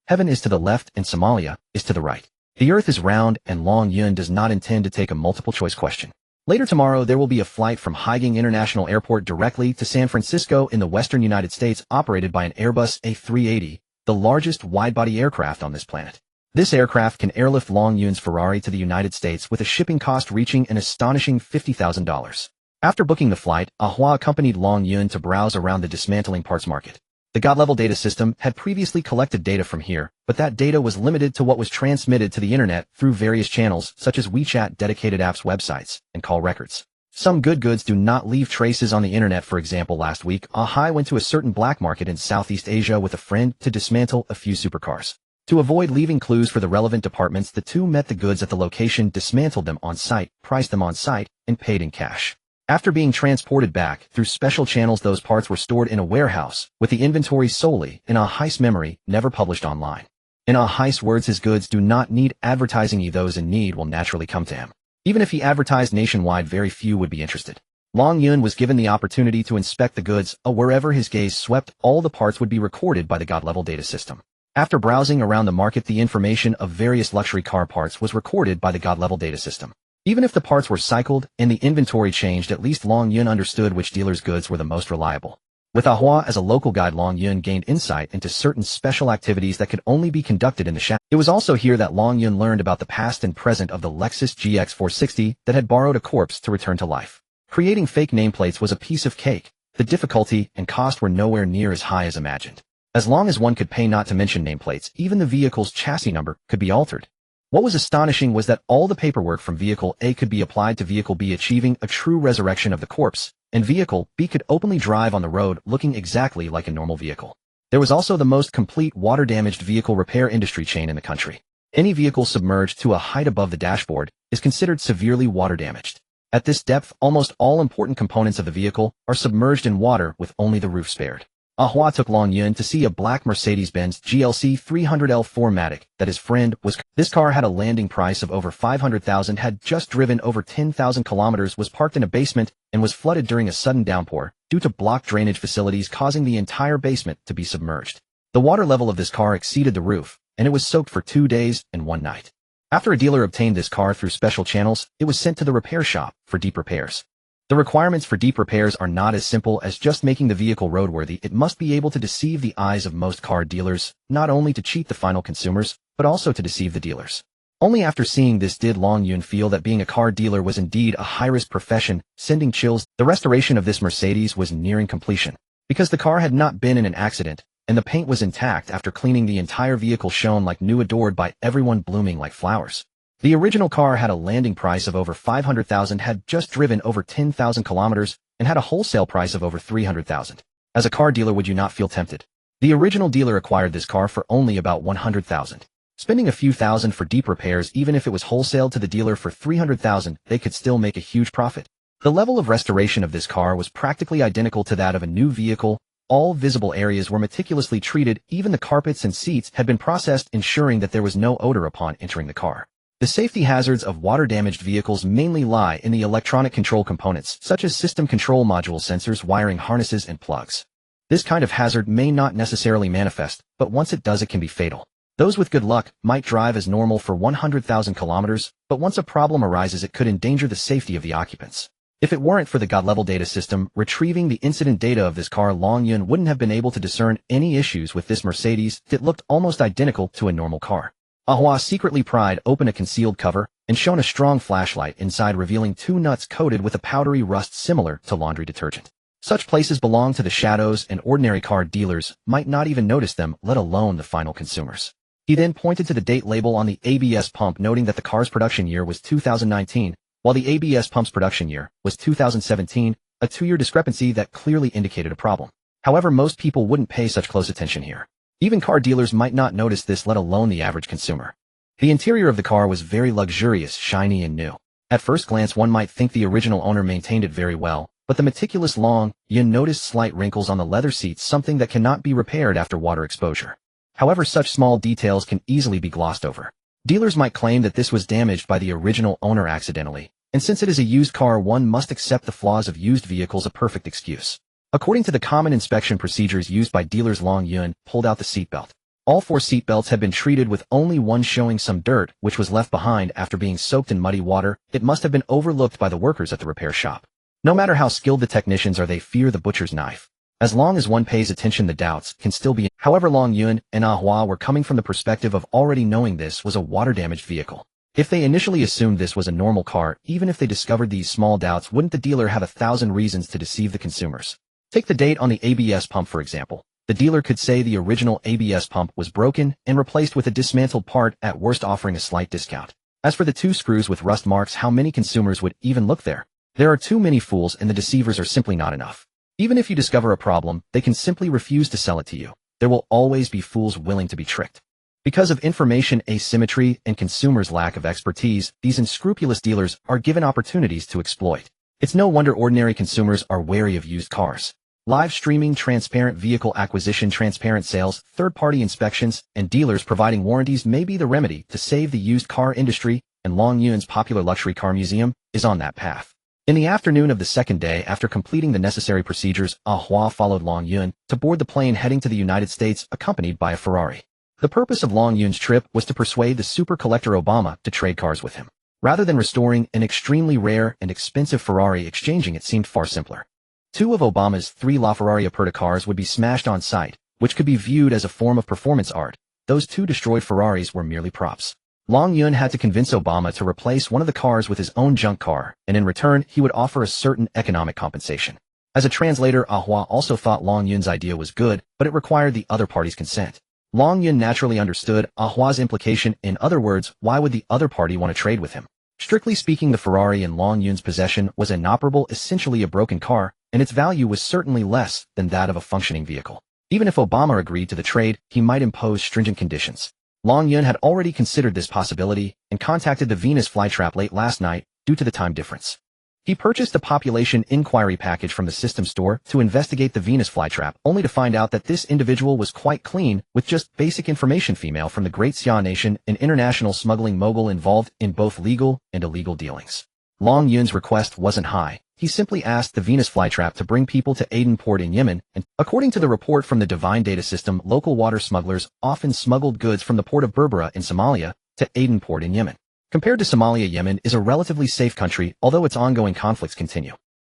Heaven is to the left and Somalia is to the right. The earth is round and Long Yun does not intend to take a multiple choice question. Later tomorrow there will be a flight from Haigang International Airport directly to San Francisco in the western United States, operated by an Airbus A380, the largest wide-body aircraft on this planet. This aircraft can airlift Long Yun's Ferrari to the United States with a shipping cost reaching an astonishing $50,000. After booking the flight, Ahua accompanied Long Yun to browse around the dismantling parts market. The God-level data system had previously collected data from here, but that data was limited to what was transmitted to the internet through various channels such as WeChat, dedicated apps, websites, and call records. Some good goods do not leave traces on the internet. For example, last week, Ahai went to a certain black market in Southeast Asia with a friend to dismantle a few supercars. To avoid leaving clues for the relevant departments, the two met the goods at the location, dismantled them on site, priced them on site, and paid in cash. After being transported back through special channels, those parts were stored in a warehouse with the inventory solely in Ahai's memory, never published online. In Ahai's words, his goods do not need advertising. Those in need will naturally come to him. Even if he advertised nationwide, very few would be interested. Long Yun was given the opportunity to inspect the goods. Wherever his gaze swept, all the parts would be recorded by the God-level data system. After browsing around the market, the information of various luxury car parts was recorded by the God-level data system. Even if the parts were cycled and the inventory changed, at least Long Yun understood which dealer's goods were the most reliable. With Ahua as a local guide, Long Yun gained insight into certain special activities that could only be conducted in the shadow. It was also here that Long Yun learned about the past and present of the Lexus GX 460 that had borrowed a corpse to return to life. Creating fake nameplates was a piece of cake. The difficulty and cost were nowhere near as high as imagined. As long as one could pay, not to mention nameplates, even the vehicle's chassis number could be altered. What was astonishing was that all the paperwork from Vehicle A could be applied to Vehicle B, achieving a true resurrection of the corpse, and Vehicle B could openly drive on the road looking exactly like a normal vehicle. There was also the most complete water-damaged vehicle repair industry chain in the country. Any vehicle submerged to a height above the dashboard is considered severely water-damaged. At this depth, almost all important components of the vehicle are submerged in water with only the roof spared. Ahua took Long Yun to see a black Mercedes-Benz GLC 300L 4MATIC that his friend was. This car had a landing price of over $500,000, had just driven over 10,000 kilometers, was parked in a basement, and was flooded during a sudden downpour due to blocked drainage facilities, causing the entire basement to be submerged. The water level of this car exceeded the roof, and it was soaked for 2 days and 1 night. After a dealer obtained this car through special channels, it was sent to the repair shop for deep repairs. The requirements for deep repairs are not as simple as just making the vehicle roadworthy. It must be able to deceive the eyes of most car dealers, not only to cheat the final consumers, but also to deceive the dealers. Only after seeing this did Long Yun feel that being a car dealer was indeed a high-risk profession, sending chills. The restoration of this Mercedes was nearing completion. Because the car had not been in an accident, and the paint was intact after cleaning, the entire vehicle shone like new, adored by everyone, blooming like flowers. The original car had a landing price of over $500,000, had just driven over 10,000 kilometers, and had a wholesale price of over $300,000. As a car dealer, would you not feel tempted? The original dealer acquired this car for only about $100,000. Spending a few thousand for deep repairs, even if it was wholesaled to the dealer for $300,000, they could still make a huge profit. The level of restoration of this car was practically identical to that of a new vehicle. All visible areas were meticulously treated, even the carpets and seats had been processed, ensuring that there was no odor upon entering the car. The safety hazards of water-damaged vehicles mainly lie in the electronic control components, such as system control module, sensors, wiring harnesses, and plugs. This kind of hazard may not necessarily manifest, but once it does, it can be fatal. Those with good luck might drive as normal for 100,000 kilometers, but once a problem arises, it could endanger the safety of the occupants. If it weren't for the God-level data system retrieving the incident data of this car, Long Yun wouldn't have been able to discern any issues with this Mercedes. It looked almost identical to a normal car. Ahua secretly pried open a concealed cover and shone a strong flashlight inside, revealing two nuts coated with a powdery rust similar to laundry detergent. Such places belong to the shadows, and ordinary car dealers might not even notice them, let alone the final consumers. He then pointed to the date label on the ABS pump, noting that the car's production year was 2019, while the ABS pump's production year was 2017, a 2-year discrepancy that clearly indicated a problem. However, most people wouldn't pay such close attention here. Even car dealers might not notice this, let alone the average consumer. The interior of the car was very luxurious, shiny, and new. At first glance, one might think the original owner maintained it very well, but the meticulous Long Yun noticed slight wrinkles on the leather seats, something that cannot be repaired after water exposure. However, such small details can easily be glossed over. Dealers might claim that this was damaged by the original owner accidentally, and since it is a used car, one must accept the flaws of used vehicles, a perfect excuse. According to the common inspection procedures used by dealers, Long Yun pulled out the seatbelt. All 4 seatbelts had been treated, with only one showing some dirt, which was left behind after being soaked in muddy water. It must have been overlooked by the workers at the repair shop. No matter how skilled the technicians are, they fear the butcher's knife. As long as one pays attention, the doubts can still be. However, Long Yun and Ahua were coming from the perspective of already knowing this was a water-damaged vehicle. If they initially assumed this was a normal car, even if they discovered these small doubts, wouldn't the dealer have 1,000 reasons to deceive the consumers? Take the date on the ABS pump, for example. The dealer could say the original ABS pump was broken and replaced with a dismantled part, at worst offering a slight discount. As for the 2 screws with rust marks, how many consumers would even look there? There are too many fools, and the deceivers are simply not enough. Even if you discover a problem, they can simply refuse to sell it to you. There will always be fools willing to be tricked. Because of information asymmetry and consumers' lack of expertise, these unscrupulous dealers are given opportunities to exploit. It's no wonder ordinary consumers are wary of used cars. Live streaming, transparent vehicle acquisition, transparent sales, third-party inspections, and dealers providing warranties may be the remedy to save the used car industry, and Long Yun's popular luxury car museum is on that path. In the afternoon of the second day, after completing the necessary procedures, Ahua followed Long Yun to board the plane heading to the United States, accompanied by a Ferrari. The purpose of Long Yun's trip was to persuade the super collector Obama to trade cars with him. Rather than restoring an extremely rare and expensive Ferrari, exchanging it seemed far simpler. 2 of Obama's 3 LaFerrari Aperta cars would be smashed on site, which could be viewed as a form of performance art. Those 2 destroyed Ferraris were merely props. Long Yun had to convince Obama to replace one of the cars with his own junk car, and in return, he would offer a certain economic compensation. As a translator, Ahua also thought Long Yun's idea was good, but it required the other party's consent. Long Yun naturally understood Ahua's implication. In other words, why would the other party want to trade with him? Strictly speaking, the Ferrari in Long Yun's possession was inoperable, essentially a broken car, and its value was certainly less than that of a functioning vehicle. Even if Obama agreed to the trade, he might impose stringent conditions. Long Yun had already considered this possibility and contacted the Venus flytrap late last night due to the time difference. He purchased a population inquiry package from the system store to investigate the Venus flytrap, only to find out that this individual was quite clean, with just basic information: female from the Great Xia Nation, an international smuggling mogul involved in both legal and illegal dealings. Long Yun's request wasn't high. He simply asked the Venus flytrap to bring people to Aden port in Yemen, and according to the report from the Divine Data System, local water smugglers often smuggled goods from the port of Berbera in Somalia to Aden port in Yemen. Compared to Somalia, Yemen is a relatively safe country, although its ongoing conflicts continue.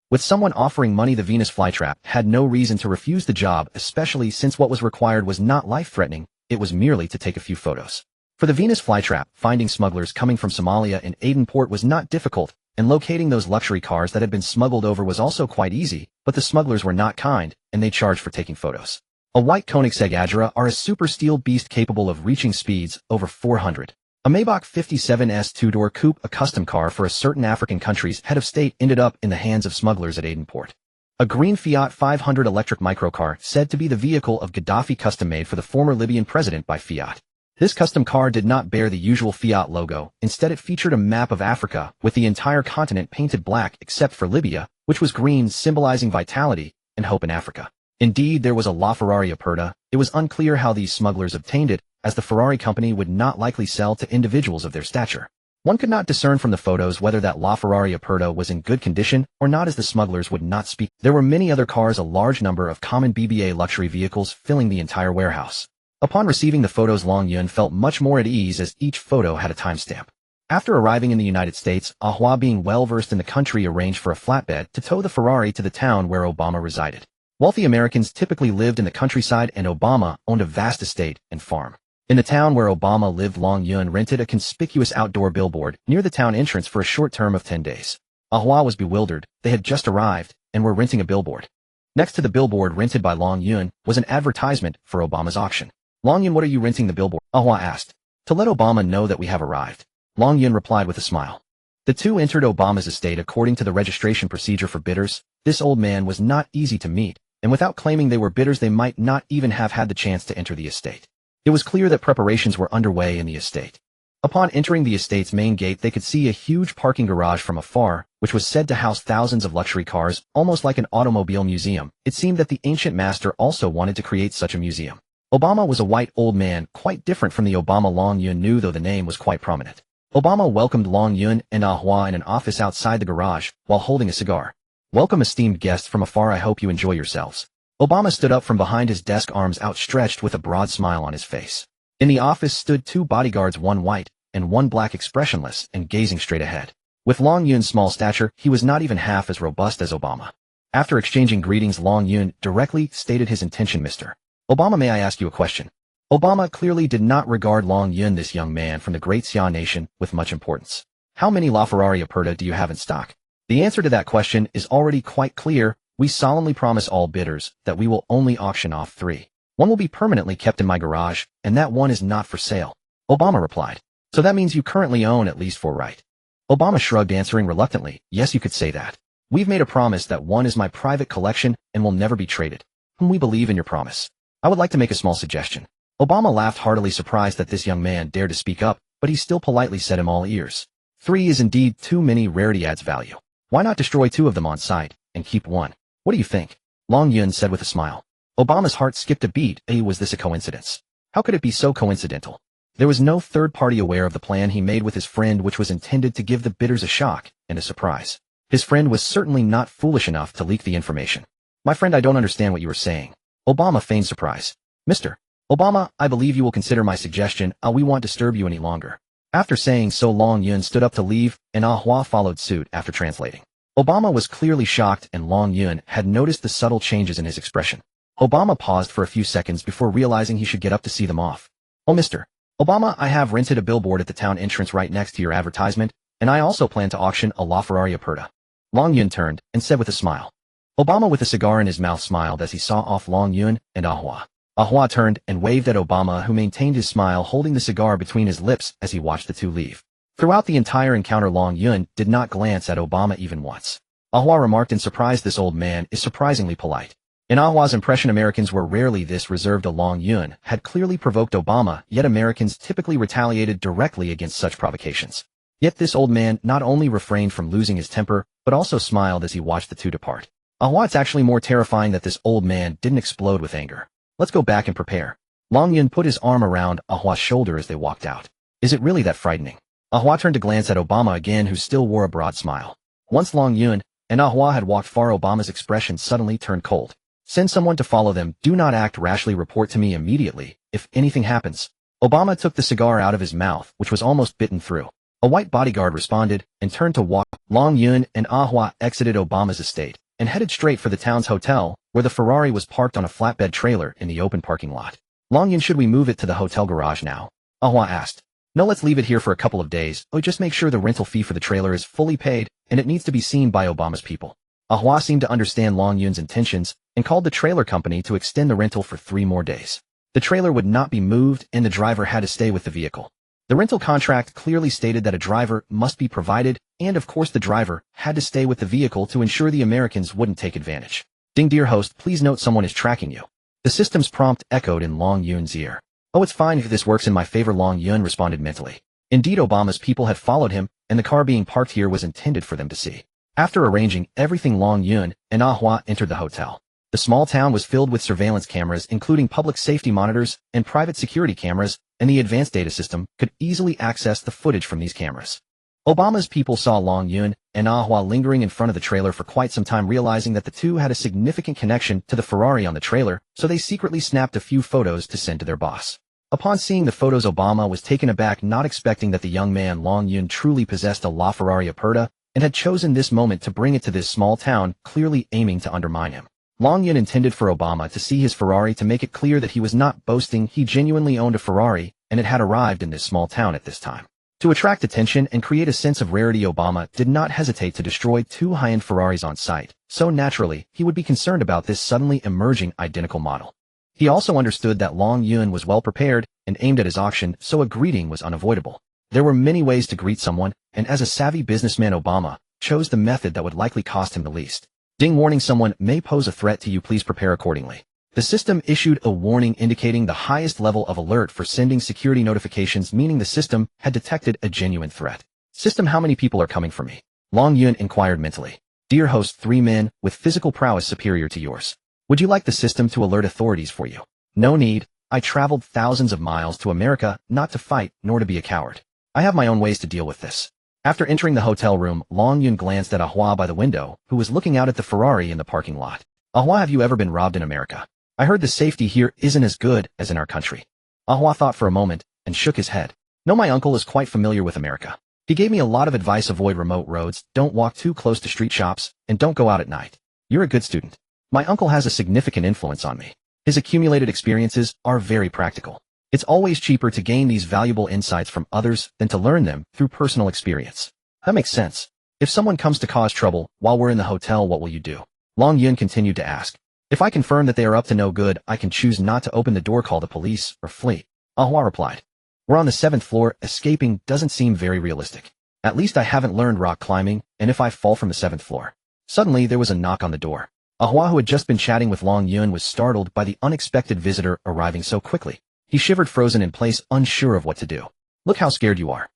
With someone offering money, the Venus flytrap had no reason to refuse the job, especially since what was required was not life-threatening, it was merely to take a few photos. For the Venus flytrap, finding smugglers coming from Somalia in Aden port was not difficult, and locating those luxury cars that had been smuggled over was also quite easy, but the smugglers were not kind, and they charged for taking photos. A white Koenigsegg Agera are a super steel beast capable of reaching speeds over 400. A Maybach 57S two-door coupe, a custom car for a certain African country's head of state, ended up in the hands of smugglers at Aden port. A green Fiat 500 electric microcar said to be the vehicle of Gaddafi, custom-made for the former Libyan president by Fiat. This custom car did not bear the usual Fiat logo, instead it featured a map of Africa, with the entire continent painted black except for Libya, which was green, symbolizing vitality and hope in Africa. Indeed, there was a LaFerrari Aperta. It was unclear how these smugglers obtained it, as the Ferrari company would not likely sell to individuals of their stature. One could not discern from the photos whether that LaFerrari Aperta was in good condition or not, as the smugglers would not speak. There were many other cars, a large number of common BBA luxury vehicles filling the entire warehouse. Upon receiving the photos, Long Yun felt much more at ease, as each photo had a timestamp. After arriving in the United States, Ahua, being well-versed in the country, arranged for a flatbed to tow the Ferrari to the town where Obama resided. Wealthy Americans typically lived in the countryside, and Obama owned a vast estate and farm. In the town where Obama lived, Long Yun rented a conspicuous outdoor billboard near the town entrance for a short term of 10 days. Ahua was bewildered. They had just arrived and were renting a billboard. Next to the billboard rented by Long Yun was an advertisement for Obama's auction. Long Yun, what are you renting the billboard? Ahua asked. To let Obama know that we have arrived. Long Yun replied with a smile. The two entered Obama's estate according to the registration procedure for bidders. This old man was not easy to meet, and without claiming they were bidders, they might not even have had the chance to enter the estate. It was clear that preparations were underway in the estate. Upon entering the estate's main gate, they could see a huge parking garage from afar, which was said to house thousands of luxury cars, almost like an automobile museum. It seemed that the ancient master also wanted to create such a museum. Obama was a white old man, quite different from the Obama Long Yun knew, though the name was quite prominent. Obama welcomed Long Yun and Ahua in an office outside the garage, while holding a cigar. Welcome, esteemed guests from afar, I hope you enjoy yourselves. Obama stood up from behind his desk, arms outstretched with a broad smile on his face. In the office stood two bodyguards, one white and one black, expressionless and gazing straight ahead. With Long Yun's small stature, he was not even half as robust as Obama. After exchanging greetings, Long Yun directly stated his intention. Mr. Obama, may I ask you a question? Obama clearly did not regard Long Yun, this young man from the great Xia nation, with much importance. How many LaFerrari Aperta do you have in stock? The answer to that question is already quite clear. We solemnly promise all bidders that we will only auction off 3. One will be permanently kept in my garage, and that one is not for sale. Obama replied. So that means you currently own at least 4, right? Obama shrugged, answering reluctantly, yes, you could say that. We've made a promise that one is my private collection and will never be traded. We believe in your promise. I would like to make a small suggestion. Obama laughed heartily, surprised that this young man dared to speak up, but he still politely said him all ears. 3 is indeed too many. Rarity adds value. Why not destroy 2 of them on site and keep 1? What do you think? Long Yun said with a smile. Obama's heart skipped a beat. Was this a coincidence? How could it be so coincidental? There was no third party aware of the plan he made with his friend, which was intended to give the bidders a shock and a surprise. His friend was certainly not foolish enough to leak the information. My friend, I don't understand what you were saying. Obama feigned surprise. Mr. Obama, I believe you will consider my suggestion. We won't disturb you any longer. After saying so, Long Yun stood up to leave, and Ahua followed suit after translating. Obama was clearly shocked, and Long Yun had noticed the subtle changes in his expression. Obama paused for a few seconds before realizing he should get up to see them off. Oh, Mr. Obama, I have rented a billboard at the town entrance right next to your advertisement, and I also plan to auction a LaFerrari Aperta. Long Yun turned and said with a smile. Obama, with a cigar in his mouth, smiled as he saw off Long Yun and Ahua. Ahua turned and waved at Obama, who maintained his smile, holding the cigar between his lips as he watched the two leave. Throughout the entire encounter, Long Yun did not glance at Obama even once. Ahua remarked in surprise, this old man is surprisingly polite. In Ahua's impression, Americans were rarely this reserved. Long Yun had clearly provoked Obama, yet Americans typically retaliated directly against such provocations. Yet this old man not only refrained from losing his temper, but also smiled as he watched the two depart. Ahua, it's actually more terrifying that this old man didn't explode with anger. Let's go back and prepare. Long Yun put his arm around Ahua's shoulder as they walked out. Is it really that frightening? Ahua turned to glance at Obama again, who still wore a broad smile. Once Long Yun and Ahua had walked far, Obama's expression suddenly turned cold. Send someone to follow them. Do not act rashly. Report to me immediately if anything happens. Obama took the cigar out of his mouth, which was almost bitten through. A white bodyguard responded and turned to walk. Long Yun and Ah Hua exited Obama's estate and headed straight for the town's hotel, where the Ferrari was parked on a flatbed trailer in the open parking lot. Long Yun, should we move it to the hotel garage now? Ah Hua asked. No, let's leave it here for a couple of days. Oh, just make sure the rental fee for the trailer is fully paid, and it needs to be seen by Obama's people. Ah Hua seemed to understand Long Yun's intentions and called the trailer company to extend the rental for 3 more days. The trailer would not be moved and the driver had to stay with the vehicle. The rental contract clearly stated that a driver must be provided, and of course the driver had to stay with the vehicle to ensure the Americans wouldn't take advantage. Ding, dear host, please note someone is tracking you. The system's prompt echoed in Long Yun's ear. Oh, it's fine if this works in my favor, Long Yun responded mentally. Indeed, Obama's people had followed him, and the car being parked here was intended for them to see. After arranging everything, Long Yun and Ah Hua entered the hotel. The small town was filled with surveillance cameras, including public safety monitors and private security cameras, and the advanced data system could easily access the footage from these cameras. Obama's people saw Long Yun and Ah Hua lingering in front of the trailer for quite some time, realizing that the two had a significant connection to the Ferrari on the trailer, so they secretly snapped a few photos to send to their boss. Upon seeing the photos, Obama was taken aback, not expecting that the young man Long Yun truly possessed a LaFerrari Aperta and had chosen this moment to bring it to this small town, clearly aiming to undermine him. Long Yun intended for Obama to see his Ferrari to make it clear that he was not boasting. He genuinely owned a Ferrari, and it had arrived in this small town at this time. To attract attention and create a sense of rarity, Obama did not hesitate to destroy 2 high-end Ferraris on site, so naturally, he would be concerned about this suddenly emerging identical model. He also understood that Long Yun was well prepared and aimed at his auction, so a greeting was unavoidable. There were many ways to greet someone, and as a savvy businessman, Obama chose the method that would likely cost him the least. Ding, warning, someone may pose a threat to you, please prepare accordingly. The system issued a warning indicating the highest level of alert for sending security notifications, meaning the system had detected a genuine threat. System, how many people are coming for me? Long Yun inquired mentally. Dear host, 3 men with physical prowess superior to yours. Would you like the system to alert authorities for you? No need. I traveled thousands of miles to America not to fight nor to be a coward. I have my own ways to deal with this. After entering the hotel room, Long Yun glanced at Ah Hua by the window, who was looking out at the Ferrari in the parking lot. Ah Hua, have you ever been robbed in America? I heard the safety here isn't as good as in our country. Ah Hua thought for a moment and shook his head. No, my uncle is quite familiar with America. He gave me a lot of advice: avoid remote roads, don't walk too close to street shops, and don't go out at night. You're a good student. My uncle has a significant influence on me. His accumulated experiences are very practical. It's always cheaper to gain these valuable insights from others than to learn them through personal experience. That makes sense. If someone comes to cause trouble while we're in the hotel, what will you do? Long Yun continued to ask. If I confirm that they are up to no good, I can choose not to open the door, call the police, or flee. Ah Hua replied. We're on the 7th floor. Escaping doesn't seem very realistic. At least I haven't learned rock climbing, and if I fall from the 7th floor. Suddenly, there was a knock on the door. Ah Hua, who had just been chatting with Long Yun, was startled by the unexpected visitor arriving so quickly. He shivered, frozen in place, unsure of what to do. Look how scared you are.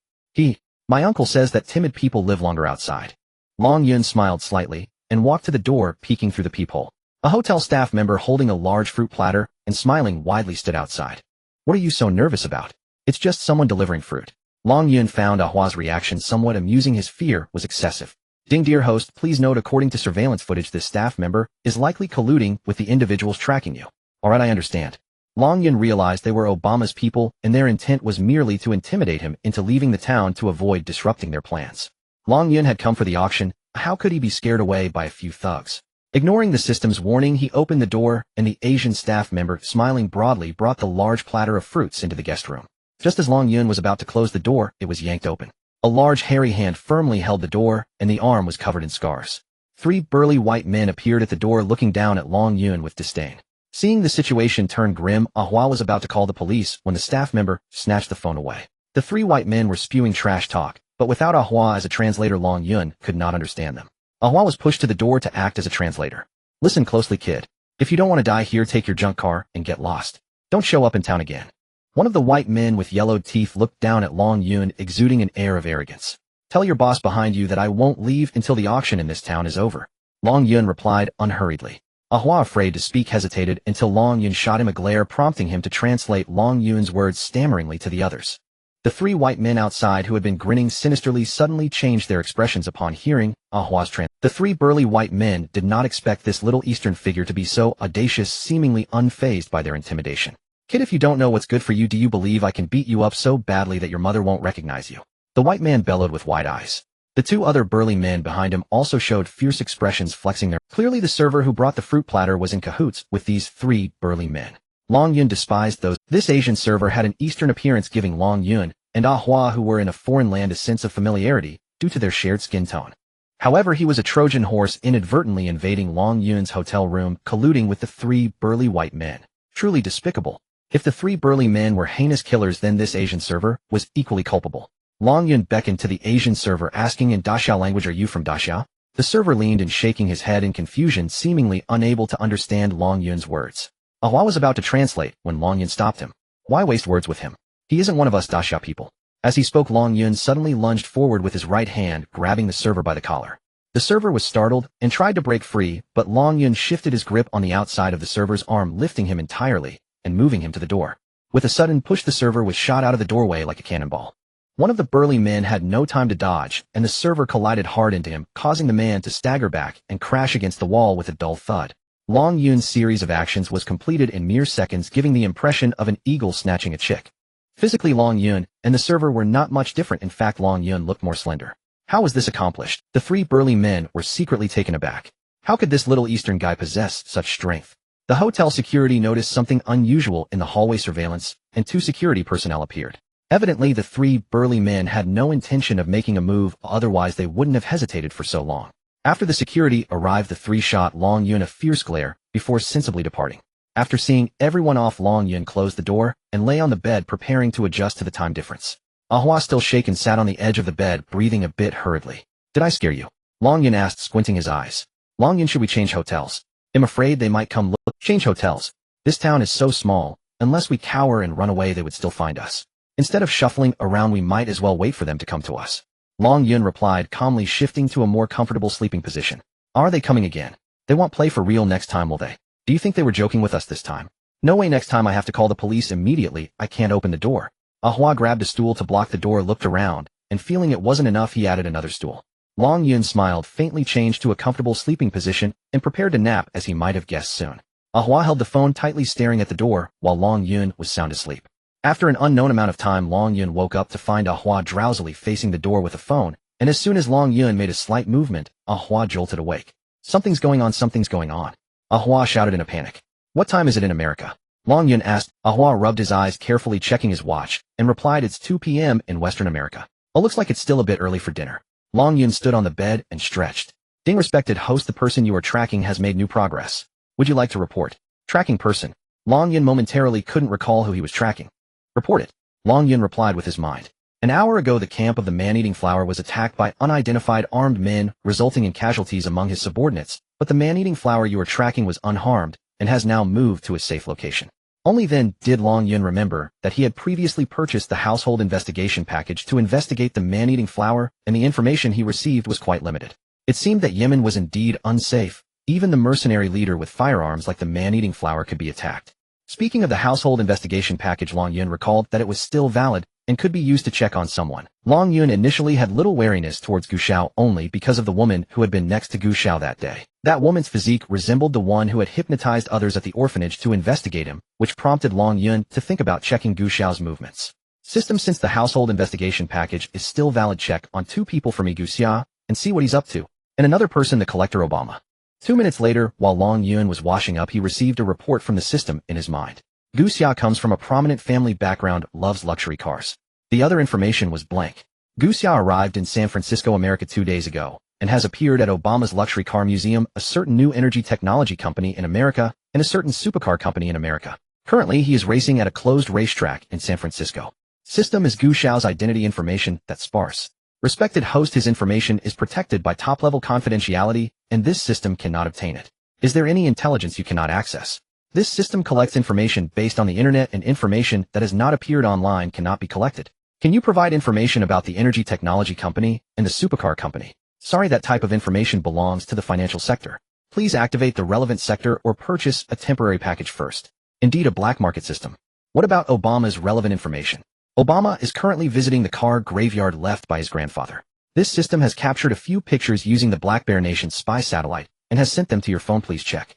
My uncle says that timid people live longer outside. Long Yun smiled slightly and walked to the door, peeking through the peephole. A hotel staff member holding a large fruit platter and smiling widely stood outside. What are you so nervous about? It's just someone delivering fruit. Long Yun found Ah Hua's reaction somewhat amusing. His fear was excessive. Ding, dear host, please note, according to surveillance footage, this staff member is likely colluding with the individuals tracking you. Alright, I understand. Long Yun realized they were Obama's people, and their intent was merely to intimidate him into leaving the town to avoid disrupting their plans. Long Yun had come for the auction. How could he be scared away by a few thugs? Ignoring the system's warning, he opened the door, and the Asian staff member, smiling broadly, brought the large platter of fruits into the guest room. Just as Long Yun was about to close the door, it was yanked open. A large hairy hand firmly held the door, and the arm was covered in scars. 3 burly white men appeared at the door, looking down at Long Yun with disdain. Seeing the situation turn grim, Ah Hua was about to call the police when the staff member snatched the phone away. The 3 white men were spewing trash talk, but without Ah Hua as a translator, Long Yun could not understand them. Ah Hua was pushed to the door to act as a translator. Listen closely, kid. If you don't want to die here, take your junk car and get lost. Don't show up in town again. One of the white men with yellowed teeth looked down at Long Yun, exuding an air of arrogance. Tell your boss behind you that I won't leave until the auction in this town is over. Long Yun replied unhurriedly. Ah Hua, afraid to speak, hesitated until Long Yun shot him a glare, prompting him to translate Long Yun's words stammeringly to the others. The 3 white men outside, who had been grinning sinisterly, suddenly changed their expressions upon hearing Ah Hua's translation. The 3 burly white men did not expect this little Eastern figure to be so audacious, seemingly unfazed by their intimidation. Kid, if you don't know what's good for you, do you believe I can beat you up so badly that your mother won't recognize you? The white man bellowed with wide eyes. The two other burly men behind him also showed fierce expressions, flexing their... Clearly the server who brought the fruit platter was in cahoots with these three burly men. Long Yun despised those. This Asian server had an Eastern appearance, giving Long Yun and Ah Hua, who were in a foreign land, a sense of familiarity due to their shared skin tone. However, he was a Trojan horse, inadvertently invading Long Yun's hotel room, colluding with the three burly white men. Truly despicable. If the three burly men were heinous killers, then this Asian server was equally culpable. Long Yun beckoned to the Asian server, asking in Daxiao language, "Are you from Daxiao?" The server leaned and shaking his head in confusion, seemingly unable to understand Long Yun's words. Ah Hua was about to translate when Long Yun stopped him. Why waste words with him? He isn't one of us Daxiao people. As he spoke, Long Yun suddenly lunged forward with his right hand, grabbing the server by the collar. The server was startled and tried to break free, but Long Yun shifted his grip on the outside of the server's arm, lifting him entirely and moving him to the door. With a sudden push, the server was shot out of the doorway like a cannonball. One of the burly men had no time to dodge, and the server collided hard into him, causing the man to stagger back and crash against the wall with a dull thud. Long Yun's series of actions was completed in mere seconds, giving the impression of an eagle snatching a chick. Physically, Long Yun and the server were not much different. In fact, Long Yun looked more slender. How was this accomplished? The three burly men were secretly taken aback. How could this little Eastern guy possess such strength? The hotel security noticed something unusual in the hallway surveillance, and two security personnel appeared. Evidently, the three burly men had no intention of making a move, otherwise they wouldn't have hesitated for so long. After the security arrived, the three shot Long Yun a fierce glare before sensibly departing. After seeing everyone off, Long Yun closed the door and lay on the bed, preparing to adjust to the time difference. Ah Hua, still shaken, sat on the edge of the bed, breathing a bit hurriedly. "Did I scare you?" Long Yun asked, squinting his eyes. "Long Yun, should we change hotels? I'm afraid they might come look." "Change hotels? This town is so small. Unless we cower and run away, they would still find us. Instead of shuffling around, we might as well wait for them to come to us." Long Yun replied calmly, shifting to a more comfortable sleeping position. "Are they coming again? They won't play for real next time, will they? Do you think they were joking with us this time?" "No way, next time I have to call the police immediately. I can't open the door." Ah Hua grabbed a stool to block the door, looked around, and feeling it wasn't enough, he added another stool. Long Yun smiled, faintly changed to a comfortable sleeping position, and prepared to nap, as he might have guessed soon. Ah Hua held the phone tightly, staring at the door, while Long Yun was sound asleep. After an unknown amount of time, Long Yun woke up to find Ah Hua drowsily facing the door with a phone, and as soon as Long Yun made a slight movement, Ah Hua jolted awake. "Something's going on, something's going on." Ah Hua shouted in a panic. "What time is it in America?" Long Yun asked. Ah Hua rubbed his eyes, carefully checking his watch, and replied, "It's 2 p.m. in Western America. Oh, looks like it's still a bit early for dinner." Long Yun stood on the bed and stretched. "Ding, respected host, the person you are tracking has made new progress. Would you like to report?" "Tracking person?" Long Yun momentarily couldn't recall who he was tracking. "Report it," Long Yun replied with his mind. "An hour ago, the camp of the man-eating flower was attacked by unidentified armed men, resulting in casualties among his subordinates, but the man-eating flower you are tracking was unharmed and has now moved to a safe location." Only then did Long Yun remember that he had previously purchased the household investigation package to investigate the man-eating flower, and the information he received was quite limited. It seemed that Yemen was indeed unsafe. Even the mercenary leader with firearms like the man-eating flower could be attacked. Speaking of the household investigation package, Long Yun recalled that it was still valid and could be used to check on someone. Long Yun initially had little wariness towards Gu Xiao, only because of the woman who had been next to Gu Xiao that day. That woman's physique resembled the one who had hypnotized others at the orphanage to investigate him, which prompted Long Yun to think about checking Gu Xiao's movements. System, since the household investigation package is still valid, check on 2 people for me, Gu Xia, and see what he's up to, and another person, the collector Obama. 2 minutes later, while Long Yun was washing up, he received a report from the system in his mind. Gu Xia comes from a prominent family background, loves luxury cars. The other information was blank. Gu Xia arrived in San Francisco, America 2 days ago, and has appeared at Obama's luxury car museum, a certain new energy technology company in America, and a certain supercar company in America. Currently, he is racing at a closed racetrack in San Francisco. System is Gu Xiao's identity information that's sparse. Respected host, his information is protected by top-level confidentiality, and this system cannot obtain it. Is there any intelligence you cannot access? This system collects information based on the internet, and information that has not appeared online cannot be collected. Can you provide information about the energy technology company and the supercar company? Sorry, that type of information belongs to the financial sector. Please activate the relevant sector or purchase a temporary package first. Indeed, a black market system. What about Obama's relevant information? Obama is currently visiting the car graveyard left by his grandfather. This system has captured a few pictures using the Black Bear Nation spy satellite and has sent them to your phone. Please check.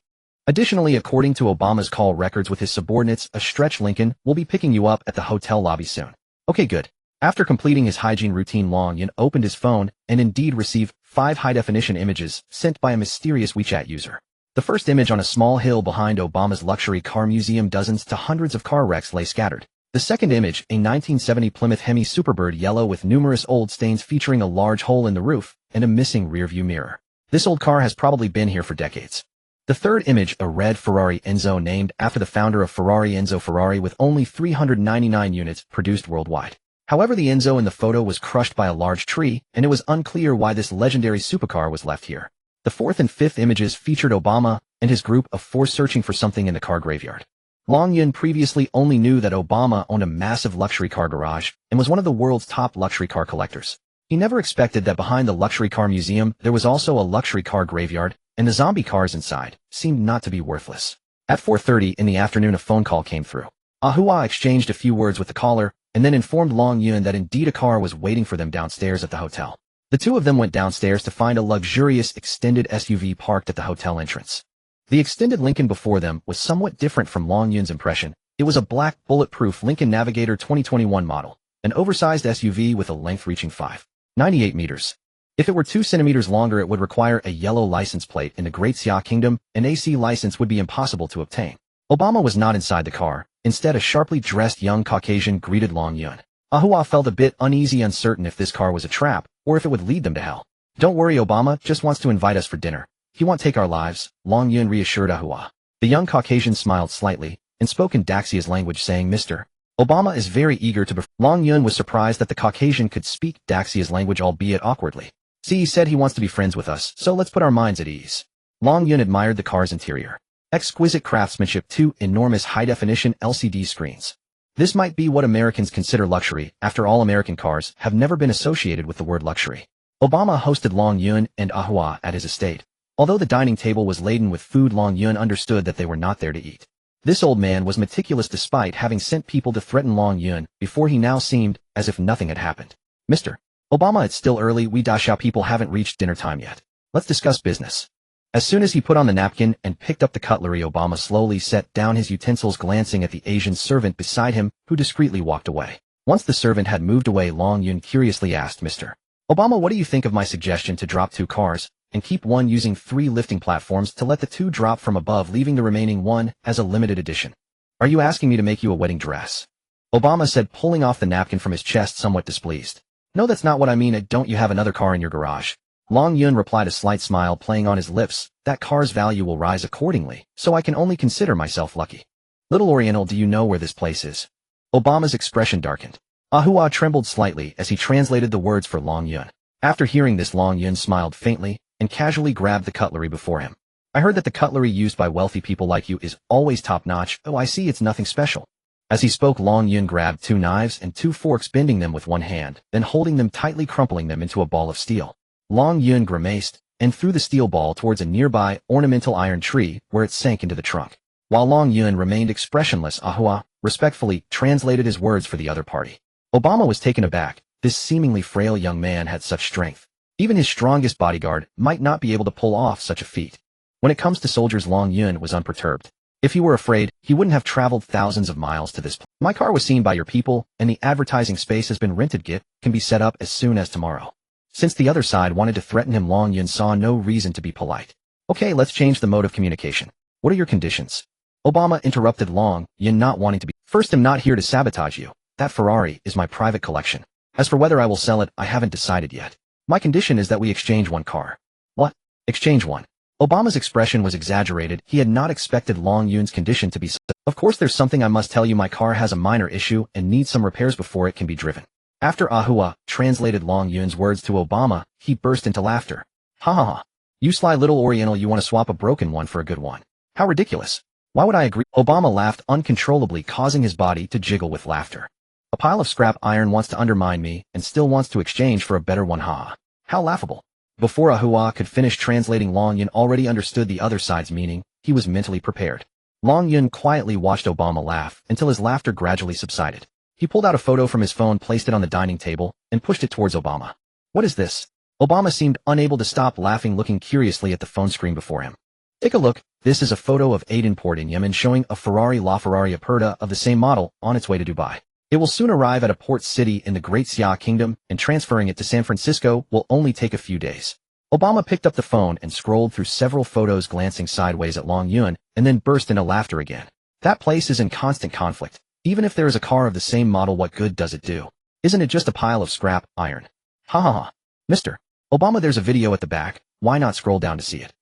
Additionally, according to Obama's call records with his subordinates, a stretch Lincoln will be picking you up at the hotel lobby soon. Okay, good. After completing his hygiene routine, Long Yun opened his phone and indeed received 5 high-definition images sent by a mysterious WeChat user. The first image on a small hill behind Obama's luxury car museum, dozens to hundreds of car wrecks lay scattered. The second image, a 1970 Plymouth Hemi Superbird yellow with numerous old stains featuring a large hole in the roof and a missing rearview mirror. This old car has probably been here for decades. The third image, a red Ferrari Enzo named after the founder of Ferrari, Enzo Ferrari, with only 399 units produced worldwide. However, the Enzo in the photo was crushed by a large tree, and it was unclear why this legendary supercar was left here. The fourth and fifth images featured Obama and his group of 4 searching for something in the car graveyard. Long Yun previously only knew that Obama owned a massive luxury car garage and was one of the world's top luxury car collectors. He never expected that behind the luxury car museum there was also a luxury car graveyard, and the zombie cars inside seemed not to be worthless. At 4:30 in the afternoon, a phone call came through. Ahua exchanged a few words with the caller and then informed Long Yun that indeed a car was waiting for them downstairs at the hotel. The two of them went downstairs to find a luxurious extended SUV parked at the hotel entrance. The extended Lincoln before them was somewhat different from Long Yun's impression. It was a black, bulletproof Lincoln Navigator 2021 model, an oversized SUV with a length reaching 5.98 meters. If it were 2 centimeters longer, it would require a yellow license plate. In the Great Xia Kingdom, an AC license would be impossible to obtain. Obama was not inside the car. Instead, a sharply dressed young Caucasian greeted Long Yun. Ahua felt a bit uneasy, uncertain if this car was a trap or if it would lead them to hell. Don't worry, Obama just wants to invite us for dinner. He won't take our lives, Long Yun reassured Ahua. The young Caucasian smiled slightly and spoke in Daxia's language, saying, Mr. Obama is very eager to Long Yun was surprised that the Caucasian could speak Daxia's language, albeit awkwardly. See, he said he wants to be friends with us, so let's put our minds at ease. Long Yun admired the car's interior. Exquisite craftsmanship, 2 enormous high-definition LCD screens. This might be what Americans consider luxury. After all, American cars have never been associated with the word luxury. Obama hosted Long Yun and Ahua at his estate. Although the dining table was laden with food, Long Yun understood that they were not there to eat. This old man was meticulous despite having sent people to threaten Long Yun before. He now seemed as if nothing had happened. Mr. Obama, it's still early. We Dasha people haven't reached dinner time yet. Let's discuss business. As soon as he put on the napkin and picked up the cutlery, Obama slowly set down his utensils, glancing at the Asian servant beside him, who discreetly walked away. Once the servant had moved away, Long Yun curiously asked, Mr. Obama, what do you think of my suggestion to drop 2 cars and keep one using 3 lifting platforms to let the 2 drop from above, leaving the remaining 1 as a limited edition? Are you asking me to make you a wedding dress? Obama said, pulling off the napkin from his chest, somewhat displeased. No, that's not what I mean. Don't you have another car in your garage? Long Yun replied, a slight smile playing on his lips. That car's value will rise accordingly, so I can only consider myself lucky. Little Oriental, do you know where this place is? Obama's expression darkened. Ahua trembled slightly as he translated the words for Long Yun. After hearing this, Long Yun smiled faintly and casually grabbed the cutlery before him. I heard that the cutlery used by wealthy people like you is always top-notch. Oh, I see, it's nothing special. As he spoke, Long Yun grabbed 2 knives and 2 forks, bending them with one hand, then holding them tightly, crumpling them into a ball of steel. Long Yun grimaced and threw the steel ball towards a nearby ornamental iron tree, where it sank into the trunk. While Long Yun remained expressionless, Ahua respectfully translated his words for the other party. Obama was taken aback. This seemingly frail young man had such strength. Even his strongest bodyguard might not be able to pull off such a feat. When it comes to soldiers, Long Yun was unperturbed. If he were afraid, he wouldn't have traveled thousands of miles to this place. My car was seen by your people, and the advertising space has been rented. Get can be set up as soon as tomorrow. Since the other side wanted to threaten him, Long Yun saw no reason to be polite. Okay, let's change the mode of communication. What are your conditions? Obama interrupted Long Yun, not wanting to be. First, I'm not here to sabotage you. That Ferrari is my private collection. As for whether I will sell it, I haven't decided yet. My condition is that we exchange 1 car. What? Exchange 1? Obama's expression was exaggerated. He had not expected Long Yun's condition to be. Of course, there's something I must tell you. My car has a minor issue and needs some repairs before it can be driven. After Ahua translated Long Yun's words to Obama, he burst into laughter. Ha ha ha. You sly little Oriental, you want to swap a broken one for a good one. How ridiculous. Why would I agree? Obama laughed uncontrollably, causing his body to jiggle with laughter. A pile of scrap iron wants to undermine me and still wants to exchange for a better one. Ha. How laughable. Before Ahua could finish translating, Long Yun already understood the other side's meaning. He was mentally prepared. Long Yun quietly watched Obama laugh until his laughter gradually subsided. He pulled out a photo from his phone, placed it on the dining table, and pushed it towards Obama. What is this? Obama seemed unable to stop laughing, looking curiously at the phone screen before him. Take a look. This is a photo of Aden Port in Yemen showing a LaFerrari Aperta of the same model on its way to Dubai. It will soon arrive at a port city in the Great Xia Kingdom, and transferring it to San Francisco will only take a few days. Obama picked up the phone and scrolled through several photos, glancing sideways at Long Yun, and then burst into laughter again. That place is in constant conflict. Even if there is a car of the same model, what good does it do? Isn't it just a pile of scrap iron? Ha ha ha. Mr. Obama, there's a video at the back. Why not scroll down to see it?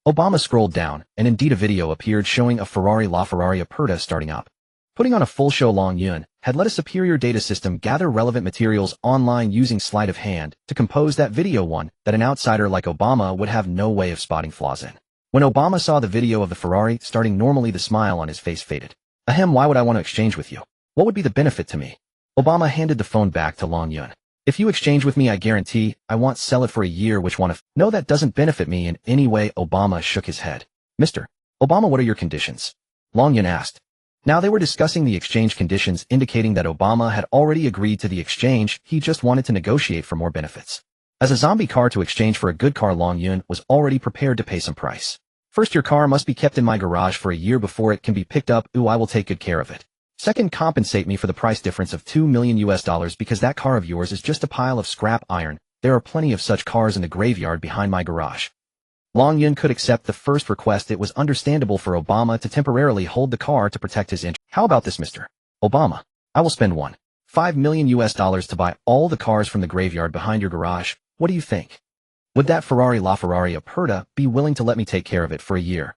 Obama scrolled down, and indeed a video appeared showing a LaFerrari Aperta starting up. Putting on a full show, Long Yun had let a superior data system gather relevant materials online using sleight of hand to compose that video, one that an outsider like Obama would have no way of spotting flaws in. When Obama saw the video of the Ferrari starting normally, the smile on his face faded. Ahem, why would I want to exchange with you? What would be the benefit to me? Obama handed the phone back to Long Yun. If you exchange with me, I guarantee I won't sell it for a year, which one of— No, that doesn't benefit me in any way. Obama shook his head. Mr. Obama, what are your conditions? Long Yun asked. Now they were discussing the exchange conditions, indicating that Obama had already agreed to the exchange. He just wanted to negotiate for more benefits. As a zombie car to exchange for a good car, Long Yun was already prepared to pay some price. First, your car must be kept in my garage for a year before it can be picked up. Ooh, I will take good care of it. Second, compensate me for the price difference of $2 million because that car of yours is just a pile of scrap iron. There are plenty of such cars in the graveyard behind my garage. Long Yun could accept the first request. It was understandable for Obama to temporarily hold the car to protect his interest. How about this, Mr. Obama? I will spend $5 million to buy all the cars from the graveyard behind your garage. What do you think? Would that LaFerrari Aperta be willing to let me take care of it for a year?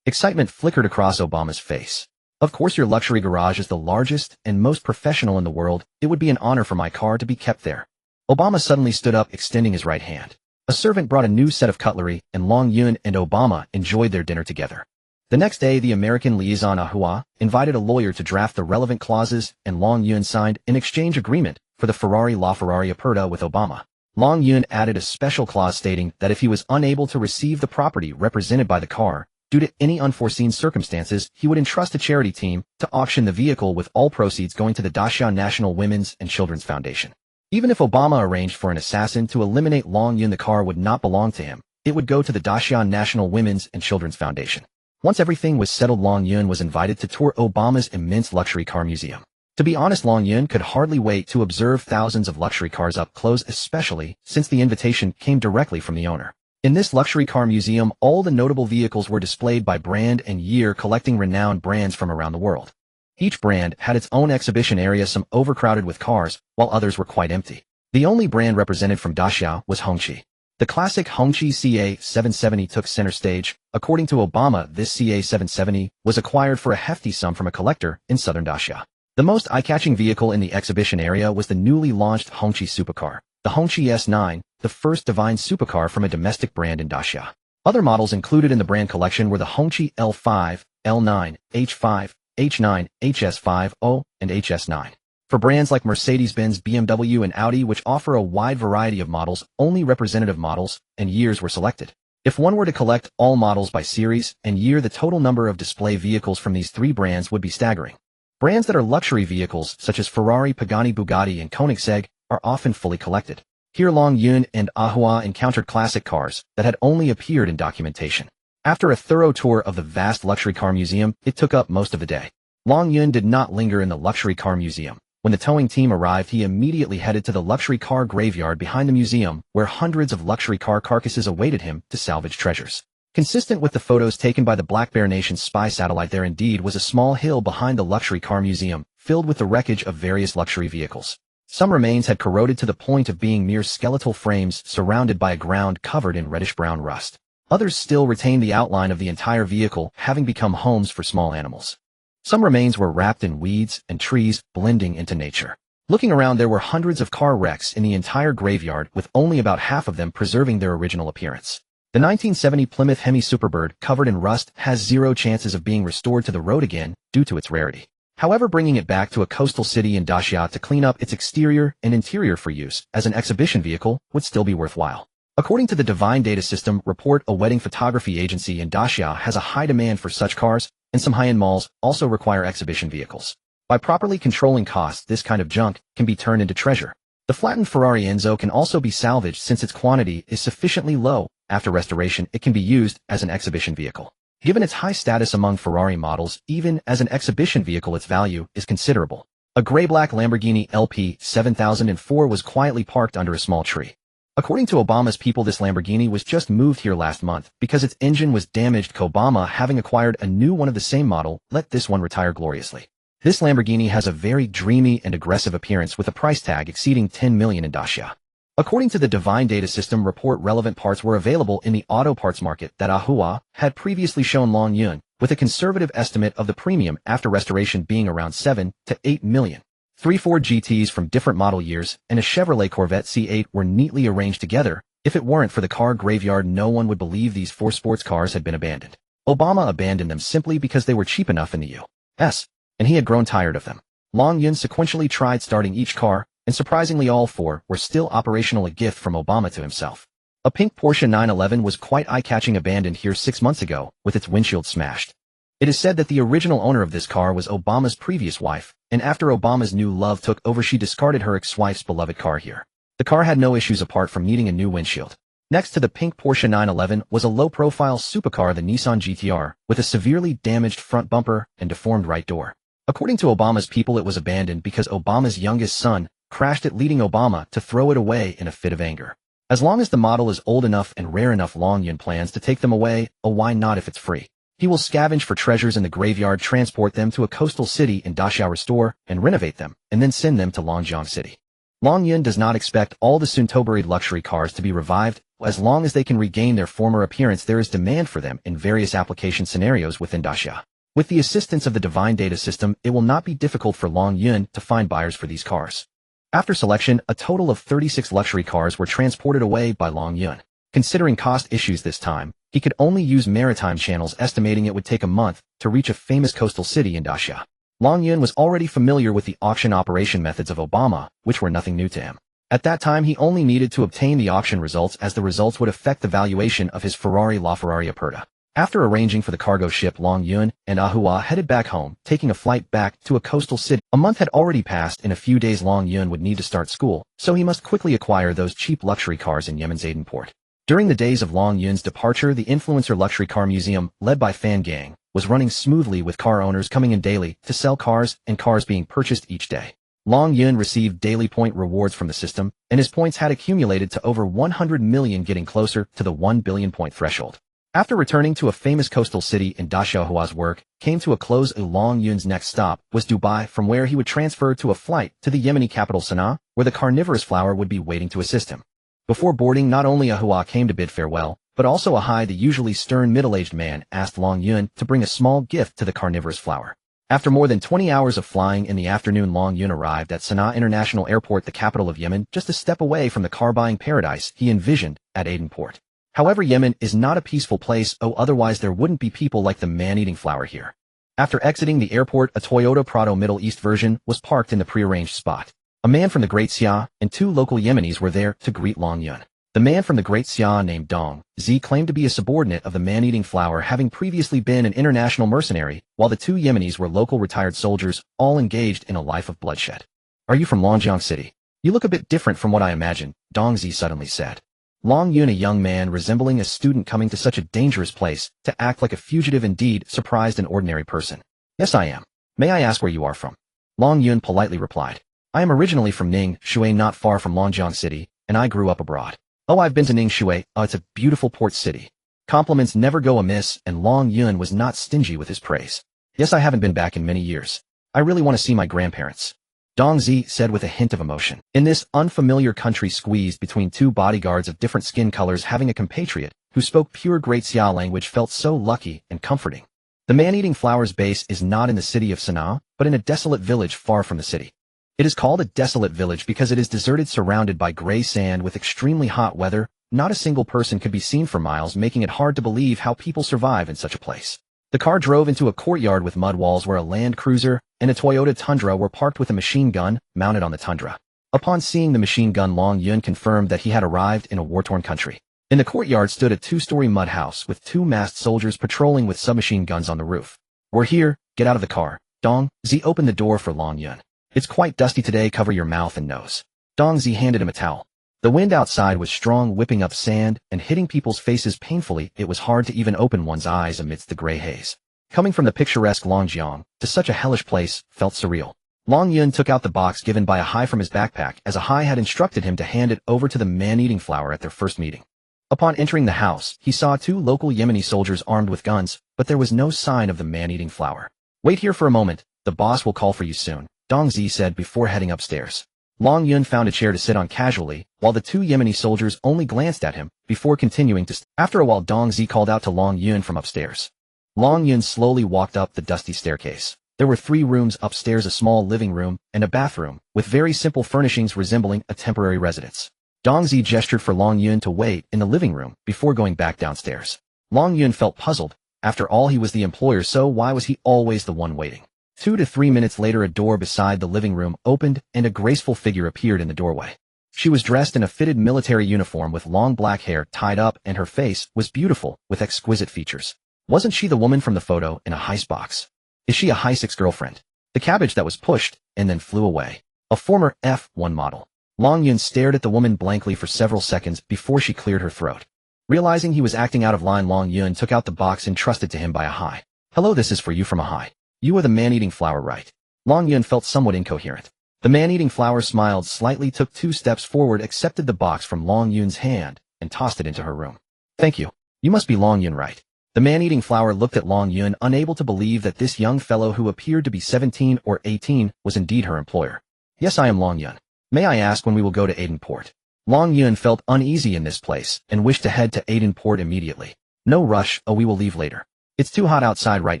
Excitement flickered across Obama's face. Of course, your luxury garage is the largest and most professional in the world. It would be an honor for my car to be kept there. Obama suddenly stood up, extending his right hand. A servant brought a new set of cutlery, and Long Yun and Obama enjoyed their dinner together. The next day, the American liaison Ahua invited a lawyer to draft the relevant clauses, and Long Yun signed an exchange agreement for the LaFerrari Aperta with Obama. Long Yun added a special clause stating that if he was unable to receive the property represented by the car, due to any unforeseen circumstances, he would entrust a charity team to auction the vehicle, with all proceeds going to the Daxia National Women's and Children's Foundation. Even if Obama arranged for an assassin to eliminate Long Yun, the car would not belong to him. It would go to the Daxia National Women's and Children's Foundation. Once everything was settled, Long Yun was invited to tour Obama's immense luxury car museum. To be honest, Long Yun could hardly wait to observe thousands of luxury cars up close, especially since the invitation came directly from the owner. In this luxury car museum, all the notable vehicles were displayed by brand and year, collecting renowned brands from around the world. Each brand had its own exhibition area, some overcrowded with cars, while others were quite empty. The only brand represented from Daxia was Hongqi. The classic Hongqi CA770 took center stage. According to Obama, this CA770 was acquired for a hefty sum from a collector in southern Daxia. The most eye-catching vehicle in the exhibition area was the newly launched Hongqi supercar, the Hongqi S9, the first divine supercar from a domestic brand in Daxia. Other models included in the brand collection were the Hongqi L5, L9, H5, H9, HS5, and HS9. For brands like Mercedes-Benz, BMW, and Audi, which offer a wide variety of models, only representative models and years were selected. If one were to collect all models by series and year, the total number of display vehicles from these three brands would be staggering. Brands that are luxury vehicles, such as Ferrari, Pagani, Bugatti, and Koenigsegg, are often fully collected. Here Long Yun and Ahua encountered classic cars that had only appeared in documentation. After a thorough tour of the vast luxury car museum, it took up most of the day. Long Yun did not linger in the luxury car museum. When the towing team arrived, he immediately headed to the luxury car graveyard behind the museum, where hundreds of luxury car carcasses awaited him to salvage treasures. Consistent with the photos taken by the Black Bear Nation's spy satellite, there indeed was a small hill behind the luxury car museum, filled with the wreckage of various luxury vehicles. Some remains had corroded to the point of being mere skeletal frames surrounded by a ground covered in reddish-brown rust. Others still retained the outline of the entire vehicle, having become homes for small animals. Some remains were wrapped in weeds and trees, blending into nature. Looking around, there were hundreds of car wrecks in the entire graveyard, with only about half of them preserving their original appearance. The 1970 Plymouth Hemi Superbird, covered in rust, has zero chances of being restored to the road again due to its rarity. However, bringing it back to a coastal city in Daxia to clean up its exterior and interior for use as an exhibition vehicle would still be worthwhile. According to the Divine Data System report, a wedding photography agency in Daxia has a high demand for such cars, and some high-end malls also require exhibition vehicles. By properly controlling costs, this kind of junk can be turned into treasure. The flattened Ferrari Enzo can also be salvaged since its quantity is sufficiently low. After restoration, it can be used as an exhibition vehicle. Given its high status among Ferrari models, even as an exhibition vehicle its value is considerable. A gray-black Lamborghini LP 7004 was quietly parked under a small tree. According to Obama's people, this Lamborghini was just moved here last month because its engine was damaged. Obama, having acquired a new one of the same model, let this one retire gloriously. This Lamborghini has a very dreamy and aggressive appearance with a price tag exceeding 10 million in Dacia. According to the Divine Data System report, relevant parts were available in the auto parts market that Ahua had previously shown Long Yun, with a conservative estimate of the premium after restoration being around 7 to 8 million. 3 Ford GTs from different model years and a Chevrolet Corvette C8 were neatly arranged together. If it weren't for the car graveyard, no one would believe these 4 sports cars had been abandoned. Obama abandoned them simply because they were cheap enough in the U.S., and he had grown tired of them. Long Yun sequentially tried starting each car, and surprisingly all 4 were still operational, a gift from Obama to himself. A pink Porsche 911 was quite eye-catching, abandoned here 6 months ago, with its windshield smashed. It is said that the original owner of this car was Obama's previous wife, and after Obama's new love took over, she discarded her ex-wife's beloved car here. The car had no issues apart from needing a new windshield. Next to the pink Porsche 911 was a low-profile supercar, the Nissan GTR, with a severely damaged front bumper and deformed right door. According to Obama's people, it was abandoned because Obama's youngest son crashed it, leading Obama to throw it away in a fit of anger. As long as the model is old enough and rare enough, Long Yun plans to take them away. Oh, why not if it's free? He will scavenge for treasures in the graveyard, transport them to a coastal city in Dacia, restore and renovate them, and then send them to Longjiang City. Long Yun does not expect all the soon-to-buried luxury cars to be revived. As long as they can regain their former appearance, there is demand for them in various application scenarios within Dacia. With the assistance of the Divine Data System, it will not be difficult for Long Yun to find buyers for these cars. After selection, a total of 36 luxury cars were transported away by Long Yun. Considering cost issues this time, he could only use maritime channels, estimating it would take a month to reach a famous coastal city in Dacia. Long Yun was already familiar with the auction operation methods of Obama, which were nothing new to him. At that time, he only needed to obtain the auction results, as the results would affect the valuation of his Ferrari LaFerrari Aperta. After arranging for the cargo ship, Long Yun and Ahua headed back home, taking a flight back to a coastal city. A month had already passed. In a few days, Long Yun would need to start school, so he must quickly acquire those cheap luxury cars in Yemen's Aden port. During the days of Long Yun's departure, the Influencer Luxury Car Museum, led by Fan Gang, was running smoothly, with car owners coming in daily to sell cars and cars being purchased each day. Long Yun received daily point rewards from the system, and his points had accumulated to over 100 million, getting closer to the 1 billion point threshold. After returning to a famous coastal city in Dacia, Ahua's work came to a close. Long Yun's next stop was Dubai, from where he would transfer to a flight to the Yemeni capital Sana'a, where the carnivorous flower would be waiting to assist him. Before boarding, not only Ahua came to bid farewell, but also Ahai, the usually stern middle-aged man, asked Long Yun to bring a small gift to the carnivorous flower. After more than 20 hours of flying in the afternoon, Long Yun arrived at Sana'a International Airport, the capital of Yemen, just a step away from the car-buying paradise he envisioned at Aden port. However, Yemen is not a peaceful place. Otherwise there wouldn't be people like the man-eating flower here. After exiting the airport, a Toyota Prado Middle East version was parked in the prearranged spot. A man from the Great Xia and 2 local Yemenis were there to greet Long Yun. The man from the Great Xia, named Dong Zi, claimed to be a subordinate of the man-eating flower, having previously been an international mercenary, while the 2 Yemenis were local retired soldiers, all engaged in a life of bloodshed. "Are you from Longjiang City? You look a bit different from what I imagined," Dong Zi suddenly said. Long Yun, a young man resembling a student coming to such a dangerous place, to act like a fugitive, indeed surprised an ordinary person. "Yes, I am. May I ask where you are from?" Long Yun politely replied. "I am originally from Ning Shui, not far from Longjiang City, and I grew up abroad." "Oh, I've been to Ning Shui. It's a beautiful port city." Compliments never go amiss, and Long Yun was not stingy with his praise. "Yes, I haven't been back in many years. I really want to see my grandparents," Dong Zi said with a hint of emotion. In this unfamiliar country, squeezed between 2 bodyguards of different skin colors, having a compatriot who spoke pure Great Xia language felt so lucky and comforting. The man-eating flower's base is not in the city of Sana'a, but in a desolate village far from the city. It is called a desolate village because it is deserted, surrounded by gray sand with extremely hot weather. Not a single person could be seen for miles, making it hard to believe how people survive in such a place. The car drove into a courtyard with mud walls where a Land Cruiser and a Toyota Tundra were parked with a machine gun mounted on the Tundra. Upon seeing the machine gun, Long Yun confirmed that he had arrived in a war-torn country. In the courtyard stood a 2-story mud house with 2 masked soldiers patrolling with submachine guns on the roof. "We're here, get out of the car." Dong Zi opened the door for Long Yun. "It's quite dusty today, cover your mouth and nose." Dong Zi handed him a towel. The wind outside was strong, whipping up sand and hitting people's faces painfully. It was hard to even open one's eyes amidst the gray haze. Coming from the picturesque Longjiang to such a hellish place felt surreal. Long Yun took out the box given by a Hai from his backpack, as a Hai had instructed him to hand it over to the man-eating flower at their first meeting. Upon entering the house, he saw 2 local Yemeni soldiers armed with guns, but there was no sign of the man-eating flower. "Wait here for a moment, the boss will call for you soon," Dong Zi said before heading upstairs. Long Yun found a chair to sit on casually, while the 2 Yemeni soldiers only glanced at him, before continuing to After a while Dong Zi called out to Long Yun from upstairs. Long Yun slowly walked up the dusty staircase. There were 3 rooms upstairs, a small living room and a bathroom, with very simple furnishings resembling a temporary residence. Dong Zi gestured for Long Yun to wait in the living room before going back downstairs. Long Yun felt puzzled. After all, he was the employer, so why was he always the one waiting? 2 to 3 minutes later, a door beside the living room opened and a graceful figure appeared in the doorway. She was dressed in a fitted military uniform with long black hair tied up, and her face was beautiful with exquisite features. Wasn't she the woman from the photo in a heist box? Is she a Heisek's girlfriend? The cabbage that was pushed and then flew away. A former F1 model. Long Yun stared at the woman blankly for several seconds before she cleared her throat. Realizing he was acting out of line, Long Yun took out the box entrusted to him by a Hai. "Hello, this is for you from a Hai. You are the man-eating flower, right?" Long Yun felt somewhat incoherent. The man-eating flower smiled slightly, took 2 steps forward, accepted the box from Long Yun's hand, and tossed it into her room. "Thank you. You must be Long Yun, right?" The man-eating flower looked at Long Yun, unable to believe that this young fellow who appeared to be 17 or 18 was indeed her employer. "Yes, I am Long Yun. May I ask when we will go to Aden Port?" Long Yun felt uneasy in this place and wished to head to Aden Port immediately. "No rush, we will leave later. It's too hot outside right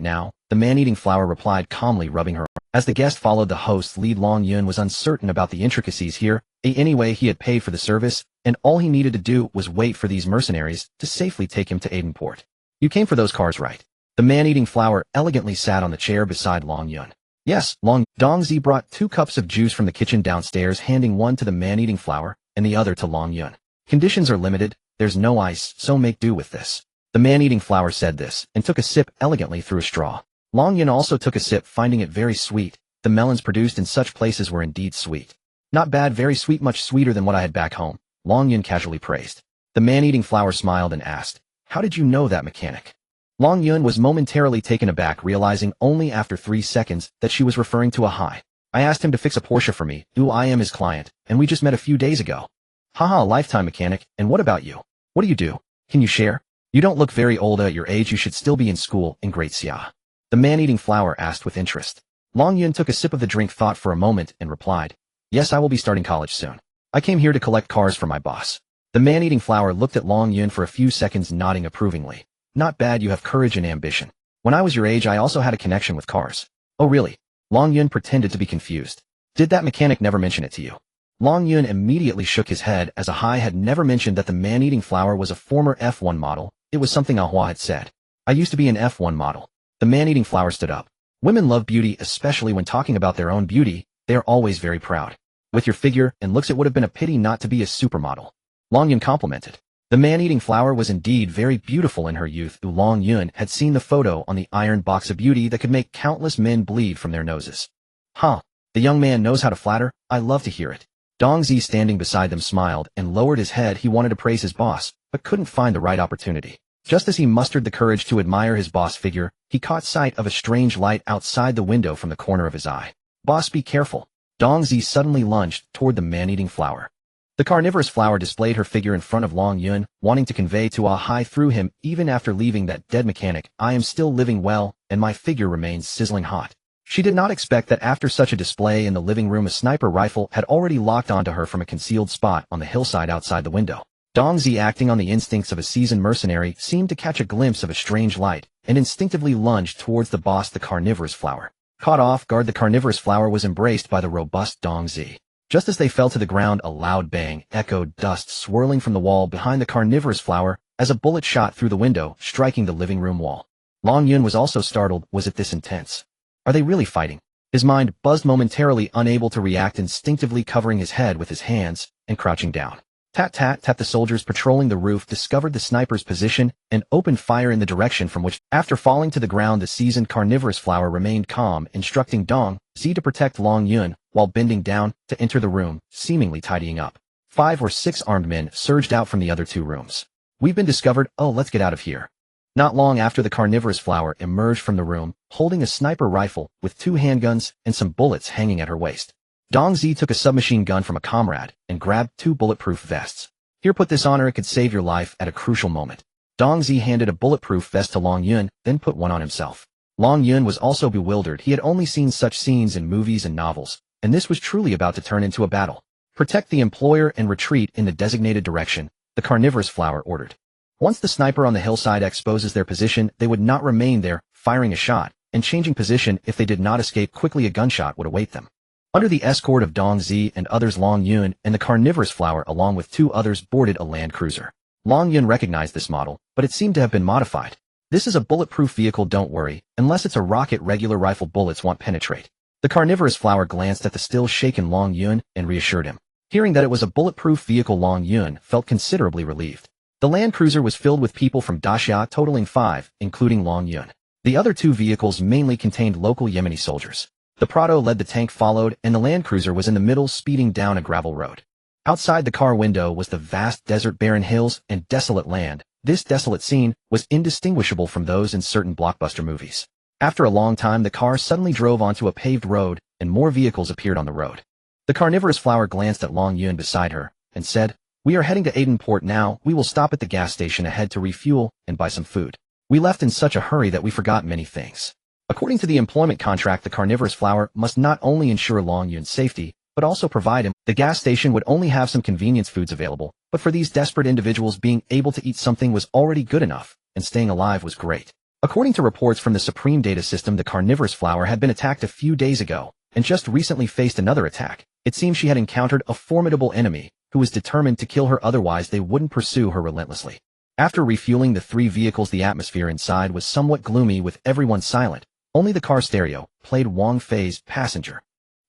now," the man-eating flower replied calmly, rubbing her arm. As the guest followed the host's lead, Long Yun was uncertain about the intricacies here. Anyway, he had paid for the service, and all he needed to do was wait for these mercenaries to safely take him to Aden Port. "You came for those cars, right?" The man-eating flower elegantly sat on the chair beside Long Yun. "Yes, Dong Zi brought 2 cups of juice from the kitchen downstairs, handing one to the man-eating flower and the other to Long Yun. "Conditions are limited, there's no ice, so make do with this." The man-eating flower said this, and took a sip elegantly through a straw. Long Yun also took a sip, finding it very sweet. The melons produced in such places were indeed sweet. "Not bad, very sweet, much sweeter than what I had back home," Long Yun casually praised. The man-eating flower smiled and asked, "How did you know that, mechanic?" Long Yun was momentarily taken aback, realizing only after 3 seconds that she was referring to a Hai. "I asked him to fix a Porsche for me. I am his client, and we just met a few days ago." "Haha, a lifetime mechanic. And what about you? What do you do? Can you share? You don't look very old at your age. You should still be in school in Great Xia." The man-eating flower asked with interest. Long Yun took a sip of the drink, thought for a moment, and replied, "Yes, I will be starting college soon. I came here to collect cars for my boss." The man-eating flower looked at Long Yun for a few seconds, nodding approvingly. "Not bad, you have courage and ambition. When I was your age, I also had a connection with cars." "Oh really?" Long Yun pretended to be confused. "Did that mechanic never mention it to you?" Long Yun immediately shook his head, as a Hai had never mentioned that the man-eating flower was a former F1 model. It was something a Hua had said. "I used to be an F1 model." The man-eating flower stood up. "Women love beauty, especially when talking about their own beauty. They are always very proud. With your figure and looks, it would have been a pity not to be a supermodel." Long Yun complimented. The man-eating flower was indeed very beautiful in her youth. Long Yun had seen the photo on the iron box, of beauty that could make countless men bleed from their noses. "Huh, the young man knows how to flatter. I love to hear it." Dong Zi, standing beside them, smiled and lowered his head. He wanted to praise his boss, but couldn't find the right opportunity. Just as he mustered the courage to admire his boss' figure, he caught sight of a strange light outside the window from the corner of his eye. "Boss, be careful." Dong Zi suddenly lunged toward the man-eating flower. The carnivorous flower displayed her figure in front of Long Yun, wanting to convey to a Hai through him, "Even after leaving that dead mechanic, I am still living well, and my figure remains sizzling hot." She did not expect that after such a display in the living room, a sniper rifle had already locked onto her from a concealed spot on the hillside outside the window. Dong Zi, acting on the instincts of a seasoned mercenary, seemed to catch a glimpse of a strange light, and instinctively lunged towards the boss, the carnivorous flower. Caught off guard, the carnivorous flower was embraced by the robust Dong Zi. Just as they fell to the ground, a loud bang echoed, dust swirling from the wall behind the carnivorous flower as a bullet shot through the window, striking the living room wall. Long Yun was also startled. Was it this intense? Are they really fighting? His mind buzzed, momentarily unable to react, instinctively covering his head with his hands and crouching down. Tat tat tat. The soldiers patrolling the roof discovered the sniper's position and opened fire in the direction from which, after falling to the ground, the seasoned carnivorous flower remained calm, instructing Dong Zi to protect Long Yun while bending down to enter the room, seemingly tidying up. 5 or 6 armed men surged out from the other 2 rooms. "We've been discovered, oh let's get out of here." Not long after, the carnivorous flower emerged from the room, holding a sniper rifle with 2 handguns and some bullets hanging at her waist. Dong Zi took a submachine gun from a comrade and grabbed 2 bulletproof vests. "Here, put this on her, it could save your life at a crucial moment." Dong Zi handed a bulletproof vest to Long Yun, then put one on himself. Long Yun was also bewildered. He had only seen such scenes in movies and novels, and this was truly about to turn into a battle. "Protect the employer and retreat in the designated direction," the carnivorous flower ordered. Once the sniper on the hillside exposes their position, they would not remain there, firing a shot, and changing position. If they did not escape quickly, a gunshot would await them. Under the escort of Dong Zi and others, Long Yun and the carnivorous flower along with 2 others boarded a land cruiser. Long Yun recognized this model, but it seemed to have been modified. "This is a bulletproof vehicle, don't worry, unless it's a rocket, regular rifle bullets won't penetrate." The carnivorous flower glanced at the still shaken Long Yun and reassured him. Hearing that it was a bulletproof vehicle, Long Yun felt considerably relieved. The land cruiser was filled with people from Daxia, totaling 5, including Long Yun. The other 2 vehicles mainly contained local Yemeni soldiers. The Prado led, the tank followed, and the land cruiser was in the middle, speeding down a gravel road. Outside the car window was the vast desert, barren hills, and desolate land. This desolate scene was indistinguishable from those in certain blockbuster movies. After a long time, the car suddenly drove onto a paved road, and more vehicles appeared on the road. The carnivorous flower glanced at Long Yun beside her, and said, "We are heading to Aden Port now. We will stop at the gas station ahead to refuel and buy some food. We left in such a hurry that we forgot many things." According to the employment contract, the carnivorous flower must not only ensure Long Yun's safety, but also provide him. The gas station would only have some convenience foods available, but for these desperate individuals, being able to eat something was already good enough, and staying alive was great. According to reports from the Supreme Data System, the carnivorous flower had been attacked a few days ago, and just recently faced another attack. It seems she had encountered a formidable enemy, who was determined to kill her, otherwise they wouldn't pursue her relentlessly. After refueling the 3 vehicles, the atmosphere inside was somewhat gloomy with everyone silent. Only the car stereo played Wang Fei's Passenger.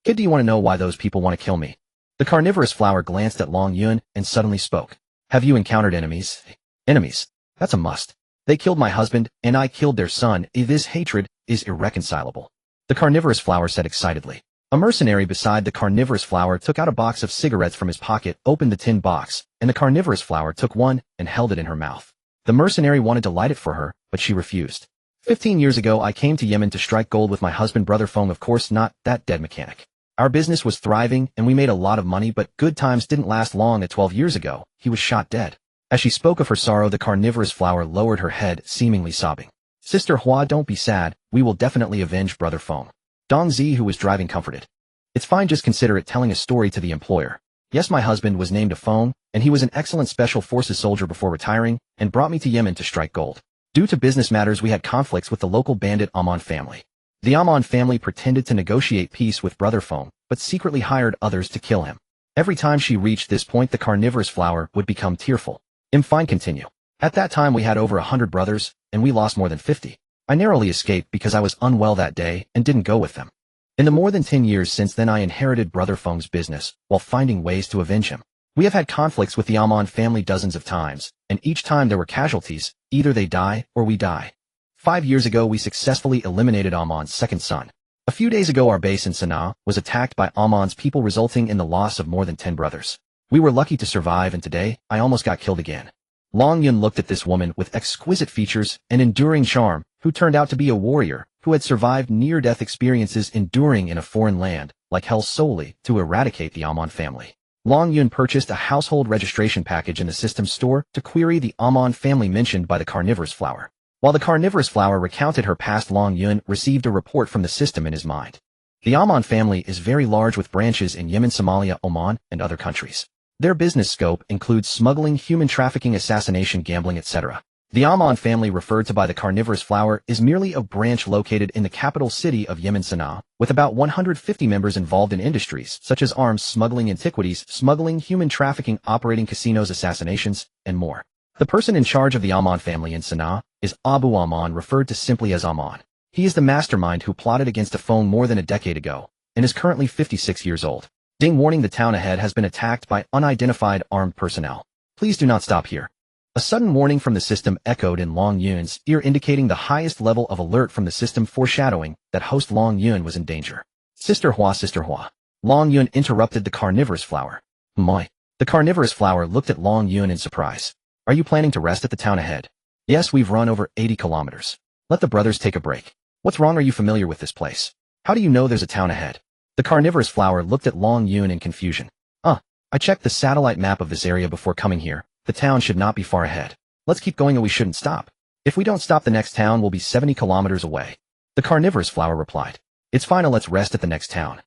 "Kid, do you want to know why those people want to kill me?" The carnivorous flower glanced at Long Yun and suddenly spoke. "Have you encountered enemies?" "Enemies? That's a must. They killed my husband, and I killed their son. This hatred is irreconcilable," the carnivorous flower said excitedly. A mercenary beside the carnivorous flower took out a box of cigarettes from his pocket, opened the tin box, and the carnivorous flower took one and held it in her mouth. The mercenary wanted to light it for her, but she refused. 15 years ago, I came to Yemen to strike gold with my husband, Brother Fong, of course not that dead mechanic. Our business was thriving, and we made a lot of money, but good times didn't last long. At 12 years ago, he was shot dead." As she spoke of her sorrow, the carnivorous flower lowered her head, seemingly sobbing. "Sister Hua, don't be sad. We will definitely avenge Brother Fong." Dong Zi, who was driving, comforted. "It's fine, just consider it telling a story to the employer. Yes, my husband was named a Fong, and he was an excellent special forces soldier before retiring, and brought me to Yemen to strike gold. Due to business matters, we had conflicts with the local bandit Amon family. The Amon family pretended to negotiate peace with Brother Fong, but secretly hired others to kill him. Every time she reached this point, the carnivorous flower would become tearful. Fine, continue. At that time, we had over 100 brothers, and we lost more than 50. I narrowly escaped because I was unwell that day and didn't go with them. In the more than 10 years since then, I inherited Brother Feng's business while finding ways to avenge him. We have had conflicts with the Amon family dozens of times, and each time there were casualties. Either they die or we die. 5 years ago, we successfully eliminated Amon's second son. A few days ago, our base in Sana'a was attacked by Amon's people, resulting in the loss of more than 10 brothers. We were lucky to survive, and today, I almost got killed again." Long Yun looked at this woman with exquisite features and enduring charm, who turned out to be a warrior who had survived near-death experiences enduring in a foreign land like hell solely to eradicate the Amon family. Long Yun purchased a household registration package in the system store to query the Amon family mentioned by the carnivorous flower. While the carnivorous flower recounted her past, Long Yun received a report from the system in his mind. The Amon family is very large with branches in Yemen, Somalia, Oman, and other countries. Their business scope includes smuggling, human trafficking, assassination, gambling, etc. The Amon family, referred to by the carnivorous flower, is merely a branch located in the capital city of Yemen, Sana'a, with about 150 members involved in industries such as arms smuggling, antiquities smuggling, human trafficking, operating casinos, assassinations, and more. The person in charge of the Amon family in Sana'a is Abu Amon, referred to simply as Amon. He is the mastermind who plotted against a Fong more than a decade ago, and is currently 56 years old. Ding, warning, the town ahead has been attacked by unidentified armed personnel. Please do not stop here. A sudden warning from the system echoed in Long Yun's ear, indicating the highest level of alert from the system, foreshadowing that host Long Yun was in danger. Sister Hua, Sister Hua. Long Yun interrupted the carnivorous flower. My, The carnivorous flower looked at Long Yun in surprise. Are you planning to rest at the town ahead? Yes, we've run over 80 kilometers. Let the brothers take a break. What's wrong? Are you familiar with this place? How do you know there's a town ahead? The carnivorous flower looked at Long Yun in confusion. I checked the satellite map of this area before coming here. The town should not be far ahead. Let's keep going or we shouldn't stop. If we don't stop, the next town will be 70 kilometers away. The carnivorous flower replied. It's fine, let's rest at the next town.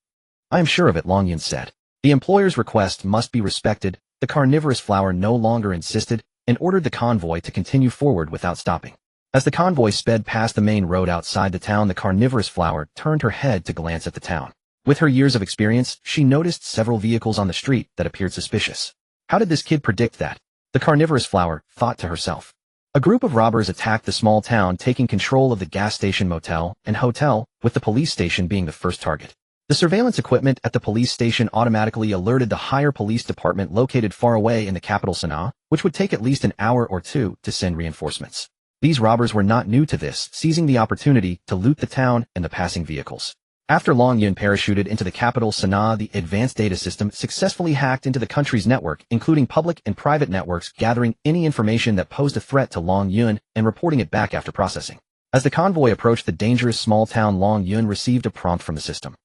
I am sure of it, Long Yun said. The employer's request must be respected. The carnivorous flower no longer insisted and ordered the convoy to continue forward without stopping. As the convoy sped past the main road outside the town, the carnivorous flower turned her head to glance at the town. With her years of experience, she noticed several vehicles on the street that appeared suspicious. How did this kid predict that? The carnivorous flower thought to herself. A group of robbers attacked the small town, taking control of the gas station, motel, and hotel, with the police station being the first target. The surveillance equipment at the police station automatically alerted the higher police department located far away in the capital Sana'a, which would take at least an hour or two to send reinforcements. These robbers were not new to this, seizing the opportunity to loot the town and the passing vehicles. After Long Yun parachuted into the capital Sana'a, the advanced data system successfully hacked into the country's network, including public and private networks, gathering any information that posed a threat to Long Yun and reporting it back after processing. As the convoy approached the dangerous small town, Long Yun received a prompt from the system.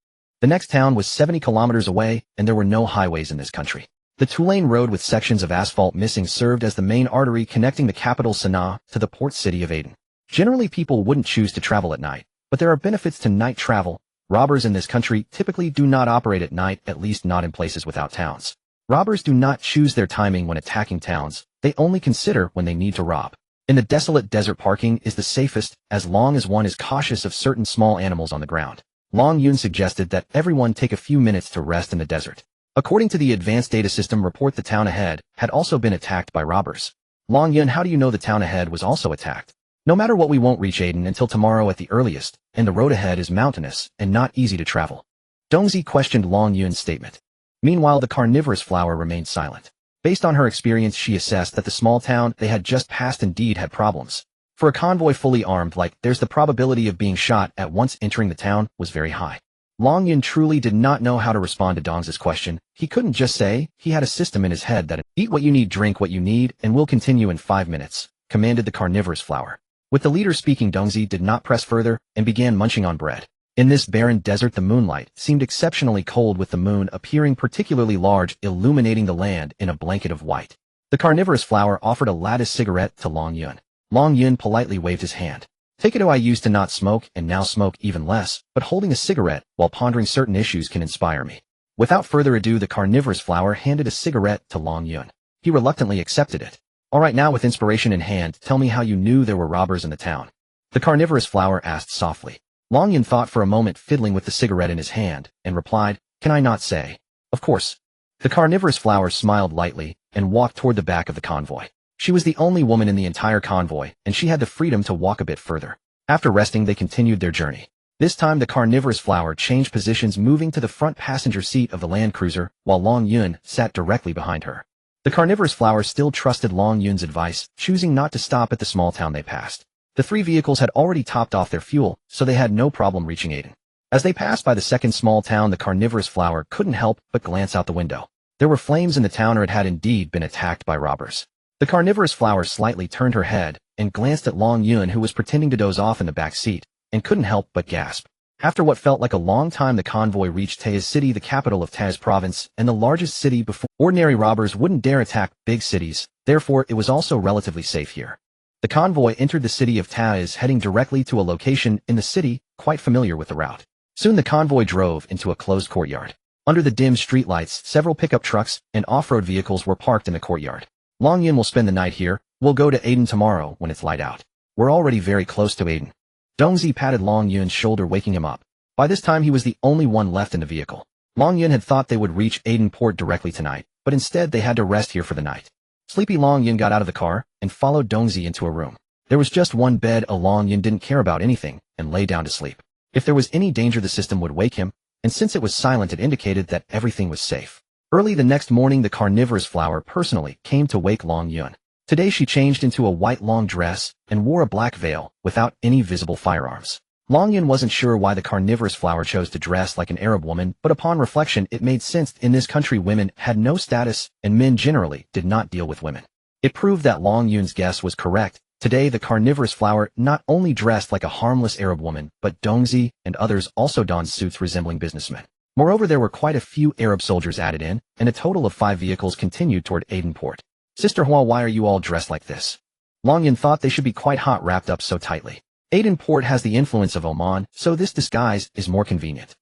The next town was 70 kilometers away, and there were no highways in this country. The two-lane road with sections of asphalt missing served as the main artery connecting the capital Sana'a to the port city of Aden. Generally, people wouldn't choose to travel at night, but there are benefits to night travel. Robbers in this country typically do not operate at night, at least not in places without towns. Robbers do not choose their timing when attacking towns, they only consider when they need to rob. In the desolate desert, parking is the safest as long as one is cautious of certain small animals on the ground. Long Yun suggested that everyone take a few minutes to rest in the desert. According to the advanced data system report, the town ahead had also been attacked by robbers. Long Yun, how do you know the town ahead was also attacked? No matter what, we won't reach Aden until tomorrow at the earliest, and the road ahead is mountainous and not easy to travel. Dongzi questioned Long Yun's statement. Meanwhile, the carnivorous flower remained silent. Based on her experience, she assessed that the small town they had just passed indeed had problems. For a convoy fully armed, there's the probability of being shot at once entering the town was very high. Long Yun truly did not know how to respond to Dongzi's question. He couldn't just say he had a system in his head that eat what you need, drink what you need, and we'll continue in 5 minutes, commanded the carnivorous flower. With the leader speaking, Dongzi did not press further and began munching on bread. In this barren desert, the moonlight seemed exceptionally cold, with the moon appearing particularly large, illuminating the land in a blanket of white. The carnivorous flower offered a lattice cigarette to Long Yun. Long Yun politely waved his hand. Take it. I used to not smoke and now smoke even less, but holding a cigarette while pondering certain issues can inspire me. Without further ado, the carnivorous flower handed a cigarette to Long Yun. He reluctantly accepted it. All right, now with inspiration in hand, tell me how you knew there were robbers in the town. The carnivorous flower asked softly. Long Yun thought for a moment, fiddling with the cigarette in his hand, and replied, Can I not say? Of course. The carnivorous flower smiled lightly and walked toward the back of the convoy. She was the only woman in the entire convoy, and she had the freedom to walk a bit further. After resting, they continued their journey. This time, the carnivorous flower changed positions, moving to the front passenger seat of the Land Cruiser, while Long Yun sat directly behind her. The carnivorous flower still trusted Long Yun's advice, choosing not to stop at the small town they passed. The 3 vehicles had already topped off their fuel, so they had no problem reaching Aden. As they passed by the second small town, the carnivorous flower couldn't help but glance out the window. There were flames in the town, or it had indeed been attacked by robbers. The carnivorous flower slightly turned her head and glanced at Long Yun, who was pretending to doze off in the back seat, and couldn't help but gasp. After what felt like a long time, the convoy reached Taiz City, the capital of Taiz province, and the largest city before. Ordinary robbers wouldn't dare attack big cities, therefore it was also relatively safe here. The convoy entered the city of Taiz, heading directly to a location in the city, quite familiar with the route. Soon the convoy drove into a closed courtyard. Under the dim streetlights, several pickup trucks and off-road vehicles were parked in the courtyard. Long Yun will spend the night here. We'll go to Aden tomorrow when it's light out. We're already very close to Aden. Dongzi patted Long Yun's shoulder, waking him up. By this time, he was the only one left in the vehicle. Long Yun had thought they would reach Aden port directly tonight, but instead they had to rest here for the night. Sleepy Long Yun got out of the car and followed Dongzi into a room. There was just one bed. Long Yun didn't care about anything and lay down to sleep. If there was any danger, the system would wake him, and since it was silent, it indicated that everything was safe. Early the next morning, the carnivorous flower personally came to wake Long Yun. Today she changed into a white long dress and wore a black veil without any visible firearms. Long Yun wasn't sure why the carnivorous flower chose to dress like an Arab woman, but upon reflection it made sense. In this country women had no status, and men generally did not deal with women. It proved that Long Yun's guess was correct. Today the carnivorous flower not only dressed like a harmless Arab woman, but Dongzi and others also donned suits resembling businessmen. Moreover, there were quite a few Arab soldiers added in, and a total of 5 vehicles continued toward Aden port. Sister Hua, why are you all dressed like this? Long Yun thought they should be quite hot wrapped up so tightly. Aden port has the influence of Oman, so this disguise is more convenient.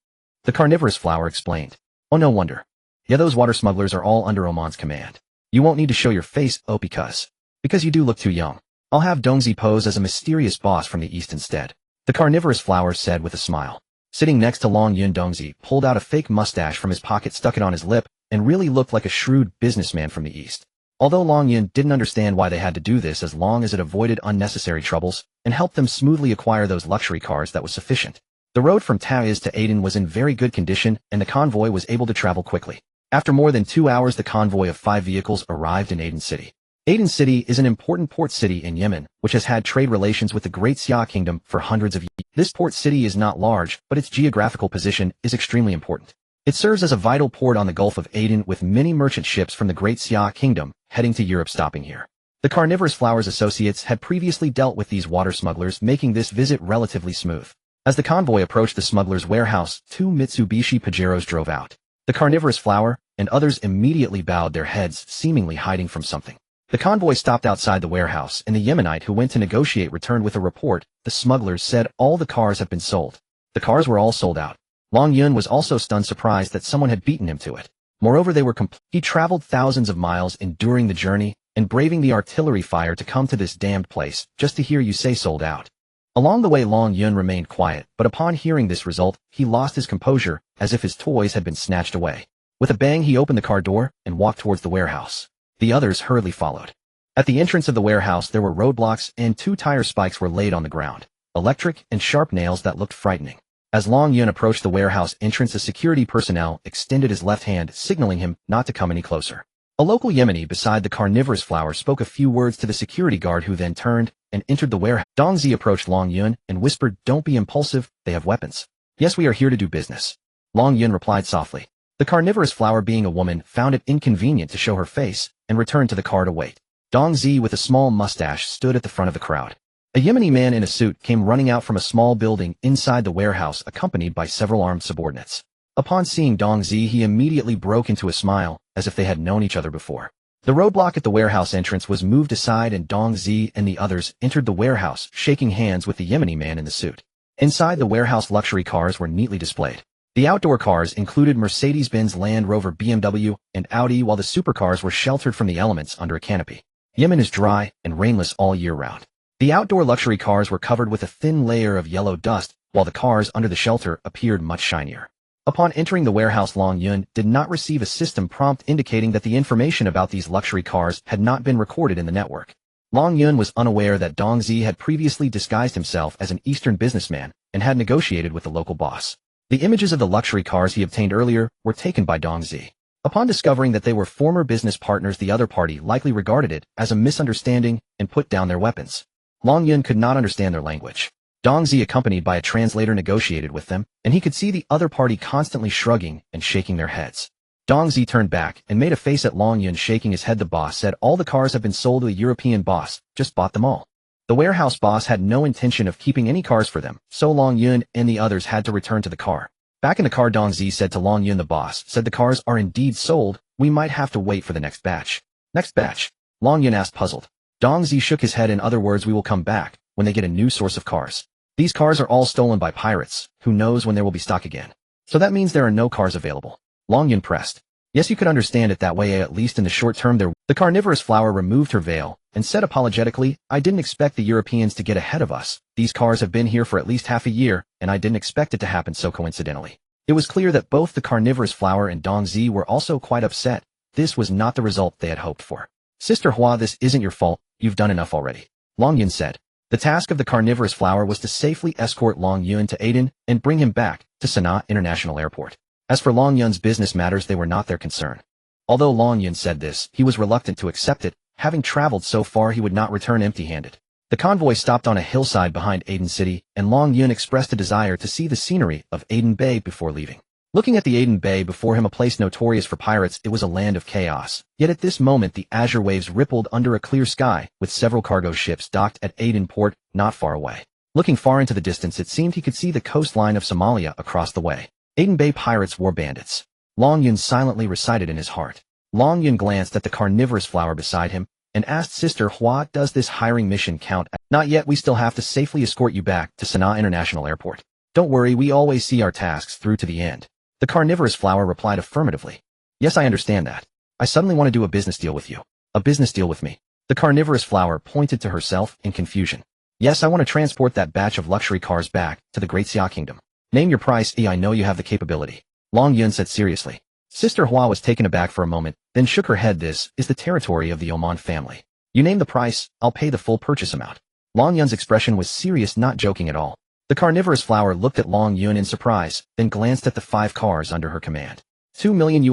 The carnivorous flower explained. Oh, no wonder. Yeah, those water smugglers are all under Oman's command. You won't need to show your face, because you do look too young. I'll have Dongzi pose as a mysterious boss from the east instead. The carnivorous flower said with a smile. Sitting next to Long Yun, Dongzi pulled out a fake mustache from his pocket, stuck it on his lip, and really looked like a shrewd businessman from the east. Although Long Yun didn't understand why they had to do this, as long as it avoided unnecessary troubles and helped them smoothly acquire those luxury cars, that was sufficient. The road from Taiz to Aden was in very good condition, and the convoy was able to travel quickly. After more than 2 hours, the convoy of 5 vehicles arrived in Aden City. Aden City is an important port city in Yemen, which has had trade relations with the Great Xia Kingdom for hundreds of years. This port city is not large, but its geographical position is extremely important. It serves as a vital port on the Gulf of Aden, with many merchant ships from the Great Xia Kingdom heading to Europe stopping here. The carnivorous flower's associates had previously dealt with these water smugglers, making this visit relatively smooth. As the convoy approached the smuggler's warehouse, 2 Mitsubishi Pajeros drove out. The carnivorous flower and others immediately bowed their heads, seemingly hiding from something. The convoy stopped outside the warehouse, and the Yemenite who went to negotiate returned with a report. The smugglers said all the cars have been sold. The cars were all sold out. Long Yun was also stunned, surprised that someone had beaten him to it. Moreover, they were He traveled thousands of miles, enduring the journey and braving the artillery fire to come to this damned place, just to hear you say sold out. Along the way, Long Yun remained quiet, but upon hearing this result, he lost his composure, as if his toys had been snatched away. With a bang, he opened the car door and walked towards the warehouse. The others hurriedly followed. At the entrance of the warehouse, there were roadblocks, and 2 tire spikes were laid on the ground, electric and sharp nails that looked frightening. As Long Yun approached the warehouse entrance, a security personnel extended his left hand, signaling him not to come any closer. A local Yemeni beside the carnivorous flower spoke a few words to the security guard, who then turned and entered the warehouse. Dongzi approached Long Yun and whispered, "Don't be impulsive, they have weapons." "Yes, we are here to do business." Long Yun replied softly. The carnivorous flower, being a woman, found it inconvenient to show her face and returned to the car to wait. Dongzi, with a small mustache, stood at the front of the crowd. A Yemeni man in a suit came running out from a small building inside the warehouse, accompanied by several armed subordinates. Upon seeing Dongzi, he immediately broke into a smile, as if they had known each other before. The roadblock at the warehouse entrance was moved aside, and Dongzi and the others entered the warehouse, shaking hands with the Yemeni man in the suit. Inside the warehouse, luxury cars were neatly displayed. The outdoor cars included Mercedes-Benz, Land Rover, BMW, and Audi, while the supercars were sheltered from the elements under a canopy. Yemen is dry and rainless all year round. The outdoor luxury cars were covered with a thin layer of yellow dust, while the cars under the shelter appeared much shinier. Upon entering the warehouse, Long Yun did not receive a system prompt indicating that the information about these luxury cars had not been recorded in the network. Long Yun was unaware that Dongzi had previously disguised himself as an Eastern businessman and had negotiated with the local boss. The images of the luxury cars he obtained earlier were taken by Dongzi. Upon discovering that they were former business partners, the other party likely regarded it as a misunderstanding and put down their weapons. Long Yun could not understand their language. Dongzi, accompanied by a translator, negotiated with them, and he could see the other party constantly shrugging and shaking their heads. Dongzi turned back and made a face at Long Yun, shaking his head. The boss said all the cars have been sold to a European boss, just bought them all. The warehouse boss had no intention of keeping any cars for them, so Long Yun and the others had to return to the car. Back in the car, Dongzi said to Long Yun, "The boss said the cars are indeed sold, we might have to wait for the next batch." "Next batch?" Long Yun asked, puzzled. Dongzi shook his head. "In other words, we will come back when they get a new source of cars. These cars are all stolen by pirates, who knows when there will be stock again. So that means there are no cars available." Long Yun pressed. "Yes, you could understand it that way, at least in the short term there." The carnivorous flower removed her veil and said apologetically, "I didn't expect the Europeans to get ahead of us. These cars have been here for at least half a year, and I didn't expect it to happen so coincidentally." It was clear that both the carnivorous flower and Dongzi were also quite upset. This was not the result they had hoped for. "Sister Hua, this isn't your fault, you've done enough already," Long Yun said. The task of the carnivorous flower was to safely escort Long Yun to Aden and bring him back to Sana'a International Airport. As for Long Yun's business matters, they were not their concern. Although Long Yun said this, he was reluctant to accept it. Having traveled so far, he would not return empty-handed. The convoy stopped on a hillside behind Aden City, and Long Yun expressed a desire to see the scenery of Aden Bay before leaving. Looking at the Aden Bay before him, a place notorious for pirates, it was a land of chaos. Yet at this moment the azure waves rippled under a clear sky, with several cargo ships docked at Aden port, not far away. Looking far into the distance, it seemed he could see the coastline of Somalia across the way. Aden Bay pirates were bandits. Long Yun silently recited in his heart. Long Yun glanced at the carnivorous flower beside him, and asked Sister Hua, does this hiring mission count? Not yet, we still have to safely escort you back to Sanaa International Airport. Don't worry, we always see our tasks through to the end. The carnivorous flower replied affirmatively. Yes, I understand that. I suddenly want to do a business deal with you. A business deal with me. The carnivorous flower pointed to herself in confusion. Yes, I want to transport that batch of luxury cars back to the Great Xia Kingdom. Name your price. I know you have the capability. Long Yun said seriously. Sister Hua was taken aback for a moment, then shook her head. This is the territory of the Oman family. You name the price, I'll pay the full purchase amount. Long Yun's expression was serious, not joking at all. The carnivorous flower looked at Long Yun in surprise, then glanced at the 5 cars under her command. $2 million,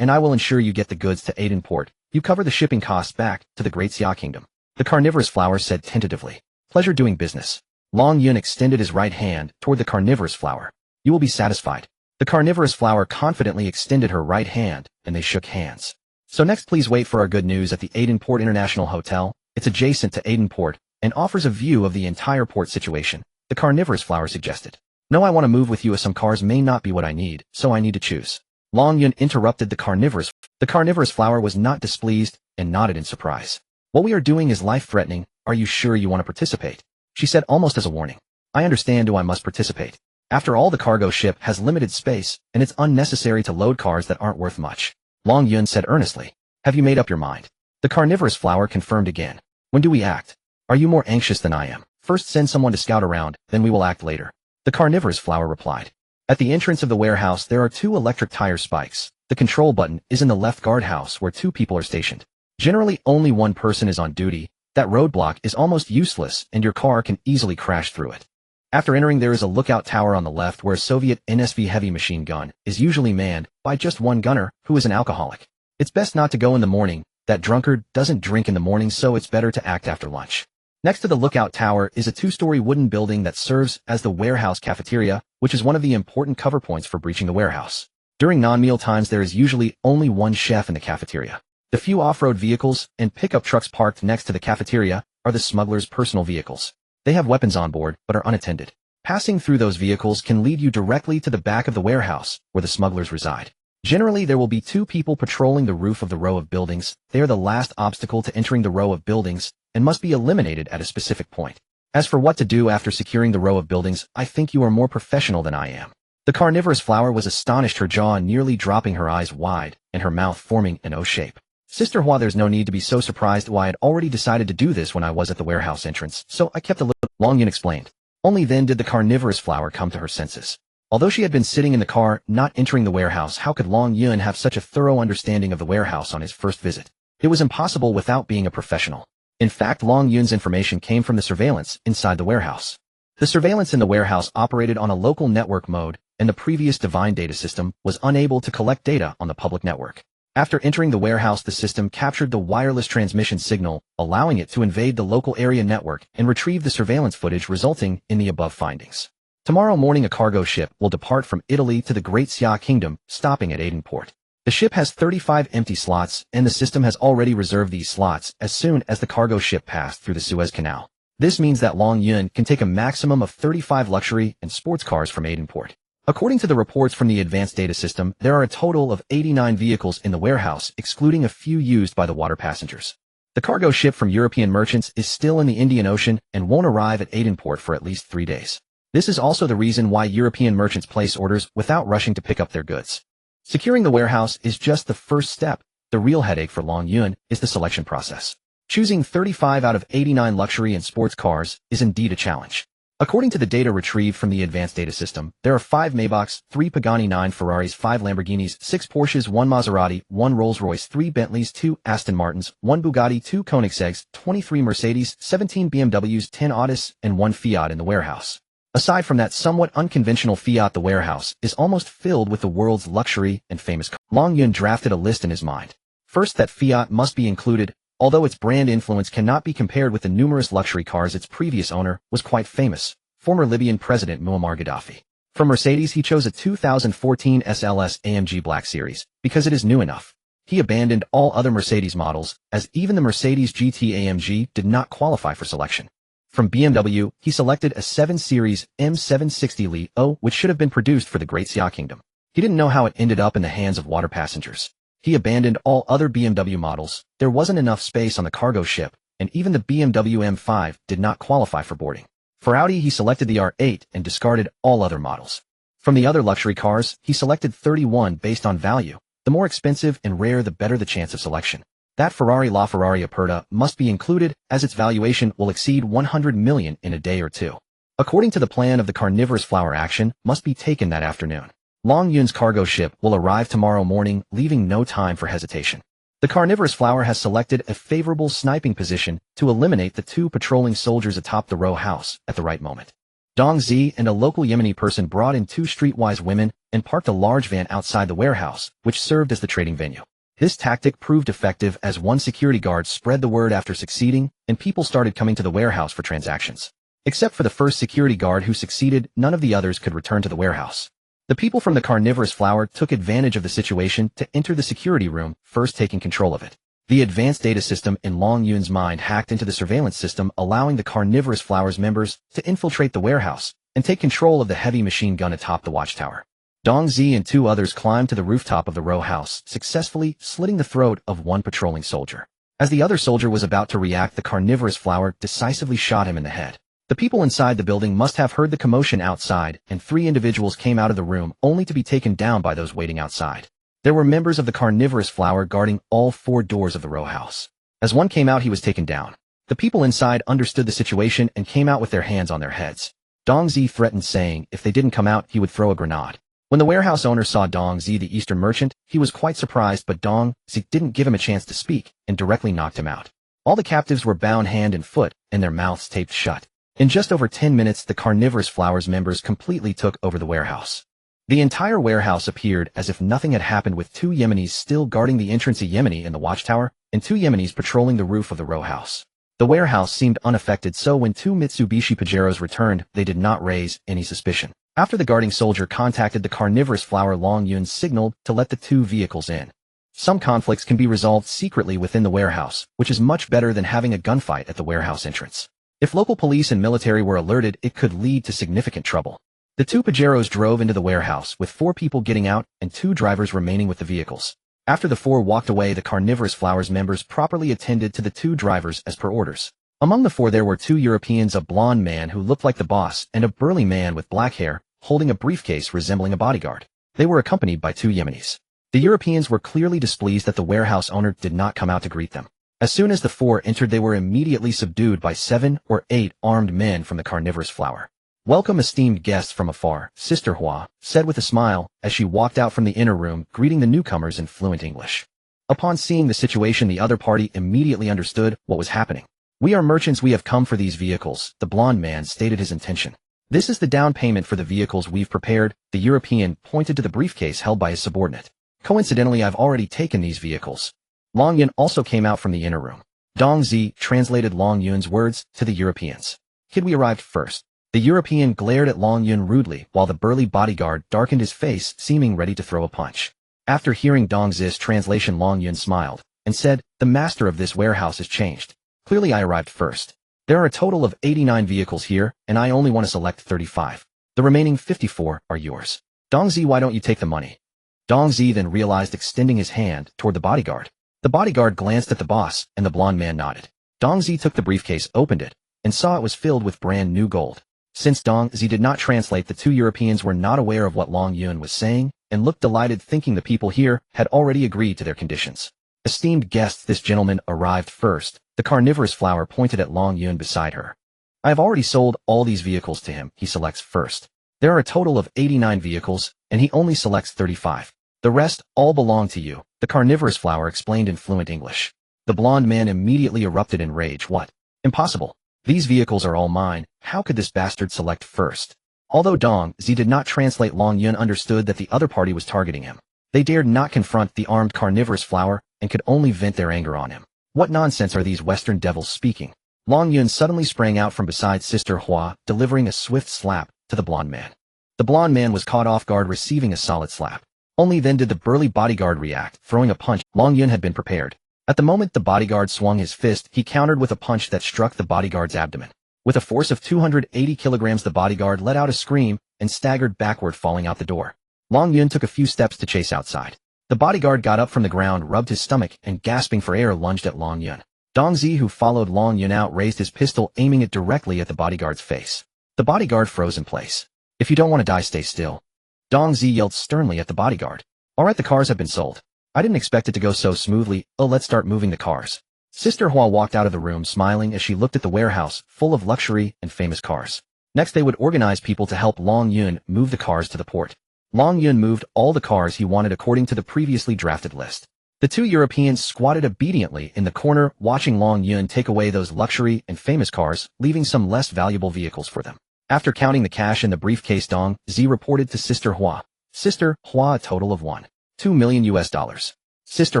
and I will ensure you get the goods to Aden port. You cover the shipping costs back to the Great Xia Kingdom. The carnivorous flower said tentatively. Pleasure doing business. Long Yun extended his right hand toward the carnivorous flower. You will be satisfied. The carnivorous flower confidently extended her right hand, and they shook hands. So next, please wait for our good news at the Aden Port International Hotel. It's adjacent to Aden Port, and offers a view of the entire port situation. The carnivorous flower suggested. No, I want to move with you as some cars may not be what I need, so I need to choose. Long Yun interrupted the carnivorous. The carnivorous flower was not displeased and nodded in surprise. What we are doing is life-threatening. Are you sure you want to participate? She said almost as a warning. I understand. I must participate. After all, the cargo ship has limited space, and it's unnecessary to load cars that aren't worth much. Long Yun said earnestly. Have you made up your mind? The carnivorous flower confirmed again. When do we act? Are you more anxious than I am? First send someone to scout around, then we will act later. The carnivorous flower replied. At the entrance of the warehouse there are 2 electric tire spikes. The control button is in the left guardhouse where 2 people are stationed. Generally only 1 person is on duty. That roadblock is almost useless and your car can easily crash through it. After entering there is a lookout tower on the left where a Soviet NSV heavy machine gun is usually manned by just 1 gunner who is an alcoholic. It's best not to go in the morning. That drunkard doesn't drink in the morning, so it's better to act after lunch. Next to the lookout tower is a 2-story wooden building that serves as the warehouse cafeteria, which is one of the important cover points for breaching the warehouse. During non-meal times there is usually only 1 chef in the cafeteria. The few off-road vehicles and pickup trucks parked next to the cafeteria are the smugglers' personal vehicles. They have weapons on board but are unattended. Passing through those vehicles can lead you directly to the back of the warehouse, where the smugglers reside. Generally there will be 2 people patrolling the roof of the row of buildings. They are the last obstacle to entering the row of buildings, and must be eliminated at a specific point. As for what to do after securing the row of buildings, I think you are more professional than I am. The carnivorous flower was astonished, her jaw nearly dropping, her eyes wide, and her mouth forming an O shape. Sister Hua, there's no need to be so surprised. I had already decided to do this when I was at the warehouse entrance, so I kept a little. Long Yun explained. Only then did the carnivorous flower come to her senses. Although she had been sitting in the car, not entering the warehouse, how could Long Yun have such a thorough understanding of the warehouse on his first visit? It was impossible without being a professional. In fact, Long Yun's information came from the surveillance inside the warehouse. The surveillance in the warehouse operated on a local network mode, and the previous Divine data system was unable to collect data on the public network. After entering the warehouse, the system captured the wireless transmission signal, allowing it to invade the local area network and retrieve the surveillance footage, resulting in the above findings. Tomorrow morning a cargo ship will depart from Italy to the Great Xia Kingdom, stopping at Aden Port. The ship has 35 empty slots, and the system has already reserved these slots as soon as the cargo ship passed through the Suez Canal. This means that Long Yun can take a maximum of 35 luxury and sports cars from Aden Port. According to the reports from the advanced data system, there are a total of 89 vehicles in the warehouse, excluding a few used by the water passengers. The cargo ship from European merchants is still in the Indian Ocean and won't arrive at Aden Port for at least 3 days. This is also the reason why European merchants place orders without rushing to pick up their goods. Securing the warehouse is just the first step. The real headache for Long Yun is the selection process. Choosing 35 out of 89 luxury and sports cars is indeed a challenge. According to the data retrieved from the advanced data system, there are 5 Maybachs, 3 Pagani, 9 Ferraris, 5 Lamborghinis, 6 Porsches, 1 Maserati, 1 Rolls-Royce, 3 Bentleys, 2 Aston Martins, 1 Bugatti, 2 Koenigsegg's, 23 Mercedes, 17 BMWs, 10 Audis, and 1 Fiat in the warehouse. Aside from that somewhat unconventional Fiat, the warehouse is almost filled with the world's luxury and famous cars. Long Yun drafted a list in his mind. First, that Fiat must be included. Although its brand influence cannot be compared with the numerous luxury cars its previous owner was quite famous, former Libyan President Muammar Gaddafi. From Mercedes he chose a 2014 SLS AMG Black Series, because it is new enough. He abandoned all other Mercedes models, as even the Mercedes GT AMG did not qualify for selection. From BMW, he selected a 7 Series M760 Li, which should have been produced for the Great Xia Kingdom. He didn't know how it ended up in the hands of water passengers. He abandoned all other BMW models, there wasn't enough space on the cargo ship, and even the BMW M5 did not qualify for boarding. For Audi he selected the R8 and discarded all other models. From the other luxury cars, he selected 31 based on value. The more expensive and rare the better the chance of selection. That Ferrari LaFerrari Aperta must be included, as its valuation will exceed 100 million in a day or two. According to the plan of the carnivorous flower action, must be taken that afternoon. Long Yun's cargo ship will arrive tomorrow morning, leaving no time for hesitation. The carnivorous flower has selected a favorable sniping position to eliminate the 2 patrolling soldiers atop the row house at the right moment. Dong Zi and a local Yemeni person brought in 2 streetwise women and parked a large van outside the warehouse, which served as the trading venue. This tactic proved effective as one security guard spread the word after succeeding, and people started coming to the warehouse for transactions. Except for the first security guard who succeeded, none of the others could return to the warehouse. The people from the carnivorous flower took advantage of the situation to enter the security room, first taking control of it. The advanced data system in Long Yun's mind hacked into the surveillance system, allowing the carnivorous flower's members to infiltrate the warehouse and take control of the heavy machine gun atop the watchtower. Dong Zi and 2 others climbed to the rooftop of the row house, successfully slitting the throat of one patrolling soldier. As the other soldier was about to react, the carnivorous flower decisively shot him in the head. The people inside the building must have heard the commotion outside, and 3 individuals came out of the room only to be taken down by those waiting outside. There were members of the carnivorous flower guarding all 4 doors of the row house. As one came out, he was taken down. The people inside understood the situation and came out with their hands on their heads. Dong Zi threatened, saying if they didn't come out, he would throw a grenade. When the warehouse owner saw Dong Zi, the Eastern merchant, he was quite surprised, but Dong Zi didn't give him a chance to speak and directly knocked him out. All the captives were bound hand and foot, and their mouths taped shut. In just over 10 minutes, the carnivorous flower's members completely took over the warehouse. The entire warehouse appeared as if nothing had happened, with 2 Yemenis still guarding the entrance, a Yemeni in the watchtower, and 2 Yemenis patrolling the roof of the row house. The warehouse seemed unaffected, so when 2 Mitsubishi Pajeros returned, they did not raise any suspicion. After the guarding soldier contacted the carnivorous flower, Long Yun signaled to let the 2 vehicles in. Some conflicts can be resolved secretly within the warehouse, which is much better than having a gunfight at the warehouse entrance. If local police and military were alerted, it could lead to significant trouble. The 2 Pajeros drove into the warehouse, with 4 people getting out and 2 drivers remaining with the vehicles. After the 4 walked away, the carnivorous flower's members properly attended to the 2 drivers as per orders. Among the 4 there were 2 Europeans, a blonde man who looked like the boss, and a burly man with black hair, holding a briefcase resembling a bodyguard. They were accompanied by 2 Yemenis. The Europeans were clearly displeased that the warehouse owner did not come out to greet them. As soon as the 4 entered, they were immediately subdued by 7 or 8 armed men from the carnivorous flower. "Welcome, esteemed guests from afar," Sister Hua said with a smile as she walked out from the inner room, greeting the newcomers in fluent English. Upon seeing the situation, the other party immediately understood what was happening. "We are merchants, we have come for these vehicles," the blonde man stated his intention. "This is the down payment for the vehicles we've prepared." The European pointed to the briefcase held by his subordinate. "Coincidentally, I've already taken these vehicles." Long Yun also came out from the inner room. Dong Zi translated Long Yun's words to the Europeans. "Kid, we arrived first." The European glared at Long Yun rudely, while the burly bodyguard darkened his face, seeming ready to throw a punch. After hearing Dong Zi's translation, Long Yun smiled and said, "The master of this warehouse has changed. Clearly I arrived first. There are a total of 89 vehicles here, and I only want to select 35. The remaining 54 are yours. Dong Zi, why don't you take the money?" Dong Zi then realized, extending his hand toward the bodyguard. The bodyguard glanced at the boss, and the blonde man nodded. Dong Zi took the briefcase, opened it, and saw it was filled with brand new gold. Since Dong Zi did not translate, the 2 Europeans were not aware of what Long Yun was saying, and looked delighted, thinking the people here had already agreed to their conditions. "Esteemed guests, this gentleman arrived first." The carnivorous flower pointed at Long Yun beside her. "I have already sold all these vehicles to him. He selects first. There are a total of 89 vehicles, and he only selects 35. The rest all belong to you," the carnivorous flower explained in fluent English. The blonde man immediately erupted in rage. "What? Impossible. These vehicles are all mine. How could this bastard select first?" Although Dong Zi did not translate, Long Yun understood that the other party was targeting him. They dared not confront the armed carnivorous flower and could only vent their anger on him. What nonsense are these Western devils speaking? Long Yun suddenly sprang out from beside Sister Hua, delivering a swift slap to the blonde man. The blonde man was caught off guard, receiving a solid slap. Only then did the burly bodyguard react, throwing a punch. Long Yun had been prepared. At the moment the bodyguard swung his fist, he countered with a punch that struck the bodyguard's abdomen. With a force of 280 kilograms, the bodyguard let out a scream and staggered backward, falling out the door. Long Yun took a few steps to chase outside. The bodyguard got up from the ground, rubbed his stomach, and gasping for air lunged at Long Yun. Dong Zi, who followed Long Yun out, raised his pistol, aiming it directly at the bodyguard's face. The bodyguard froze in place. "If you don't want to die, stay still." Dong Zi yelled sternly at the bodyguard. "Alright, the cars have been sold. I didn't expect it to go so smoothly. Oh, let's start moving the cars." Sister Hua walked out of the room smiling as she looked at the warehouse, full of luxury and famous cars. Next they would organize people to help Long Yun move the cars to the port. Long Yun moved all the cars he wanted according to the previously drafted list. The two Europeans squatted obediently in the corner, watching Long Yun take away those luxury and famous cars, leaving some less valuable vehicles for them. After counting the cash in the briefcase, Dong Zi reported to Sister Hua. "Sister Hua, a total of $1.2 million US. Sister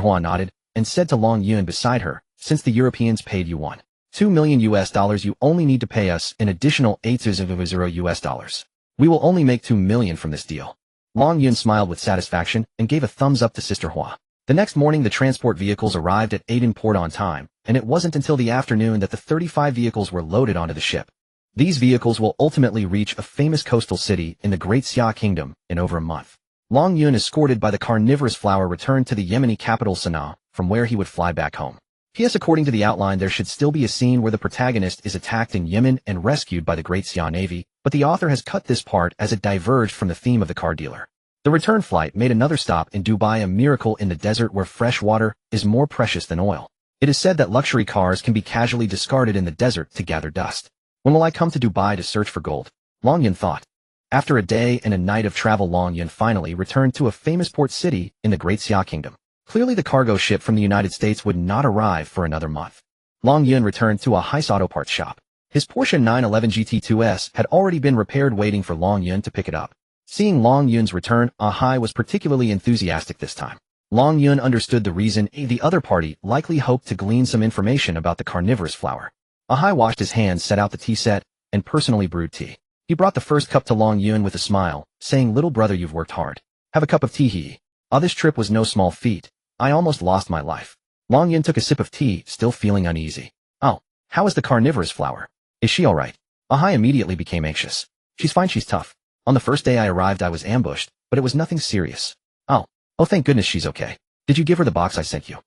Hua nodded and said to Long Yun beside her, "Since the Europeans paid you $1.2 million US, you only need to pay us an additional $800 US. We will only make $2 million from this deal." Long Yun smiled with satisfaction and gave a thumbs up to Sister Hua. The next morning the transport vehicles arrived at Aden port on time, and it wasn't until the afternoon that the 35 vehicles were loaded onto the ship. These vehicles will ultimately reach a famous coastal city in the Great Xia Kingdom in over a month. Long Yun, escorted by the carnivorous flower, returned to the Yemeni capital Sana'a, from where he would fly back home. P.S. According to the outline, there should still be a scene where the protagonist is attacked in Yemen and rescued by the Great Xia Navy, but the author has cut this part as it diverged from the theme of the car dealer. The return flight made another stop in Dubai, a miracle in the desert where fresh water is more precious than oil. It is said that luxury cars can be casually discarded in the desert to gather dust. When will I come to Dubai to search for gold? Long Yun thought. After a day and a night of travel, Long Yun finally returned to a famous port city in the Great Xia Kingdom. Clearly the cargo ship from the United States would not arrive for another month. Long Yun returned to a Heiss auto parts shop. His Porsche 911 GT2S had already been repaired, waiting for Long Yun to pick it up. Seeing Long Yun's return, Ahai was particularly enthusiastic this time. Long Yun understood the reason. The other party likely hoped to glean some information about the carnivorous flower. Ahai washed his hands, set out the tea set, and personally brewed tea. He brought the first cup to Long Yun with a smile, saying, "Little brother, you've worked hard. Have a cup of tea." This trip was no small feat. I almost lost my life." Long Yun took a sip of tea, still feeling uneasy. "Oh, how is the carnivorous flower? Is she alright?" Ahai immediately became anxious. "She's fine, she's tough. On the first day I arrived I was ambushed, but it was nothing serious." Oh, thank goodness she's okay. Did you give her the box I sent you?"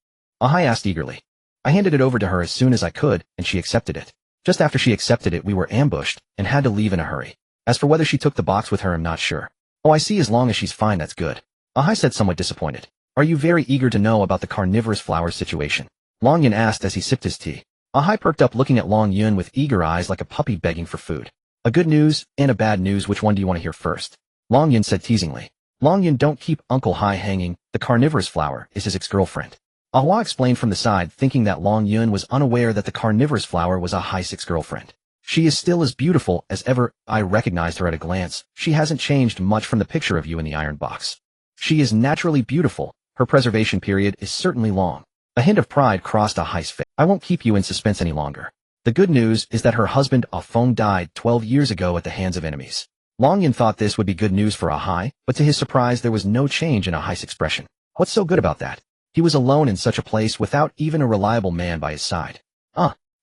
Ahai asked eagerly. "I handed it over to her as soon as I could, and she accepted it. Just after she accepted it we were ambushed, and had to leave in a hurry. As for whether she took the box with her, I'm not sure." "Oh, I see, as long as she's fine that's good." Ahai said, somewhat disappointed. "Are you very eager to know about the carnivorous flower situation?" Long Yun asked as he sipped his tea. Ahai perked up, looking at Long Yun with eager eyes like a puppy begging for food. "A good news and a bad news, which one do you want to hear first?" Long Yun said teasingly. "Long Yun, don't keep Uncle Hai hanging. The carnivorous flower is his ex-girlfriend." Ahua explained from the side, thinking that Long Yun was unaware that the carnivorous flower was Ahai's ex-girlfriend. "She is still as beautiful as ever. I recognized her at a glance. She hasn't changed much from the picture of you in the iron box. She is naturally beautiful. Her preservation period is certainly long." A hint of pride crossed Ahai's face. "I won't keep you in suspense any longer. The good news is that her husband Ah Feng died 12 years ago at the hands of enemies." Long Yun thought this would be good news for Ahai, but to his surprise there was no change in Ahai's expression. What's so good about that? He was alone in such a place without even a reliable man by his side.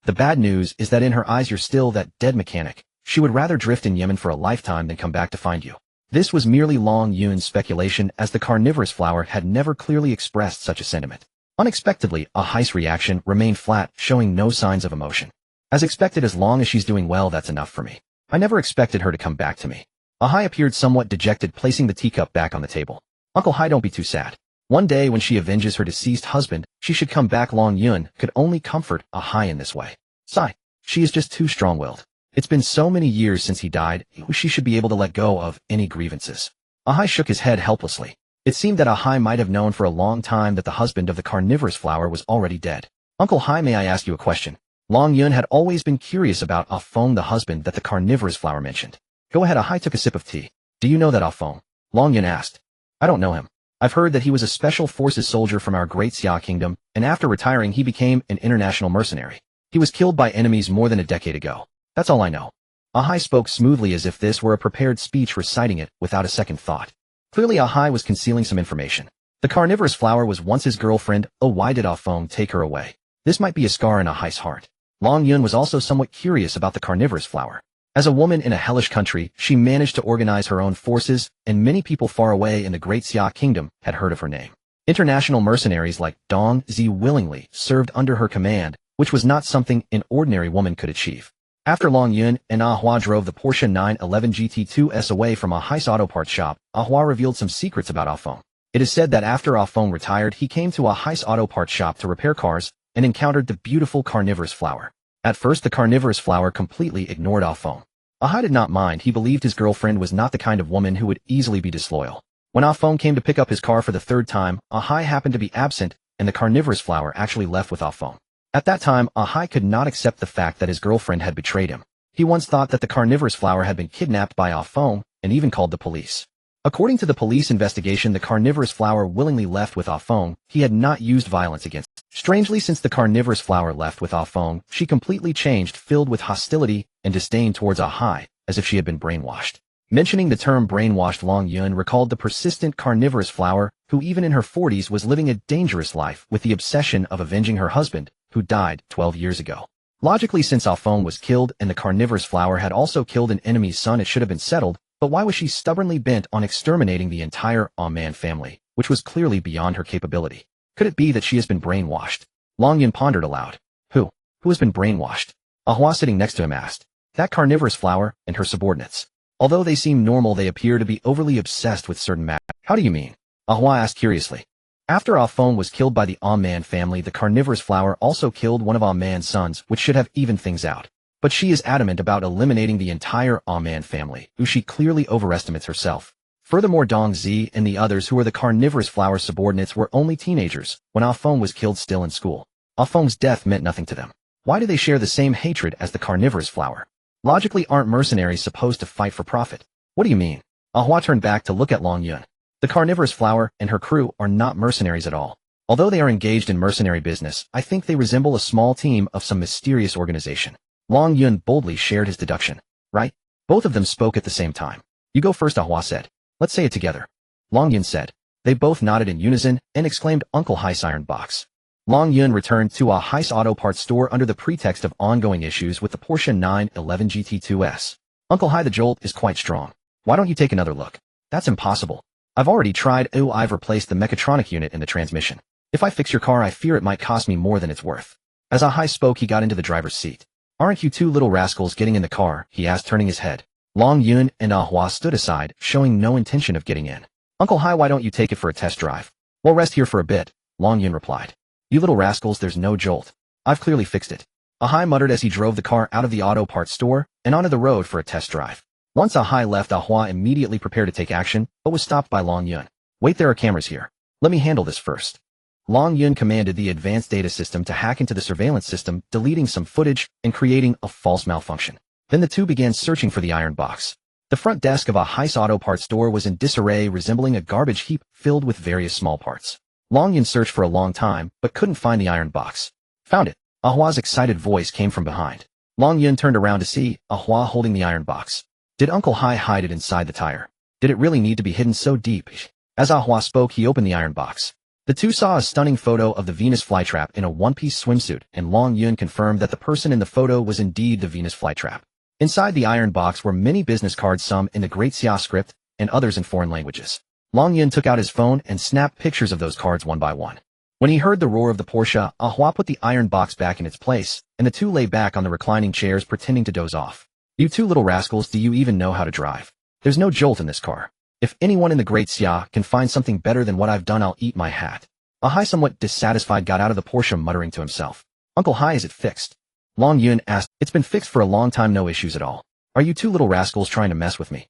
The bad news is that in her eyes you're still that dead mechanic. She would rather drift in Yemen for a lifetime than come back to find you." This was merely Long Yun's speculation, as the carnivorous flower had never clearly expressed such a sentiment. Unexpectedly, Ahai's reaction remained flat, showing no signs of emotion. "As expected, as long as she's doing well that's enough for me. I never expected her to come back to me." Ahai appeared somewhat dejected, placing the teacup back on the table. "Uncle Hai, don't be too sad. One day when she avenges her deceased husband, she should come back." Long Yun could only comfort Ahai in this way. "Sigh. She is just too strong-willed. It's been so many years since he died, she should be able to let go of any grievances." Ahai shook his head helplessly. It seemed that Ahai might have known for a long time that the husband of the carnivorous flower was already dead. "Uncle Hai, may I ask you a question?" Long Yun had always been curious about Ah Feng, the husband that the carnivorous flower mentioned. "Go ahead." Ahai took a sip of tea. "Do you know that Ah Feng?" Long Yun asked. "I don't know him. I've heard that he was a special forces soldier from our great Xia kingdom, and after retiring he became an international mercenary. He was killed by enemies more than a decade ago. That's all I know. Ahai spoke smoothly as if this were a prepared speech, reciting it without a second thought. Clearly Ahai was concealing some information. The carnivorous flower was once his girlfriend. Oh, why did Ah Feng take her away? This might be a scar in Ahai's heart. Long Yun was also somewhat curious about the carnivorous flower. As a woman in a hellish country, she managed to organize her own forces, and many people far away in the great Xia kingdom had heard of her name. International mercenaries like Dong Zi willingly served under her command, which was not something an ordinary woman could achieve. After Long Yun and Ah Hua drove the Porsche 911 GT2S away from Ahai's auto parts shop, Ah Hua revealed some secrets about Ah Feng. It is said that after Ah Feng retired, he came to Ahai's auto parts shop to repair cars and encountered the beautiful carnivorous flower. At first, the carnivorous flower completely ignored Ah Feng. Ahai did not mind. He believed his girlfriend was not the kind of woman who would easily be disloyal. When Ah Feng came to pick up his car for the third time, Ahai happened to be absent, and the carnivorous flower actually left with Ah Feng. At that time, Ahai could not accept the fact that his girlfriend had betrayed him. He once thought that the carnivorous flower had been kidnapped by Ah Feng, and even called the police. According to the police investigation, the carnivorous flower willingly left with Ah Feng. He had not used violence against her. Strangely, since the carnivorous flower left with Ah Feng, she completely changed, filled with hostility and disdain towards Ahai, as if she had been brainwashed. Mentioning the term brainwashed, Long Yun recalled the persistent carnivorous flower, who even in her 40s was living a dangerous life with the obsession of avenging her husband, who died 12 years ago. Logically, since Ah Feng was killed and the carnivorous flower had also killed an enemy's son, it should have been settled, but why was she stubbornly bent on exterminating the entire Ah Man family, which was clearly beyond her capability? Could it be that she has been brainwashed? Long Yun pondered aloud. Who has been brainwashed? Ah Hua, sitting next to him, asked. That carnivorous flower and her subordinates. Although they seem normal, they appear to be overly obsessed with certain matters. How do you mean? Ah Hua asked curiously. After Ah Feng was killed by the Ah Man family, the carnivorous flower also killed one of Ah Man's sons, which should have evened things out. But she is adamant about eliminating the entire Ah Man family, who she clearly overestimates herself. Furthermore, Dong Zi and the others who were the carnivorous flower subordinates were only teenagers when Ah Feng was killed, still in school. Ah Feng's death meant nothing to them. Why do they share the same hatred as the carnivorous flower? Logically, aren't mercenaries supposed to fight for profit? What do you mean? Ah Hua turned back to look at Long Yun. The carnivorous flower and her crew are not mercenaries at all. Although they are engaged in mercenary business, I think they resemble a small team of some mysterious organization. Long Yun boldly shared his deduction. Right? Both of them spoke at the same time. You go first, Ah Hua said. Let's say it together. Long Yun said. They both nodded in unison and exclaimed, Uncle Hai's iron box. Long Yun returned to Ahai's auto parts store under the pretext of ongoing issues with the Porsche 911 GT2S. Uncle Hai, the jolt is quite strong. Why don't you take another look? That's impossible. I've already tried. Oh, I've replaced the mechatronic unit in the transmission. If I fix your car, I fear it might cost me more than it's worth. As Ahai spoke, he got into the driver's seat. Aren't you two little rascals getting in the car? He asked, turning his head. Long Yun and Ah Hua stood aside, showing no intention of getting in. Uncle Hai, why don't you take it for a test drive? We'll rest here for a bit, Long Yun replied. You little rascals, there's no jolt. I've clearly fixed it. Ahai muttered as he drove the car out of the auto parts store and onto the road for a test drive. Once Ahai left, Ah Hua immediately prepared to take action, but was stopped by Long Yun. Wait, there are cameras here. Let me handle this first. Long Yun commanded the advanced data system to hack into the surveillance system, deleting some footage and creating a false malfunction. Then the two began searching for the iron box. The front desk of Ahai's auto parts store was in disarray, resembling a garbage heap filled with various small parts. Long Yun searched for a long time, but couldn't find the iron box. Found it. Ah Hua's excited voice came from behind. Long Yun turned around to see Ah Hua holding the iron box. Did Uncle Hai hide it inside the tire? Did it really need to be hidden so deep? As Ah Hua spoke, he opened the iron box. The two saw a stunning photo of the Venus flytrap in a one-piece swimsuit, and Long Yun confirmed that the person in the photo was indeed the Venus flytrap. Inside the iron box were many business cards, some in the Great Xia script and others in foreign languages. Long Yun took out his phone and snapped pictures of those cards one by one. When he heard the roar of the Porsche, Ah Hua put the iron box back in its place, and the two lay back on the reclining chairs pretending to doze off. You two little rascals, do you even know how to drive? There's no jolt in this car. If anyone in the Great Xia can find something better than what I've done, I'll eat my hat. Ah Hai, somewhat dissatisfied, got out of the Porsche, muttering to himself. Uncle Hai, is it fixed? Long Yun asked. It's been fixed for a long time, no issues at all. Are you two little rascals trying to mess with me?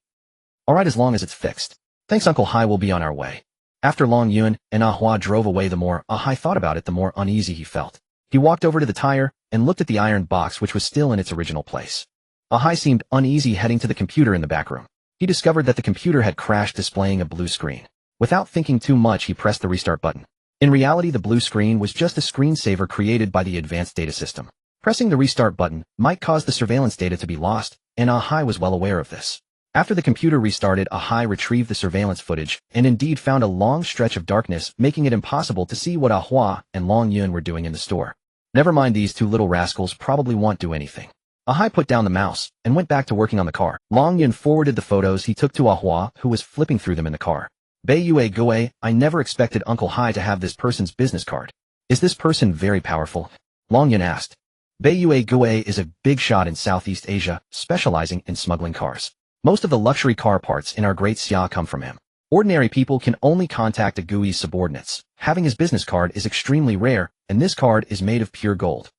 Alright, as long as it's fixed. Thanks, Uncle Hai, we'll be on our way. After Long Yun and Ah Hua drove away, the more Ah Hai thought about it, the more uneasy he felt. He walked over to the tire and looked at the iron box, which was still in its original place. Ah Hai seemed uneasy, heading to the computer in the back room. He discovered that the computer had crashed, displaying a blue screen. Without thinking too much, he pressed the restart button. In reality, the blue screen was just a screensaver created by the advanced data system. Pressing the restart button might cause the surveillance data to be lost, and Ahai was well aware of this. After the computer restarted, Ahai retrieved the surveillance footage and indeed found a long stretch of darkness, making it impossible to see what Ahua and Long Yun were doing in the store. Never mind, these two little rascals probably won't do anything. Ahai put down the mouse and went back to working on the car. Long Yun forwarded the photos he took to Ahua, who was flipping through them in the car. Beiyue Gue, I never expected Uncle Hai to have this person's business card. Is this person very powerful? Long Yun asked. Beiyue Gue is a big shot in Southeast Asia, specializing in smuggling cars. Most of the luxury car parts in our Great Xia come from him. Ordinary people can only contact a Gui's subordinates. Having his business card is extremely rare, and this card is made of pure gold.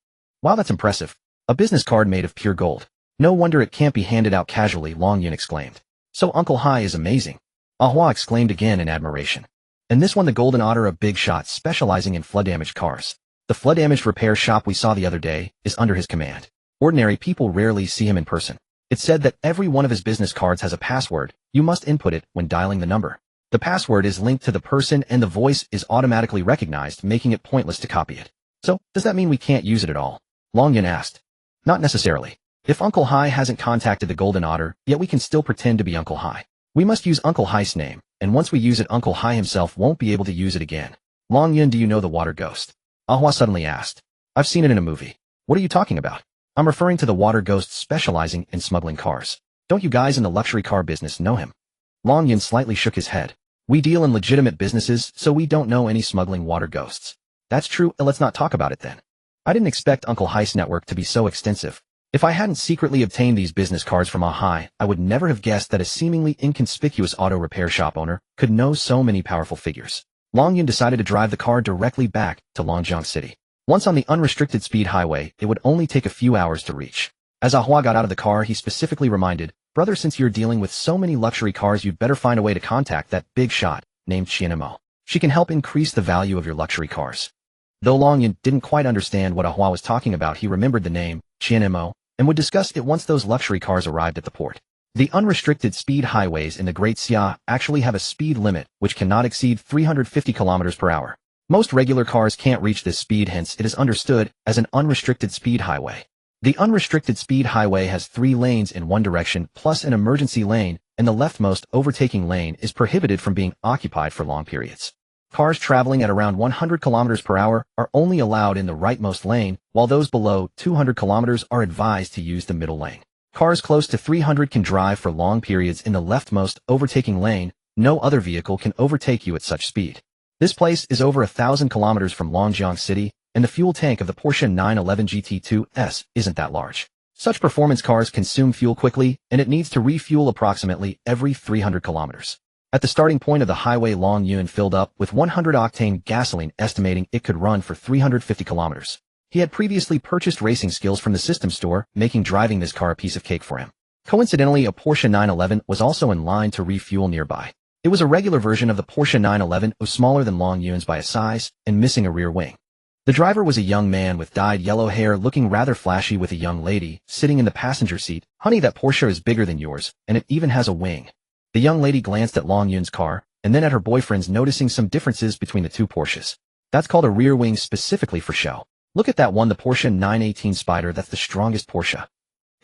Wow, that's impressive. A business card made of pure gold. No wonder it can't be handed out casually, Long Yun exclaimed. So Uncle Hai is amazing. Ahua exclaimed again in admiration. And this one, the Golden Otter, a big shot specializing in flood-damaged cars. The flood-damaged repair shop we saw the other day is under his command. Ordinary people rarely see him in person. It's said that every one of his business cards has a password. You must input it when dialing the number. The password is linked to the person and the voice is automatically recognized, making it pointless to copy it. So, does that mean we can't use it at all? Long Yun asked. Not necessarily. If Uncle Hai hasn't contacted the Golden Otter, yet we can still pretend to be Uncle Hai. We must use Uncle Hai's name, and once we use it, Uncle Hai himself won't be able to use it again. Long Yun, do you know the water ghost? Ahua suddenly asked. I've seen it in a movie. What are you talking about? I'm referring to the water ghost specializing in smuggling cars. Don't you guys in the luxury car business know him? Long Yun slightly shook his head. We deal in legitimate businesses, so we don't know any smuggling water ghosts. That's true, let's not talk about it then. I didn't expect Uncle Hai's network to be so extensive. If I hadn't secretly obtained these business cards from Ahai, I would never have guessed that a seemingly inconspicuous auto repair shop owner could know so many powerful figures. Long Yun decided to drive the car directly back to Longjiang City. Once on the unrestricted speed highway, it would only take a few hours to reach. As Ahua got out of the car, he specifically reminded, Brother, since you're dealing with so many luxury cars, you'd better find a way to contact that big shot named Qianemo. She can help increase the value of your luxury cars. Though Long Yun didn't quite understand what Ahua was talking about, he remembered the name, Qianemo, and would discuss it once those luxury cars arrived at the port. The unrestricted speed highways in the Great Xia actually have a speed limit which cannot exceed 350 kilometers per hour. Most regular cars can't reach this speed, hence it is understood as an unrestricted speed highway. The unrestricted speed highway has 3 lanes in one direction plus an emergency lane, and the leftmost overtaking lane is prohibited from being occupied for long periods. Cars traveling at around 100 kilometers per hour are only allowed in the rightmost lane, while those below 200 kilometers are advised to use the middle lane. Cars close to 300 can drive for long periods in the leftmost overtaking lane. No other vehicle can overtake you at such speed. This place is over 1,000 kilometers from Longjiang City, and the fuel tank of the Porsche 911 GT2S isn't that large. Such performance cars consume fuel quickly, and it needs to refuel approximately every 300 kilometers. At the starting point of the highway, Long Yun filled up with 100-octane gasoline, estimating it could run for 350 kilometers. He had previously purchased racing skills from the system store, making driving this car a piece of cake for him. Coincidentally, a Porsche 911 was also in line to refuel nearby. It was a regular version of the Porsche 911, smaller than Long Yun's by a size, and missing a rear wing. The driver was a young man with dyed yellow hair, looking rather flashy, with a young lady sitting in the passenger seat. Honey, that Porsche is bigger than yours, and it even has a wing. The young lady glanced at Long Yun's car, and then at her boyfriend's, noticing some differences between the two Porsches. That's called a rear wing, specifically for show. Look at that one, the Porsche 918 Spider, that's the strongest Porsche.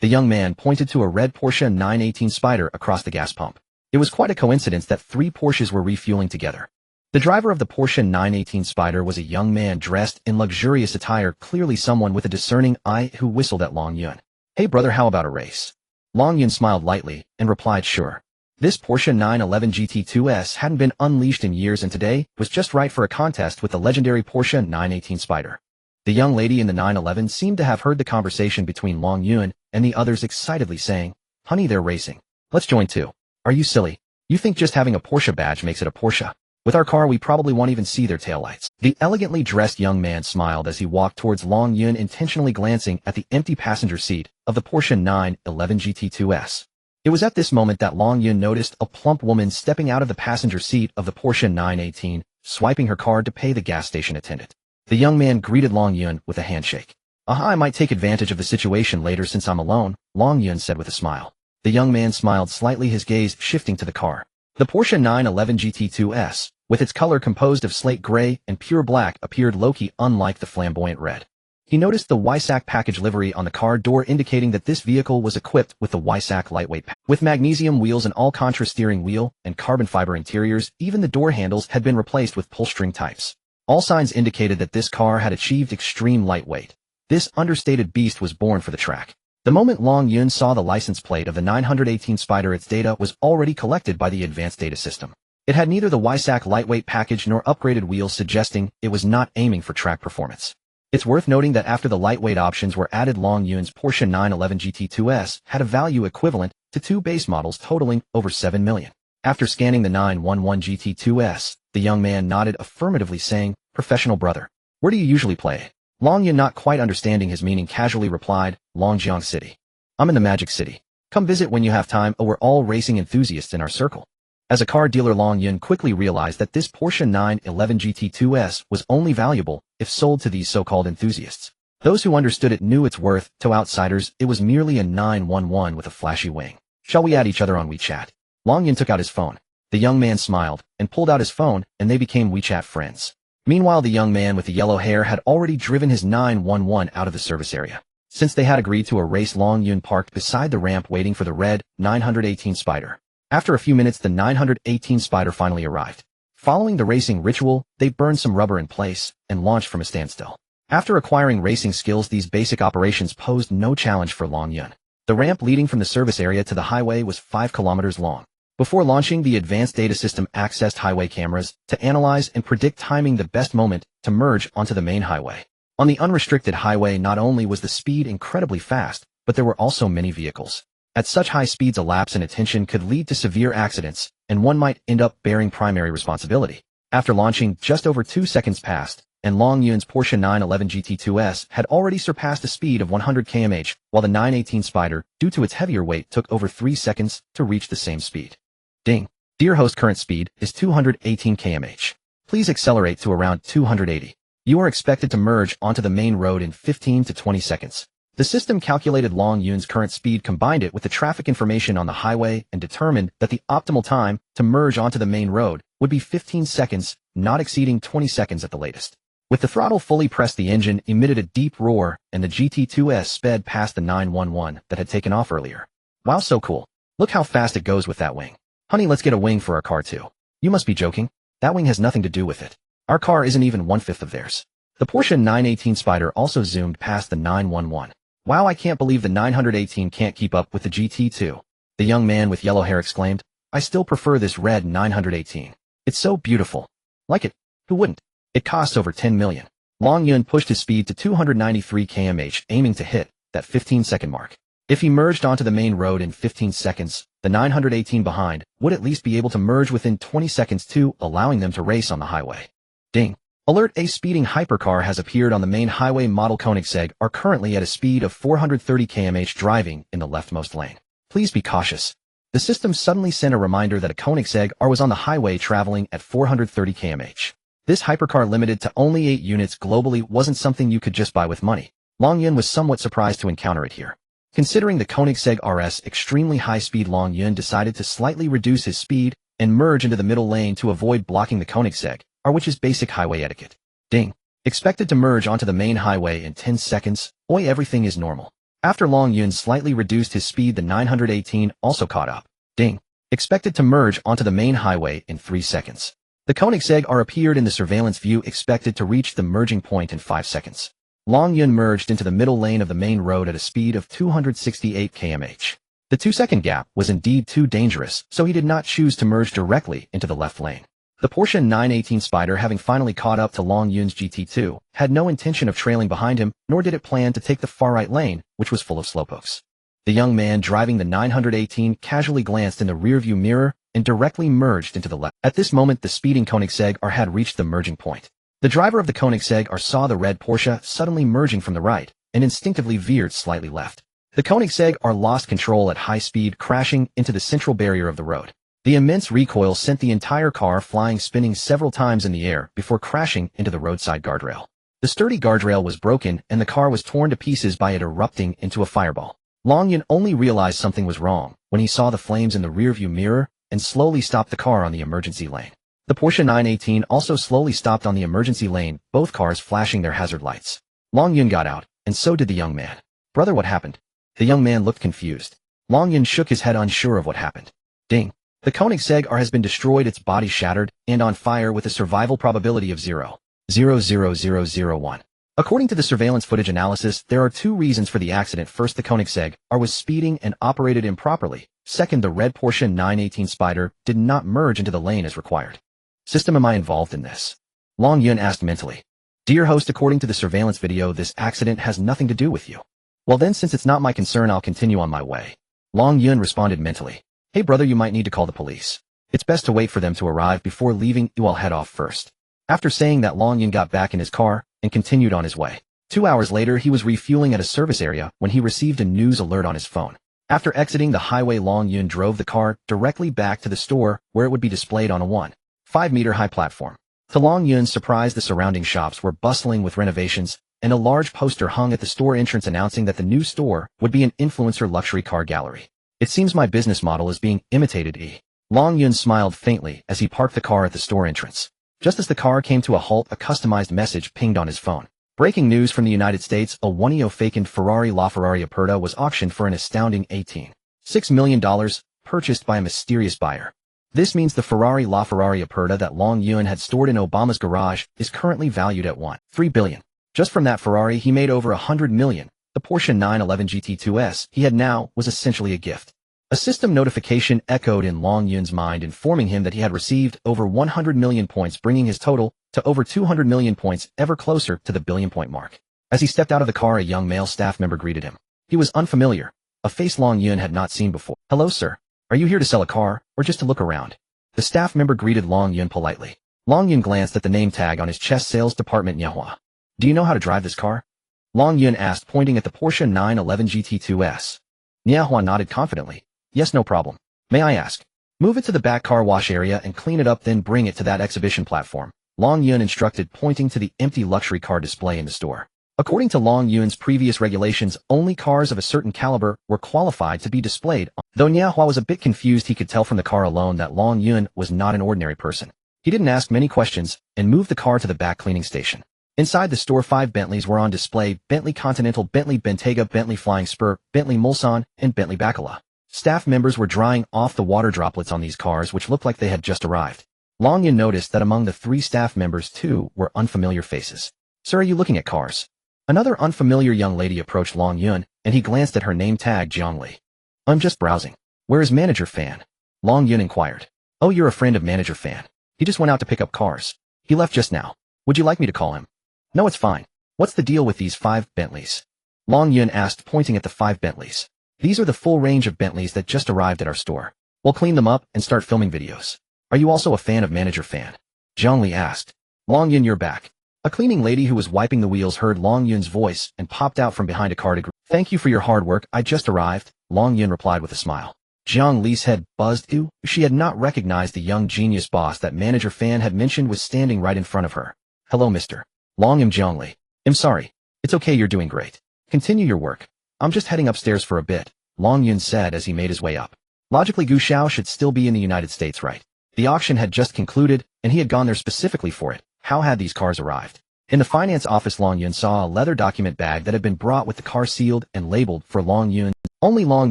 The young man pointed to a red Porsche 918 Spider across the gas pump. It was quite a coincidence that 3 Porsches were refueling together. The driver of the Porsche 918 Spider was a young man dressed in luxurious attire, clearly someone with a discerning eye, who whistled at Long Yun. Hey brother, how about a race? Long Yun smiled lightly and replied, sure. This Porsche 911 GT2S hadn't been unleashed in years, and today was just right for a contest with the legendary Porsche 918 Spider. The young lady in the 911 seemed to have heard the conversation between Long Yun and the others, excitedly saying, honey, they're racing. Let's join too. Are you silly? You think just having a Porsche badge makes it a Porsche? With our car, we probably won't even see their taillights. The elegantly dressed young man smiled as he walked towards Long Yun, intentionally glancing at the empty passenger seat of the Porsche 911 GT2S. It was at this moment that Long Yun noticed a plump woman stepping out of the passenger seat of the Porsche 918, swiping her card to pay the gas station attendant. The young man greeted Long Yun with a handshake. I might take advantage of the situation later since I'm alone, Long Yun said with a smile. The young man smiled slightly, his gaze shifting to the car. The Porsche 911 GT2S, with its color composed of slate gray and pure black, appeared low-key unlike the flamboyant red. He noticed the Weissach package livery on the car door indicating that this vehicle was equipped with the Weissach lightweight package. With magnesium wheels and all-contra steering wheel and carbon fiber interiors, even the door handles had been replaced with pull-string types. All signs indicated that this car had achieved extreme lightweight. This understated beast was born for the track. The moment Long Yun saw the license plate of the 918 Spider, its data was already collected by the advanced data system. It had neither the Weissach lightweight package nor upgraded wheels, suggesting it was not aiming for track performance. It's worth noting that after the lightweight options were added, Long Yun's Porsche 911 GT2S had a value equivalent to 2 base models totaling over $7 million. After scanning the 911 GT2S, the young man nodded affirmatively, saying, "Professional brother. Where do you usually play?" Long Yun, not quite understanding his meaning, casually replied, "Longjiang City. I'm in the Magic City. Come visit when you have time. Oh, we're all racing enthusiasts in our circle." As a car dealer, Long Yun quickly realized that this Porsche 911 GT2S was only valuable if sold to these so-called enthusiasts. Those who understood it knew its worth. To outsiders, it was merely a 911 with a flashy wing. "Shall we add each other on WeChat?" Long Yun took out his phone. The young man smiled and pulled out his phone, and they became WeChat friends. Meanwhile, the young man with the yellow hair had already driven his 911 out of the service area. Since they had agreed to a race, Long Yun parked beside the ramp waiting for the red 918 Spider. After a few minutes, the 918 Spider finally arrived. Following the racing ritual, they burned some rubber in place and launched from a standstill. After acquiring racing skills, these basic operations posed no challenge for Long Yun. The ramp leading from the service area to the highway was 5 kilometers long. Before launching, the advanced data system accessed highway cameras to analyze and predict timing the best moment to merge onto the main highway. On the unrestricted highway, not only was the speed incredibly fast, but there were also many vehicles. At such high speeds, a lapse in attention could lead to severe accidents, and one might end up bearing primary responsibility. After launching, just over 2 seconds passed, and Long Yun's Porsche 911 GT2S had already surpassed a speed of 100 km/h, while the 918 Spider, due to its heavier weight, took over 3 seconds to reach the same speed. Ding. Dear host, current speed is 218 km/h. Please accelerate to around 280. You are expected to merge onto the main road in 15 to 20 seconds. The system calculated Long Yun's current speed, combined it with the traffic information on the highway, and determined that the optimal time to merge onto the main road would be 15 seconds, not exceeding 20 seconds at the latest. With the throttle fully pressed, the engine emitted a deep roar, and the GT2S sped past the 911 that had taken off earlier. Wow, so cool. Look how fast it goes with that wing. Honey, let's get a wing for our car too. You must be joking. That wing has nothing to do with it. Our car isn't even 1/5 of theirs. The Porsche 918 Spider also zoomed past the 911. Wow, I can't believe the 918 can't keep up with the GT2. The young man with yellow hair exclaimed, I still prefer this red 918. It's so beautiful. Like it. Who wouldn't? It costs over 10 million. Long Yun pushed his speed to 293 km/h, aiming to hit that 15-second mark. If he merged onto the main road in 15 seconds, the 918 behind would at least be able to merge within 20 seconds too, allowing them to race on the highway. Ding. Alert, a speeding hypercar has appeared on the main highway. Model Koenigsegg are currently at a speed of 430 km/h driving in the leftmost lane. Please be cautious. The system suddenly sent a reminder that a Koenigsegg R was on the highway traveling at 430 km/h. This hypercar, limited to only 8 units globally, wasn't something you could just buy with money. Long Yun was somewhat surprised to encounter it here. Considering the Koenigsegg RS extremely high speed, Long Yun decided to slightly reduce his speed and merge into the middle lane to avoid blocking the Koenigsegg R, which is basic highway etiquette. Ding. Expected to merge onto the main highway in 10 seconds. Oi, everything is normal. After Long Yun slightly reduced his speed, the 918 also caught up. Ding. Expected to merge onto the main highway in 3 seconds. The Koenigsegg R appeared in the surveillance view, expected to reach the merging point in 5 seconds. Long Yun merged into the middle lane of the main road at a speed of 268 km/h. The 2-second gap was indeed too dangerous, so he did not choose to merge directly into the left lane. The Porsche 918 Spider, having finally caught up to Long Yun's GT2, had no intention of trailing behind him, nor did it plan to take the far right lane, which was full of slowpokes. The young man driving the 918 casually glanced in the rearview mirror and directly merged into the left. At this moment, the speeding Koenigsegg R had reached the merging point. The driver of the Koenigsegg R saw the red Porsche suddenly merging from the right and instinctively veered slightly left. The Koenigsegg R lost control at high speed, crashing into the central barrier of the road. The immense recoil sent the entire car flying, spinning several times in the air before crashing into the roadside guardrail. The sturdy guardrail was broken and the car was torn to pieces by it erupting into a fireball. Long Yun only realized something was wrong when he saw the flames in the rearview mirror and slowly stopped the car on the emergency lane. The Porsche 918 also slowly stopped on the emergency lane, both cars flashing their hazard lights. Long Yun got out, and so did the young man. "Brother, what happened?" The young man looked confused. Long Yun shook his head, unsure of what happened. Ding. The Koenigsegg R has been destroyed, its body shattered, and on fire with a survival probability of 0.00001. According to the surveillance footage analysis, there are two reasons for the accident. First, the Koenigsegg R was speeding and operated improperly. Second, the red Porsche 918 Spider did not merge into the lane as required. System, am I involved in this? Long Yun asked mentally. Dear host, according to the surveillance video, this accident has nothing to do with you. Well then, since it's not my concern, I'll continue on my way. Long Yun responded mentally. Hey brother, you might need to call the police. It's best to wait for them to arrive before leaving. I'll head off first. After saying that, Long Yun got back in his car and continued on his way. 2 hours later, he was refueling at a service area when he received a news alert on his phone. After exiting the highway, Long Yun drove the car directly back to the store where it would be displayed on a 1.5-meter high platform. To Long Yun's surprise, the surrounding shops were bustling with renovations, and a large poster hung at the store entrance announcing that the new store would be an influencer luxury car gallery. It seems my business model is being imitated. Long Yun smiled faintly as he parked the car at the store entrance. Just as the car came to a halt, a customized message pinged on his phone. Breaking news from the United States, a 1.0 vacant Ferrari LaFerrari Aperta was auctioned for an astounding $18.6 million, purchased by a mysterious buyer. This means the Ferrari LaFerrari Aperta that Long Yun had stored in Obama's garage is currently valued at $1.3 billion. Just from that Ferrari, he made over $100 million. The Porsche 911 GT2S he had now was essentially a gift. A system notification echoed in Long Yun's mind, informing him that he had received over 100 million points, bringing his total to over 200 million points, ever closer to the billion-point mark. As he stepped out of the car, a young male staff member greeted him. He was unfamiliar, a face Long Yun had not seen before. Hello, sir. Are you here to sell a car, or just to look around? The staff member greeted Long Yun politely. Long Yun glanced at the name tag on his chest. Sales department, Niahua. Do you know how to drive this car? Long Yun asked, pointing at the Porsche 911 GT2S. Niahua nodded confidently. Yes, no problem. May I ask? Move it to the back car wash area and clean it up, then bring it to that exhibition platform. Long Yun instructed, pointing to the empty luxury car display in the store. According to Long Yun's previous regulations, only cars of a certain caliber were qualified to be displayed. Though Niahua was a bit confused, he could tell from the car alone that Long Yun was not an ordinary person. He didn't ask many questions and moved the car to the back cleaning station. Inside the store, 5 Bentleys were on display: Bentley Continental, Bentley Bentayga, Bentley Flying Spur, Bentley Mulsanne, and Bentley Bacala. Staff members were drying off the water droplets on these cars, which looked like they had just arrived. Long Yun noticed that among the 3 staff members, 2 were unfamiliar faces. Sir, are you looking at cars? Another unfamiliar young lady approached Long Yun, and he glanced at her name tag, Jiang Li. I'm just browsing. Where is Manager Fan? Long Yun inquired. Oh, you're a friend of Manager Fan. He just went out to pick up cars. He left just now. Would you like me to call him? No, it's fine. What's the deal with these 5 Bentleys? Long Yun asked, pointing at the 5 Bentleys. These are the full range of Bentleys that just arrived at our store. We'll clean them up and start filming videos. Are you also a fan of Manager Fan? Jiang Li asked. Long Yun, you're back. A cleaning lady who was wiping the wheels heard Long Yun's voice and popped out from behind a car to greet. Thank you for your hard work. I just arrived, Long Yun replied with a smile. Jiang Li's head buzzed. She had not recognized the young genius boss that Manager Fan had mentioned was standing right in front of her. Hello, Mr. Long. I'm Jiang Li. I'm sorry. It's okay, you're doing great. Continue your work. I'm just heading upstairs for a bit, Long Yun said as he made his way up. Logically, Gu Xiao should still be in the United States, right? The auction had just concluded, and he had gone there specifically for it. How had these cars arrived? In the finance office, Long Yun saw a leather document bag that had been brought with the car, sealed and labeled for Long Yun. Only Long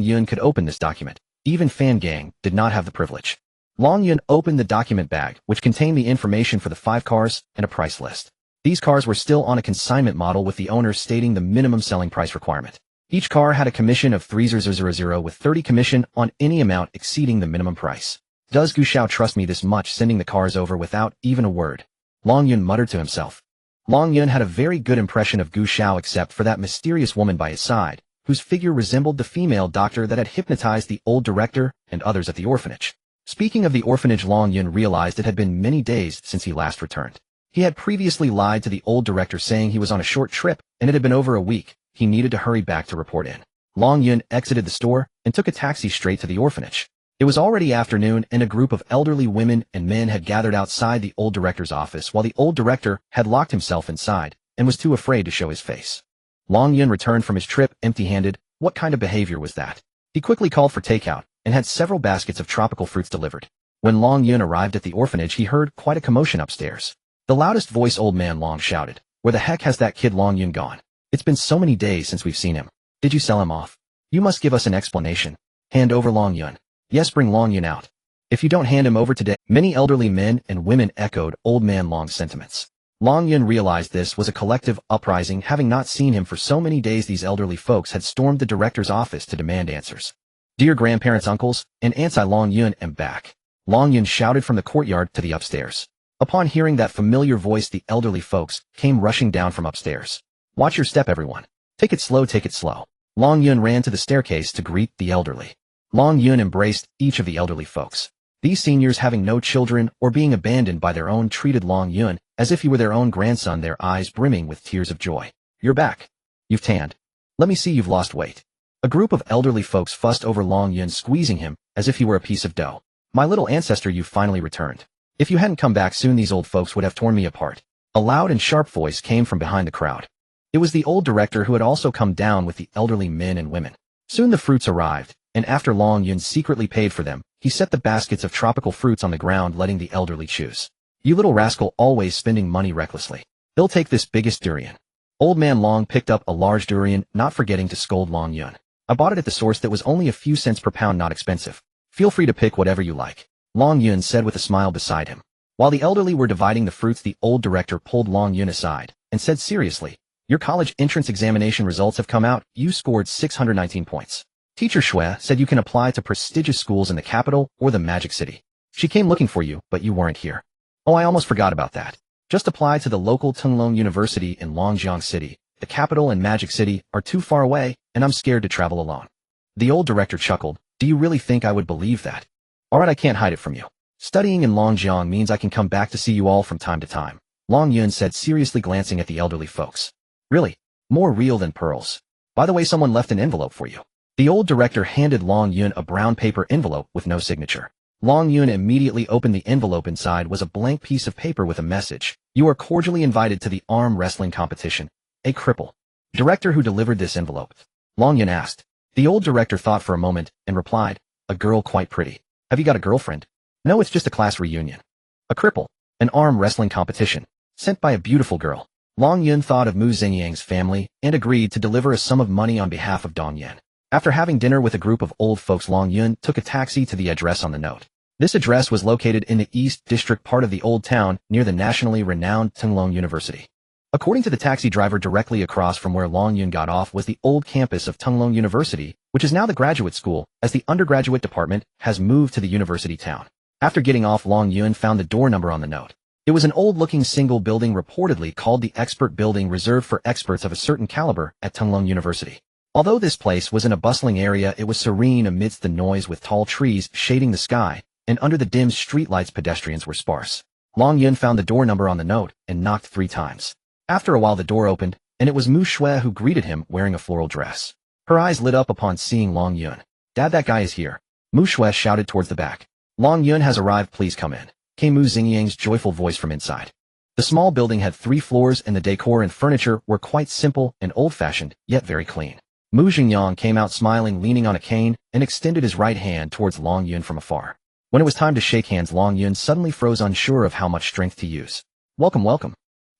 Yun could open this document. Even Fan Gang did not have the privilege. Long Yun opened the document bag, which contained the information for the 5 cars and a price list. These cars were still on a consignment model, with the owners stating the minimum selling price requirement. Each car had a commission of 3,000 with 30 commission on any amount exceeding the minimum price. Does Gu Xiao trust me this much, sending the cars over without even a word? Long Yun muttered to himself. Long Yun had a very good impression of Gu Xiao, except for that mysterious woman by his side, whose figure resembled the female doctor that had hypnotized the old director and others at the orphanage. Speaking of the orphanage, Long Yun realized it had been many days since he last returned. He had previously lied to the old director, saying he was on a short trip, and it had been over a week. He needed to hurry back to report in. Long Yun exited the store and took a taxi straight to the orphanage. It was already afternoon, and a group of elderly women and men had gathered outside the old director's office, while the old director had locked himself inside and was too afraid to show his face. Long Yun returned from his trip empty-handed. What kind of behavior was that? He quickly called for takeout and had several baskets of tropical fruits delivered. When Long Yun arrived at the orphanage, he heard quite a commotion upstairs. The loudest voice Old Man Long shouted, "Where the heck has that kid Long Yun gone? It's been so many days since we've seen him. Did you sell him off? You must give us an explanation. Hand over Long Yun. Yes, bring Long Yun out. If you don't hand him over today." Many elderly men and women echoed Old Man Long's sentiments. Long Yun realized this was a collective uprising. Having not seen him for so many days, these elderly folks had stormed the director's office to demand answers. "Dear grandparents, uncles, and aunts, I Long Yun am back," Long Yun shouted from the courtyard to the upstairs. Upon hearing that familiar voice, the elderly folks came rushing down from upstairs. "Watch your step, everyone. Take it slow, take it slow." Long Yun ran to the staircase to greet the elderly. Long Yun embraced each of the elderly folks. These seniors, having no children or being abandoned by their own, treated Long Yun as if he were their own grandson, their eyes brimming with tears of joy. "You're back. You've tanned. Let me see you've lost weight." A group of elderly folks fussed over Long Yun, squeezing him as if he were a piece of dough. "My little ancestor, you've finally returned. If you hadn't come back soon, these old folks would have torn me apart." A loud and sharp voice came from behind the crowd. It was the old director, who had also come down with the elderly men and women. Soon the fruits arrived, and after Long Yun secretly paid for them, he set the baskets of tropical fruits on the ground, letting the elderly choose. "You little rascal, always spending money recklessly. They'll take this biggest durian." Old Man Long picked up a large durian, not forgetting to scold Long Yun. "I bought it at the source that was only a few cents per pound, not expensive. Feel free to pick whatever you like," Long Yun said with a smile beside him. While the elderly were dividing the fruits, the old director pulled Long Yun aside and said seriously, "Your college entrance examination results have come out. You scored 619 points. Teacher Shui said you can apply to prestigious schools in the capital or the Magic City. She came looking for you, but you weren't here. Oh, I almost forgot about that. Just apply to the local Tunglong University in Longjiang City. The capital and Magic City are too far away, and I'm scared to travel alone." The old director chuckled. "Do you really think I would believe that? Alright, I can't hide it from you. Studying in Longjiang means I can come back to see you all from time to time," Long Yun said seriously, glancing at the elderly folks. "Really? More real than pearls. By the way, someone left an envelope for you." The old director handed Long Yun a brown paper envelope with no signature. Long Yun immediately opened the envelope. Inside was a blank piece of paper with a message. "You are cordially invited to the arm wrestling competition. A cripple." Director, who delivered this envelope? Long Yun asked. The old director thought for a moment and replied, "A girl, quite pretty. Have you got a girlfriend?" "No, it's just a class reunion." "A cripple. An arm wrestling competition. Sent by a beautiful girl." Long Yun thought of Mu Xingyang's family and agreed to deliver a sum of money on behalf of Dong Yan. After having dinner with a group of old folks, Long Yun took a taxi to the address on the note. This address was located in the East District part of the Old Town, near the nationally renowned Tunglong University. According to the taxi driver, directly across from where Long Yun got off was the old campus of Tunglong University, which is now the graduate school, as the undergraduate department has moved to the university town. After getting off, Long Yun found the door number on the note. It was an old-looking single building, reportedly called the Expert Building, reserved for experts of a certain caliber at Tunglong University. Although this place was in a bustling area, it was serene amidst the noise, with tall trees shading the sky, and under the dim streetlights pedestrians were sparse. Long Yun found the door number on the note and knocked 3 times. After a while the door opened, and it was Mu Shui who greeted him, wearing a floral dress. Her eyes lit up upon seeing Long Yun. "Dad, that guy is here," Mu Shui shouted towards the back. "Long Yun has arrived, please come in," came Mu Xingyang's joyful voice from inside. The small building had 3 floors, and the decor and furniture were quite simple and old-fashioned, yet very clean. Mu Xingyang came out smiling, leaning on a cane, and extended his right hand towards Long Yun from afar. When it was time to shake hands, Long Yun suddenly froze, unsure of how much strength to use. "Welcome, welcome."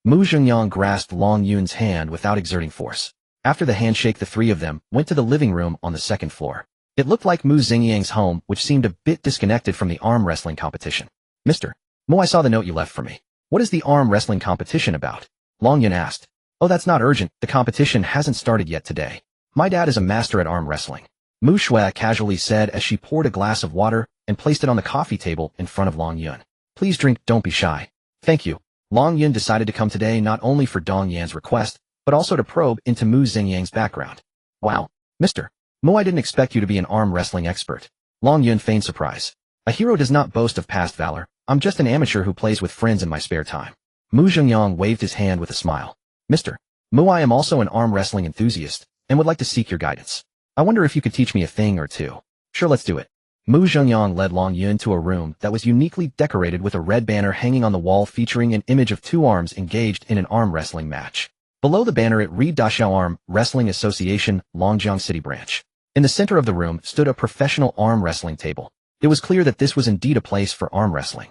Mu Xingyang grasped Long Yun's hand without exerting force. After the handshake, the 3 of them went to the living room on the 2nd floor. It looked like Mu Xingyang's home, which seemed a bit disconnected from the arm wrestling competition. "Mr. Mu, I saw the note you left for me. What is the arm wrestling competition about?" Long Yun asked. "Oh, that's not urgent. The competition hasn't started yet today. My dad is a master at arm wrestling," Mu Shui casually said as she poured a glass of water and placed it on the coffee table in front of Long Yun. "Please drink, don't be shy." "Thank you." Long Yun decided to come today not only for Dong Yan's request, but also to probe into Mu Xingyang's background. "Wow, Mr. Mu, I didn't expect you to be an arm wrestling expert." Long Yun feigned surprise. "A hero does not boast of past valor. I'm just an amateur who plays with friends in my spare time." Mu Xingyang waved his hand with a smile. "Mr. Mu, I am also an arm wrestling enthusiast, and would like to seek your guidance. I wonder if you could teach me a thing or two." "Sure, let's do it." Mu Zhengyang led Long Yun to a room that was uniquely decorated with a red banner hanging on the wall featuring an image of 2 arms engaged in an arm wrestling match. Below the banner it read Daxiao Arm Wrestling Association, Longjiang City Branch. In the center of the room stood a professional arm wrestling table. It was clear that this was indeed a place for arm wrestling.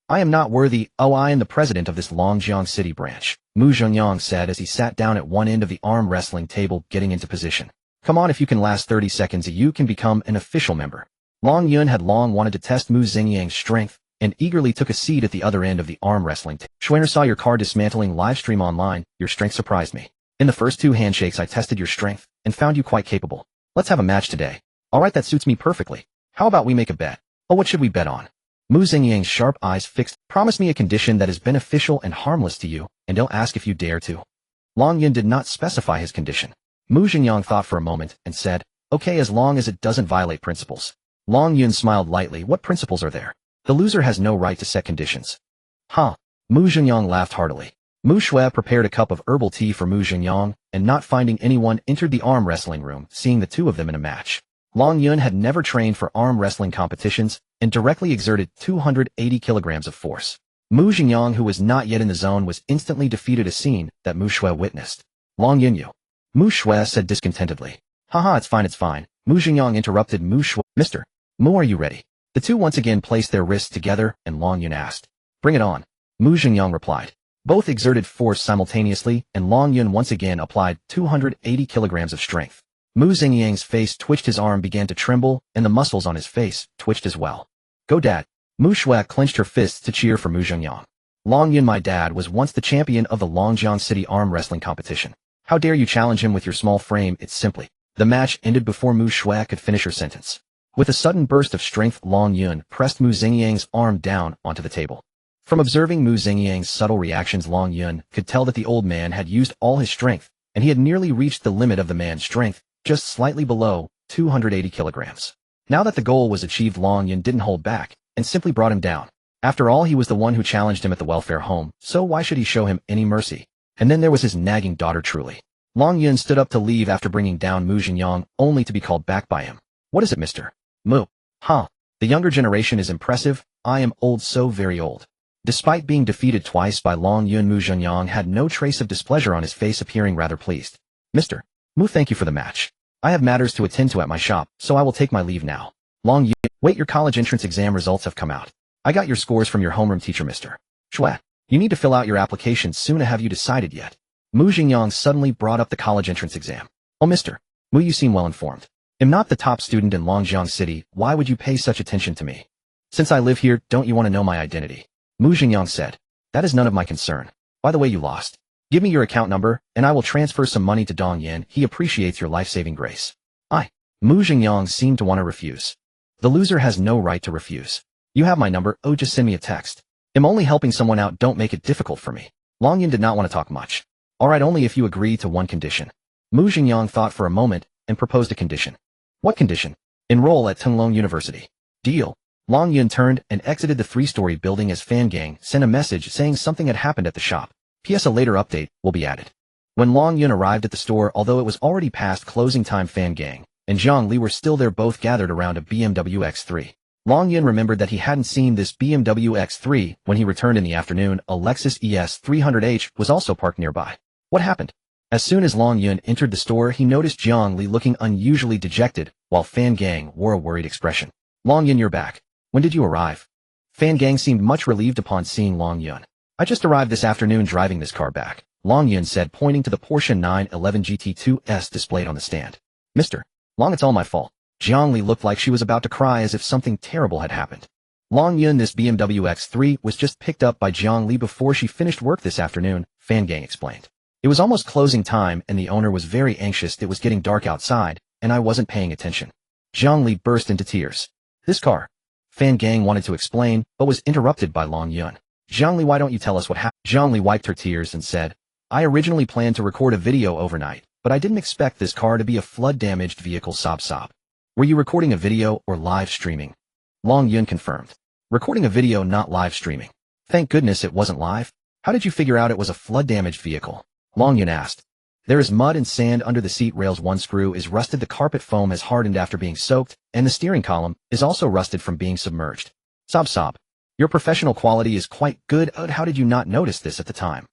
I am not worthy, I am the president of this Longjiang City branch, Mu Zhengyang said as he sat down at one end of the arm wrestling table getting into position. Come on, if you can last 30 seconds you can become an official member. Long Yun had long wanted to test Mu Zhengyang's strength, and eagerly took a seat at the other end of the arm wrestling table. Schweiner saw your car dismantling livestream online, your strength surprised me. In the first 2 handshakes I tested your strength, and found you quite capable. Let's have a match today. Alright, that suits me perfectly. How about we make a bet? Oh, what should we bet on? Mu Zhengyang's sharp eyes fixed. Promise me a condition that is beneficial and harmless to you, and I'll ask if you dare to. Long Yun did not specify his condition. Mu Zhengyang thought for a moment, and said, okay, as long as it doesn't violate principles. Long Yun smiled lightly. What principles are there? The loser has no right to set conditions. Huh. Mu Zhengyang laughed heartily. Mu Shui prepared a cup of herbal tea for Mu Zhengyang, and not finding anyone entered the arm wrestling room, seeing the two of them in a match. Long Yun had never trained for arm wrestling competitions, and directly exerted 280 kilograms of force. Mu Zhengyang, who was not yet in the zone, was instantly defeated, a scene that Mu Shui witnessed. Long Yun you. Mu Shui said discontentedly. Haha, it's fine. Mu Zhengyang interrupted Mu Shui. Mr. Mu, are you ready? The two once again placed their wrists together, and Long Yun asked. Bring it on. Mu Zhengyang replied. Both exerted force simultaneously, and Long Yun once again applied 280 kilograms of strength. Mu Zhengyang's face twitched, his arm began to tremble, and the muscles on his face twitched as well. Go dad. Mu Shui clenched her fists to cheer for Mu Zhengyang. Long Yun, my dad was once the champion of the Longjiang City arm wrestling competition. How dare you challenge him with your small frame? It's simply. The match ended before Mu Shui could finish her sentence. With a sudden burst of strength, Long Yun pressed Mu Zhengyang's arm down onto the table. From observing Mu Zhengyang's subtle reactions, Long Yun could tell that the old man had used all his strength, and he had nearly reached the limit of the man's strength, just slightly below 280 kilograms. Now that the goal was achieved, Long Yun didn't hold back, and simply brought him down. After all, he was the one who challenged him at the welfare home, so why should he show him any mercy? And then there was his nagging daughter Truly. Long Yun stood up to leave after bringing down Mu Zhengyang, only to be called back by him. What is it, Mr. Mu? Huh. The younger generation is impressive. I am old, so very old. Despite being defeated twice by Long Yun, Mu Zhengyang had no trace of displeasure on his face, appearing rather pleased. Mr. Mu, thank you for the match. I have matters to attend to at my shop, so I will take my leave now. Long Yun, wait, your college entrance exam results have come out. I got your scores from your homeroom teacher, Mr. Shui. You need to fill out your application soon. Have you decided yet? Mu Zhengyang suddenly brought up the college entrance exam. Oh, Mr. Mu, you seem well informed. Am not the top student in Longjiang City, why would you pay such attention to me? Since I live here, don't you want to know my identity? Mu Zhengyang said. That is none of my concern. By the way, you lost. Give me your account number, and I will transfer some money to Dong Yin. He appreciates your life-saving grace. Mu Zhengyang seemed to want to refuse. The loser has no right to refuse. You have my number, oh, just send me a text. I'm only helping someone out, don't make it difficult for me. Long Yin did not want to talk much. Alright, only if you agree to one condition. Mu Zhengyang thought for a moment, and proposed a condition. What condition? Enroll at Tunglong University. Deal. Long Yun turned and exited the 3-story building as Fan Gang sent a message saying something had happened at the shop. P.S. A later update will be added. When Long Yun arrived at the store, although it was already past closing time, Fan Gang and Zhang Li were still there, both gathered around a BMW X3. Long Yun remembered that he hadn't seen this BMW X3 when he returned in the afternoon. A Lexus ES 300H was also parked nearby. What happened? As soon as Long Yun entered the store, he noticed Zhang Li looking unusually dejected, while Fan Gang wore a worried expression. Long Yun, you're back. When did you arrive? Fan Gang seemed much relieved upon seeing Long Yun. I just arrived this afternoon driving this car back, Long Yun said, pointing to the Porsche 911 GT2S displayed on the stand. Mr. Long, it's all my fault. Zhang Li looked like she was about to cry, as if something terrible had happened. Long Yun, this BMW X3 was just picked up by Zhang Li before she finished work this afternoon, Fan Gang explained. It was almost closing time and the owner was very anxious. It was getting dark outside, and I wasn't paying attention. Zhang Li burst into tears. This car. Fan Gang wanted to explain, but was interrupted by Long Yun. Zhang Li, why don't you tell us what happened? Zhang Li wiped her tears and said, I originally planned to record a video overnight, but I didn't expect this car to be a flood-damaged vehicle. Sob sob. Were you recording a video or live streaming? Long Yun confirmed. Recording a video, not live streaming. Thank goodness it wasn't live. How did you figure out it was a flood-damaged vehicle? Long Yun asked. There is mud and sand under the seat rails. One screw is rusted. The carpet foam has hardened after being soaked, and the steering column is also rusted from being submerged. Sob sob. Your professional quality is quite good. How did you not notice this at the time?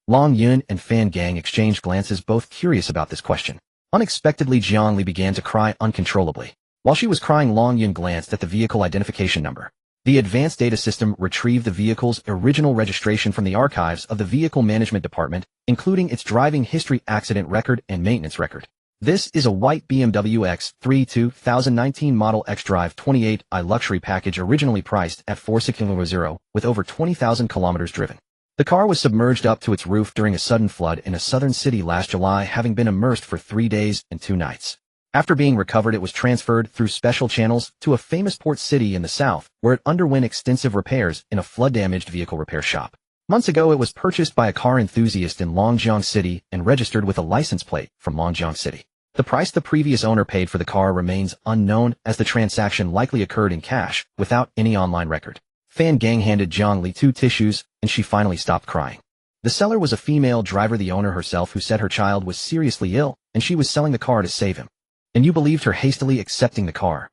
Long Yun and Fan Gang exchanged glances, both curious about this question. Unexpectedly, Jiangli began to cry uncontrollably. While she was crying, Long Yun glanced at the vehicle identification number. The advanced data system retrieved the vehicle's original registration from the archives of the Vehicle Management Department, including its driving history, accident record, and maintenance record. This is a white BMW X3 2019 Model X Drive 28i luxury package originally priced at $4,600 with over 20,000 kilometers driven. The car was submerged up to its roof during a sudden flood in a southern city last July, having been immersed for 3 days and 2 nights. After being recovered, it was transferred through special channels to a famous port city in the south, where it underwent extensive repairs in a flood-damaged vehicle repair shop. Months ago, it was purchased by a car enthusiast in Longjiang City and registered with a license plate from Longjiang City. The price the previous owner paid for the car remains unknown, as the transaction likely occurred in cash, without any online record. Fan Gang handed Jiangli 2 tissues, and she finally stopped crying. The seller was a female driver, the owner herself, who said her child was seriously ill, and she was selling the car to save him. And you believed her hastily accepting the car?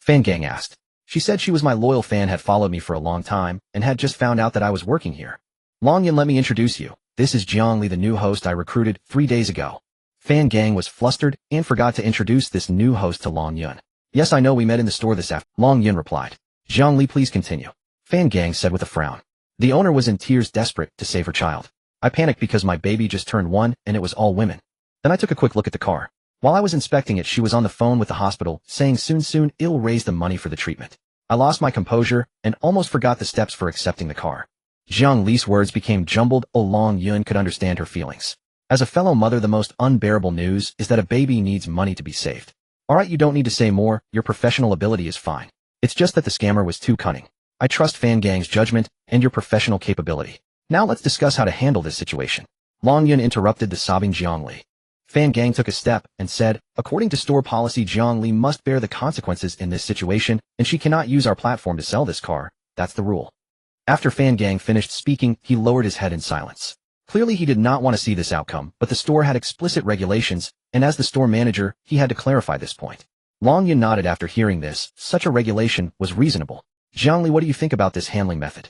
Fan Gang asked. She said she was my loyal fan, had followed me for a long time, and had just found out that I was working here. Long Yun, let me introduce you. This is Jiangli, the new host I recruited 3 days ago. Fan Gang was flustered and forgot to introduce this new host to Long Yun. Yes, I know, we met in the store this afternoon, Long Yun replied. Jiangli, please continue. Fan Gang said with a frown. The owner was in tears, desperate to save her child. I panicked because my baby just turned 1 and it was all women. Then I took a quick look at the car. While I was inspecting it, she was on the phone with the hospital, saying soon it'll raise the money for the treatment. I lost my composure and almost forgot the steps for accepting the car. Jiang Li's words became jumbled. Oh, Long Yun could understand her feelings. As a fellow mother, the most unbearable news is that a baby needs money to be saved. Alright, you don't need to say more, your professional ability is fine. It's just that the scammer was too cunning. I trust Fan Gang's judgment and your professional capability. Now let's discuss how to handle this situation. Long Yun interrupted the sobbing Jiangli. Fan Gang took a step and said, according to store policy, Jiangli must bear the consequences in this situation, and she cannot use our platform to sell this car. That's the rule. After Fan Gang finished speaking, he lowered his head in silence. Clearly he did not want to see this outcome, but the store had explicit regulations, and as the store manager, he had to clarify this point. Long Yun nodded after hearing this. Such a regulation was reasonable. Jiangli, what do you think about this handling method?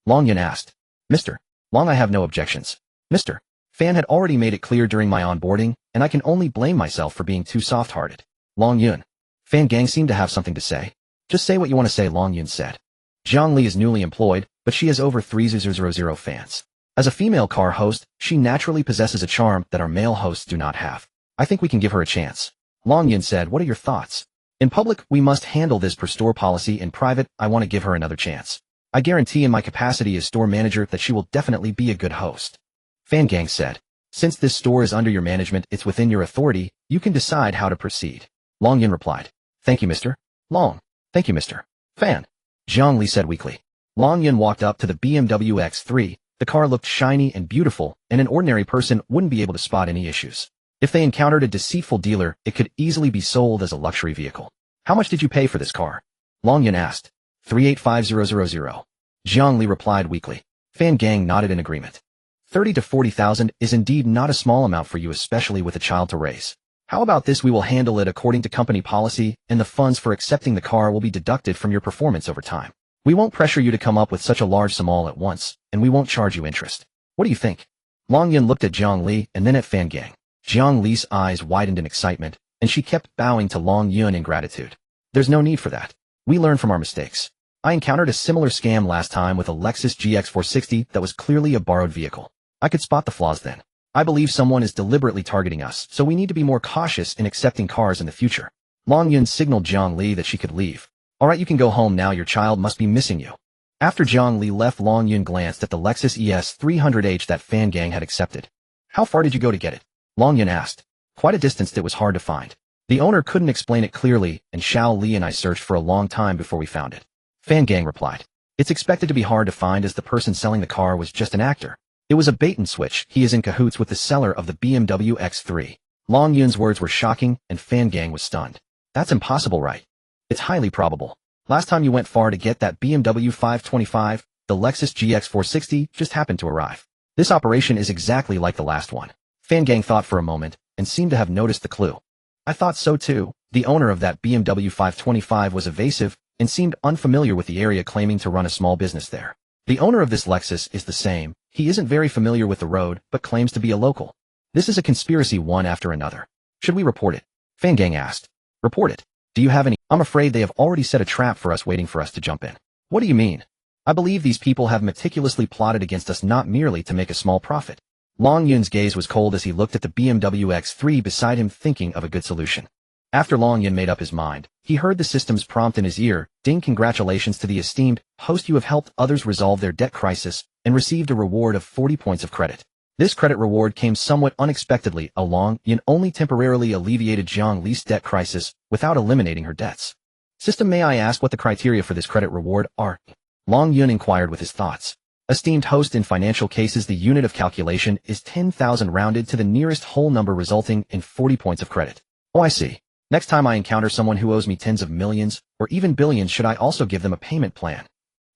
Long Yun asked. Mr. Long, I have no objections. Mr. Fan had already made it clear during my onboarding, and I can only blame myself for being too soft-hearted. Long Yun. Fan Gang seemed to have something to say. Just say what you want to say, Long Yun said. Jiangli is newly employed, but she has over 3,000 fans. As a female car host, she naturally possesses a charm that our male hosts do not have. I think we can give her a chance. Long Yun said, what are your thoughts? In public, we must handle this per store policy. In private, I want to give her another chance. I guarantee in my capacity as store manager that she will definitely be a good host. Fan Gang said, since this store is under your management, it's within your authority, you can decide how to proceed. Long Yun replied. Thank you, Mr. Long. Thank you, Mr. Fan. Jiangli said weakly. Long Yun walked up to the BMW X3. The car looked shiny and beautiful, and an ordinary person wouldn't be able to spot any issues. If they encountered a deceitful dealer, it could easily be sold as a luxury vehicle. How much did you pay for this car? Long Yun asked. 385,000. Jiangli replied weakly. Fan Gang nodded in agreement. 30 to 40,000 is indeed not a small amount for you, especially with a child to raise. How about this? We will handle it according to company policy, and the funds for accepting the car will be deducted from your performance over time. We won't pressure you to come up with such a large sum all at once, and we won't charge you interest. What do you think? Long Yun looked at Jiang Li and then at Fan Gang. Jiang Li's eyes widened in excitement, and she kept bowing to Long Yun in gratitude. There's no need for that. We learn from our mistakes. I encountered a similar scam last time with a Lexus GX460 that was clearly a borrowed vehicle. I could spot the flaws then. I believe someone is deliberately targeting us, so we need to be more cautious in accepting cars in the future. Long Yun signaled Jiang Li that she could leave. Alright, you can go home now, your child must be missing you. After Jiang Li left, Long Yun glanced at the Lexus ES300H that Fan Gang had accepted. How far did you go to get it? Long Yun asked. Quite a distance that was hard to find. The owner couldn't explain it clearly, and Xiao Li and I searched for a long time before we found it. Fan Gang replied. It's expected to be hard to find as the person selling the car was just an actor. It was a bait and switch. He is in cahoots with the seller of the BMW X3. Long Yun's words were shocking, and Fan Gang was stunned. That's impossible, right? It's highly probable. Last time you went far to get that BMW 525, the Lexus GX460 just happened to arrive. This operation is exactly like the last one. Fan Gang thought for a moment, and seemed to have noticed the clue. I thought so too. The owner of that BMW 525 was evasive, and seemed unfamiliar with the area, claiming to run a small business there. The owner of this Lexus is the same. He isn't very familiar with the road, but claims to be a local. This is a conspiracy, one after another. Should we report it? Fan Gang asked. Report it. Do you have any? I'm afraid they have already set a trap for us waiting for us to jump in. What do you mean? I believe these people have meticulously plotted against us not merely to make a small profit. Long Yun's gaze was cold as he looked at the BMW X3 beside him, thinking of a good solution. After Long Yun made up his mind, he heard the system's prompt in his ear. Ding, congratulations to the esteemed host, you have helped others resolve their debt crisis and received a reward of 40 points of credit. This credit reward came somewhat unexpectedly. Long Yun only temporarily alleviated Zhang Li's debt crisis without eliminating her debts. System, may I ask what the criteria for this credit reward are? Long Yun inquired with his thoughts. Esteemed host, in financial cases the unit of calculation is 10,000 rounded to the nearest whole number, resulting in 40 points of credit. Oh, I see. Next time I encounter someone who owes me tens of millions or even billions, should I also give them a payment plan?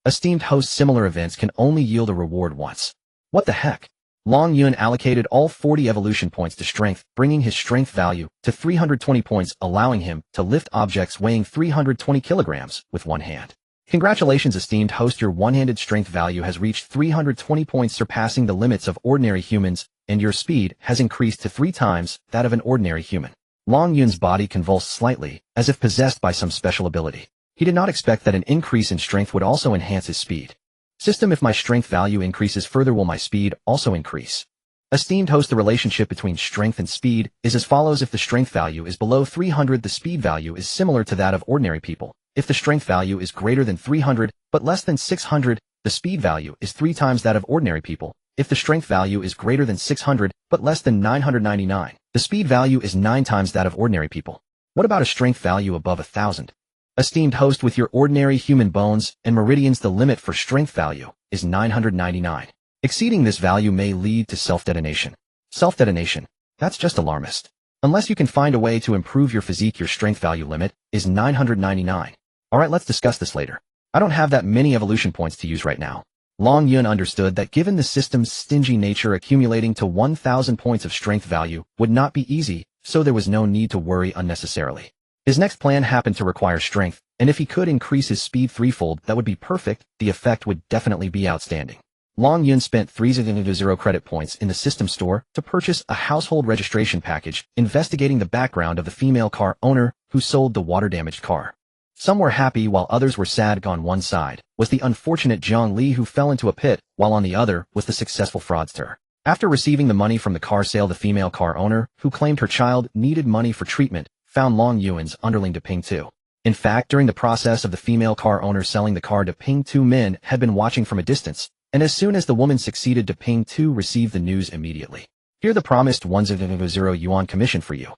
Esteemed host, similar events can only yield a reward once. What the heck? Long Yun allocated all 40 evolution points to strength, bringing his strength value to 320 points, allowing him to lift objects weighing 320 kilograms with one hand. Congratulations, esteemed host, your one-handed strength value has reached 320 points, surpassing the limits of ordinary humans, and your speed has increased to 3 times that of an ordinary human. Long Yun's body convulsed slightly, as if possessed by some special ability. He did not expect that an increase in strength would also enhance his speed. System, if my strength value increases further, will my speed also increase? Esteemed host, the relationship between strength and speed is as follows. If the strength value is below 300, the speed value is similar to that of ordinary people. If the strength value is greater than 300, but less than 600, the speed value is 3 times that of ordinary people. If the strength value is greater than 600, but less than 999, the speed value is 9 times that of ordinary people. What about a strength value above 1,000? Esteemed host, with your ordinary human bones and meridians, the limit for strength value is 999. Exceeding this value may lead to self-detonation. Self-detonation? That's just alarmist. Unless you can find a way to improve your physique, your strength value limit is 999. Alright, let's discuss this later. I don't have that many evolution points to use right now. Long Yun understood that given the system's stingy nature, accumulating to 1,000 points of strength value would not be easy, so there was no need to worry unnecessarily. His next plan happened to require strength, and if he could increase his speed threefold, that would be perfect. The effect would definitely be outstanding. Long Yun spent 300 credit points in the system store to purchase a household registration package, investigating the background of the female car owner who sold the water-damaged car. Some were happy while others were sad. On one side was the unfortunate Zhang Li, who fell into a pit, while on the other was the successful fraudster. After receiving the money from the car sale, the female car owner, who claimed her child needed money for treatment, found Long Yun's underling to Ping Tu. In fact, during the process of the female car owner selling the car to Ping Tu, men had been watching from a distance, and as soon as the woman succeeded, to Ping Tu received the news immediately. Here, the promised 100 yuan commission for you.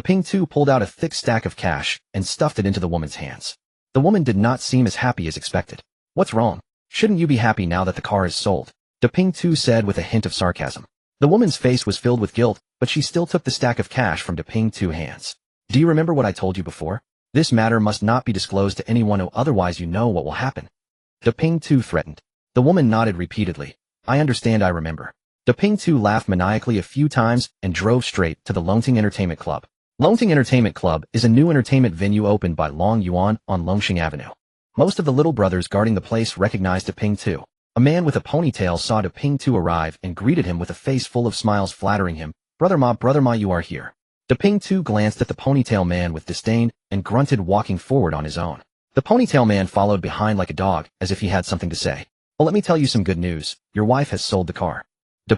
Ping Tu pulled out a thick stack of cash and stuffed it into the woman's hands. The woman did not seem as happy as expected. What's wrong? Shouldn't you be happy now that the car is sold? Ping Tu said with a hint of sarcasm. The woman's face was filled with guilt, but she still took the stack of cash from Ping Tu's hands. Do you remember what I told you before? This matter must not be disclosed to anyone, or otherwise you know what will happen. Ping Tu threatened. The woman nodded repeatedly. I understand, I remember. Ping Tu laughed maniacally a few times and drove straight to the Longting Entertainment Club. Longting Entertainment Club is a new entertainment venue opened by Long Yuan on Longxing Avenue. Most of the little brothers guarding the place recognized Ping Tu. A man with a ponytail saw Ping Tu arrive and greeted him with a face full of smiles, flattering him. Brother Ma, you are here. Ping Tu glanced at the ponytail man with disdain and grunted, walking forward on his own. The ponytail man followed behind like a dog, as if he had something to say. Well, let me tell you some good news. Your wife has sold the car.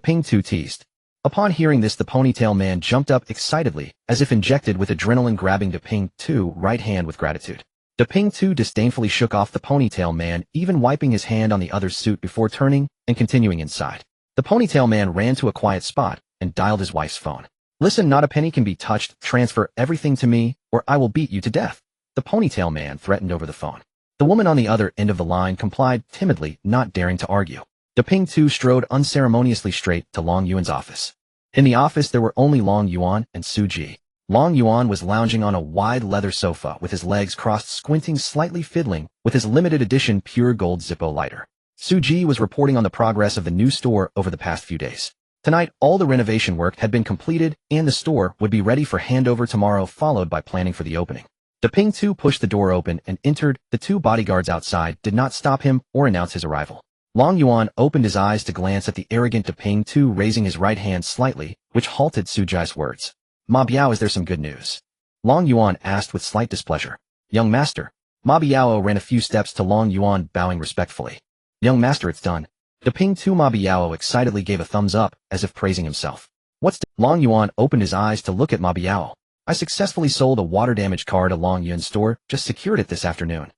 Ping Tu teased. Upon hearing this, the ponytail man jumped up excitedly, as if injected with adrenaline, grabbing Ping Tu's right hand with gratitude. Ping Tu disdainfully shook off the ponytail man, even wiping his hand on the other's suit before turning and continuing inside. The ponytail man ran to a quiet spot and dialed his wife's phone. Listen, not a penny can be touched. Transfer everything to me, or I will beat you to death. The ponytail man threatened over the phone. The woman on the other end of the line complied timidly, not daring to argue. Ping Tu strode unceremoniously straight to Long Yuan's office. In the office, there were only Long Yuan and Su Ji. Long Yuan was lounging on a wide leather sofa with his legs crossed, squinting, slightly fiddling with his limited edition pure gold Zippo lighter. Su Ji was reporting on the progress of the new store over the past few days. Tonight, all the renovation work had been completed, and the store would be ready for handover tomorrow, followed by planning for the opening. Ping Tu pushed the door open and entered. The 2 bodyguards outside did not stop him or announce his arrival. Long Yuan opened his eyes to glance at the arrogant Ping Tu, raising his right hand slightly, which halted Su Ji's words. Ma Biao, is there some good news? Long Yuan asked with slight displeasure. Young master. Ma Biao ran a few steps to Long Yuan, bowing respectfully. Young master, it's done. De Ping Tu. Ma Biao excitedly gave a thumbs up, as if praising himself. What's Long Yuan opened his eyes to look at Ma Biao. I successfully sold a water-damaged car to Long Yuan's store, just secured it this afternoon.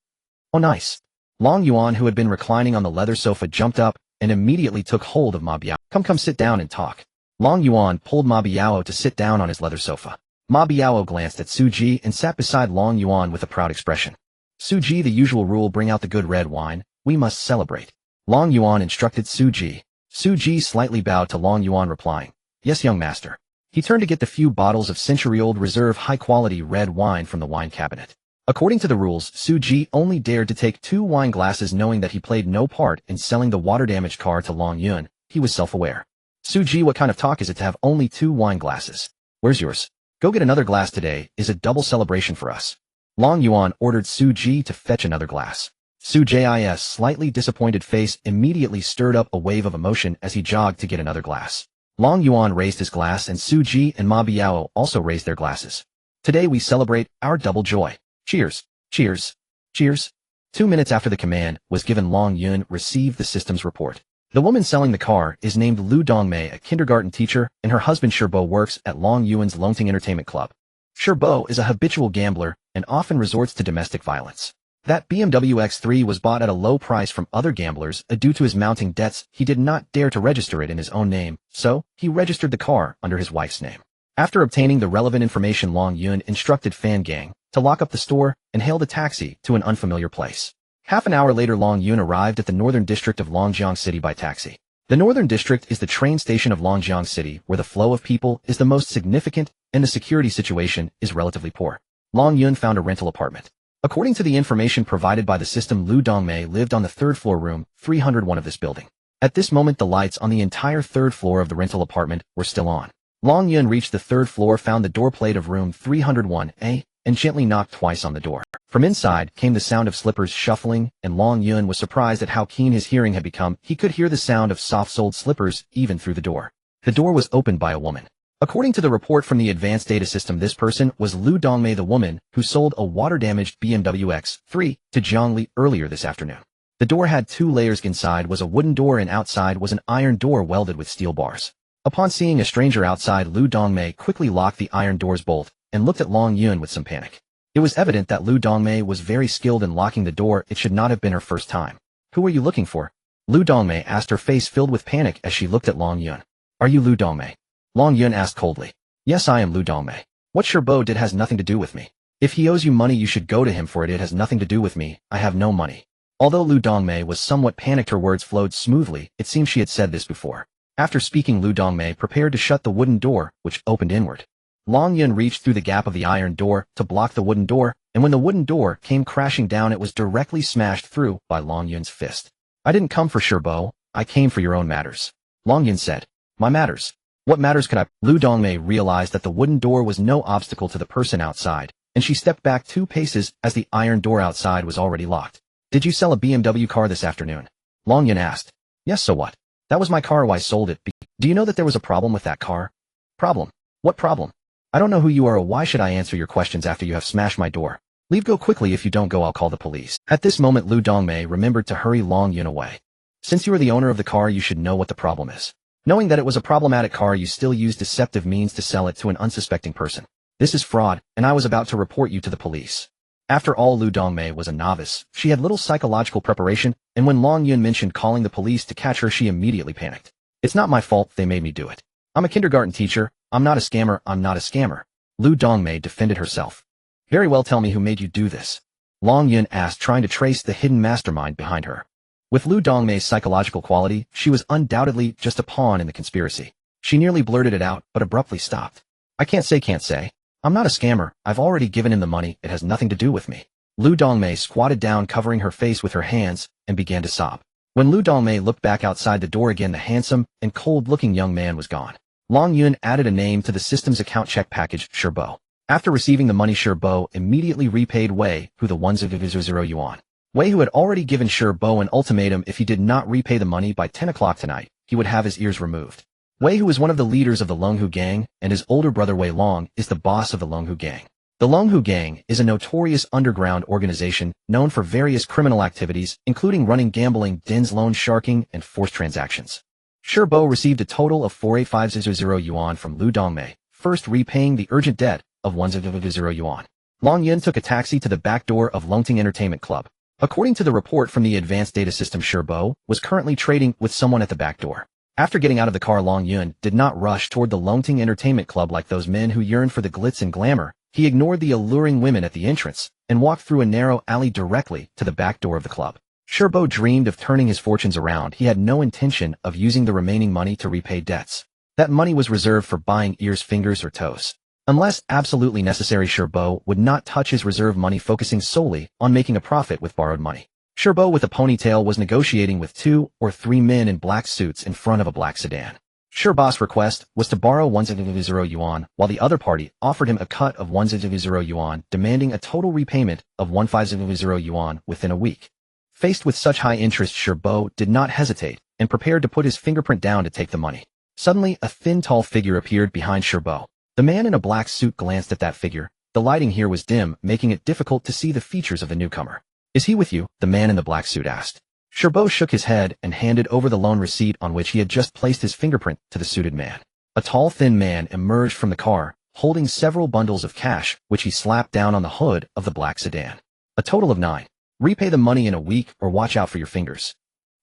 Oh nice. Long Yuan, who had been reclining on the leather sofa, jumped up and immediately took hold of Ma Biao. Come sit down and talk. Long Yuan pulled Ma Biao to sit down on his leather sofa. Ma Biao glanced at Su Ji and sat beside Long Yuan with a proud expression. Su Ji, the usual rule, bring out the good red wine, we must celebrate. Long Yuan instructed Su Ji. Su Ji slightly bowed to Long Yuan, replying, yes, young master. He turned to get the few bottles of century-old reserve high-quality red wine from the wine cabinet. According to the rules, Su Ji only dared to take 2 wine glasses, knowing that he played no part in selling the water-damaged car to Long Yuan. He was self-aware. Su Ji, what kind of talk is it to have only 2 wine glasses? Where's yours? Go get another glass, today is a double celebration for us. Long Yuan ordered Su Ji to fetch another glass. Su Ji's slightly disappointed face immediately stirred up a wave of emotion as he jogged to get another glass. Long Yuan raised his glass and Su Ji and Ma Biao also raised their glasses. Today we celebrate our double joy. Cheers, cheers, cheers. 2 minutes after the command was given, Long Yuan received the system's report. The woman selling the car is named Lu Dongmei, a kindergarten teacher, and her husband Shirbo works at Long Yuan's Longting Entertainment Club. Shirbo is a habitual gambler and often resorts to domestic violence. That BMW X3 was bought at a low price from other gamblers. Due to his mounting debts, he did not dare to register it in his own name, so he registered the car under his wife's name. After obtaining the relevant information, Long Yuan instructed Fan Gang to lock up the store and hailed a taxi to an unfamiliar place. Half an hour later, Long Yuan arrived at the northern district of Longjiang City by taxi. The northern district is the train station of Longjiang City, where the flow of people is the most significant and the security situation is relatively poor. Long Yuan found a rental apartment. According to the information provided by the system, Lu Dongmei lived on the 3rd floor, room 301 of this building. At this moment, the lights on the entire 3rd floor of the rental apartment were still on. Long Yuan reached the 3rd floor, found the door plate of room 301A, and gently knocked twice on the door. From inside came the sound of slippers shuffling, and Long Yuan was surprised at how keen his hearing had become. He could hear the sound of soft-soled slippers even through the door. The door was opened by a woman. According to the report from the advanced data system, this person was Lu Dongmei, the woman who sold a water-damaged BMW X3 to Jiang Li earlier this afternoon. The door had 2 layers. Inside was a wooden door and outside was an iron door welded with steel bars. Upon seeing a stranger outside, Lu Dongmei quickly locked the iron door's bolt and looked at Long Yuan with some panic. It was evident that Lu Dongmei was very skilled in locking the door. It should not have been her first time. Who are you looking for? Lu Dongmei asked, her face filled with panic as she looked at Long Yuan. Are you Lu Dongmei? Long Yuan asked coldly. Yes, I am Lu Dongmei. What Shirbo did has nothing to do with me. If he owes you money, you should go to him for it. It has nothing to do with me. I have no money. Although Lu Dongmei was somewhat panicked, her words flowed smoothly. It seemed she had said this before. After speaking, Lu Dongmei prepared to shut the wooden door, which opened inward. Long Yuan reached through the gap of the iron door to block the wooden door, and when the wooden door came crashing down, it was directly smashed through by Long Yuan's fist. I didn't come for Shirbo. I came for your own matters. Long Yuan said. My matters? What matters could I? Lu Dongmei realized that the wooden door was no obstacle to the person outside, and she stepped back 2 paces as the iron door outside was already locked. Did you sell a BMW car this afternoon? Long Yuan asked. Yes, so what? That was my car. Why sold it? Do you know that there was a problem with that car? Problem? What problem? I don't know who you are, or why should I answer your questions after you have smashed my door? Leave, go quickly. If you don't go, I'll call the police. At this moment, Lu Dongmei remembered to hurry Long Yuan away. Since you are the owner of the car, you should know what the problem is. Knowing that it was a problematic car, you still used deceptive means to sell it to an unsuspecting person. This is fraud, and I was about to report you to the police. After all, Lu Dongmei was a novice. She had little psychological preparation, and when Long Yuan mentioned calling the police to catch her, she immediately panicked. It's not my fault, they made me do it. I'm a kindergarten teacher. I'm not a scammer. I'm not a scammer. Lu Dongmei defended herself. Very well, tell me who made you do this? Long Yuan asked, trying to trace the hidden mastermind behind her. With Lu Dongmei's psychological quality, she was undoubtedly just a pawn in the conspiracy. She nearly blurted it out, but abruptly stopped. I can't say. I'm not a scammer. I've already given him the money. It has nothing to do with me. Lu Dongmei squatted down, covering her face with her hands, and began to sob. When Lu Dongmei looked back outside the door again, the handsome and cold-looking young man was gone. Long Yuan added a name to the system's account check package, Shirbo. After receiving the money, Shirbo immediately repaid Wei, who the 1,000 yuan. Wei, who had already given Shirbo an ultimatum: if he did not repay the money by 10 o'clock tonight, he would have his ears removed. Wei Hu is one of the leaders of the Longhu Gang, and his older brother Wei Long is the boss of the Longhu Gang. The Longhu Gang is a notorious underground organization known for various criminal activities, including running gambling dens, loan sharking, and forced transactions. Shi Bo received a total of 48500 yuan from Lu Dongmei, first repaying the urgent debt of 1000 yuan. Long Yun took a taxi to the back door of Longting Entertainment Club. According to the report from the advanced data system, Shi Bo was currently trading with someone at the back door. After getting out of the car, Long Yun did not rush toward the Longting Entertainment Club like those men who yearn for the glitz and glamour. He ignored the alluring women at the entrance and walked through a narrow alley directly to the back door of the club. Shi Bo dreamed of turning his fortunes around. He had no intention of using the remaining money to repay debts. That money was reserved for buying ears, fingers, or toes. Unless absolutely necessary, Shi Bo would not touch his reserve money, focusing solely on making a profit with borrowed money. Shi Bo with a ponytail was negotiating with 2 or 3 men in black suits in front of a black sedan. Shi Bo's request was to borrow 1000 yuan, while the other party offered him a cut of 1000 yuan, demanding a total repayment of 1500 yuan within a week. Faced with such high interest, Shi Bo did not hesitate and prepared to put his fingerprint down to take the money. Suddenly, a thin, tall figure appeared behind Shi Bo. The man in a black suit glanced at that figure. The lighting here was dim, making it difficult to see the features of the newcomer. "Is he with you?" the man in the black suit asked. Shi Bo shook his head and handed over the loan receipt on which he had just placed his fingerprint to the suited man. A tall, thin man emerged from the car, holding several bundles of cash, which he slapped down on the hood of the black sedan. "A total of 9. Repay the money in a week or watch out for your fingers."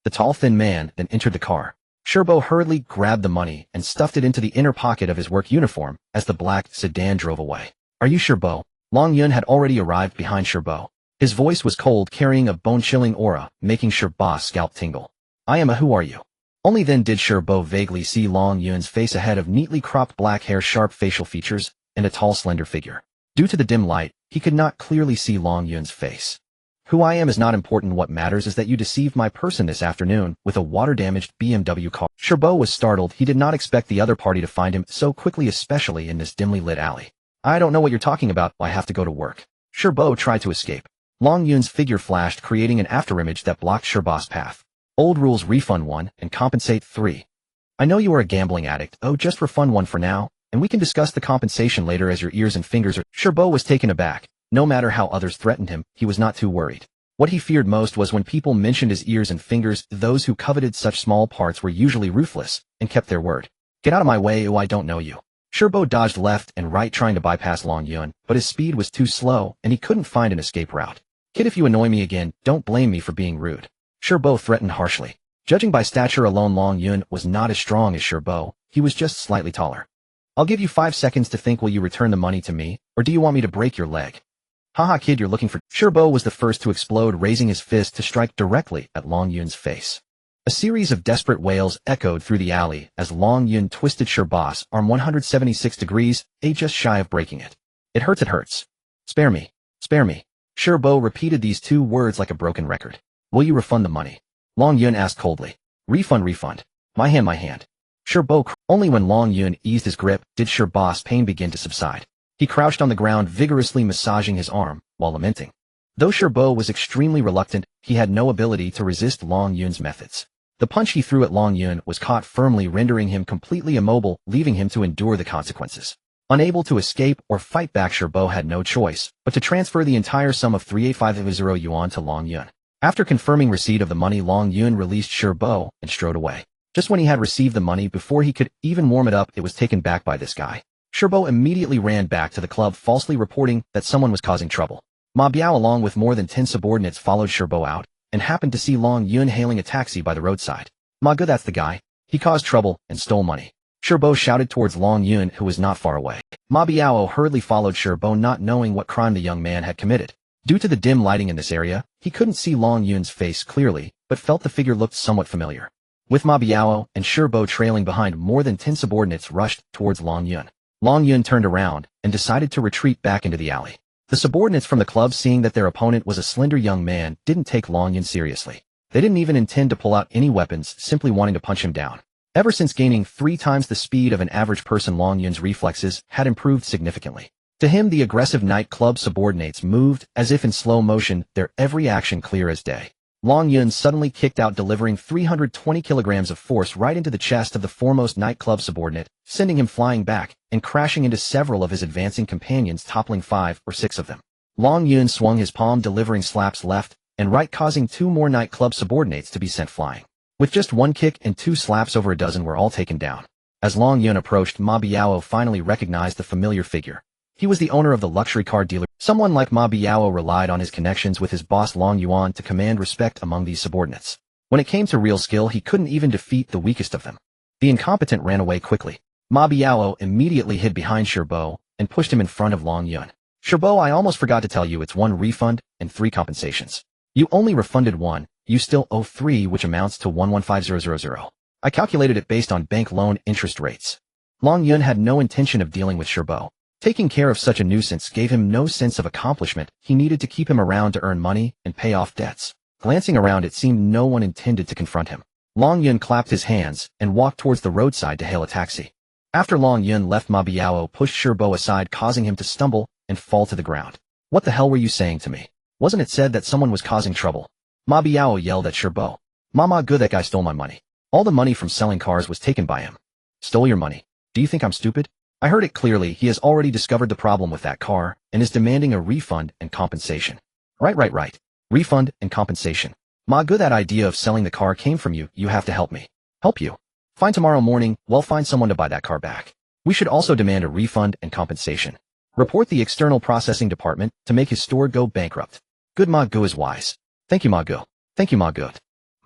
The tall, thin man then entered the car. Shi Bo hurriedly grabbed the money and stuffed it into the inner pocket of his work uniform as the black sedan drove away. "Are you Shi Bo?" Long Yun had already arrived behind Shi Bo. His voice was cold, carrying a bone-chilling aura, making Shi Bo's scalp tingle. "I am a who are you?" Only then did Shi Bo vaguely see Long Yun's face, a head of neatly cropped black hair, sharp facial features, and a tall, slender figure. Due to the dim light, he could not clearly see Long Yun's face. "Who I am is not important. What matters is that you deceived my person this afternoon with a water-damaged BMW car." Shi Bo was startled. He did not expect the other party to find him so quickly, especially in this dimly lit alley. "I don't know what you're talking about. I have to go to work." Shi Bo tried to escape. Long Yun's figure flashed, creating an afterimage that blocked Shi Bo's path. "Old rules: refund 1 and compensate 3. I know you are a gambling addict. Oh, just refund 1 for now, and we can discuss the compensation later as your ears and fingers are—" Shi Bo was taken aback. No matter how others threatened him, he was not too worried. What he feared most was when people mentioned his ears and fingers. Those who coveted such small parts were usually ruthless and kept their word. "Get out of my way, I don't know you." Shi Bo dodged left and right, trying to bypass Long Yun, but his speed was too slow and he couldn't find an escape route. "Kid, if you annoy me again, don't blame me for being rude." Shi Bo threatened harshly. Judging by stature alone, Long Yun was not as strong as Shi Bo. He was just slightly taller. "I'll give you 5 seconds to think. Will you return the money to me, or do you want me to break your leg?" "Haha, kid, you're looking for—" Shi Bo was the first to explode, raising his fist to strike directly at Long Yun's face. A series of desperate wails echoed through the alley as Long Yun twisted Shi Bo's arm 176 degrees, just shy of breaking it. "It hurts, it hurts. Spare me. Spare me." Shi Bo repeated these 2 words like a broken record. "Will you refund the money?" Long Yun asked coldly. "Refund, refund. My hand, my hand." Shi Bo. Only when Long Yun eased his grip did Shi Bo's pain begin to subside. He crouched on the ground, vigorously massaging his arm while lamenting. Though Shi Bo was extremely reluctant, he had no ability to resist Long Yun's methods. The punch he threw at Long Yun was caught firmly, rendering him completely immobile, leaving him to endure the consequences. Unable to escape or fight back, Shi Bo had no choice but to transfer the entire sum of 38500 yuan to Long Yun. After confirming receipt of the money, Long Yun released Shi Bo and strode away. Just when he had received the money, before he could even warm it up, it was taken back by this guy. Shi Bo immediately ran back to the club, falsely reporting that someone was causing trouble. Ma Biao, along with more than 10 subordinates, followed Shi Bo out and happened to see Long Yun hailing a taxi by the roadside. "Ma Ge, that's the guy. He caused trouble and stole money." Shi Bo shouted towards Long Yun, who was not far away. Ma Biao hurriedly followed Shi Bo, not knowing what crime the young man had committed. Due to the dim lighting in this area, he couldn't see Long Yun's face clearly, but felt the figure looked somewhat familiar. With Ma Biao and Shi Bo trailing behind, more than 10 subordinates rushed towards Long Yun. Long Yun turned around and decided to retreat back into the alley. The subordinates from the club, seeing that their opponent was a slender young man, didn't take Long Yun seriously. They didn't even intend to pull out any weapons, simply wanting to punch him down. Ever since gaining 3 times the speed of an average person, Long Yun's reflexes had improved significantly. To him, the aggressive nightclub subordinates moved as if in slow motion, their every action clear as day. Long Yun suddenly kicked out, delivering 320 kilograms of force right into the chest of the foremost nightclub subordinate, sending him flying back and crashing into several of his advancing companions, toppling 5 or 6 of them. Long Yun swung his palm, delivering slaps left and right, causing 2 more nightclub subordinates to be sent flying. With just 1 kick and 2 slaps, over a dozen were all taken down. As Long Yun approached, Ma Biao finally recognized the familiar figure. He was the owner of the luxury car dealer. Someone like Ma Biao relied on his connections with his boss Long Yuan to command respect among these subordinates. When it came to real skill, he couldn't even defeat the weakest of them. The incompetent ran away quickly. Ma Biao immediately hid behind Shirbo and pushed him in front of Long Yun. Shirbo, I almost forgot to tell you, it's 1 refund and 3 compensations. You only refunded 1, you still owe 3, which amounts to 115,000. I calculated it based on bank loan interest rates. Long Yun had no intention of dealing with Shirbo. Taking care of such a nuisance gave him no sense of accomplishment. He needed to keep him around to earn money and pay off debts. Glancing around, it seemed no one intended to confront him. Long Yun clapped his hands and walked towards the roadside to hail a taxi. After Long Yun left, Ma Biao pushed Shirbo aside, causing him to stumble and fall to the ground. What the hell were you saying to me? Wasn't it said that someone was causing trouble? Ma Biao yelled at Shirbo. Mama, good, that guy stole my money. All the money from selling cars was taken by him. Stole your money? Do you think I'm stupid? I heard it clearly. He has already discovered the problem with that car and is demanding a refund and compensation. Right. Refund and compensation. Ma, good, that idea of selling the car came from you. You have to help me. Help you? Fine, tomorrow morning, we'll find someone to buy that car back. We should also demand a refund and compensation. Report the external processing department to make his store go bankrupt. Good, Ma Gu is wise. Thank you, Ma Gu. Thank you, Ma Gu.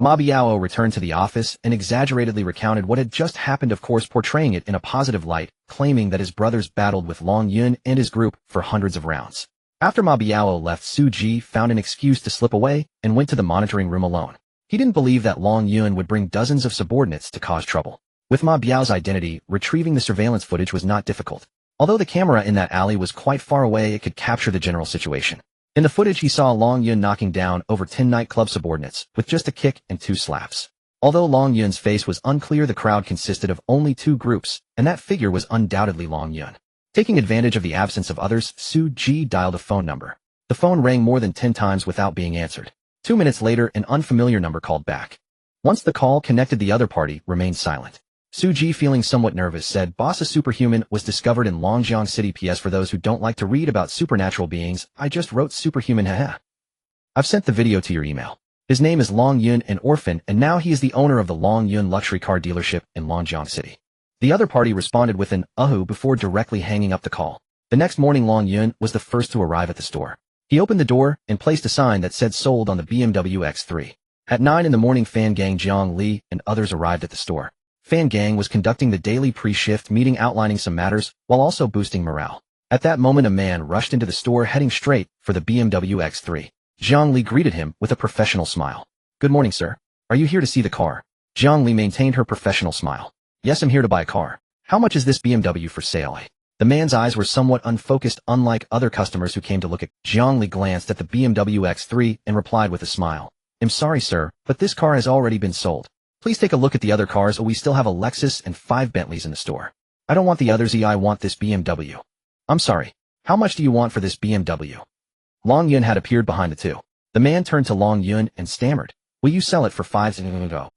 Ma Biao returned to the office and exaggeratedly recounted what had just happened, of course portraying it in a positive light, claiming that his brothers battled with Long Yun and his group for hundreds of rounds. After Ma Biao left, Su Ji found an excuse to slip away and went to the monitoring room alone. He didn't believe that Long Yun would bring dozens of subordinates to cause trouble. With Ma Biao's identity, retrieving the surveillance footage was not difficult. Although the camera in that alley was quite far away, it could capture the general situation. In the footage, he saw Long Yun knocking down over 10 nightclub subordinates with just a kick and 2 slaps. Although Long Yun's face was unclear, the crowd consisted of only 2 groups, and that figure was undoubtedly Long Yun. Taking advantage of the absence of others, Su Ji dialed a phone number. The phone rang more than 10 times without being answered. 2 minutes later, an unfamiliar number called back. Once the call connected, the other party remained silent. Su Ji, feeling somewhat nervous, said, "Boss, a superhuman was discovered in Longjiang City. PS, for those who don't like to read about supernatural beings, I just wrote superhuman, haha. I've sent the video to your email. His name is Long Yun, an orphan, and now he is the owner of the Long Yun luxury car dealership in Longjiang City." The other party responded with an "uh-huh" before directly hanging up the call. The next morning, Long Yun was the first to arrive at the store. He opened the door and placed a sign that said sold on the BMW X3. At 9 in the morning, Fan Gang, Jiang Li, and others arrived at the store. Fan Gang was conducting the daily pre-shift meeting, outlining some matters while also boosting morale. At that moment, a man rushed into the store heading straight for the BMW X3. Jiang Li greeted him with a professional smile. "Good morning, sir. Are you here to see the car?" Jiang Li maintained her professional smile. "Yes, I'm here to buy a car. How much is this BMW for sale?" The man's eyes were somewhat unfocused, unlike other customers who came to look at. Jiang Li glanced at the BMW X3 and replied with a smile. "I'm sorry, sir, but this car has already been sold. Please take a look at the other cars. We still have a Lexus and 5 Bentleys in the store. I don't want the others. I want this BMW. I'm sorry. How much do you want for this BMW?" Long Yun had appeared behind the 2. The man turned to Long Yun and stammered, "Will you sell it for 5?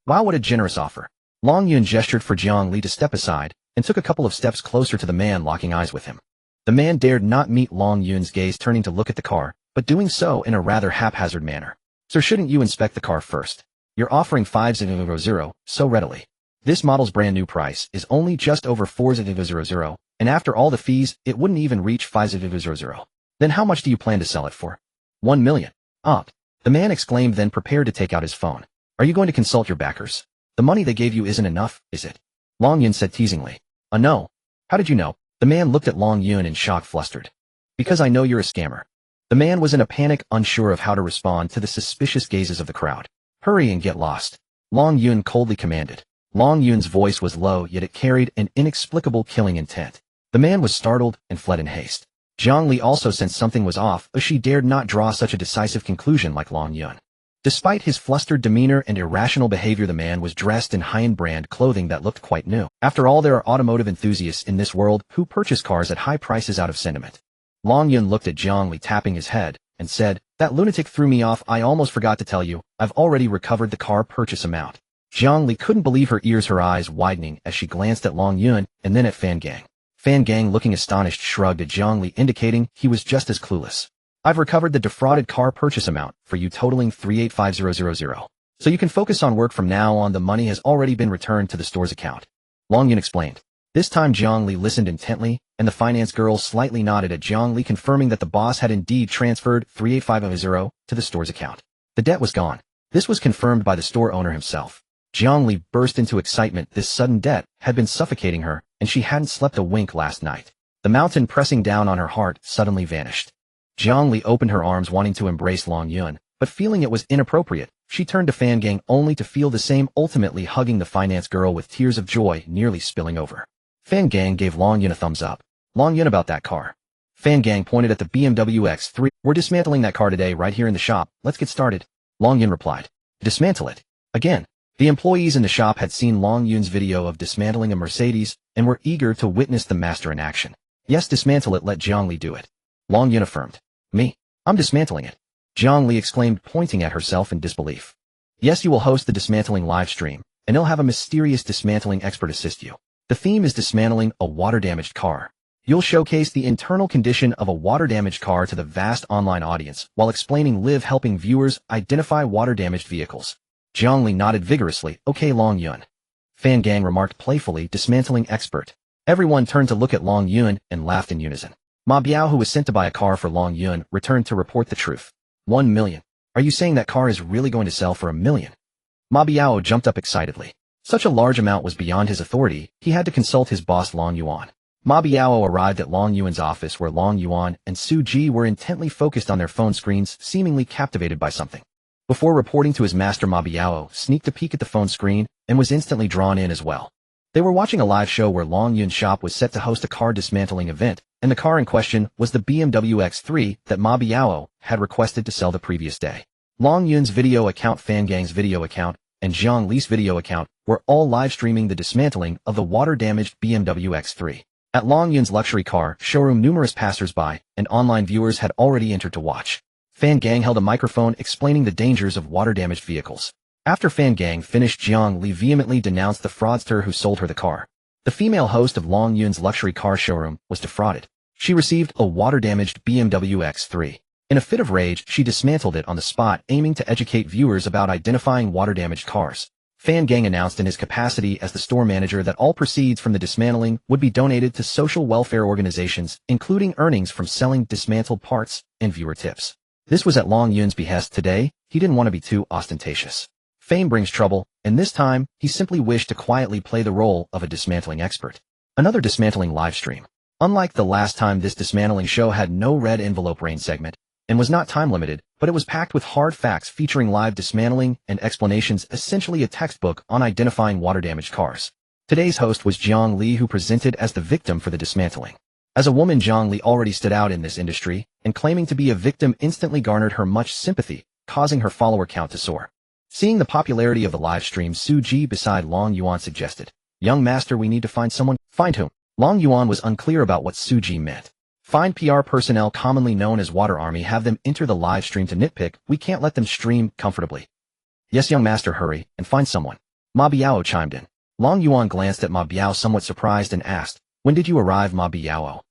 Wow, what a generous offer." Long Yun gestured for Jiang Li to step aside and took a couple of steps closer to the man, locking eyes with him. The man dared not meet Long Yun's gaze, turning to look at the car, but doing so in a rather haphazard manner. "Sir, shouldn't you inspect the car first? You're offering 5,000 so readily. This model's brand new price is only just over 4,000, and after all the fees, it wouldn't even reach 5,000. Then how much do you plan to sell it for?" 1 million. The man exclaimed, then prepared to take out his phone. "Are you going to consult your backers? The money they gave you isn't enough, is it?" Long Yun said teasingly. No. How did you know?" The man looked at Long Yun in shock, flustered. "Because I know you're a scammer." The man was in a panic, unsure of how to respond to the suspicious gazes of the crowd. "Hurry and get lost," Long Yun coldly commanded. Long Yun's voice was low, yet it carried an inexplicable killing intent. The man was startled and fled in haste. Jiang Li also sensed something was off, but she dared not draw such a decisive conclusion like Long Yun. Despite his flustered demeanor and irrational behavior, the man was dressed in high-end brand clothing that looked quite new. After all, there are automotive enthusiasts in this world who purchase cars at high prices out of sentiment. Long Yun looked at Jiang Li, tapping his head, and said, That lunatic threw me off. I almost forgot to tell you, I've already recovered the car purchase amount. Jiang Li couldn't believe her ears, her eyes widening as she glanced at Long Yun and then at Fan Gang. Fan Gang, looking astonished, shrugged at Jiang Li, indicating he was just as clueless. I've recovered the defrauded car purchase amount for you, totaling 385000. So you can focus on work from now on. The money has already been returned to the store's account. Long Yun explained. This time Jiang Li listened intently, and the finance girl slightly nodded at Jiang Li, confirming that the boss had indeed transferred 38550 to the store's account. The debt was gone. This was confirmed by the store owner himself. Jiang Li burst into excitement. This sudden debt had been suffocating her, and she hadn't slept a wink last night. The mountain pressing down on her heart suddenly vanished. Jiang Li opened her arms, wanting to embrace Long Yun, but feeling it was inappropriate, she turned to Fan Gang only to feel the same, ultimately hugging the finance girl with tears of joy nearly spilling over. Fan Gang gave Long Yun a thumbs up. Long Yun, about that car. Fan Gang pointed at the BMW X3. We're dismantling that car today right here in the shop. Let's get started. Long Yun replied. Dismantle it? Again? The employees in the shop had seen Long Yun's video of dismantling a Mercedes and were eager to witness the master in action. Yes, dismantle it. Let Jiang Li do it. Long Yun affirmed. Me? I'm dismantling it. Jiang Li exclaimed, pointing at herself in disbelief. Yes, you will host the dismantling live stream, and he'll have a mysterious dismantling expert assist you. The theme is dismantling a water-damaged car. You'll showcase the internal condition of a water-damaged car to the vast online audience while explaining live, helping viewers identify water-damaged vehicles. Jiang Li nodded vigorously. Okay, Long Yun. Fan Gang remarked playfully, dismantling expert. Everyone turned to look at Long Yun and laughed in unison. Ma Biao, who was sent to buy a car for Long Yun, returned to report the truth. 1 million. Are you saying that car is really going to sell for 1 million? Ma Biao jumped up excitedly. Such a large amount was beyond his authority. He had to consult his boss Long Yuan. Ma Biao arrived at Long Yuan's office, where Long Yuan and Su Ji were intently focused on their phone screens, seemingly captivated by something. Before reporting to his master, Ma Biao sneaked a peek at the phone screen and was instantly drawn in as well. They were watching a live show where Long Yun's shop was set to host a car dismantling event, and the car in question was the BMW X3 that Ma Biao had requested to sell the previous day. Long Yun's video account, Fan Gang's video account, and Jiang Li's video account were all live streaming the dismantling of the water-damaged BMW X3. At Long Yun's luxury car showroom, numerous passers-by and online viewers had already entered to watch. Fan Gang held a microphone explaining the dangers of water-damaged vehicles. After Fan Gang finished, Jiang Li vehemently denounced the fraudster who sold her the car. The female host of Long Yun's luxury car showroom was defrauded. She received a water-damaged BMW X3. In a fit of rage, she dismantled it on the spot, aiming to educate viewers about identifying water-damaged cars. Fan Gang announced in his capacity as the store manager that all proceeds from the dismantling would be donated to social welfare organizations, including earnings from selling dismantled parts and viewer tips. This was at Long Yun's behest. Today, he didn't want to be too ostentatious. Fame brings trouble, and this time, he simply wished to quietly play the role of a dismantling expert. Another dismantling livestream. Unlike the last time, this dismantling show had no red envelope rain segment, and was not time-limited, but it was packed with hard facts featuring live dismantling and explanations, essentially a textbook on identifying water-damaged cars. Today's host was Jiang Li, who presented as the victim for the dismantling. As a woman, Jiang Li already stood out in this industry, and claiming to be a victim instantly garnered her much sympathy, causing her follower count to soar. Seeing the popularity of the live stream, Su Ji beside Long Yuan suggested, "Young master, we need to find someone." Find whom? Long Yuan was unclear about what Su Ji meant. Find PR personnel, commonly known as Water Army, have them enter the live stream to nitpick. We can't let them stream comfortably. Yes, young master, hurry, and find someone. Ma Biao chimed in. Long Yuan glanced at Ma Biao somewhat surprised and asked, "When did you arrive, Ma Biao?"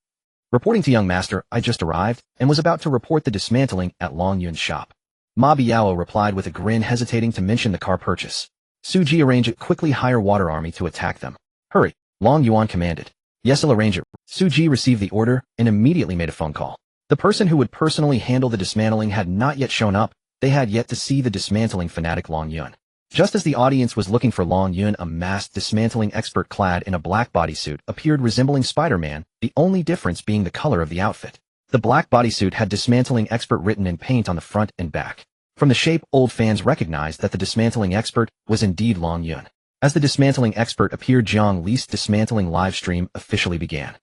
Reporting to young master, I just arrived, and was about to report the dismantling at Long Yun's shop. Ma Biao replied with a grin, hesitating to mention the car purchase. Su Ji, arrange it quickly, hire Water Army to attack them. Hurry, Long Yuan commanded. Yes, I'll arrange it. Su Ji received the order and immediately made a phone call. The person who would personally handle the dismantling had not yet shown up. They had yet to see the dismantling fanatic Long Yun. Just as the audience was looking for Long Yun, a masked dismantling expert clad in a black bodysuit appeared, resembling Spider-Man, the only difference being the color of the outfit. The black bodysuit had dismantling expert written in paint on the front and back. From the shape, old fans recognized that the dismantling expert was indeed Long Yun. As the dismantling expert appeared, Jiang Li's dismantling live stream officially began.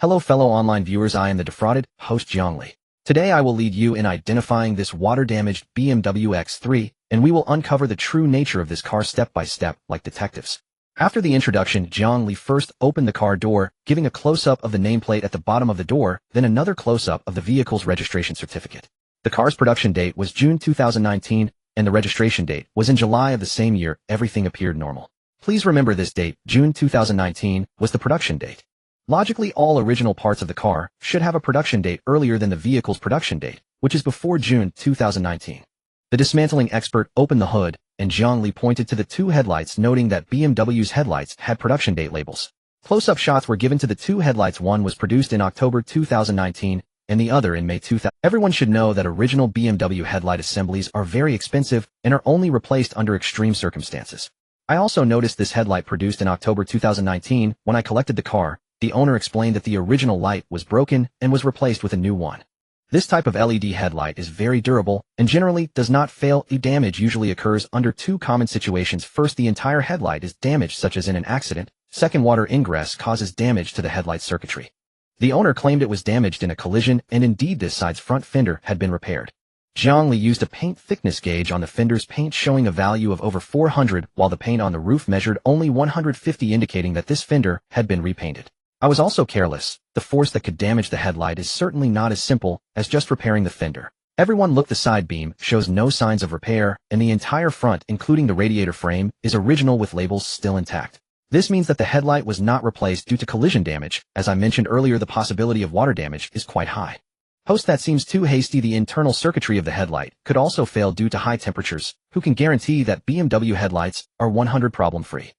Hello fellow online viewers, I am the defrauded host Jiang Li. Today I will lead you in identifying this water-damaged BMW X3, and we will uncover the true nature of this car step by step, like detectives. After the introduction, Jiang Li first opened the car door, giving a close-up of the nameplate at the bottom of the door, then another close-up of the vehicle's registration certificate. The car's production date was June 2019, and the registration date was in July of the same year. Everything appeared normal. Please remember this date, June 2019, was the production date. Logically, all original parts of the car should have a production date earlier than the vehicle's production date, which is before June 2019. The dismantling expert opened the hood, and Zhongli pointed to the two headlights, noting that BMW's headlights had production date labels. Close-up shots were given to the two headlights. One was produced in October 2019, and the other in May 2000. Everyone should know that original BMW headlight assemblies are very expensive and are only replaced under extreme circumstances. I also noticed this headlight produced in October 2019. When I collected the car, the owner explained that the original light was broken and was replaced with a new one. This type of LED headlight is very durable and generally does not fail. Damage usually occurs under two common situations. First, the entire headlight is damaged, such as in an accident. Second, water ingress causes damage to the headlight circuitry. The owner claimed it was damaged in a collision, and indeed this side's front fender had been repaired. Zhongli used a paint thickness gauge on the fender's paint, showing a value of over 400, while the paint on the roof measured only 150, indicating that this fender had been repainted. I was also careless. The force that could damage the headlight is certainly not as simple as just repairing the fender. Everyone look, the side beam shows no signs of repair, and the entire front, including the radiator frame, is original with labels still intact. This means that the headlight was not replaced due to collision damage. As I mentioned earlier, the possibility of water damage is quite high. Post that seems too hasty. The internal circuitry of the headlight could also fail due to high temperatures. Who can guarantee that BMW headlights are 100% problem-free?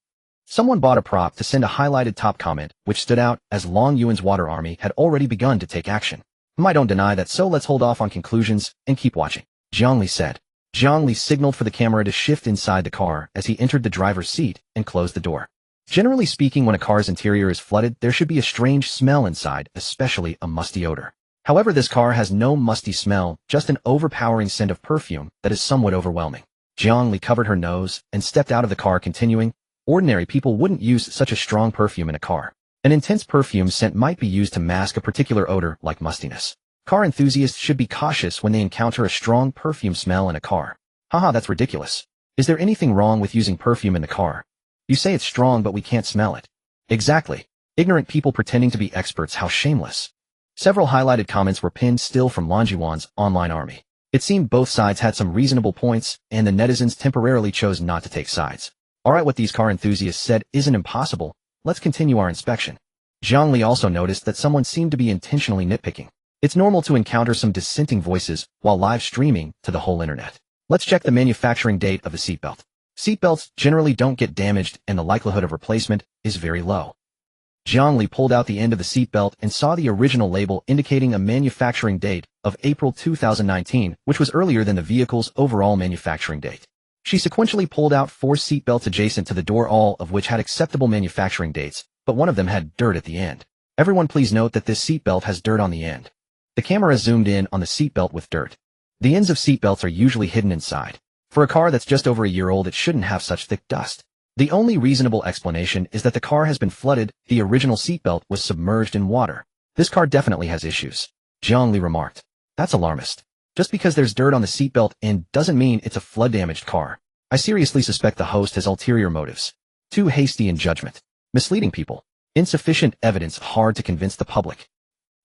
Someone bought a prop to send a highlighted top comment, which stood out as Long Yuan's water army had already begun to take action. I don't deny that, so let's hold off on conclusions and keep watching, Zhongli said. Zhongli signaled for the camera to shift inside the car as he entered the driver's seat and closed the door. Generally speaking, when a car's interior is flooded, there should be a strange smell inside, especially a musty odor. However, this car has no musty smell, just an overpowering scent of perfume that is somewhat overwhelming. Zhongli covered her nose and stepped out of the car, continuing, "Ordinary people wouldn't use such a strong perfume in a car. An intense perfume scent might be used to mask a particular odor like mustiness. Car enthusiasts should be cautious when they encounter a strong perfume smell in a car." Haha, that's ridiculous. Is there anything wrong with using perfume in the car? You say it's strong, but we can't smell it. Exactly. Ignorant people pretending to be experts, how shameless. Several highlighted comments were pinned still from Longyuan's online army. It seemed both sides had some reasonable points, and the netizens temporarily chose not to take sides. Alright, what these car enthusiasts said isn't impossible. Let's continue our inspection. Zhongli also noticed that someone seemed to be intentionally nitpicking. It's normal to encounter some dissenting voices while live streaming to the whole internet. Let's check the manufacturing date of the seatbelt. Seatbelts generally don't get damaged, and the likelihood of replacement is very low. Zhongli pulled out the end of the seatbelt and saw the original label indicating a manufacturing date of April 2019, which was earlier than the vehicle's overall manufacturing date. She sequentially pulled out 4 seatbelts adjacent to the door, all of which had acceptable manufacturing dates, but one of them had dirt at the end. Everyone please note that this seatbelt has dirt on the end. The camera zoomed in on the seatbelt with dirt. The ends of seatbelts are usually hidden inside. For a car that's just over a year old, it shouldn't have such thick dust. The only reasonable explanation is that the car has been flooded. The original seatbelt was submerged in water. This car definitely has issues, Zhongli remarked. That's alarmist. Just because there's dirt on the seatbelt end doesn't mean it's a flood-damaged car. I seriously suspect the host has ulterior motives. Too hasty in judgment. Misleading people. Insufficient evidence, hard to convince the public.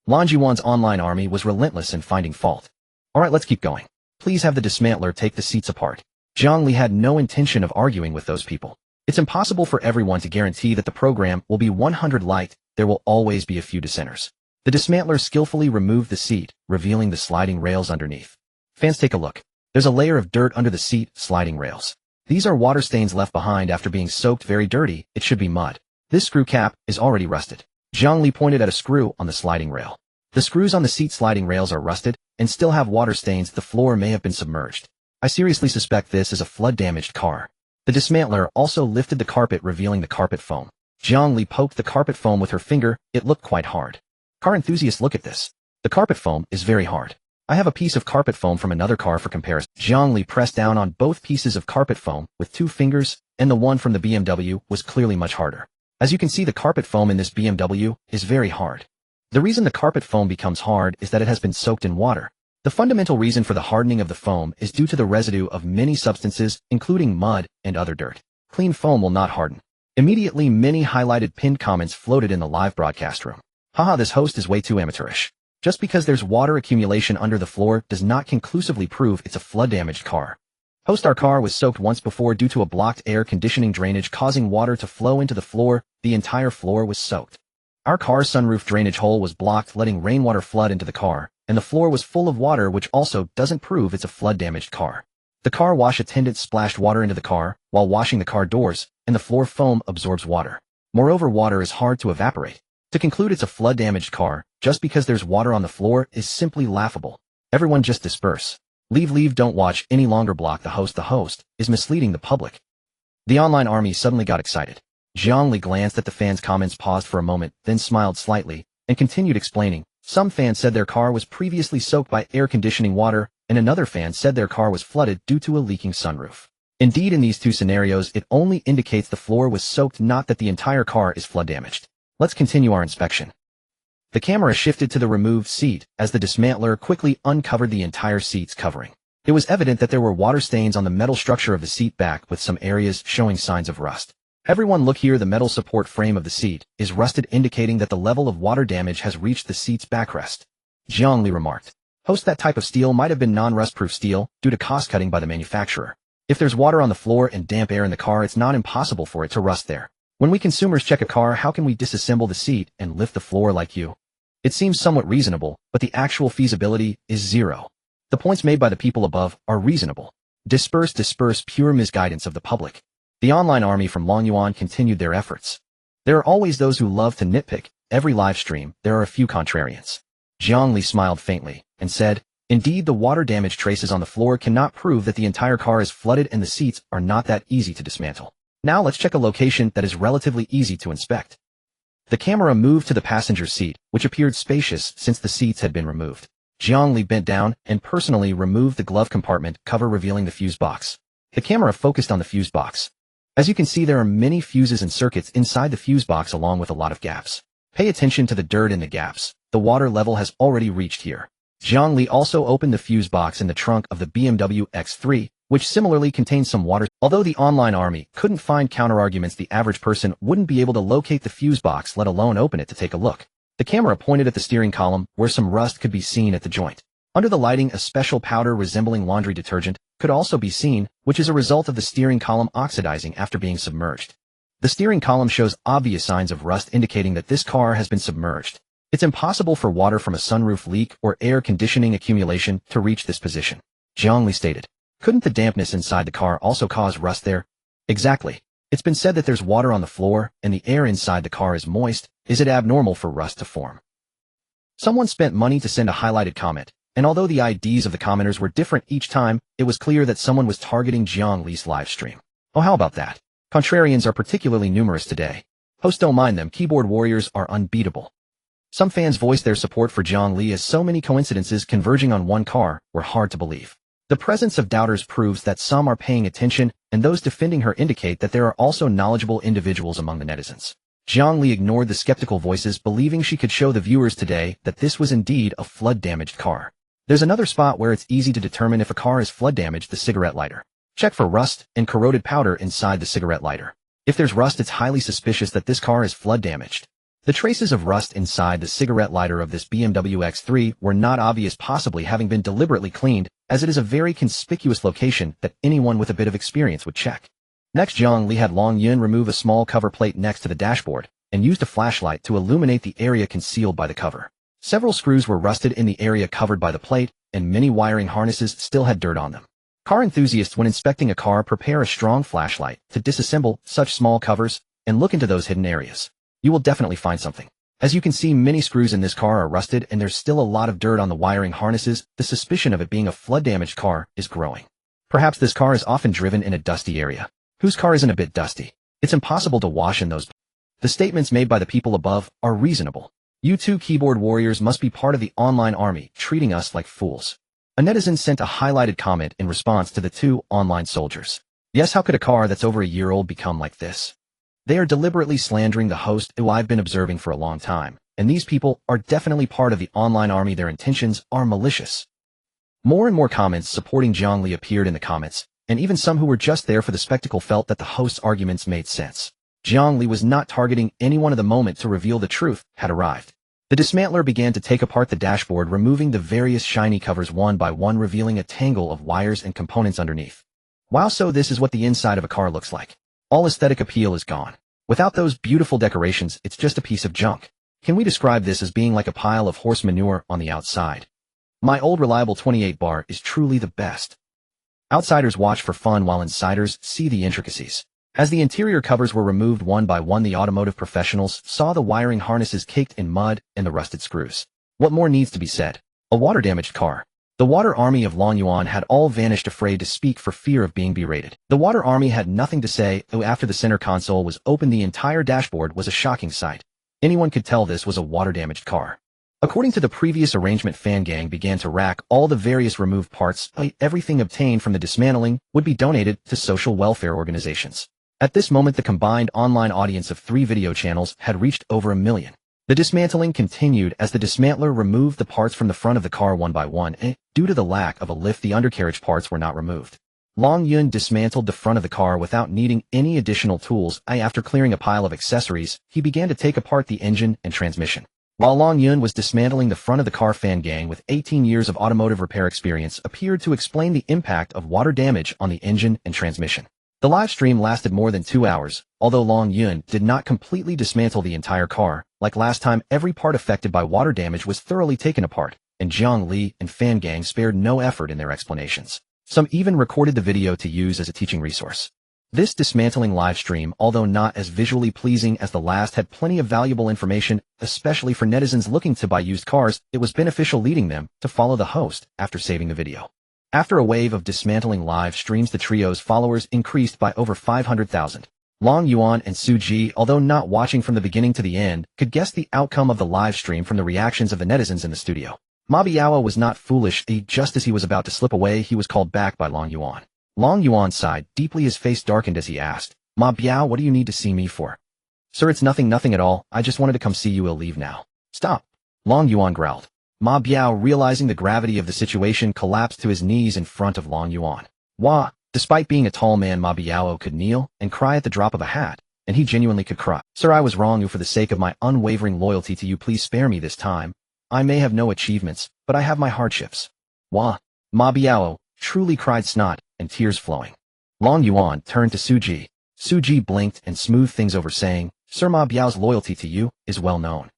Longyuan's online army was relentless in finding fault. Alright, let's keep going. Please have the dismantler take the seats apart. Zhongli had no intention of arguing with those people. It's impossible for everyone to guarantee that the program will be 100 light. There will always be a few dissenters. The dismantler skillfully removed the seat, revealing the sliding rails underneath. Fans, take a look. There's a layer of dirt under the seat sliding rails. These are water stains left behind after being soaked. Very dirty. It should be mud. This screw cap is already rusted. Zhongli pointed at a screw on the sliding rail. The screws on the seat sliding rails are rusted and still have water stains. The floor may have been submerged. I seriously suspect this is a flood-damaged car. The dismantler also lifted the carpet, revealing the carpet foam. Zhongli poked the carpet foam with her finger. It looked quite hard. Car enthusiasts, look at this. The carpet foam is very hard. I have a piece of carpet foam from another car for comparison. Zhongli pressed down on both pieces of carpet foam with 2 fingers, and the one from the BMW was clearly much harder. As you can see, the carpet foam in this BMW is very hard. The reason the carpet foam becomes hard is that it has been soaked in water. The fundamental reason for the hardening of the foam is due to the residue of many substances, including mud and other dirt. Clean foam will not harden. Immediately, many highlighted pinned comments floated in the live broadcast room. Haha, this host is way too amateurish. Just because there's water accumulation under the floor does not conclusively prove it's a flood-damaged car. Host, our car was soaked once before due to a blocked air conditioning drainage causing water to flow into the floor. The entire floor was soaked. Our car's sunroof drainage hole was blocked, letting rainwater flood into the car, and the floor was full of water, which also doesn't prove it's a flood-damaged car. The car wash attendant splashed water into the car while washing the car doors, and the floor foam absorbs water. Moreover, water is hard to evaporate. To conclude it's a flood-damaged car, just because there's water on the floor, is simply laughable. Everyone just disperse. Leave, don't watch any longer. Block the host. The host is misleading the public. The online army suddenly got excited. Zhongli glanced at the fans' comments, paused for a moment, then smiled slightly, and continued explaining. Some fans said their car was previously soaked by air conditioning water, and another fan said their car was flooded due to a leaking sunroof. Indeed, in these two scenarios, it only indicates the floor was soaked, not that the entire car is flood damaged. Let's continue our inspection. The camera shifted to the removed seat as the dismantler quickly uncovered the entire seat's covering. It was evident that there were water stains on the metal structure of the seat back, with some areas showing signs of rust. Everyone look here, the metal support frame of the seat is rusted, indicating that the level of water damage has reached the seat's backrest. Zhongli remarked. Host, that type of steel might have been non-rust-proof steel due to cost-cutting by the manufacturer. If there's water on the floor and damp air in the car, it's not impossible for it to rust there. When we consumers check a car, how can we disassemble the seat and lift the floor like you? It seems somewhat reasonable, but the actual feasibility is zero. The points made by the people above are reasonable. Disperse, pure misguidance of the public. The online army from Longyuan continued their efforts. There are always those who love to nitpick. Every live stream, there are a few contrarians. Zhongli smiled faintly and said, indeed, the water damage traces on the floor cannot prove that the entire car is flooded, and the seats are not that easy to dismantle. Now let's check a location that is relatively easy to inspect. The camera moved to the passenger seat, which appeared spacious since the seats had been removed. Zhongli bent down and personally removed the glove compartment cover, revealing the fuse box. The camera focused on the fuse box. As you can see, there are many fuses and circuits inside the fuse box, along with a lot of gaps. Pay attention to the dirt in the gaps. The water level has already reached here. Zhongli also opened the fuse box in the trunk of the BMW X3, which similarly contains some water. Although the online army couldn't find counterarguments, the average person wouldn't be able to locate the fuse box, let alone open it to take a look. The camera pointed at the steering column, where some rust could be seen at the joint. Under the lighting, a special powder resembling laundry detergent could also be seen, which is a result of the steering column oxidizing after being submerged. The steering column shows obvious signs of rust, indicating that this car has been submerged. It's impossible for water from a sunroof leak or air conditioning accumulation to reach this position. Zhongli stated. Couldn't the dampness inside the car also cause rust there? Exactly. It's been said that there's water on the floor and the air inside the car is moist. Is it abnormal for rust to form? Someone spent money to send a highlighted comment, and although the IDs of the commenters were different each time, it was clear that someone was targeting Zhongli's live stream. Oh, how about that? Contrarians are particularly numerous today. Host, don't mind them, keyboard warriors are unbeatable. Some fans voiced their support for Zhongli, as so many coincidences converging on one car were hard to believe. The presence of doubters proves that some are paying attention, and those defending her indicate that there are also knowledgeable individuals among the netizens. Zhongli ignored the skeptical voices, believing she could show the viewers today that this was indeed a flood-damaged car. There's another spot where it's easy to determine if a car is flood-damaged: the cigarette lighter. Check for rust and corroded powder inside the cigarette lighter. If there's rust, it's highly suspicious that this car is flood-damaged. The traces of rust inside the cigarette lighter of this BMW X3 were not obvious, possibly having been deliberately cleaned, as it is a very conspicuous location that anyone with a bit of experience would check. Next, Zhongli had Long Yun remove a small cover plate next to the dashboard and used a flashlight to illuminate the area concealed by the cover. Several screws were rusted in the area covered by the plate, and many wiring harnesses still had dirt on them. Car enthusiasts, when inspecting a car, prepare a strong flashlight to disassemble such small covers and look into those hidden areas. You will definitely find something. As you can see, many screws in this car are rusted, and there's still a lot of dirt on the wiring harnesses. The suspicion of it being a flood-damaged car is growing. Perhaps this car is often driven in a dusty area. Whose car isn't a bit dusty? It's impossible to wash in those. The statements made by the people above are reasonable. You two keyboard warriors must be part of the online army, treating us like fools. A netizen sent a highlighted comment in response to the two online soldiers. Yes, how could a car that's over a year old become like this? They are deliberately slandering the host, who I've been observing for a long time, and these people are definitely part of the online army. Their intentions are malicious. More and more comments supporting Zhongli appeared in the comments, and even some who were just there for the spectacle felt that the host's arguments made sense. Zhongli was not targeting anyone at the moment. To reveal the truth had arrived. The dismantler began to take apart the dashboard, removing the various shiny covers one by one, revealing a tangle of wires and components underneath. Wow, so this is what the inside of a car looks like. All aesthetic appeal is gone. Without those beautiful decorations, it's just a piece of junk. Can we describe this as being like a pile of horse manure on the outside? My old reliable 28 bar is truly the best. Outsiders watch for fun while insiders see the intricacies. As the interior covers were removed one by one, the automotive professionals saw the wiring harnesses caked in mud and the rusted screws. What more needs to be said? A water-damaged car. The water army of Long Yuan had all vanished, afraid to speak for fear of being berated. The water army had nothing to say, though after the center console was opened, the entire dashboard was a shocking sight. Anyone could tell this was a water-damaged car. According to the previous arrangement, Fan Gang began to rack all the various removed parts. Everything obtained from the dismantling would be donated to social welfare organizations. At this moment, the combined online audience of 3 video channels had reached over 1 million. The dismantling continued as the dismantler removed the parts from the front of the car one by one, and due to the lack of a lift, the undercarriage parts were not removed. Long Yun dismantled the front of the car without needing any additional tools. After clearing a pile of accessories, he began to take apart the engine and transmission. While Long Yun was dismantling the front of the car, Fan Gang, with 18 years of automotive repair experience, appeared to explain the impact of water damage on the engine and transmission. The live stream lasted more than 2 hours, although Long Yun did not completely dismantle the entire car. Like last time, every part affected by water damage was thoroughly taken apart, and Jiang Li and Fan Gang spared no effort in their explanations. Some even recorded the video to use as a teaching resource. This dismantling live stream, although not as visually pleasing as the last, had plenty of valuable information, especially for netizens looking to buy used cars. It was beneficial, leading them to follow the host after saving the video. After a wave of dismantling live streams, the trio's followers increased by over 500,000. Long Yuan and Suji, although not watching from the beginning to the end, could guess the outcome of the live stream from the reactions of the netizens in the studio. Ma Biao was not foolish. Just as he was about to slip away, he was called back by Long Yuan. Long Yuan sighed deeply, his face darkened as he asked, "Ma Biao, what do you need to see me for?" "Sir, it's nothing at all. I just wanted to come see you. I'll leave now." "Stop," Long Yuan growled. Ma Biao, realizing the gravity of the situation, collapsed to his knees in front of Long Yuan. Wah! Despite being a tall man, Ma Biao could kneel and cry at the drop of a hat, and he genuinely could cry. "Sir, I was wrong. For the sake of my unwavering loyalty to you, please spare me this time. I may have no achievements, but I have my hardships." Wah! Ma Biao truly cried, snot and tears flowing. Long Yuan turned to Suji. Suji blinked and smoothed things over, saying, "Sir, Ma Biao's loyalty to you is well known."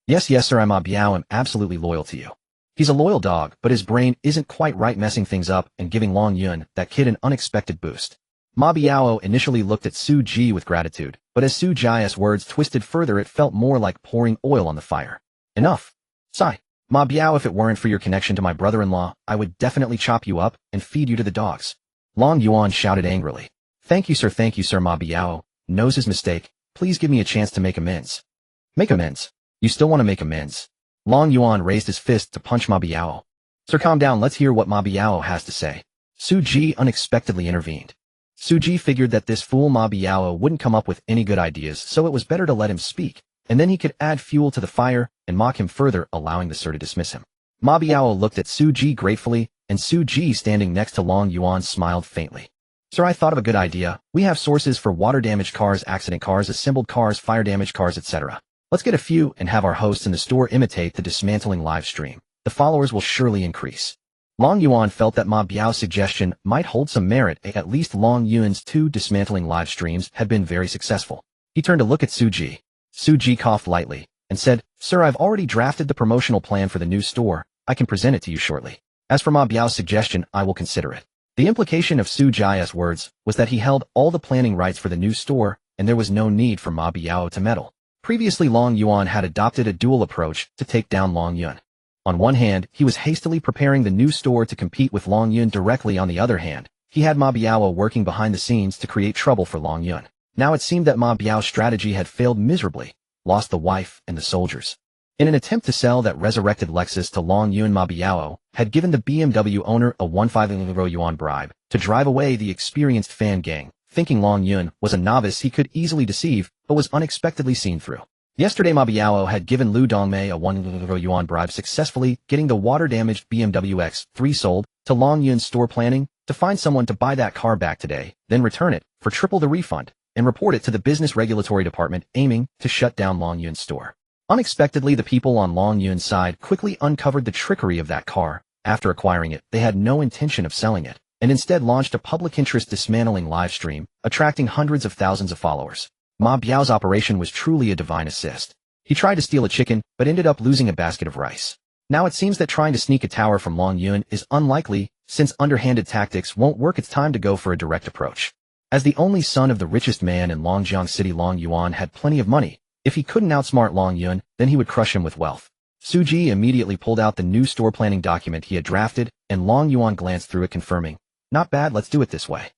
Yes, sir, Ma Biao am absolutely loyal to you. He's a loyal dog, but his brain isn't quite right, messing things up and giving Long Yun, that kid, an unexpected boost. Ma Biao initially looked at Suji with gratitude, but as Suji's words twisted further, it felt more like pouring oil on the fire. "Enough. Sigh. Ma Biao, if it weren't for your connection to my brother-in-law, I would definitely chop you up and feed you to the dogs." Long Yuan shouted angrily. Thank you, sir, Ma Biao knows his mistake. Please give me a chance to make amends." "Make amends? You still want to make amends?" Long Yuan raised his fist to punch Ma Biao. "Sir, calm down. Let's hear what Ma Biao has to say." Suji unexpectedly intervened. Suji figured that this fool Ma Biao wouldn't come up with any good ideas, so it was better to let him speak, and then he could add fuel to the fire and mock him further, allowing the sir to dismiss him. Ma Biao looked at Suji gratefully, and Suji, standing next to Long Yuan, smiled faintly. "Sir, I thought of a good idea. We have sources for water-damaged cars, accident cars, assembled cars, fire-damaged cars, etc. Let's get a few and have our hosts in the store imitate the dismantling live stream. The followers will surely increase." Long Yuan felt that Ma Biao's suggestion might hold some merit. At least Long Yuan's 2 dismantling live streams had been very successful. He turned to look at Suji. Suji coughed lightly and said, "Sir, I've already drafted the promotional plan for the new store. I can present it to you shortly. As for Ma Biao's suggestion, I will consider it." The implication of Suji's words was that he held all the planning rights for the new store, and there was no need for Ma Biao to meddle. Previously, Long Yuan had adopted a dual approach to take down Long Yun. On one hand, he was hastily preparing the new store to compete with Long Yun directly. On the other hand, he had Ma Biao working behind the scenes to create trouble for Long Yun. Now it seemed that Ma Biao's strategy had failed miserably, lost the wife and the soldiers. In an attempt to sell that resurrected Lexus to Long Yun, Ma Biao had given the BMW owner a 15 yuan bribe to drive away the experienced Fan Gang. Thinking Long Yun was a novice he could easily deceive, but was unexpectedly seen through. Yesterday, Ma Biao had given Lu Dongmei a 1 yuan bribe, successfully getting the water-damaged BMW X3 sold to Long Yun's store, planning to find someone to buy that car back today, then return it for triple the refund, and report it to the Business Regulatory Department, aiming to shut down Long Yun's store. Unexpectedly, the people on Long Yun's side quickly uncovered the trickery of that car. After acquiring it, they had no intention of selling it, and instead launched a public interest dismantling live stream, attracting hundreds of thousands of followers. Ma Biao's operation was truly a divine assist. He tried to steal a chicken, but ended up losing a basket of rice. Now it seems that trying to sneak a tower from Long Yun is unlikely, since underhanded tactics won't work. It's time to go for a direct approach. As the only son of the richest man in Longjiang City, Long Yuan had plenty of money. If he couldn't outsmart Long Yun, then he would crush him with wealth. Su Ji immediately pulled out the new store planning document he had drafted, and Long Yuan glanced through it, confirming, "Not bad, let's do it this way."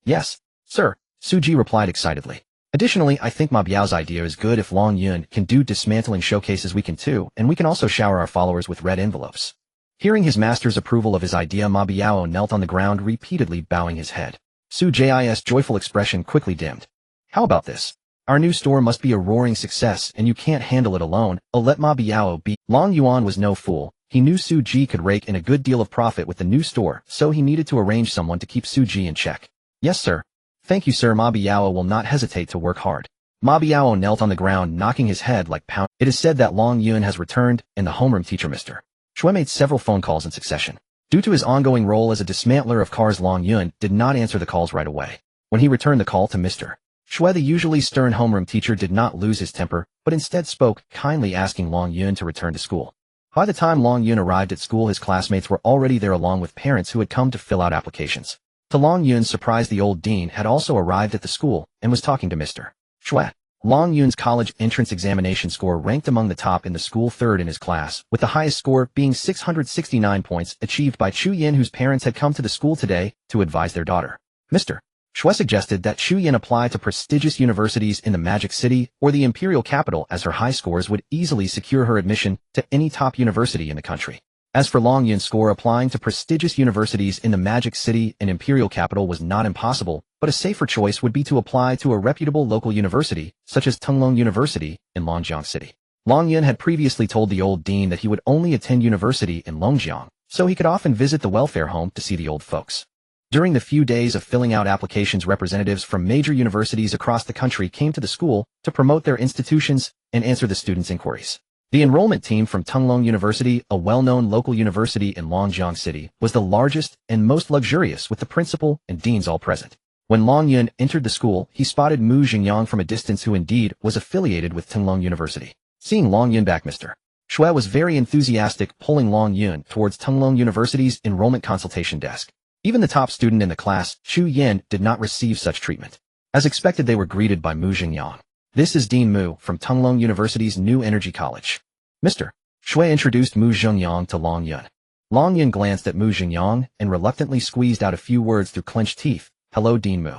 "Yes, sir," Su Ji replied excitedly. "Additionally, I think Ma Biao's idea is good. If Long Yun can do dismantling showcases, we can too, and we can also shower our followers with red envelopes." Hearing his master's approval of his idea, Ma Biao knelt on the ground, repeatedly bowing his head. Su Ji's joyful expression quickly dimmed. "How about this? Our new store must be a roaring success, and you can't handle it alone. I'll let Ma Biao be." Long Yuan was no fool. He knew Su Ji could rake in a good deal of profit with the new store, so he needed to arrange someone to keep Su Ji in check. "Yes, sir. Thank you, sir." Ma Biao will not hesitate to work hard. Ma Biao knelt on the ground, knocking his head like pound. It is said that Long Yun has returned, and the homeroom teacher Mr. Shui made several phone calls in succession. Due to his ongoing role as a dismantler of cars, Long Yun did not answer the calls right away. When he returned the call to Mr. Shui, the usually stern homeroom teacher did not lose his temper, but instead spoke kindly, asking Long Yun to return to school. By the time Long Yun arrived at school, his classmates were already there along with parents who had come to fill out applications. To Long Yun's surprise, the old dean had also arrived at the school and was talking to Mr. Shui. Long Yun's college entrance examination score ranked among the top in the school, third in his class, with the highest score being 669 points achieved by Chu Yin, whose parents had come to the school today to advise their daughter. Mr. Shui suggested that Chu Yin apply to prestigious universities in the Magic City or the Imperial Capital, as her high scores would easily secure her admission to any top university in the country. As for Long Yun's score, applying to prestigious universities in the Magic City and Imperial Capital was not impossible, but a safer choice would be to apply to a reputable local university, such as Tunglong University in Longjiang City. Long Yun had previously told the old dean that he would only attend university in Longjiang, so he could often visit the welfare home to see the old folks. During the few days of filling out applications, representatives from major universities across the country came to the school to promote their institutions and answer the students' inquiries. The enrollment team from Tunglong University, a well-known local university in Longjiang City, was the largest and most luxurious, with the principal and deans all present. When Long Yun entered the school, he spotted Mu Xingyang from a distance, who indeed was affiliated with Tunglong University. Seeing Long Yun back, Mr. Shui was very enthusiastic, pulling Long Yun towards Tunglong University's enrollment consultation desk. Even the top student in the class, Chu Yin, did not receive such treatment. As expected, they were greeted by Mu Xingyang. "This is Dean Mu from Tunglong University's New Energy College." Mr. Shui introduced Mu Xingyang to Long Yun. Long Yun glanced at Mu Xingyang and reluctantly squeezed out a few words through clenched teeth. "Hello, Dean Mu."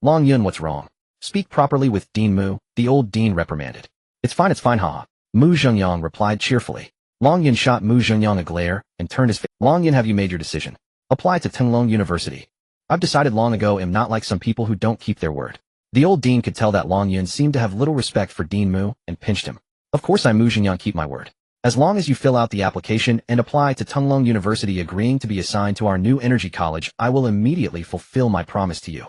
"Long Yun, what's wrong? Speak properly with Dean Mu," the old dean reprimanded. It's fine, haha." Mu Xingyang replied cheerfully. Long Yun shot Mu Xingyang a glare and turned his face. "Long Yun, have you made your decision? Apply to Tunglong University." "I've decided long ago. Am not like some people who don't keep their word." The old dean could tell that Long Yun seemed to have little respect for Dean Mu and pinched him. "Of course, I, Mu Xingyang, keep my word. As long as you fill out the application and apply to Tunglong University, agreeing to be assigned to our new energy college, I will immediately fulfill my promise to you."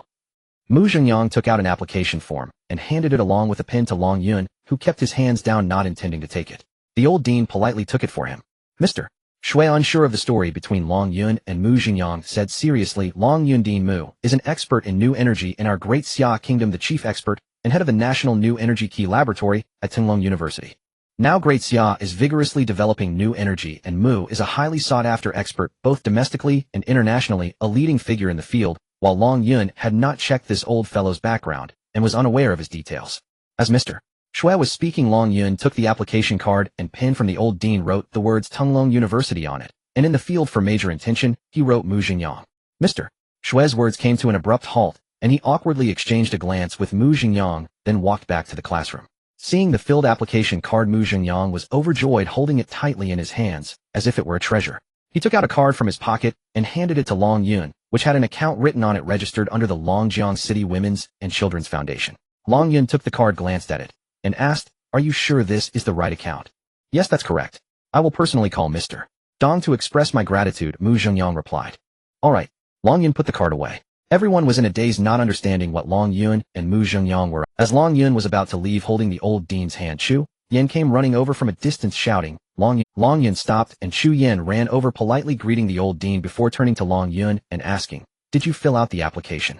Mu Xingyang took out an application form and handed it along with a pen to Long Yun, who kept his hands down, not intending to take it. The old dean politely took it for him. Mr. Shui, unsure of the story between Long Yun and Mu Xingyang, said seriously, "Long Yun, Dean Mu is an expert in new energy in our great Xia Kingdom, the chief expert and head of the National New Energy Key Laboratory at Tunglong University. Now Great Xia is vigorously developing new energy, and Mu is a highly sought-after expert both domestically and internationally, a leading figure in the field," while Long Yun had not checked this old fellow's background and was unaware of his details. As Mr. Shui was speaking, Long Yun took the application card and pen from the old dean, wrote the words Tunglong University on it, and in the field for major intention, he wrote Mu Xingyang. Mr. Shui's words came to an abrupt halt, and he awkwardly exchanged a glance with Mu Xingyang, then walked back to the classroom. Seeing the filled application card, Mu Xingyang was overjoyed, holding it tightly in his hands, as if it were a treasure. He took out a card from his pocket and handed it to Long Yun, which had an account written on it registered under the Longjiang City Women's and Children's Foundation. Long Yun took the card, glanced at it, and asked, "Are you sure this is the right account?" "Yes, that's correct. I will personally call Mr. Dong to express my gratitude," Mu Xingyang replied. "All right." Long Yun put the card away. Everyone was in a daze, not understanding what Long Yun and Mu Xingyang were. As Long Yun was about to leave holding the old dean's hand, "Chu Yan came running over from a distance shouting, Long Yun stopped and Chu Yan ran over politely greeting the old dean before turning to Long Yun and asking, "Did you fill out the application?"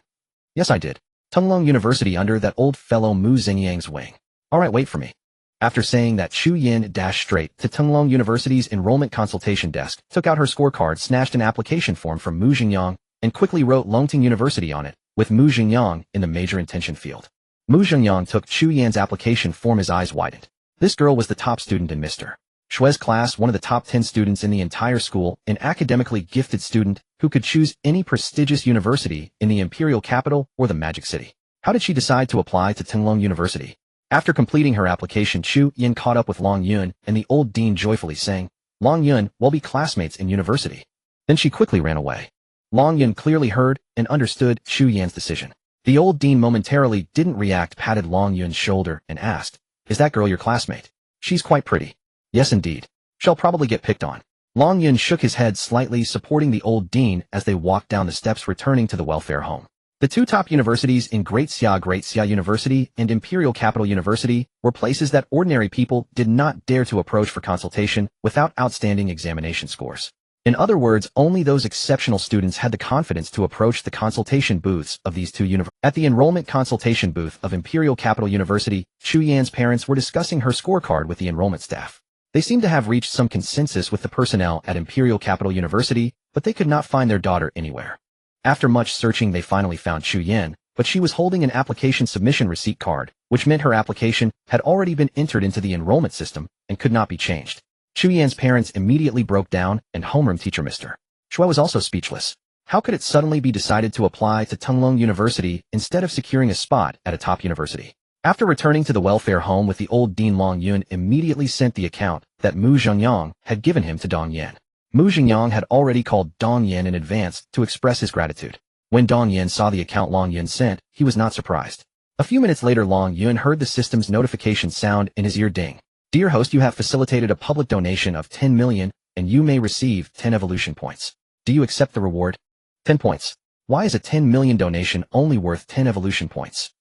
"Yes, I did. Tunglong University under that old fellow Mu Xingyang's wing." "Alright, wait for me." After saying that, Chu Yan dashed straight to Tunglong University's enrollment consultation desk, took out her scorecard, snatched an application form from Mu Xingyang, and quickly wrote Longting University on it, with Mu Xingyang in the major intention field. Mu Xingyang took Chu Yan's application form, his eyes widened. This girl was the top student in Mr. Shui's class, one of the top 10 students in the entire school, an academically gifted student who could choose any prestigious university in the imperial capital or the magic city. How did she decide to apply to Tunglong University? After completing her application, Chu Yan caught up with Long Yun and the old dean joyfully saying, "Long Yun, we'll be classmates in university." Then she quickly ran away. Long Yun clearly heard and understood Chu Yan's decision. The old dean momentarily didn't react, patted Long Yun's shoulder and asked, "Is that girl your classmate?" "She's quite pretty." "Yes, indeed. She'll probably get picked on." Long Yun shook his head slightly, supporting the old dean as they walked down the steps returning to the welfare home. The two top universities in Great Xia University and Imperial Capital University were places that ordinary people did not dare to approach for consultation without outstanding examination scores. In other words, only those exceptional students had the confidence to approach the consultation booths of these two universities. At the enrollment consultation booth of Imperial Capital University, Chu Yan's parents were discussing her scorecard with the enrollment staff. They seemed to have reached some consensus with the personnel at Imperial Capital University, but they could not find their daughter anywhere. After much searching, they finally found Chu Yan, but she was holding an application submission receipt card, which meant her application had already been entered into the enrollment system and could not be changed. Chu Yan's parents immediately broke down, and homeroom teacher Mr. Shui was also speechless. How could it suddenly be decided to apply to Tunglong University instead of securing a spot at a top university? After returning to the welfare home with the old dean, Long Yun immediately sent the account that Mu Xingyang had given him to Dong Yan. Mu Xingyang had already called Dong Yan in advance to express his gratitude. When Dong Yan saw the account Long Yun sent, he was not surprised. A few minutes later, Long Yun heard the system's notification sound in his ear. Ding. "Dear host, you have facilitated a public donation of 10 million, and you may receive 10 evolution points. Do you accept the reward?" 10 points. Why is a 10 million donation only worth 10 evolution points?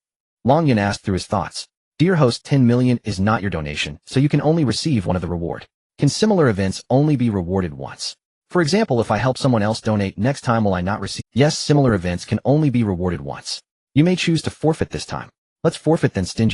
Long Yun asked through his thoughts. "Dear host, 10 million is not your donation, so you can only receive one of the reward. Can similar events only be rewarded once? For example, if I help someone else donate next time, will I not receive?" "Yes, similar events can only be rewarded once. You may choose to forfeit this time." "Let's forfeit then, stingy."